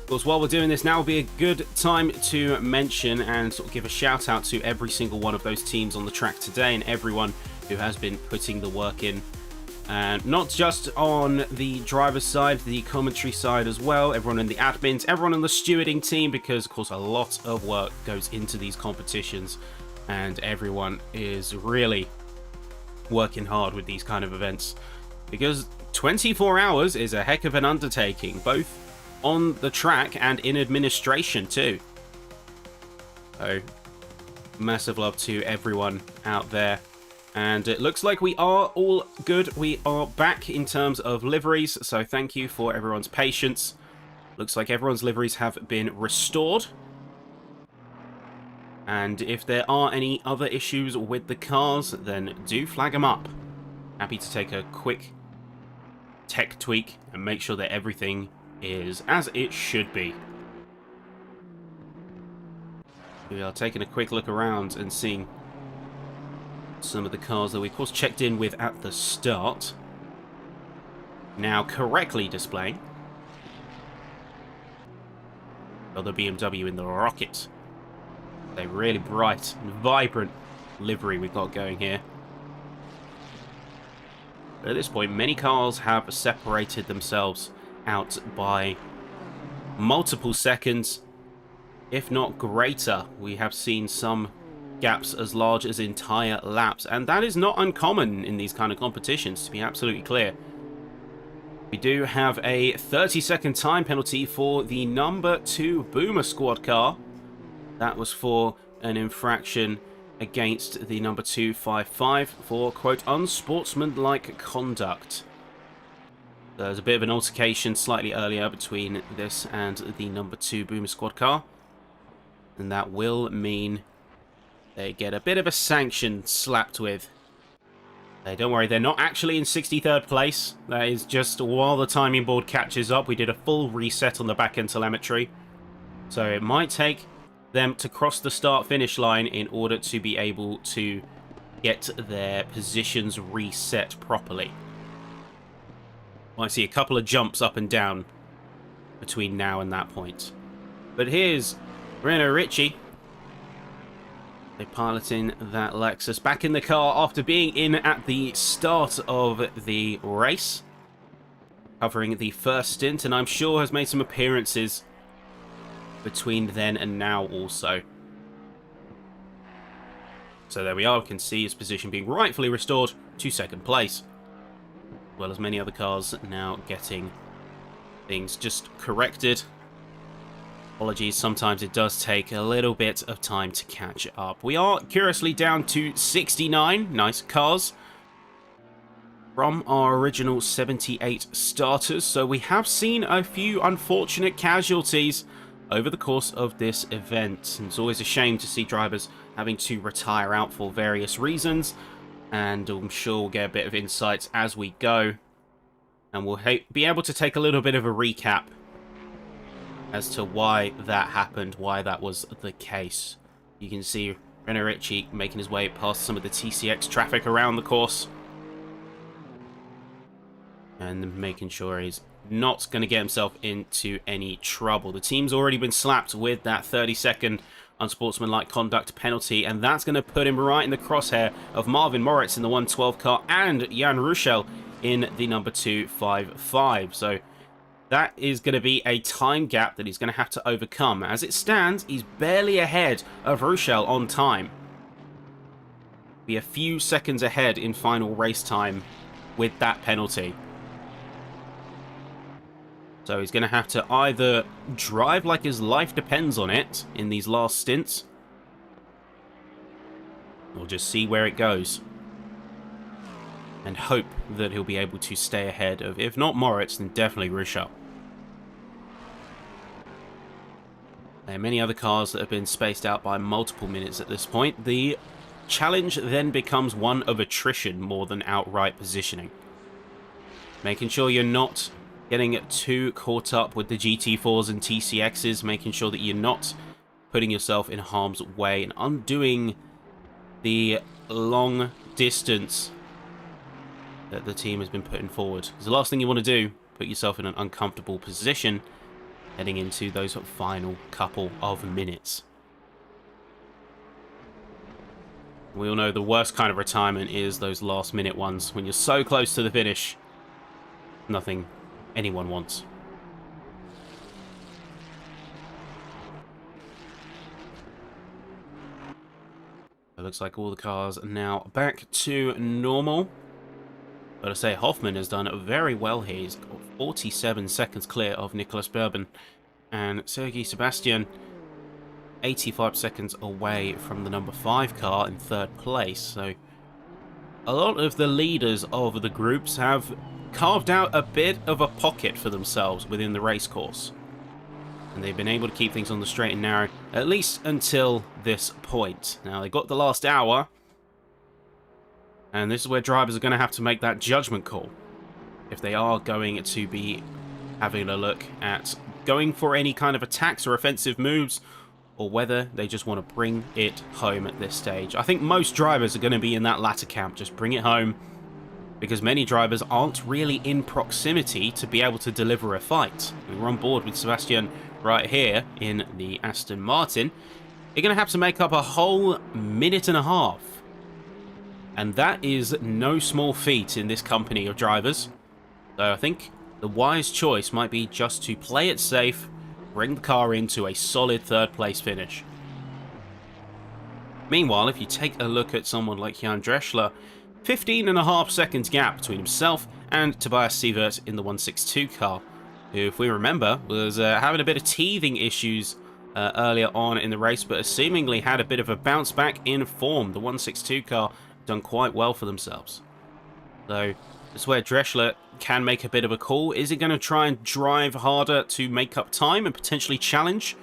Of course, while we're doing this, now will be a good time to mention and sort of give a shout out to every single one of those teams on the track today and everyone who has been putting the work in. And not just on the driver's side, the commentary side as well, everyone in the admins, everyone on the stewarding team, because of course a lot of work goes into these competitions and everyone is really working hard with these kind of events, because 24 hours is a heck of an undertaking, both on the track and in administration too. So massive love to everyone out there. And it looks like we are all good. We are back in terms of liveries, so thank you for everyone's patience. Looks like everyone's liveries have been restored. And if there are any other issues with the cars, then do flag them up. Happy to take a quick tech tweak and make sure that everything is as it should be. We are taking a quick look around and seeing some of the cars that we of course checked in with at the start now correctly displaying. Other BMW in the Rocket. A really bright and vibrant livery we've got going here. But at this point, many cars have separated themselves out by multiple seconds, if not greater. We have seen some gaps as large as entire laps, and that is not uncommon in these kind of competitions, to be absolutely clear. We do have a 30-second time penalty for the number 2 Boomer Squad car. That was for an infraction against the number 255 for, quote, unsportsmanlike conduct. There's a bit of an altercation slightly earlier between this and the number 2 Boomer Squad car. And that will mean they get a bit of a sanction slapped with. Hey, don't worry, they're not actually in 63rd place. That is just while the timing board catches up. We did a full reset on the back-end telemetry. So it might take them to cross the start-finish line in order to be able to get their positions reset properly. I see a couple of jumps up and down between now and that point. But here's Renault Ritchie. They're piloting that Lexus back in the car after being in at the start of the race. Covering the first stint, and I'm sure has made some appearances between then and now also. So there we are, we can see his position being rightfully restored to second place. As well as many other cars now getting things just corrected. Apologies, sometimes it does take a little bit of time to catch up. We are curiously down to 69 nice cars from our original 78 starters. So we have seen a few unfortunate casualties over the course of this event. And it's always a shame to see drivers having to retire out for various reasons. And I'm sure we'll get a bit of insights as we go. And we'll be able to take a little bit of a recap as to why that happened, why that was the case. You can see Renault Ritchie making his way past some of the TCX traffic around the course. And making sure he's not going to get himself into any trouble. The team's already been slapped with that 30-second unsportsmanlike conduct penalty, and that's going to put him right in the crosshair of Marvin Moritz in the 112 car and Jan Ruschel in the number 255. So that is going to be a time gap that he's going to have to overcome. As it stands, he's barely ahead of Ruschel on time. Be a few seconds ahead in final race time with that penalty. So he's going to have to either drive like his life depends on it in these last stints, or just see where it goes and hope that he'll be able to stay ahead of, if not Moritz, then definitely Ruschel. There are many other cars that have been spaced out by multiple minutes at this point. The challenge then becomes one of attrition more than outright positioning. Making sure you're not getting too caught up with the GT4s and TCXs, making sure that you're not putting yourself in harm's way and undoing the long distance that the team has been putting forward. Because the last thing you want to do, put yourself in an uncomfortable position heading into those final couple of minutes. We all know the worst kind of retirement is those last minute ones, when you're so close to the finish. Nothing anyone wants. It looks like all the cars are now back to normal. But I say Hoffman has done very well here. He's got 47 seconds clear of Nicholas Bourbon. And Sergei Sebastian 85 seconds away from the number 5 car in third place. So a lot of the leaders of the groups have carved out a bit of a pocket for themselves within the race course. And they've been able to keep things on the straight and narrow, at least until this point. Now, they got the last hour, and this is where drivers are going to have to make that judgment call. If they are going to be having a look at going for any kind of attacks or offensive moves, or whether they just want to bring it home at this stage. I think most drivers are going to be in that latter camp, just bring it home, because many drivers aren't really in proximity to be able to deliver a fight. We're on board with Sebastian right here in the Aston Martin. You're going to have to make up a whole minute and a half. And that is no small feat in this company of drivers. So I think the wise choice might be just to play it safe, bring the car into a solid third place finish. Meanwhile, if you take a look at someone like Jan Dreschler, 15.5 seconds gap between himself and Tobias Sievert in the 162 car, who, if we remember, was having a bit of teething issues earlier on in the race, but has seemingly had a bit of a bounce back in form. The 162 car done quite well for themselves. So it's where Dreschler can make a bit of a call. Is he going to try and drive harder to make up time and potentially challenge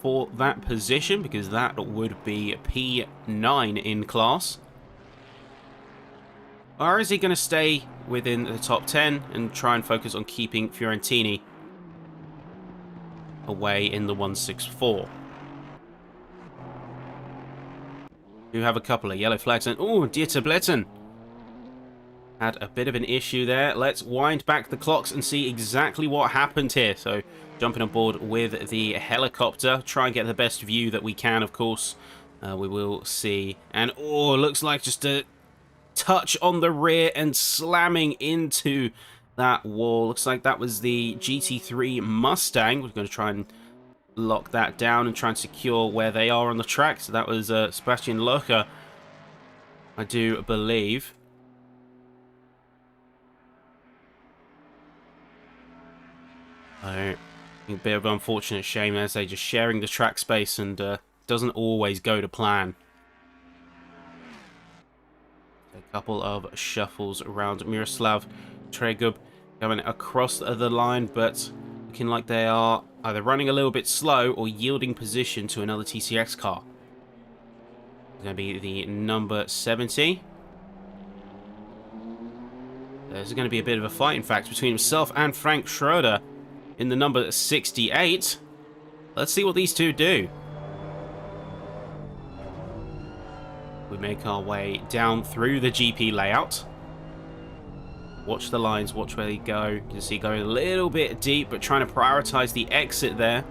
for that position? Because that would be P9 in class. Or is he going to stay within the top 10 and try and focus on keeping Fiorentini away in the 164? We have a couple of yellow flags, and oh, Dieter Bletten had a bit of an issue there. Let's wind back the clocks and see exactly what happened here. So jumping on board with the helicopter, try and get the best view that we can, of course. We will see. And oh, looks like just a touch on the rear and slamming into that wall. Looks like that was the GT3 Mustang. We're going to try and lock that down and try and secure where they are on the track. So that was Sebastian Locher, I do believe. A bit of an unfortunate shame as they're just sharing the track space, and doesn't always go to plan. A couple of shuffles around Miroslav Tregub going across the line, but looking like they are either running a little bit slow or yielding position to another TCX car. It's going to be the number 70. There's going to be a bit of a fight, in fact, between himself and Frank Schroeder in the number 68. Let's see what these two do. We make our way down through the GP layout. Watch the lines, watch where they go. You can see going a little bit deep, but trying to prioritize the exit there.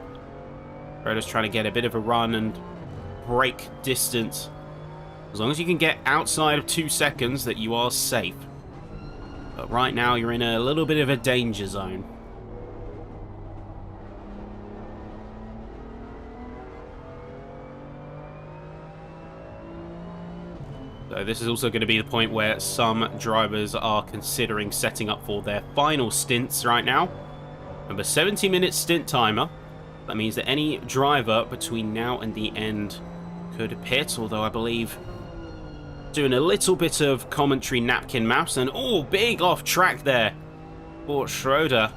Schroeder's trying to get a bit of a run and break distance. As long as you can get outside of 2 seconds, that you are safe. But right now, you're in a little bit of a danger zone. So this is also going to be the point where some drivers are considering setting up for their final stints right now. Remember, 70-minute stint timer. That means that any driver between now and the end could pit, although I believe doing a little bit of commentary napkin maps, and oh, big off track there for Schroeder.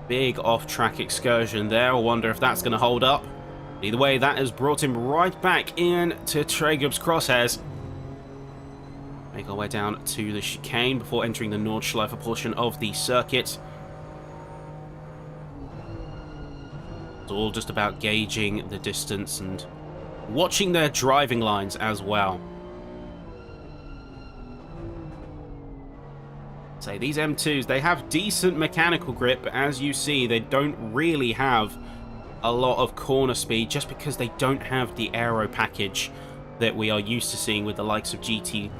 Big off track excursion there. I wonder if that's going to hold up. Either way, that has brought him right back into Tregub's crosshairs. Make our way down to the chicane before entering the Nordschleife portion of the circuit. It's all just about gauging the distance and watching their driving lines as well. Say, these M2s, they have decent mechanical grip, but as you see, they don't really have a lot of corner speed, just because they don't have the aero package that we are used to seeing with the likes of GT4,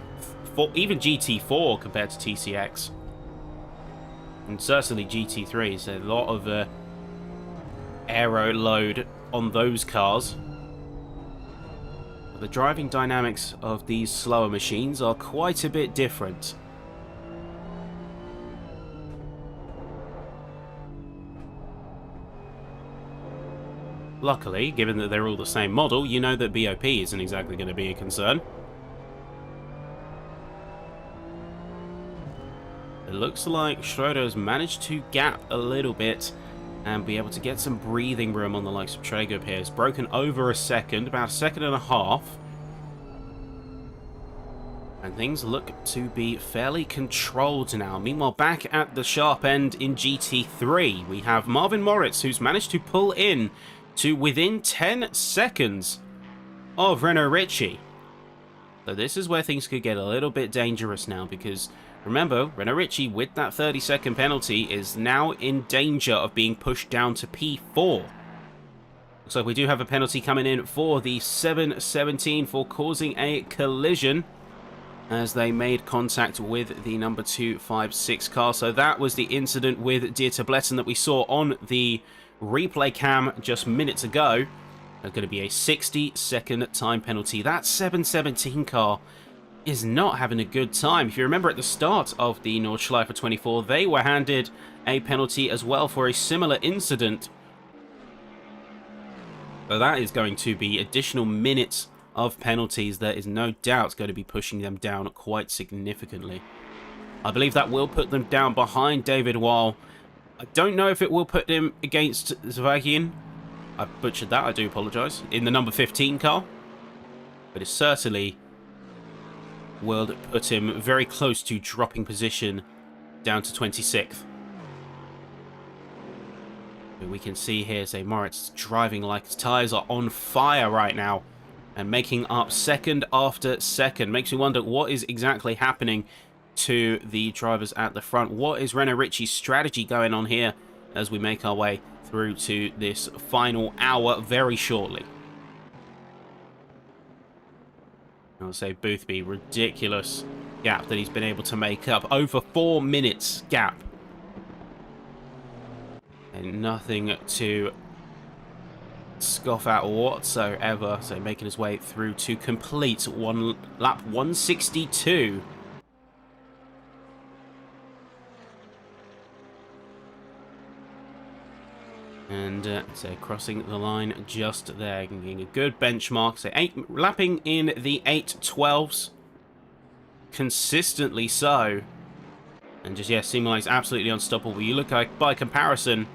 even GT4 compared to TCX, and certainly GT3. So a lot of aero load on those cars. But the driving dynamics of these slower machines are quite a bit different. Luckily, given that they're all the same model, you know that BOP isn't exactly going to be a concern. It looks like Schroeder has managed to gap a little bit and be able to get some breathing room on the likes of Tregub here. It's broken over a second, about a second and a half. And things look to be fairly controlled now. Meanwhile, back at the sharp end in GT3, we have Marvin Moritz, who's managed to pull in to within 10 seconds of Renault Ritchie. So this is where things could get a little bit dangerous now, because remember, Renault Ritchie, with that 30-second penalty, is now in danger of being pushed down to P4. Looks like we do have a penalty coming in for the 717 for causing a collision as they made contact with the number 256 car. So that was the incident with Dieter Bletten that we saw on the replay cam just minutes ago. There's going to be a 60-second time penalty. That 717 car is not having a good time. If you remember at the start of the Nordschleife 24, they were handed a penalty as well for a similar incident So that is going to be additional minutes of penalties that is no doubt going to be pushing them down quite significantly. I believe that will put them down behind David Weil. I don't know if it will put him against Zavagian. I butchered that, I do apologise. In the number 15 car. But it certainly will put him very close to dropping position down to 26th. But we can see here, say, Moritz driving like his tyres are on fire right now. And making up second after second. Makes me wonder what is exactly happening to the drivers at the front. What is Renault Ritchie's strategy going on here as we make our way through to this final hour very shortly? I'll say Boothby, ridiculous gap that he's been able to make up. Over 4 minutes gap. And nothing to scoff at whatsoever. So making his way through to complete lap 162. And so crossing the line just there, getting a good benchmark. So lapping in the 8:12s, consistently so, and just seeming like it's absolutely unstoppable. You look like by comparison,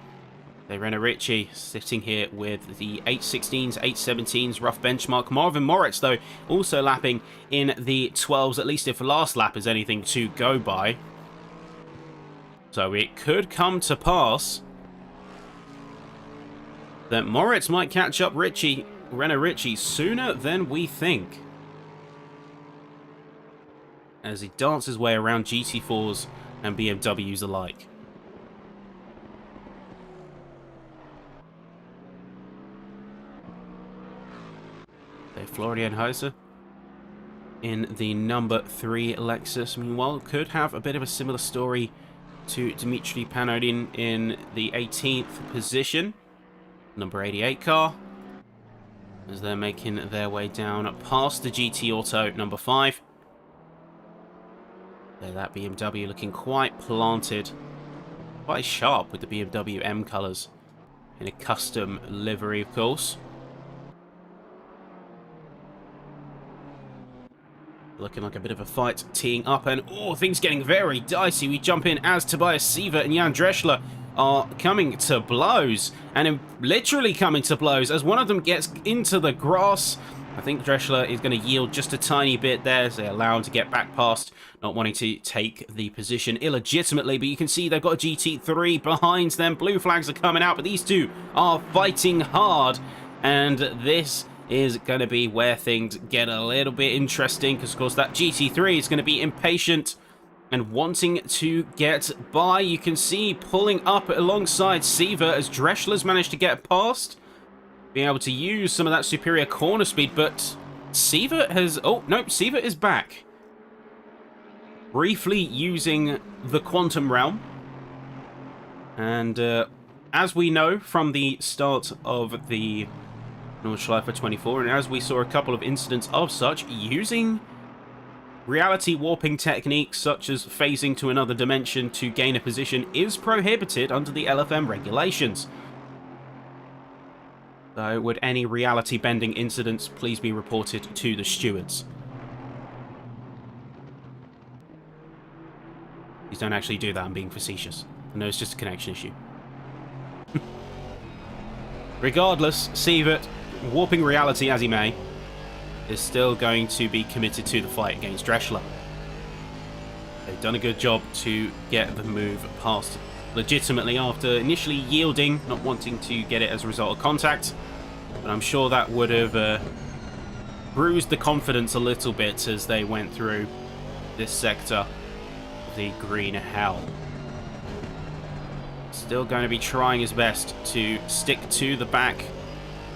Renault Ritchie sitting here with the 8:16s, 8:17s rough benchmark. Marvin Moritz though also lapping in the 12s, at least if last lap is anything to go by. So it could come to pass that Moritz might catch up Renault Ritchie sooner than we think, as he dances his way around GT4s and BMWs alike. So Florian Heiser in the number 3 Lexus, meanwhile, could have a bit of a similar story to Dmitry Panodin in the 18th position. Number 88 car, as they're making their way down past the GT Auto number 5. There, that BMW looking quite planted, quite sharp with the BMW M colours in a custom livery, of course. Looking like a bit of a fight teeing up, and things getting very dicey. We jump in as Tobias Sievert and Jan Dreschler are coming to blows, and literally coming to blows as one of them gets into the grass. I think Dreschler is going to yield just a tiny bit there, so they allow him to get back past, not wanting to take the position illegitimately, but you can see they've got a GT3 behind them. Blue flags are coming out, but these two are fighting hard, and this is going to be where things get a little bit interesting, because of course that GT3 is going to be impatient and wanting to get by. You can see pulling up alongside Sievert as Dreschler's managed to get past, being able to use some of that superior corner speed, but Sievert has... oh, nope, Sievert is back. Briefly using the Quantum Realm. And as we know from the start of the Nordschleife 24, and as we saw a couple of incidents of such, using reality warping techniques such as phasing to another dimension to gain a position is prohibited under the LFM regulations. So would any reality bending incidents please be reported to the stewards? Please don't actually do that, I'm being facetious. I know it's just a connection issue. Regardless, Sievert, warping reality as he may, is still going to be committed to the fight against Dreschler. They've done a good job to get the move past legitimately after initially yielding, not wanting to get it as a result of contact. But I'm sure that would have bruised the confidence a little bit as they went through this sector of the green hell. Still going to be trying his best to stick to the back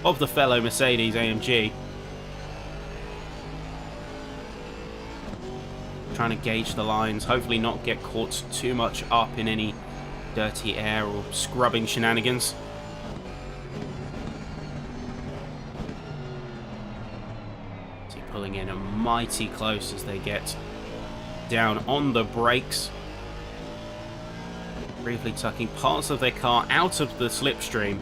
of the fellow Mercedes AMG. Trying to gauge the lines, hopefully not get caught too much up in any dirty air or scrubbing shenanigans. See, pulling in mighty close as they get down on the brakes. Briefly tucking parts of their car out of the slipstream.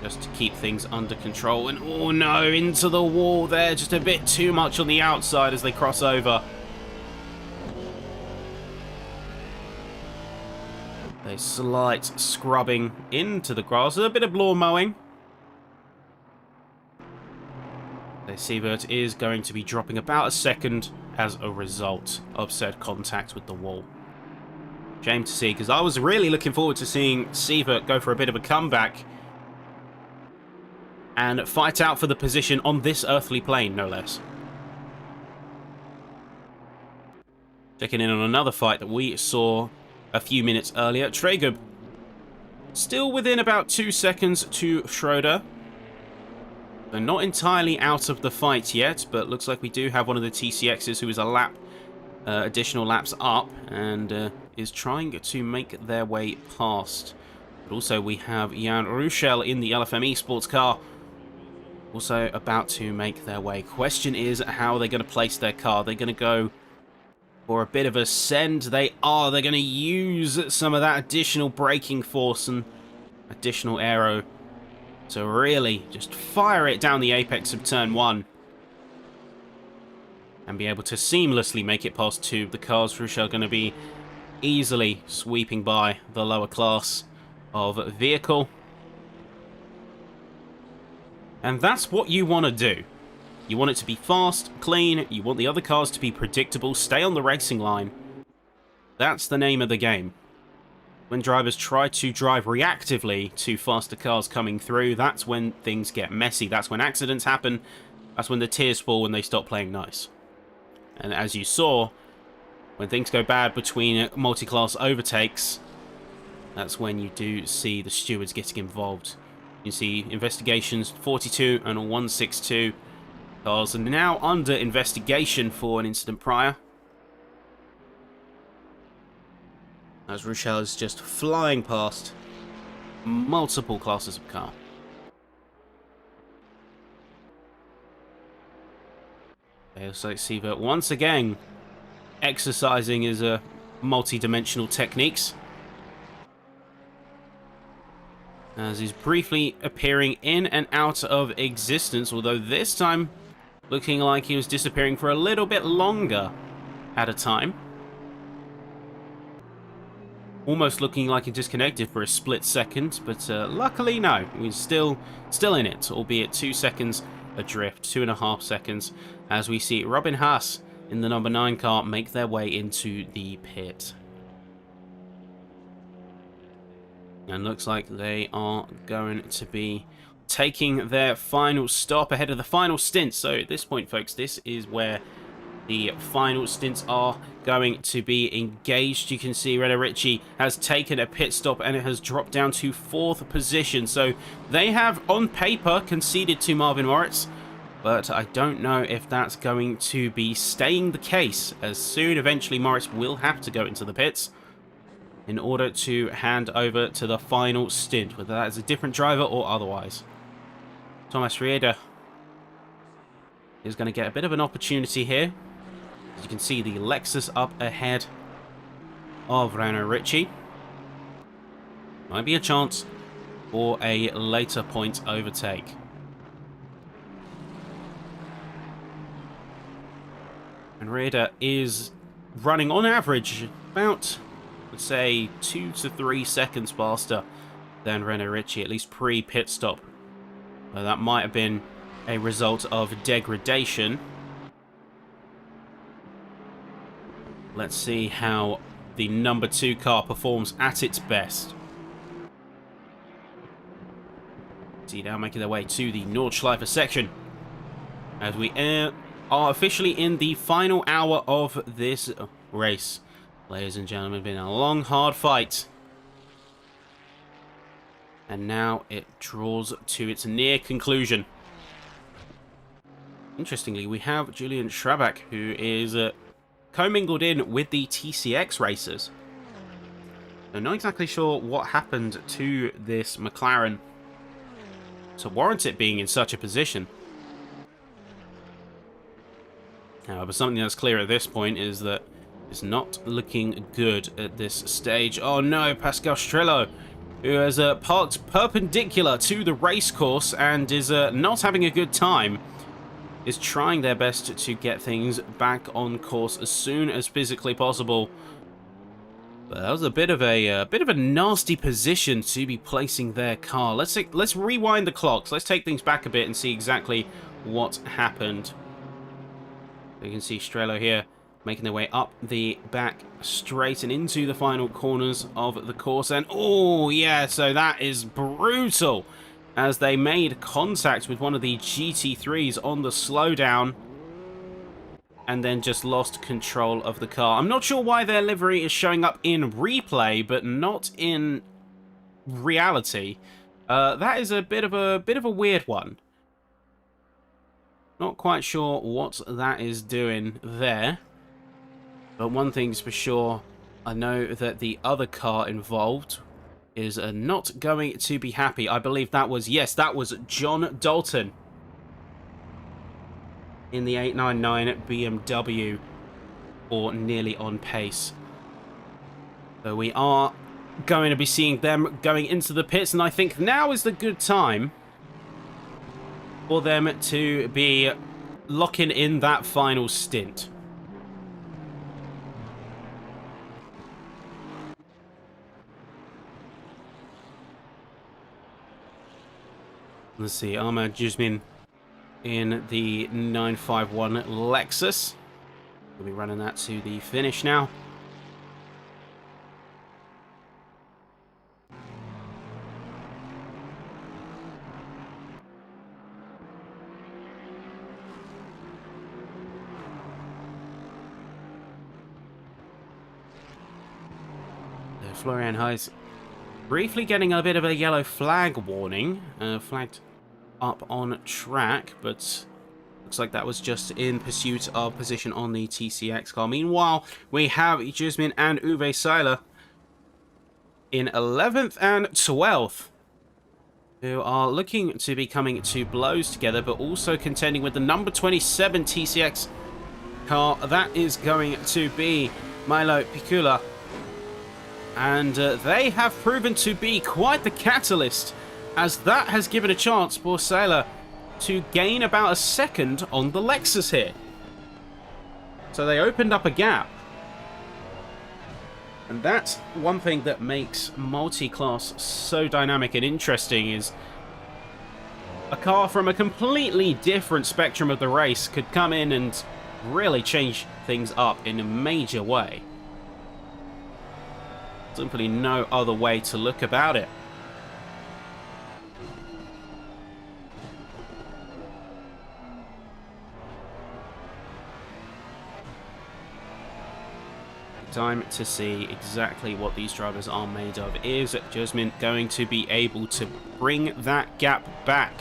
just to keep things under control. And oh no, into the wall there, just a bit too much on the outside as they cross over. A slight scrubbing into the grass, a bit of lawn mowing. Sievert is going to be dropping about a second as a result of said contact with the wall. Shame to see, because I was really looking forward to seeing Sievert go for a bit of a comeback and fight out for the position on this earthly plane, no less. Checking in on another fight that we saw a few minutes earlier. Traeger still within about 2 seconds to Schroeder. They're not entirely out of the fight yet, but looks like we do have one of the TCXs who is a lap, additional laps up, and is trying to make their way past. But also we have Jan Ruschel in the LFME sports car, also about to make their way. Question is how they're going to place their car. They're going to go for a bit of a send. They are. They're going to use some of that additional braking force and additional aero to really just fire it down the apex of turn 1 and be able to seamlessly make it past 2. The cars, Ruschel, going to be easily sweeping by the lower class of vehicle. And that's what you want to do. You want it to be fast, clean, you want the other cars to be predictable, stay on the racing line. That's the name of the game. When drivers try to drive reactively to faster cars coming through, that's when things get messy. That's when accidents happen. That's when the tears fall when they stop playing nice. And as you saw, when things go bad between multi-class overtakes, that's when you do see the stewards getting involved. You see investigations 42 and 162 cars are now under investigation for an incident prior, as Ruschel is just flying past multiple classes of car. So Sievert once again exercising his multi-dimensional techniques, as he's briefly appearing in and out of existence, although this time looking like he was disappearing for a little bit longer at a time. Almost looking like he disconnected for a split second, but luckily no, he's still in it, albeit 2 seconds adrift, 2.5 seconds, as we see Robin Haas in the number 9 car make their way into the pit. And looks like they are going to be taking their final stop ahead of the final stint. So at this point, folks, this is where the final stints are going to be engaged. You can see Renault Ritchie has taken a pit stop and it has dropped down to 4th position. So they have, on paper, conceded to Marvin Moritz, but I don't know if that's going to be staying the case, as soon eventually Moritz will have to go into the pits in order to hand over to the final stint, whether that is a different driver or otherwise. Thomas Rieder is going to get a bit of an opportunity here. As you can see, the Lexus up ahead of Renault Ritchie. Might be a chance for a later point overtake. And Rieder is running on average about, let's say, 2 to 3 seconds faster than Renault Ritchie, at least pre-pit stop. So that might have been a result of degradation. Let's see how the number 2 car performs at its best. See, now making their way to the Nordschleife section, as we are officially in the final hour of this race. Ladies and gentlemen, been a long, hard fight. And now it draws to its near conclusion. Interestingly, we have Julian Schrabak, who is commingled in with the TCX racers. I'm not exactly sure what happened to this McLaren to warrant it being in such a position. However, something that's clear at this point is that it's not looking good at this stage. Oh no, Pascal Strello, who has parked perpendicular to the race course and is not having a good time, is trying their best to get things back on course as soon as physically possible. But that was a bit of a nasty position to be placing their car. Let's rewind the clocks. Let's take things back a bit and see exactly what happened. You can see Strello here making their way up the back straight and into the final corners of the course. And oh yeah, so that is brutal, as they made contact with one of the GT3s on the slowdown and then just lost control of the car. I'm not sure why their livery is showing up in replay but not in reality. That is a bit of a weird one. Not quite sure what that is doing there. But one thing's for sure, I know that the other car involved is not going to be happy. I believe that was, yes, that was John Dalton in the 899 BMW, or nearly on pace. So we are going to be seeing them going into the pits, and I think now is the good time for them to be locking in that final stint. Let's see, Ahmad Juzmin in the 951 Lexus. We'll be running that to the finish now. Florian Heis briefly getting a bit of a yellow flag warning, flagged up on track, but looks like that was just in pursuit of position on the TCX car. Meanwhile, we have Juzmin and Uwe Seiler in 11th and 12th, who are looking to be coming to blows together, but also contending with the number 27 TCX car. That is going to be Milo Pikula. And they have proven to be quite the catalyst, as that has given a chance for Sailor to gain about a second on the Lexus here. So they opened up a gap. And that's one thing that makes multi-class so dynamic and interesting, is a car from a completely different spectrum of the race could come in and really change things up in a major way. Simply no other way to look about it. Time to see exactly what these drivers are made of. Is Juzmin going to be able to bring that gap back?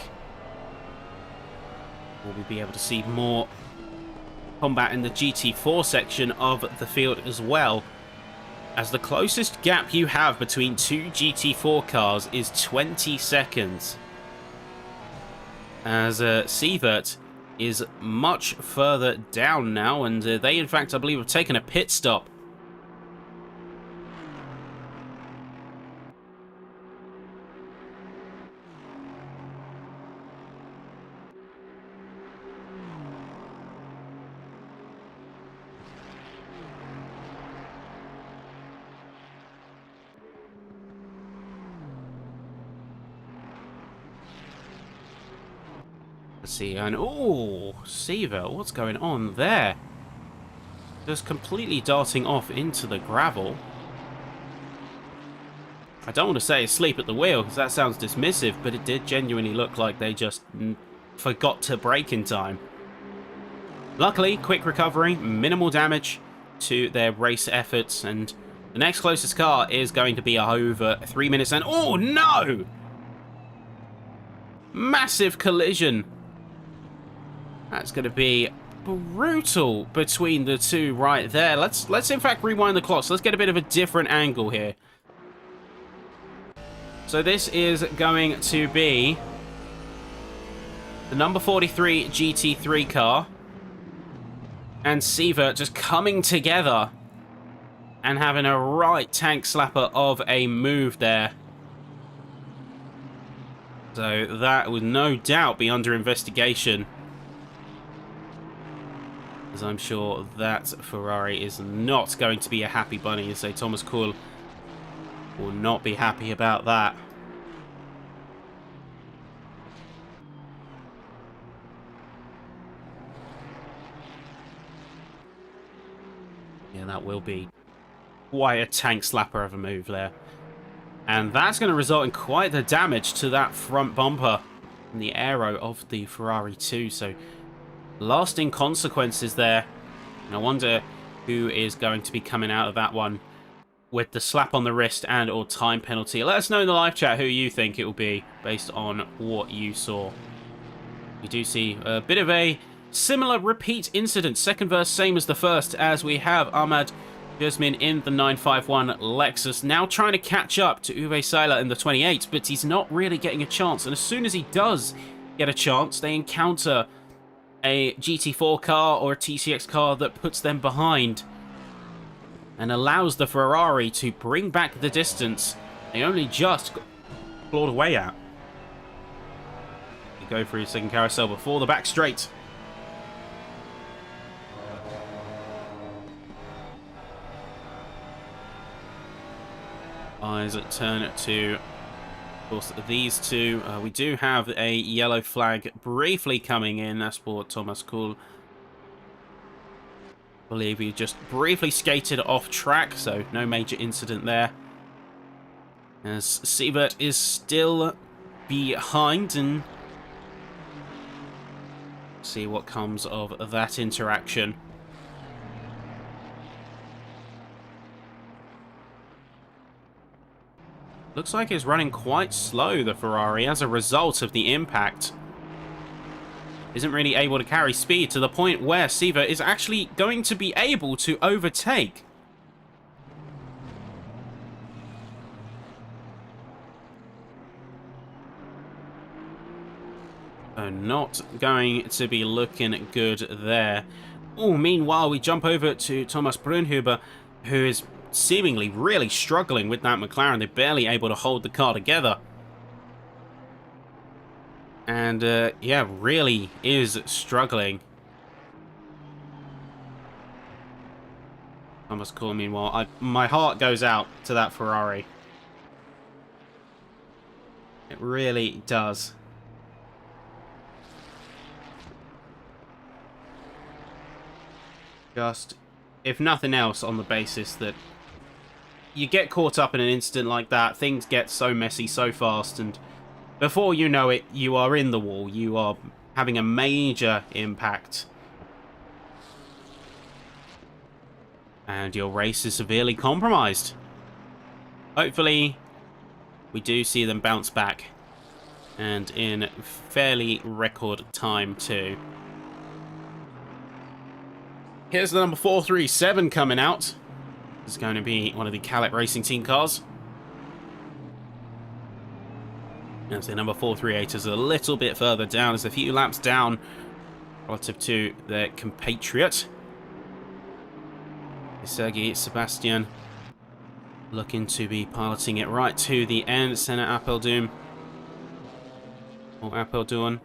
Will we be able to see more combat in the GT4 section of the field as well? As the closest gap you have between two GT4 cars is 20 seconds. As Sievert is much further down now, and they in fact I believe have taken a pit stop. Let's see, and oh, Seaver, what's going on there? Just completely darting off into the gravel. I don't want to say asleep at the wheel, because that sounds dismissive, but it did genuinely look like they just forgot to brake in time. Luckily, quick recovery, minimal damage to their race efforts, and the next closest car is going to be over 3 minutes, and oh no! Massive collision. That's going to be brutal between the two right there. Let's in fact rewind the clocks. Let's get a bit of a different angle here. So this is going to be the number 43 GT3 car and Sievert just coming together and having a right tank slapper of a move there. So that would no doubt be under investigation, as I'm sure that Ferrari is not going to be a happy bunny, as Thomas Kuhl will not be happy about that. Yeah, that will be quite a tank slapper of a move there. And that's going to result in quite the damage to that front bumper and the aero of the Ferrari 2. So, lasting consequences there. And I wonder who is going to be coming out of that one with the slap on the wrist and or time penalty. Let us know in the live chat who you think it will be based on what you saw. We do see a bit of a similar repeat incident. Second verse, same as the first, as we have Ahmad Jasmin in the 951 Lexus, now trying to catch up to Uwe Seeler in the 28, but he's not really getting a chance. And as soon as he does get a chance, they encounter a GT4 car or a TCX car that puts them behind and allows the Ferrari to bring back the distance they only just clawed away at. You go for his second carousel before the back straight. Eyes turn to, of course, these two. We do have a yellow flag briefly coming in. That's for Thomas Kuhl. I believe he just briefly skated off track, so no major incident there. As Sievert is still behind, and see what comes of that interaction. Looks like it's running quite slow, the Ferrari, as a result of the impact. Isn't really able to carry speed to the point where Sievert is actually going to be able to overtake. So not going to be looking good there. Oh, meanwhile, we jump over to Thomas Brunhuber, who is seemingly really struggling with that McLaren. They're barely able to hold the car together. And, yeah, really is struggling. Thomas Kuhl, meanwhile, my heart goes out to that Ferrari. It really does. Just, if nothing else, on the basis that you get caught up in an incident like that, things get so messy so fast, and before you know it, you are in the wall. You are having a major impact. And your race is severely compromised. Hopefully, we do see them bounce back. And in fairly record time, too. Here's the number 437 coming out. This is going to be one of the Calip Racing Team cars. As the number 438 is a little bit further down, is a few laps down relative to their compatriot. Sergei Sebastian looking to be piloting it right to the end. Senna Apeldoorn, or Apeldoorn,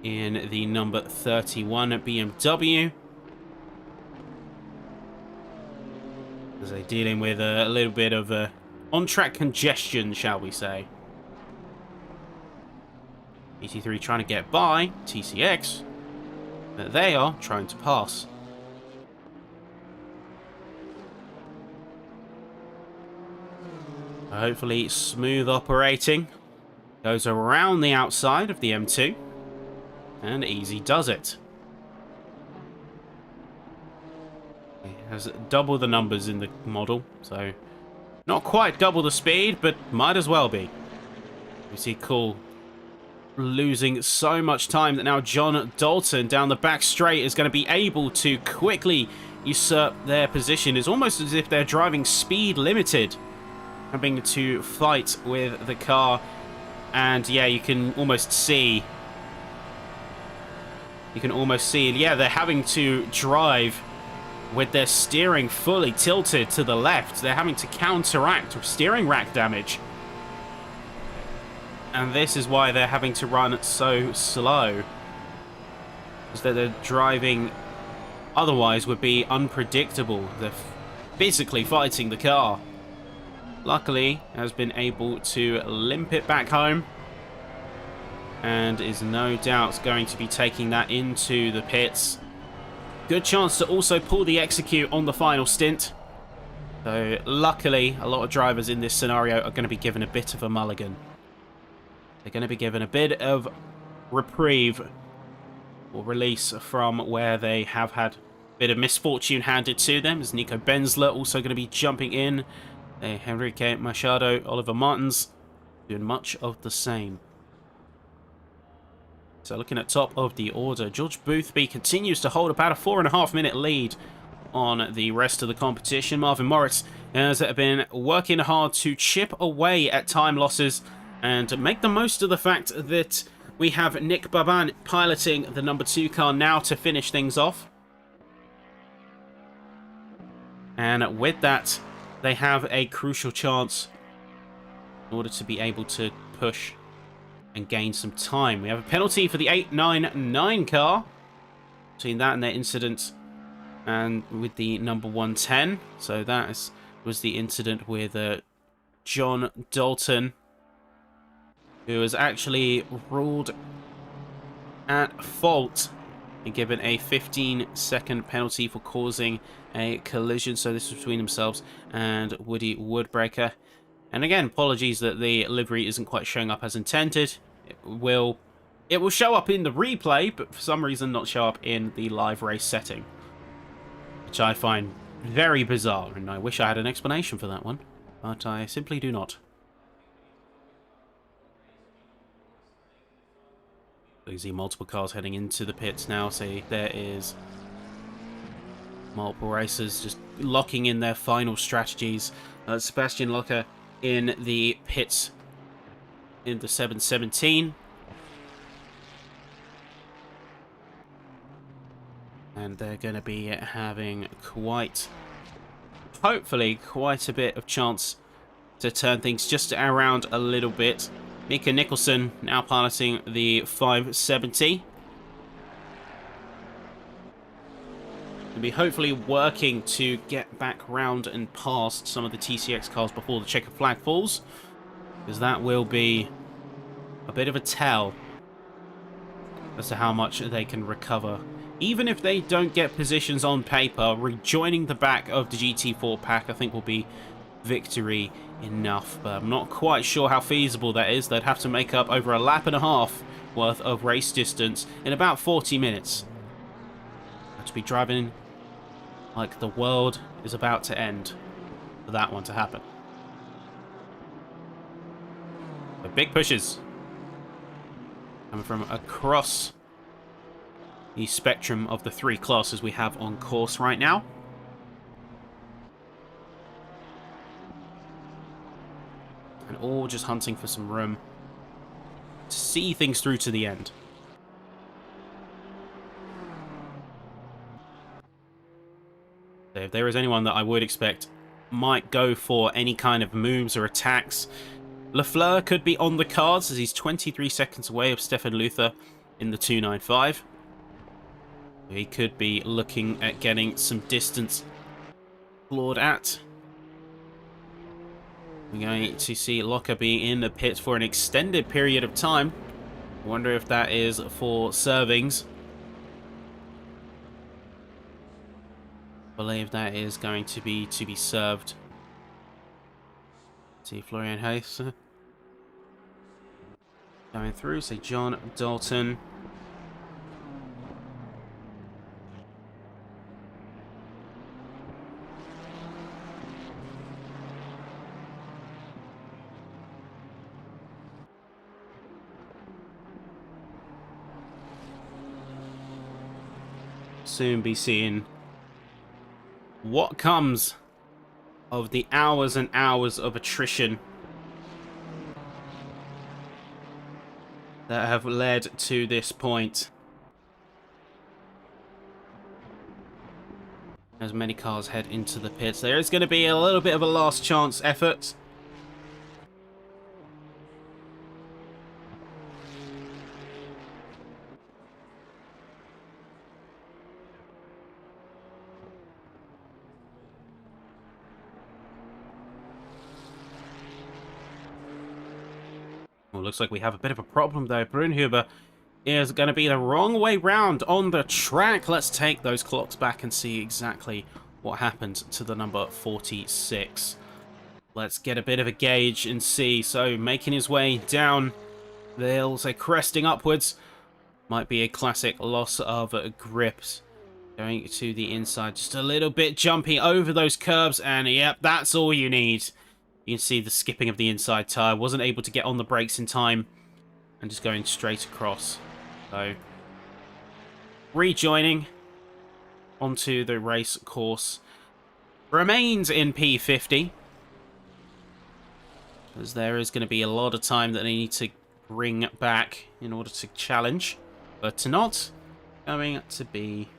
in the number 31 at BMW. As they're dealing with a little bit of on-track congestion, shall we say. GT3 trying to get by TCX, but they are trying to pass. Hopefully smooth operating. Goes around the outside of the M2, and easy does it. Has double the numbers in the model, so not quite double the speed, but might as well be. We see Kuhl losing so much time that now John Dalton down the back straight is going to be able to quickly usurp their position. It's almost as if they're driving speed limited, having to fight with the car. And yeah, you can almost see, yeah, they're having to drive with their steering fully tilted to the left. They're having to counteract steering rack damage. And this is why they're having to run so slow. Is that they're driving otherwise would be unpredictable. They're physically fighting the car. Luckily, has been able to limp it back home. And is no doubt going to be taking that into the pits. Good chance to also pull the execute on the final stint. So luckily, a lot of drivers in this scenario are going to be given a bit of a mulligan. They're going to be given a bit of reprieve or release from where they have had a bit of misfortune handed to them. As Nico Benzler also going to be jumping in. Henrique Machado, Oliver Martins doing much of the same. So looking at top of the order, George Boothby continues to hold about a 4.5-minute lead on the rest of the competition. Marvin Moritz has been working hard to chip away at time losses and make the most of the fact that we have Nick Baban piloting the number 2 car now to finish things off. And with that, they have a crucial chance in order to be able to push and gain some time. We have a penalty for the 899 car between that and their incident and with the number 110. So that was the incident with John Dalton, who was actually ruled at fault and given a 15-second penalty for causing a collision. So this was between themselves and Woody Woodbreaker. And again, apologies that the livery isn't quite showing up as intended. It will show up in the replay, but for some reason not show up in the live race setting, which I find very bizarre, and I wish I had an explanation for that one, but I simply do not. You see multiple cars heading into the pits now. See, there is multiple racers just locking in their final strategies. Sebastian Locker in the pits in the 717. And they're going to be having hopefully quite a bit of chance to turn things just around a little bit. Mika Nicholson now piloting the 570. Will be hopefully working to get back round and past some of the TCX cars before the checkered flag falls, because that will be a bit of a tell as to how much they can recover. Even if they don't get positions on paper, rejoining the back of the GT4 pack I think will be victory enough, but I'm not quite sure how feasible that is. They'd have to make up over a lap and a half worth of race distance in about 40 minutes. Have to be driving like the world is about to end for that one to happen. But big pushes coming from across the spectrum of the 3 classes we have on course right now. And all just hunting for some room to see things through to the end. So if there is anyone that I would expect might go for any kind of moves or attacks, Lafleur could be on the cards as he's 23 seconds away of Stefan Luther in the 295. He could be looking at getting some distance clawed at. We're going to see Locker be in the pit for an extended period of time. I wonder if that is for servings. I believe that is going to be served. See Florian Hayes going through. Say John Dalton. Soon be seeing what comes of the hours and hours of attrition that have led to this point. As many cars head into the pits, there is going to be a little bit of a last chance effort. Well, looks like we have a bit of a problem though. Brunhuber is going to be the wrong way round on the track. Let's take those clocks back and see exactly what happened to the number 46. Let's get a bit of a gauge and see. So, making his way down the hill, so cresting upwards. Might be a classic loss of grips. Going to the inside, just a little bit jumpy over those curbs, and yep, that's all you need. You can see the skipping of the inside tyre. Wasn't able to get on the brakes in time, and just going straight across. So, rejoining onto the race course. Remains in P50. As there is going to be a lot of time that they need to bring back in order to challenge. But not going to be...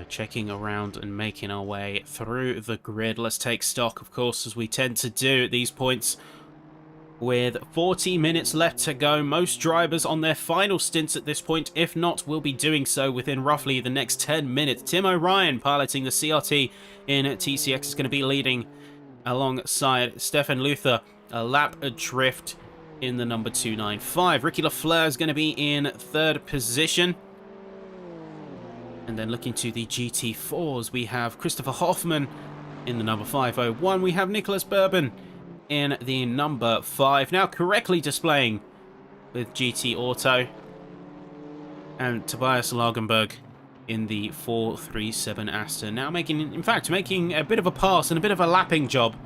checking around and making our way through the grid. Let's take stock, of course, as we tend to do at these points. With 40 minutes left to go, most drivers on their final stints at this point, if not, will be doing so within roughly the next 10 minutes. Tim O'Ryan, piloting the CRT in TCX, is going to be leading alongside Stefan Luther, a lap adrift in the number 295. Ricky Lafleur is going to be in third position. And then looking to the GT4s, we have Christopher Hoffman in the number 501. We have Nicholas Bourbon in the number 5. Now correctly displaying with GT Auto. And Tobias Lagenberg in the 437 Aston. Now making a bit of a pass and a bit of a lapping job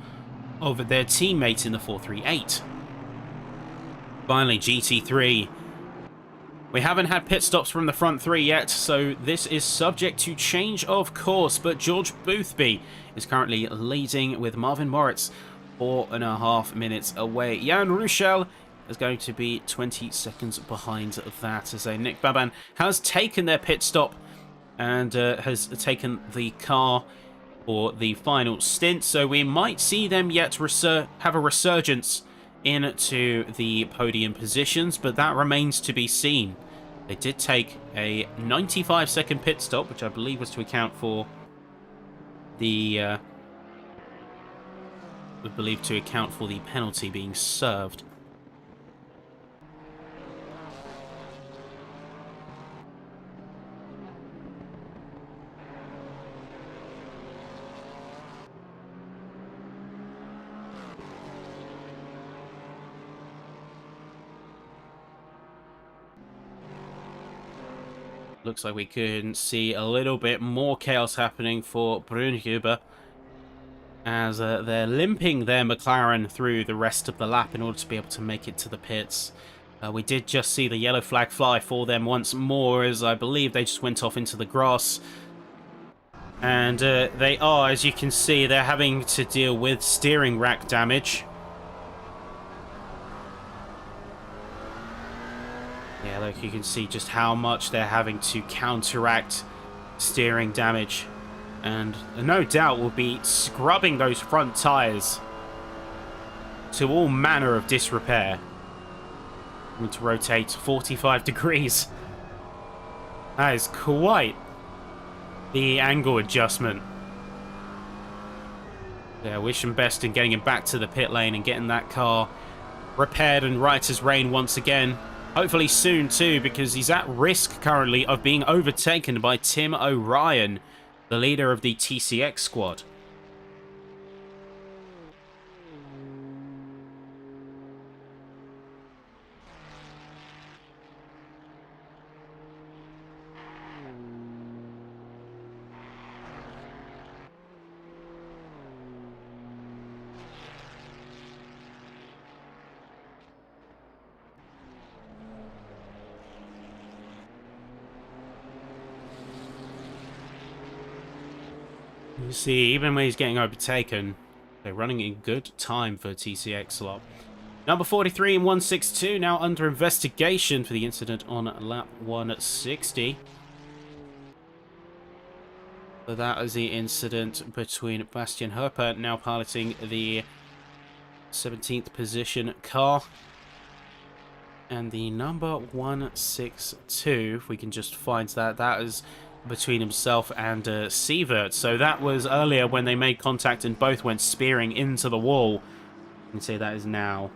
over their teammate in the 438. Finally, GT3. We haven't had pit stops from the front three yet, so this is subject to change of course, but George Boothby is currently leading with Marvin Moritz 4.5 minutes away. Jan Ruschel is going to be 20 seconds behind that, as Nick Baban has taken their pit stop and has taken the car for the final stint, so we might see them yet have a resurgence into the podium positions, but that remains to be seen. They did take a 95-second pit stop, which I believe was to account for the penalty being served. Looks like we can see a little bit more chaos happening for Brunhuber as they're limping their McLaren through the rest of the lap in order to be able to make it to the pits. We did just see the yellow flag fly for them once more, as I believe they just went off into the grass. And they are, as you can see, they're having to deal with steering rack damage. Yeah, look, you can see just how much they're having to counteract steering damage. And no doubt will be scrubbing those front tyres to all manner of disrepair. I'm going to rotate 45 degrees. That is quite the angle adjustment. Yeah, wish him best in getting him back to the pit lane and getting that car repaired and right as rain once again. Hopefully soon too, because he's at risk currently of being overtaken by Tim O'Ryan, the leader of the TCX squad. You see, even when he's getting overtaken, they're running in good time for TCX slot. Number 43 and 162 now under investigation for the incident on lap 160. So that is the incident between Bastian Herper, now piloting the 17th position car, and the number 162, if we can just find that, that is between himself and Sievert. So that was earlier when they made contact and both went spearing into the wall. You can see that is now.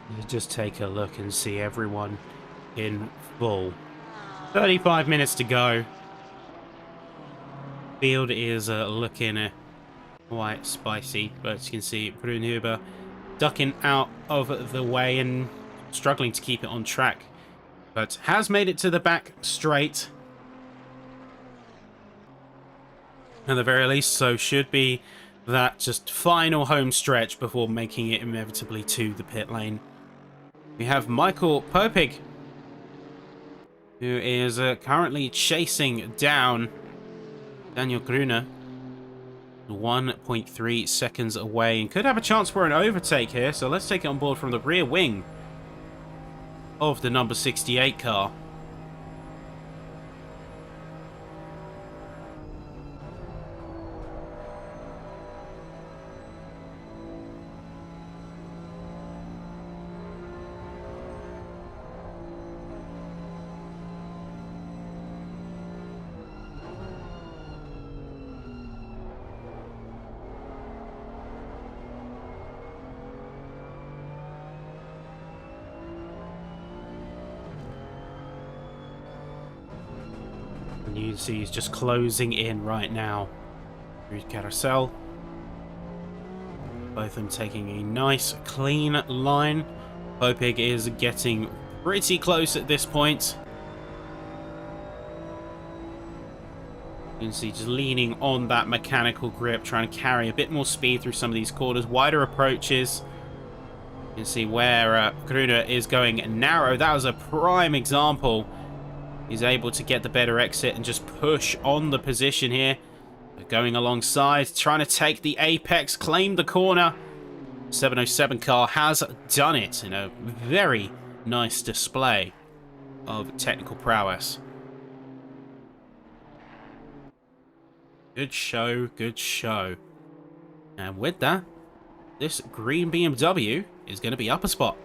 You just take a look and see everyone in full. 35 minutes to go. Field is looking quite spicy, but you can see Brunhuber ducking out of the way and struggling to keep it on track, but has made it to the back straight at the very least, so should be that just final home stretch before making it inevitably to the pit lane. We have Michael Popig, who is currently chasing down Daniel Gruner, 1.3 seconds away, and could have a chance for an overtake here. So let's take it on board from the rear wing of the number 68 car. You can see he's just closing in right now. Here's Carousel. Both of them taking a nice, clean line. Popig is getting pretty close at this point. You can see just leaning on that mechanical grip, trying to carry a bit more speed through some of these corners. Wider approaches. You can see where Gruner is going narrow. That was a prime example. He's able to get the better exit and just push on the position here. Going alongside, trying to take the apex, claim the corner. 707 car has done it in a very nice display of technical prowess. Good show, good show. And with that, this green BMW is going to be up a spot.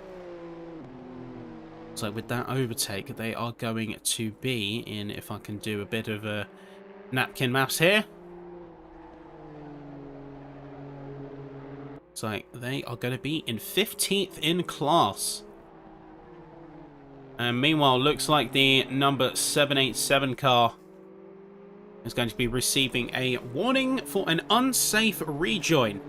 So with that overtake, they are going to be in, if I can do a bit of a napkin maths here. So they are going to be in 15th in class. And meanwhile, looks like the number 787 car is going to be receiving a warning for an unsafe rejoin.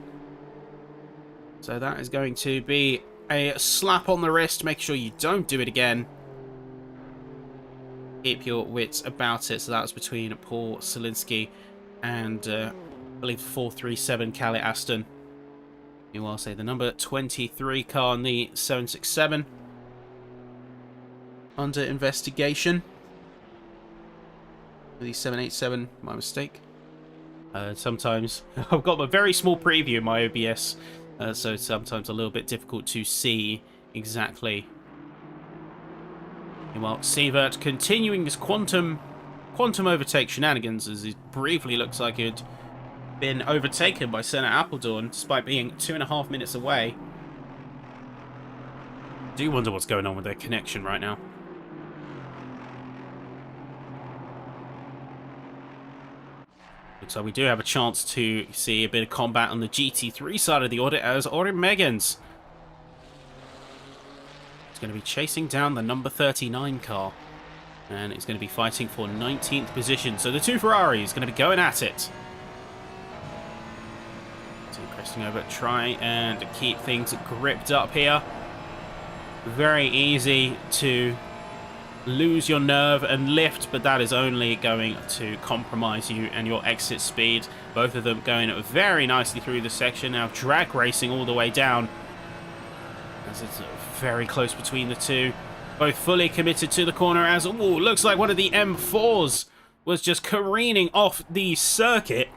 So that is going to be a slap on the wrist. Make sure you don't do it again. Keep your wits about it. So that was between Paul Selinsky and I believe 437 Callie Aston. Meanwhile, say the number 23 car on the 767 under investigation. The 787, my mistake. Sometimes I've got a very small preview in my OBS. So sometimes a little bit difficult to see exactly. Meanwhile, Sievert continuing his quantum overtake shenanigans, as it briefly looks like he'd been overtaken by Senna Appledorn despite being 2.5 minutes away. Do wonder what's going on with their connection right now. Looks like we do have a chance to see a bit of combat on the GT3 side of the audit as Orin Meggans is going to be chasing down the number 39 car. And it's going to be fighting for 19th position. So the two Ferraris going to be going at it. So cresting over, try and keep things gripped up here. Very easy to lose your nerve and lift, but that is only going to compromise you and your exit speed. Both of them going very nicely through the section. Now drag racing all the way down, as it's very close between the two. Both fully committed to the corner as, ooh, looks like one of the M4s was just careening off the circuit.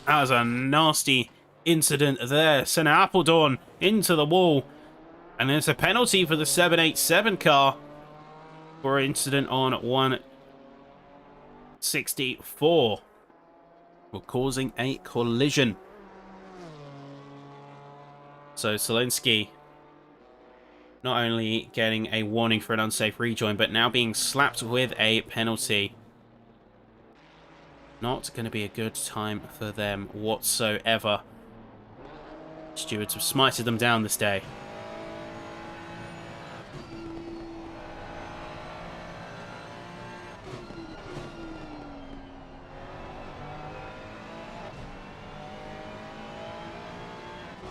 That was a nasty incident there. Sent Appledorn into the wall. And there's a penalty for the 787 car for an incident on 164 for causing a collision. So Zelensky not only getting a warning for an unsafe rejoin, but now being slapped with a penalty. Not going to be a good time for them whatsoever. Stewards have smited them down this day.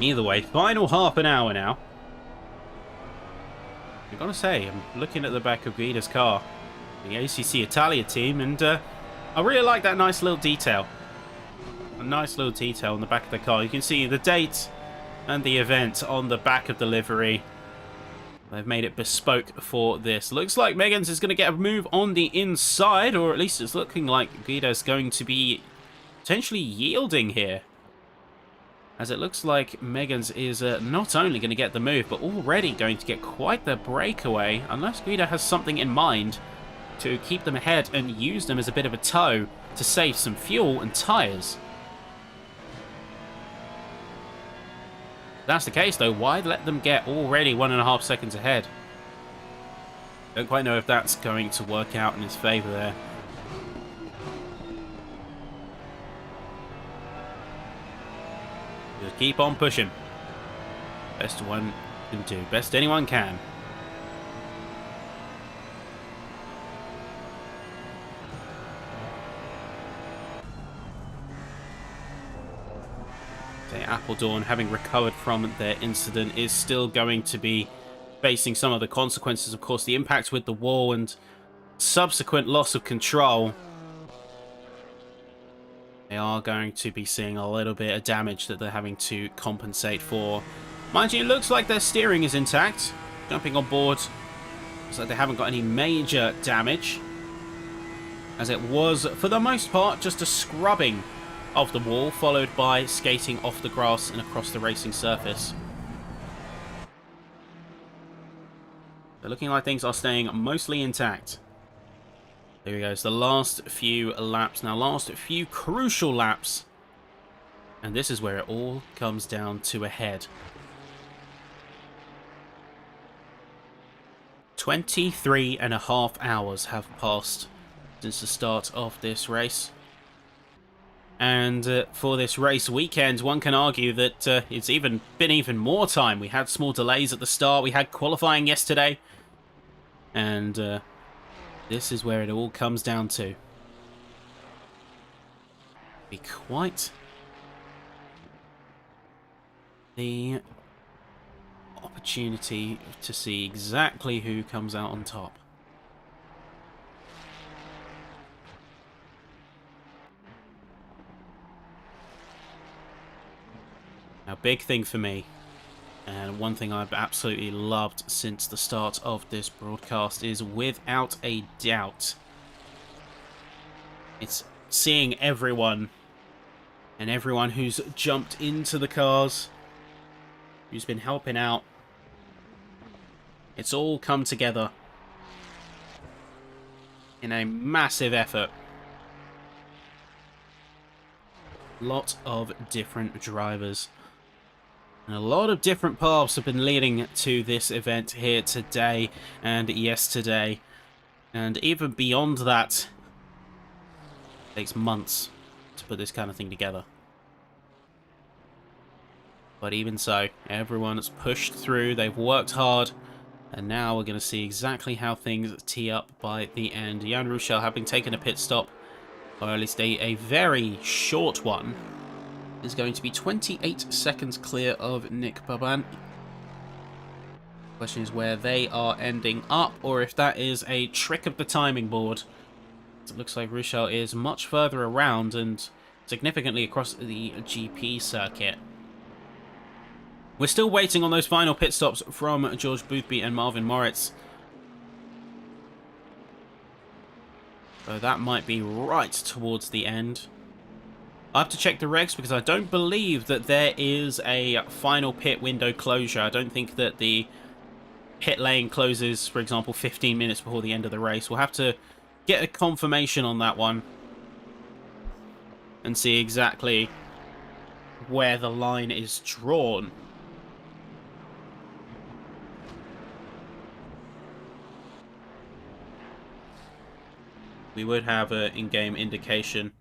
Either way, final half an hour now. I've got to say, I'm looking at the back of Guida's car, the ACC Italia team, and I really like that nice little detail. A nice little detail on the back of the car. You can see the date and the event on the back of the livery. They've made it bespoke for this. Looks like Megan's is going to get a move on the inside, or at least it's looking like Guida's going to be potentially yielding here. As it looks like Megan's is not only going to get the move, but already going to get quite the breakaway, unless Guida has something in mind to keep them ahead and use them as a bit of a tow to save some fuel and tyres. If that's the case, though, why let them get already 1.5 seconds ahead? Don't quite know if that's going to work out in his favour there. Just keep on pushing. Best one can do. Best anyone can. Say Appledorn, having recovered from their incident, is still going to be facing some of the consequences. Of course, the impact with the wall and subsequent loss of control. They are going to be seeing a little bit of damage that they're having to compensate for. Mind you, it looks like their steering is intact. Jumping on board. Looks like they haven't got any major damage. As it was, for the most part, just a scrubbing of the wall, followed by skating off the grass and across the racing surface. They're looking like things are staying mostly intact. There we go. It's the last few laps. Now, last few crucial laps. And this is where it all comes down to a head. 23.5 hours have passed since the start of this race. And for this race weekend, one can argue that it's been even more time. We had small delays at the start. We had qualifying yesterday. And this is where it all comes down to. Be quite the opportunity to see exactly who comes out on top. Now, big thing for me, and one thing I've absolutely loved since the start of this broadcast, is without a doubt, it's seeing everyone, and everyone who's jumped into the cars, who's been helping out. It's all come together in a massive effort. Lot of different drivers. And a lot of different paths have been leading to this event here today and yesterday. And even beyond that, it takes months to put this kind of thing together. But even so, everyone has pushed through, they've worked hard, And now we're going to see exactly how things tee up by the end. Jan Ruschel having taken a pit stop, or at least a very short one, is going to be 28 seconds clear of Nick Baban. Question is where they are ending up, or if that is a trick of the timing board. It looks like Ruschel is much further around and significantly across the GP circuit. We're still waiting on those final pit stops from George Boothby and Marvin Moritz. So that might be right towards the end. I have to check the regs because I don't believe that there is a final pit window closure. I don't think that the pit lane closes, for example, 15 minutes before the end of the race. We'll have to get a confirmation on that one and see exactly where the line is drawn. We would have an in-game indication.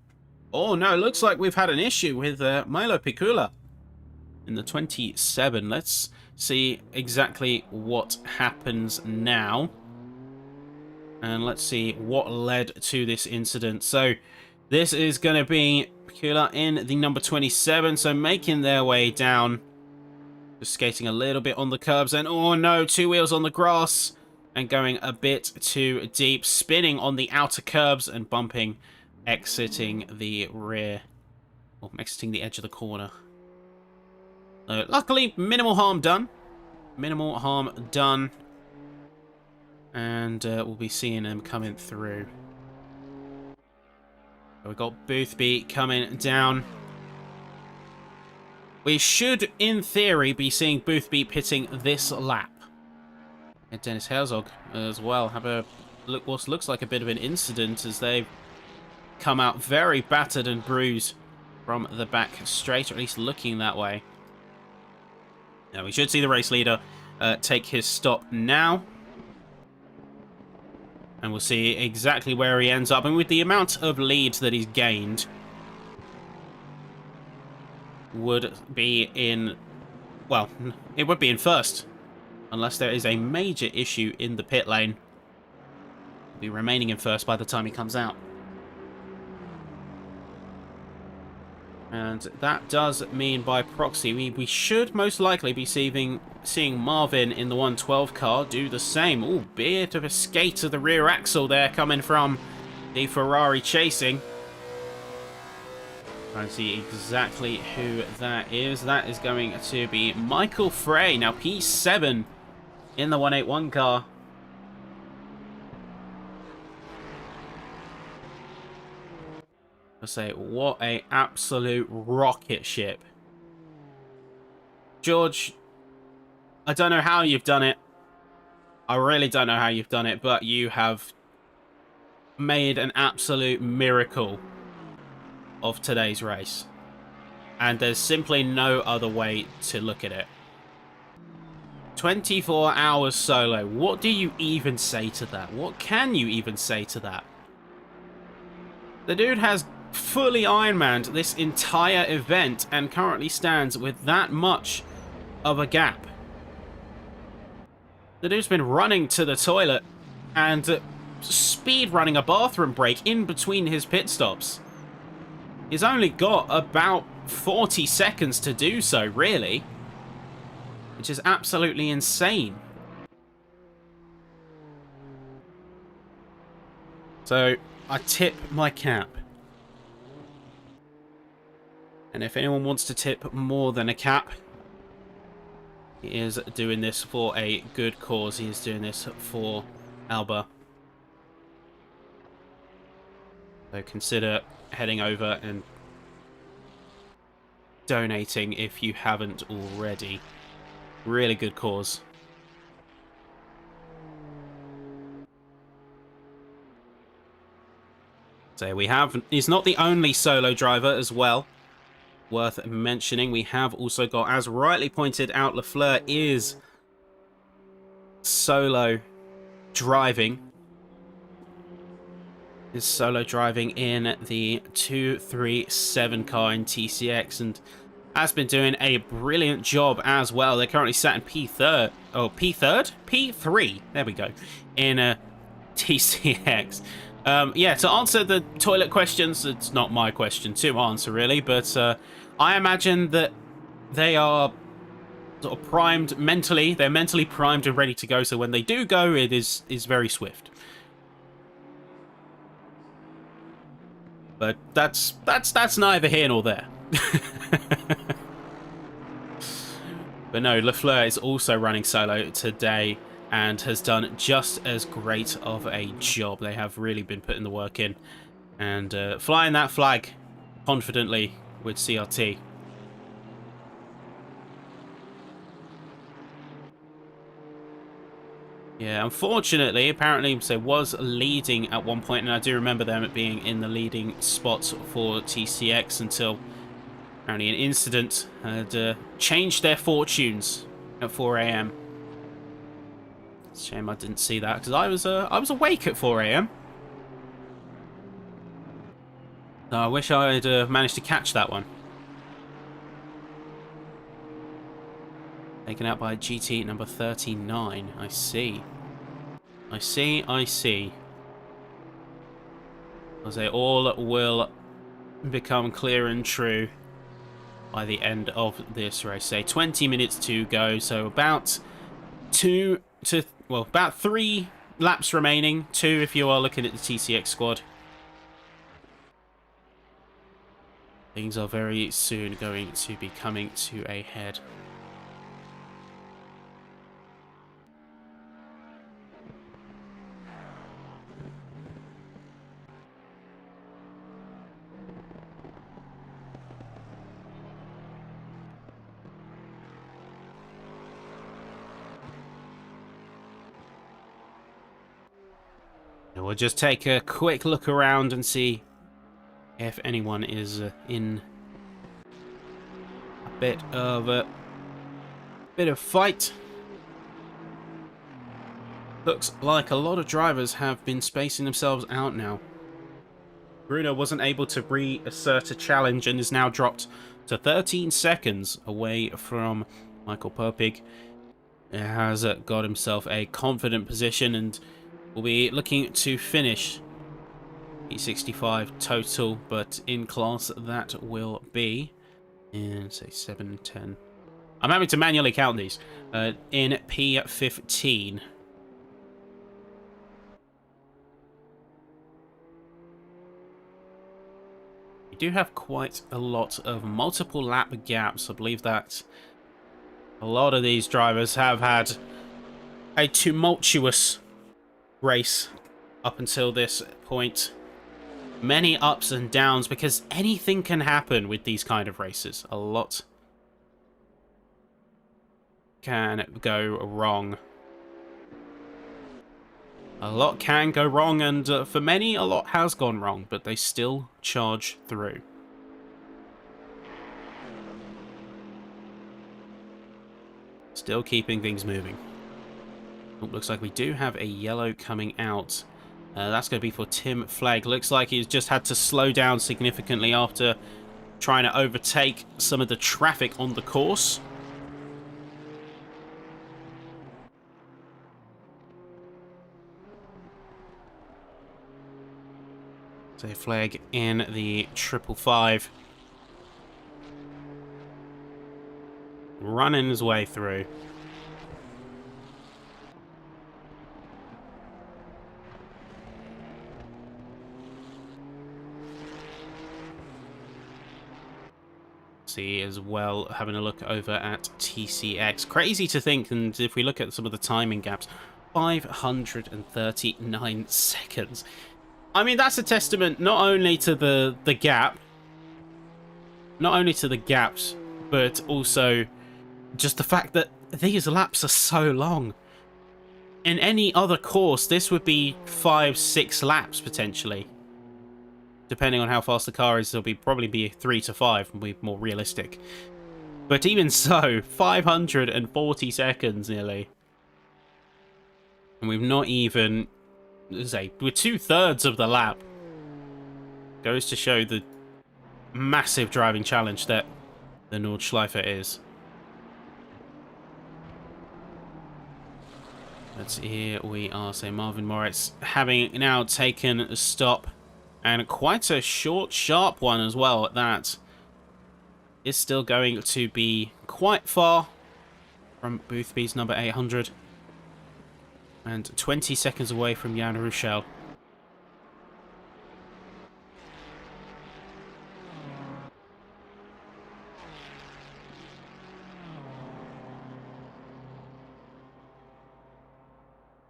Oh no, looks like we've had an issue with Milo Pikula in the 27. Let's see exactly what happens now. And let's see what led to this incident. So this is going to be Pikula in the number 27. So making their way down. Just skating a little bit on the curbs. And oh no, two wheels on the grass. And going a bit too deep, spinning on the outer curbs and bumping, exiting the rear, or exiting the edge of the corner. Luckily, minimal harm done. Minimal harm done. And we'll be seeing them coming through. We've got Boothby coming down. We should, in theory, be seeing Boothby pitting this lap. And Dennis Herzog as well have a look. What looks like a bit of an incident as they come out very battered and bruised from the back straight, or at least looking that way. Now we should see the race leader take his stop now, and we'll see exactly where he ends up. And with the amount of lead that he's gained, would be in, well, it would be in first. Unless there is a major issue in the pit lane. He'll be remaining in first by the time he comes out. And that does mean by proxy, we should most likely be seeing Marvin in the 112 car do the same. Ooh, bit of a skate to the rear axle there coming from the Ferrari chasing. Trying to see exactly who that is. That is going to be Michael Frey. Now P7 in the 181 car. I'll say, what a absolute rocket ship. George, I don't know how you've done it. I really don't know how you've done it, but you have made an absolute miracle of today's race. And there's simply no other way to look at it. 24 hours solo. What do you even say to that? What can you even say to that? The dude has fully Ironmanned this entire event and currently stands with that much of a gap. The dude's been running to the toilet and speed running a bathroom break in between his pit stops. He's only got about 40 seconds to do so, really. Which is absolutely insane. So, I tip my cap. And if anyone wants to tip more than a cap, he is doing this for a good cause. He is doing this for Alba. So consider heading over and donating if you haven't already. Really good cause. So we have, he's not the only solo driver as well. Worth mentioning, we have also got, as rightly pointed out, Lafleur is solo driving. Is solo driving in the 237 car in TCX and has been doing a brilliant job as well. They're currently sat in P3rd? P3. There we go. In TCX. Yeah, to answer the toilet questions, it's not my question to answer, really, but I imagine that they are sort of primed mentally. They're mentally primed and ready to go, so when they do go, it is very swift. But that's neither here nor there. But no, Lafleur is also running solo today and has done just as great of a job. They have really been putting the work in and flying that flag confidently with CRT. Yeah, unfortunately, apparently, so was leading at one point, and I do remember them being in the leading spots for TCX until apparently an incident had changed their fortunes at 4 AM. It's a shame I didn't see that because I was awake at 4 AM. So I wish I'd managed to catch that one. Taken out by GT number 39. I see. I see. As they all will become clear and true by the end of this race. Say 20 minutes to go, so about about 3 laps remaining. 2 if you are looking at the TCX squad. Things are very soon going to be coming to a head. We'll just take a quick look around and see if anyone is in a bit of fight. Looks like a lot of drivers have been spacing themselves out now. Bruno wasn't able to reassert a challenge and is now dropped to 13 seconds away from Michael Perpig. He has got himself a confident position and will be looking to finish P65 total, but in class that will be in, say, 7 and 10. I'm having to manually count these. In P15. We do have quite a lot of multiple lap gaps. I believe that a lot of these drivers have had a tumultuous race up until this point. Many ups and downs because anything can happen with these kind of races. A lot can go wrong. A lot can go wrong, and for many a lot has gone wrong, but they still charge through. Still keeping things moving. Looks like we do have a yellow coming out. That's going to be for Tim Flegg. Looks like he's just had to slow down significantly after trying to overtake some of the traffic on the course. So Flegg in the 555. Running his way through. See as well, having a look over at TCX. Crazy to think, and if we look at some of the timing gaps, 539 seconds. I mean, that's a testament not only to the gap, not only to the gaps, but also just the fact that these laps are so long. In any other course, this would be 5-6 laps potentially. Depending on how fast the car is, it'll probably be 3 to 5, and be more realistic. But even so, 540 seconds nearly. And we've not even, say, we're 2/3 of the lap. Goes to show the massive driving challenge that the Nordschleife is. But here we are, so Marvin Moritz having now taken a stop, and quite a short, sharp one as well at that. Is still going to be quite far from Boothby's number 800, and 20 seconds away from Jan Ruschel.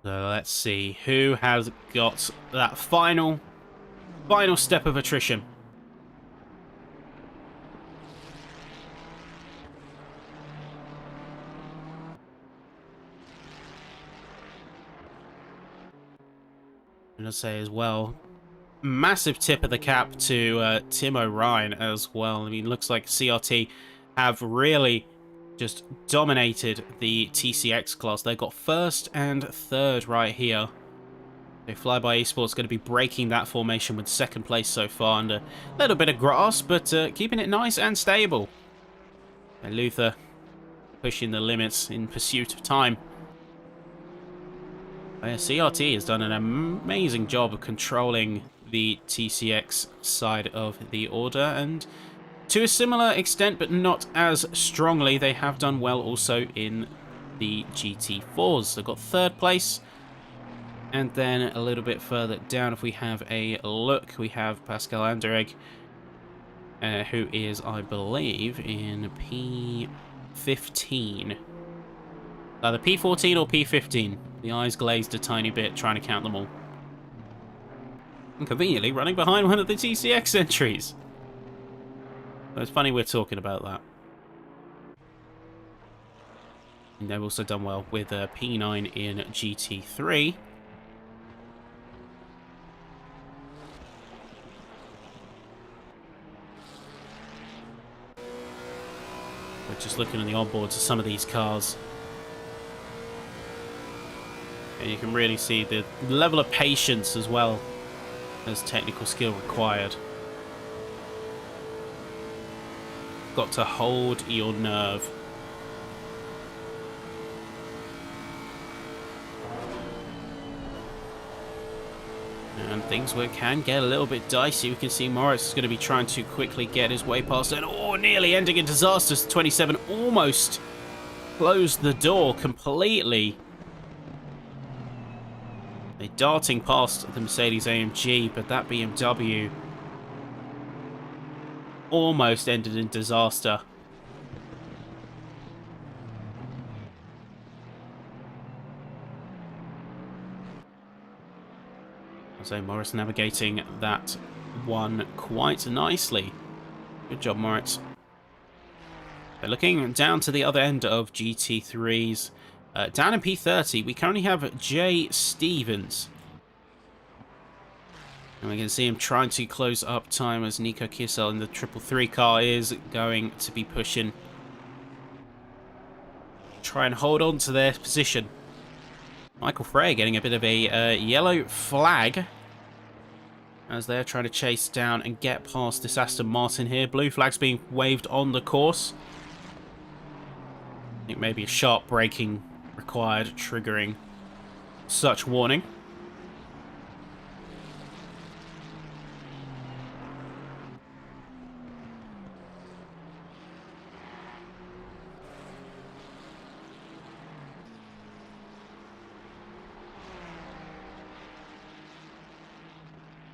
So let's see who has got that final step of attrition. I'm going to say as well, massive tip of the cap to Timo Ryan as well. I mean, looks like CRT have really just dominated the TCX class. They got first and third right here. So Flyby Esports going to be breaking that formation with second place so far, and a little bit of grass, but keeping it nice and stable. And Luther pushing the limits in pursuit of time. CRT has done an amazing job of controlling the TCX side of the order, and to a similar extent, but not as strongly, they have done well also in the GT4s. They've got third place, and then a little bit further down, if we have a look, we have Pascal Anderegg, who is, I believe, in P15. Either P14 or P15. The eyes glazed a tiny bit, trying to count them all. And conveniently running behind one of the TCX entries. So it's funny we're talking about that. And they've also done well with P9 in GT3. But just looking at the onboards of some of these cars, and you can really see the level of patience as well as technical skill required. Got to hold your nerve. And things can get a little bit dicey. We can see Morris is going to be trying to quickly get his way past it. Oh, nearly ending in disasters. 27 almost closed the door completely. They're darting past the Mercedes AMG, but that BMW almost ended in disaster. So Morris navigating that one quite nicely. Good job, Moritz. They're looking down to the other end of GT3s. Down in P30, we currently have Jay Stevens. And we can see him trying to close up time as Nico Kiesel in the 333 car is going to be pushing. Try and hold on to their position. Michael Frey getting a bit of a yellow flag as they're trying to chase down and get past this Aston Martin here. Blue flags being waved on the course. I think maybe a sharp braking required, triggering such warning.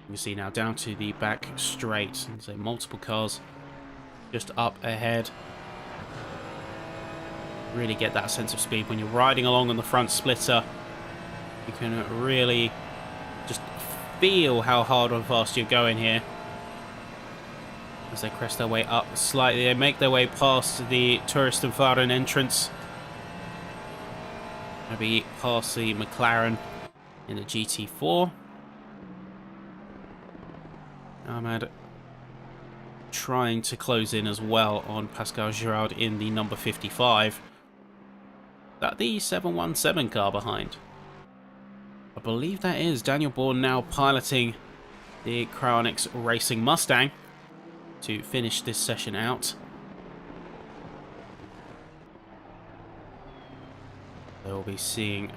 You see now down to the back straight, and so multiple cars just up ahead. Really get that sense of speed when you're riding along on the front splitter. You can really just feel how hard and fast you're going here. As they crest their way up slightly, they make their way past the Touristenfahren entrance. Maybe past the McLaren in the GT4. Ahmed trying to close in as well on Pascal Girard in the number 55. That the 717 car behind? I believe that is Daniel Bourne now piloting the Cryonics Racing Mustang to finish this session out. They'll be seeing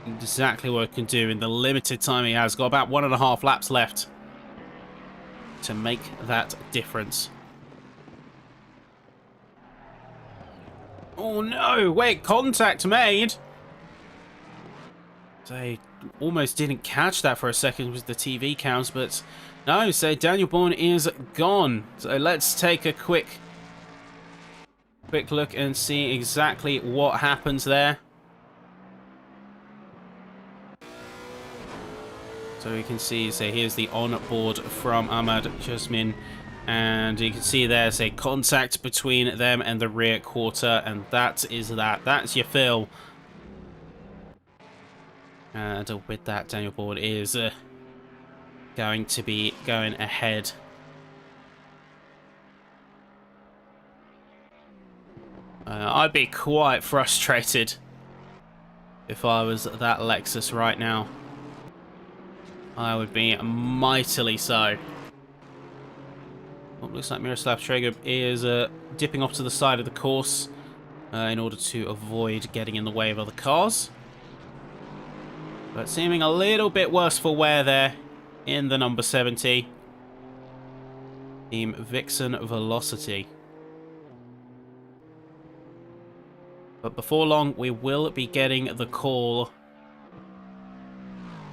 exactly what he can do in the limited time he has. Got about 1.5 laps left to make that difference. Oh no, wait, contact made. They almost didn't catch that for a second with the TV counts, but no, so Daniel Bourne is gone. So let's take a quick look and see exactly what happens there. So we can see, say, here's the on-board from Ahmad Jasmin, and you can see there's a contact between them and the rear quarter, and that is that. That's your fill. And with that, Daniel Bourne is going to be going ahead. I'd be quite frustrated if I was that Lexus right now. I would be mightily so. Well, looks like Miroslav Tregub is dipping off to the side of the course in order to avoid getting in the way of other cars. But seeming a little bit worse for wear there in the number 70. Team Vixen Velocity. But before long, we will be getting the call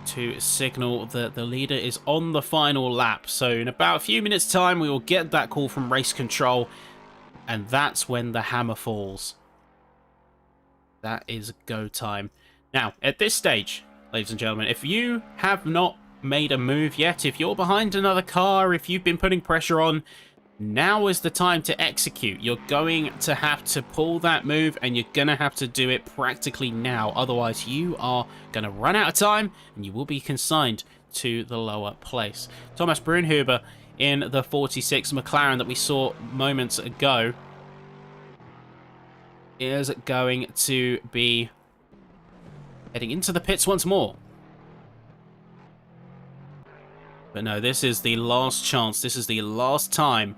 to signal that the leader is on the final lap. So in about a few minutes' time, we will get that call from race control, and that's when the hammer falls. That is go time. Now, at this stage, ladies and gentlemen, if you have not made a move yet, if you're behind another car, if you've been putting pressure on, now is the time to execute. You're going to have to pull that move, and you're going to have to do it practically now. Otherwise, you are going to run out of time, and you will be consigned to the lower place. Thomas Brunhuber in the 46 McLaren that we saw moments ago is going to be heading into the pits once more. But no, this is the last chance. This is the last time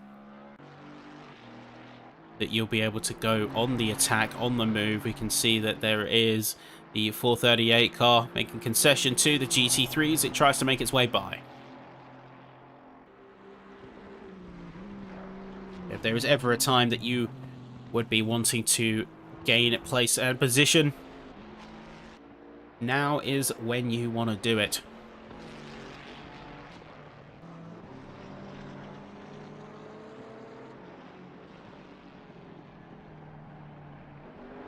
that you'll be able to go on the attack, on the move. We can see that there is the 438 car making concession to the GT3 as it tries to make its way by. If there is ever a time that you would be wanting to gain place and position, now is when you want to do it.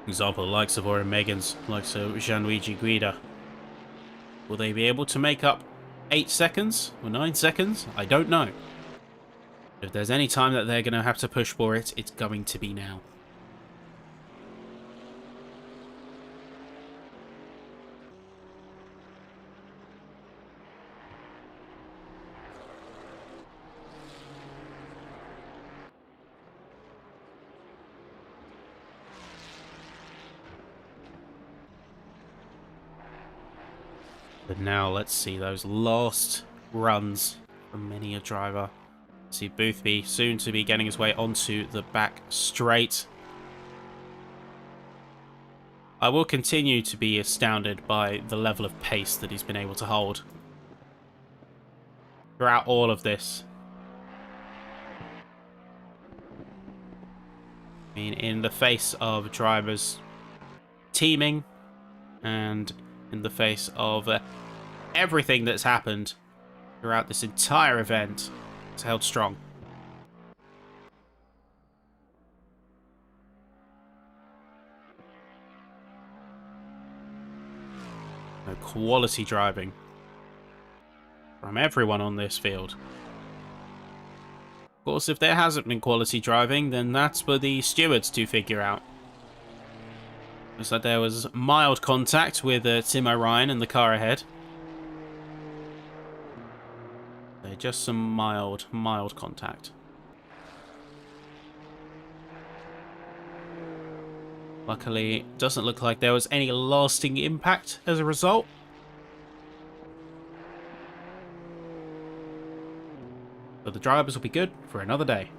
For example, the likes of Oren Megans, likes of Gianluigi Guida. Will they be able to make up 8 seconds or 9 seconds? I don't know. If there's any time that they're going to have to push for it, it's going to be now. But now let's see those last runs from many a driver. See Boothby soon to be getting his way onto the back straight. I will continue to be astounded by the level of pace that he's been able to hold throughout all of this. I mean, in the face of drivers teaming and in the face of everything that's happened throughout this entire event, it's held strong. No, quality driving from everyone on this field. Of course, if there hasn't been quality driving, then that's for the stewards to figure out. Looks like there was mild contact with Tim O'Ryan in the car ahead. Just some mild contact. Luckily, doesn't look like there was any lasting impact as a result. But the drivers will be good for another day.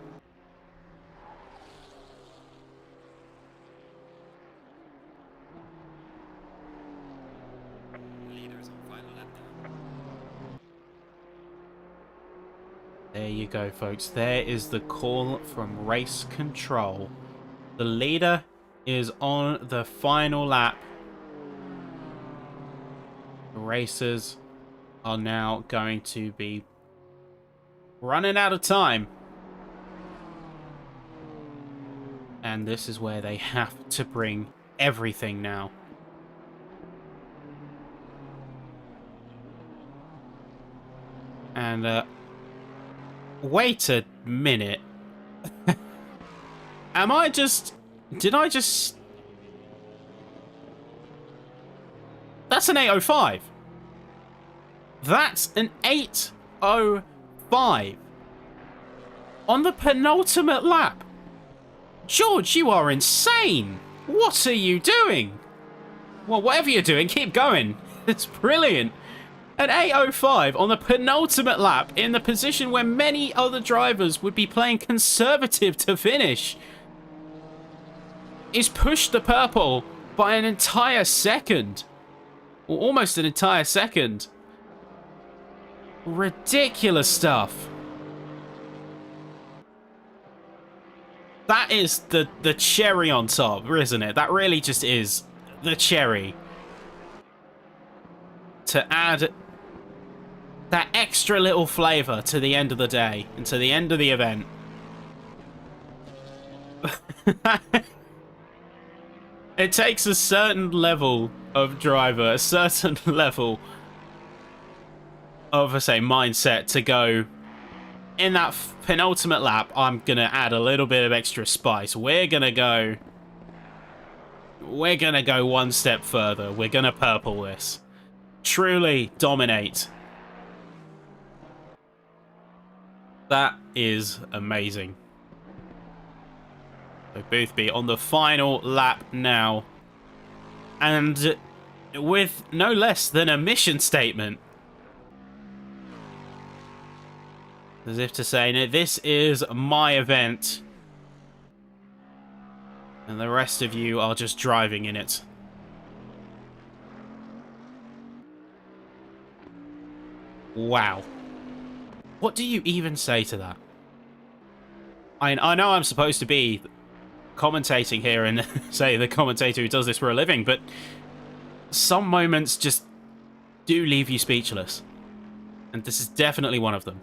There you go, folks. There is the call from race control. The leader is on the final lap. The racers are now going to be running out of time. And this is where they have to bring everything now. And, wait a minute. Am I just... Did I just... That's an 8:05. That's an 8:05. On the penultimate lap. George, you are insane. What are you doing? Well, whatever you're doing, keep going. It's brilliant. An 8:05 on the penultimate lap in the position where many other drivers would be playing conservative to finish. He's pushed the purple by an entire second. Or almost an entire second. Ridiculous stuff. That is the cherry on top, isn't it? That really just is the cherry. To add that extra little flavour to the end of the day and to the end of the event. It takes a certain level of driver, a certain level of, I say, mindset to go, in that penultimate lap, I'm going to add a little bit of extra spice. We're going to go one step further. We're going to purple this. Truly dominate. That is amazing. So Boothby on the final lap now. And with no less than a mission statement. As if to say, no, this is my event. And the rest of you are just driving in it. Wow. What do you even say to that? I know I'm supposed to be commentating here and say the commentator who does this for a living, but some moments just do leave you speechless. And this is definitely one of them.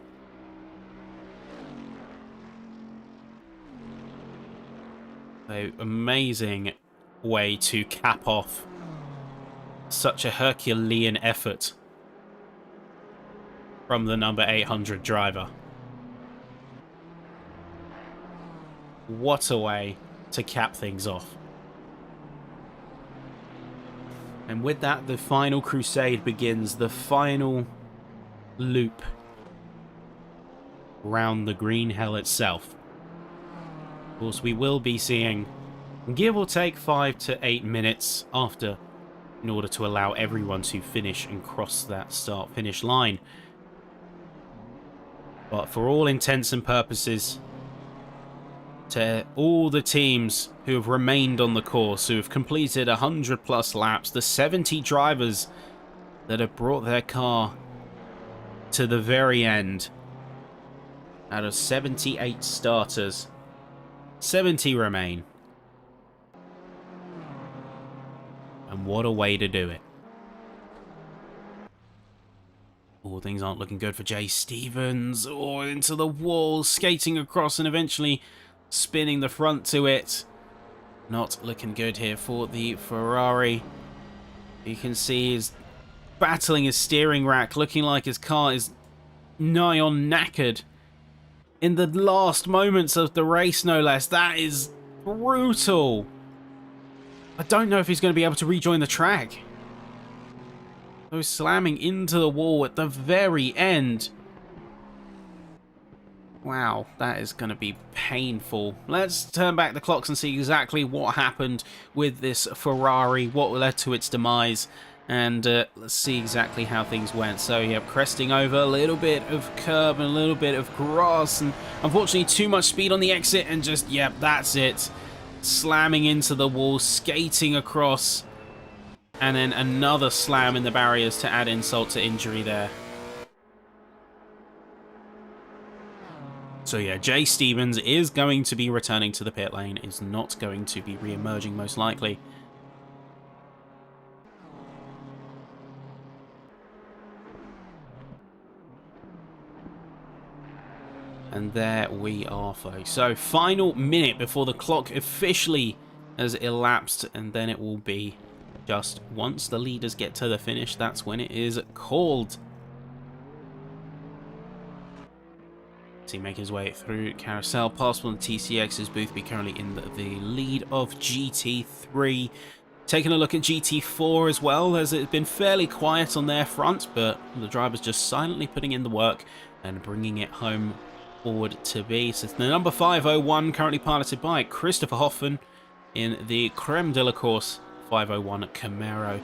An amazing way to cap off such a Herculean effort from the number 800 driver. What a way to cap things off. And with that, the final crusade begins. The final loop round the green hell itself. Of course, we will be seeing, give or take 5 to 8 minutes after, in order to allow everyone to finish and cross that start-finish line. But for all intents and purposes, to all the teams who have remained on the course, who have completed 100 plus laps, the 70 drivers that have brought their car to the very end, out of 78 starters, 70 remain. And what a way to do it. Oh, things aren't looking good for Jay Stevens. Oh, into the wall, skating across and eventually spinning the front to it. Not looking good here for the Ferrari. You can see he's battling his steering rack, looking like his car is nigh on knackered. In the last moments of the race, no less. That is brutal. I don't know if he's going to be able to rejoin the track. So slamming into the wall at the very end. Wow, that is going to be painful. Let's turn back the clocks and see exactly what happened with this Ferrari, what led to its demise, and let's see exactly how things went. So, yeah, cresting over, a little bit of curb and a little bit of grass, and unfortunately too much speed on the exit, and just, yep, that's it. Slamming into the wall, skating across, and then another slam in the barriers to add insult to injury there. So yeah, Jay Stevens is going to be returning to the pit lane, is not going to be re-emerging most likely. And there we are, folks. So, final minute before the clock officially has elapsed, and then it will be just once the leaders get to the finish, that's when it is called. He make his way through carousel, past one of the TCX's. Boothby currently in the lead of GT3. Taking a look at GT4 as well, as it's been fairly quiet on their front, but the drivers just silently putting in the work and bringing it home forward to be. So it's the number 501 currently piloted by Christopher Hoffman in the Creme de la Course 501 Camaro.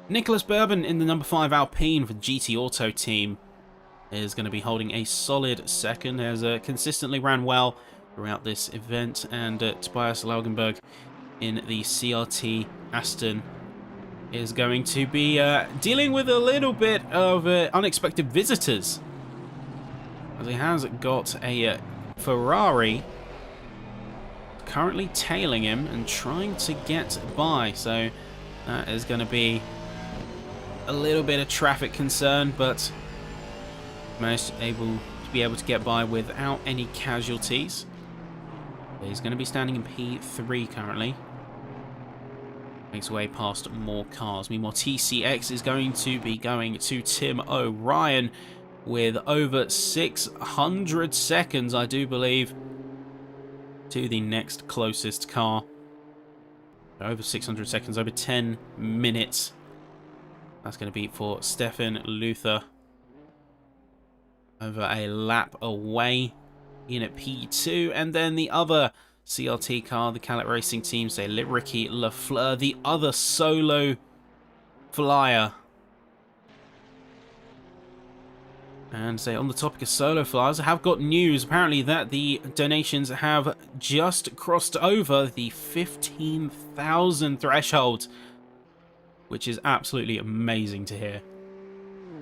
Nicholas Bourbon in the number 5 Alpine for the GT Auto team is going to be holding a solid second, has consistently ran well throughout this event, and Tobias Laugenberg in the CRT Aston is going to be dealing with a little bit of unexpected visitors, as he has got a Ferrari currently tailing him and trying to get by, so that is going to be a little bit of traffic concern, but managed to be able to get by without any casualties. He's going to be standing in P3 currently. Makes his way past more cars. Meanwhile, TCX is going to be going to Tim O'Ryan with over 600 seconds, I do believe, to the next closest car. Over 600 seconds, over 10 minutes. That's going to be for Stefan Luther. Over a lap away in at P2, and then the other CRT car, the Calet Racing team, say Ricky Lafleur, the other solo flyer. And say on the topic of solo flyers, I have got news apparently that the donations have just crossed over the 15,000 threshold, which is absolutely amazing to hear.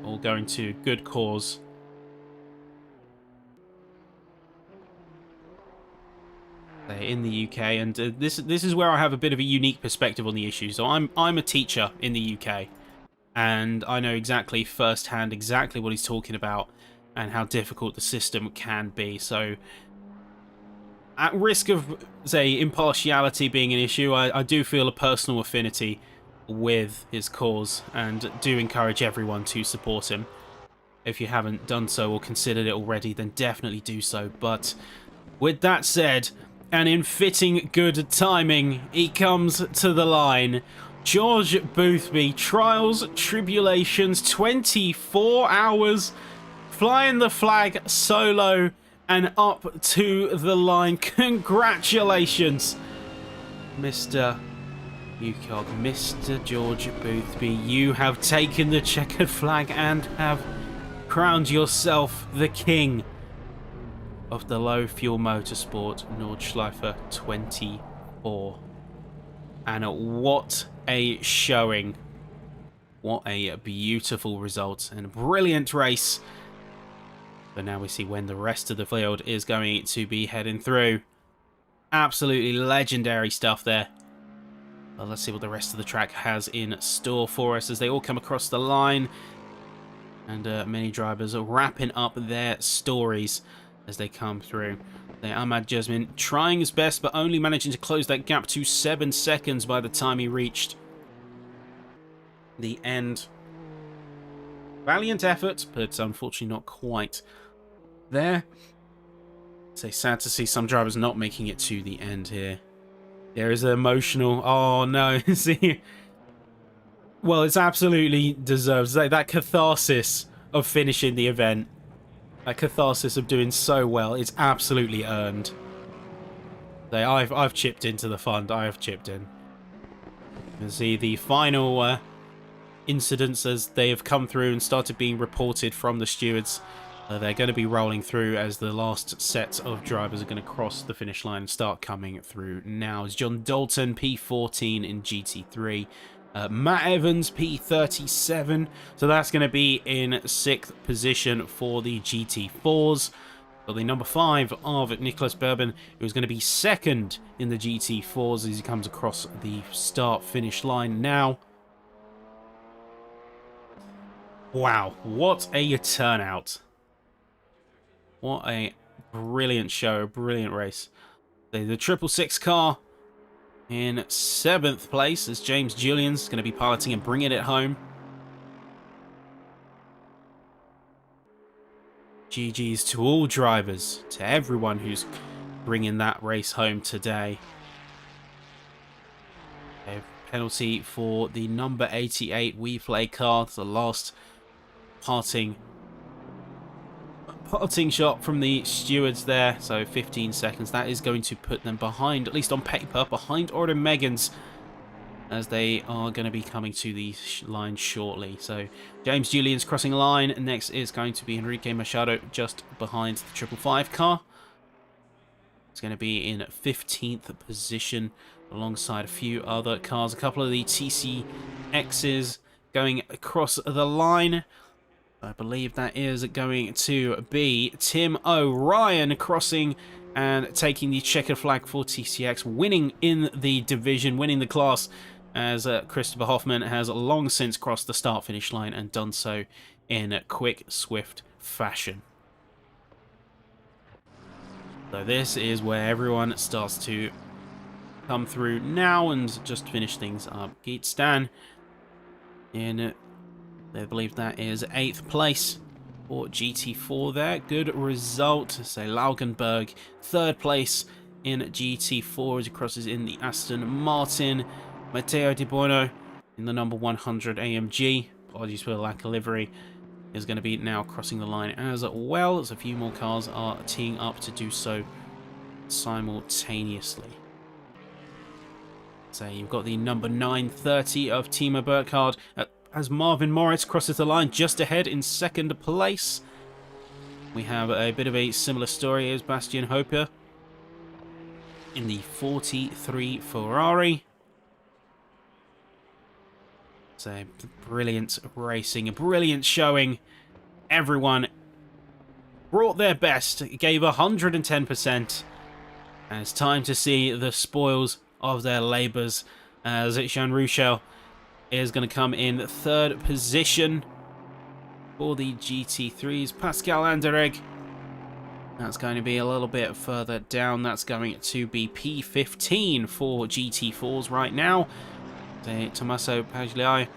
All going to good cause. In the UK, and this is where I have a bit of a unique perspective on the issue. So I'm a teacher in the UK, and I know exactly firsthand exactly what he's talking about and how difficult the system can be. So at risk of, say, impartiality being an issue, I do feel a personal affinity with his cause and do encourage everyone to support him. If you haven't done so or considered it already, then definitely do so. But with that said, and in fitting good timing, he comes to the line. George Boothby, trials, tribulations, 24 hours, flying the flag solo and up to the line. Congratulations, Mr. UCOG, Mr. George Boothby. You have taken the checkered flag and have crowned yourself the king of the low fuel motorsport Nordschleife 24. And what a showing. What a beautiful result and a brilliant race. But now we see when the rest of the field is going to be heading through. Absolutely legendary stuff there. Well, let's see what the rest of the track has in store for us as they all come across the line. And many drivers are wrapping up their stories as they come through. Ahmad Jasmine trying his best, but only managing to close that gap to 7 seconds by the time he reached the end. Valiant effort, but unfortunately not quite there. It's sad to see some drivers not making it to the end here. There is an emotional... Oh, no. See? Well, it's absolutely deserves that catharsis of finishing the event. That catharsis of doing so well, it's absolutely earned. I've chipped into the fund. I have chipped in. You can see the final incidents as they have come through and started being reported from the stewards. They're going to be rolling through as the last set of drivers are going to cross the finish line and start coming through now. It's John Dalton, P14 in GT3. Matt Evans, P37. So that's going to be in 6th position for the GT4s. Got the number 5 of Nicholas Bourbon, who's going to be second in the GT4s as he comes across the start-finish line now. Wow, what a turnout. What a brilliant show, brilliant race. The 666 car in 7th place as James Julian's going to be piloting and bringing it home. GG's to all drivers, to everyone who's bringing that race home today. A penalty for the number 88 WeFlay car, the last parting shot from the stewards there, so 15 seconds. That is going to put them behind, at least on paper, behind Order Megans, as they are going to be coming to the line shortly. So James Julian's crossing the line. Next is going to be Enrique Machado, just behind the 555 car. It's going to be in 15th position alongside a few other cars. A couple of the TCXs going across the line. I believe that is going to be Tim O'Ryan crossing and taking the checkered flag for TCX, winning in the division, winning the class, as Christopher Hoffman has long since crossed the start-finish line and done so in quick, swift fashion. So this is where everyone starts to come through now and just finish things up. Geet Stan in, I believe that is 8th place for GT4 there. Good result. So Laugenberg, 3rd place in GT4 as he crosses in the Aston Martin. Matteo Di Buono in the number 100 AMG. Apologies for the lack of livery. Is going to be now crossing the line as well as a few more cars are teeing up to do so simultaneously. So you've got the number 930 of Timo Burkhardt as Marvin Morris crosses the line just ahead in 2nd place. We have a bit of a similar story as Bastian Hopper in the 43 Ferrari. So brilliant racing, a brilliant showing. Everyone brought their best, gave 110%. And it's time to see the spoils of their labours as Jean Rouchel is going to come in 3rd position for the GT3s. Pascal Anderegg, that's going to be a little bit further down. That's going to be P15 for GT4s right now. Tommaso Pagliai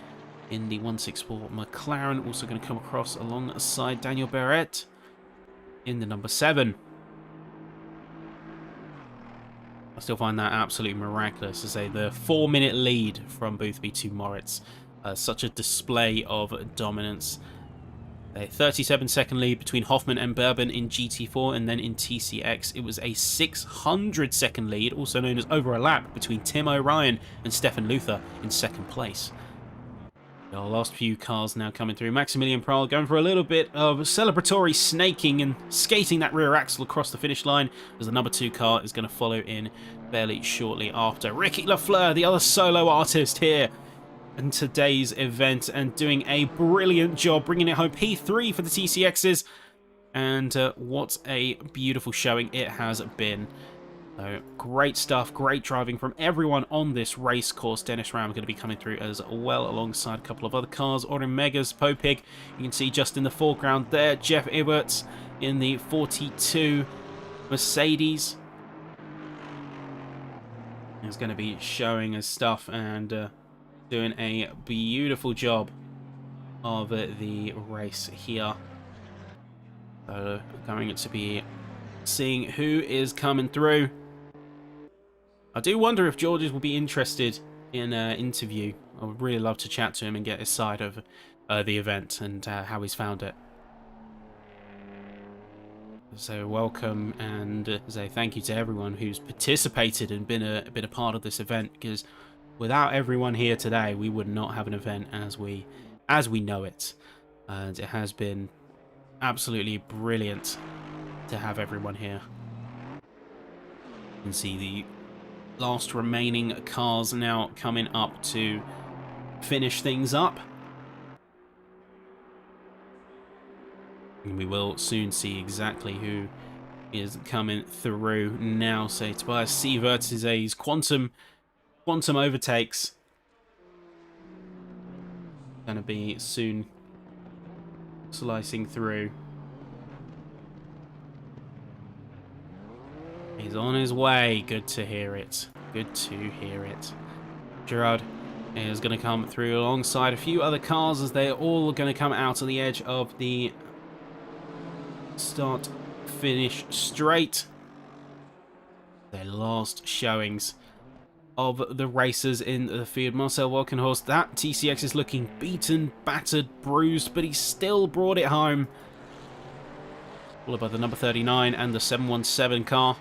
in the 164 McLaren, also going to come across alongside Daniel Barrett in the number 7. I still find that absolutely miraculous to say the 4-minute lead from Boothby to Moritz. Such a display of dominance. A 37-second lead between Hoffman and Bourbon in GT4, and then in TCX it was a 600-second lead, also known as over a lap, between Tim O'Ryan and Stefan Luther in 2nd place. Our last few cars now coming through. Maximilian Prowl going for a little bit of celebratory snaking and skating that rear axle across the finish line as the number 2 car is going to follow in fairly shortly after. Ricky Lafleur, the other solo artist here in today's event, and doing a brilliant job bringing it home. P3 for the TCXs, and what a beautiful showing it has been. So great stuff, great driving from everyone on this race course. Dennis Ram going to be coming through as well alongside a couple of other cars. Orin Megas, Popig, you can see just in the foreground there. Jeff Iberts in the 42 Mercedes is going to be showing his stuff and doing a beautiful job of the race here. So going to be seeing who is coming through. I do wonder if Georges will be interested in an interview. I would really love to chat to him and get his side of the event and how he's found it. So welcome and say thank you to everyone who's participated and been a part of this event, because without everyone here today, we would not have an event as we know it. And it has been absolutely brilliant to have everyone here. You can see the last remaining cars now coming up to finish things up. And we will soon see exactly who is coming through now. So Tobias Sievert is his quantum overtakes. Going to be soon slicing through. He's on his way. Good to hear it. Good to hear it. Gerard is going to come through alongside a few other cars as they're all going to come out on the edge of the start-finish straight. Their last showings of the racers in the field. Marcel Walkenhorst, that TCX is looking beaten, battered, bruised, but he still brought it home. Followed by the number 39 and the 717 car.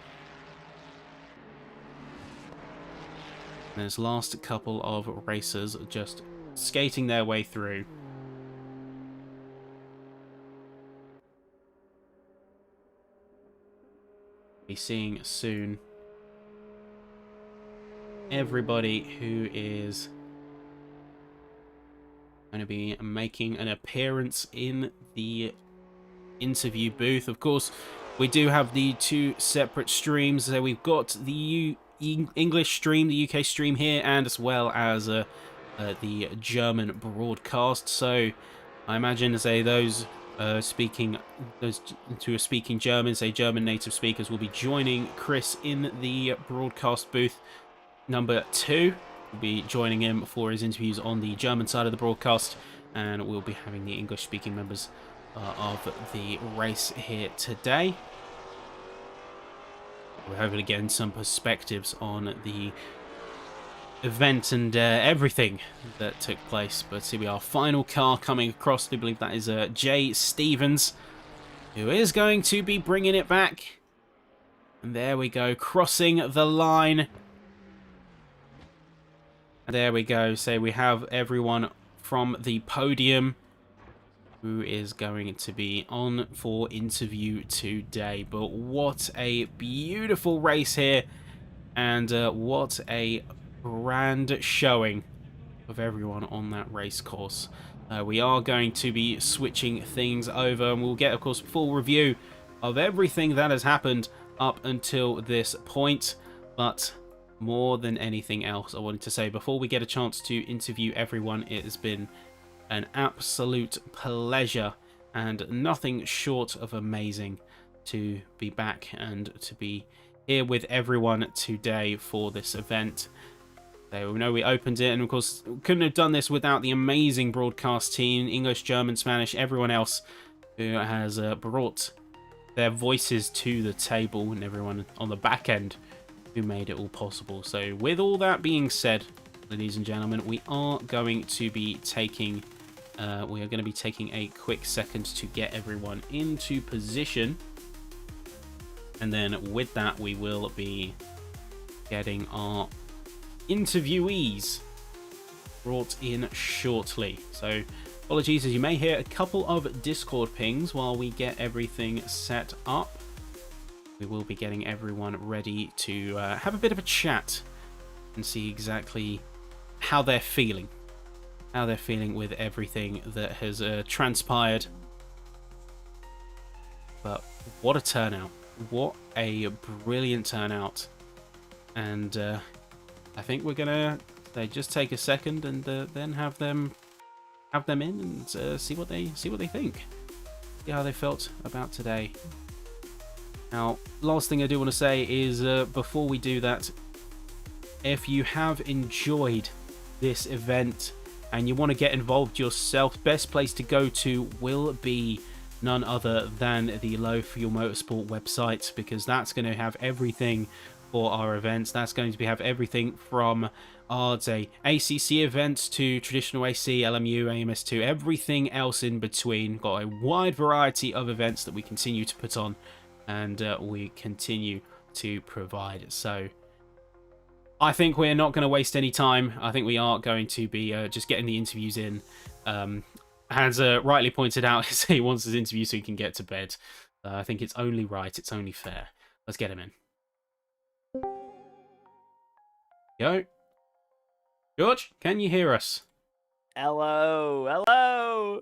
There's last couple of racers just skating their way through. Be seeing soon everybody who is going to be making an appearance in the interview booth. Of course, we do have the two separate streams. So we've got the English stream, the UK stream here, and as well as the German broadcast. So I imagine, say, those who are speaking German, say German native speakers, will be joining Chris in the broadcast booth. Number 2 will be joining him for his interviews on the German side of the broadcast, and we'll be having the English-speaking members of the race here today. We're hoping to get some perspectives on the event and everything that took place. But here we are, final car coming across. I believe that is Jay Stevens, who is going to be bringing it back. And there we go, crossing the line. There we go. So we have everyone from the podium who is going to be on for interview today. But what a beautiful race here, and what a grand showing of everyone on that race course. We are going to be switching things over, and we'll get, of course, full review of everything that has happened up until this point. But more than anything else, I wanted to say, before we get a chance to interview everyone, it has been an absolute pleasure and nothing short of amazing to be back and to be here with everyone today for this event. So we know we opened it, and of course couldn't have done this without the amazing broadcast team, English, German, Spanish, everyone else who has brought their voices to the table, and everyone on the back end who made it all possible. So with all that being said, ladies and gentlemen, we are going to be taking a quick second to get everyone into position, and then with that we will be getting our interviewees brought in shortly. So apologies, as you may hear a couple of Discord pings while we get everything set up. We will be getting everyone ready to have a bit of a chat and see exactly how they're feeling. How they're feeling with everything that has transpired. But what a turnout. What a brilliant turnout. And I think we're going to just take a second and then have them in and see what they think. See how they felt about today. Now, last thing I do want to say is before we do that, if you have enjoyed this event and you want to get involved yourself, best place to go to will be none other than the Low Fuel Motorsport website, because that's going to have everything for our events. That's going to have everything from our, say, ACC events to traditional AC, LMU, AMS2, everything else in between. Got a wide variety of events that we continue to put on and we continue to provide. So I think we're not going to waste any time. I think we are going to be just getting the interviews in. Hans rightly pointed out, he wants his interview so he can get to bed. I think it's only right, it's only fair. Let's get him in. Go. George, can you hear us? Hello, hello.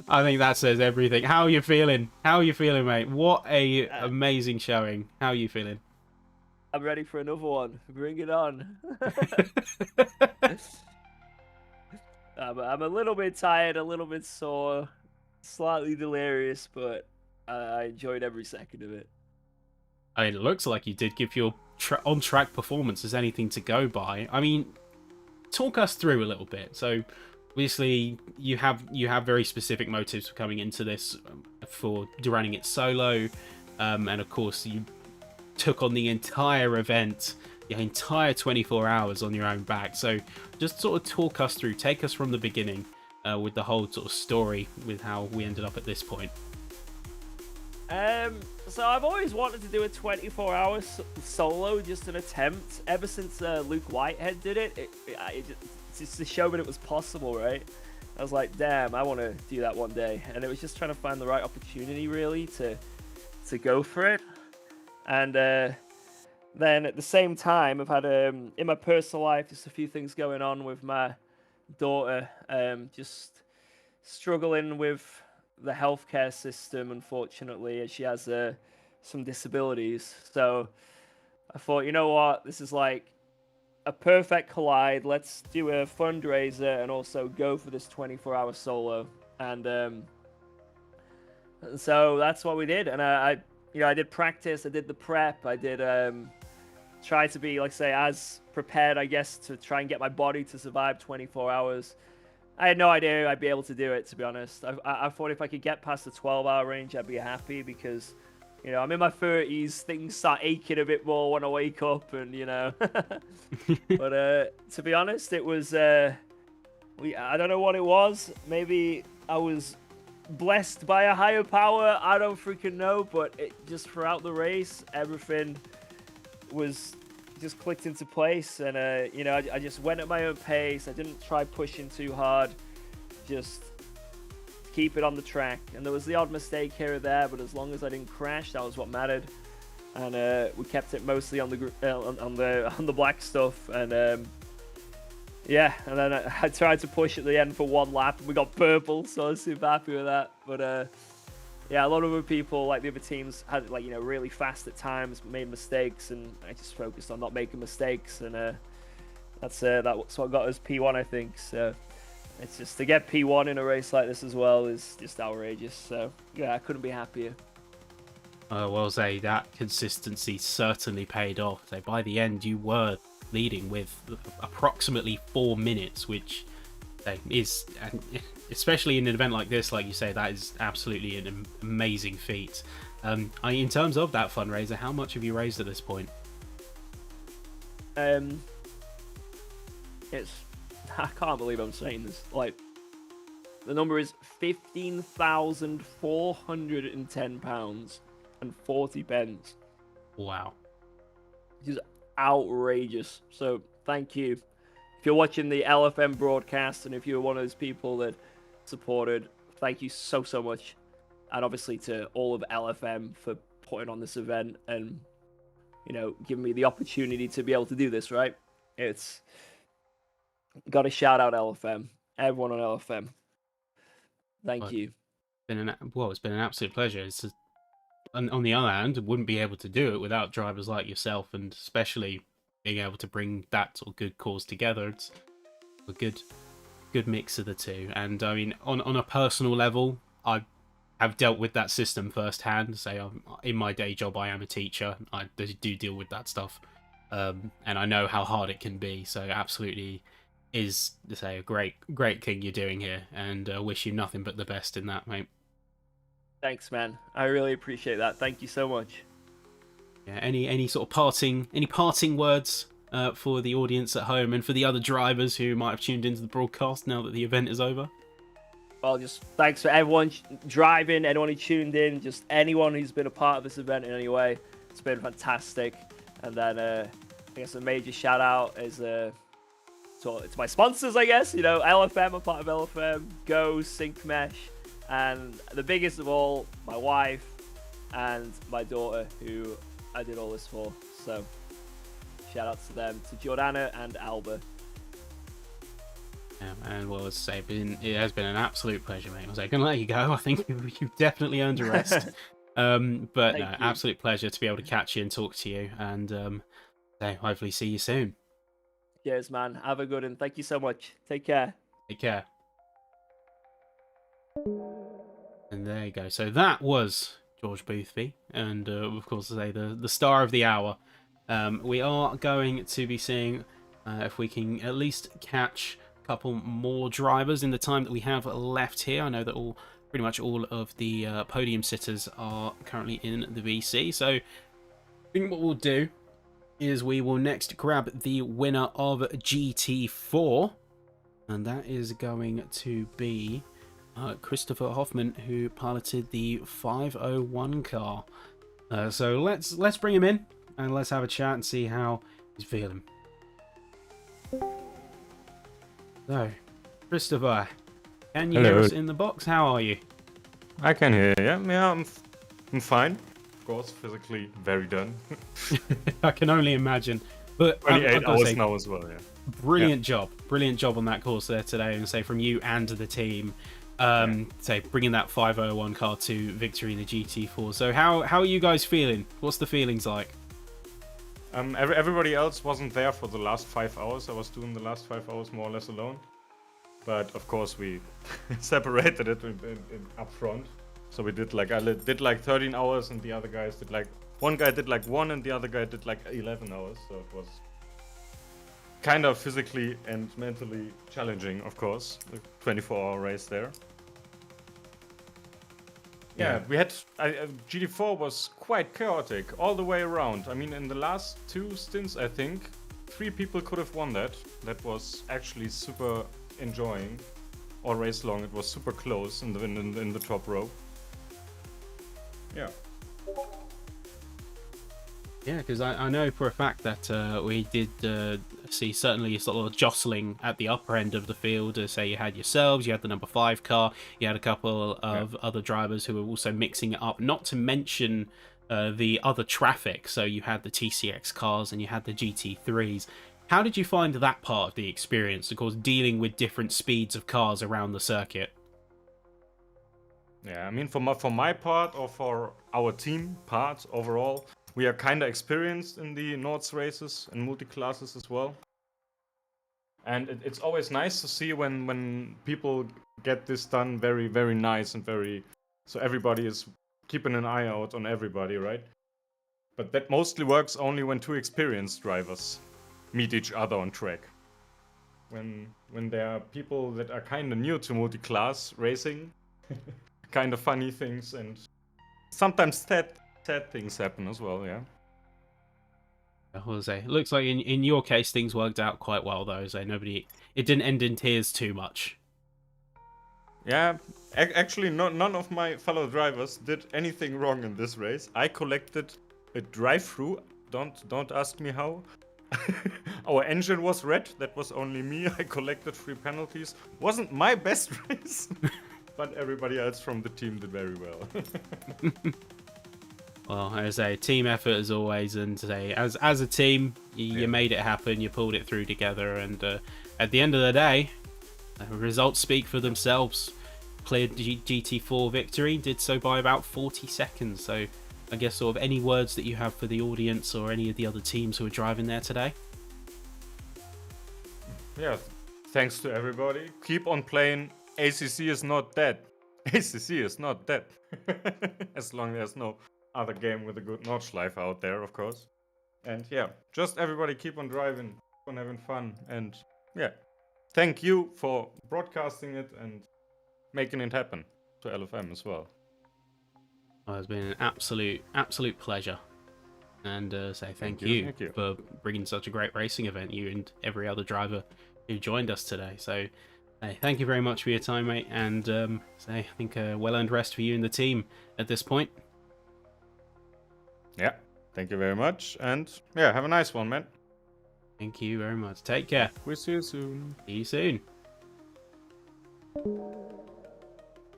I think that says everything. How are you feeling? How are you feeling, mate? What a amazing showing. How are you feeling? I'm ready for another one. Bring it on. I'm a little bit tired, a little bit sore, slightly delirious, but I enjoyed every second of it. I mean, it looks like you did give your on-track performance as anything to go by. I mean, talk us through a little bit. So, obviously, you have very specific motives for coming into this, for running it solo, and of course, you took on the entire event, the entire 24 hours on your own back. So, just sort of talk us through, take us from the beginning, with the whole sort of story, with how we ended up at this point. So I've always wanted to do a 24-hour solo, just an attempt. Ever since Luke Whitehead did it, just to show that it was possible, right? I was like, damn, I want to do that one day. And it was just trying to find the right opportunity, really, to go for it. And then at the same time, I've had in my personal life just a few things going on with my daughter, just struggling with the healthcare system, unfortunately, as she has some disabilities. So I thought, you know what, this is like a perfect collide. Let's do a fundraiser and also go for this 24-hour solo. And so that's what we did. And I did practice, I did the prep, I did try to be, like I say, as prepared, I guess, to try and get my body to survive 24 hours. I had no idea I'd be able to do it, to be honest. I thought if I could get past the 12-hour range, I'd be happy because, you know, I'm in my 30s. Things start aching a bit more when I wake up, and, you know. But to be honest, it was, I don't know what it was. Maybe I was blessed by a higher power. I don't freaking know, but it just throughout the race, everything was just clicked into place, and you know, I just went at my own pace. I didn't try pushing too hard, just keep it on the track. And there was the odd mistake here or there, but as long as I didn't crash, that was what mattered. And we kept it mostly on the black stuff. And yeah, and then I tried to push at the end for one lap, and we got purple, so I was super happy with that. But yeah, a lot of other people, like the other teams, had, like, you know, really fast at times, made mistakes, and I just focused on not making mistakes, and that's what got us P1, I think. So it's just to get P1 in a race like this as well is just outrageous. So yeah, I couldn't be happier. Well, say that consistency certainly paid off. So by the end, you were leading with approximately 4 minutes, which is, especially in an event like this, like you say, that is absolutely an amazing feat. In terms of that fundraiser, how much have you raised at this point? It's, I can't believe I'm saying this. Like, the number is £15,410 and 40 pence. Wow. Which is outrageous. So thank you. If you're watching the LFM broadcast, and if you're one of those people that supported, thank you so much. And obviously to all of LFM for putting on this event and, you know, giving me the opportunity to be able to do this, right? It's got to shout out LFM, everyone on LFM. Thank you. It's been an absolute pleasure. It's just, on the other hand, wouldn't be able to do it without drivers like yourself, and especially being able to bring that sort of good cause together. It's a good mix of the two. And I mean, on a personal level, I have dealt with that system firsthand. Say, in my day job, I am a teacher. I do deal with that stuff, and I know how hard it can be. So absolutely is, to say, a great thing you're doing here, and wish you nothing but the best in that, mate. Thanks, man. I really appreciate that. Thank you so much. Yeah, any sort of parting words for the audience at home and for the other drivers who might have tuned into the broadcast now that the event is over? Well, just thanks for everyone driving, anyone who tuned in, just anyone who's been a part of this event in any way. It's been fantastic. And then I guess a major shout out is to my sponsors, I guess. You know, LFM, I'm part of LFM, Go, Sync Mesh, and the biggest of all, my wife and my daughter, who I did all this for. So shout out to them, to Jordana and Alba. And well, as I say, it has been an absolute pleasure, mate. I was like, gonna let you go. I think you've definitely earned a rest. But Thank no, you. absolute pleasure to be able to catch you and talk to you, and hopefully see you soon. Cheers, man. Have a good one. Thank you so much. Take care. Take care. And there you go. So that was George Boothby, and of course, say the star of the hour. We are going to be seeing if we can at least catch a couple more drivers in the time that we have left here. I know that pretty much all of the podium sitters are currently in the VC. So I think what we'll do is we will next grab the winner of GT4, and that is going to be Christopher Hoffman, who piloted the 501 car. So let's bring him in and let's have a chat and see how he's feeling. So, Christopher, can you hear us in the box? How are you? I can hear you. Yeah, I'm fine. Of course, physically very done. I can only imagine. But 28 hours now as well, yeah. Brilliant job on that course there today, and say from you and the team. Say bringing that 501 car to victory in the GT4. So how are you guys feeling? What's the feelings like? Everybody else wasn't there for the last 5 hours. I was doing the last 5 hours more or less alone. But of course we separated it up front. So we did I did 13 hours, and the other guys did one guy did 1 and the other guy did 11 hours. So it was kind of physically and mentally challenging, of course, the 24-hour race there. Yeah, we had GT4 was quite chaotic all the way around. I mean, in the last 2 stints, I think 3 people could have won that. That was actually super enjoying all race long. It was super close in the top row. Yeah. Yeah, because I know for a fact that we did see certainly sort of jostling at the upper end of the field. Say you had yourselves, you had the number 5 car, you had a couple of other drivers who were also mixing it up, not to mention the other traffic. So you had the TCX cars and you had the GT3s. How did you find that part of the experience, of course, dealing with different speeds of cars around the circuit? Yeah, I mean, for my part, or for our team part overall, we are kind of experienced in the Nords races and multi-classes as well. And it's always nice to see when people get this done very, very nice and so everybody is keeping an eye out on everybody, right? But that mostly works only when 2 experienced drivers meet each other on track. When there are people that are kind of new to multi-class racing, kind of funny things and sometimes sad things happen as well, yeah. I will say, it looks like in your case things worked out quite well though. So it didn't end in tears too much. Yeah, actually none of my fellow drivers did anything wrong in this race. I collected a drive-through. Don't ask me how. Our engine was red. That was only me. I collected 3 penalties. Wasn't my best race, but everybody else from the team did very well. Well, as a team effort as always, and today as a team, you made it happen. You pulled it through together, and at the end of the day, the results speak for themselves. Cleared GT4 victory, did so by about 40 seconds. So, I guess sort of any words that you have for the audience or any of the other teams who are driving there today. Yeah, thanks to everybody. Keep on playing. ACC is not dead. ACC is not dead. As long as there's no other game with a good Nordschleife out there, of course. And yeah, just everybody keep on driving, keep on having fun, and yeah, thank you for broadcasting it and making it happen to LFM as well. Well, it's been an absolute pleasure, and say thank you for bringing such a great racing event, you and every other driver who joined us today. So thank you very much for your time, mate, and say I think a well-earned rest for you and the team at this point. Yeah, thank you very much, and yeah, have a nice one, man. Thank you very much. Take care. We'll see you soon. See you soon.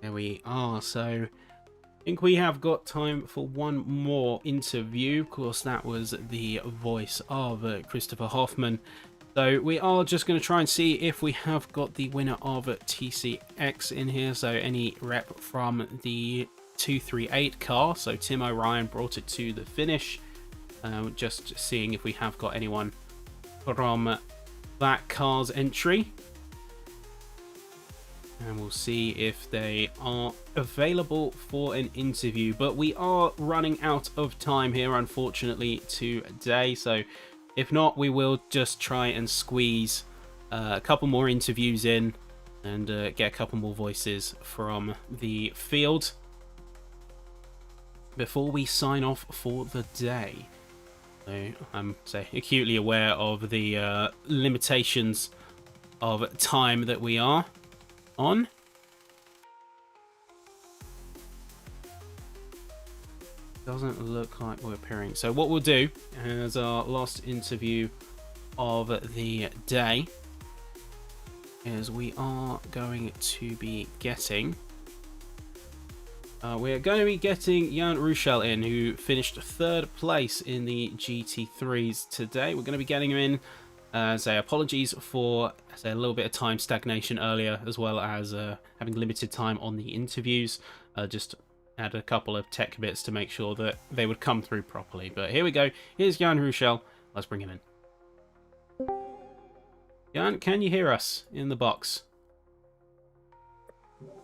There we are. So I think we have got time for one more interview. Of course, that was the voice of Christopher Hoffman. So we are just going to try and see if we have got the winner of TCX in here. So any rep from the 238 car. So Tim O'Ryan brought it to the finish. Just seeing if we have got anyone from that car's entry. And we'll see if they are available for an interview. But we are running out of time here, unfortunately, today. So if not, we will just try and squeeze a couple more interviews in and get a couple more voices from the field before we sign off for the day. So I'm acutely aware of the limitations of time that we are on. Doesn't look like we're appearing. So what we'll do as our last interview of the day is we are going to be getting Jan Ruschel in, who finished 3rd place in the GT3s today. We're going to be getting him in. Say apologies for a little bit of time stagnation earlier, as well as having limited time on the interviews. Just add a couple of tech bits to make sure that they would come through properly. But here we go. Here's Jan Ruschel. Let's bring him in. Jan, can you hear us in the box?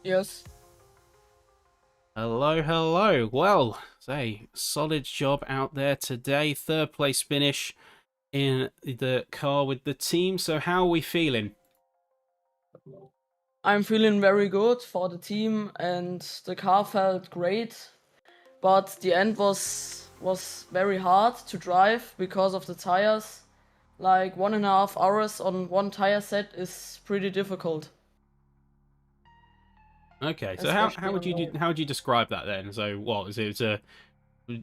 Yes. Hello, hello. Well, say solid job out there today. 3rd place finish in the car with the team. So how are we feeling? I'm feeling very good for the team, and the car felt great, but the end was very hard to drive because of the tires. Like 1.5 hours on one tire set is pretty difficult. Okay, so how would you describe that then? So what is it? A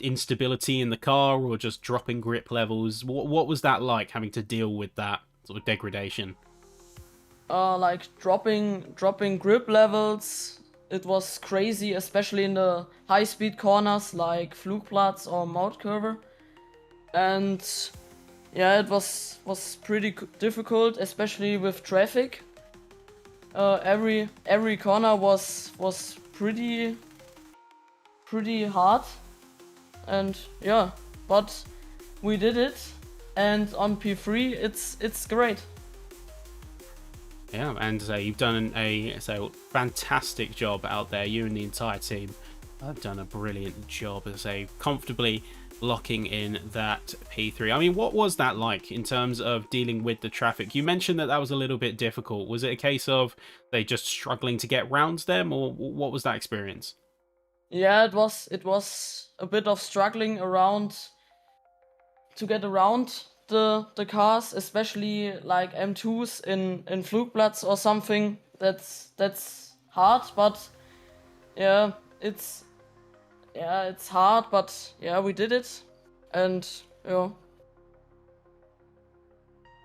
instability in the car, or just dropping grip levels? What was that like, having to deal with that sort of degradation? Like dropping grip levels. It was crazy, especially in the high-speed corners like Flugplatz or Mautkurve. And yeah, it was pretty difficult, especially with traffic. Every corner was pretty hard, and yeah, but we did it, and on P3 it's great. Yeah, and you've done a fantastic job out there. You and the entire team have done a brilliant job as comfortably locking in that P3. I mean, what was that like in terms of dealing with the traffic? You mentioned that was a little bit difficult. Was it a case of they just struggling to get round them, or what was that experience? Yeah, it was a bit of struggling to get around the cars, especially like M2s in Flugplatz or something. That's hard, but yeah, it's hard, but yeah, we did it, and yeah.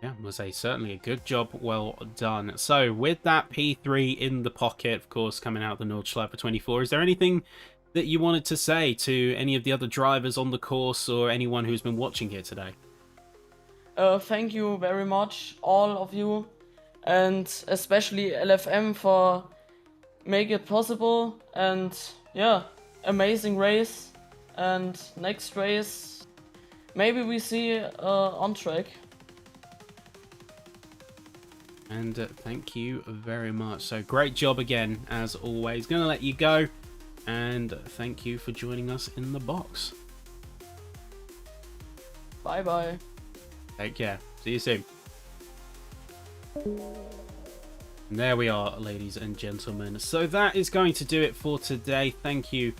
Yeah, I must say, certainly a good job, well done. So, with that P3 in the pocket, of course, coming out the Nordschleife 24, is there anything that you wanted to say to any of the other drivers on the course, or anyone who's been watching here today? Thank you very much, all of you, and especially LFM for making it possible, and yeah, amazing race, and next race, maybe we see on track. And thank you very much. So great job again, as always. Gonna let you go, and thank you for joining us in the box. Bye bye. Take care. See you soon. And there we are, ladies and gentlemen. So that is going to do it for today. Thank you,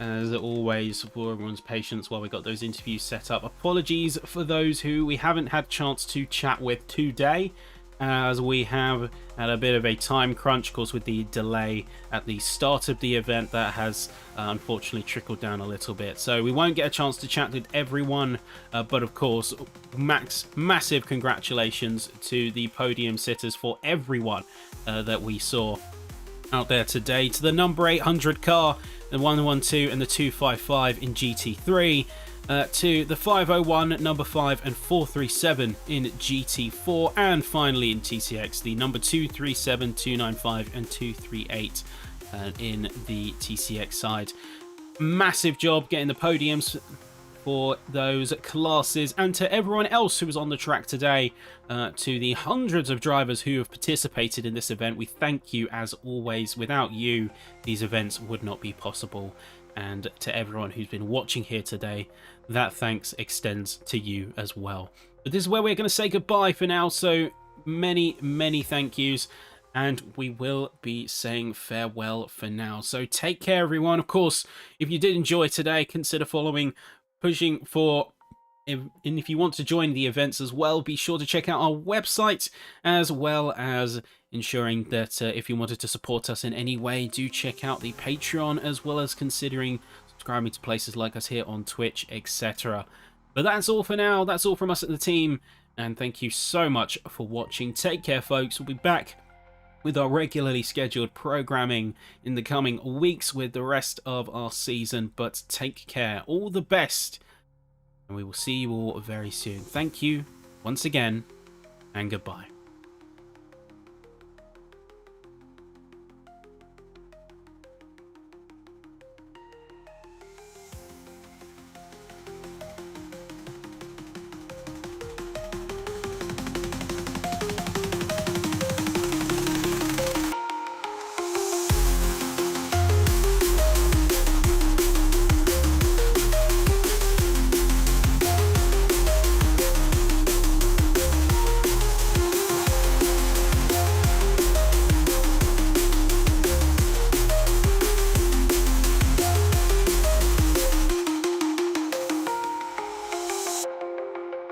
as always, for everyone's patience while we got those interviews set up. Apologies for those who we haven't had a chance to chat with today, as we have had a bit of a time crunch, of course, with the delay at the start of the event. That has unfortunately trickled down a little bit, so we won't get a chance to chat with everyone, but of course, massive congratulations to the podium sitters, for everyone that we saw out there today, to the number 800 car, the 112 and the 255 in GT3, to the 501, number 5, and 437 in GT4, and finally in TCX, the number 237, 295, and 238 in the TCX side. Massive job getting the podiums for those classes, and to everyone else who was on the track today, to the hundreds of drivers who have participated in this event, we thank you as always. Without you, these events would not be possible. And to everyone who's been watching here today, that thanks extends to you as well. But this is where we're going to say goodbye for now, so many thank yous, and we will be saying farewell for now. So take care, everyone. Of course, if you did enjoy today, consider pushing for, and if you want to join the events as well, be sure to check out our website, as well as ensuring that if you wanted to support us in any way, do check out the Patreon, as well as considering subscribing to places like us here on Twitch, etc. But that's all for now. That's all from us at the team, and thank you so much for watching. Take care, folks. We'll be back with our regularly scheduled programming in the coming weeks with the rest of our season. But take care. All the best, and we will see you all very soon. Thank you once again, and goodbye.